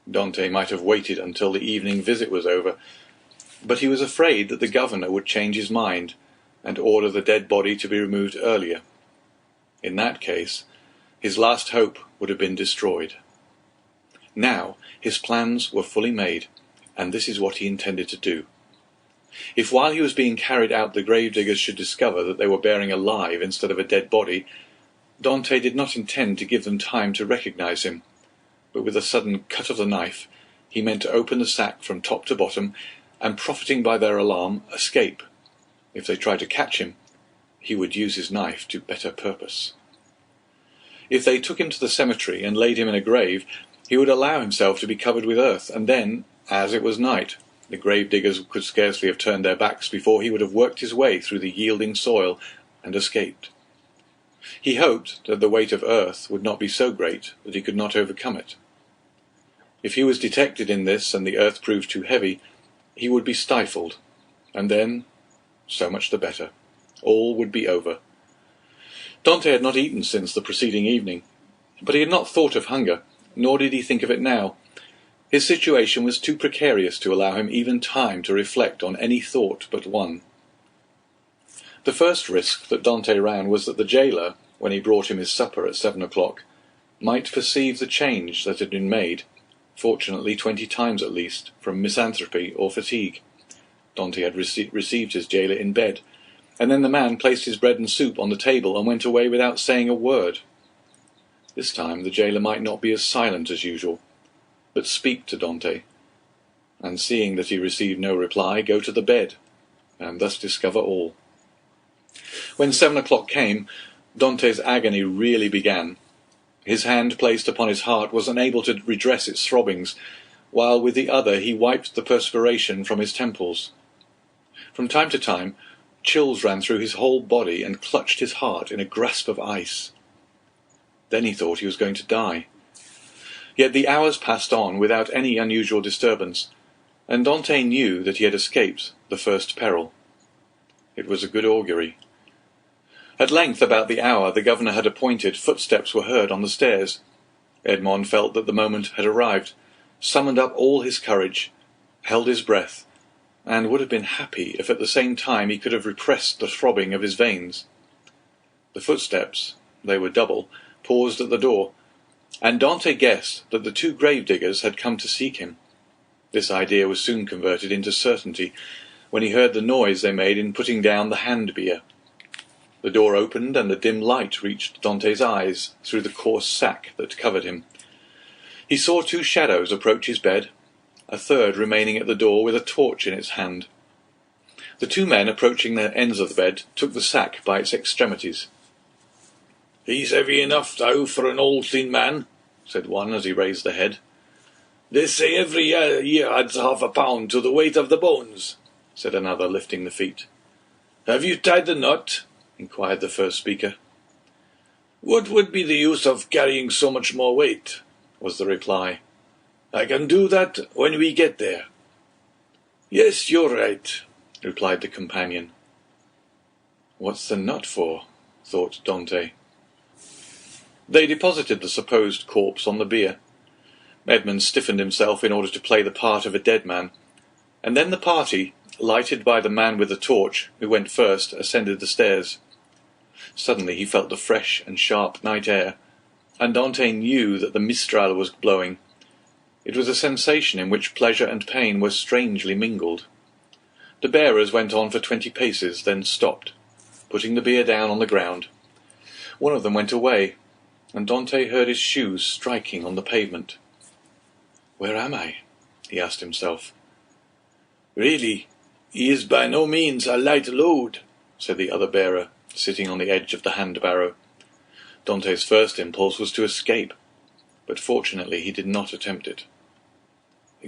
Dante might have waited until the evening visit was over, but he was afraid that the governor would change his mind and order the dead body to be removed earlier. In that case, his last hope would have been destroyed. Now his plans were fully made, and this is what he intended to do. If while he was being carried out the gravediggers should discover that they were bearing alive instead of a dead body, Dante did not intend to give them time to recognize him, but with a sudden cut of the knife he meant to open the sack from top to bottom, and profiting by their alarm, escape. If they tried to catch him, he would use his knife to better purpose. If they took him to the cemetery and laid him in a grave, he would allow himself to be covered with earth, and then, as it was night, the grave-diggers could scarcely have turned their backs before he would have worked his way through the yielding soil and escaped. He hoped that the weight of earth would not be so great that he could not overcome it. If he was detected in this and the earth proved too heavy, he would be stifled, and then, so much the better. All would be over. Dante had not eaten since the preceding evening, but he had not thought of hunger, nor did he think of it now. His situation was too precarious to allow him even time to reflect on any thought but one. The first risk that Dante ran was that the jailer, when he brought him his supper at 7 o'clock, might perceive the change that had been made, fortunately 20 times at least, from misanthropy or fatigue. Dante had received his jailer in bed, and then the man placed his bread and soup on the table and went away without saying a word. This time the jailer might not be as silent as usual, but speak to Dante, and seeing that he received no reply, go to the bed, and thus discover all. When 7 o'clock came, Dante's agony really began. His hand placed upon his heart was unable to redress its throbbings, while with the other he wiped the perspiration from his temples. From time to time, chills ran through his whole body and clutched his heart in a grasp of ice. Then he thought he was going to die. Yet the hours passed on without any unusual disturbance, and Dante knew that he had escaped the first peril. It was a good augury. At length, about the hour the governor had appointed, footsteps were heard on the stairs. Edmond felt that the moment had arrived, summoned up all his courage, held his breath, and would have been happy if at the same time he could have repressed the throbbing of his veins. The footsteps, they were double, paused at the door, and Dante guessed that the two grave-diggers had come to seek him. This idea was soon converted into certainty when he heard the noise they made in putting down the hand-bier. The door opened, and a dim light reached Dante's eyes through the coarse sack that covered him. He saw two shadows approach his bed, a third remaining at the door with a torch in its hand. The two men approaching the ends of the bed took the sack by its extremities. "He's heavy enough, thou, for an old thin man," said one as he raised the head. "They say every year adds £half to the weight of the bones," said another, lifting the feet. "Have you tied the knot?" inquired the first speaker. "What would be the use of carrying so much more weight?" was the reply. "I can do that when we get there." "Yes, you're right," replied the companion. "What's the knot for?" thought Dante. They deposited the supposed corpse on the bier. Edmund stiffened himself in order to play the part of a dead man, and then the party, lighted by the man with the torch, who went first, ascended the stairs. Suddenly he felt the fresh and sharp night air, and Dante knew that the mistral was blowing. It was a sensation in which pleasure and pain were strangely mingled. The bearers went on for 20 paces, then stopped, putting the bier down on the ground. One of them went away, and Dante heard his shoes striking on the pavement. "Where am I?" he asked himself. "Really, he is by no means a light load," said the other bearer, sitting on the edge of the hand-barrow. Dante's first impulse was to escape, but fortunately he did not attempt it.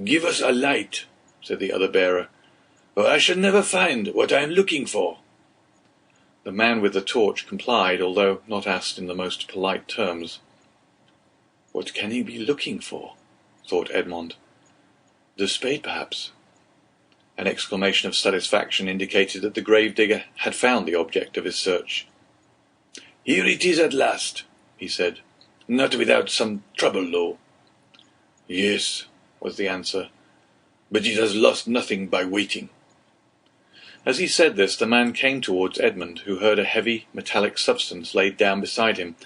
"Give us a light," said the other bearer, "or I shall never find what I am looking for." The man with the torch complied, although not asked in the most polite terms. "What can he be looking for?" thought Edmond. "The spade, perhaps." An exclamation of satisfaction indicated that the grave-digger had found the object of his search. "Here it is at last," he said. "Not without some trouble, though." "Yes," was the answer, "but it has lost nothing by waiting." As he said this, the man came towards Edmund, who heard a heavy, metallic substance laid down beside him,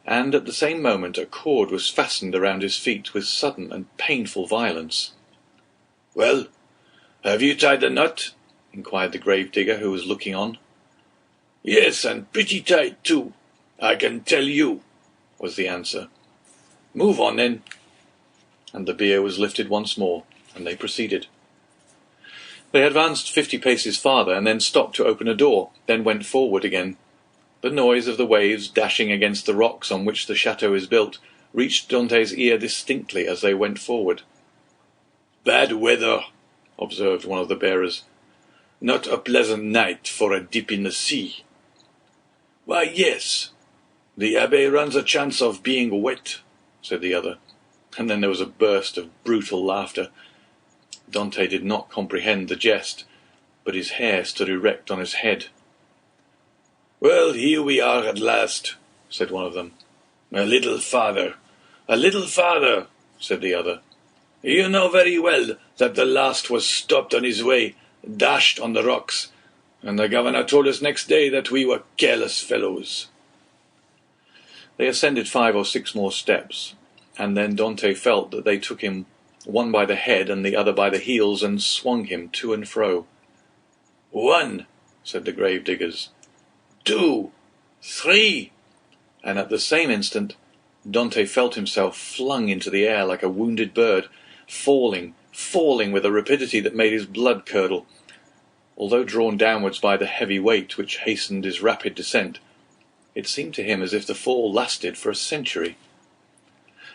and at the same moment a cord was fastened around his feet with sudden and painful violence. "Well, have you tied the knot?" inquired the grave-digger, who was looking on. "Yes, and pretty tight, too, I can tell you," was the answer. "Move on, then." And the bier was lifted once more, and they proceeded. They advanced 50 paces farther, and then stopped to open a door, then went forward again. The noise of the waves dashing against the rocks on which the château is built reached Dante's ear distinctly as they went forward. "Bad weather," observed one of the bearers. "Not a pleasant night for a dip in the sea." "Why, yes. The Abbé runs a chance of being wet," said the other, and then there was a burst of brutal laughter. Dante did not comprehend the jest, but his hair stood erect on his head. "Well, here we are at last," said one of them. "A little farther, said the other. "You know very well that the last was stopped on his way, dashed on the rocks, and the governor told us next day that we were careless fellows." They ascended 5 or 6 more steps, and then Dante felt that they took him one by the head and the other by the heels and swung him to and fro. "1," said the grave-diggers. "2, 3, and at the same instant Dante felt himself flung into the air like a wounded bird, falling with a rapidity that made his blood curdle. Although drawn downwards by the heavy weight which hastened his rapid descent, it seemed to him as if the fall lasted for a century.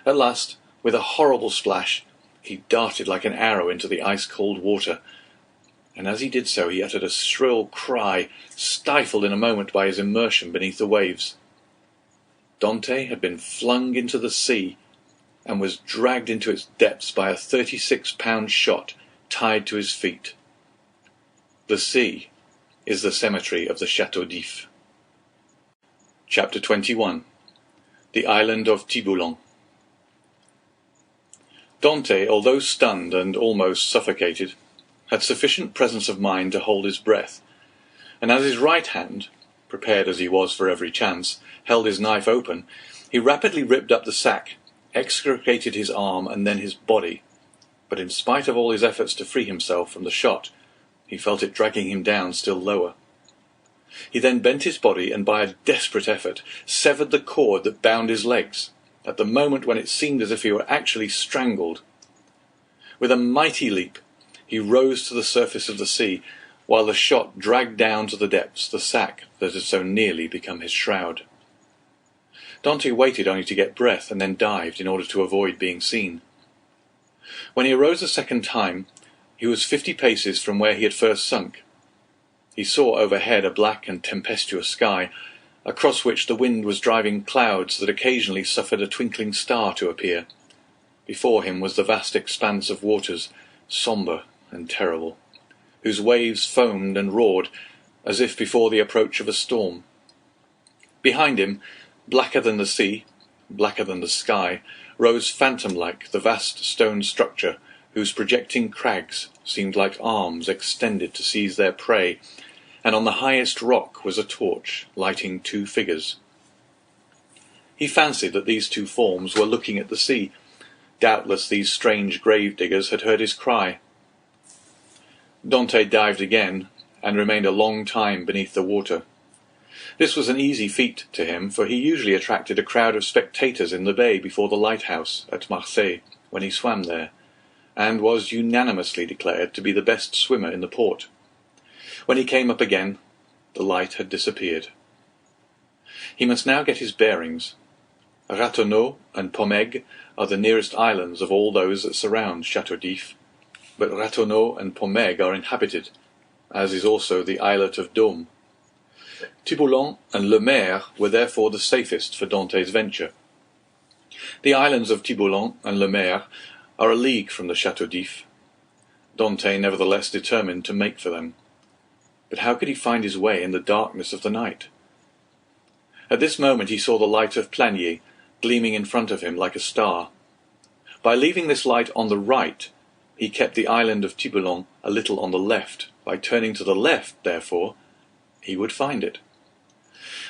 At last, with a horrible splash, he darted like an arrow into the ice-cold water, and as he did so he uttered a shrill cry, stifled in a moment by his immersion beneath the waves. Dante had been flung into the sea, and was dragged into its depths by a 36-pound shot tied to his feet. The sea is the cemetery of the Château d'If. Chapter 21. The Island of Tiboulen. Dante, although stunned and almost suffocated, had sufficient presence of mind to hold his breath, and as his right hand, prepared as he was for every chance, held his knife open, he rapidly ripped up the sack, extricated his arm and then his body, but in spite of all his efforts to free himself from the shot, he felt it dragging him down still lower. He then bent his body and by a desperate effort severed the cord that bound his legs, at the moment when it seemed as if he were actually strangled. With a mighty leap, he rose to the surface of the sea, while the shot dragged down to the depths the sack that had so nearly become his shroud. Dante waited only to get breath and then dived in order to avoid being seen. When he arose a second time, he was 50 paces from where he had first sunk. He saw overhead a black and tempestuous sky, across which the wind was driving clouds that occasionally suffered a twinkling star to appear. Before him was the vast expanse of waters, sombre and terrible, whose waves foamed and roared as if before the approach of a storm. Behind him, blacker than the sea, blacker than the sky, rose phantom-like the vast stone structure, whose projecting crags seemed like arms extended to seize their prey, and on the highest rock was a torch lighting 2 figures. He fancied that these 2 forms were looking at the sea. Doubtless these strange grave-diggers had heard his cry. Dante dived again, and remained a long time beneath the water. This was an easy feat to him, for he usually attracted a crowd of spectators in the bay before the lighthouse at Marseilles when he swam there, and was unanimously declared to be the best swimmer in the port. When he came up again, the light had disappeared. He must now get his bearings. Ratonneau and Pomègue are the nearest islands of all those that surround Château d'If, but Ratonneau and Pomègue are inhabited, as is also the islet of Dôme. Tiboulen and Le Maire were therefore the safest for Dante's venture. The islands of Tiboulen and Le Maire are a league from the Château d'If. Dante nevertheless determined to make for them. But how could he find his way in the darkness of the night? At this moment he saw the light of Planier gleaming in front of him like a star. By leaving this light on the right, he kept the island of Tiboulen a little on the left. By turning to the left, therefore, he would find it.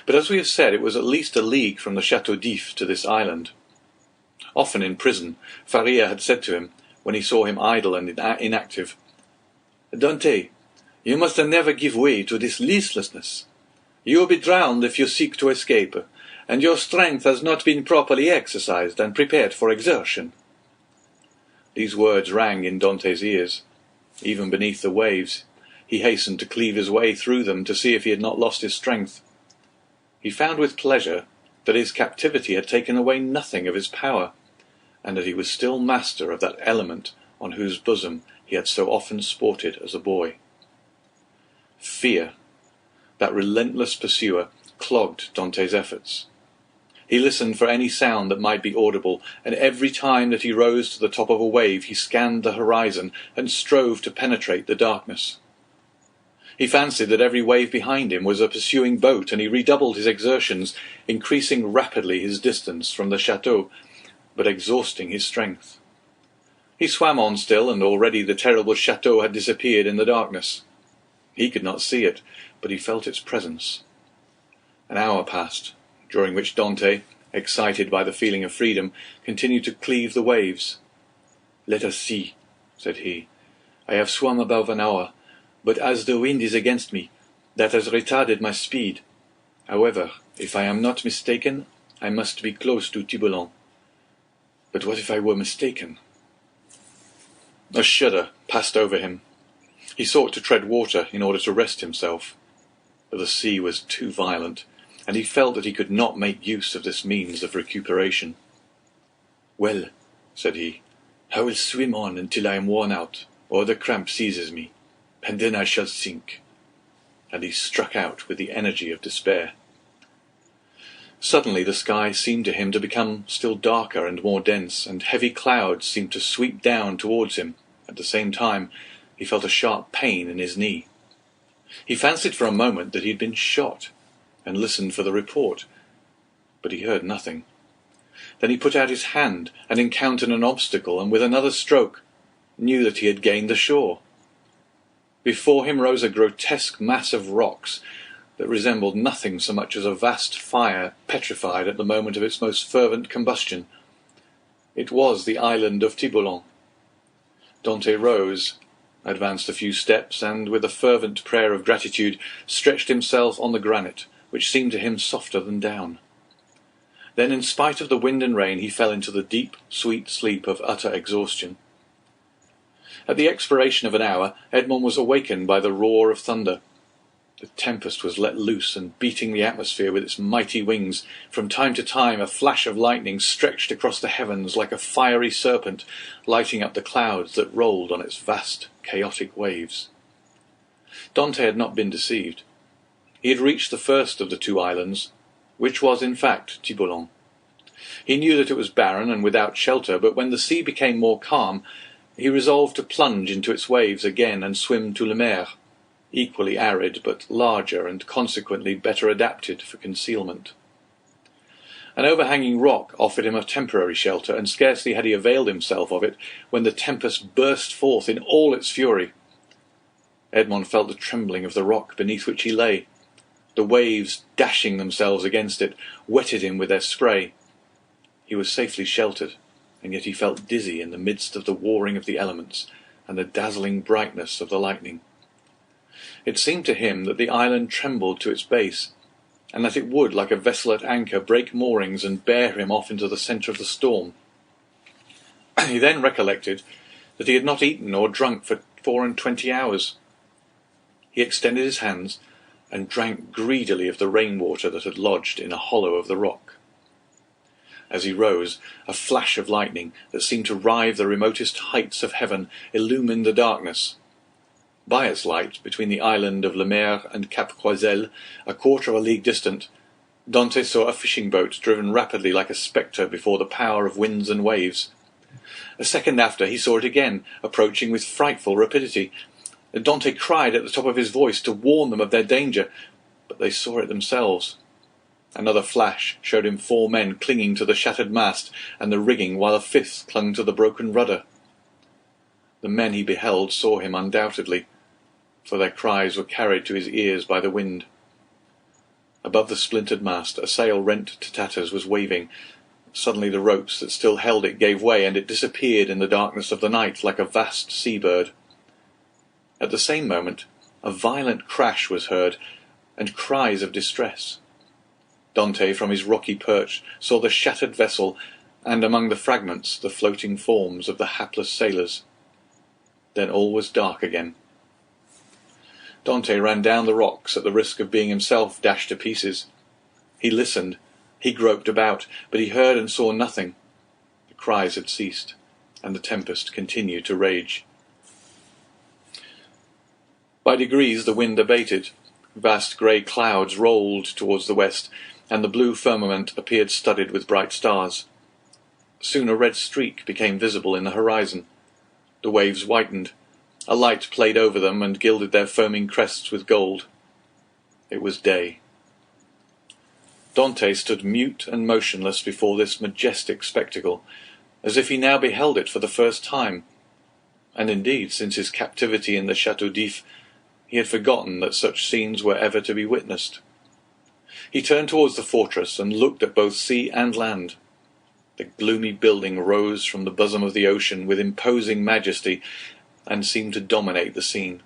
But as we have said, it was at least a league from the Château d'If to this island. Often in prison, Faria had said to him, when he saw him idle and inactive, "Dante, you must never give way to this listlessness. You will be drowned if you seek to escape, and your strength has not been properly exercised and prepared for exertion." These words rang in Dante's ears. Even beneath the waves, he hastened to cleave his way through them to see if he had not lost his strength. He found with pleasure that his captivity had taken away nothing of his power, and that he was still master of that element on whose bosom he had so often sported as a boy. Fear, that relentless pursuer, clogged Dante's efforts. He listened for any sound that might be audible, and every time that he rose to the top of a wave he scanned the horizon and strove to penetrate the darkness. He fancied that every wave behind him was a pursuing boat, and he redoubled his exertions, increasing rapidly his distance from the château, but exhausting his strength. He swam on still, and already the terrible château had disappeared in the darkness. He could not see it, but he felt its presence. An hour passed, during which Dante, excited by the feeling of freedom, continued to cleave the waves. "Let us see," said he. "I have swum above an hour, but as the wind is against me, that has retarded my speed. However, if I am not mistaken, I must be close to Tiboulen. But what if I were mistaken? A shudder passed over him. He sought to tread water in order to rest himself, but the sea was too violent, and he felt that he could not make use of this means of recuperation. "Well," said he, "I will swim on until I am worn out, or the cramp seizes me, and then I shall sink." And he struck out with the energy of despair. Suddenly the sky seemed to him to become still darker and more dense, and heavy clouds seemed to sweep down towards him. At the same time, he felt a sharp pain in his knee. He fancied for a moment that he had been shot, and listened for the report, but he heard nothing. Then he put out his hand and encountered an obstacle, and with another stroke knew that he had gained the shore. Before him rose a grotesque mass of rocks that resembled nothing so much as a vast fire petrified at the moment of its most fervent combustion. It was the island of Tiboulen. Dante rose, advanced a few steps, and, with a fervent prayer of gratitude, stretched himself on the granite, which seemed to him softer than down. Then, in spite of the wind and rain, he fell into the deep, sweet sleep of utter exhaustion. At the expiration of an hour, Edmond was awakened by the roar of thunder. The tempest was let loose and beating the atmosphere with its mighty wings. From time to time a flash of lightning stretched across the heavens like a fiery serpent, lighting up the clouds that rolled on its vast, chaotic waves. Dante had not been deceived. He had reached the first of the two islands, which was in fact Tiboulen. He knew that it was barren and without shelter, but when the sea became more calm, he resolved to plunge into its waves again and swim to Le Mer, equally arid but larger and consequently better adapted for concealment. An overhanging rock offered him a temporary shelter, and scarcely had he availed himself of it when the tempest burst forth in all its fury. Edmond felt the trembling of the rock beneath which he lay. The waves, dashing themselves against it, wetted him with their spray. He was safely sheltered, and yet he felt dizzy in the midst of the warring of the elements and the dazzling brightness of the lightning. It seemed to him that the island trembled to its base, and that it would, like a vessel at anchor, break moorings and bear him off into the centre of the storm. He then recollected that he had not eaten or drunk for 24 hours. He extended his hands and drank greedily of the rain-water that had lodged in a hollow of the rock. As he rose, a flash of lightning that seemed to rive the remotest heights of heaven illumined the darkness. By its light, between the island of Le Mer and Cap Croiselle, a quarter of a league distant, Dante saw a fishing boat driven rapidly like a spectre before the power of winds and waves. A second after, he saw it again, approaching with frightful rapidity. Dante cried at the top of his voice to warn them of their danger, but they saw it themselves. Another flash showed him 4 men clinging to the shattered mast and the rigging, while a 5th clung to the broken rudder. The men he beheld saw him undoubtedly, for their cries were carried to his ears by the wind. Above the splintered mast, a sail rent to tatters was waving. Suddenly the ropes that still held it gave way, and it disappeared in the darkness of the night like a vast sea-bird. At the same moment, a violent crash was heard, and cries of distress. Dante, from his rocky perch, saw the shattered vessel, and among the fragments the floating forms of the hapless sailors. Then all was dark again. Dante ran down the rocks at the risk of being himself dashed to pieces. He listened, he groped about, but he heard and saw nothing. The cries had ceased, and the tempest continued to rage. By degrees the wind abated. Vast grey clouds rolled towards the west, and the blue firmament appeared studded with bright stars. Soon a red streak became visible in the horizon. The waves whitened. A light played over them and gilded their foaming crests with gold. It was day. Dante stood mute and motionless before this majestic spectacle, as if he now beheld it for the first time, and indeed, since his captivity in the Château d'If, he had forgotten that such scenes were ever to be witnessed. He turned towards the fortress and looked at both sea and land. The gloomy building rose from the bosom of the ocean with imposing majesty, and seemed to dominate the scene.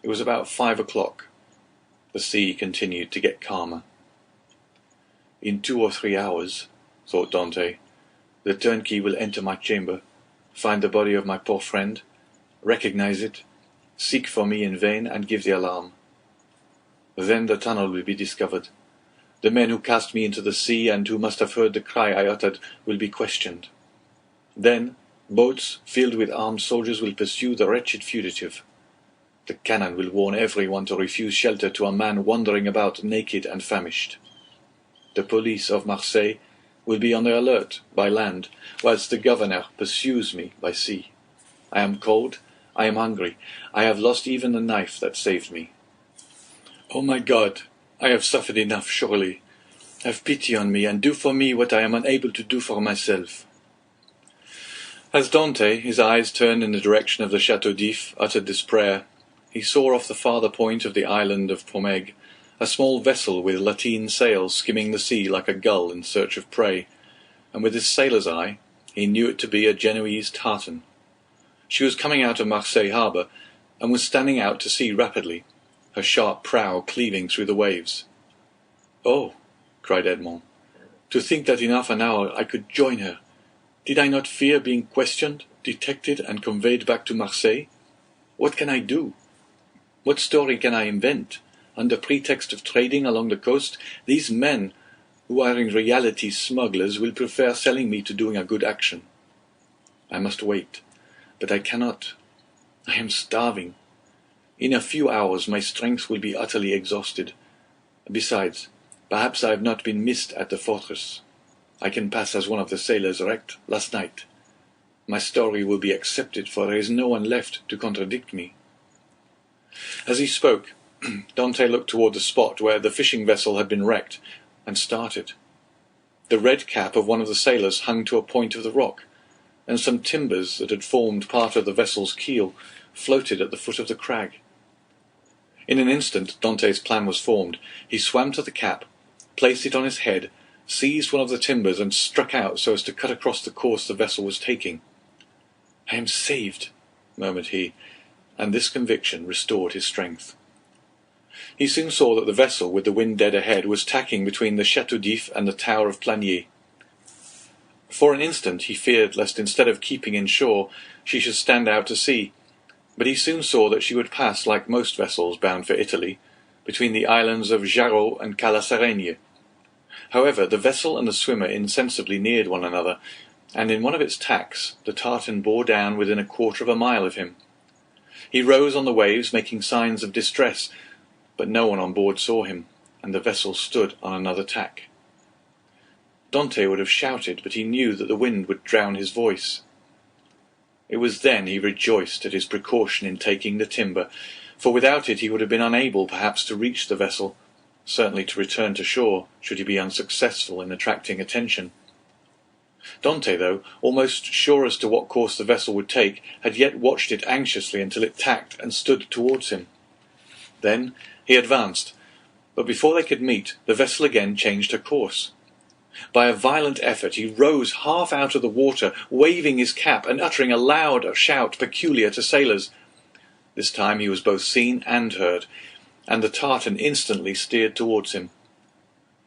It was about 5 o'clock. The sea continued to get calmer. In 2 or 3 hours, thought Dante, the turnkey will enter my chamber, find the body of my poor friend, recognize it, seek for me in vain, and give the alarm. Then the tunnel will be discovered. The men who cast me into the sea and who must have heard the cry I uttered will be questioned. Then boats filled with armed soldiers will pursue the wretched fugitive. The cannon will warn everyone to refuse shelter to a man wandering about naked and famished. The police of Marseilles will be on the alert by land, whilst the governor pursues me by sea. I am cold, I am hungry, I have lost even the knife that saved me. Oh my God, I have suffered enough, surely. Have pity on me, and do for me what I am unable to do for myself. As Dante, his eyes turned in the direction of the Château d'If, uttered this prayer, he saw off the farther point of the island of Pomègue a small vessel with lateen sails skimming the sea like a gull in search of prey, and with his sailor's eye he knew it to be a Genoese tartan. She was coming out of Marseilles harbour, and was standing out to sea rapidly, her sharp prow cleaving through the waves. "Oh," cried Edmond, "to think that in half an hour I could join her! Did I not fear being questioned, detected, and conveyed back to Marseilles? What can I do? What story can I invent? Under pretext of trading along the coast, these men, who are in reality smugglers, will prefer selling me to doing a good action. I must wait, but I cannot. I am starving. In a few hours my strength will be utterly exhausted. Besides, perhaps I have not been missed at the fortress. I can pass as one of the sailors wrecked last night. My story will be accepted, for there is no one left to contradict me." As he spoke, Dante looked toward the spot where the fishing vessel had been wrecked, and started. The red cap of one of the sailors hung to a point of the rock, and some timbers that had formed part of the vessel's keel floated at the foot of the crag. In an instant Dante's plan was formed. He swam to the cap, placed it on his head, seized one of the timbers, and struck out so as to cut across the course the vessel was taking. "I am saved," murmured he, and this conviction restored his strength. He soon saw that the vessel, with the wind dead ahead, was tacking between the Château d'If and the Tower of Planier. For an instant he feared lest instead of keeping in shore she should stand out to sea, but he soon saw that she would pass, like most vessels bound for Italy, between the islands of Jarreau and Calasareigne. However, the vessel and the swimmer insensibly neared one another, and in one of its tacks the tartan bore down within a quarter of a mile of him. He rose on the waves, making signs of distress, but no one on board saw him, and the vessel stood on another tack. Dante would have shouted, but he knew that the wind would drown his voice. It was then he rejoiced at his precaution in taking the timber, for without it he would have been unable perhaps to reach the vessel, certainly to return to shore should he be unsuccessful in attracting attention. Dante, though, almost sure as to what course the vessel would take, had yet watched it anxiously until it tacked and stood towards him. Then he advanced, but before they could meet, the vessel again changed her course. By a violent effort he rose half out of the water, waving his cap and uttering a loud shout peculiar to sailors. This time he was both seen and heard, and the tartan instantly steered towards him.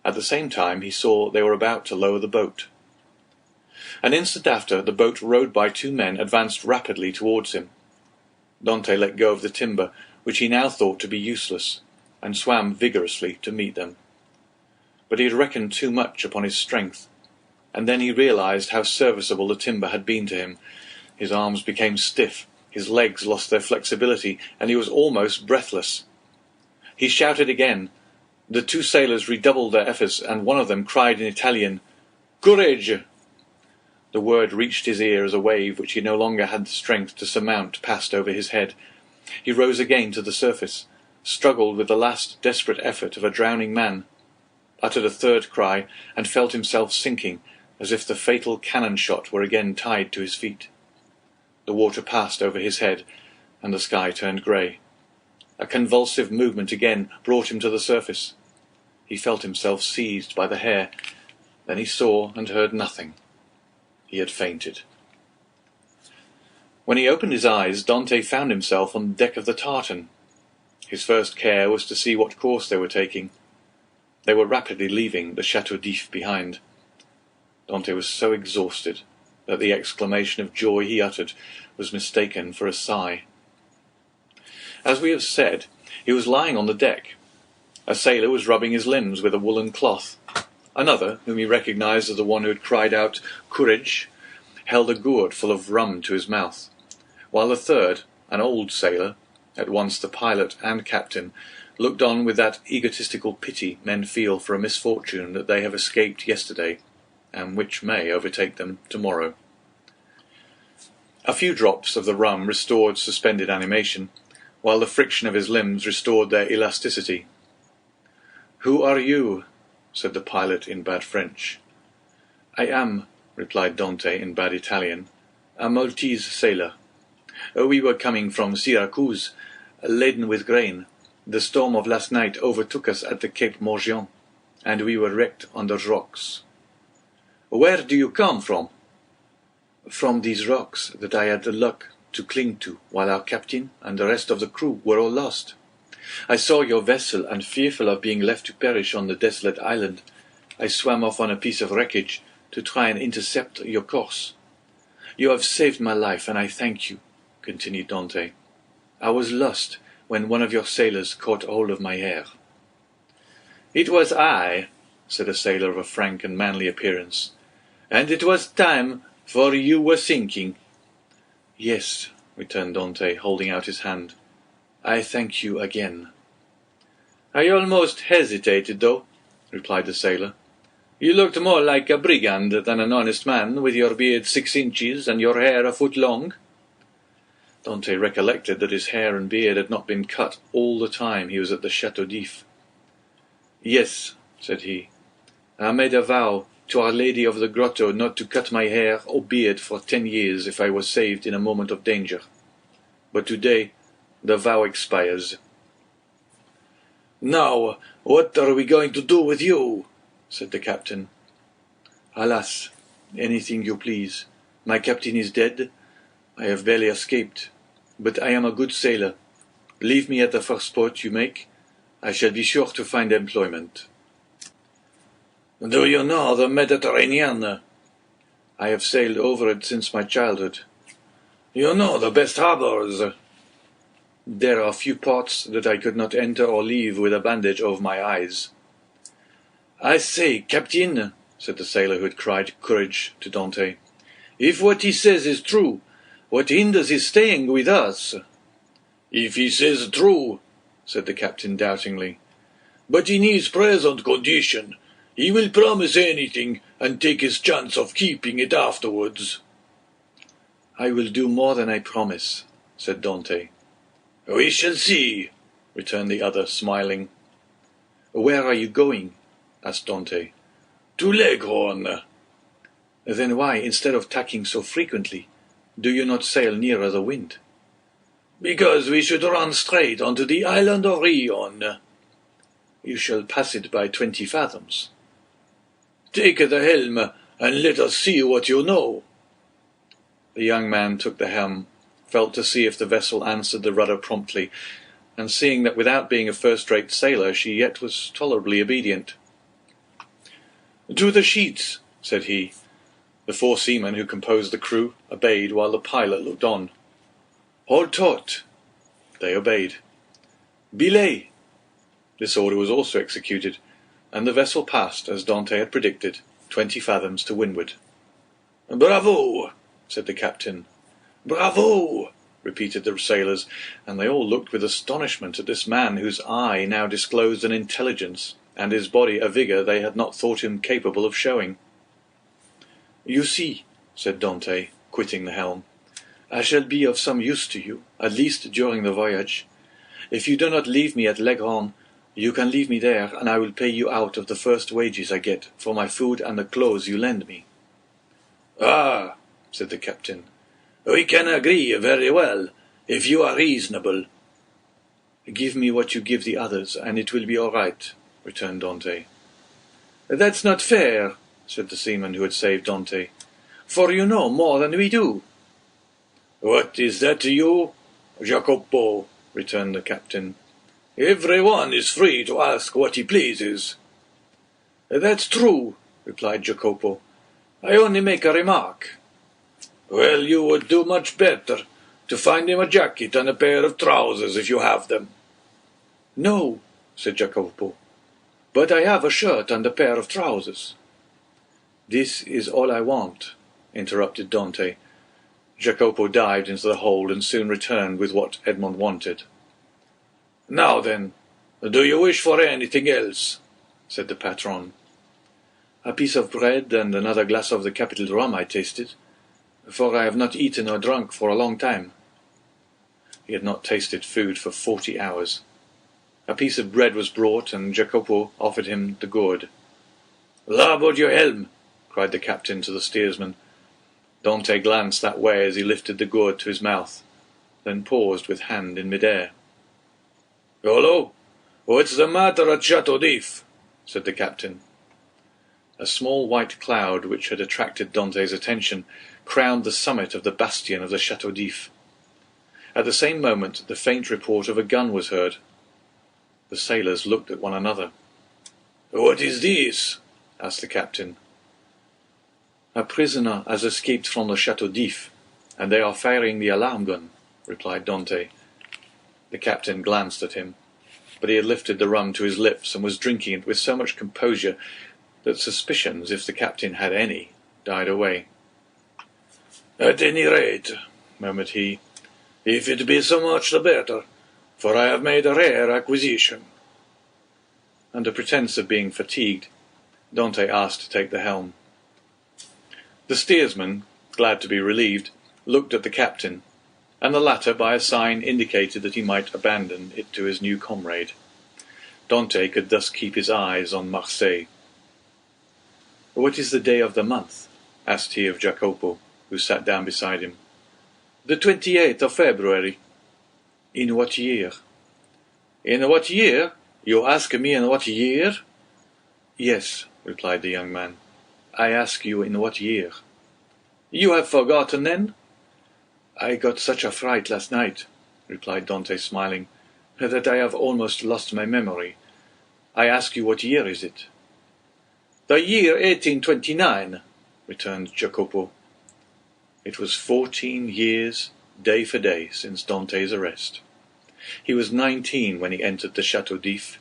At the same time he saw they were about to lower the boat. An instant after, the boat rowed by 2 men advanced rapidly towards him. Dante let go of the timber, which he now thought to be useless, and swam vigorously to meet them. But he had reckoned too much upon his strength, and then he realized how serviceable the timber had been to him. His arms became stiff, his legs lost their flexibility, and he was almost breathless. He shouted again. The 2 sailors redoubled their efforts, and one of them cried in Italian, "Courage!" The word reached his ear as a wave which he no longer had the strength to surmount passed over his head. He rose again to the surface, struggled with the last desperate effort of a drowning man, uttered a third cry, and felt himself sinking, as if the fatal cannon shot were again tied to his feet. The water passed over his head, and the sky turned grey. A convulsive movement again brought him to the surface. He felt himself seized by the hair. Then he saw and heard nothing. He had fainted. When he opened his eyes, Dante found himself on the deck of the tartan. His first care was to see what course they were taking. They were rapidly leaving the Château d'If behind. Dante was so exhausted that the exclamation of joy he uttered was mistaken for a sigh. As we have said, he was lying on the deck. A sailor was rubbing his limbs with a woolen cloth. Another, whom he recognized as the one who had cried out, "Courage!" held a gourd full of rum to his mouth, while the third, an old sailor, at once the pilot and captain, looked on with that egotistical pity men feel for a misfortune that they have escaped yesterday, and which may overtake them tomorrow. A few drops of the rum restored suspended animation, while the friction of his limbs restored their elasticity. "Who are you?" said the pilot in bad French. "I am," replied Dante in bad Italian, "a Maltese sailor. We were coming from Syracuse, laden with grain. The storm of last night overtook us at the Cape Morgian, and we were wrecked on the rocks." "Where do you come from?" "From these rocks that I had the luck to cling to while our captain and the rest of the crew were all lost. I saw your vessel, and fearful of being left to perish on the desolate island, I swam off on a piece of wreckage to try and intercept your course. You have saved my life, and I thank you," continued Dante. "I was lost when one of your sailors caught hold of my hair." "It was I," said a sailor of a frank and manly appearance, "and it was time, for you were sinking." "Yes," returned Dante, holding out his hand. "I thank you again." "I almost hesitated, though," replied the sailor. "You looked more like a brigand than an honest man, with your beard 6 inches and your hair a foot long." Dante recollected that his hair and beard had not been cut all the time he was at the Château d'If. "Yes," said he, "I made a vow to Our Lady of the Grotto not to cut my hair or beard for 10 years if I was saved in a moment of danger. But today the vow expires." "Now, what are we going to do with you?" said the captain. "Alas, anything you please. My captain is dead. I have barely escaped, but I am a good sailor. Leave me at the first port you make. I shall be sure to find employment." "Do you know the Mediterranean?" "I have sailed over it since my childhood." "You know the best harbors?" "There are few ports that I could not enter or leave with a bandage over my eyes." "I say, Captain," said the sailor who had cried "Courage" to Dante, "if what he says is true, what hinders his staying with us?" "If he says true," said the captain doubtingly, "but in his present condition, he will promise anything and take his chance of keeping it afterwards." "I will do more than I promise," said Dante. "We shall see," returned the other, smiling. "Where are you going?" asked Dante. "To Leghorn." "Then why, instead of tacking so frequently, do you not sail nearer the wind?" "Because we should run straight onto the island of Rion." "You shall pass it by 20 fathoms." "Take the helm, and let us see what you know." The young man took the helm, felt to see if the vessel answered the rudder promptly, and seeing that without being a first-rate sailor she yet was tolerably obedient. "To the sheets," said he. The 4 seamen who composed the crew obeyed while the pilot looked on. "Hold taut." They obeyed. "Belay." This order was also executed, and the vessel passed, as Dante had predicted, 20 fathoms to windward. "Bravo!" said the captain. "Bravo!" repeated the sailors, and they all looked with astonishment at this man whose eye now disclosed an intelligence, and his body a vigour they had not thought him capable of showing. "You see," said Dante, quitting the helm, "I shall be of some use to you, at least during the voyage. If you do not leave me at Leghorn, you can leave me there, and I will pay you out of the first wages I get for my food and the clothes you lend me." "Ah," said the captain, "we can agree very well, if you are reasonable." "Give me what you give the others, and it will be all right," returned Dante. "That's not fair," said the seaman who had saved Dante, "for you know more than we do." "What is that to you, Jacopo?" returned the captain. "Every one is free to ask what he pleases." That's true, replied Jacopo. I only make a remark. Well, you would do much better to find him a jacket and a pair of trousers if you have them. No, said Jacopo, but I have a shirt and a pair of trousers. This is all I want, interrupted Dante. Jacopo dived into the hold and soon returned with what Edmond wanted. Now then, do you wish for anything else? Said the patron. A piece of bread and another glass of the capital rum I tasted, for I have not eaten or drunk for a long time. He had not tasted food for 40 hours. A piece of bread was brought, and Jacopo offered him the gourd. Larboard your helm, cried the captain to the steersman. Dante glanced that way as he lifted the gourd to his mouth, then paused with hand in mid-air. Hello, what's the matter at Château d'If? Said the captain. A small white cloud which had attracted Dante's attention crowned the summit of the bastion of the Château d'If. At the same moment the faint report of a gun was heard. The sailors looked at one another. What is this? Asked the captain. A prisoner has escaped from the Château d'If, and they are firing the alarm gun, replied Dante. The captain glanced at him, but he had lifted the rum to his lips and was drinking it with so much composure that suspicions, if the captain had any, died away. At any rate, murmured he, if it be so much the better, for I have made a rare acquisition. Under pretence of being fatigued, Dante asked to take the helm. The steersman, glad to be relieved, looked at the captain, and the latter by a sign indicated that he might abandon it to his new comrade. Dante could thus keep his eyes on Marseilles. What is the day of the month? Asked he of Jacopo, who sat down beside him. The 28th of February. In what year? In what year? You ask me in what year? Yes, replied the young man. I ask you in what year. You have forgotten, then? I got such a fright last night, replied Dante, smiling, that I have almost lost my memory. I ask you what year is it? The year 1829, returned Jacopo. It was 14 years, day for day, since Dante's arrest. He was 19 when he entered the Château d'If.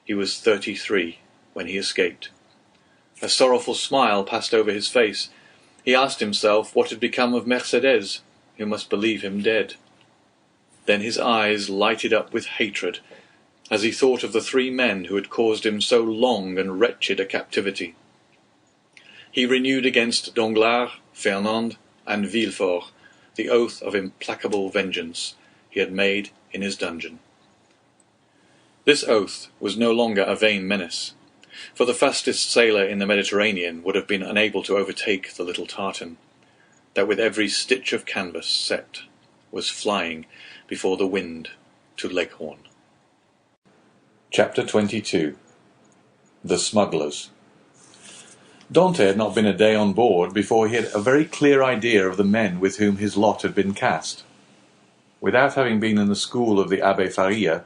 He was 33 when he escaped. A sorrowful smile passed over his face. He asked himself what had become of Mercedes, who must believe him dead. Then his eyes lighted up with hatred, as he thought of the 3 men who had caused him so long and wretched a captivity. He renewed against Danglars, Fernand, and Villefort the oath of implacable vengeance he had made in his dungeon. This oath was no longer a vain menace, for the fastest sailor in the Mediterranean would have been unable to overtake the little tartan, that with every stitch of canvas set was flying before the wind to Leghorn. Chapter 22. The Smugglers. Dante had not been a day on board before he had a very clear idea of the men with whom his lot had been cast. Without having been in the school of the Abbé Faria,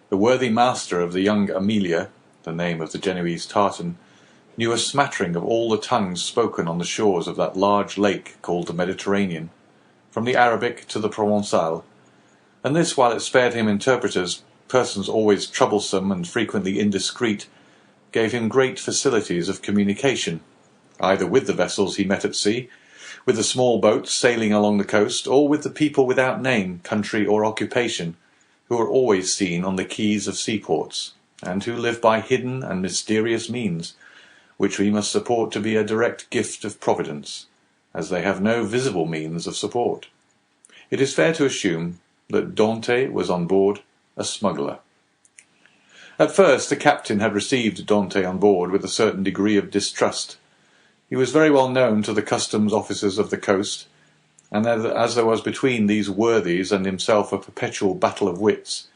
the worthy master of the young Amelia, the name of the Genoese tartan, knew a smattering of all the tongues spoken on the shores of that large lake called the Mediterranean, from the Arabic to the Provençal, and this, while it spared him interpreters, persons always troublesome and frequently indiscreet, gave him great facilities of communication, either with the vessels he met at sea, with the small boats sailing along the coast, or with the people without name, country, or occupation, who are always seen on the quays of seaports, and who live by hidden and mysterious means, which we must support to be a direct gift of Providence, as they have no visible means of support. It is fair to assume that Dante was on board a smuggler. At first the captain had received Dante on board with a certain degree of distrust. He was very well known to the customs officers of the coast, and as there was between these worthies and himself a perpetual battle of wits,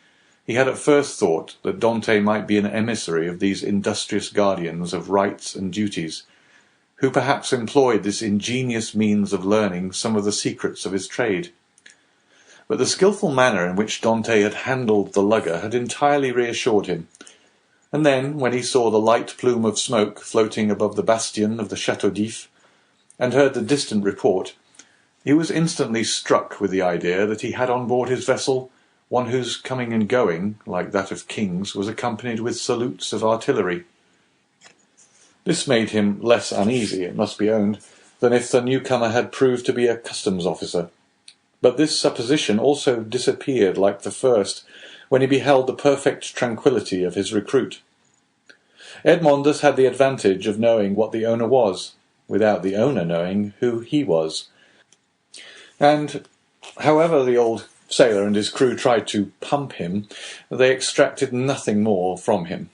he had at first thought that Dante might be an emissary of these industrious guardians of rights and duties, who perhaps employed this ingenious means of learning some of the secrets of his trade. But the skilful manner in which Dante had handled the lugger had entirely reassured him. And then, when he saw the light plume of smoke floating above the bastion of the Château d'If, and heard the distant report, he was instantly struck with the idea that he had on board his vessel one whose coming and going, like that of kings, was accompanied with salutes of artillery. This made him less uneasy, it must be owned, than if the newcomer had proved to be a customs officer. But this supposition also disappeared like the first, when he beheld the perfect tranquillity of his recruit. Edmond thus had the advantage of knowing what the owner was, without the owner knowing who he was. And, however the old sailor and his crew tried to pump him, they extracted nothing more from him.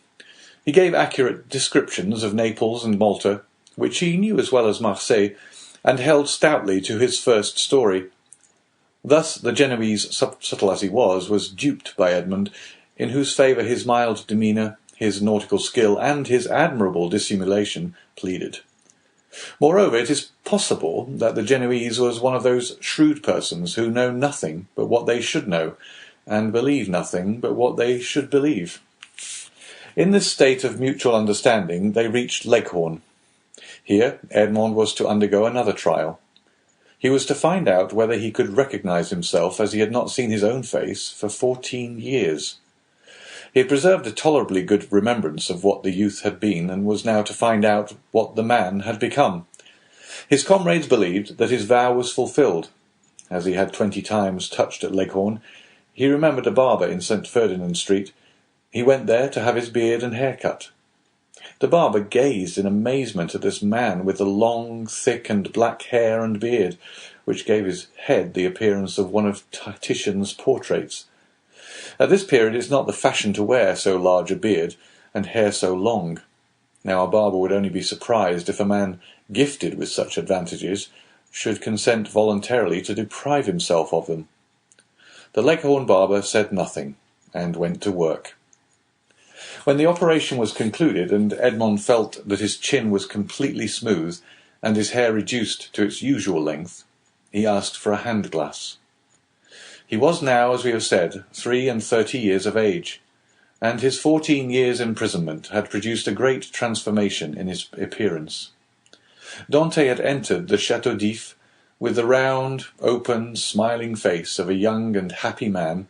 He gave accurate descriptions of Naples and Malta, which he knew as well as Marseilles, and held stoutly to his first story. Thus the Genoese, subtle as he was duped by Edmond, in whose favour his mild demeanour, his nautical skill, and his admirable dissimulation pleaded. Moreover, it is possible that the Genoese was one of those shrewd persons who know nothing but what they should know, and believe nothing but what they should believe. In this state of mutual understanding they reached Leghorn. Here Edmond was to undergo another trial. He was to find out whether he could recognize himself, as he had not seen his own face for 14 years. He had preserved a tolerably good remembrance of what the youth had been, and was now to find out what the man had become. His comrades believed that his vow was fulfilled. As he had 20 times touched at Leghorn, he remembered a barber in St. Ferdinand Street. He went there to have his beard and hair cut. The barber gazed in amazement at this man with the long, thick and black hair and beard, which gave his head the appearance of one of Titian's portraits. At this period it is not the fashion to wear so large a beard, and hair so long. Now a barber would only be surprised if a man gifted with such advantages should consent voluntarily to deprive himself of them. The Leghorn barber said nothing, and went to work. When the operation was concluded, and Edmond felt that his chin was completely smooth, and his hair reduced to its usual length, he asked for a hand-glass. He was now, as we have said, 33 years of age, and his 14 years' imprisonment had produced a great transformation in his appearance. Dante had entered the Château d'If with the round, open, smiling face of a young and happy man,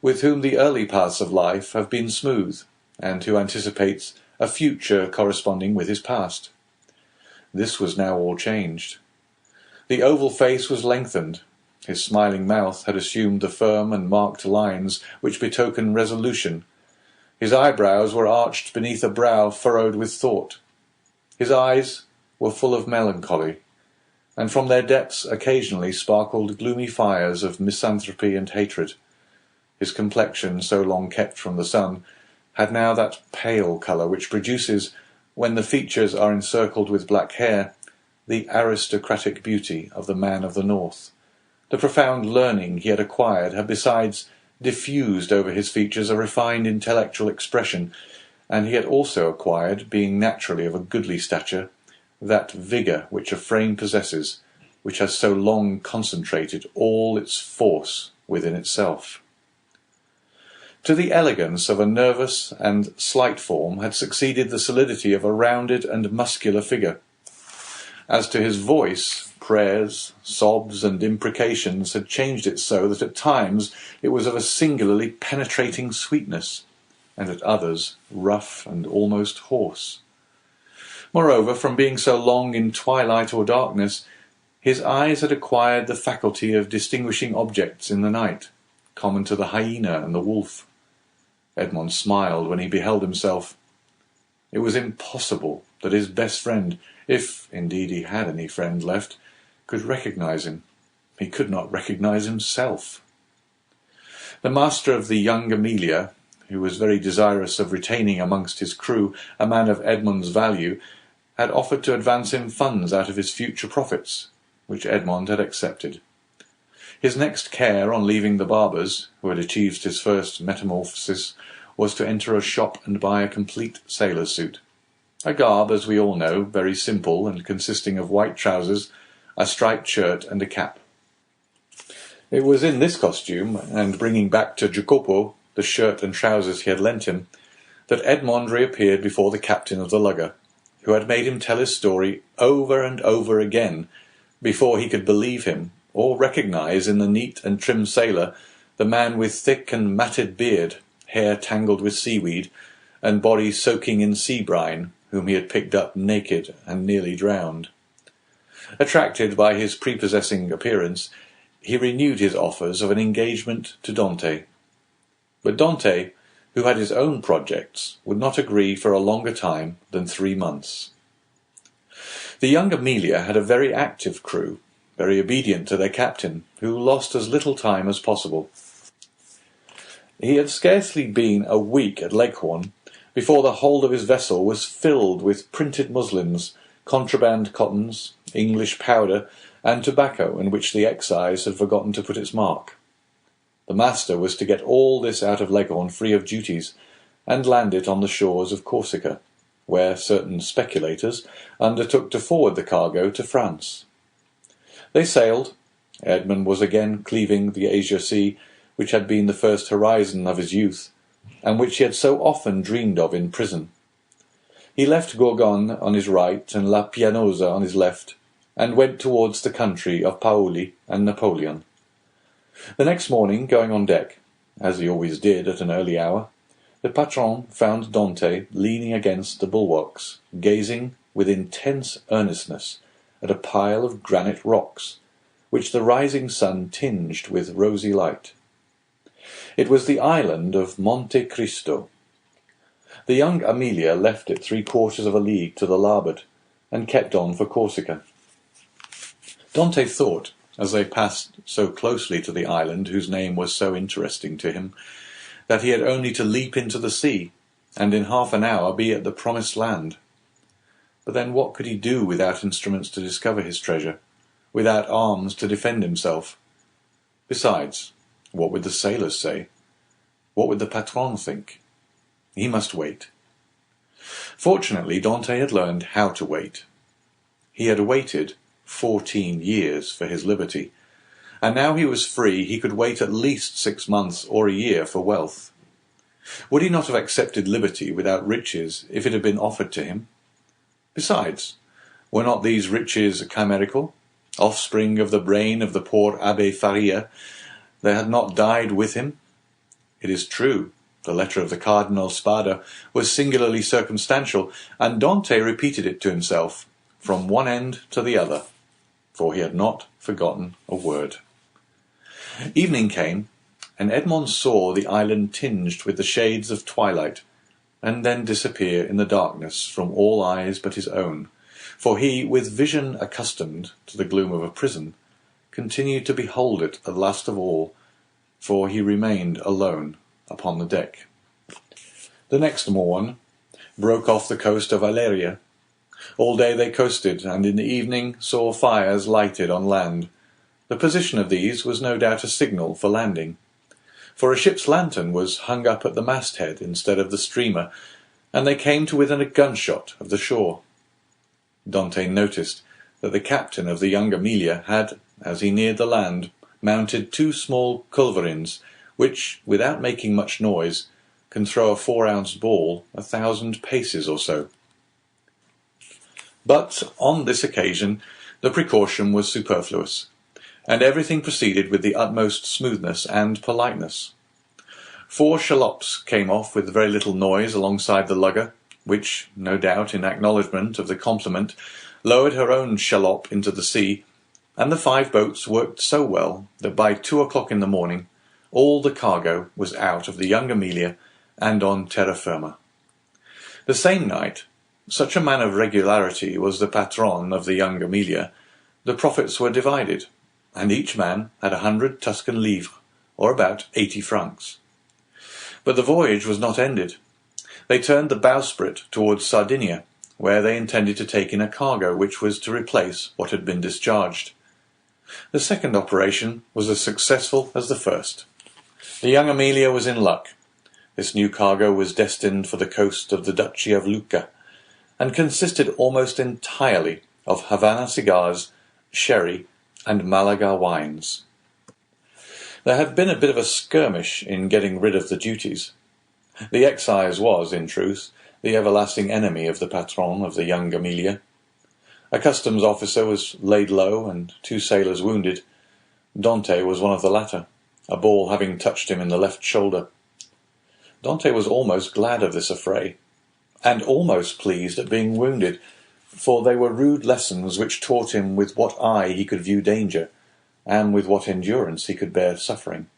with whom the early paths of life have been smooth, and who anticipates a future corresponding with his past. This was now all changed. The oval face was lengthened. His smiling mouth had assumed the firm and marked lines which betoken resolution. His eyebrows were arched beneath a brow furrowed with thought. His eyes were full of melancholy, and from their depths occasionally sparkled gloomy fires of misanthropy and hatred. His complexion, so long kept from the sun, had now that pale colour which produces, when the features are encircled with black hair, the aristocratic beauty of the man of the north. The profound learning he had acquired had besides diffused over his features a refined intellectual expression, and he had also acquired, being naturally of a goodly stature, that vigour which a frame possesses, which has so long concentrated all its force within itself. To the elegance of a nervous and slight form had succeeded the solidity of a rounded and muscular figure. As to his voice, prayers, sobs, and imprecations had changed it so that at times it was of a singularly penetrating sweetness, and at others rough and almost hoarse. Moreover, from being so long in twilight or darkness, his eyes had acquired the faculty of distinguishing objects in the night, common to the hyena and the wolf. Edmond smiled when he beheld himself. It was impossible that his best friend, if indeed he had any friend left, could recognize him. He could not recognize himself. The master of the young Amelia, who was very desirous of retaining amongst his crew a man of Edmond's value, had offered to advance him funds out of his future profits, which Edmond had accepted. His next care on leaving the barber's, who had achieved his first metamorphosis, was to enter a shop and buy a complete sailor's suit. A garb, as we all know, very simple and consisting of white trousers, a striped shirt, and a cap. It was in this costume, and bringing back to Jacopo the shirt and trousers he had lent him, that Edmond reappeared before the captain of the lugger, who had made him tell his story over and over again before he could believe him or recognize in the neat and trim sailor the man with thick and matted beard, hair tangled with seaweed, and body soaking in sea brine, whom he had picked up naked and nearly drowned. Attracted by his prepossessing appearance, he renewed his offers of an engagement to Dante. But Dante, who had his own projects, would not agree for a longer time than 3 months. The young Amelia had a very active crew, very obedient to their captain, who lost as little time as possible. He had scarcely been a week at Leghorn before the hold of his vessel was filled with printed muslins, contraband cottons, English powder, and tobacco in which the excise had forgotten to put its mark. The master was to get all this out of Leghorn free of duties, and land it on the shores of Corsica, where certain speculators undertook to forward the cargo to France. They sailed. Edmund was again cleaving the Asia Sea, which had been the first horizon of his youth, and which he had so often dreamed of in prison. He left Gorgone on his right and La Pianosa on his left, and went towards the country of Paoli and Napoleon. The next morning, going on deck, as he always did at an early hour, the patron found Dante leaning against the bulwarks, gazing with intense earnestness at a pile of granite rocks, which the rising sun tinged with rosy light. It was the island of Monte Cristo. The young Amelia left it 3/4 of a league to the larboard, and kept on for Corsica. Dante thought, as they passed so closely to the island whose name was so interesting to him, that he had only to leap into the sea, and in half an hour be at the promised land. But then what could he do without instruments to discover his treasure, without arms to defend himself? Besides, what would the sailors say? What would the patron think? He must wait. Fortunately, Dante had learned how to wait. He had waited 14 years for his liberty, and now he was free he could wait at least 6 months or a year for wealth. Would he not have accepted liberty without riches if it had been offered to him? Besides, were not these riches chimerical, offspring of the brain of the poor Abbé Faria, that had not died with him? It is true, the letter of the Cardinal Spada was singularly circumstantial, and Dante repeated it to himself from one end to the other, for he had not forgotten a word. Evening came, and Edmond saw the island tinged with the shades of twilight, and then disappear in the darkness from all eyes but his own, for he, with vision accustomed to the gloom of a prison, continued to behold it the last of all, for he remained alone upon the deck. The next morn broke off the coast of Aleria. All day they coasted, and in the evening saw fires lighted on land. The position of these was no doubt a signal for landing, for a ship's lantern was hung up at the masthead instead of the streamer, and they came to within a gunshot of the shore. Dante noticed that the captain of the young Amelia had, as he neared the land, mounted 2 small culverins, which, without making much noise, can throw a 4-ounce ball 1,000 paces or so. But on this occasion the precaution was superfluous, and everything proceeded with the utmost smoothness and politeness. 4 shallops came off with very little noise alongside the lugger, which, no doubt in acknowledgment of the compliment, lowered her own shallop into the sea, and the 5 boats worked so well that by 2 o'clock in the morning all the cargo was out of the young Amelia and on terra firma. The same night, such a man of regularity was the patron of the young Amelia, the profits were divided, and each man had 100 Tuscan livres, or about 80 francs. But the voyage was not ended. They turned the bowsprit towards Sardinia, where they intended to take in a cargo which was to replace what had been discharged. The second operation was as successful as the first. The young Amelia was in luck. This new cargo was destined for the coast of the Duchy of Lucca, and consisted almost entirely of Havana cigars, sherry, and Malaga wines. There had been a bit of a skirmish in getting rid of the duties. The excise was, in truth, the everlasting enemy of the patron of the young Amelia. A customs officer was laid low, and 2 sailors wounded. Dante was one of the latter, a ball having touched him in the left shoulder. Dante was almost glad of this affray, and almost pleased at being wounded, for they were rude lessons which taught him with what eye he could view danger, and with what endurance he could bear suffering.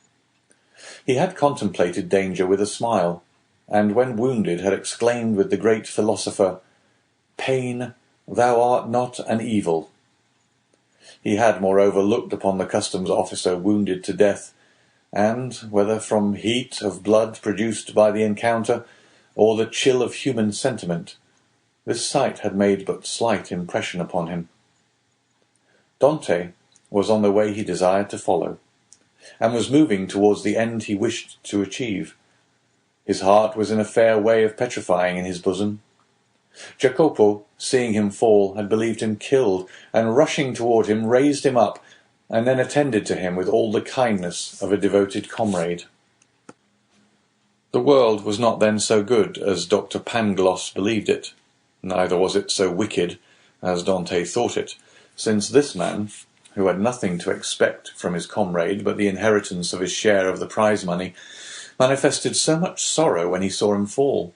He had contemplated danger with a smile, and when wounded had exclaimed with the great philosopher, "Pain, thou art not an evil." He had, moreover, looked upon the customs officer wounded to death, and, whether from heat of blood produced by the encounter, or the chill of human sentiment, this sight had made but slight impression upon him. Dante was on the way he desired to follow, and was moving towards the end he wished to achieve. His heart was in a fair way of petrifying in his bosom. Jacopo, seeing him fall, had believed him killed, and rushing toward him, raised him up, and then attended to him with all the kindness of a devoted comrade. The world was not then so good as Dr. Pangloss believed it, neither was it so wicked as Dante thought it, since this man, who had nothing to expect from his comrade but the inheritance of his share of the prize money, manifested so much sorrow when he saw him fall.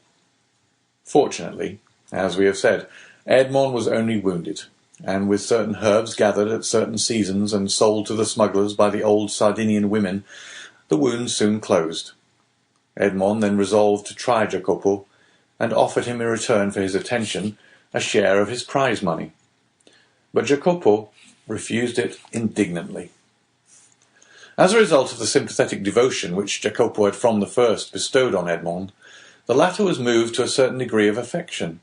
Fortunately, as we have said, Edmond was only wounded, and with certain herbs gathered at certain seasons and sold to the smugglers by the old Sardinian women, the wound soon closed. Edmond then resolved to try Jacopo, and offered him in return for his attention a share of his prize money. But Jacopo refused it indignantly. As a result of the sympathetic devotion which Jacopo had from the first bestowed on Edmond, the latter was moved to a certain degree of affection.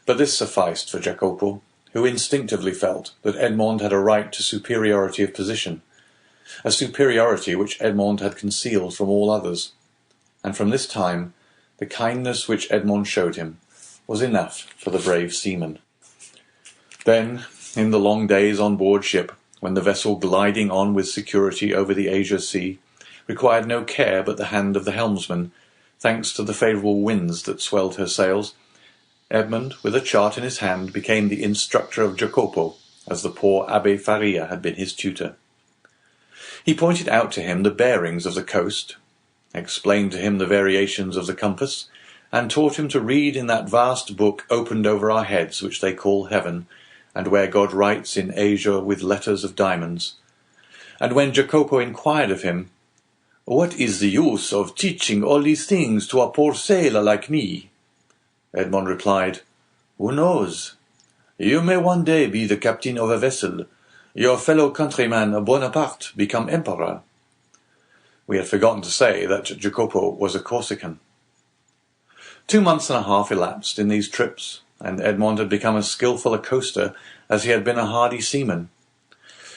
But this sufficed for Jacopo, who instinctively felt that Edmond had a right to superiority of position, a superiority which Edmond had concealed from all others, and from this time the kindness which Edmond showed him was enough for the brave seaman. Then, in the long days on board ship, when the vessel gliding on with security over the Asia Sea required no care but the hand of the helmsman, thanks to the favourable winds that swelled her sails, Edmond, with a chart in his hand, became the instructor of Jacopo, as the poor Abbé Faria had been his tutor. He pointed out to him the bearings of the coast, explained to him the variations of the compass, and taught him to read in that vast book opened over our heads which they call heaven, and where God writes in azure with letters of diamonds. And when Jacopo inquired of him, "What is the use of teaching all these things to a poor sailor like me?" Edmond replied, "Who knows? You may one day be the captain of a vessel, your fellow countryman Bonaparte become emperor." We had forgotten to say that Jacopo was a Corsican. 2 months and a half elapsed in these trips, and Edmond had become as skilful a coaster as he had been a hardy seaman.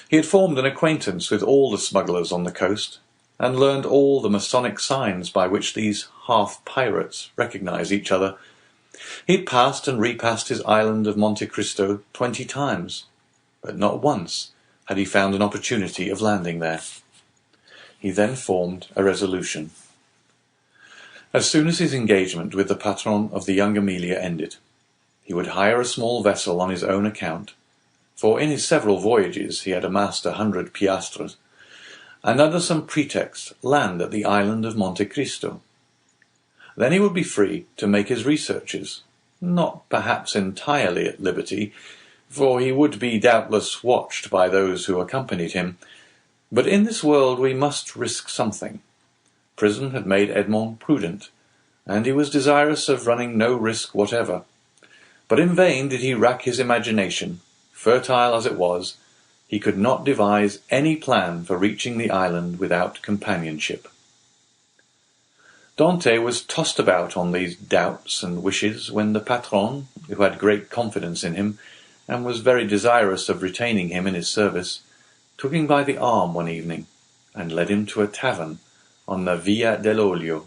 He had formed an acquaintance with all the smugglers on the coast, and learned all the Masonic signs by which these half-pirates recognize each other. He had passed and repassed his island of Monte Cristo 20 times, but not once had he found an opportunity of landing there. He then formed a resolution. As soon as his engagement with the patron of the young Amelia ended, he would hire a small vessel on his own account, for in his several voyages he had amassed 100 piastres, and under some pretext land at the island of Monte Cristo. Then he would be free to make his researches, not perhaps entirely at liberty, for he would be doubtless watched by those who accompanied him, but in this world we must risk something. Prison had made Edmond prudent, and he was desirous of running no risk whatever. But in vain did he rack his imagination. Fertile as it was, he could not devise any plan for reaching the island without companionship. Dante was tossed about on these doubts and wishes when the patron, who had great confidence in him, and was very desirous of retaining him in his service, took him by the arm one evening, and led him to a tavern on the Via dell'Olio,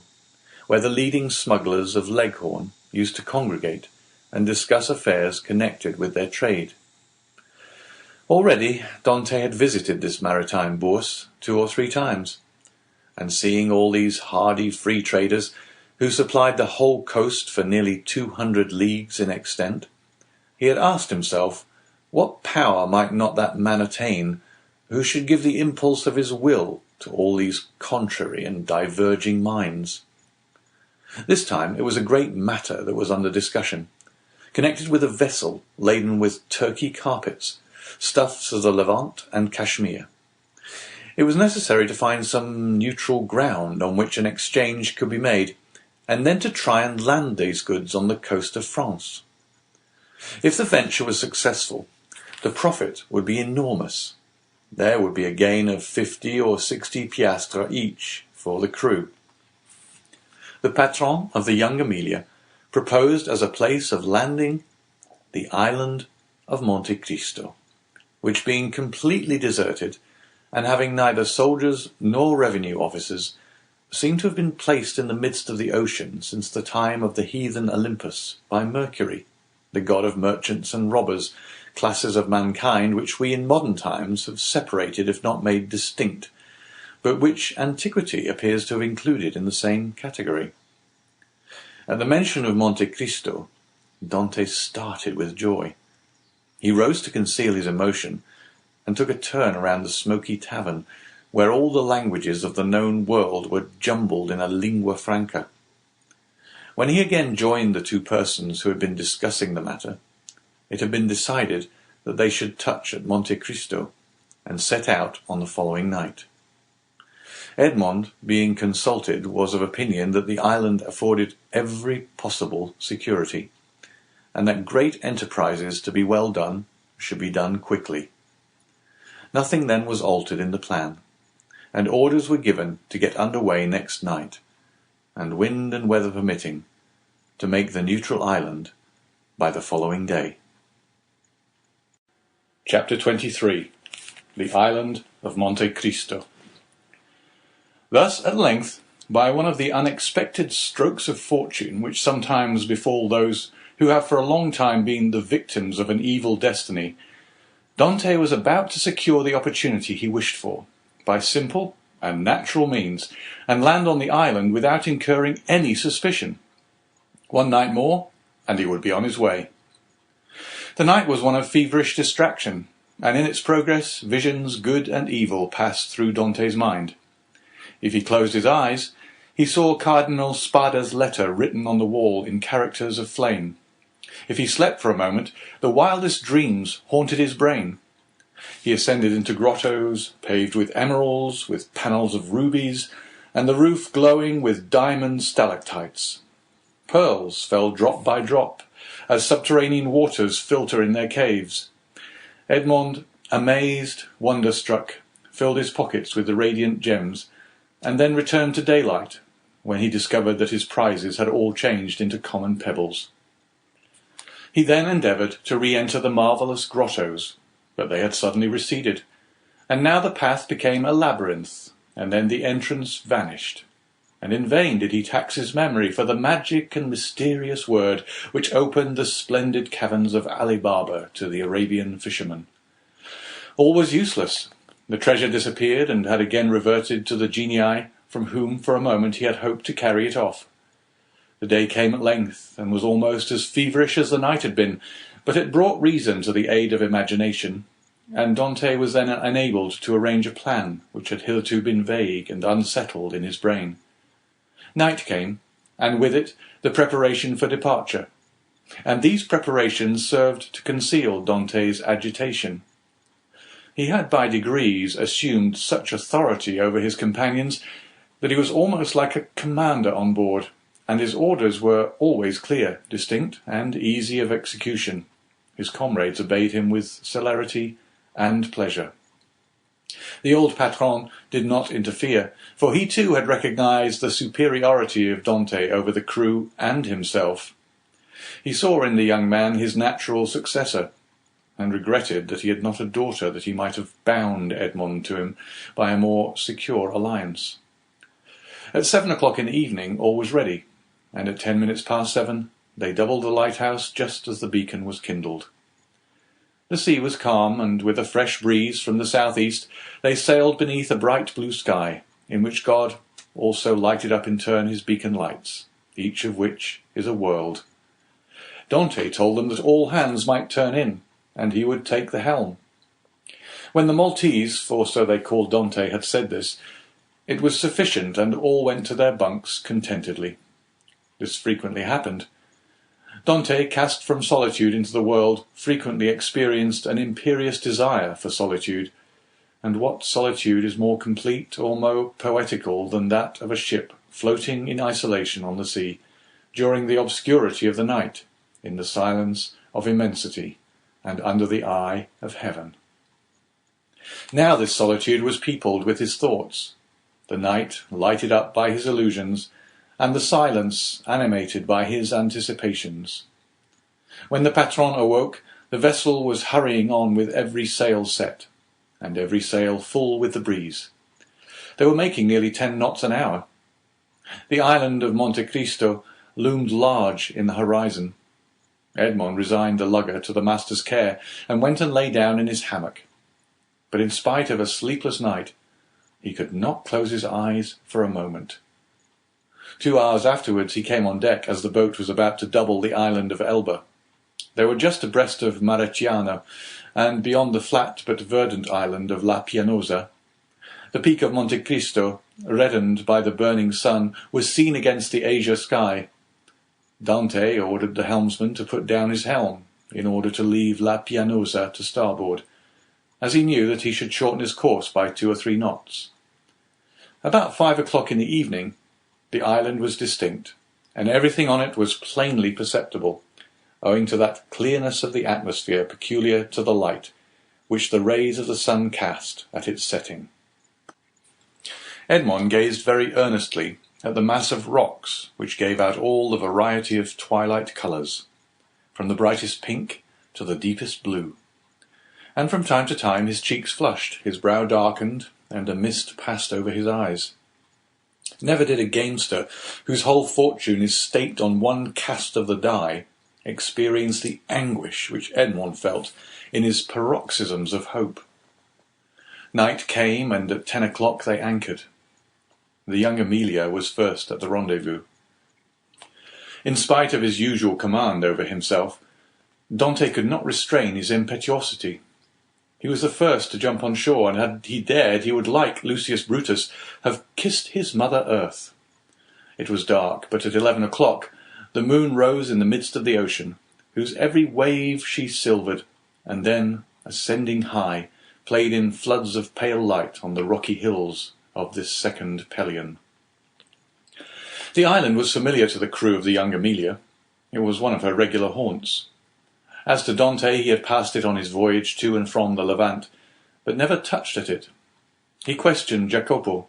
where the leading smugglers of Leghorn used to congregate and discuss affairs connected with their trade. Already Dante had visited this maritime bourse 2 or 3 times, and seeing all these hardy free traders, who supplied the whole coast for nearly 200 leagues in extent, he had asked himself, what power might not that man attain who should give the impulse of his will to all these contrary and diverging minds? This time it was a great matter that was under discussion, connected with a vessel laden with Turkey carpets, stuffs of the Levant and Cashmere. It was necessary to find some neutral ground on which an exchange could be made, and then to try and land these goods on the coast of France. If the venture was successful, the profit would be enormous. There would be a gain of 50 or 60 piastres each for the crew. The patron of the Young Amelia proposed as a place of landing the island of Monte Cristo, which being completely deserted, and having neither soldiers nor revenue officers, seemed to have been placed in the midst of the ocean since the time of the heathen Olympus by Mercury, the god of merchants and robbers, classes of mankind which we in modern times have separated if not made distinct, but which antiquity appears to have included in the same category. At the mention of Monte Cristo, Dante started with joy. He rose to conceal his emotion, and took a turn around the smoky tavern, where all the languages of the known world were jumbled in a lingua franca. When he again joined the two persons who had been discussing the matter, it had been decided that they should touch at Monte Cristo, and set out on the following night. Edmond, being consulted, was of opinion that the island afforded every possible security, and that great enterprises to be well done should be done quickly. Nothing then was altered in the plan, and orders were given to get under way next night, and wind and weather permitting, to make the neutral island by the following day. Chapter 23. The Island of Monte Cristo. Thus, at length, by one of the unexpected strokes of fortune which sometimes befall those who have for a long time been the victims of an evil destiny, Dante was about to secure the opportunity he wished for, by simple and natural means, and land on the island without incurring any suspicion. One night more, and he would be on his way. The night was one of feverish distraction, and in its progress visions good and evil passed through Dante's mind. If he closed his eyes, he saw Cardinal Spada's letter written on the wall in characters of flame. If he slept for a moment, the wildest dreams haunted his brain. He ascended into grottos, paved with emeralds, with panels of rubies, and the roof glowing with diamond stalactites. Pearls fell drop by drop, as subterranean waters filter in their caves. Edmond, amazed, wonder-struck, filled his pockets with the radiant gems, and then returned to daylight, when he discovered that his prizes had all changed into common pebbles. He then endeavoured to re-enter the marvellous grottos, but they had suddenly receded, and now the path became a labyrinth, and then the entrance vanished, and in vain did he tax his memory for the magic and mysterious word which opened the splendid caverns of Ali Baba to the Arabian fisherman. All was useless. The treasure disappeared, and had again reverted to the genii from whom for a moment he had hoped to carry it off. The day came at length, and was almost as feverish as the night had been, but it brought reason to the aid of imagination, and Dante was then enabled to arrange a plan which had hitherto been vague and unsettled in his brain. Night came, and with it the preparation for departure, and these preparations served to conceal Dante's agitation. He had by degrees assumed such authority over his companions that he was almost like a commander on board, and his orders were always clear, distinct, and easy of execution. His comrades obeyed him with celerity and pleasure. The old patron did not interfere, for he too had recognized the superiority of Dante over the crew and himself. He saw in the young man his natural successor, and regretted that he had not a daughter that he might have bound Edmond to him by a more secure alliance. At 7 o'clock in the evening all was ready, and at 10 minutes past 7 they doubled the lighthouse just as the beacon was kindled. The sea was calm, and with a fresh breeze from the south-east they sailed beneath a bright blue sky, in which God also lighted up in turn his beacon lights, each of which is a world. Dante told them that all hands might turn in, and he would take the helm. When the Maltese, for so they called Dante, had said this, it was sufficient, and all went to their bunks contentedly. This frequently happened. Dante, cast from solitude into the world, frequently experienced an imperious desire for solitude, and what solitude is more complete or more poetical than that of a ship floating in isolation on the sea, during the obscurity of the night, in the silence of immensity, and under the eye of heaven. Now this solitude was peopled with his thoughts, the night lighted up by his illusions, and the silence animated by his anticipations. When the patron awoke, the vessel was hurrying on with every sail set, and every sail full with the breeze. They were making nearly 10 knots an hour. The island of Monte Cristo loomed large in the horizon. Edmond resigned the lugger to the master's care, and went and lay down in his hammock. But in spite of a sleepless night, he could not close his eyes for a moment. 2 hours afterwards he came on deck as the boat was about to double the island of Elba. They were just abreast of Mareciano, and beyond the flat but verdant island of La Pianosa. The peak of Monte Cristo, reddened by the burning sun, was seen against the azure sky. Dante ordered the helmsman to put down his helm, in order to leave La Pianosa to starboard, as he knew that he should shorten his course by 2 or 3 knots. About 5 o'clock in the evening, the island was distinct, and everything on it was plainly perceptible, owing to that clearness of the atmosphere peculiar to the light, which the rays of the sun cast at its setting. Edmond gazed very earnestly at the mass of rocks which gave out all the variety of twilight colours, from the brightest pink to the deepest blue. And from time to time his cheeks flushed, his brow darkened, and a mist passed over his eyes. Never did a gamester, whose whole fortune is staked on one cast of the die, experience the anguish which Edmond felt in his paroxysms of hope. Night came, and at 10 o'clock they anchored. The young Emilia was first at the rendezvous. In spite of his usual command over himself, Dante could not restrain his impetuosity. He was the first to jump on shore, and had he dared, he would, like Lucius Brutus, have kissed his mother earth. It was dark, but at 11 o'clock the moon rose in the midst of the ocean, whose every wave she silvered, and then, ascending high, played in floods of pale light on the rocky hills of this second Pelion. The island was familiar to the crew of the young Emilia. It was one of her regular haunts. As to Dante, he had passed it on his voyage to and from the Levant, but never touched at it. He questioned Jacopo.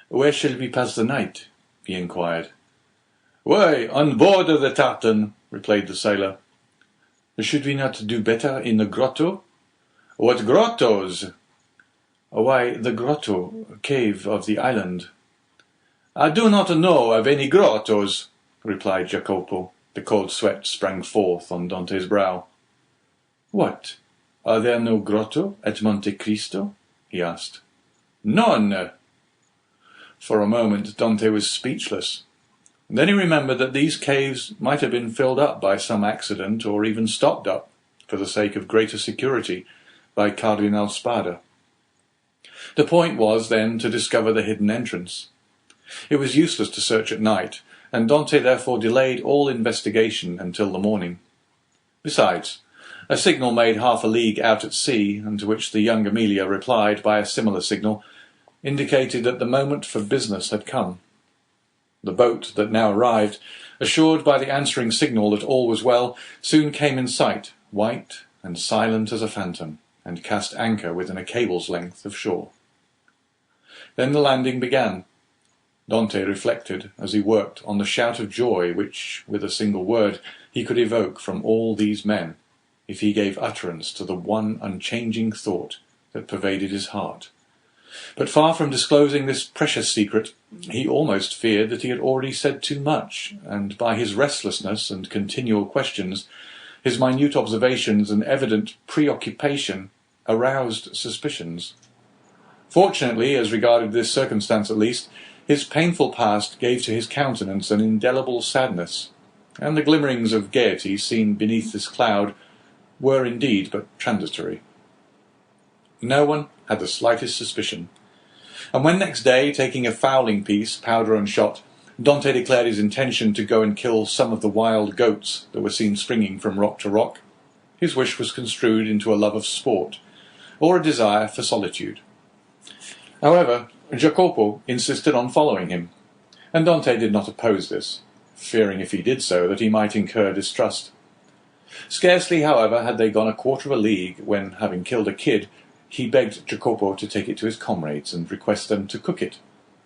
"Where shall we pass the night?" he inquired. "Why, on board of the tartan," replied the sailor. "Should we not do better in the grotto?" "What grottos?" "Why, the grotto, cave of the island." "I do not know of any grottos," replied Jacopo. The cold sweat sprang forth on Dante's brow. "What? Are there no grotto at Monte Cristo?" he asked. "None." For a moment Dante was speechless. Then he remembered that these caves might have been filled up by some accident, or even stopped up, for the sake of greater security, by Cardinal Spada. The point was, then, to discover the hidden entrance. It was useless to search at night, and Dante therefore delayed all investigation until the morning. Besides, a signal made half a league out at sea, and to which the young Emilia replied by a similar signal, indicated that the moment for business had come. The boat that now arrived, assured by the answering signal that all was well, soon came in sight, white and silent as a phantom, and cast anchor within a cable's length of shore. Then the landing began. Dante reflected, as he worked, on the shout of joy which, with a single word, he could evoke from all these men, if he gave utterance to the one unchanging thought that pervaded his heart. But far from disclosing this precious secret, he almost feared that he had already said too much, and by his restlessness and continual questions, his minute observations and evident preoccupation, aroused suspicions. Fortunately, as regarded this circumstance at least, His painful past gave to his countenance an indelible sadness, and the glimmerings of gaiety seen beneath this cloud were indeed but transitory. No one had the slightest suspicion, and when next day, taking a fowling piece, powder and shot, Dante declared his intention to go and kill some of the wild goats that were seen springing from rock to rock, his wish was construed into a love of sport, or a desire for solitude. However, Jacopo insisted on following him, and Dante did not oppose this, fearing if he did so that he might incur distrust. Scarcely, however, had they gone a quarter of a league when, having killed a kid, he begged Jacopo to take it to his comrades and request them to cook it,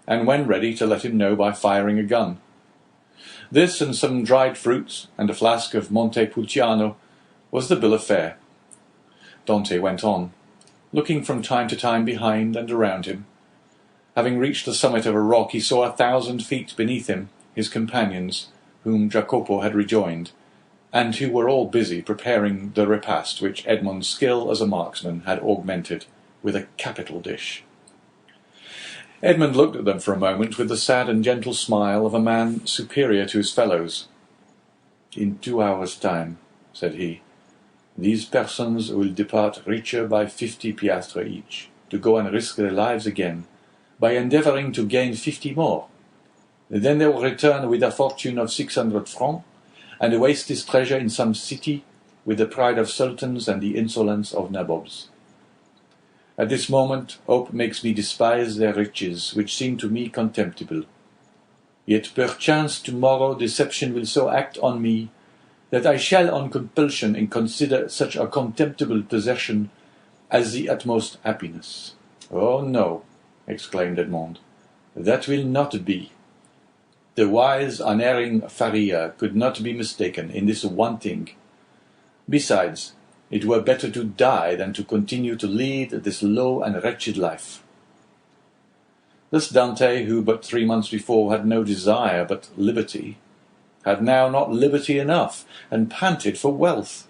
and when ready to let him know by firing a gun. This and some dried fruits and a flask of Monte was the bill of fare. Dante went on, looking from time to time behind and around him. Having reached the summit of a rock, he saw 1,000 feet beneath him his companions, whom Jacopo had rejoined, and who were all busy preparing the repast which Edmond's skill as a marksman had augmented with a capital dish. Edmond looked at them for a moment with the sad and gentle smile of a man superior to his fellows. "In 2 hours' time," said he, "these persons will depart richer by 50 piastres each, to go and risk their lives again, by endeavouring to gain 50 more. Then they will return with a fortune of 600 francs, and waste this treasure in some city with the pride of sultans and the insolence of nabobs. At this moment hope makes me despise their riches, which seem to me contemptible. Yet perchance tomorrow deception will so act on me that I shall on compulsion consider such a contemptible possession as the utmost happiness." "Oh no," exclaimed Edmond, "that will not be. The wise, unerring Faria could not be mistaken in this one thing. Besides, it were better to die than to continue to lead this low and wretched life." This Dante, who but 3 months before had no desire but liberty, had now not liberty enough, and panted for wealth.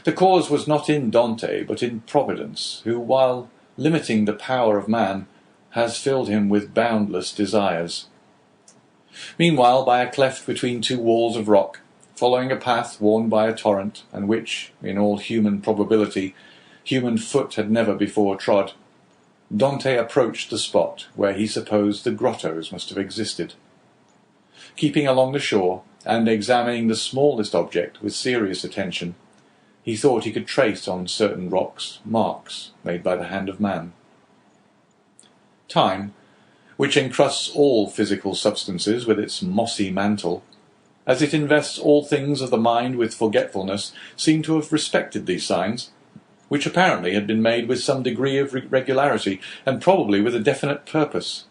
The cause was not in Dante, but in Providence, who, while limiting the power of man, has filled him with boundless desires. Meanwhile, by a cleft between 2 walls of rock, following a path worn by a torrent, and which, in all human probability, human foot had never before trod, Dante approached the spot where he supposed the grottos must have existed. Keeping along the shore, and examining the smallest object with serious attention, he thought he could trace on certain rocks marks made by the hand of man. Time, which encrusts all physical substances with its mossy mantle, as it invests all things of the mind with forgetfulness, seemed to have respected these signs, which apparently had been made with some degree of regularity, and probably with a definite purpose.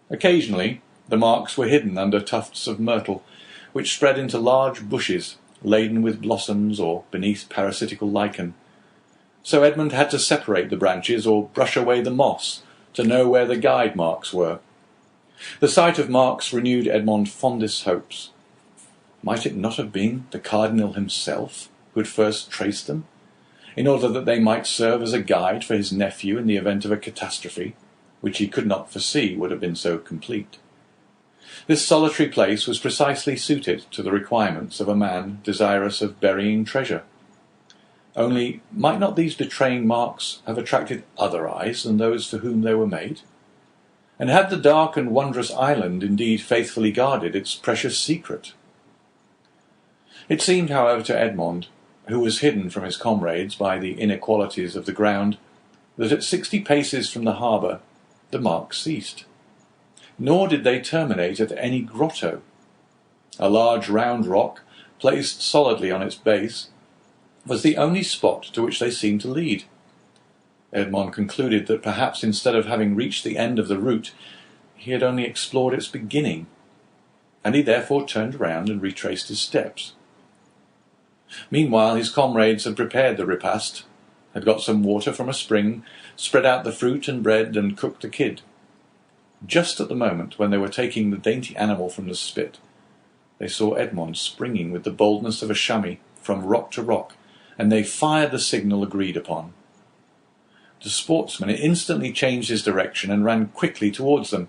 Occasionally the marks were hidden under tufts of myrtle, which spread into large bushes laden with blossoms or beneath parasitical lichen. So Edmond had to separate the branches or brush away the moss to know where the guide marks were. The sight of marks renewed Edmond's fondest hopes. Might it not have been the cardinal himself who had first traced them, in order that they might serve as a guide for his nephew in the event of a catastrophe, which he could not foresee would have been so complete? This solitary place was precisely suited to the requirements of a man desirous of burying treasure. Only, might not these betraying marks have attracted other eyes than those for whom they were made? And had the dark and wondrous island indeed faithfully guarded its precious secret? It seemed, however, to Edmond, who was hidden from his comrades by the inequalities of the ground, that at 60 paces from the harbour the marks ceased. Nor did they terminate at any grotto. A large round rock, placed solidly on its base, was the only spot to which they seemed to lead. Edmond concluded that perhaps instead of having reached the end of the route, he had only explored its beginning, and he therefore turned round and retraced his steps. Meanwhile his comrades had prepared the repast, had got some water from a spring, spread out the fruit and bread, and cooked the kid. Just at the moment when they were taking the dainty animal from the spit, they saw Edmond springing with the boldness of a chamois from rock to rock, and they fired the signal agreed upon. The sportsman instantly changed his direction and ran quickly towards them.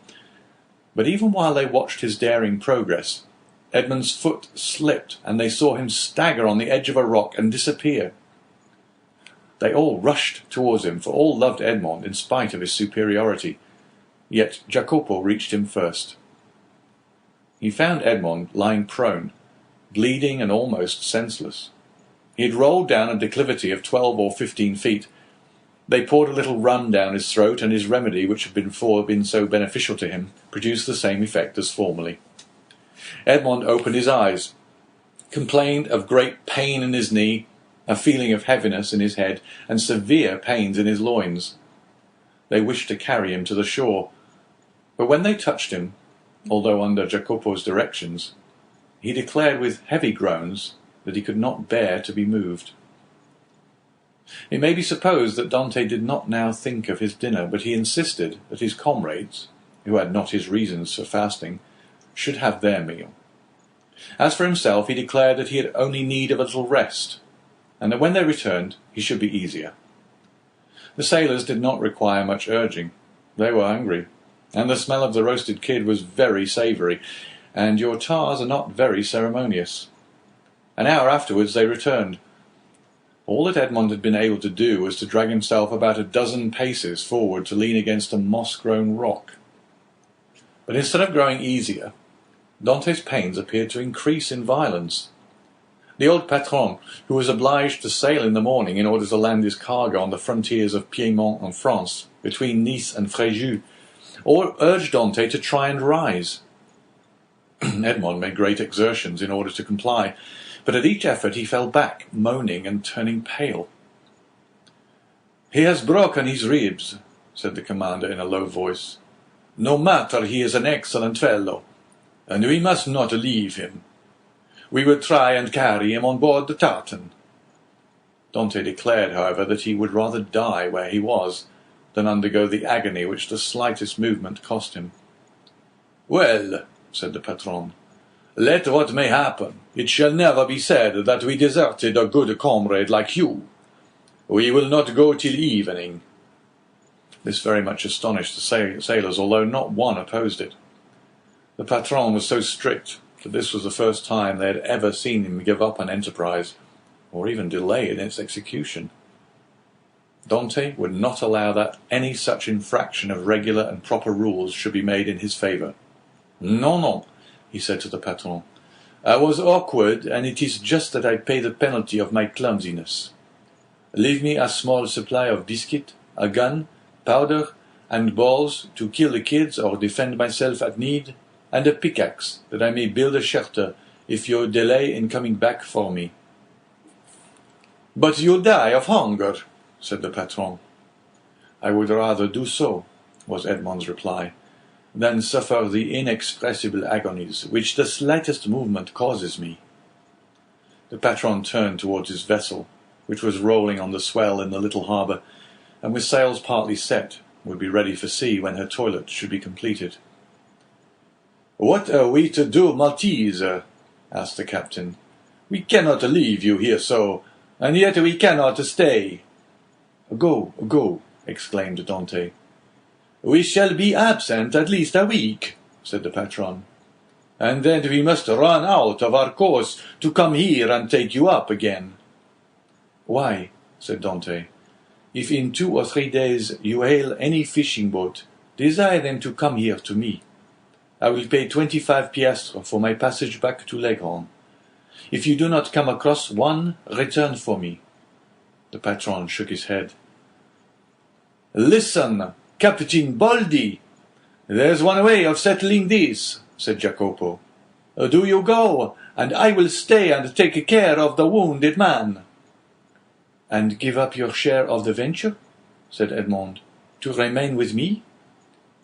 But even while they watched his daring progress, Edmund's foot slipped, and they saw him stagger on the edge of a rock and disappear. They all rushed towards him, for all loved Edmond in spite of his superiority. Yet Jacopo reached him first. He found Edmond lying prone, bleeding and almost senseless. He had rolled down a declivity of 12 or 15 feet. They poured a little rum down his throat, and his remedy, which had before been so beneficial to him, produced the same effect as formerly. Edmond opened his eyes, complained of great pain in his knee, a feeling of heaviness in his head, and severe pains in his loins. They wished to carry him to the shore, but when they touched him, although under Jacopo's directions, he declared with heavy groans that he could not bear to be moved. It may be supposed that Dante did not now think of his dinner, but he insisted that his comrades, who had not his reasons for fasting, should have their meal. As for himself, he declared that he had only need of a little rest, and that when they returned he should be easier. The sailors did not require much urging. They were hungry, and the smell of the roasted kid was very savoury, and your tars are not very ceremonious. An hour afterwards they returned. All that Edmond had been able to do was to drag himself about a dozen paces forward to lean against a moss-grown rock. But instead of growing easier, Dante's pains appeared to increase in violence. The old patron, who was obliged to sail in the morning in order to land his cargo on the frontiers of Piedmont and France, between Nice and Fréjus, urged Dante to try and rise. Edmond made great exertions in order to comply, but at each effort he fell back, moaning and turning pale. "He has broken his ribs," said the commander in a low voice. "No matter, he is an excellent fellow, and we must not leave him. We will try and carry him on board the tartan." Dante declared, however, that he would rather die where he was than undergo the agony which the slightest movement cost him. "Well," said the patron, "let what may happen, it shall never be said that we deserted a good comrade like you. We will not go till evening." This very much astonished the sailors, although not one opposed it. The patron was so strict that this was the first time they had ever seen him give up an enterprise, or even delay in its execution. Dante would not allow that any such infraction of regular and proper rules should be made in his favour. "Non, non," he said to the patron. "I was awkward, and it is just that I pay the penalty of my clumsiness. Leave me a small supply of biscuit, a gun, powder, and balls to kill the kids or defend myself at need, and a pickaxe, that I may build a shelter if you delay in coming back for me." "But you die of hunger," said the patron. "I would rather do so," was Edmond's reply, "than suffer the inexpressible agonies which the slightest movement causes me." The patron turned towards his vessel, which was rolling on the swell in the little harbour, and with sails partly set, would be ready for sea when her toilet should be completed. "What are we to do, Maltese?" asked the captain. "We cannot leave you here so, and yet we cannot stay." "Go, go," exclaimed Dante. "We shall be absent at least a week," said the patron. "And then we must run out of our course to come here and take you up again." "Why," said Dante, "if in 2 or 3 days you hail any fishing boat, desire them to come here to me. I will pay 25 piastres for my passage back to Leghorn. If you do not come across one, return for me." The patron shook his head. "Listen, Captain Baldi! There's one way of settling this," said Jacopo. "Do you go, and I will stay and take care of the wounded man." "And give up your share of the venture?" said Edmond. "To remain with me?"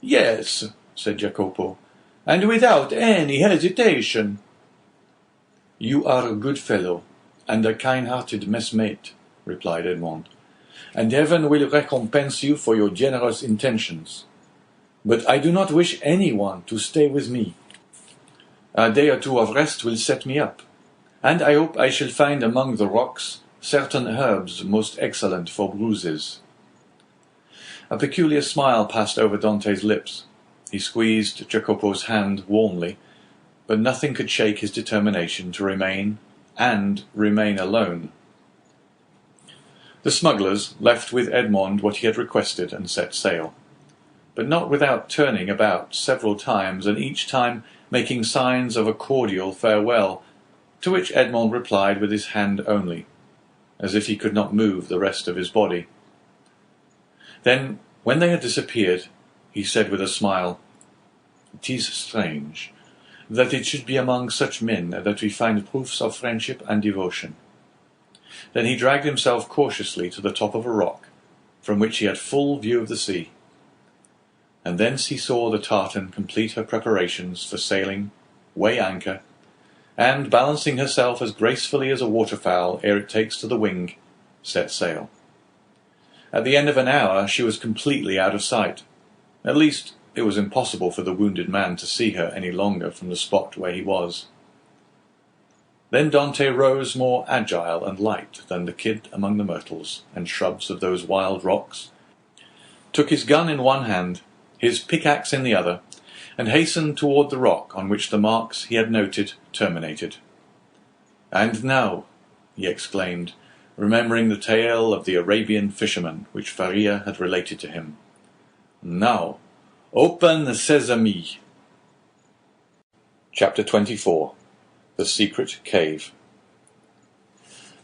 "Yes," said Jacopo, "and without any hesitation." "You are a good fellow, and a kind-hearted messmate," replied Edmond, "and heaven will recompense you for your generous intentions. But I do not wish anyone to stay with me. A day or 2 of rest will set me up, and I hope I shall find among the rocks certain herbs most excellent for bruises." A peculiar smile passed over Dante's lips. He squeezed Jacopo's hand warmly, but nothing could shake his determination to remain alone. The smugglers left with Edmond what he had requested and set sail, but not without turning about several times and each time making signs of a cordial farewell, to which Edmond replied with his hand only, as if he could not move the rest of his body. Then, when they had disappeared, he said with a smile, "It is strange that it should be among such men that we find proofs of friendship and devotion." Then he dragged himself cautiously to the top of a rock, from which he had full view of the sea. And thence he saw the tartan complete her preparations for sailing, weigh anchor, and, balancing herself as gracefully as a waterfowl ere it takes to the wing, set sail. At the end of an hour she was completely out of sight. At least it was impossible for the wounded man to see her any longer from the spot where he was. Then Dante rose more agile and light than the kid among the myrtles and shrubs of those wild rocks, took his gun in one hand, his pickaxe in the other, and hastened toward the rock on which the marks he had noted terminated. "And now," he exclaimed, remembering the tale of the Arabian fisherman which Faria had related to him, "now, open sesame." Chapter 24. The Secret Cave.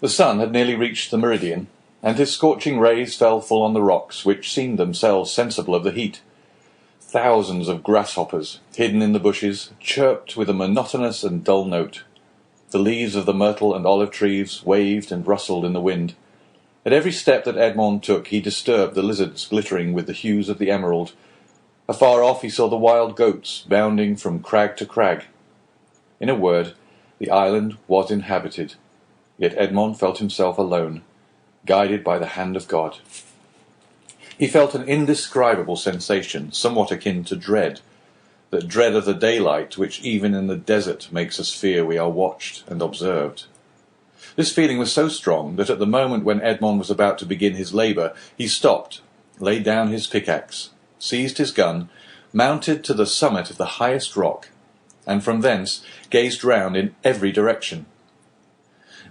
The sun had nearly reached the meridian, and his scorching rays fell full on the rocks, which seemed themselves sensible of the heat. Thousands of grasshoppers, hidden in the bushes, chirped with a monotonous and dull note. The leaves of the myrtle and olive trees waved and rustled in the wind. At every step that Edmond took he disturbed the lizards glittering with the hues of the emerald. Afar off he saw the wild goats bounding from crag to crag. In a word, the island was inhabited, yet Edmond felt himself alone, guided by the hand of God. He felt an indescribable sensation, somewhat akin to dread, that dread of the daylight which even in the desert makes us fear we are watched and observed. This feeling was so strong that at the moment when Edmond was about to begin his labour, he stopped, laid down his pickaxe, seized his gun, mounted to the summit of the highest rock, and from thence gazed round in every direction.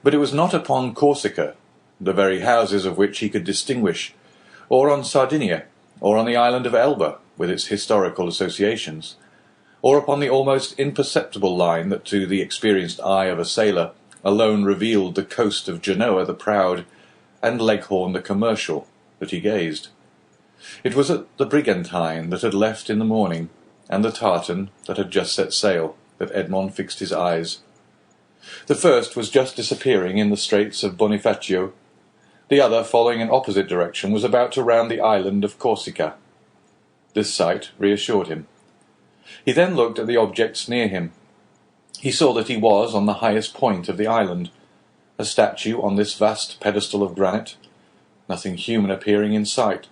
But it was not upon Corsica, the very houses of which he could distinguish, or on Sardinia, or on the island of Elba, with its historical associations, or upon the almost imperceptible line that to the experienced eye of a sailor alone revealed the coast of Genoa the proud, and Leghorn the commercial, that he gazed. It was at the brigantine that had left in the morning, and the tartan that had just set sail, that Edmond fixed his eyes. The first was just disappearing in the straits of Bonifacio. The other, following an opposite direction, was about to round the island of Corsica. This sight reassured him. He then looked at the objects near him. He saw that he was on the highest point of the island, a statue on this vast pedestal of granite, nothing human appearing in sight,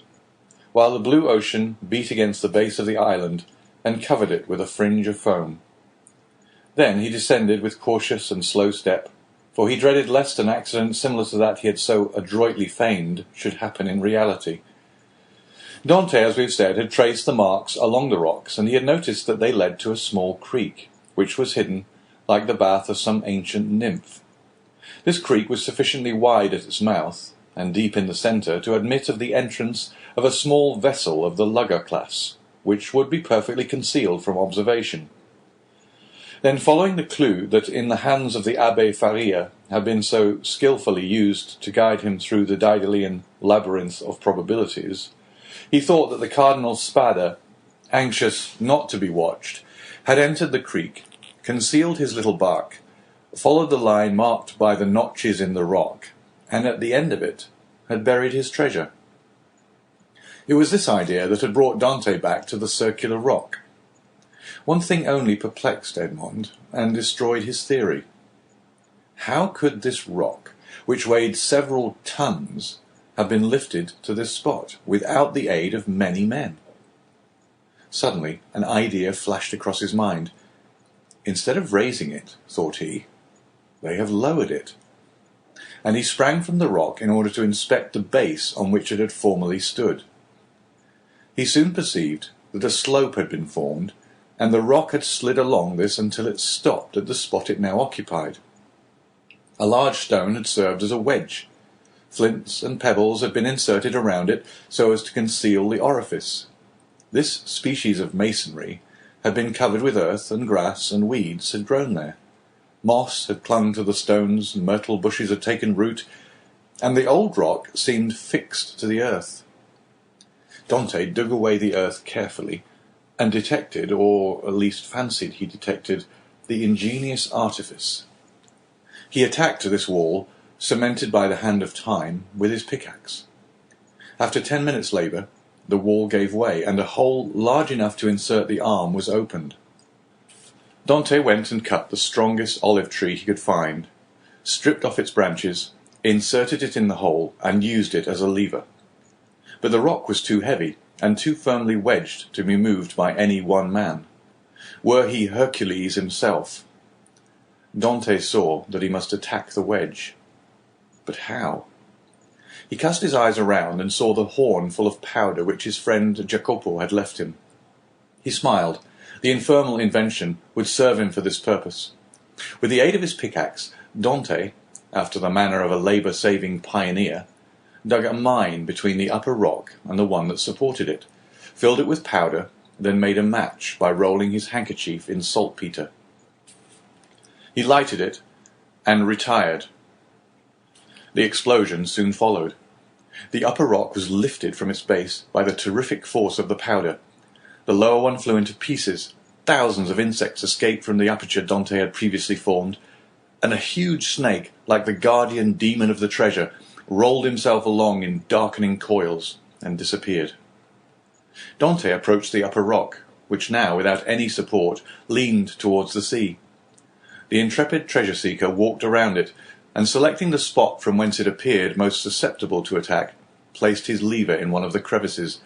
while the blue ocean beat against the base of the island and covered it with a fringe of foam. Then he descended with cautious and slow step, for he dreaded lest an accident similar to that he had so adroitly feigned should happen in reality. Dante, as we have said, had traced the marks along the rocks, and he had noticed that they led to a small creek, which was hidden like the bath of some ancient nymph. This creek was sufficiently wide at its mouth, and deep in the centre, to admit of the entrance of a small vessel of the lugger class, which would be perfectly concealed from observation. Then, following the clue that in the hands of the Abbé Faria had been so skilfully used to guide him through the Daedalian labyrinth of probabilities, he thought that the Cardinal Spada, anxious not to be watched, had entered the creek, concealed his little bark, followed the line marked by the notches in the rock, and at the end of it had buried his treasure. It was this idea that had brought Dante back to the circular rock. One thing only perplexed Edmond, and destroyed his theory. How could this rock, which weighed several tons, have been lifted to this spot, without the aid of many men? Suddenly an idea flashed across his mind. Instead of raising it, thought he, they have lowered it. And he sprang from the rock in order to inspect the base on which it had formerly stood. He soon perceived that a slope had been formed, and the rock had slid along this until it stopped at the spot it now occupied. A large stone had served as a wedge. Flints and pebbles had been inserted around it so as to conceal the orifice. This species of masonry had been covered with earth, and grass and weeds had grown there. Moss had clung to the stones, myrtle bushes had taken root, and the old rock seemed fixed to the earth. Dante dug away the earth carefully, and detected, or at least fancied he detected, the ingenious artifice. He attacked this wall, cemented by the hand of time, with his pickaxe. After 10 minutes' labour, the wall gave way, and a hole large enough to insert the arm was opened. Dante went and cut the strongest olive tree he could find, stripped off its branches, inserted it in the hole, and used it as a lever. But the rock was too heavy, and too firmly wedged to be moved by any one man. Were he Hercules himself, Dante saw that he must attack the wedge. But how? He cast his eyes around and saw the horn full of powder which his friend Jacopo had left him. He smiled. The infernal invention would serve him for this purpose. With the aid of his pickaxe, Dante, after the manner of a labour-saving pioneer, dug a mine between the upper rock and the one that supported it, filled it with powder, then made a match by rolling his handkerchief in saltpetre. He lighted it and retired. The explosion soon followed. The upper rock was lifted from its base by the terrific force of the powder. The lower one flew into pieces. Thousands of insects escaped from the aperture Dante had previously formed, and a huge snake, like the guardian demon of the treasure, rolled himself along in darkening coils and disappeared. Dante approached the upper rock, which now, without any support, leaned towards the sea. The intrepid treasure-seeker walked around it, and selecting the spot from whence it appeared most susceptible to attack, placed his lever in one of the crevices,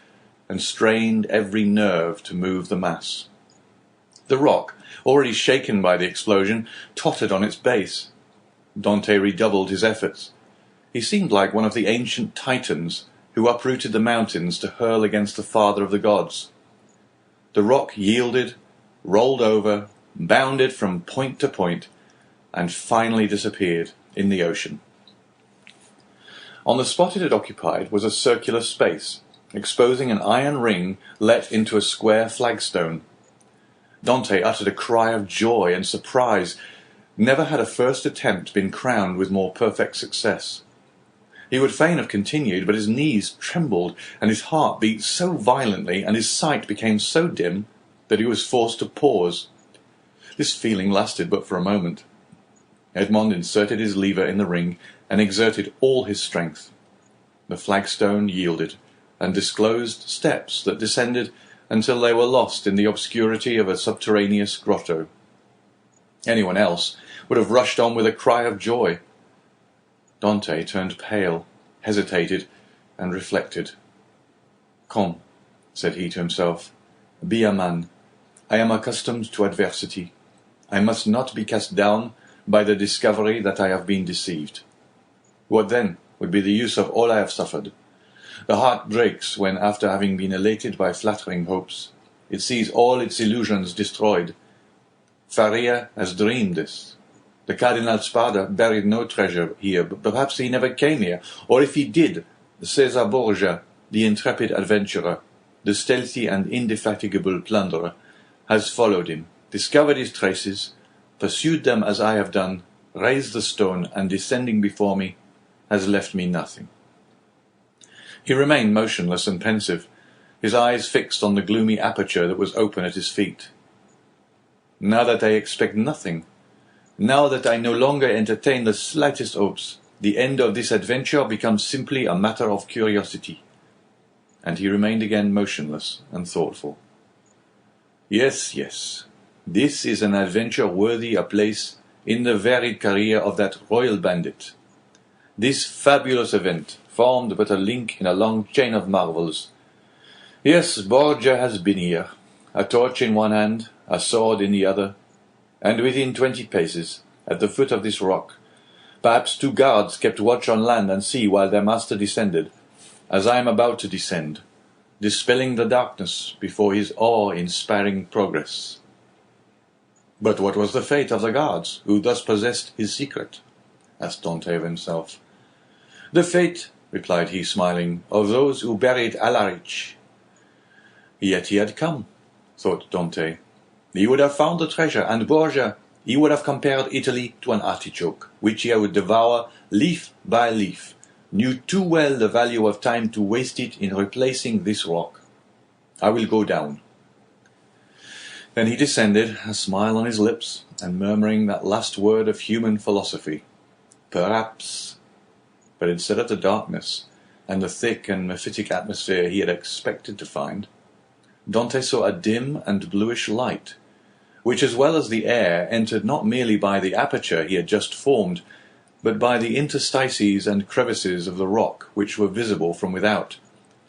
and strained every nerve to move the mass. The rock, already shaken by the explosion, tottered on its base. Dante redoubled his efforts. He seemed like one of the ancient Titans who uprooted the mountains to hurl against the father of the gods. The rock yielded, rolled over, bounded from point to point, and finally disappeared in the ocean. On the spot it had occupied was a circular space, exposing an iron ring let into a square flagstone. Dante uttered a cry of joy and surprise. Never had a first attempt been crowned with more perfect success. He would fain have continued, but his knees trembled, and his heart beat so violently, and his sight became so dim, that he was forced to pause. This feeling lasted but for a moment. Edmond inserted his lever in the ring, and exerted all his strength. The flagstone yielded, and disclosed steps that descended until they were lost in the obscurity of a subterraneous grotto. Anyone else would have rushed on with a cry of joy. Dante turned pale, hesitated, and reflected. "Come," said he to himself, "be a man. I am accustomed to adversity. I must not be cast down by the discovery that I have been deceived. What then would be the use of all I have suffered? The heart breaks when, after having been elated by flattering hopes, it sees all its illusions destroyed. Faria has dreamed this. The Cardinal Spada buried no treasure here, but perhaps he never came here, or if he did, Cesar Borgia, the intrepid adventurer, the stealthy and indefatigable plunderer, has followed him, discovered his traces, pursued them as I have done, raised the stone, and descending before me, has left me nothing." He remained motionless and pensive, his eyes fixed on the gloomy aperture that was open at his feet. "Now that I expect nothing, now that I no longer entertain the slightest hopes, the end of this adventure becomes simply a matter of curiosity." And he remained again motionless and thoughtful. Yes, this is an adventure worthy a place in the varied career of that royal bandit. This fabulous event formed but a link in a long chain of marvels. Yes, Borgia has been here, a torch in one hand, a sword in the other, and within 20 paces, at the foot of this rock, perhaps 2 guards kept watch on land and sea while their master descended, as I am about to descend. dispelling the darkness before his awe-inspiring progress. But what was the fate of the guards, who thus possessed his secret? Asked Dante of himself. The fate, replied he, smiling, of those who buried Alaric. Yet he had come, thought Dante. He would have found the treasure, and Borgia, he would have compared Italy to an artichoke, which he would devour leaf by leaf, knew too well the value of time to waste it in replacing this rock. I will go down. Then he descended, a smile on his lips, and murmuring that last word of human philosophy, perhaps. But instead of the darkness and the thick and mephitic atmosphere he had expected to find, Dante saw a dim and bluish light, which, as well as the air, entered not merely by the aperture he had just formed, but by the interstices and crevices of the rock which were visible from without,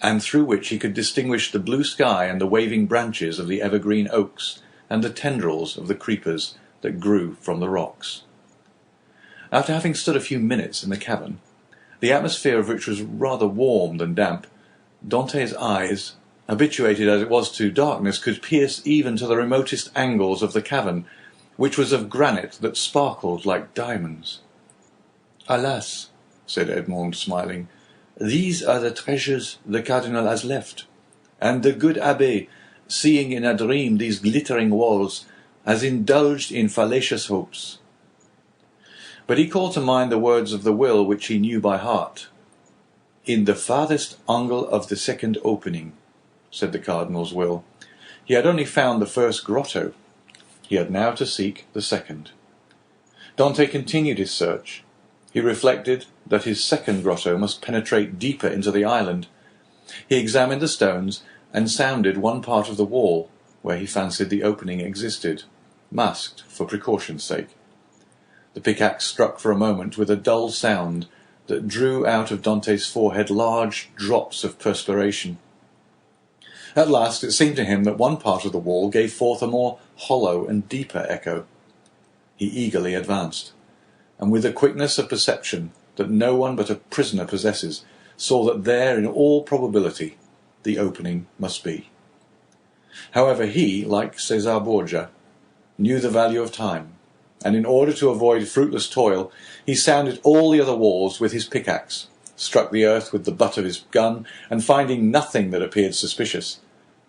and through which he could distinguish the blue sky and the waving branches of the evergreen oaks and the tendrils of the creepers that grew from the rocks. After having stood a few minutes in the cavern, the atmosphere of which was rather warm than damp, Dante's eyes, habituated as it was to darkness, could pierce even to the remotest angles of the cavern, which was of granite that sparkled like diamonds. Alas, said Edmond, smiling, these are the treasures the cardinal has left, and the good Abbé, seeing in a dream these glittering walls, has indulged in fallacious hopes. But he called to mind the words of the will which he knew by heart. In the farthest angle of the second opening, said the cardinal's will. He had only found the first grotto. He had now to seek the second. Dante continued his search. He reflected that his second grotto must penetrate deeper into the island. He examined the stones and sounded one part of the wall where he fancied the opening existed, masked for precaution's sake. The pickaxe struck for a moment with a dull sound that drew out of Dante's forehead large drops of perspiration. At last it seemed to him that one part of the wall gave forth a more hollow and deeper echo. He eagerly advanced, and with the quickness of perception that no one but a prisoner possesses, saw that there, in all probability, the opening must be. However, he, like Cesar Borgia, knew the value of time, and in order to avoid fruitless toil, he sounded all the other walls with his pickaxe, struck the earth with the butt of his gun, and finding nothing that appeared suspicious,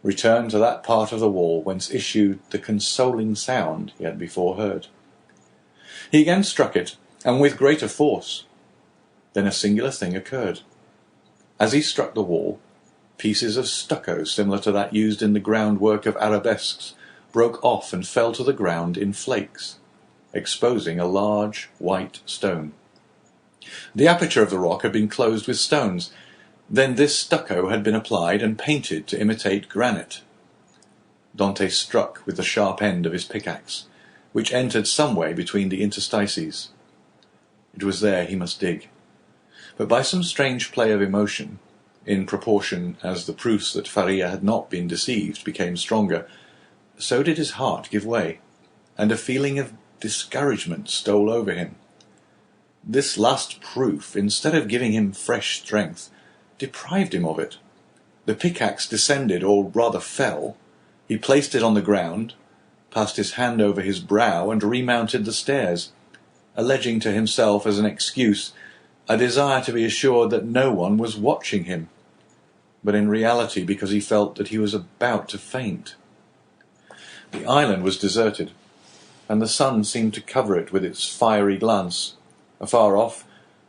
returned to that part of the wall whence issued the consoling sound he had before heard. He again struck it, and with greater force. Then a singular thing occurred. As he struck the wall, pieces of stucco similar to that used in the groundwork of arabesques broke off and fell to the ground in flakes, exposing a large white stone. The aperture of the rock had been closed with stones. Then this stucco had been applied and painted to imitate granite. Dante struck with the sharp end of his pickaxe, which entered some way between the interstices. It was there he must dig. But by some strange play of emotion, in proportion as the proofs that Faria had not been deceived became stronger, so did his heart give way, and a feeling of discouragement stole over him. This last proof, instead of giving him fresh strength, deprived him of it. The pickaxe descended, or rather fell. He placed it on the ground, passed his hand over his brow, and remounted the stairs, alleging to himself as an excuse a desire to be assured that no one was watching him, but in reality because he felt that he was about to faint. The island was deserted, and the sun seemed to cover it with its fiery glance. Afar off,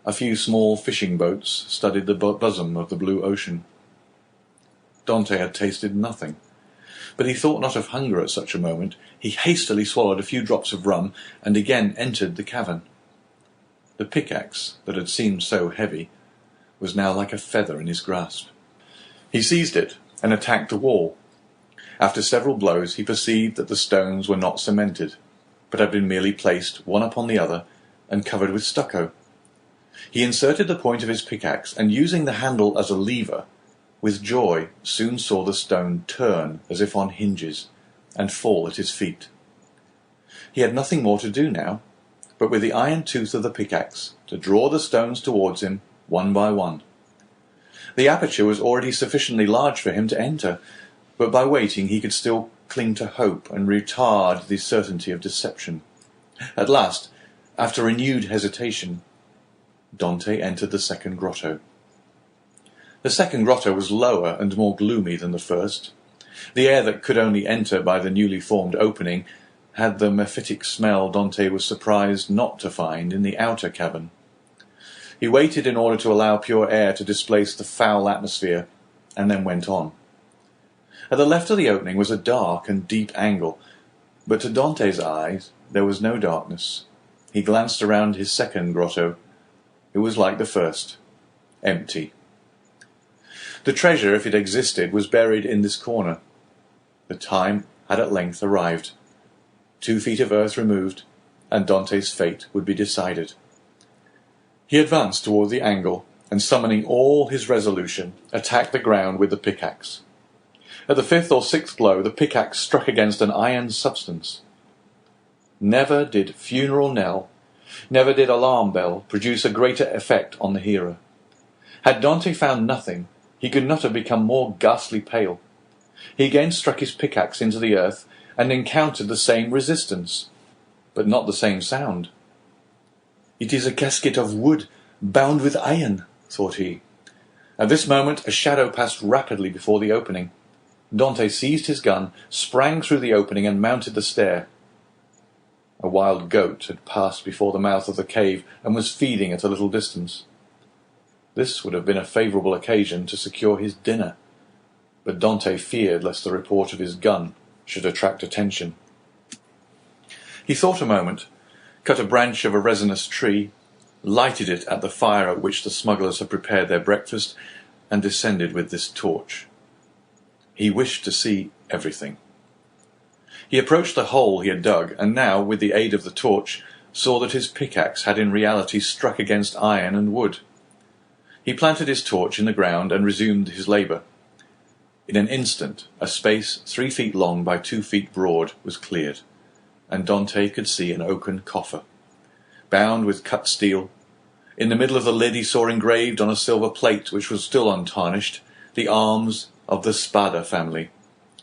a few small fishing boats studded the bosom of the blue ocean. Dante had tasted nothing, but he thought not of hunger at such a moment. He hastily swallowed a few drops of rum, and again entered the cavern. The pickaxe, that had seemed so heavy, was now like a feather in his grasp. He seized it and attacked the wall. After several blows he perceived that the stones were not cemented, but had been merely placed one upon the other and covered with stucco. He inserted the point of his pickaxe, and using the handle as a lever, with joy soon saw the stone turn as if on hinges, and fall at his feet. He had nothing more to do now, but with the iron tooth of the pickaxe to draw the stones towards him one by one. The aperture was already sufficiently large for him to enter, but by waiting he could still cling to hope and retard the certainty of deception. At last, after renewed hesitation, Dante entered the second grotto. The second grotto was lower and more gloomy than the first. The air that could only enter by the newly formed opening had the mephitic smell Dante was surprised not to find in the outer cavern. He waited in order to allow pure air to displace the foul atmosphere, and then went on. At the left of the opening was a dark and deep angle, but to Dante's eyes there was no darkness. He glanced around his second grotto. It was like the first, empty. The treasure, if it existed, was buried in this corner. The time had at length arrived. 2 feet of earth removed, and Dante's fate would be decided. He advanced toward the angle, and summoning all his resolution, attacked the ground with the pickaxe. At the 5th or 6th blow, the pickaxe struck against an iron substance. Never did funeral knell, never did alarm bell produce a greater effect on the hearer. Had Dante found nothing, he could not have become more ghastly pale. He again struck his pickaxe into the earth, and encountered the same resistance, but not the same sound. "It is a casket of wood, bound with iron," thought he. At this moment a shadow passed rapidly before the opening. Dante seized his gun, sprang through the opening, and mounted the stair. A wild goat had passed before the mouth of the cave, and was feeding at a little distance. This would have been a favourable occasion to secure his dinner, but Dante feared lest the report of his gun should attract attention. He thought a moment, cut a branch of a resinous tree, lighted it at the fire at which the smugglers had prepared their breakfast, and descended with this torch. He wished to see everything. He approached the hole he had dug, and now, with the aid of the torch, saw that his pickaxe had in reality struck against iron and wood. He planted his torch in the ground and resumed his labour. In an instant, a space 3 feet long by 2 feet broad was cleared, and Dante could see an oaken coffer, bound with cut steel. In the middle of the lid he saw engraved on a silver plate, which was still untarnished, the arms of the Spada family,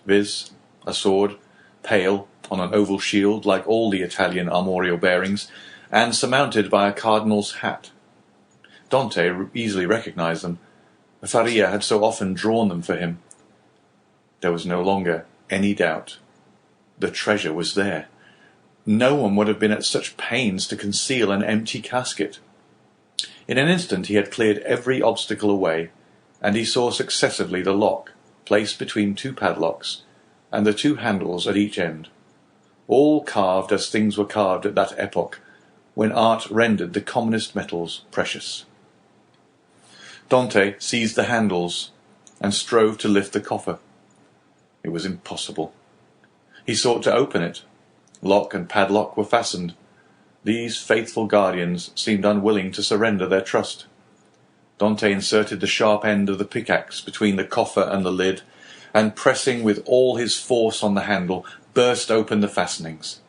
viz., a sword, pale, on an oval shield like all the Italian armorial bearings, and surmounted by a cardinal's hat. Dante easily recognized them. Faria had so often drawn them for him. There was no longer any doubt. The treasure was there. No one would have been at such pains to conceal an empty casket. In an instant he had cleared every obstacle away, and he saw successively the lock, placed between 2 padlocks, and the 2 handles at each end, all carved as things were carved at that epoch, when art rendered the commonest metals precious. Dante seized the handles, and strove to lift the coffer. It was impossible. He sought to open it. Lock and padlock were fastened. These faithful guardians seemed unwilling to surrender their trust. Dante inserted the sharp end of the pickaxe between the coffer and the lid, and pressing with all his force on the handle, burst open the fastenings.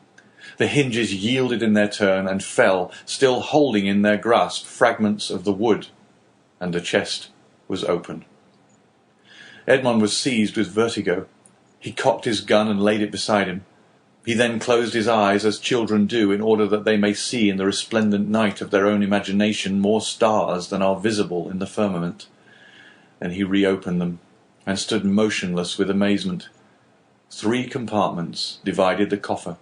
The hinges yielded in their turn and fell, still holding in their grasp fragments of the wood, and the chest was open. Edmond was seized with vertigo. He cocked his gun and laid it beside him. He then closed his eyes as children do in order that they may see in the resplendent night of their own imagination more stars than are visible in the firmament. Then he reopened them, and stood motionless with amazement. 3 compartments divided the coffer.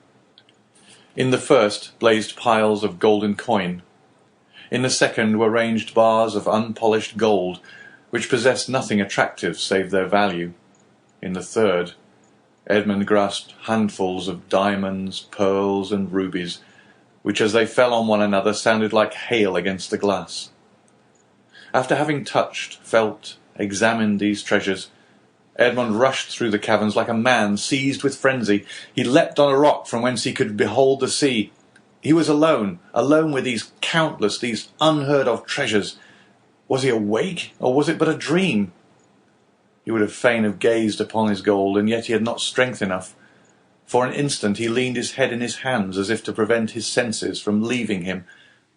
In the first blazed piles of golden coin. In the second were ranged bars of unpolished gold, which possessed nothing attractive save their value. In the third, Edmond grasped handfuls of diamonds, pearls, and rubies, which as they fell on one another sounded like hail against the glass. After having touched, felt, examined these treasures, Edmond rushed through the caverns like a man seized with frenzy. He leapt on a rock from whence he could behold the sea. He was alone with these countless, these unheard-of treasures. Was he awake, or was it but a dream? He would have fain have gazed upon his gold, and yet he had not strength enough. For an instant he leaned his head in his hands as if to prevent his senses from leaving him,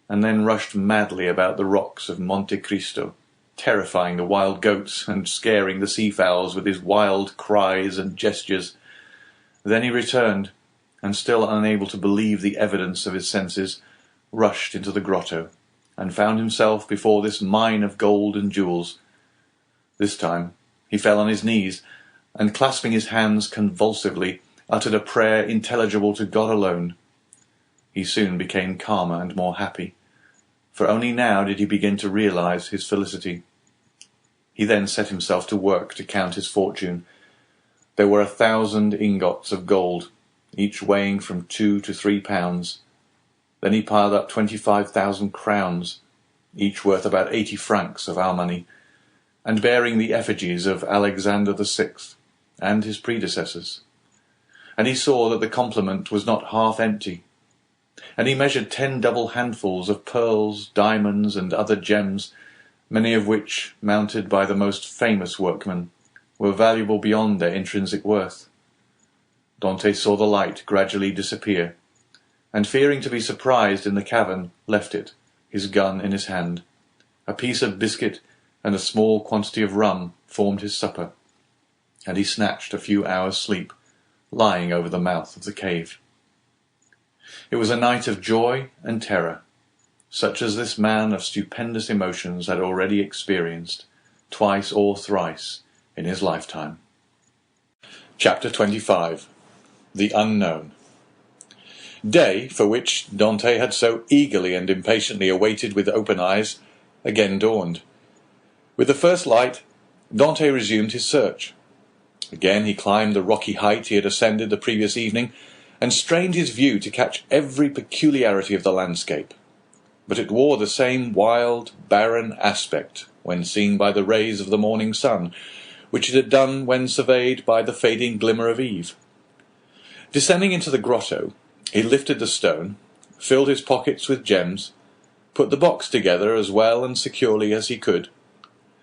and then rushed madly about the rocks of Monte Cristo, terrifying the wild goats and scaring the seafowls with his wild cries and gestures. Then he returned, and still unable to believe the evidence of his senses, rushed into the grotto, and found himself before this mine of gold and jewels. This time he fell on his knees, and clasping his hands convulsively, uttered a prayer intelligible to God alone. He soon became calmer and more happy, for only now did he begin to realize his felicity. He then set himself to work to count his fortune. There were 1,000 ingots of gold, each weighing from 2 to 3 pounds. Then he piled up 25,000 crowns, each worth about 80 francs of our money, and bearing the effigies of Alexandre VI and his predecessors. And he saw that the complement was not half empty. And he measured 10 double handfuls of pearls, diamonds, and other gems, many of which, mounted by the most famous workmen, were valuable beyond their intrinsic worth. Dante saw the light gradually disappear, and fearing to be surprised in the cavern, left it, his gun in his hand. A piece of biscuit and a small quantity of rum formed his supper, and he snatched a few hours' sleep, lying over the mouth of the cave. It was a night of joy and terror, such as this man of stupendous emotions had already experienced, twice or thrice, in his lifetime. Chapter 25. The Unknown. Day, for which Dante had so eagerly and impatiently awaited with open eyes, again dawned. With the first light, Dante resumed his search. Again he climbed the rocky height he had ascended the previous evening, and strained his view to catch every peculiarity of the landscape. But it wore the same wild, barren aspect when seen by the rays of the morning sun, which it had done when surveyed by the fading glimmer of eve. Descending into the grotto, he lifted the stone, filled his pockets with gems, put the box together as well and securely as he could,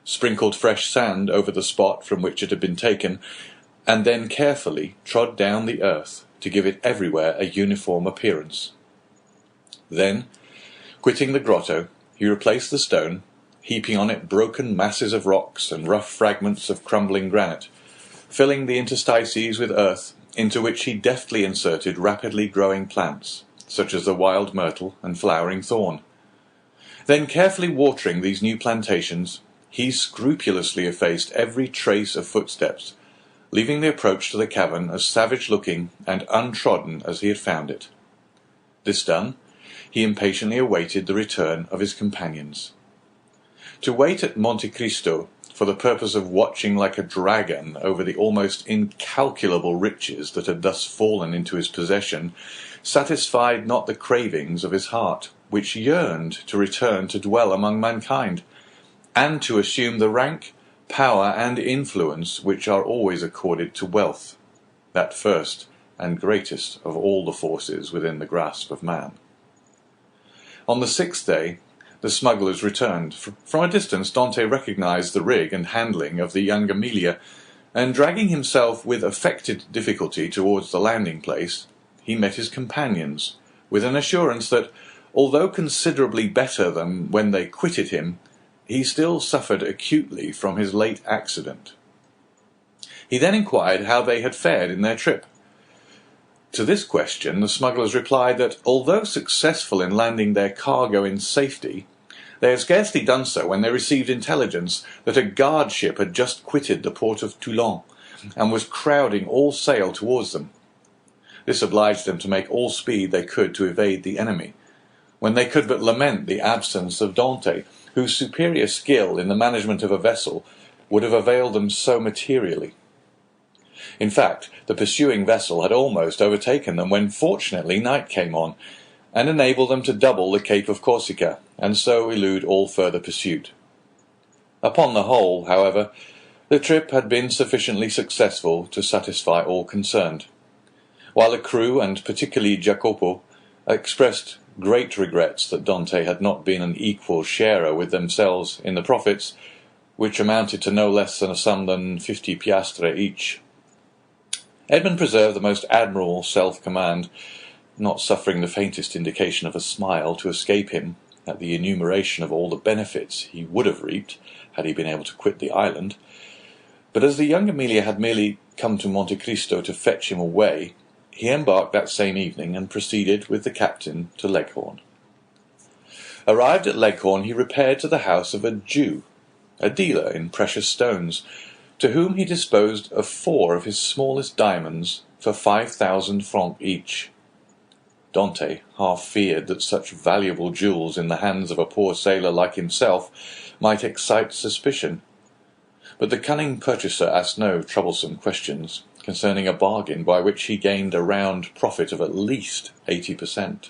sprinkled fresh sand over the spot from which it had been taken, and then carefully trod down the earth to give it everywhere a uniform appearance. Then, quitting the grotto, he replaced the stone, heaping on it broken masses of rocks and rough fragments of crumbling granite, filling the interstices with earth, into which he deftly inserted rapidly growing plants, such as the wild myrtle and flowering thorn. Then, carefully watering these new plantations, he scrupulously effaced every trace of footsteps, leaving the approach to the cavern as savage-looking and untrodden as he had found it. This done, he impatiently awaited the return of his companions. To wait at Monte Cristo for the purpose of watching like a dragon over the almost incalculable riches that had thus fallen into his possession satisfied not the cravings of his heart, which yearned to return to dwell among mankind, and to assume the rank, power, and influence which are always accorded to wealth, that first and greatest of all the forces within the grasp of man. On the 6th day, the smugglers returned. From a distance Dante recognized the rig and handling of the young Amelia, and dragging himself with affected difficulty towards the landing-place, he met his companions, with an assurance that, although considerably better than when they quitted him, he still suffered acutely from his late accident. He then inquired how they had fared in their trip. To this question the smugglers replied that, although successful in landing their cargo in safety, they had scarcely done so when they received intelligence that a Gard ship had just quitted the port of Toulon, and was crowding all sail towards them. This obliged them to make all speed they could to evade the enemy, when they could but lament the absence of Dante, whose superior skill in the management of a vessel would have availed them so materially. In fact, the pursuing vessel had almost overtaken them when fortunately night came on, and enabled them to double the Cape of Corsica, and so elude all further pursuit. Upon the whole, however, the trip had been sufficiently successful to satisfy all concerned, while the crew, and particularly Jacopo, expressed great regrets that Dante had not been an equal sharer with themselves in the profits, which amounted to no less than a sum than 50 piastres each. Edmund preserved the most admirable self-command, not suffering the faintest indication of a smile to escape him, at the enumeration of all the benefits he would have reaped had he been able to quit the island, but as the young Amelia had merely come to Monte Cristo to fetch him away, he embarked that same evening and proceeded with the captain to Leghorn. Arrived at Leghorn, he repaired to the house of a Jew, a dealer in precious stones, to whom he disposed of 4 of his smallest diamonds for 5,000 francs each. Dante half feared that such valuable jewels in the hands of a poor sailor like himself might excite suspicion, but the cunning purchaser asked no troublesome questions concerning a bargain by which he gained a round profit of at least 80%.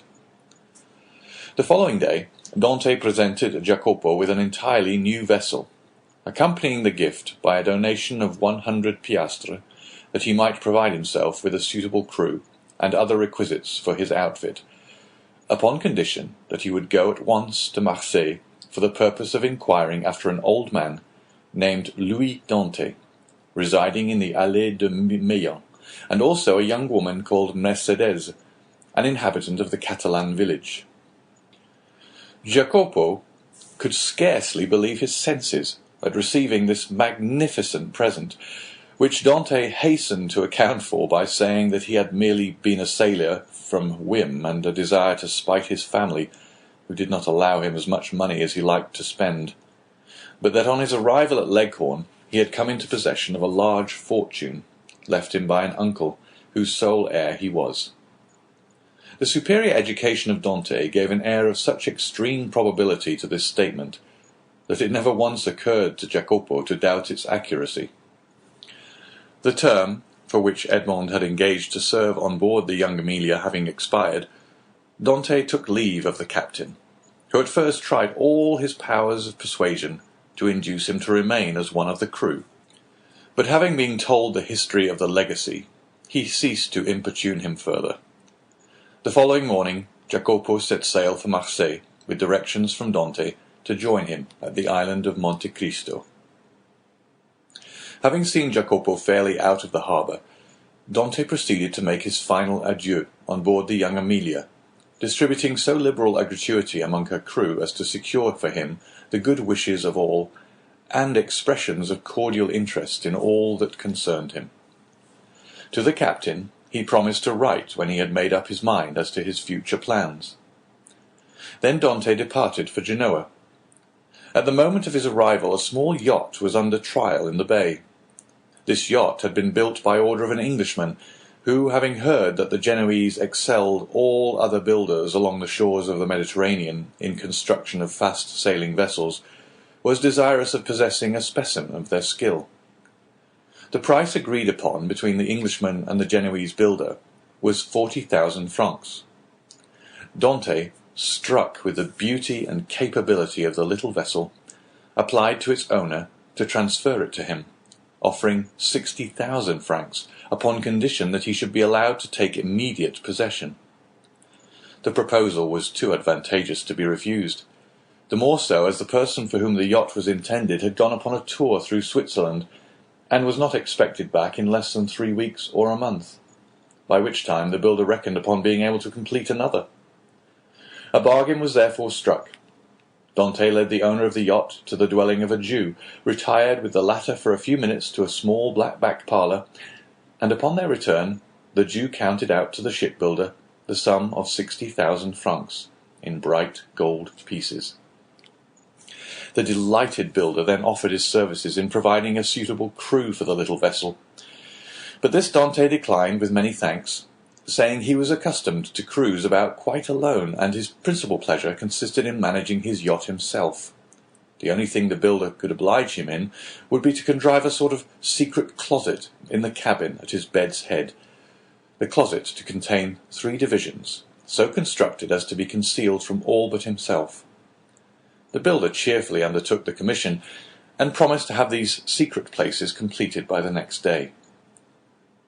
The following day, Dante presented Jacopo with an entirely new vessel, accompanying the gift by a donation of 100 piastres, that he might provide himself with a suitable crew and other requisites for his outfit, upon condition that he would go at once to Marseilles for the purpose of inquiring after an old man named Louis Dante, residing in the Allée de Meillan, and also a young woman called Mercedes, an inhabitant of the Catalan village. Jacopo could scarcely believe his senses at receiving this magnificent present, which Dante hastened to account for by saying that he had merely been a sailor from whim and a desire to spite his family, who did not allow him as much money as he liked to spend, but that on his arrival at Leghorn he had come into possession of a large fortune, left him by an uncle, whose sole heir he was. The superior education of Dante gave an air of such extreme probability to this statement, that it never once occurred to Jacopo to doubt its accuracy. The term for which Edmond had engaged to serve on board the young Amelia having expired, Dante took leave of the captain, who at first tried all his powers of persuasion to induce him to remain as one of the crew, but having been told the history of the legacy, he ceased to importune him further. The following morning Jacopo set sail for Marseilles, with directions from Dante to join him at the island of Monte Cristo. Having seen Jacopo fairly out of the harbour, Dante proceeded to make his final adieu on board the young Amelia, distributing so liberal a gratuity among her crew as to secure for him the good wishes of all, and expressions of cordial interest in all that concerned him. To the captain he promised to write when he had made up his mind as to his future plans. Then Dante departed for Genoa. At the moment of his arrival a small yacht was under trial in the bay. This yacht had been built by order of an Englishman, who, having heard that the Genoese excelled all other builders along the shores of the Mediterranean in construction of fast-sailing vessels, was desirous of possessing a specimen of their skill. The price agreed upon between the Englishman and the Genoese builder was 40,000 francs. Dante, struck with the beauty and capability of the little vessel, applied to its owner to transfer it to him, offering 60,000 francs upon condition that he should be allowed to take immediate possession. The proposal was too advantageous to be refused, the more so as the person for whom the yacht was intended had gone upon a tour through Switzerland, and was not expected back in less than 3 weeks or a month, by which time the builder reckoned upon being able to complete another. A bargain was therefore struck. Dante led the owner of the yacht to the dwelling of a Jew, retired with the latter for a few minutes to a small black-backed parlour, and upon their return the Jew counted out to the shipbuilder the sum of 60,000 francs in bright gold pieces. The delighted builder then offered his services in providing a suitable crew for the little vessel, but this Dante declined with many thanks, saying he was accustomed to cruise about quite alone, and his principal pleasure consisted in managing his yacht himself. The only thing the builder could oblige him in would be to contrive a sort of secret closet in the cabin at his bed's head, the closet to contain 3 divisions, so constructed as to be concealed from all but himself. The builder cheerfully undertook the commission, and promised to have these secret places completed by the next day,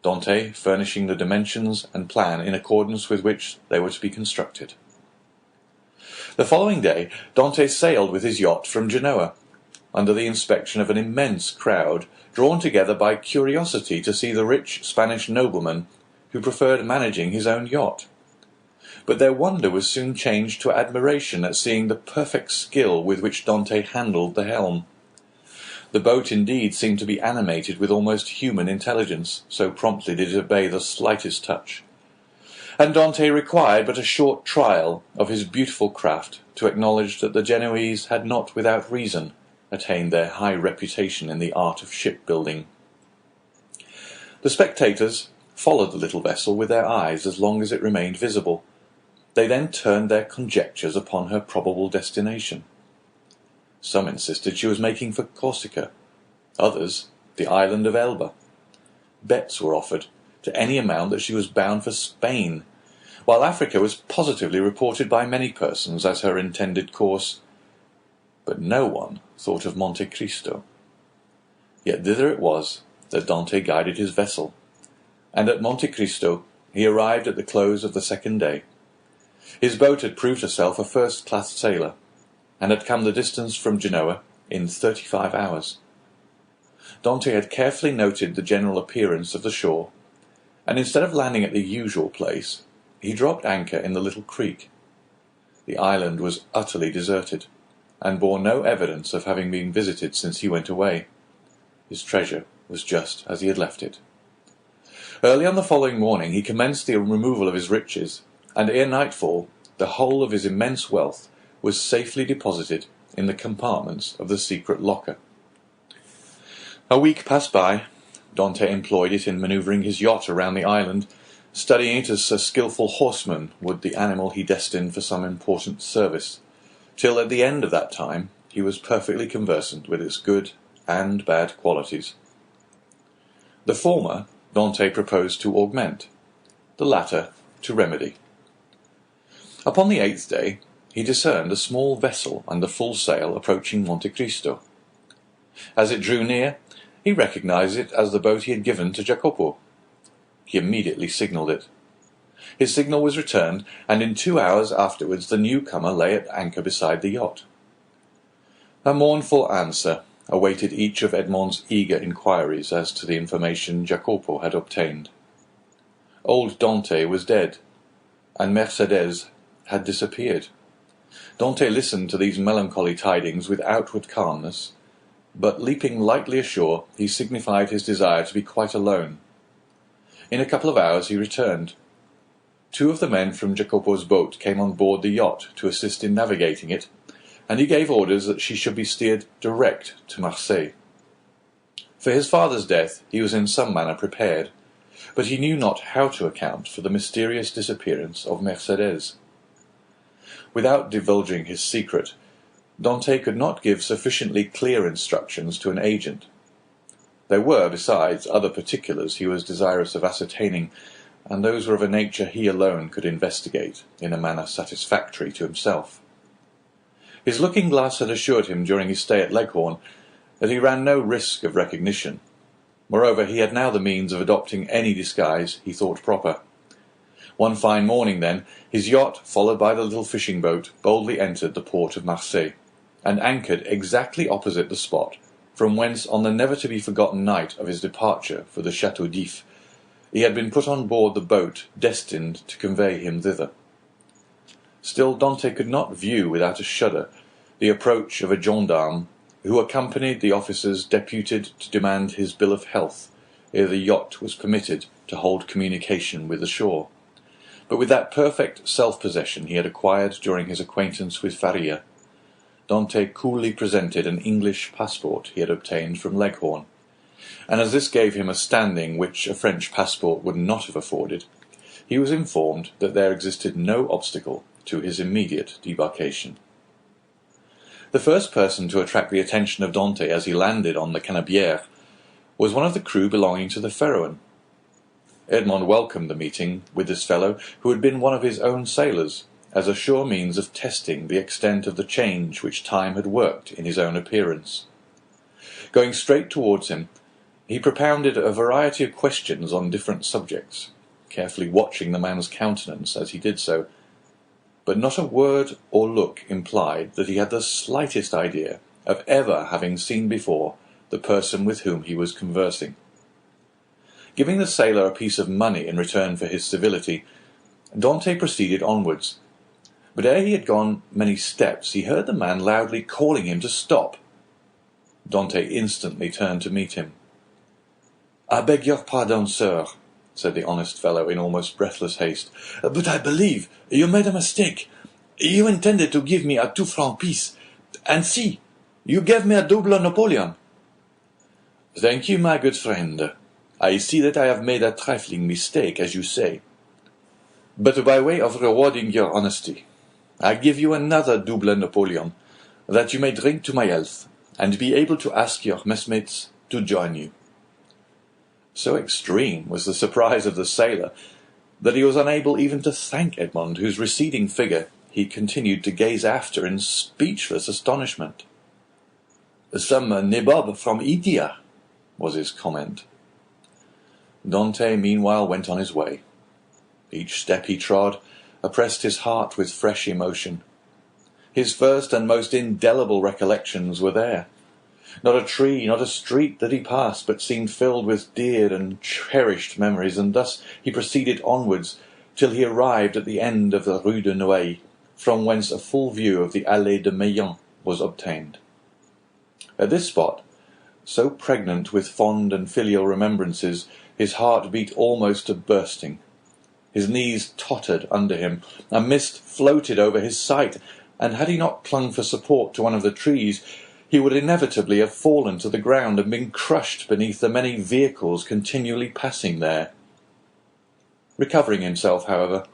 Dante furnishing the dimensions and plan in accordance with which they were to be constructed. The following day Dante sailed with his yacht from Genoa, under the inspection of an immense crowd, drawn together by curiosity to see the rich Spanish nobleman who preferred managing his own yacht. But their wonder was soon changed to admiration at seeing the perfect skill with which Dante handled the helm. The boat indeed seemed to be animated with almost human intelligence, so promptly did it obey the slightest touch. And Dante required but a short trial of his beautiful craft to acknowledge that the Genoese had not without reason attained their high reputation in the art of shipbuilding. The spectators followed the little vessel with their eyes as long as it remained visible. They then turned their conjectures upon her probable destination. Some insisted she was making for Corsica, others the island of Elba. Bets were offered to any amount that she was bound for Spain, while Africa was positively reported by many persons as her intended course. But no one thought of Monte Cristo. Yet thither it was that Dante guided his vessel, and at Monte Cristo he arrived at the close of the second day. His boat had proved herself a first-class sailor, and had come the distance from Genoa in 35 hours. Dante had carefully noted the general appearance of the shore, and instead of landing at the usual place, he dropped anchor in the little creek. The island was utterly deserted, and bore no evidence of having been visited since he went away. His treasure was just as he had left it. Early on the following morning he commenced the removal of his riches, and ere nightfall the whole of his immense wealth was safely deposited in the compartments of the secret locker. A week passed by. Dante employed it in manoeuvring his yacht around the island, studying it as a skilful horseman would the animal he destined for some important service, till at the end of that time he was perfectly conversant with its good and bad qualities. The former Dante proposed to augment, the latter to remedy. Upon the 8th day he discerned a small vessel under full sail approaching Monte Cristo. As it drew near, he recognized it as the boat he had given to Jacopo. He immediately signalled it. His signal was returned, and in 2 hours afterwards the newcomer lay at anchor beside the yacht. A mournful answer awaited each of Edmond's eager inquiries as to the information Jacopo had obtained. Old Dante was dead, and Mercedes had disappeared. Dante listened to these melancholy tidings with outward calmness, but leaping lightly ashore, he signified his desire to be quite alone. In a couple of hours he returned. 2 of the men from Jacopo's boat came on board the yacht to assist in navigating it, and he gave orders that she should be steered direct to Marseilles. For his father's death he was in some manner prepared, but he knew not how to account for the mysterious disappearance of Mercedes. Without divulging his secret, Dante could not give sufficiently clear instructions to an agent. There were, besides, other particulars he was desirous of ascertaining, and those were of a nature he alone could investigate in a manner satisfactory to himself. His looking-glass had assured him during his stay at Leghorn that he ran no risk of recognition. Moreover, he had now the means of adopting any disguise he thought proper. One fine morning, then, his yacht, followed by the little fishing boat, boldly entered the port of Marseilles, and anchored exactly opposite the spot from whence, on the never-to-be-forgotten night of his departure for the Château d'If, he had been put on board the boat destined to convey him thither. Still Dante could not view without a shudder the approach of a gendarme who accompanied the officers deputed to demand his bill of health ere the yacht was permitted to hold communication with the shore. But with that perfect self-possession he had acquired during his acquaintance with Faria, Dante coolly presented an English passport he had obtained from Leghorn, and as this gave him a standing which a French passport would not have afforded, he was informed that there existed no obstacle to his immediate debarkation. The first person to attract the attention of Dante as he landed on the Canebière was one of the crew belonging to the Pharaon. Edmond welcomed the meeting with this fellow, who had been one of his own sailors, as a sure means of testing the extent of the change which time had worked in his own appearance. Going straight towards him, he propounded a variety of questions on different subjects, carefully watching the man's countenance as he did so, but not a word or look implied that he had the slightest idea of ever having seen before the person with whom he was conversing. Giving the sailor a piece of money in return for his civility, Dante proceeded onwards, but ere he had gone many steps he heard the man loudly calling him to stop. Dante instantly turned to meet him. "I beg your pardon, sir," said the honest fellow in almost breathless haste, "but I believe you made a mistake. You intended to give me a 2-franc piece, and see, you gave me a double Napoleon." "Thank you, my good friend. I see that I have made a trifling mistake, as you say. But by way of rewarding your honesty, I give you another double Napoleon, that you may drink to my health, and be able to ask your messmates to join you." So extreme was the surprise of the sailor that he was unable even to thank Edmond, whose receding figure he continued to gaze after in speechless astonishment. "Some nabob from India," was his comment. Dante meanwhile went on his way. Each step he trod oppressed his heart with fresh emotion. His first and most indelible recollections were there. Not a tree, not a street that he passed but seemed filled with dear and cherished memories, and thus he proceeded onwards till he arrived at the end of the Rue de Noailles, from whence a full view of the Allée de Meillan was obtained. At this spot, so pregnant with fond and filial remembrances, his heart beat almost to bursting. His knees tottered under him, a mist floated over his sight, and had he not clung for support to one of the trees, he would inevitably have fallen to the ground and been crushed beneath the many vehicles continually passing there. Recovering himself, however,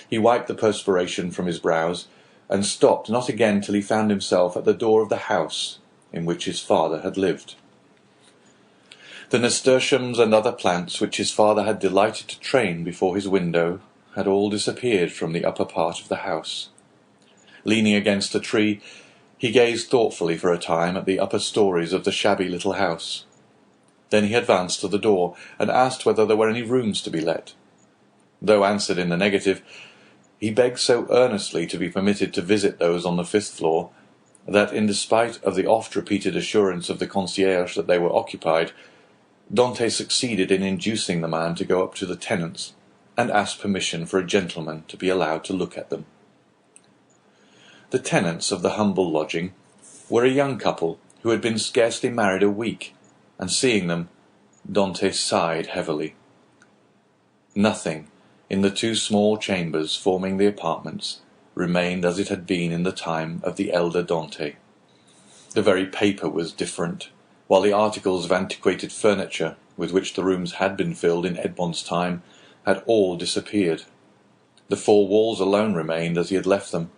he wiped the perspiration from his brows, and stopped not again till he found himself at the door of the house in which his father had lived. The nasturtiums and other plants which his father had delighted to train before his window had all disappeared from the upper part of the house. Leaning against a tree, he gazed thoughtfully for a time at the upper stories of the shabby little house. Then he advanced to the door, and asked whether there were any rooms to be let. Though answered in the negative, he begged so earnestly to be permitted to visit those on the 5th floor, that, in despite of the oft-repeated assurance of the concierge that they were occupied, Dante succeeded in inducing the man to go up to the tenants, and ask permission for a gentleman to be allowed to look at them. The tenants of the humble lodging were a young couple who had been scarcely married a week, and seeing them, Dante sighed heavily. Nothing in the 2 small chambers forming the apartments remained as it had been in the time of the elder Dante. The very paper was different, while the articles of antiquated furniture with which the rooms had been filled in Edmond's time had all disappeared. The 4 walls alone remained as he had left them.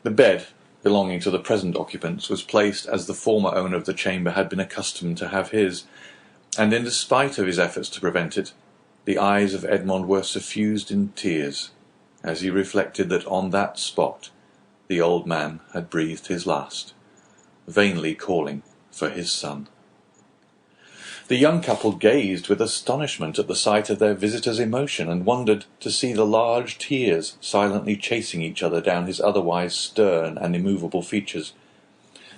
The bed belonging to the present occupants was placed as the former owner of the chamber had been accustomed to have his, and in despite of his efforts to prevent it, the eyes of Edmond were suffused in tears, as he reflected that on that spot the old man had breathed his last, vainly calling for his son. The young couple gazed with astonishment at the sight of their visitor's emotion, and wondered to see the large tears silently chasing each other down his otherwise stern and immovable features.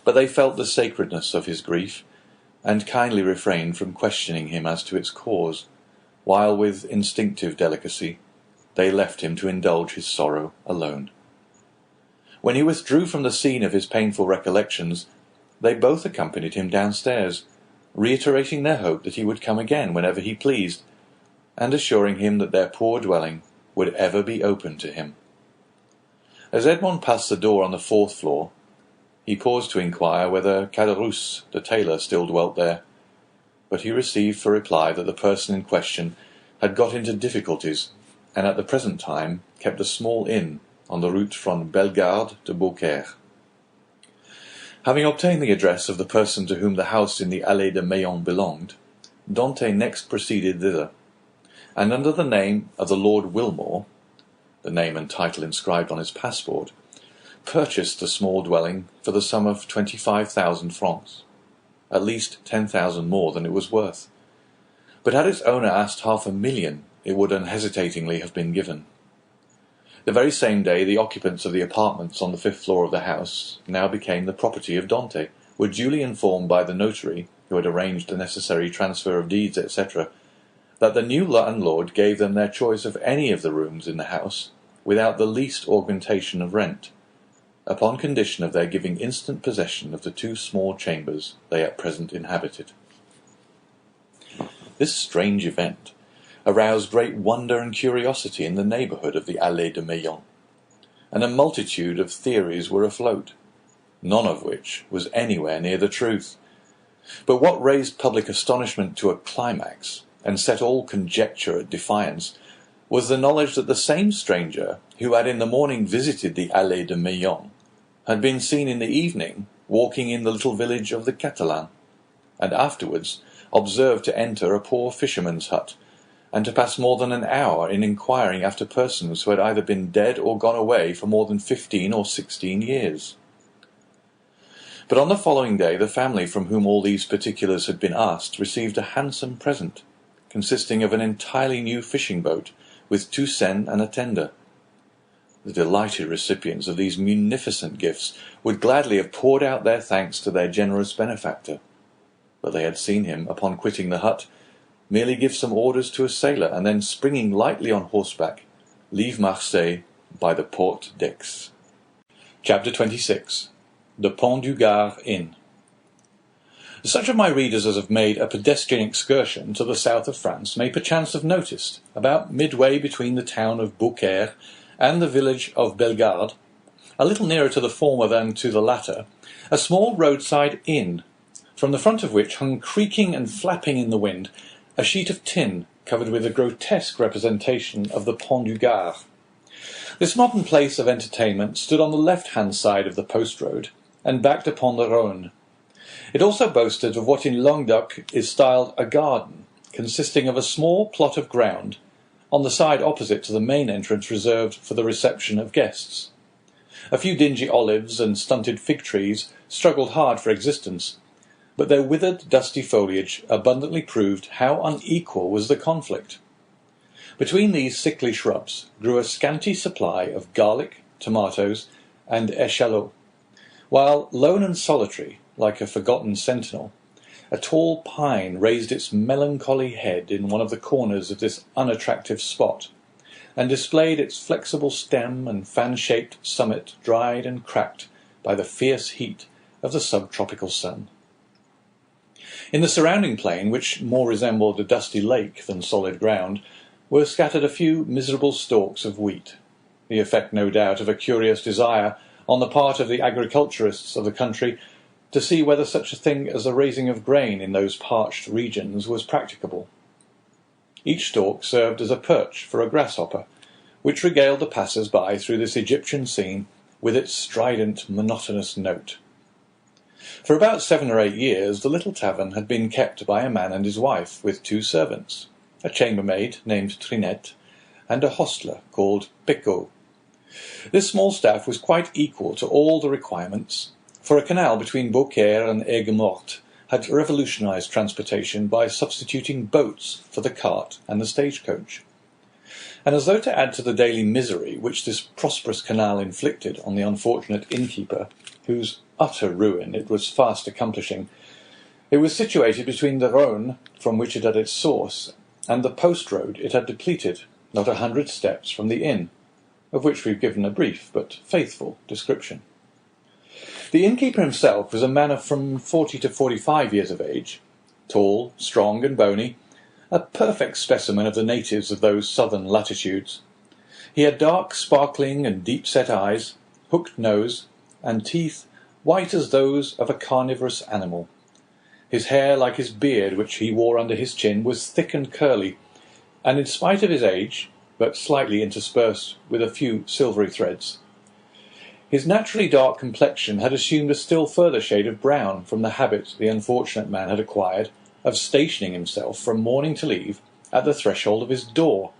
But they felt the sacredness of his grief, and kindly refrained from questioning him as to its cause, while with instinctive delicacy they left him to indulge his sorrow alone. When he withdrew from the scene of his painful recollections, they both accompanied him downstairs, reiterating their hope that he would come again whenever he pleased, and assuring him that their poor dwelling would ever be open to him. As Edmond passed the door on the 4th floor, he paused to inquire whether Caderousse, the tailor, still dwelt there, but he received for reply that the person in question had got into difficulties, and at the present time kept a small inn on the route from Bellegarde to Beaucaire. Having obtained the address of the person to whom the house in the Allée de Meillan belonged, Dante next proceeded thither, and under the name of the Lord Wilmore, the name and title inscribed on his passport, purchased the small dwelling for the sum of 25,000 francs, at least 10,000 more than it was worth. But had its owner asked 500,000, it would unhesitatingly have been given. The very same day the occupants of the apartments on the 5th floor of the house, now became the property of Dante, were duly informed by the notary, who had arranged the necessary transfer of deeds, etc., that the new landlord gave them their choice of any of the rooms in the house, without the least augmentation of rent, upon condition of their giving instant possession of the 2 small chambers they at present inhabited. This strange event aroused great wonder and curiosity in the neighbourhood of the Allée de Meillan, and a multitude of theories were afloat, none of which was anywhere near the truth. But what raised public astonishment to a climax, and set all conjecture at defiance, was the knowledge that the same stranger who had in the morning visited the Allée de Meillan had been seen in the evening walking in the little village of the Catalans, and afterwards observed to enter a poor fisherman's hut, and to pass more than an hour in inquiring after persons who had either been dead or gone away for more than 15 or 16 years. But on the following day the family from whom all these particulars had been asked received a handsome present, consisting of an entirely new fishing boat, with 2 seine and a tender. The delighted recipients of these munificent gifts would gladly have poured out their thanks to their generous benefactor, but they had seen him, upon quitting the hut, merely give some orders to a sailor, and then, springing lightly on horseback, leave Marseilles by the Porte d'Aix. Chapter 26. The Pont du Gard Inn. Such of my readers as have made a pedestrian excursion to the south of France may perchance have noticed, about midway between the town of Beaucaire and the village of Bellegarde, a little nearer to the former than to the latter, a small roadside inn, from the front of which hung creaking and flapping in the wind a sheet of tin covered with a grotesque representation of the Pont du Gard. This modern place of entertainment stood on the left-hand side of the post-road, and backed upon the Rhône. It also boasted of what in Languedoc is styled a garden, consisting of a small plot of ground, on the side opposite to the main entrance reserved for the reception of guests. A few dingy olives and stunted fig trees struggled hard for existence, but their withered, dusty foliage abundantly proved how unequal was the conflict. Between these sickly shrubs grew a scanty supply of garlic, tomatoes, and eschalots, while, lone and solitary, like a forgotten sentinel, a tall pine raised its melancholy head in one of the corners of this unattractive spot, and displayed its flexible stem and fan-shaped summit dried and cracked by the fierce heat of the subtropical sun. In the surrounding plain, which more resembled a dusty lake than solid ground, were scattered a few miserable stalks of wheat, the effect, no doubt, of a curious desire on the part of the agriculturists of the country to see whether such a thing as the raising of grain in those parched regions was practicable. Each stalk served as a perch for a grasshopper, which regaled the passers-by through this Egyptian scene with its strident, monotonous note. For about 7 or 8 years the little tavern had been kept by a man and his wife, with 2 servants, a chambermaid named Trinette, and a hostler called Pecot. This small staff was quite equal to all the requirements, for a canal between Beaucaire and Aigues-Mortes had revolutionized transportation by substituting boats for the cart and the stagecoach. And as though to add to the daily misery which this prosperous canal inflicted on the unfortunate innkeeper, whose utter ruin it was fast accomplishing, it was situated between the Rhône, from which it had its source, and the post-road it had depleted, not 100 steps from the inn, of which we have given a brief but faithful description. The innkeeper himself was a man of from 40 to 45 years of age, tall, strong, and bony, a perfect specimen of the natives of those southern latitudes. He had dark, sparkling, and deep-set eyes, hooked nose, and teeth white as those of a carnivorous animal. His hair, like his beard, which he wore under his chin, was thick and curly, and in spite of his age, but slightly interspersed with a few silvery threads. His naturally dark complexion had assumed a still further shade of brown from the habit the unfortunate man had acquired of stationing himself from morning till eve at the threshold of his door,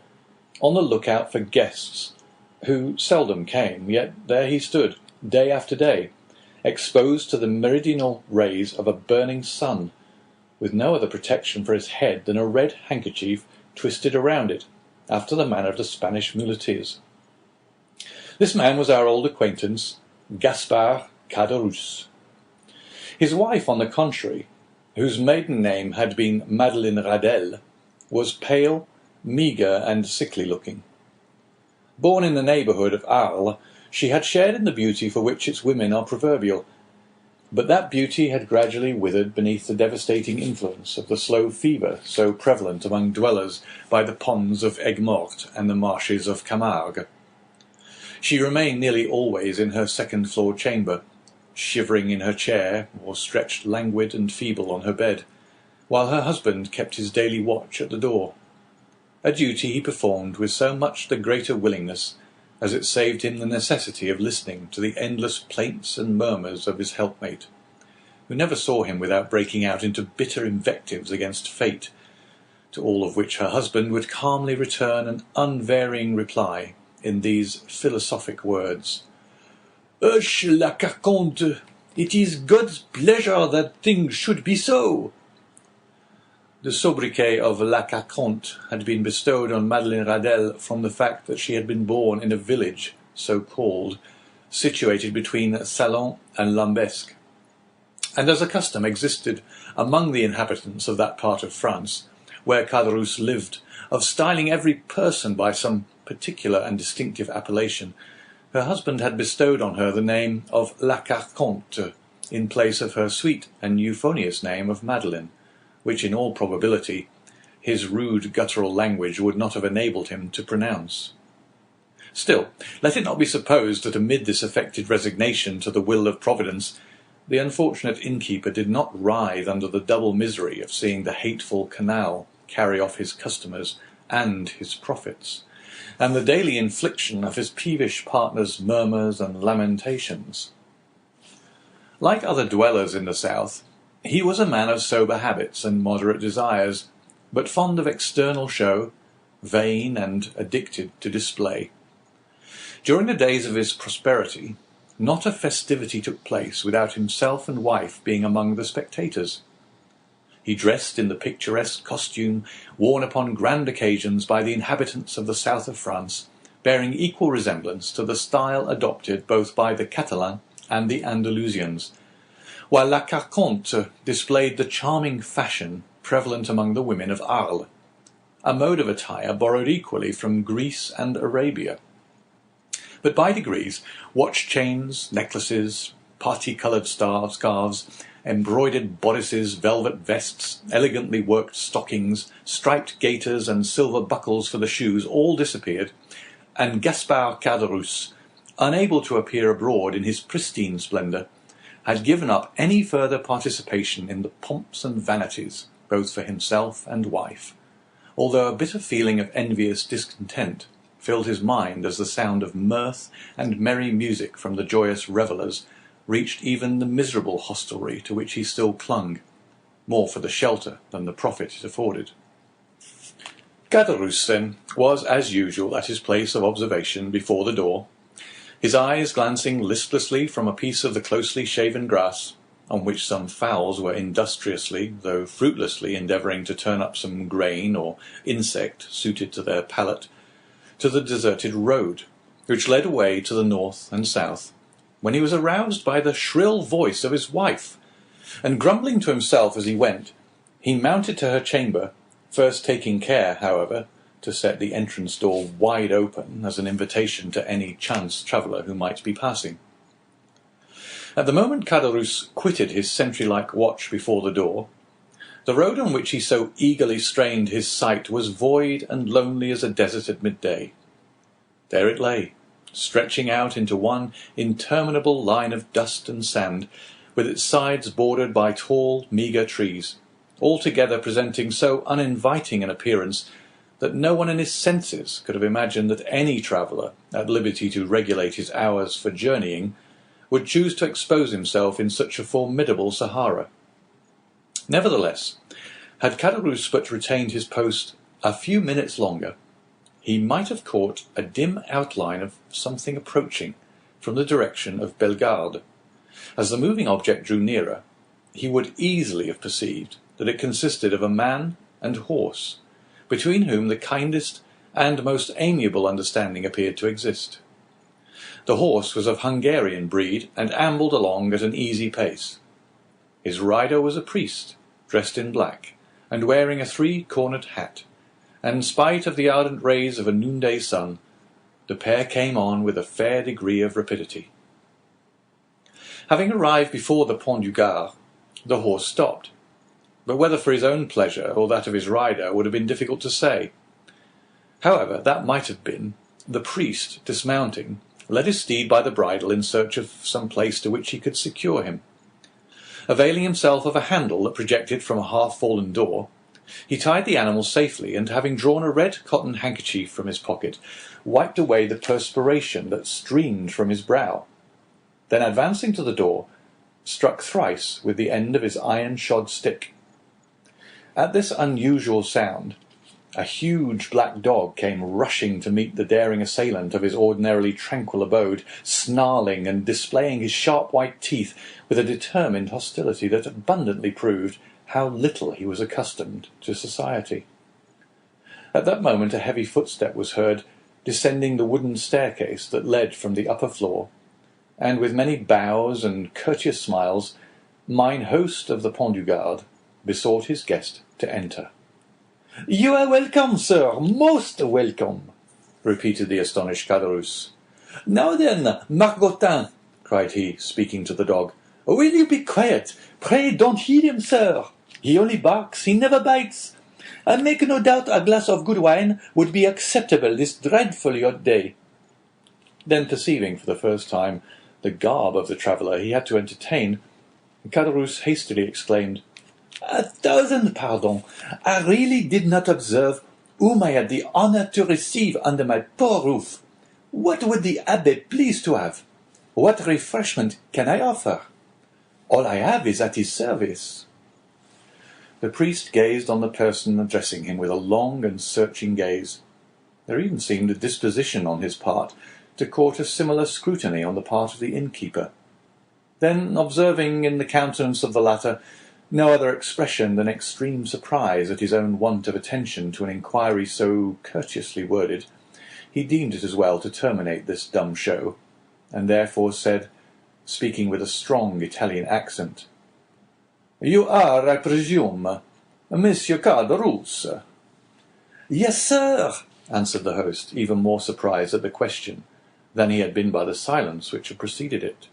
on the lookout for guests, who seldom came, yet there he stood, day after day, exposed to the meridional rays of a burning sun, with no other protection for his head than a red handkerchief twisted around it, after the manner of the Spanish muleteers. This man was our old acquaintance, Gaspard Caderousse. His wife, on the contrary, whose maiden name had been Madeleine Radelle, was pale, meagre, and sickly-looking. Born in the neighbourhood of Arles, she had shared in the beauty for which its women are proverbial, but that beauty had gradually withered beneath the devastating influence of the slow fever so prevalent among dwellers by the ponds of Aigues-Mortes and the marshes of Camargue. She remained nearly always in her second-floor chamber, shivering in her chair, or stretched languid and feeble on her bed, while her husband kept his daily watch at the door, a duty he performed with so much the greater willingness as it saved him the necessity of listening to the endless plaints and murmurs of his helpmate, who never saw him without breaking out into bitter invectives against fate, to all of which her husband would calmly return an unvarying reply in these philosophic words: "Hush, la Carconte! It is God's pleasure that things should be so." The sobriquet of La Carconte had been bestowed on Madeleine Radelle from the fact that she had been born in a village, so called, situated between Salon and Lambesc, and as a custom existed among the inhabitants of that part of France, where Caderousse lived, of styling every person by some particular and distinctive appellation, her husband had bestowed on her the name of La Carconte, in place of her sweet and euphonious name of Madeleine, which in all probability his rude guttural language would not have enabled him to pronounce. Still, let it not be supposed that amid this affected resignation to the will of Providence, the unfortunate innkeeper did not writhe under the double misery of seeing the hateful canal carry off his customers and his profits, and the daily infliction of his peevish partner's murmurs and lamentations. Like other dwellers in the south, he was a man of sober habits and moderate desires, but fond of external show, vain and addicted to display. During the days of his prosperity, not a festivity took place without himself and wife being among the spectators. He dressed in the picturesque costume worn upon grand occasions by the inhabitants of the south of France, bearing equal resemblance to the style adopted both by the Catalans and the Andalusians, while La Carconte displayed the charming fashion prevalent among the women of Arles, a mode of attire borrowed equally from Greece and Arabia. But by degrees, watch chains, necklaces, parti-coloured scarves, embroidered bodices, velvet vests, elegantly worked stockings, striped gaiters, and silver buckles for the shoes all disappeared, and Gaspard Caderousse, unable to appear abroad in his pristine splendour, had given up any further participation in the pomps and vanities, both for himself and wife, although a bitter feeling of envious discontent filled his mind as the sound of mirth and merry music from the joyous revellers reached even the miserable hostelry to which he still clung, more for the shelter than the profit it afforded. Caderousse, then, was as usual at his place of observation before the door, his eyes glancing listlessly from a piece of the closely shaven grass, on which some fowls were industriously, though fruitlessly, endeavouring to turn up some grain or insect suited to their palate, to the deserted road, which led away to the north and south, when he was aroused by the shrill voice of his wife, and grumbling to himself as he went, he mounted to her chamber, first taking care, however, to set the entrance door wide open as an invitation to any chance traveller who might be passing. At the moment Caderousse quitted his sentry-like watch before the door, the road on which he so eagerly strained his sight was void and lonely as a desert at midday. There it lay, stretching out into one interminable line of dust and sand, with its sides bordered by tall, meagre trees, altogether presenting so uninviting an appearance that no one in his senses could have imagined that any traveller, at liberty to regulate his hours for journeying, would choose to expose himself in such a formidable Sahara. Nevertheless, had Caderousse but retained his post a few minutes longer, he might have caught a dim outline of something approaching from the direction of Bellegarde. As the moving object drew nearer, he would easily have perceived that it consisted of a man and horse, between whom the kindest and most amiable understanding appeared to exist. The horse was of Hungarian breed, and ambled along at an easy pace. His rider was a priest, dressed in black, and wearing a three-cornered hat, and in spite of the ardent rays of a noonday sun, the pair came on with a fair degree of rapidity. Having arrived before the Pont du Gard, the horse stopped, but whether for his own pleasure or that of his rider would have been difficult to say. However, that might have been, the priest, dismounting, led his steed by the bridle in search of some place to which he could secure him. Availing himself of a handle that projected from a half-fallen door, he tied the animal safely, and having drawn a red cotton handkerchief from his pocket, wiped away the perspiration that streamed from his brow. Then, advancing to the door, struck thrice with the end of his iron-shod stick. At this unusual sound, a huge black dog came rushing to meet the daring assailant of his ordinarily tranquil abode, snarling and displaying his sharp white teeth with a determined hostility that abundantly proved how little he was accustomed to society. At that moment a heavy footstep was heard descending the wooden staircase that led from the upper floor, and with many bows and courteous smiles, mine host of the Pont du Gard besought his guest to enter. "You are welcome, sir, most welcome," repeated the astonished Caderousse. "Now then, Margotin," cried he, speaking to the dog, "will you be quiet? Pray don't heed him, sir. He only barks, he never bites. I make no doubt a glass of good wine would be acceptable this dreadfully hot day." Then, perceiving for the first time the garb of the traveller he had to entertain, Caderousse hastily exclaimed, "A thousand pardons! I really did not observe whom I had the honour to receive under my poor roof. What would the Abbé please to have? What refreshment can I offer? All I have is at his service." The priest gazed on the person addressing him with a long and searching gaze. There even seemed a disposition on his part to court a similar scrutiny on the part of the innkeeper. Then, observing in the countenance of the latter no other expression than extreme surprise at his own want of attention to an inquiry so courteously worded, he deemed it as well to terminate this dumb show, and therefore said, speaking with a strong Italian accent, "You are, I presume, Monsieur Caderousse?" "Yes, sir," answered the host, even more surprised at the question than he had been by the silence which had preceded it.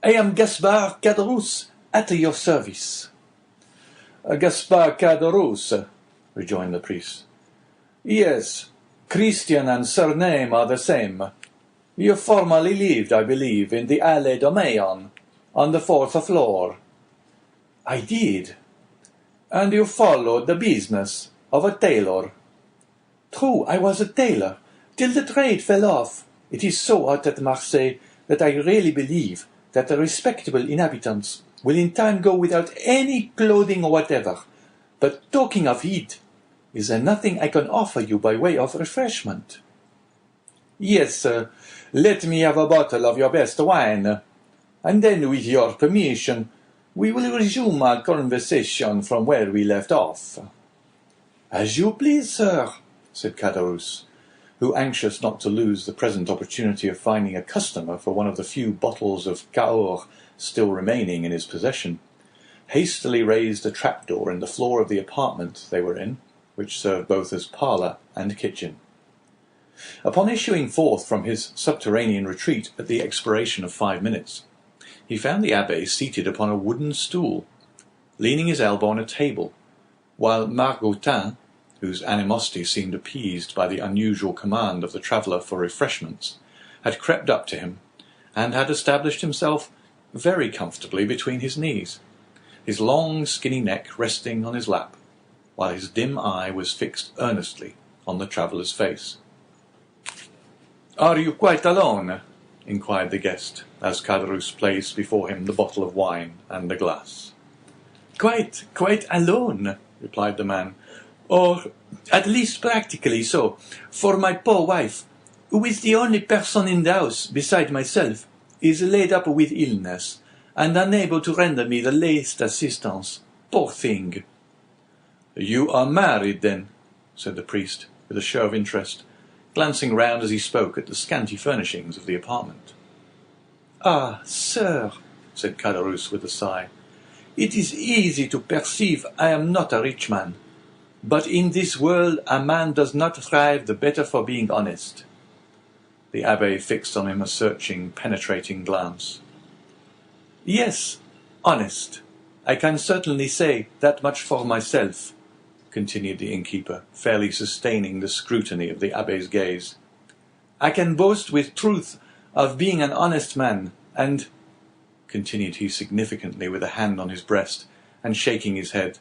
"I am Gaspard Caderousse, at your service." "Gaspard Caderousse," rejoined the priest. "Yes, Christian and surname are the same. You formerly lived, I believe, in the Allée de Meilhan, on the 4th floor." "I did." "And you followed the business of a tailor." "True, I was a tailor, till the trade fell off. It is so hot at Marseilles that I really believe that the respectable inhabitants will in time go without any clothing whatever. But talking of heat, is there nothing I can offer you by way of refreshment?" "Yes, let me have a bottle of your best wine, and then, with your permission, we will resume our conversation from where we left off." "As you please, sir," said Caderousse, who, anxious not to lose the present opportunity of finding a customer for one of the few bottles of Cahors still remaining in his possession, hastily raised a trapdoor in the floor of the apartment they were in, which served both as parlour and kitchen. Upon issuing forth from his subterranean retreat at the expiration of 5 minutes, he found the Abbé seated upon a wooden stool, leaning his elbow on a table, while Margotin, whose animosity seemed appeased by the unusual command of the traveller for refreshments, had crept up to him, and had established himself very comfortably between his knees, his long skinny neck resting on his lap, while his dim eye was fixed earnestly on the traveller's face. "Are you quite alone?" inquired the guest, as Caderousse placed before him the bottle of wine and the glass. "Quite alone," replied the man, "or at least practically so, for my poor wife, who is the only person in the house beside myself, is laid up with illness, and unable to render me the least assistance. Poor thing!" "You are married, then?" said the priest, with a show of interest, glancing round as he spoke at the scanty furnishings of the apartment. "Ah, sir," said Caderousse with a sigh, "it is easy to perceive I am not a rich man. but in this world a man does not thrive the better for being honest." The Abbé fixed on him a searching, penetrating glance. "Yes, honest. I can certainly say that much for myself," continued the innkeeper, fairly sustaining the scrutiny of the Abbé's gaze. "I can boast with truth of being an honest man, and," continued he significantly with a hand on his breast, and shaking his head,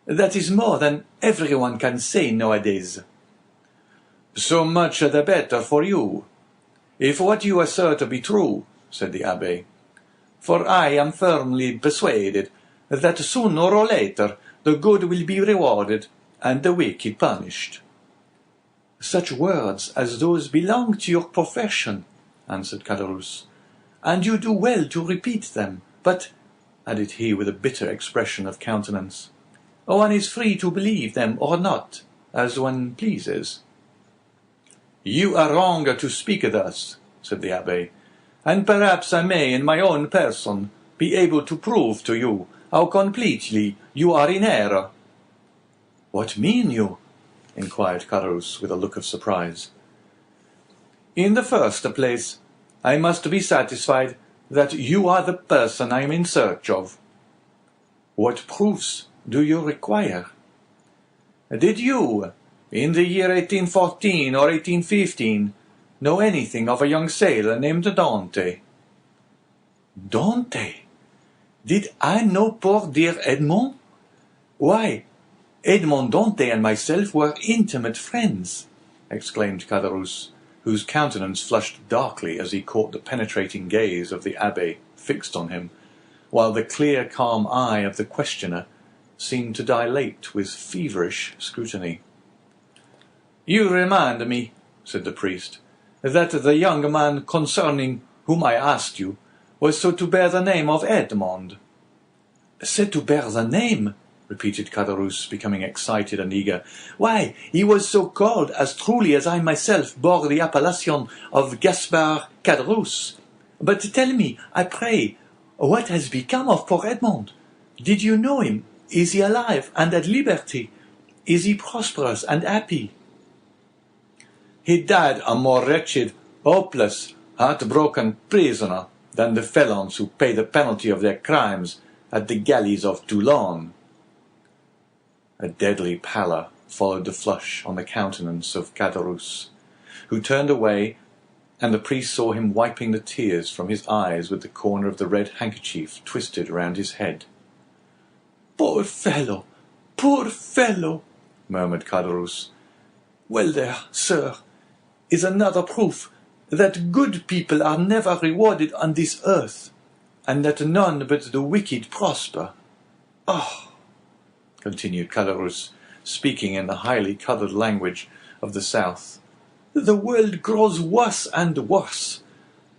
"that is more than everyone can say nowadays." "So much the better for you, if what you assert be true," said the Abbé, "for I am firmly persuaded that sooner or later the good will be rewarded and the wicked punished." "Such words as those belong to your profession," answered Caderousse, "and you do well to repeat them. But," added he with a bitter expression of countenance, "one is free to believe them or not, as one pleases." "You are wrong to speak thus," said the Abbé, "and perhaps I may in my own person be able to prove to you how completely you are in error." "What mean you?" inquired Caderousse with a look of surprise. "In the first place, I must be satisfied that you are the person I am in search of." "What proofs do you require?" "Did you, in the year 1814 or 1815, know anything of a young sailor named Dante?" "Dante? Did I know poor dear Edmond? Why, Edmond Dante and myself were intimate friends," exclaimed Caderousse, whose countenance flushed darkly as he caught the penetrating gaze of the Abbé fixed on him, while the clear, calm eye of the questioner seemed to dilate with feverish scrutiny. "You remind me," said the priest, "that the young man concerning whom I asked you was so to bear the name of Edmond." "Said to bear the name?" repeated Caderousse, becoming excited and eager. "Why, he was so called as truly as I myself bore the appellation of Gaspard Caderousse. But tell me, I pray, what has become of poor Edmond? Did you know him? Is he alive and at liberty? Is he prosperous and happy?" "He died a more wretched, hopeless, heart-broken prisoner than the felons who pay the penalty of their crimes at the galleys of Toulon." A deadly pallor followed the flush on the countenance of Caderousse, who turned away, and the priest saw him wiping the tears from his eyes with the corner of the red handkerchief twisted round his head. "Poor fellow! Poor fellow!" murmured Caderousse. "Well, there, sir, is another proof that good people are never rewarded on this earth, and that none but the wicked prosper. Oh!" continued Caderousse, speaking in the highly coloured language of the South, "the world grows worse and worse.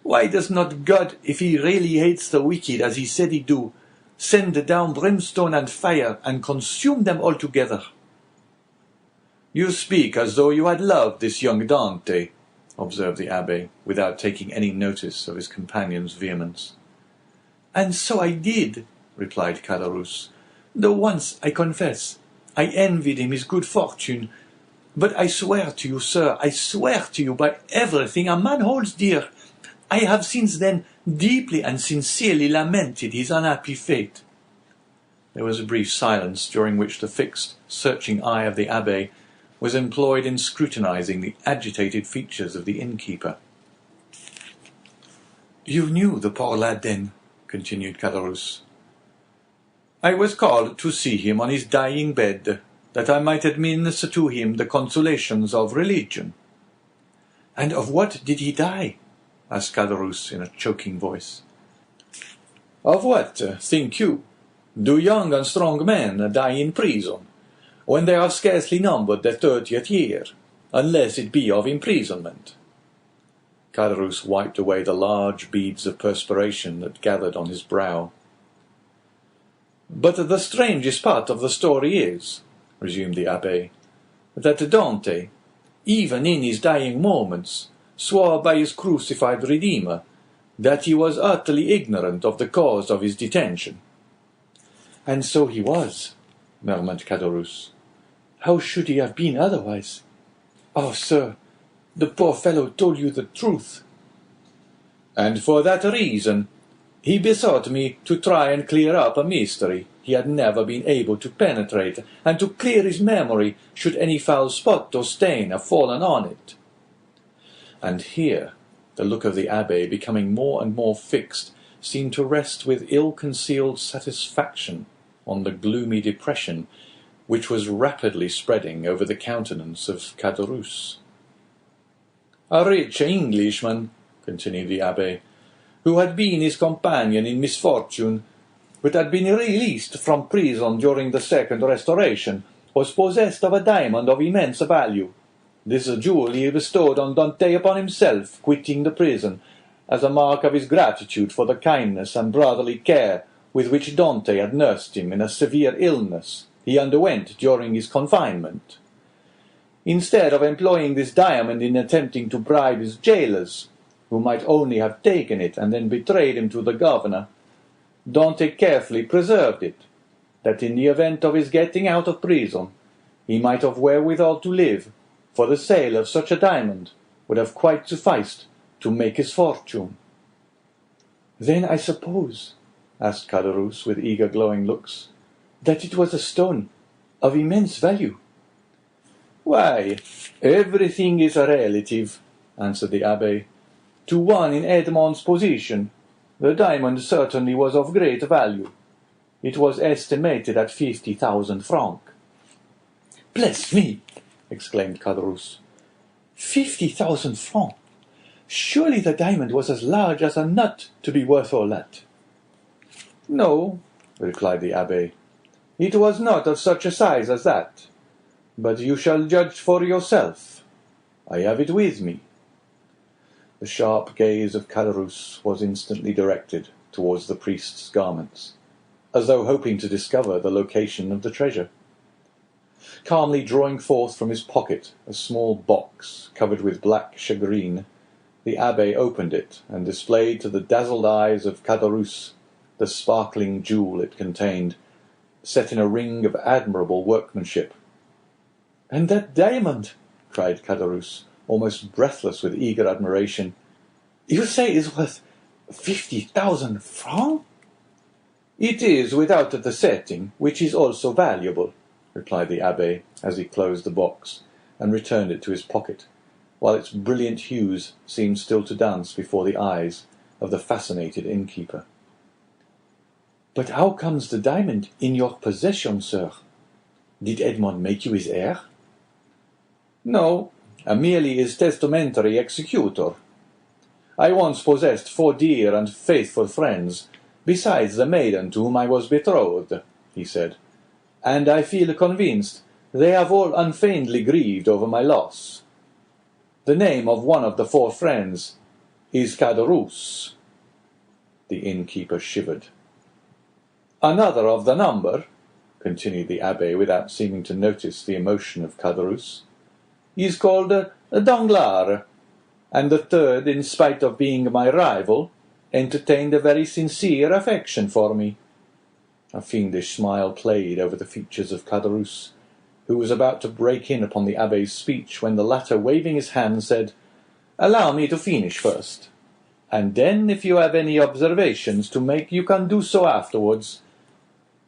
Why does not God, if he really hates the wicked as he said he do, send down brimstone and fire and consume them altogether?" "You speak as though you had loved this young Dante," observed the Abbé, without taking any notice of his companion's vehemence. "And so I did," replied Caderousse, "though once, I confess, I envied him his good fortune. But I swear to you, sir, I swear to you by everything a man holds dear, I have since then deeply and sincerely lamented his unhappy fate." There was a brief silence, during which the fixed, searching eye of the Abbé was employed in scrutinizing the agitated features of the innkeeper. "You knew the poor lad, then?" continued Caderousse. "I was called to see him on his dying bed, that I might administer to him the consolations of religion." "And of what did he die?" asked Caderousse in a choking voice. "Of what, think you? Do young and strong men die in prison, when they have scarcely numbered their 30th year, unless it be of imprisonment?" Caderousse wiped away the large beads of perspiration that gathered on his brow. "But the strangest part of the story is," resumed the Abbé, "that Dante, even in his dying moments, swore by his crucified Redeemer that he was utterly ignorant of the cause of his detention." "And so he was," murmured Caderousse. How should he have been otherwise? Oh, sir, the poor fellow told you the truth. And for that reason he besought me to try and clear up a mystery he had never been able to penetrate, and to clear his memory should any foul spot or stain have fallen on it. And here the look of the Abbé, becoming more and more fixed, seemed to rest with ill-concealed satisfaction on the gloomy depression which was rapidly spreading over the countenance of Caderousse. "A rich Englishman," continued the Abbé, "who had been his companion in misfortune, but had been released from prison during the Second Restoration, was possessed of a diamond of immense value. This jewel he bestowed on Dante upon himself, quitting the prison, as a mark of his gratitude for the kindness and brotherly care with which Dante had nursed him in a severe illness he underwent during his confinement. Instead of employing this diamond in attempting to bribe his jailers, who might only have taken it and then betrayed him to the governor, Dante carefully preserved it, that in the event of his getting out of prison, he might have wherewithal to live, for the sale of such a diamond would have quite sufficed to make his fortune." "Then I suppose," asked Caderousse with eager glowing looks, "that it was a stone of immense value?" "Why, everything is relative," answered the Abbé. "To one in Edmond's position, the diamond certainly was of great value. It was estimated at 50,000 francs. "Bless me!" exclaimed Caderousse. 50,000 francs! Surely the diamond was as large as a nut to be worth all that." "No," replied the Abbé, "it was not of such a size as that. But you shall judge for yourself. I have it with me." The sharp gaze of Caderousse was instantly directed towards the priest's garments, as though hoping to discover the location of the treasure. Calmly drawing forth from his pocket a small box covered with black shagreen, the Abbé opened it and displayed to the dazzled eyes of Caderousse the sparkling jewel it contained, set in a ring of admirable workmanship. "And that diamond," cried Caderousse, almost breathless with eager admiration, "you say is worth 50,000 francs?" "It is without the setting, which is also valuable," replied the Abbé, as he closed the box, and returned it to his pocket, while its brilliant hues seemed still to dance before the eyes of the fascinated innkeeper. "But how comes the diamond in your possession, sir? Did Edmond make you his heir?" "No, merely his testamentary executor. I once possessed 4 dear and faithful friends, besides the maiden to whom I was betrothed," he said, "and I feel convinced they have all unfeignedly grieved over my loss. The name of one of the 4 friends is Caderousse." The innkeeper shivered. "Another of the number," continued the Abbé without seeming to notice the emotion of Caderousse, "is called Danglars, and the third, in spite of being my rival, entertained a very sincere affection for me." A fiendish smile played over the features of Caderousse, who was about to break in upon the Abbé's speech, when the latter, waving his hand, said, "Allow me to finish first, and then if you have any observations to make you can do so afterwards.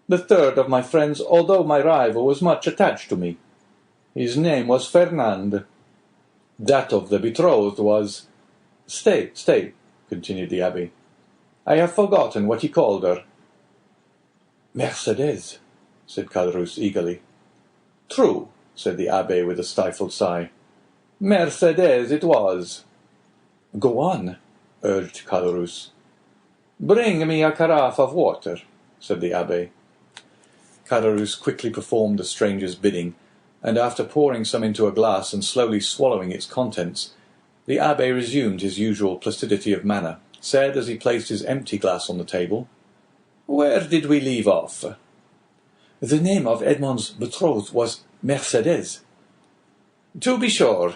The third of my friends, although my rival, was much attached to me. His name was Fernand. That of the betrothed was— Stay, continued the Abbé. I have forgotten what he called her." "Mercedes," said Caderousse eagerly. "True," said the Abbé with a stifled sigh. "Mercedes it was." "Go on," urged Caderousse. "Bring me a carafe of water," said the Abbé. Caderousse quickly performed the stranger's bidding, and after pouring some into a glass and slowly swallowing its contents, the Abbé resumed his usual placidity of manner, said, as he placed his empty glass on the table, "Where did we leave off?" "The name of Edmond's betrothed was Mercedes." "To be sure.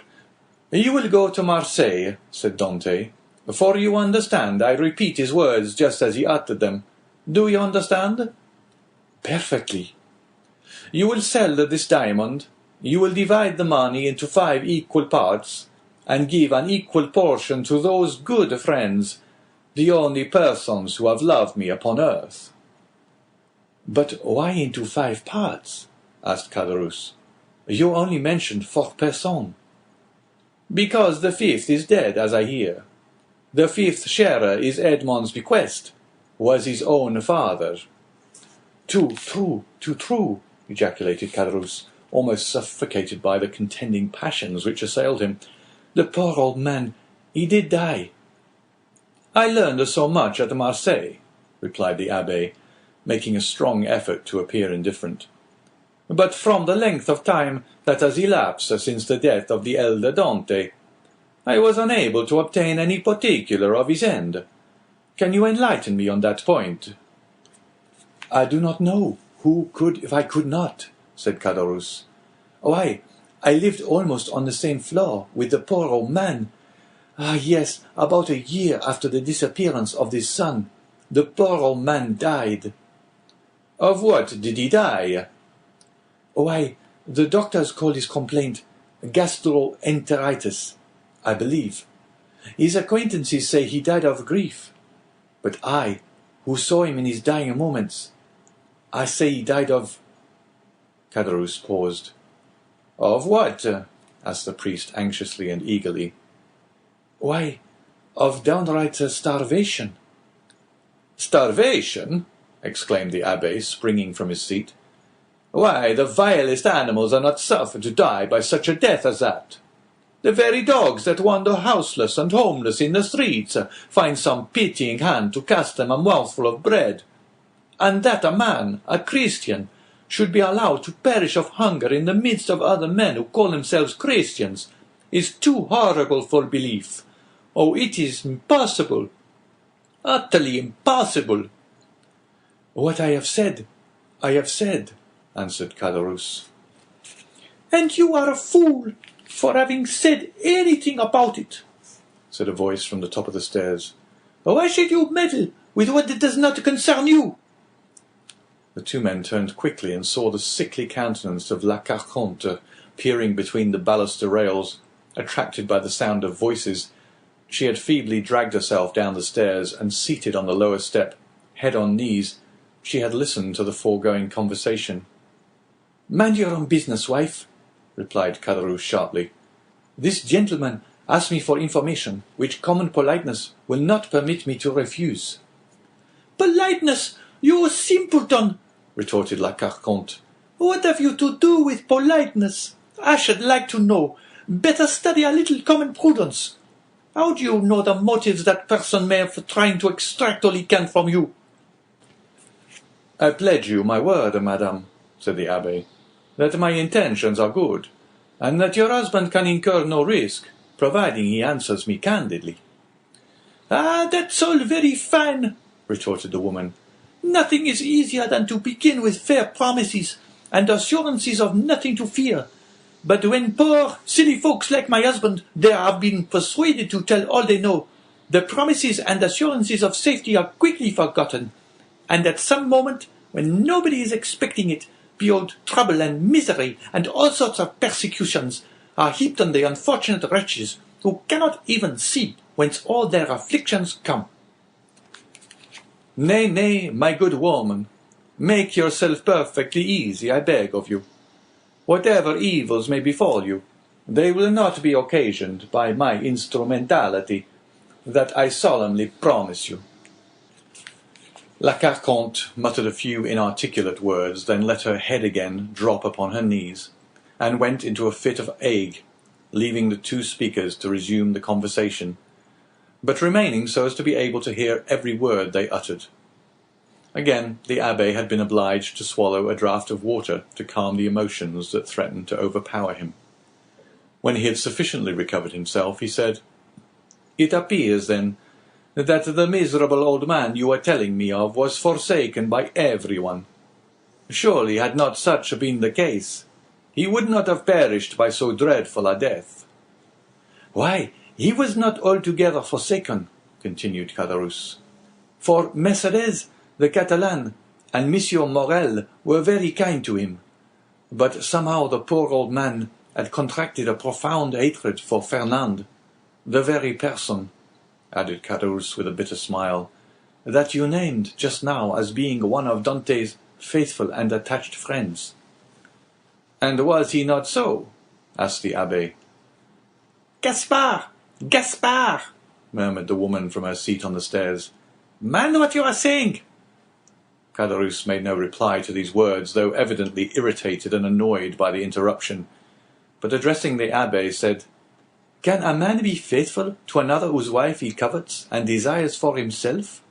You will go to Marseilles," said Dante, "for you understand, I repeat his words just as he uttered them. Do you understand?" "Perfectly." "You will sell this diamond, You will divide the money into 5 equal parts, and give an equal portion to those good friends, the only persons who have loved me upon earth." "But why into 5 parts?" asked Caderousse. "You only mentioned 4 persons." "Because the 5th is dead, as I hear. The 5th sharer is Edmond's bequest, was his own father." Too true," ejaculated Caderousse, almost suffocated by the contending passions which assailed him. "The poor old man, he did die." "I learned so much at Marseilles," replied the Abbé, making a strong effort to appear indifferent. "But from the length of time that has elapsed since the death of the elder Dante, I was unable to obtain any particular of his end. Can you enlighten me on that point?" "I do not know. Who could if I could not?" said Caderousse. "Why, I lived almost on the same floor with the poor old man. Ah, yes, about a year after the disappearance of his son, the poor old man died." "Of what did he die?" "Why, the doctors called his complaint gastroenteritis, I believe. His acquaintances say he died of grief. But I, who saw him in his dying moments, I say he died of—" Caderousse paused. "Of what?" asked the priest anxiously and eagerly. "Why, of downright starvation." "Starvation?" exclaimed the Abbé, springing from his seat. "Why, the vilest animals are not suffered to die by such a death as that. The very dogs that wander houseless and homeless in the streets find some pitying hand to cast them a mouthful of bread. And that a man, a Christian, should be allowed to perish of hunger in the midst of other men who call themselves Christians, is too horrible for belief. Oh, it is impossible, utterly impossible." "What I have said, answered Caderousse. "And you are a fool for having said anything about it," said a voice from the top of the stairs. "Why should you meddle with what does not concern you?" The 2 men turned quickly and saw the sickly countenance of La Carconte peering between the baluster rails. Attracted by the sound of voices, she had feebly dragged herself down the stairs, and seated on the lower step, head on knees, she had listened to the foregoing conversation. "Mind your own business, wife," replied Caderousse sharply. "This gentleman asked me for information, which common politeness will not permit me to refuse." "Politeness, you simpleton!" retorted La Carconte. "What have you to do with politeness? I should like to know. Better study a little common prudence. How do you know the motives that person may have for trying to extract all he can from you?" "I pledge you my word, madame," said the Abbé, "that my intentions are good, and that your husband can incur no risk, providing he answers me candidly." "Ah, that's all very fine," retorted the woman. "Nothing is easier than to begin with fair promises, and assurances of nothing to fear. But when poor, silly folks like my husband there have been persuaded to tell all they know, the promises and assurances of safety are quickly forgotten, and at some moment, when nobody is expecting it, behold, trouble and misery and all sorts of persecutions are heaped on the unfortunate wretches, who cannot even see whence all their afflictions come." "Nay, nay, my good woman, make yourself perfectly easy, I beg of you. Whatever evils may befall you, they will not be occasioned by my instrumentality, that I solemnly promise you." La Carconte muttered a few inarticulate words, then let her head again drop upon her knees, and went into a fit of ague, leaving the 2 speakers to resume the conversation, but remaining so as to be able to hear every word they uttered. Again the Abbé had been obliged to swallow a draught of water to calm the emotions that threatened to overpower him. When he had sufficiently recovered himself, he said, "It appears, then, that the miserable old man you were telling me of was forsaken by everyone. Surely, had not such been the case, he would not have perished by so dreadful a death." "Why, he was not altogether forsaken," continued Caderousse, "for Mercédès, the Catalan, and Monsieur Morel were very kind to him. But somehow the poor old man had contracted a profound hatred for Fernand, the very person," added Caderousse with a bitter smile, "that you named just now as being one of Dante's faithful and attached friends." "And was he not so?" asked the Abbé. "Gaspard! Gaspard!" murmured the woman from her seat on the stairs. "Mind what you are saying!" Caderousse made no reply to these words, though evidently irritated and annoyed by the interruption, but addressing the Abbé, said, "Can a man be faithful to another whose wife he covets and desires for himself?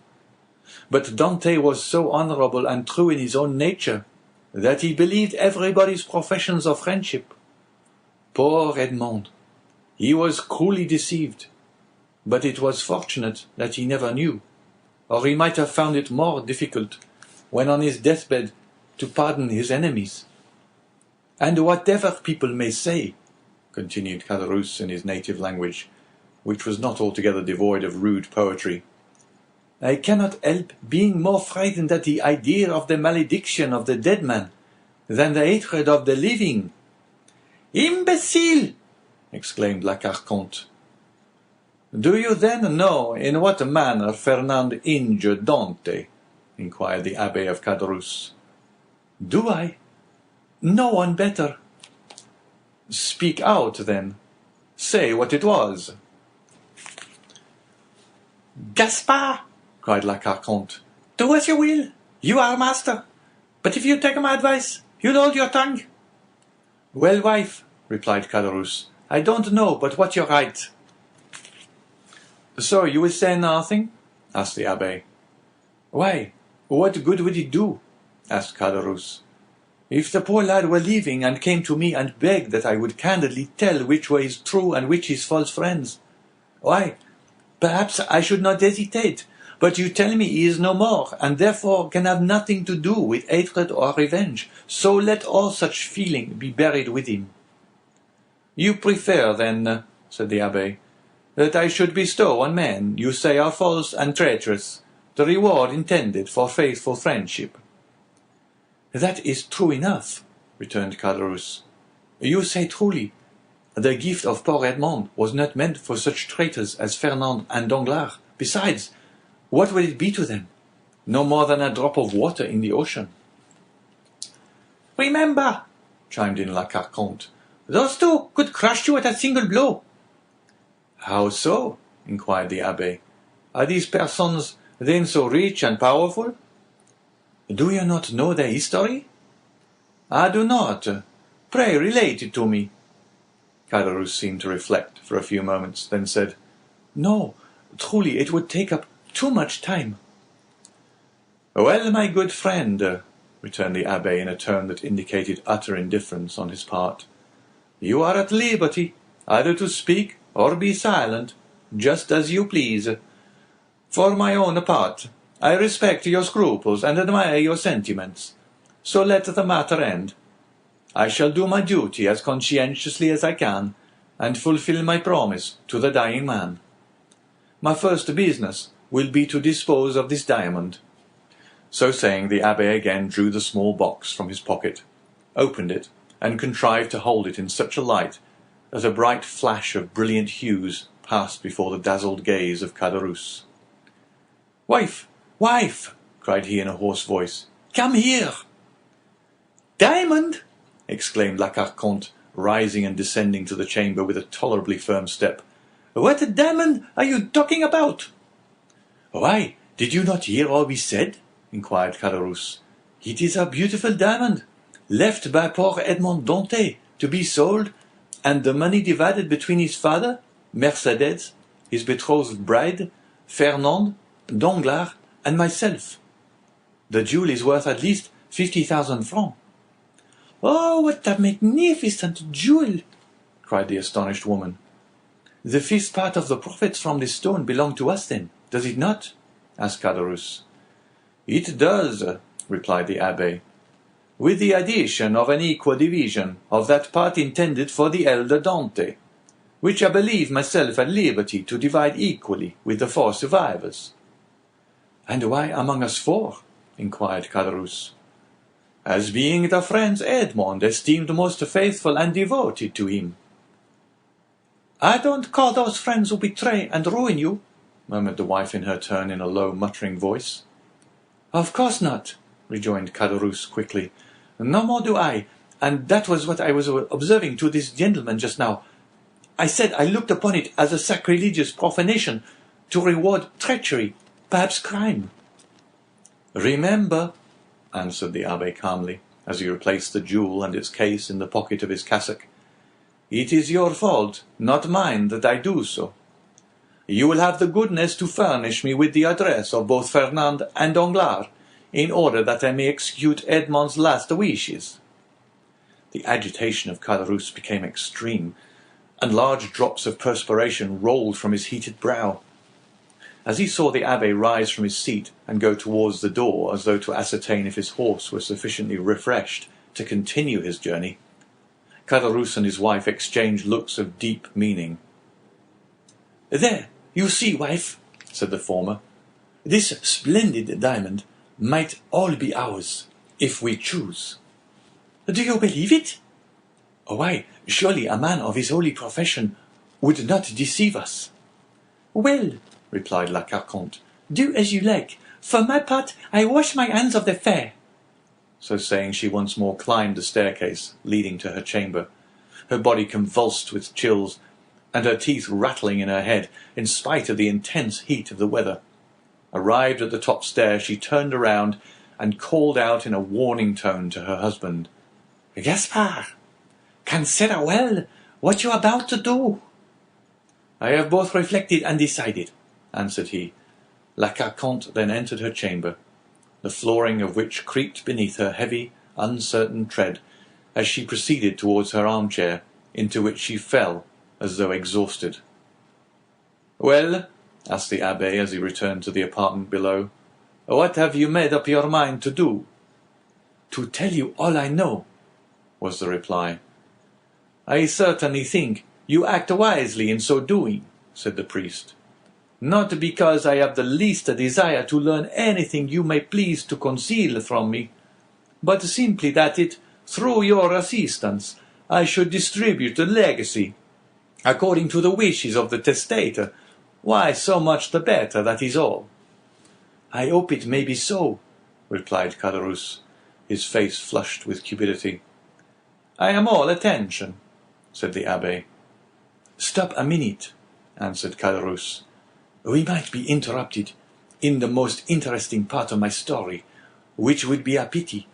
But Dante was so honourable and true in his own nature, that he believed everybody's professions of friendship. Poor Edmond! He was cruelly deceived, but it was fortunate that he never knew, or he might have found it more difficult, when on his deathbed, to pardon his enemies. And whatever people may say," continued Caderousse in his native language, which was not altogether devoid of rude poetry, "I cannot help being more frightened at the idea of the malediction of the dead man than the hatred of the living." "Imbecile!" exclaimed la Carconte. "Do you then know in what manner Fernand injured Dante?" inquired the Abbé of Caderousse. "Do I? No one better." "Speak out, then. Say what it was." "Gaspard!" cried la Carconte, "do as you will. You are master. But if you take my advice, you'll hold your tongue." "Well, wife," replied Caderousse, "I don't know but what you're right." "So you will say nothing?" asked the Abbé. "Why, what good would it do?" asked Caderousse. "If the poor lad were leaving and came to me and begged that I would candidly tell which were his true and which his false friends, why, perhaps I should not hesitate, but you tell me he is no more, and therefore can have nothing to do with hatred or revenge, so let all such feeling be buried with him." "You prefer, then," said the Abbé, "that I should bestow on men you say are false and traitorous the reward intended for faithful friendship." "That is true enough," returned Caderousse. "You say truly, the gift of poor Edmond was not meant for such traitors as Fernand and Danglars. Besides, what will it be to them? No more than a drop of water in the ocean." "Remember," chimed in la Carconte, "those two could crush you at a single blow." "How so?" inquired the Abbé. "Are these persons then so rich and powerful?" "Do you not know their history?" "I do not. Pray relate it to me." Caderousse seemed to reflect for a few moments, then said, "No, truly it would take up too much time." "Well, my good friend," returned the Abbé in a tone that indicated utter indifference on his part, "you are at liberty either to speak or be silent, just as you please. For my own part, I respect your scruples and admire your sentiments, so let the matter end. I shall do my duty as conscientiously as I can, and fulfill my promise to the dying man. My first business will be to dispose of this diamond." So saying, the Abbé again drew the small box from his pocket, opened it, and contrived to hold it in such a light that a bright flash of brilliant hues passed before the dazzled gaze of Caderousse. "Wife! Wife!" cried he in a hoarse voice, "come here!" "Diamond!" exclaimed la Carconte, rising and descending to the chamber with a tolerably firm step. "What diamond are you talking about?" "Why, did you not hear all we said?" inquired Caderousse. "It is a beautiful diamond, left by poor Edmond Dante to be sold, and the money divided between his father, Mercédès, his betrothed bride, Fernand, Danglars, and myself. The jewel is worth at least 50,000 francs." "Oh, what a magnificent jewel!" cried the astonished woman. "The fifth part of the profits from this stone belong to us, then, does it not?" asked Caderousse. "It does," replied the Abbé, "with the addition of an equal division of that part intended for the elder Dante, which I believe myself at liberty to divide equally with the 4 survivors." "And why among us 4?" inquired Caderousse. as being the friends Edmond esteemed most faithful and devoted to him. I don't call those friends who betray and ruin you, murmured the wife in her turn in a low, muttering voice. Of course not, rejoined Caderousse quickly. No more do I, and that was what I was observing to this gentleman just now. I said I looked upon it as a sacrilegious profanation, to reward treachery, perhaps crime. Remember, answered the Abbé calmly, as he replaced the jewel and its case in the pocket of his cassock, it is your fault, not mine, that I do so. You will have the goodness to furnish me with the address of both Fernand and Danglars, in order that I may execute Edmond's last wishes. The agitation of Caderousse became extreme, and large drops of perspiration rolled from his heated brow. As he saw the Abbé rise from his seat and go towards the door as though to ascertain if his horse were sufficiently refreshed to continue his journey, Caderousse and his wife exchanged looks of deep meaning. There, you see, wife, said the former, this splendid diamond might all be ours, if we choose. Do you believe it? Why, surely a man of his holy profession would not deceive us. Well, replied La Carconte, do as you like. For my part, I wash my hands of the fair. So saying, she once more climbed the staircase leading to her chamber, her body convulsed with chills, and her teeth rattling in her head, in spite of the intense heat of the weather. Arrived at the top stair, she turned around and called out in a warning tone to her husband, Gaspard, consider well what you are about to do. I have both reflected and decided, answered he. La Carconte then entered her chamber, the flooring of which creaked beneath her heavy, uncertain tread as she proceeded towards her armchair, into which she fell as though exhausted. Well, asked the Abbé as he returned to the apartment below, what have you made up your mind to do? To tell you all I know, was the reply. I certainly think you act wisely in so doing, said the priest. Not because I have the least desire to learn anything you may please to conceal from me, but simply that through your assistance, I should distribute the legacy, according to the wishes of the testator. Why, so much the better, that is all. I hope it may be so, replied Caderousse, his face flushed with cupidity. I am all attention, said the Abbé. Stop a minute, answered Caderousse. We might be interrupted in the most interesting part of my story, which would be a pity,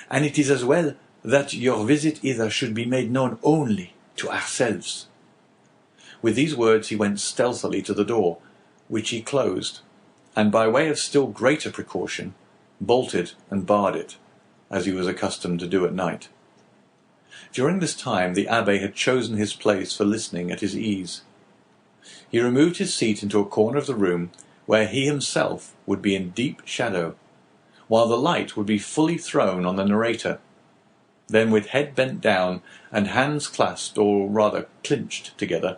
and it is as well that your visit hither should be made known only to ourselves. With these words he went stealthily to the door, which he closed, and by way of still greater precaution, bolted and barred it, as he was accustomed to do at night. During this time the Abbé had chosen his place for listening at his ease. He removed his seat into a corner of the room where he himself would be in deep shadow, while the light would be fully thrown on the narrator. Then, with head bent down and hands clasped, or rather clinched together,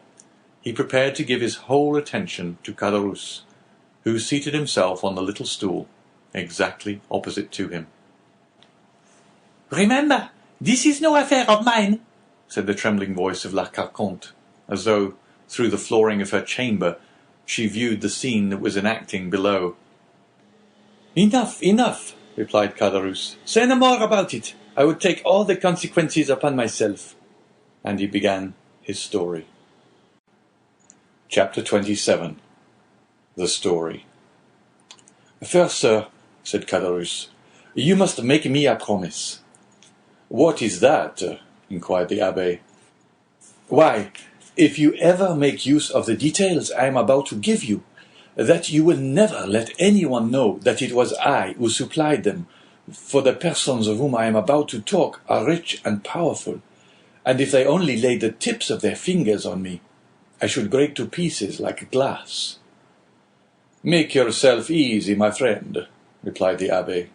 he prepared to give his whole attention to Caderousse, who seated himself on the little stool, exactly opposite to him. Remember, this is no affair of mine, said the trembling voice of La Carconte, as though, through the flooring of her chamber, she viewed the scene that was enacting below. Enough, enough, replied Caderousse. Say no more about it. I would take all the consequences upon myself. And he began his story. Chapter 27. The Story. First, sir, said Caderousse, you must make me a promise. What is that? Inquired the Abbé. Why, if you ever make use of the details I am about to give you, that you will never let anyone know that it was I who supplied them, for the persons of whom I am about to talk are rich and powerful, and if they only laid the tips of their fingers on me, I should break to pieces like glass. Make yourself easy, my friend, replied the Abbé.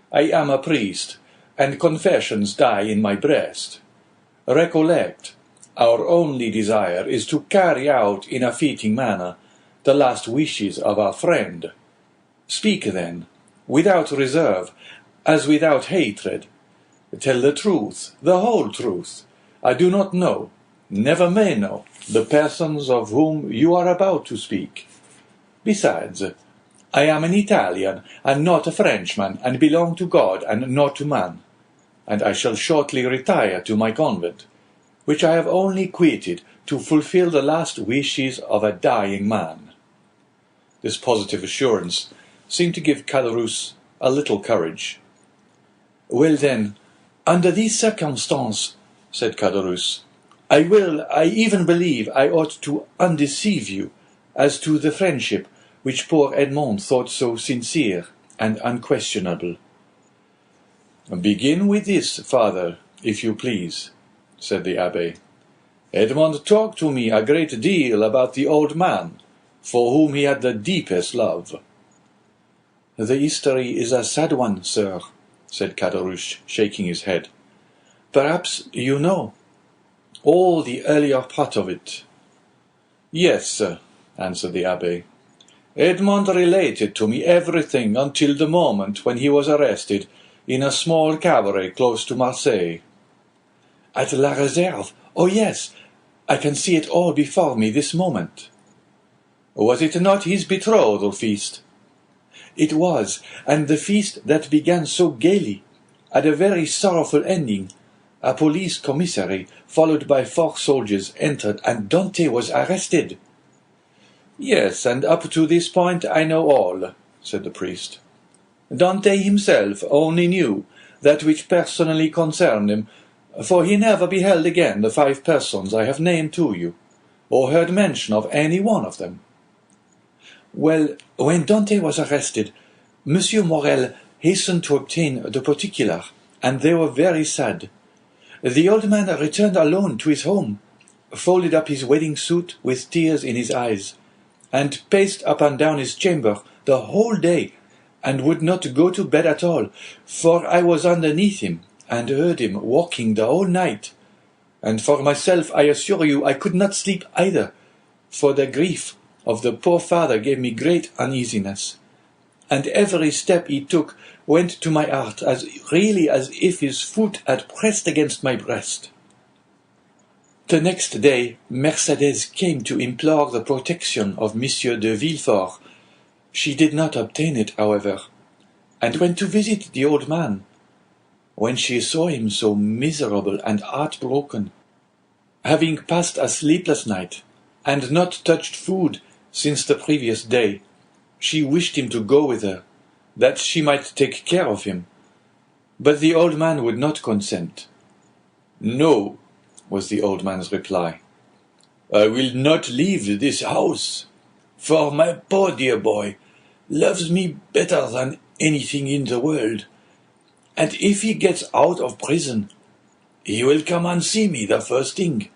I am a priest, and confessions die in my breast. Recollect, our only desire is to carry out in a fitting manner the last wishes of our friend. Speak, then, without reserve, as without hatred, Tell the truth, the whole truth. I do not know, never may know, the persons of whom you are about to speak. Besides, I am an Italian, and not a Frenchman, and belong to God and not to man, and I shall shortly retire to my convent, which I have only quitted to fulfil the last wishes of a dying man." This positive assurance seemed to give Caderousse a little courage. "Well then, under these circumstances," said Caderousse, I even believe I ought to undeceive you as to the friendship which poor Edmond thought so sincere and unquestionable." "Begin with this, father, if you please," said the Abbé. "Edmond talked to me a great deal about the old man, for whom he had the deepest love." "The history is a sad one, sir," said Caderousse, shaking his head. "Perhaps you know all the earlier part of it." "Yes," answered the Abbé. "Edmond related to me everything until the moment when he was arrested in a small cabaret close to Marseilles." "At La Réserve? Oh, yes, I can see it all before me this moment." "Was it not his betrothal feast?" "It was, and the feast that began so gaily had a very sorrowful ending. A police commissary, followed by 4 soldiers, entered, and Dante was arrested." "Yes, and up to this point I know all," said the priest. "Dante himself only knew that which personally concerned him, for he never beheld again the 5 persons I have named to you, or heard mention of any one of them." "Well, when Dante was arrested, Monsieur Morel hastened to obtain the particular, and they were very sad. The old man returned alone to his home, folded up his wedding suit with tears in his eyes, and paced up and down his chamber the whole day, and would not go to bed at all, for I was underneath him, and heard him walking the whole night. And for myself, I assure you, I could not sleep either, for the grief of the poor father gave me great uneasiness, and every step he took went to my heart as really as if his foot had pressed against my breast. The next day Mercédès came to implore the protection of Monsieur de Villefort. She did not obtain it, however, and went to visit the old man. When she saw him so miserable and heartbroken, having passed a sleepless night, and not touched food since the previous day, she wished him to go with her, that she might take care of him. But the old man would not consent. "No," was the old man's reply. "I will not leave this house, for my poor dear boy loves me better than anything in the world, and if he gets out of prison, he will come and see me the first thing.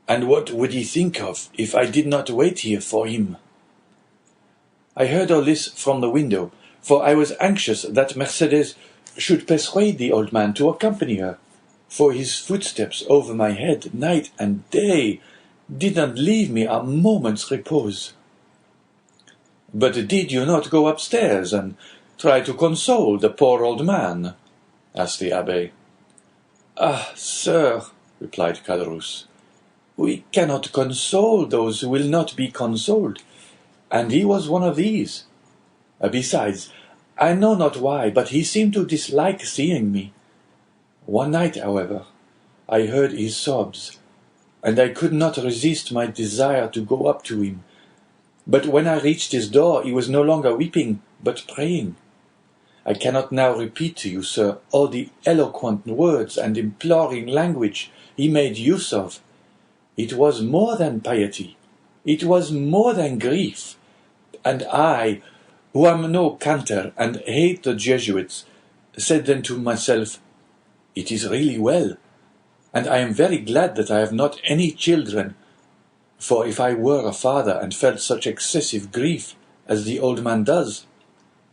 And what would he think of if I did not wait here for him?" I heard all this from the window, for I was anxious that Mercédès should persuade the old man to accompany her, for his footsteps over my head night and day did not leave me a moment's repose. "But did you not go upstairs and try to console the poor old man?" asked the Abbé. "Ah, sir," replied Caderousse, "we cannot console those who will not be consoled, and he was one of these. Besides, I know not why, but he seemed to dislike seeing me. One night, however, I heard his sobs, and I could not resist my desire to go up to him. But when I reached his door, he was no longer weeping, but praying. I cannot now repeat to you, sir, all the eloquent words and imploring language he made use of. It was more than piety, it was more than grief, and I, who am no cantor and hate the Jesuits, said then to myself, 'It is really well, and I am very glad that I have not any children, for if I were a father and felt such excessive grief as the old man does,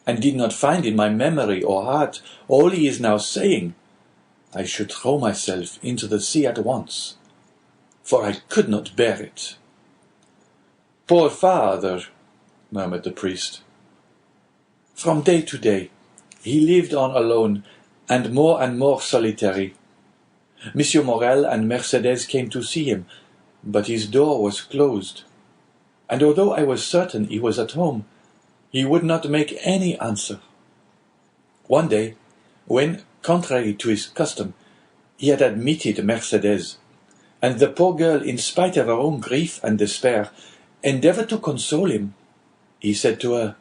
and did not find in my memory or heart all he is now saying, I should throw myself into the sea at once, for I could not bear it.'" "Poor father," murmured the priest. "From day to day he lived on alone, and more solitary. Monsieur Morel and Mercedes came to see him, but his door was closed, and although I was certain he was at home, he would not make any answer. One day, when, contrary to his custom, he had admitted Mercedes, and the poor girl, in spite of her own grief and despair, endeavoured to console him, he said to her,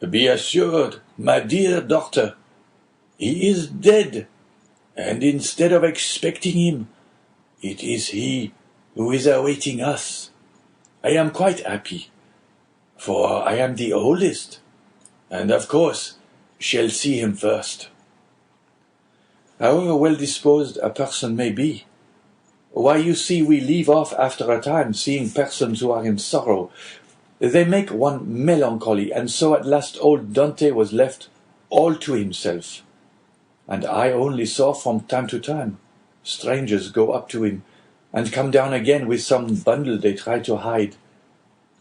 "Be assured, my dear daughter, he is dead, and instead of expecting him, it is he who is awaiting us. I am quite happy, for I am the oldest, and of course shall see him first." However well-disposed a person may be, why, you see, we leave off after a time seeing persons who are in sorrow. They make one melancholy, and so at last old Dante was left all to himself, and I only saw from time to time strangers go up to him and come down again with some bundle they tried to hide.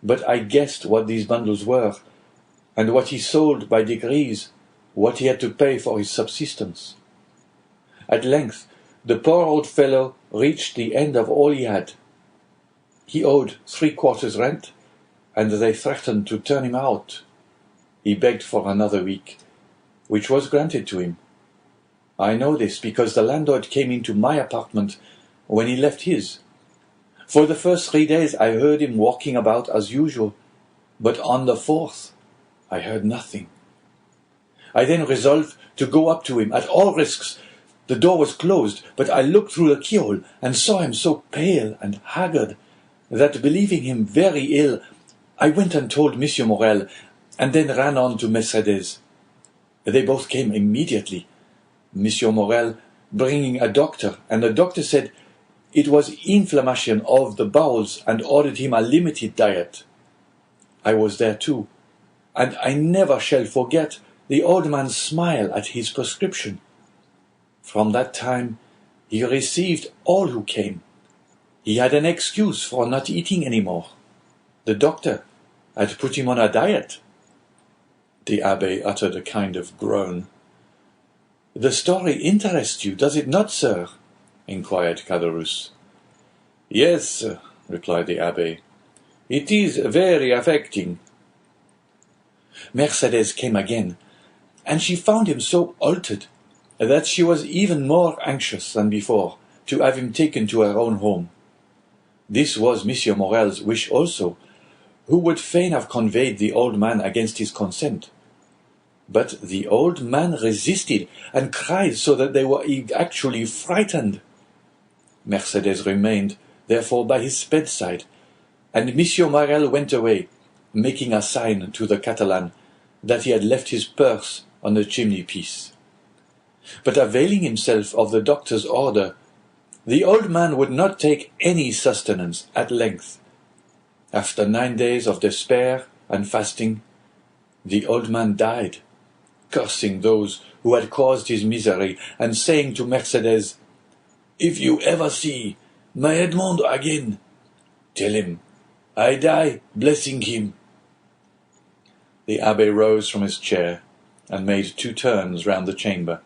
But I guessed what these bundles were, and what he sold by degrees, what he had to pay for his subsistence. At length the poor old fellow reached the end of all he had. He owed 3 quarters rent, and they threatened to turn him out. He begged for another week, which was granted to him. I know this because the landlord came into my apartment when he left his. For the first 3 days I heard him walking about as usual, but on the 4th I heard nothing. I then resolved to go up to him at all risks. The door was closed, but I looked through the keyhole and saw him so pale and haggard that, believing him very ill, I went and told Monsieur Morel, and then ran on to Mercedes. They both came immediately, Monsieur Morel bringing a doctor, and the doctor said it was inflammation of the bowels and ordered him a limited diet. I was there too, and I never shall forget the old man's smile at his prescription. From that time he received all who came. He had an excuse for not eating any more. The doctor had put him on a diet. The Abbé uttered a kind of groan. "The story interests you, does it not, sir?" inquired Caderousse. "Yes," replied the Abbé. "It is very affecting." Mercedes came again, and she found him so altered that she was even more anxious than before to have him taken to her own home. This was Monsieur Morel's wish also, who would fain have conveyed the old man against his consent. But the old man resisted, and cried so that they were actually frightened. Mercedes remained, therefore, by his bedside, and Monsieur Morel went away, making a sign to the Catalan that he had left his purse on the chimney-piece. But availing himself of the doctor's order, the old man would not take any sustenance at length. After 9 days of despair and fasting, the old man died, cursing those who had caused his misery, and saying to Mercedes, "If you ever see my Edmond again, tell him I die blessing him." The Abbé rose from his chair and made 2 turns round the chamber,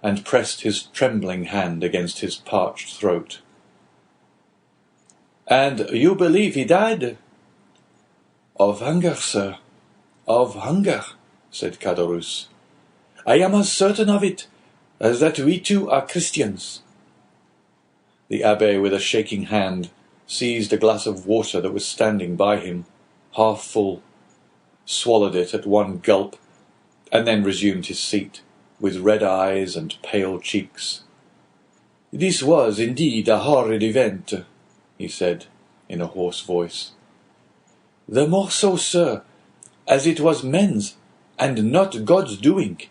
and pressed his trembling hand against his parched throat. "And you believe he died?" "Of hunger, sir, of hunger," said Caderousse. "I am as certain of it as that we two are Christians." The Abbé, with a shaking hand, seized a glass of water that was standing by him, half full, swallowed it at one gulp, and then resumed his seat, with red eyes and pale cheeks. "This was indeed a horrid event," he said, in a hoarse voice. "The more so, sir, as it was men's, and not God's doing."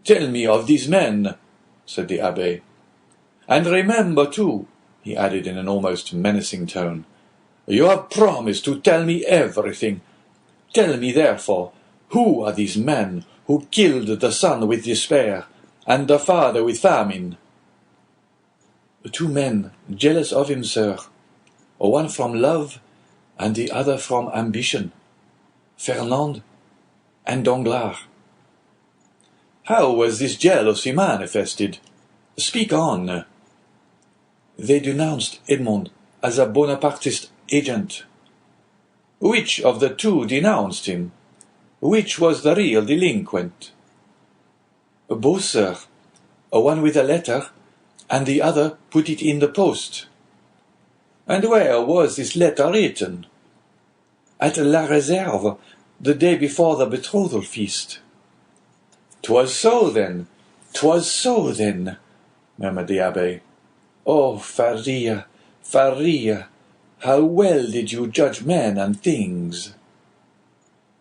"Tell me of these men," said the Abbé. "And remember, too," he added in an almost menacing tone, "you have promised to tell me everything. Tell me, therefore, who are these men who killed the son with despair, and the father with famine?" "2 men, jealous of him, sir, one from love, and the other from ambition, Fernand and Danglars." How was this jealousy manifested? Speak on. They denounced Edmond as a Bonapartist agent. Which of the two denounced him? Which was the real delinquent? Both, sir. One with a letter, and the other put it in the post. And where was this letter written? At La Réserve, the day before the betrothal feast. "'Twas so then, 'twas so then," murmured the Abbé. Oh, Faria, Faria, how well did you judge men and things?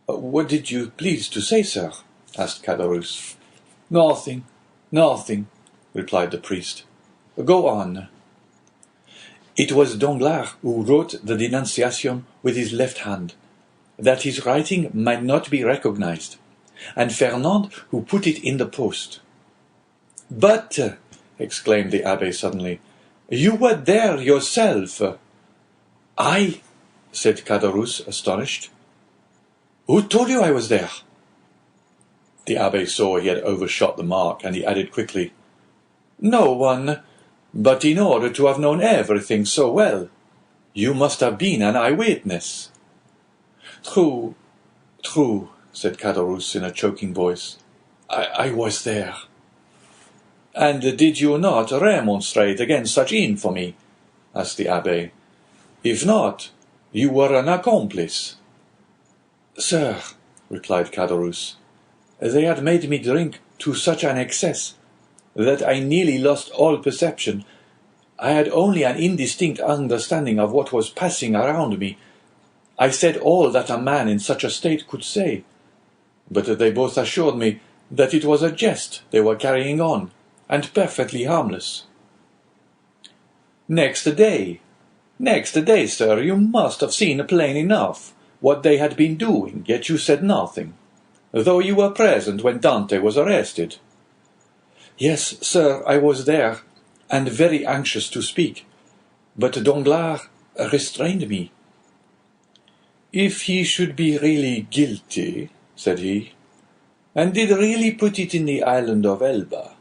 What did you please to say, sir? Asked Caderousse. Nothing, nothing, replied the priest. Go on. It was Danglars who wrote the denunciation with his left hand, that his writing might not be recognized, and Fernand who put it in the post. But, exclaimed the Abbé suddenly, you were there yourself. I? Said Caderousse, astonished. Who told you I was there? The Abbé saw he had overshot the mark, and he added quickly, No one, but in order to have known everything so well, you must have been an eyewitness. True, true, said Caderousse in a choking voice. I was there. And did you not remonstrate against such infamy? Asked the Abbé. If not, you were an accomplice. Sir, replied Caderousse, they had made me drink to such an excess that I nearly lost all perception. I had only an indistinct understanding of what was passing around me. I said all that a man in such a state could say, but they both assured me that it was a jest they were carrying on, and perfectly harmless. Next day, sir, you must have seen plain enough what they had been doing, yet you said nothing, though you were present when Dante was arrested. Yes, sir, I was there, and very anxious to speak, but Danglars restrained me. If he should be really guilty, said he, and did really put it in the island of Elba,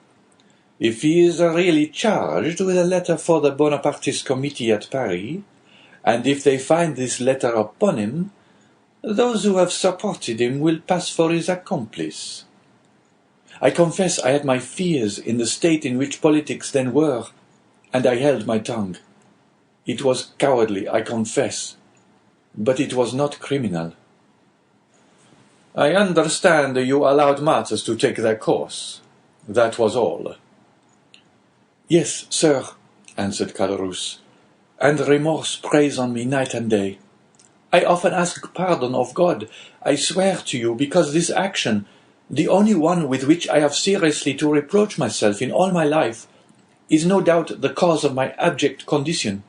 if he is really charged with a letter for the Bonapartist committee at Paris, and if they find this letter upon him, those who have supported him will pass for his accomplice. I confess I had my fears in the state in which politics then were, and I held my tongue. It was cowardly, I confess, but it was not criminal. I understand you allowed matters to take their course. That was all. Yes, sir, answered Caderousse, and remorse preys on me night and day. I often ask pardon of God, I swear to you, because this action, the only one with which I have seriously to reproach myself in all my life, is no doubt the cause of my abject condition.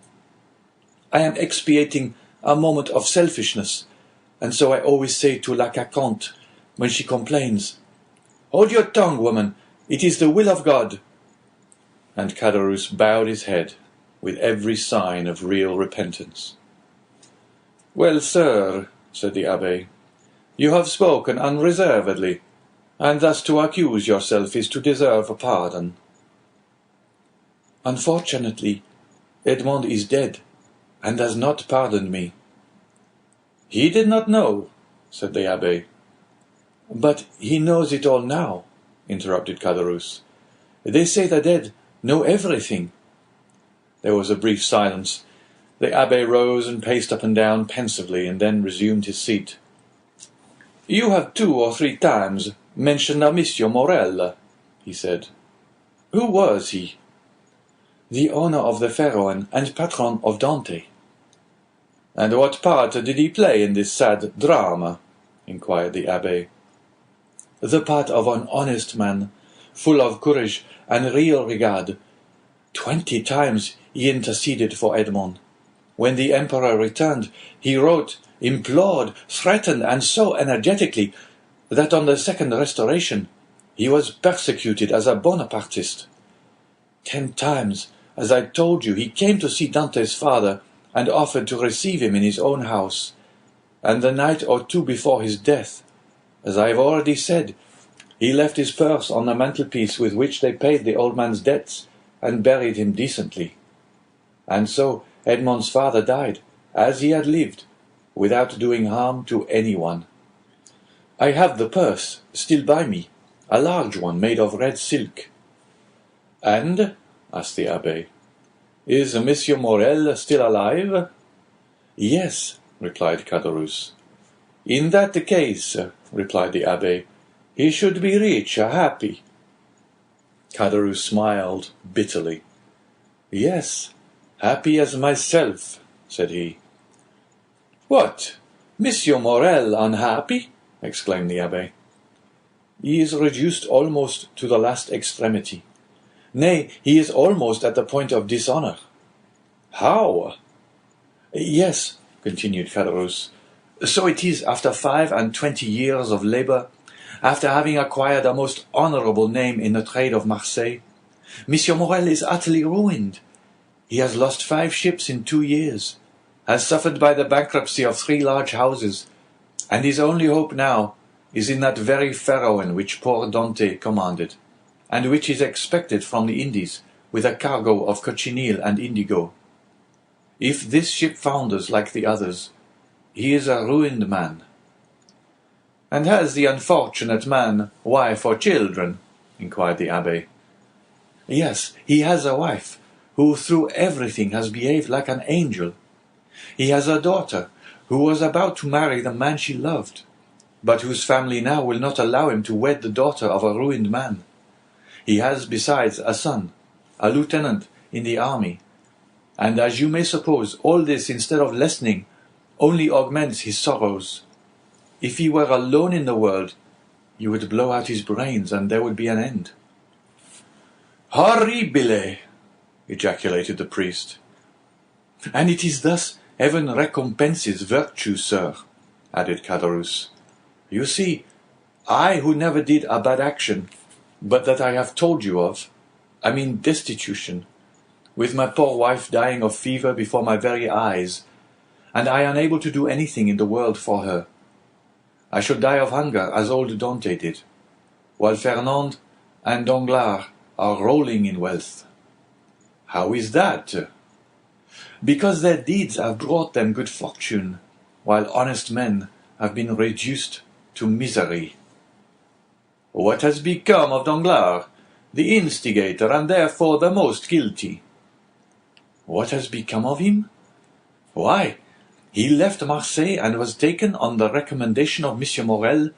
I am expiating a moment of selfishness, and so I always say to La Carconte, when she complains, Hold your tongue, woman, it is the will of God. And Caderousse bowed his head with every sign of real repentance. Well, sir, said the Abbé, you have spoken unreservedly, and thus to accuse yourself is to deserve a pardon. Unfortunately, Edmond is dead, and has not pardoned me. He did not know, said the Abbé. But he knows it all now, interrupted Caderousse. They say the dead know everything. There was a brief silence. The Abbé rose and paced up and down pensively, and then resumed his seat. You have 2 or 3 times mentioned a Monsieur Morel, he said. Who was he? The owner of the Pharaon and patron of Dante. And what part did he play in this sad drama? Inquired the Abbé. The part of an honest man, full of courage and real regard. 20 times he interceded for Edmond. When the emperor returned, he wrote, implored, threatened, and so energetically that on the second restoration he was persecuted as a Bonapartist. 10 times, as I told you, he came to see Dante's father and offered to receive him in his own house. And the night or 2 before his death, as I have already said, He left his purse on the mantelpiece with which they paid the old man's debts, and buried him decently. And so Edmond's father died, as he had lived, without doing harm to anyone. I have the purse still by me, a large one made of red silk. And, asked the Abbé, is Monsieur Morel still alive? Yes, replied Caderousse. In that case, replied the Abbé, he should be rich, happy. Caderousse smiled bitterly. Yes, happy as myself, said he. What, Monsieur Morel unhappy? Exclaimed the Abbé. He is reduced almost to the last extremity. Nay, he is almost at the point of dishonour. How? Yes, continued Caderousse, so it is after 25 years of labour, after having acquired a most honourable name in the trade of Marseilles. Monsieur Morel is utterly ruined. He has lost 5 ships in 2 years, has suffered by the bankruptcy of 3 large houses, and his only hope now is in that very Pharaoh which poor Dante commanded, and which is expected from the Indies with a cargo of cochineal and indigo. If this ship founders like the others, he is a ruined man. And has the unfortunate man wife or children? Inquired the Abbé. Yes, he has a wife, who through everything has behaved like an angel. He has a daughter, who was about to marry the man she loved, but whose family now will not allow him to wed the daughter of a ruined man. He has, besides, a son, a lieutenant in the army, and as you may suppose, all this, instead of lessening, only augments his sorrows. If he were alone in the world, you would blow out his brains, and there would be an end. Horribile! Ejaculated the priest. And it is thus heaven recompenses virtue, sir, added Caderousse. You see, I who never did a bad action, but that I have told you of, I mean destitution, with my poor wife dying of fever before my very eyes, and I unable to do anything in the world for her. I should die of hunger as old Dante did, while Fernand and Danglars are rolling in wealth. How is that? Because their deeds have brought them good fortune, while honest men have been reduced to misery. What has become of Danglars, the instigator and therefore the most guilty? What has become of him? Why, he left Marseilles and was taken on the recommendation of Monsieur Morel,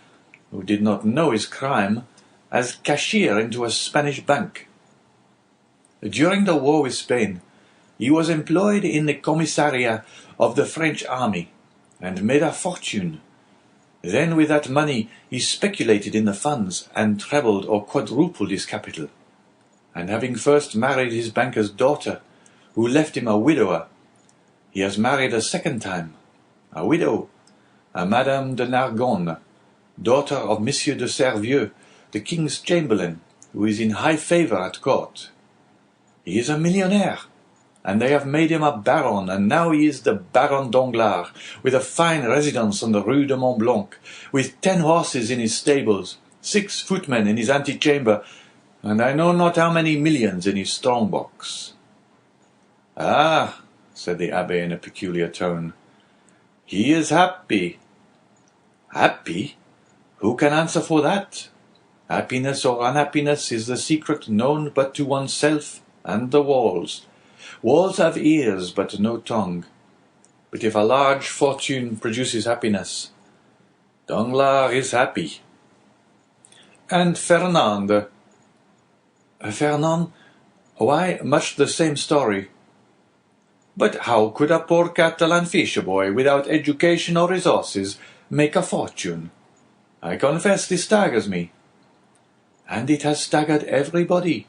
who did not know his crime, as cashier into a Spanish bank. During the war with Spain, he was employed in the commissariat of the French army, and made a fortune. Then with that money he speculated in the funds, and trebled or quadrupled his capital. And having first married his banker's daughter, who left him a widower, he has married a second time, a widow, a Madame de Nargonne, daughter of Monsieur de Servieux, the king's chamberlain, who is in high favour at court. He is a millionaire, and they have made him a baron, and now he is the Baron Danglars, with a fine residence on the Rue de Mont Blanc, with 10 horses in his stables, 6 footmen in his antechamber, and I know not how many millions in his strong-box. Ah, said the Abbé in a peculiar tone, he is happy. Happy? Who can answer for that? Happiness or unhappiness is the secret known but to oneself and the walls. Walls have ears but no tongue. But if a large fortune produces happiness, Danglars is happy. And Fernand? Fernand? Why, much the same story. But how could a poor Catalan fisher-boy, without education or resources, make a fortune? I confess this staggers me. And it has staggered everybody.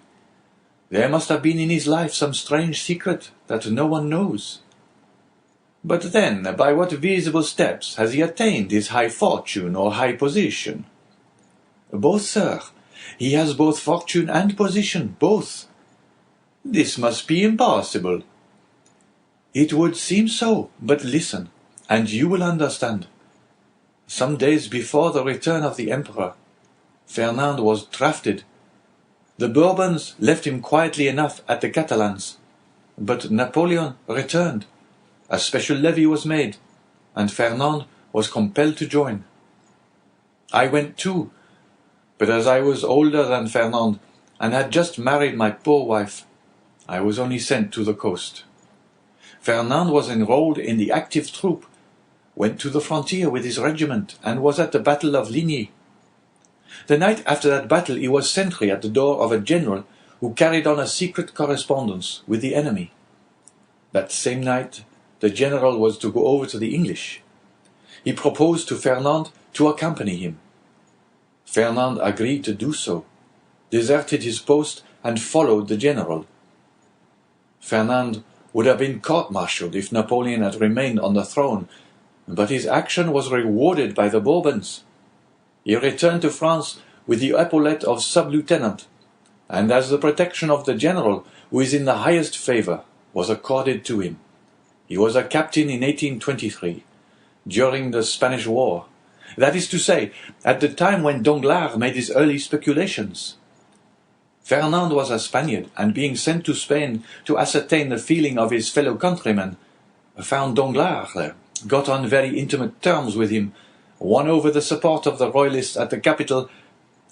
There must have been in his life some strange secret that no one knows. But then, by what visible steps has he attained his high fortune or high position? Both, sir. He has both fortune and position, both. This must be impossible. It would seem so, but listen, and you will understand. Some days before the return of the Emperor, Fernand was drafted. The Bourbons left him quietly enough at the Catalans, but Napoleon returned. A special levy was made, and Fernand was compelled to join. I went too, but as I was older than Fernand and had just married my poor wife, I was only sent to the coast. Fernand was enrolled in the active troop, went to the frontier with his regiment, and was at the Battle of Ligny. The night after that battle he was sentry at the door of a general who carried on a secret correspondence with the enemy. That same night the general was to go over to the English. He proposed to Fernand to accompany him. Fernand agreed to do so, deserted his post, and followed the general. Fernand would have been court-martialed if Napoleon had remained on the throne, but his action was rewarded by the Bourbons. He returned to France with the epaulette of sub-lieutenant, and as the protection of the general, who is in the highest favour, was accorded to him. He was a captain in 1823, during the Spanish War. That is to say, at the time when Danglars made his early speculations. Fernand was a Spaniard, and being sent to Spain to ascertain the feeling of his fellow countrymen, found Danglars there, got on very intimate terms with him, won over the support of the Royalists at the capital,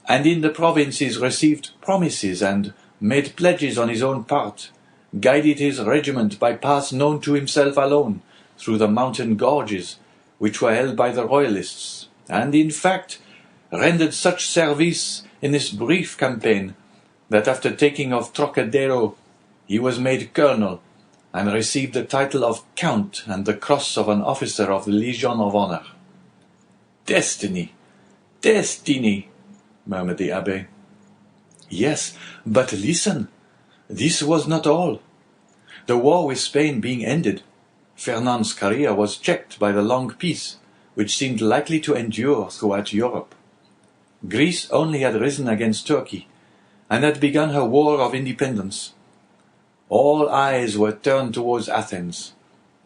and in the provinces received promises and made pledges on his own part, guided his regiment by paths known to himself alone, through the mountain gorges, which were held by the Royalists, and in fact rendered such service in this brief campaign that after taking of Trocadero he was made colonel, and received the title of Count and the cross of an officer of the Legion of Honor. "Destiny! Destiny!" murmured the Abbé. "Yes, but listen, this was not all. The war with Spain being ended, Fernand's career was checked by the long peace, which seemed likely to endure throughout Europe. Greece only had risen against Turkey, and had begun her war of independence. All eyes were turned towards Athens.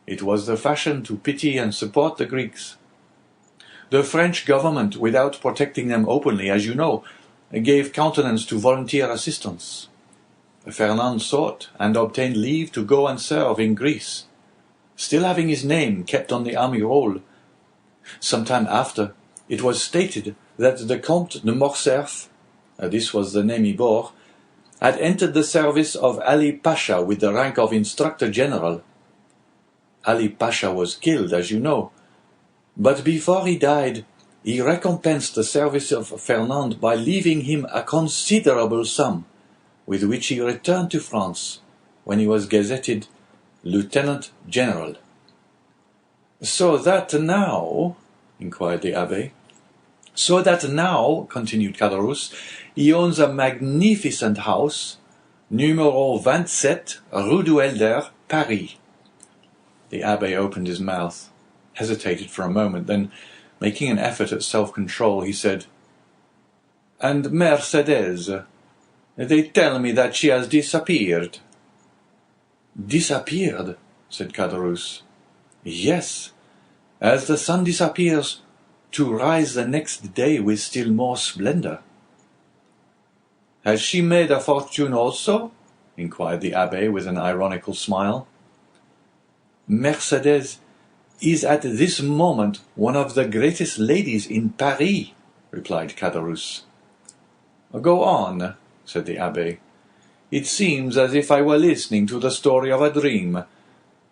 It was the fashion to pity and support the Greeks. The French government, without protecting them openly, as you know, gave countenance to volunteer assistance. Fernand sought and obtained leave to go and serve in Greece, still having his name kept on the army roll. Some time after, it was stated that the Comte de Morcerf, this was the name he bore, had entered the service of Ali Pasha with the rank of Instructor General. Ali Pasha was killed, as you know, but before he died, he recompensed the service of Fernand by leaving him a considerable sum, with which he returned to France when he was gazetted Lieutenant General. "So that now," inquired the Abbé, "so that now," continued Caderousse, "he owns a magnificent house, numero 27, Rue du Helder, Paris." The Abbé opened his mouth, hesitated for a moment, then, making an effort at self-control, he said, "And Mercedes? They tell me that she has disappeared." "Disappeared?" said Caderousse. "Yes, as the sun disappears, to rise the next day with still more splendor." "Has she made a fortune also?" inquired the Abbé with an ironical smile. "Mercedes is at this moment one of the greatest ladies in Paris," replied Caderousse. "Go on," said the Abbé. "It seems as if I were listening to the story of a dream,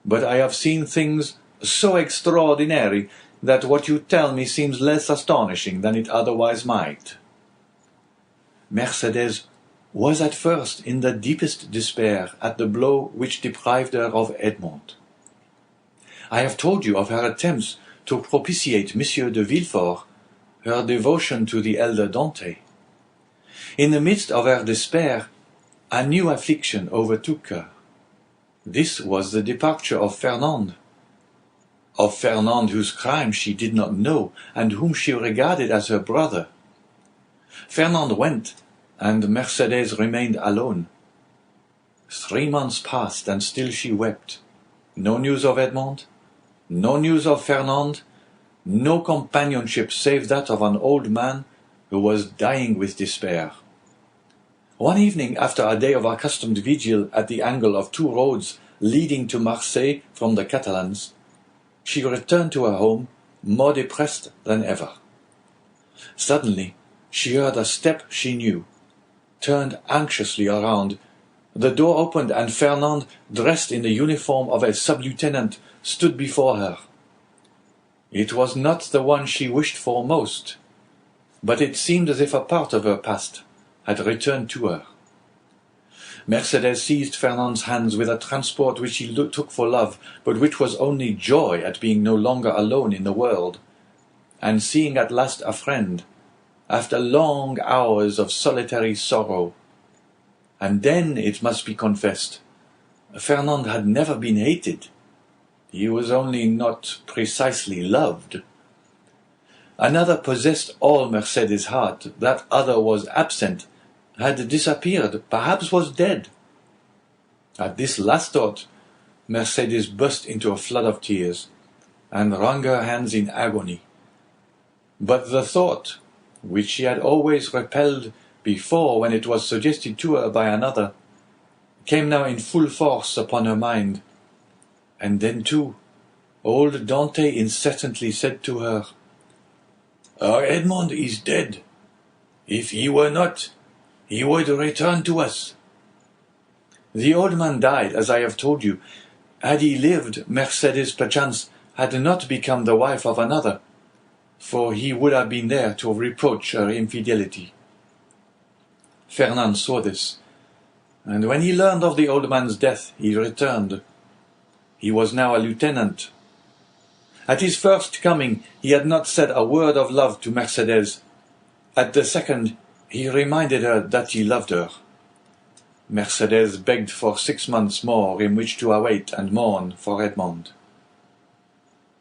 but I have seen things so extraordinary that what you tell me seems less astonishing than it otherwise might." Mercedes was at first in the deepest despair at the blow which deprived her of Edmond. I have told you of her attempts to propitiate Monsieur de Villefort, her devotion to the elder Dante. In the midst of her despair, a new affliction overtook her. This was the departure of Fernand whose crime she did not know, and whom she regarded as her brother. Fernand went, and Mercedes remained alone. 3 months passed, and still she wept. No news of Edmond, no news of Fernand, no companionship save that of an old man who was dying with despair. One evening, after a day of accustomed vigil at the angle of two roads leading to Marseilles from the Catalans, she returned to her home more depressed than ever. Suddenly, she heard a step she knew, turned anxiously around. The door opened, and Fernand, dressed in the uniform of a sub-lieutenant, stood before her. It was not the one she wished for most, but it seemed as if a part of her past had returned to her. Mercedes seized Fernand's hands with a transport which he took for love, but which was only joy at being no longer alone in the world, and seeing at last a friend, after long hours of solitary sorrow. And then, it must be confessed, Fernand had never been hated. He was only not precisely loved. Another possessed all Mercedes' heart. That other was absent, had disappeared, perhaps was dead. At this last thought, Mercedes burst into a flood of tears, and wrung her hands in agony. But the thought, which she had always repelled before when it was suggested to her by another, came now in full force upon her mind. And then, too, old Dante incessantly said to her, "Our Edmond is dead. If he were not, he would return to us." The old man died, as I have told you. Had he lived, Mercedes perchance had not become the wife of another, for he would have been there to reproach her infidelity. Fernand saw this, and when he learned of the old man's death, he returned. He was now a lieutenant. At his first coming, he had not said a word of love to Mercedes. At the second, he reminded her that he loved her. Mercedes begged for 6 months more in which to await and mourn for Edmond.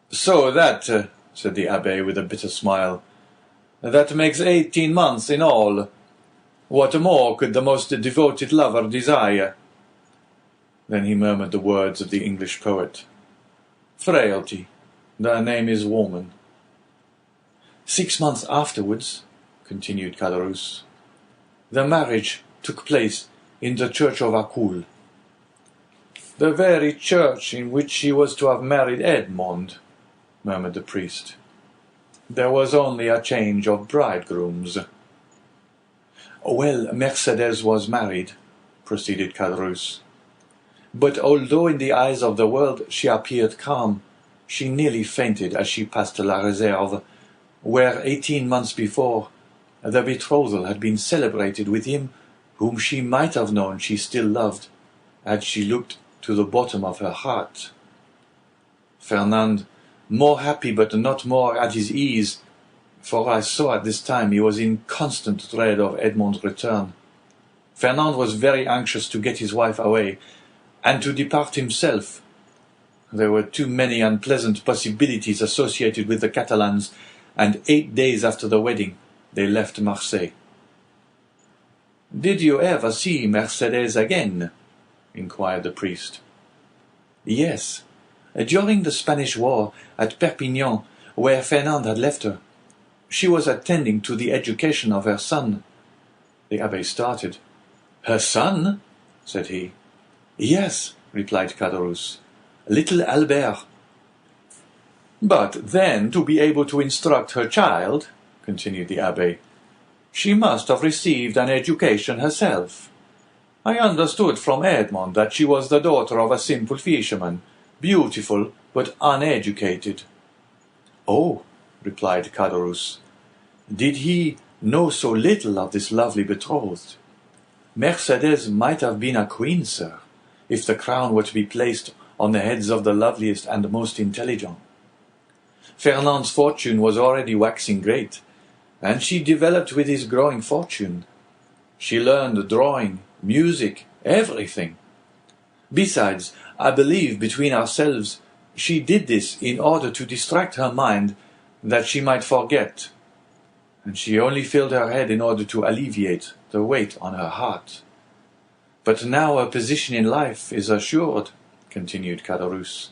"So that," said the Abbé with a bitter smile, "that makes 18 months in all. What more could the most devoted lover desire?" Then he murmured the words of the English poet, "Frailty, the name is woman." 6 months afterwards, continued Caderousse, the marriage took place in the church of Accoules. "The very church in which she was to have married Edmond," murmured the priest. "There was only a change of bridegrooms." "Well, Mercedes was married," proceeded Caderousse. "But although in the eyes of the world she appeared calm, she nearly fainted as she passed La Réserve, where 18 months before the betrothal had been celebrated with him whom she might have known she still loved, had she looked to the bottom of her heart. Fernand, more happy but not more at his ease, for I saw at this time he was in constant dread of Edmond's return. Fernand was very anxious to get his wife away, and to depart himself. There were too many unpleasant possibilities associated with the Catalans, and 8 days after the wedding they left Marseilles. "Did you ever see Mercedes again?" inquired the priest. "Yes, during the Spanish War at Perpignan, where Fernand had left her. She was attending to the education of her son." The Abbé started. "Her son?" said he. "Yes," replied Caderousse, "little Albert." "But then, to be able to instruct her child," continued the Abbé, "she must have received an education herself. I understood from Edmond that she was the daughter of a simple fisherman, beautiful but uneducated." "Oh," replied Caderousse, "did he know so little of this lovely betrothed? Mercedes might have been a queen, sir, if the crown were to be placed on the heads of the loveliest and most intelligent. Fernand's fortune was already waxing great, and she developed with his growing fortune. She learned drawing, music, everything. Besides, I believe, between ourselves, she did this in order to distract her mind, that she might forget, and she only filled her head in order to alleviate the weight on her heart. But now her position in life is assured," continued Caderousse.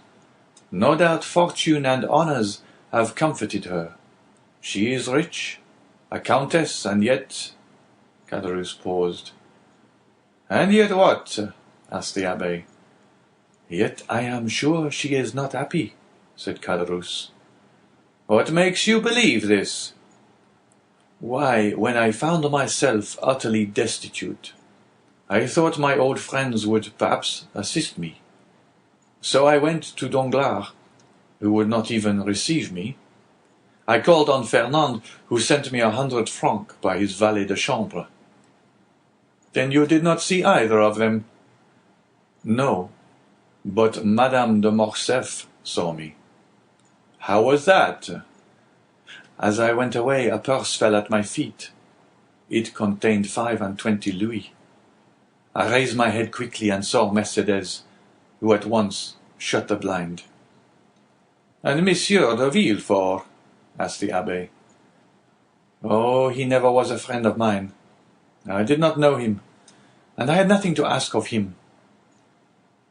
"No doubt fortune and honours have comforted her. She is rich, A countess, and yet—" Caderousse paused. "And yet what?" asked the Abbé. "Yet I am sure she is not happy," said Caderousse. "What makes you believe this?" "Why, when I found myself utterly destitute, I thought my old friends would perhaps assist me. So I went to Danglars, who would not even receive me. I called on Fernand, who sent me 100 francs by his valet de chambre." "Then you did not see either of them?" "No, but Madame de Morcerf saw me." "How was that?" "As I went away, a purse fell at my feet. It contained 25 louis. I raised my head quickly and saw Mercédès, who at once shut the blind." "And Monsieur de Villefort?" asked the Abbé. "Oh, he never was a friend of mine. I did not know him, and I had nothing to ask of him."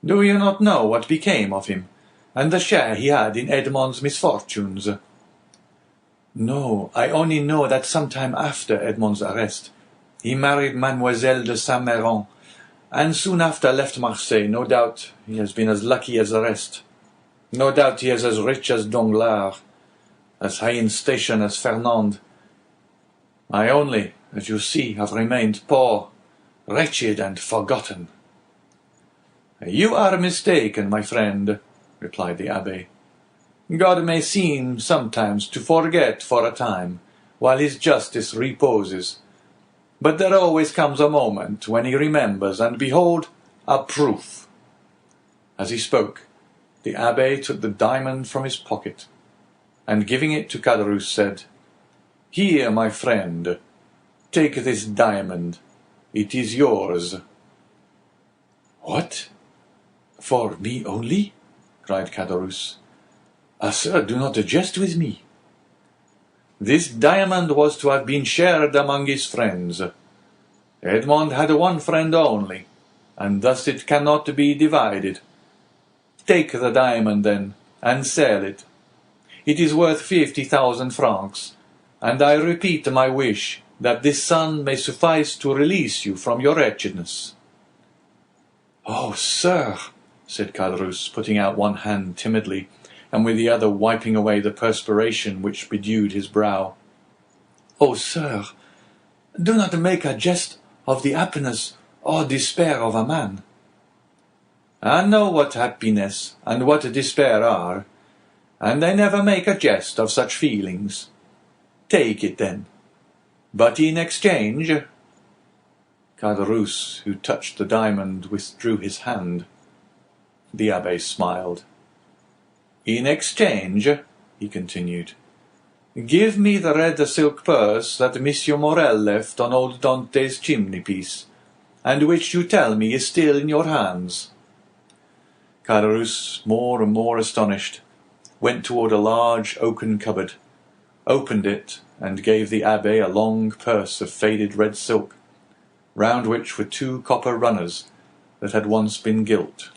"Do you not know what became of him, and the share he had in Edmond's misfortunes?" "No, I only know that some time after Edmond's arrest, he married Mademoiselle de Saint-Méran, and soon after left Marseilles. No doubt he has been as lucky as the rest. No doubt he is as rich as Danglars, as high in station as Fernand. I only, as you see, have remained poor, wretched, and forgotten." "You are mistaken, my friend," replied the Abbé. "God may seem sometimes to forget for a time, while his justice reposes. But there always comes a moment when he remembers, and behold, a proof." As he spoke, the Abbé took the diamond from his pocket, and giving it to Caderousse, said, "Here, my friend, take this diamond. It is yours." "What? For me only?" cried Caderousse. "Ah, sir, do not jest with me." "This diamond was to have been shared among his friends. Edmond had one friend only, and thus it cannot be divided. Take the diamond, then, and sell it. It is worth 50,000 francs, and I repeat my wish that this sum may suffice to release you from your wretchedness." "Oh, sir," said Caderousse, putting out one hand timidly, and with the other wiping away the perspiration which bedewed his brow. "Oh, sir, do not make a jest of the happiness or despair of a man." "I know what happiness and what despair are, and I never make a jest of such feelings. Take it, then. But in exchange—" Caderousse, who touched the diamond, withdrew his hand. The Abbé smiled. "In exchange," he continued, "give me the red silk purse that Monsieur Morel left on old Dante's chimney-piece, and which you tell me is still in your hands." Caderousse, more and more astonished, went toward a large oaken cupboard, opened it, and gave the Abbé a long purse of faded red silk, round which were 2 copper runners that had once been gilt.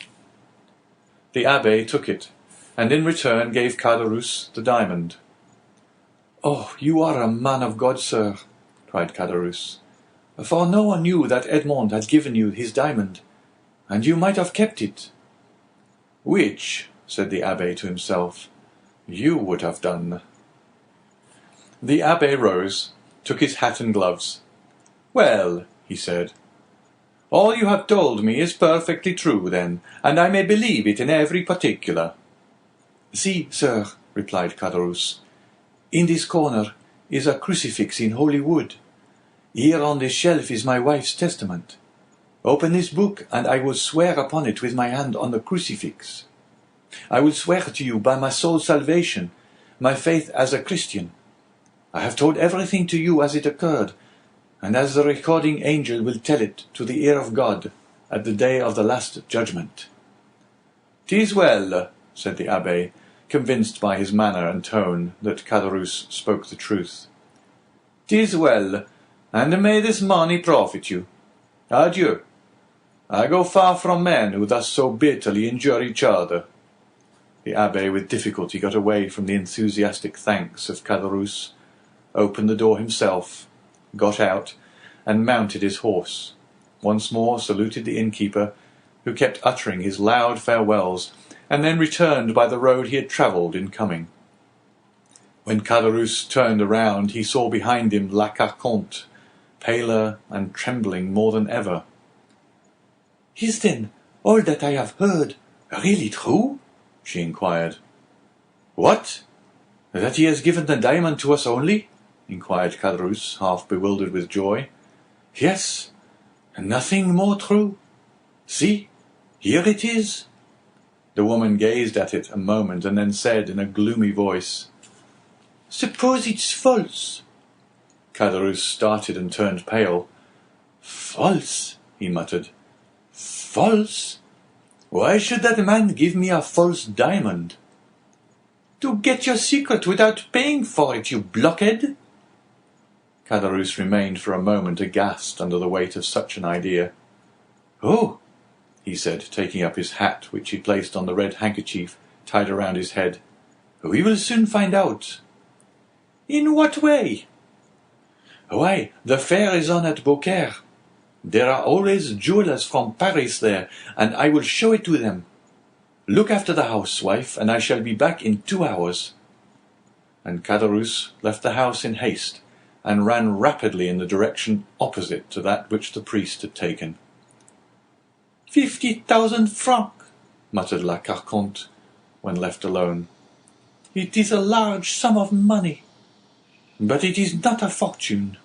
The Abbé took it, and in return gave Caderousse the diamond. "Oh, you are a man of God, sir," cried Caderousse, "for no one knew that Edmond had given you his diamond, and you might have kept it." "Which," said the Abbé to himself, "you would have done." The Abbé rose, took his hat and gloves. "Well," he said, "all you have told me is perfectly true, then, and I may believe it in every particular." "See, sir," replied Caderousse, "in this corner is a crucifix in holy wood. Here on this shelf is my wife's testament. Open this book, and I will swear upon it with my hand on the crucifix. I will swear to you by my soul's salvation, my faith as a Christian. I have told everything to you as it occurred, and as the recording angel will tell it to the ear of God at the day of the last judgment." "'Tis well," said the Abbé, convinced by his manner and tone that Caderousse spoke the truth. "'Tis well, and may this money profit you. Adieu. I go far from men who thus so bitterly injure each other." The Abbé with difficulty got away from the enthusiastic thanks of Caderousse, opened the door himself, got out, and mounted his horse, once more saluted the innkeeper, who kept uttering his loud farewells, and then returned by the road he had travelled in coming. When Caderousse turned around, he saw behind him La Carconte, paler and trembling more than ever. "Is then all that I have heard really true?" she inquired. "What? That he has given the diamond to us only?" inquired Caderousse, half bewildered with joy. "Yes, nothing more true. See, here it is." The woman gazed at it a moment and then said in a gloomy voice, "Suppose it's false?" Caderousse started and turned pale. "False?" he muttered. "False? Why should that man give me a false diamond?" "To get your secret without paying for it, you blockhead!" Caderousse remained for a moment aghast under the weight of such an idea. "Oh," he said, taking up his hat, which he placed on the red handkerchief tied around his head, "we will soon find out." "In what way?" "Why, the fair is on at Beaucaire. There are always jewellers from Paris there, and I will show it to them. Look after the house, wife, and I shall be back in 2 hours." And Caderousse left the house in haste, and ran rapidly in the direction opposite to that which the priest had taken. 50,000 francs, muttered La Carconte, when left alone. "It is a large sum of money, but it is not a fortune."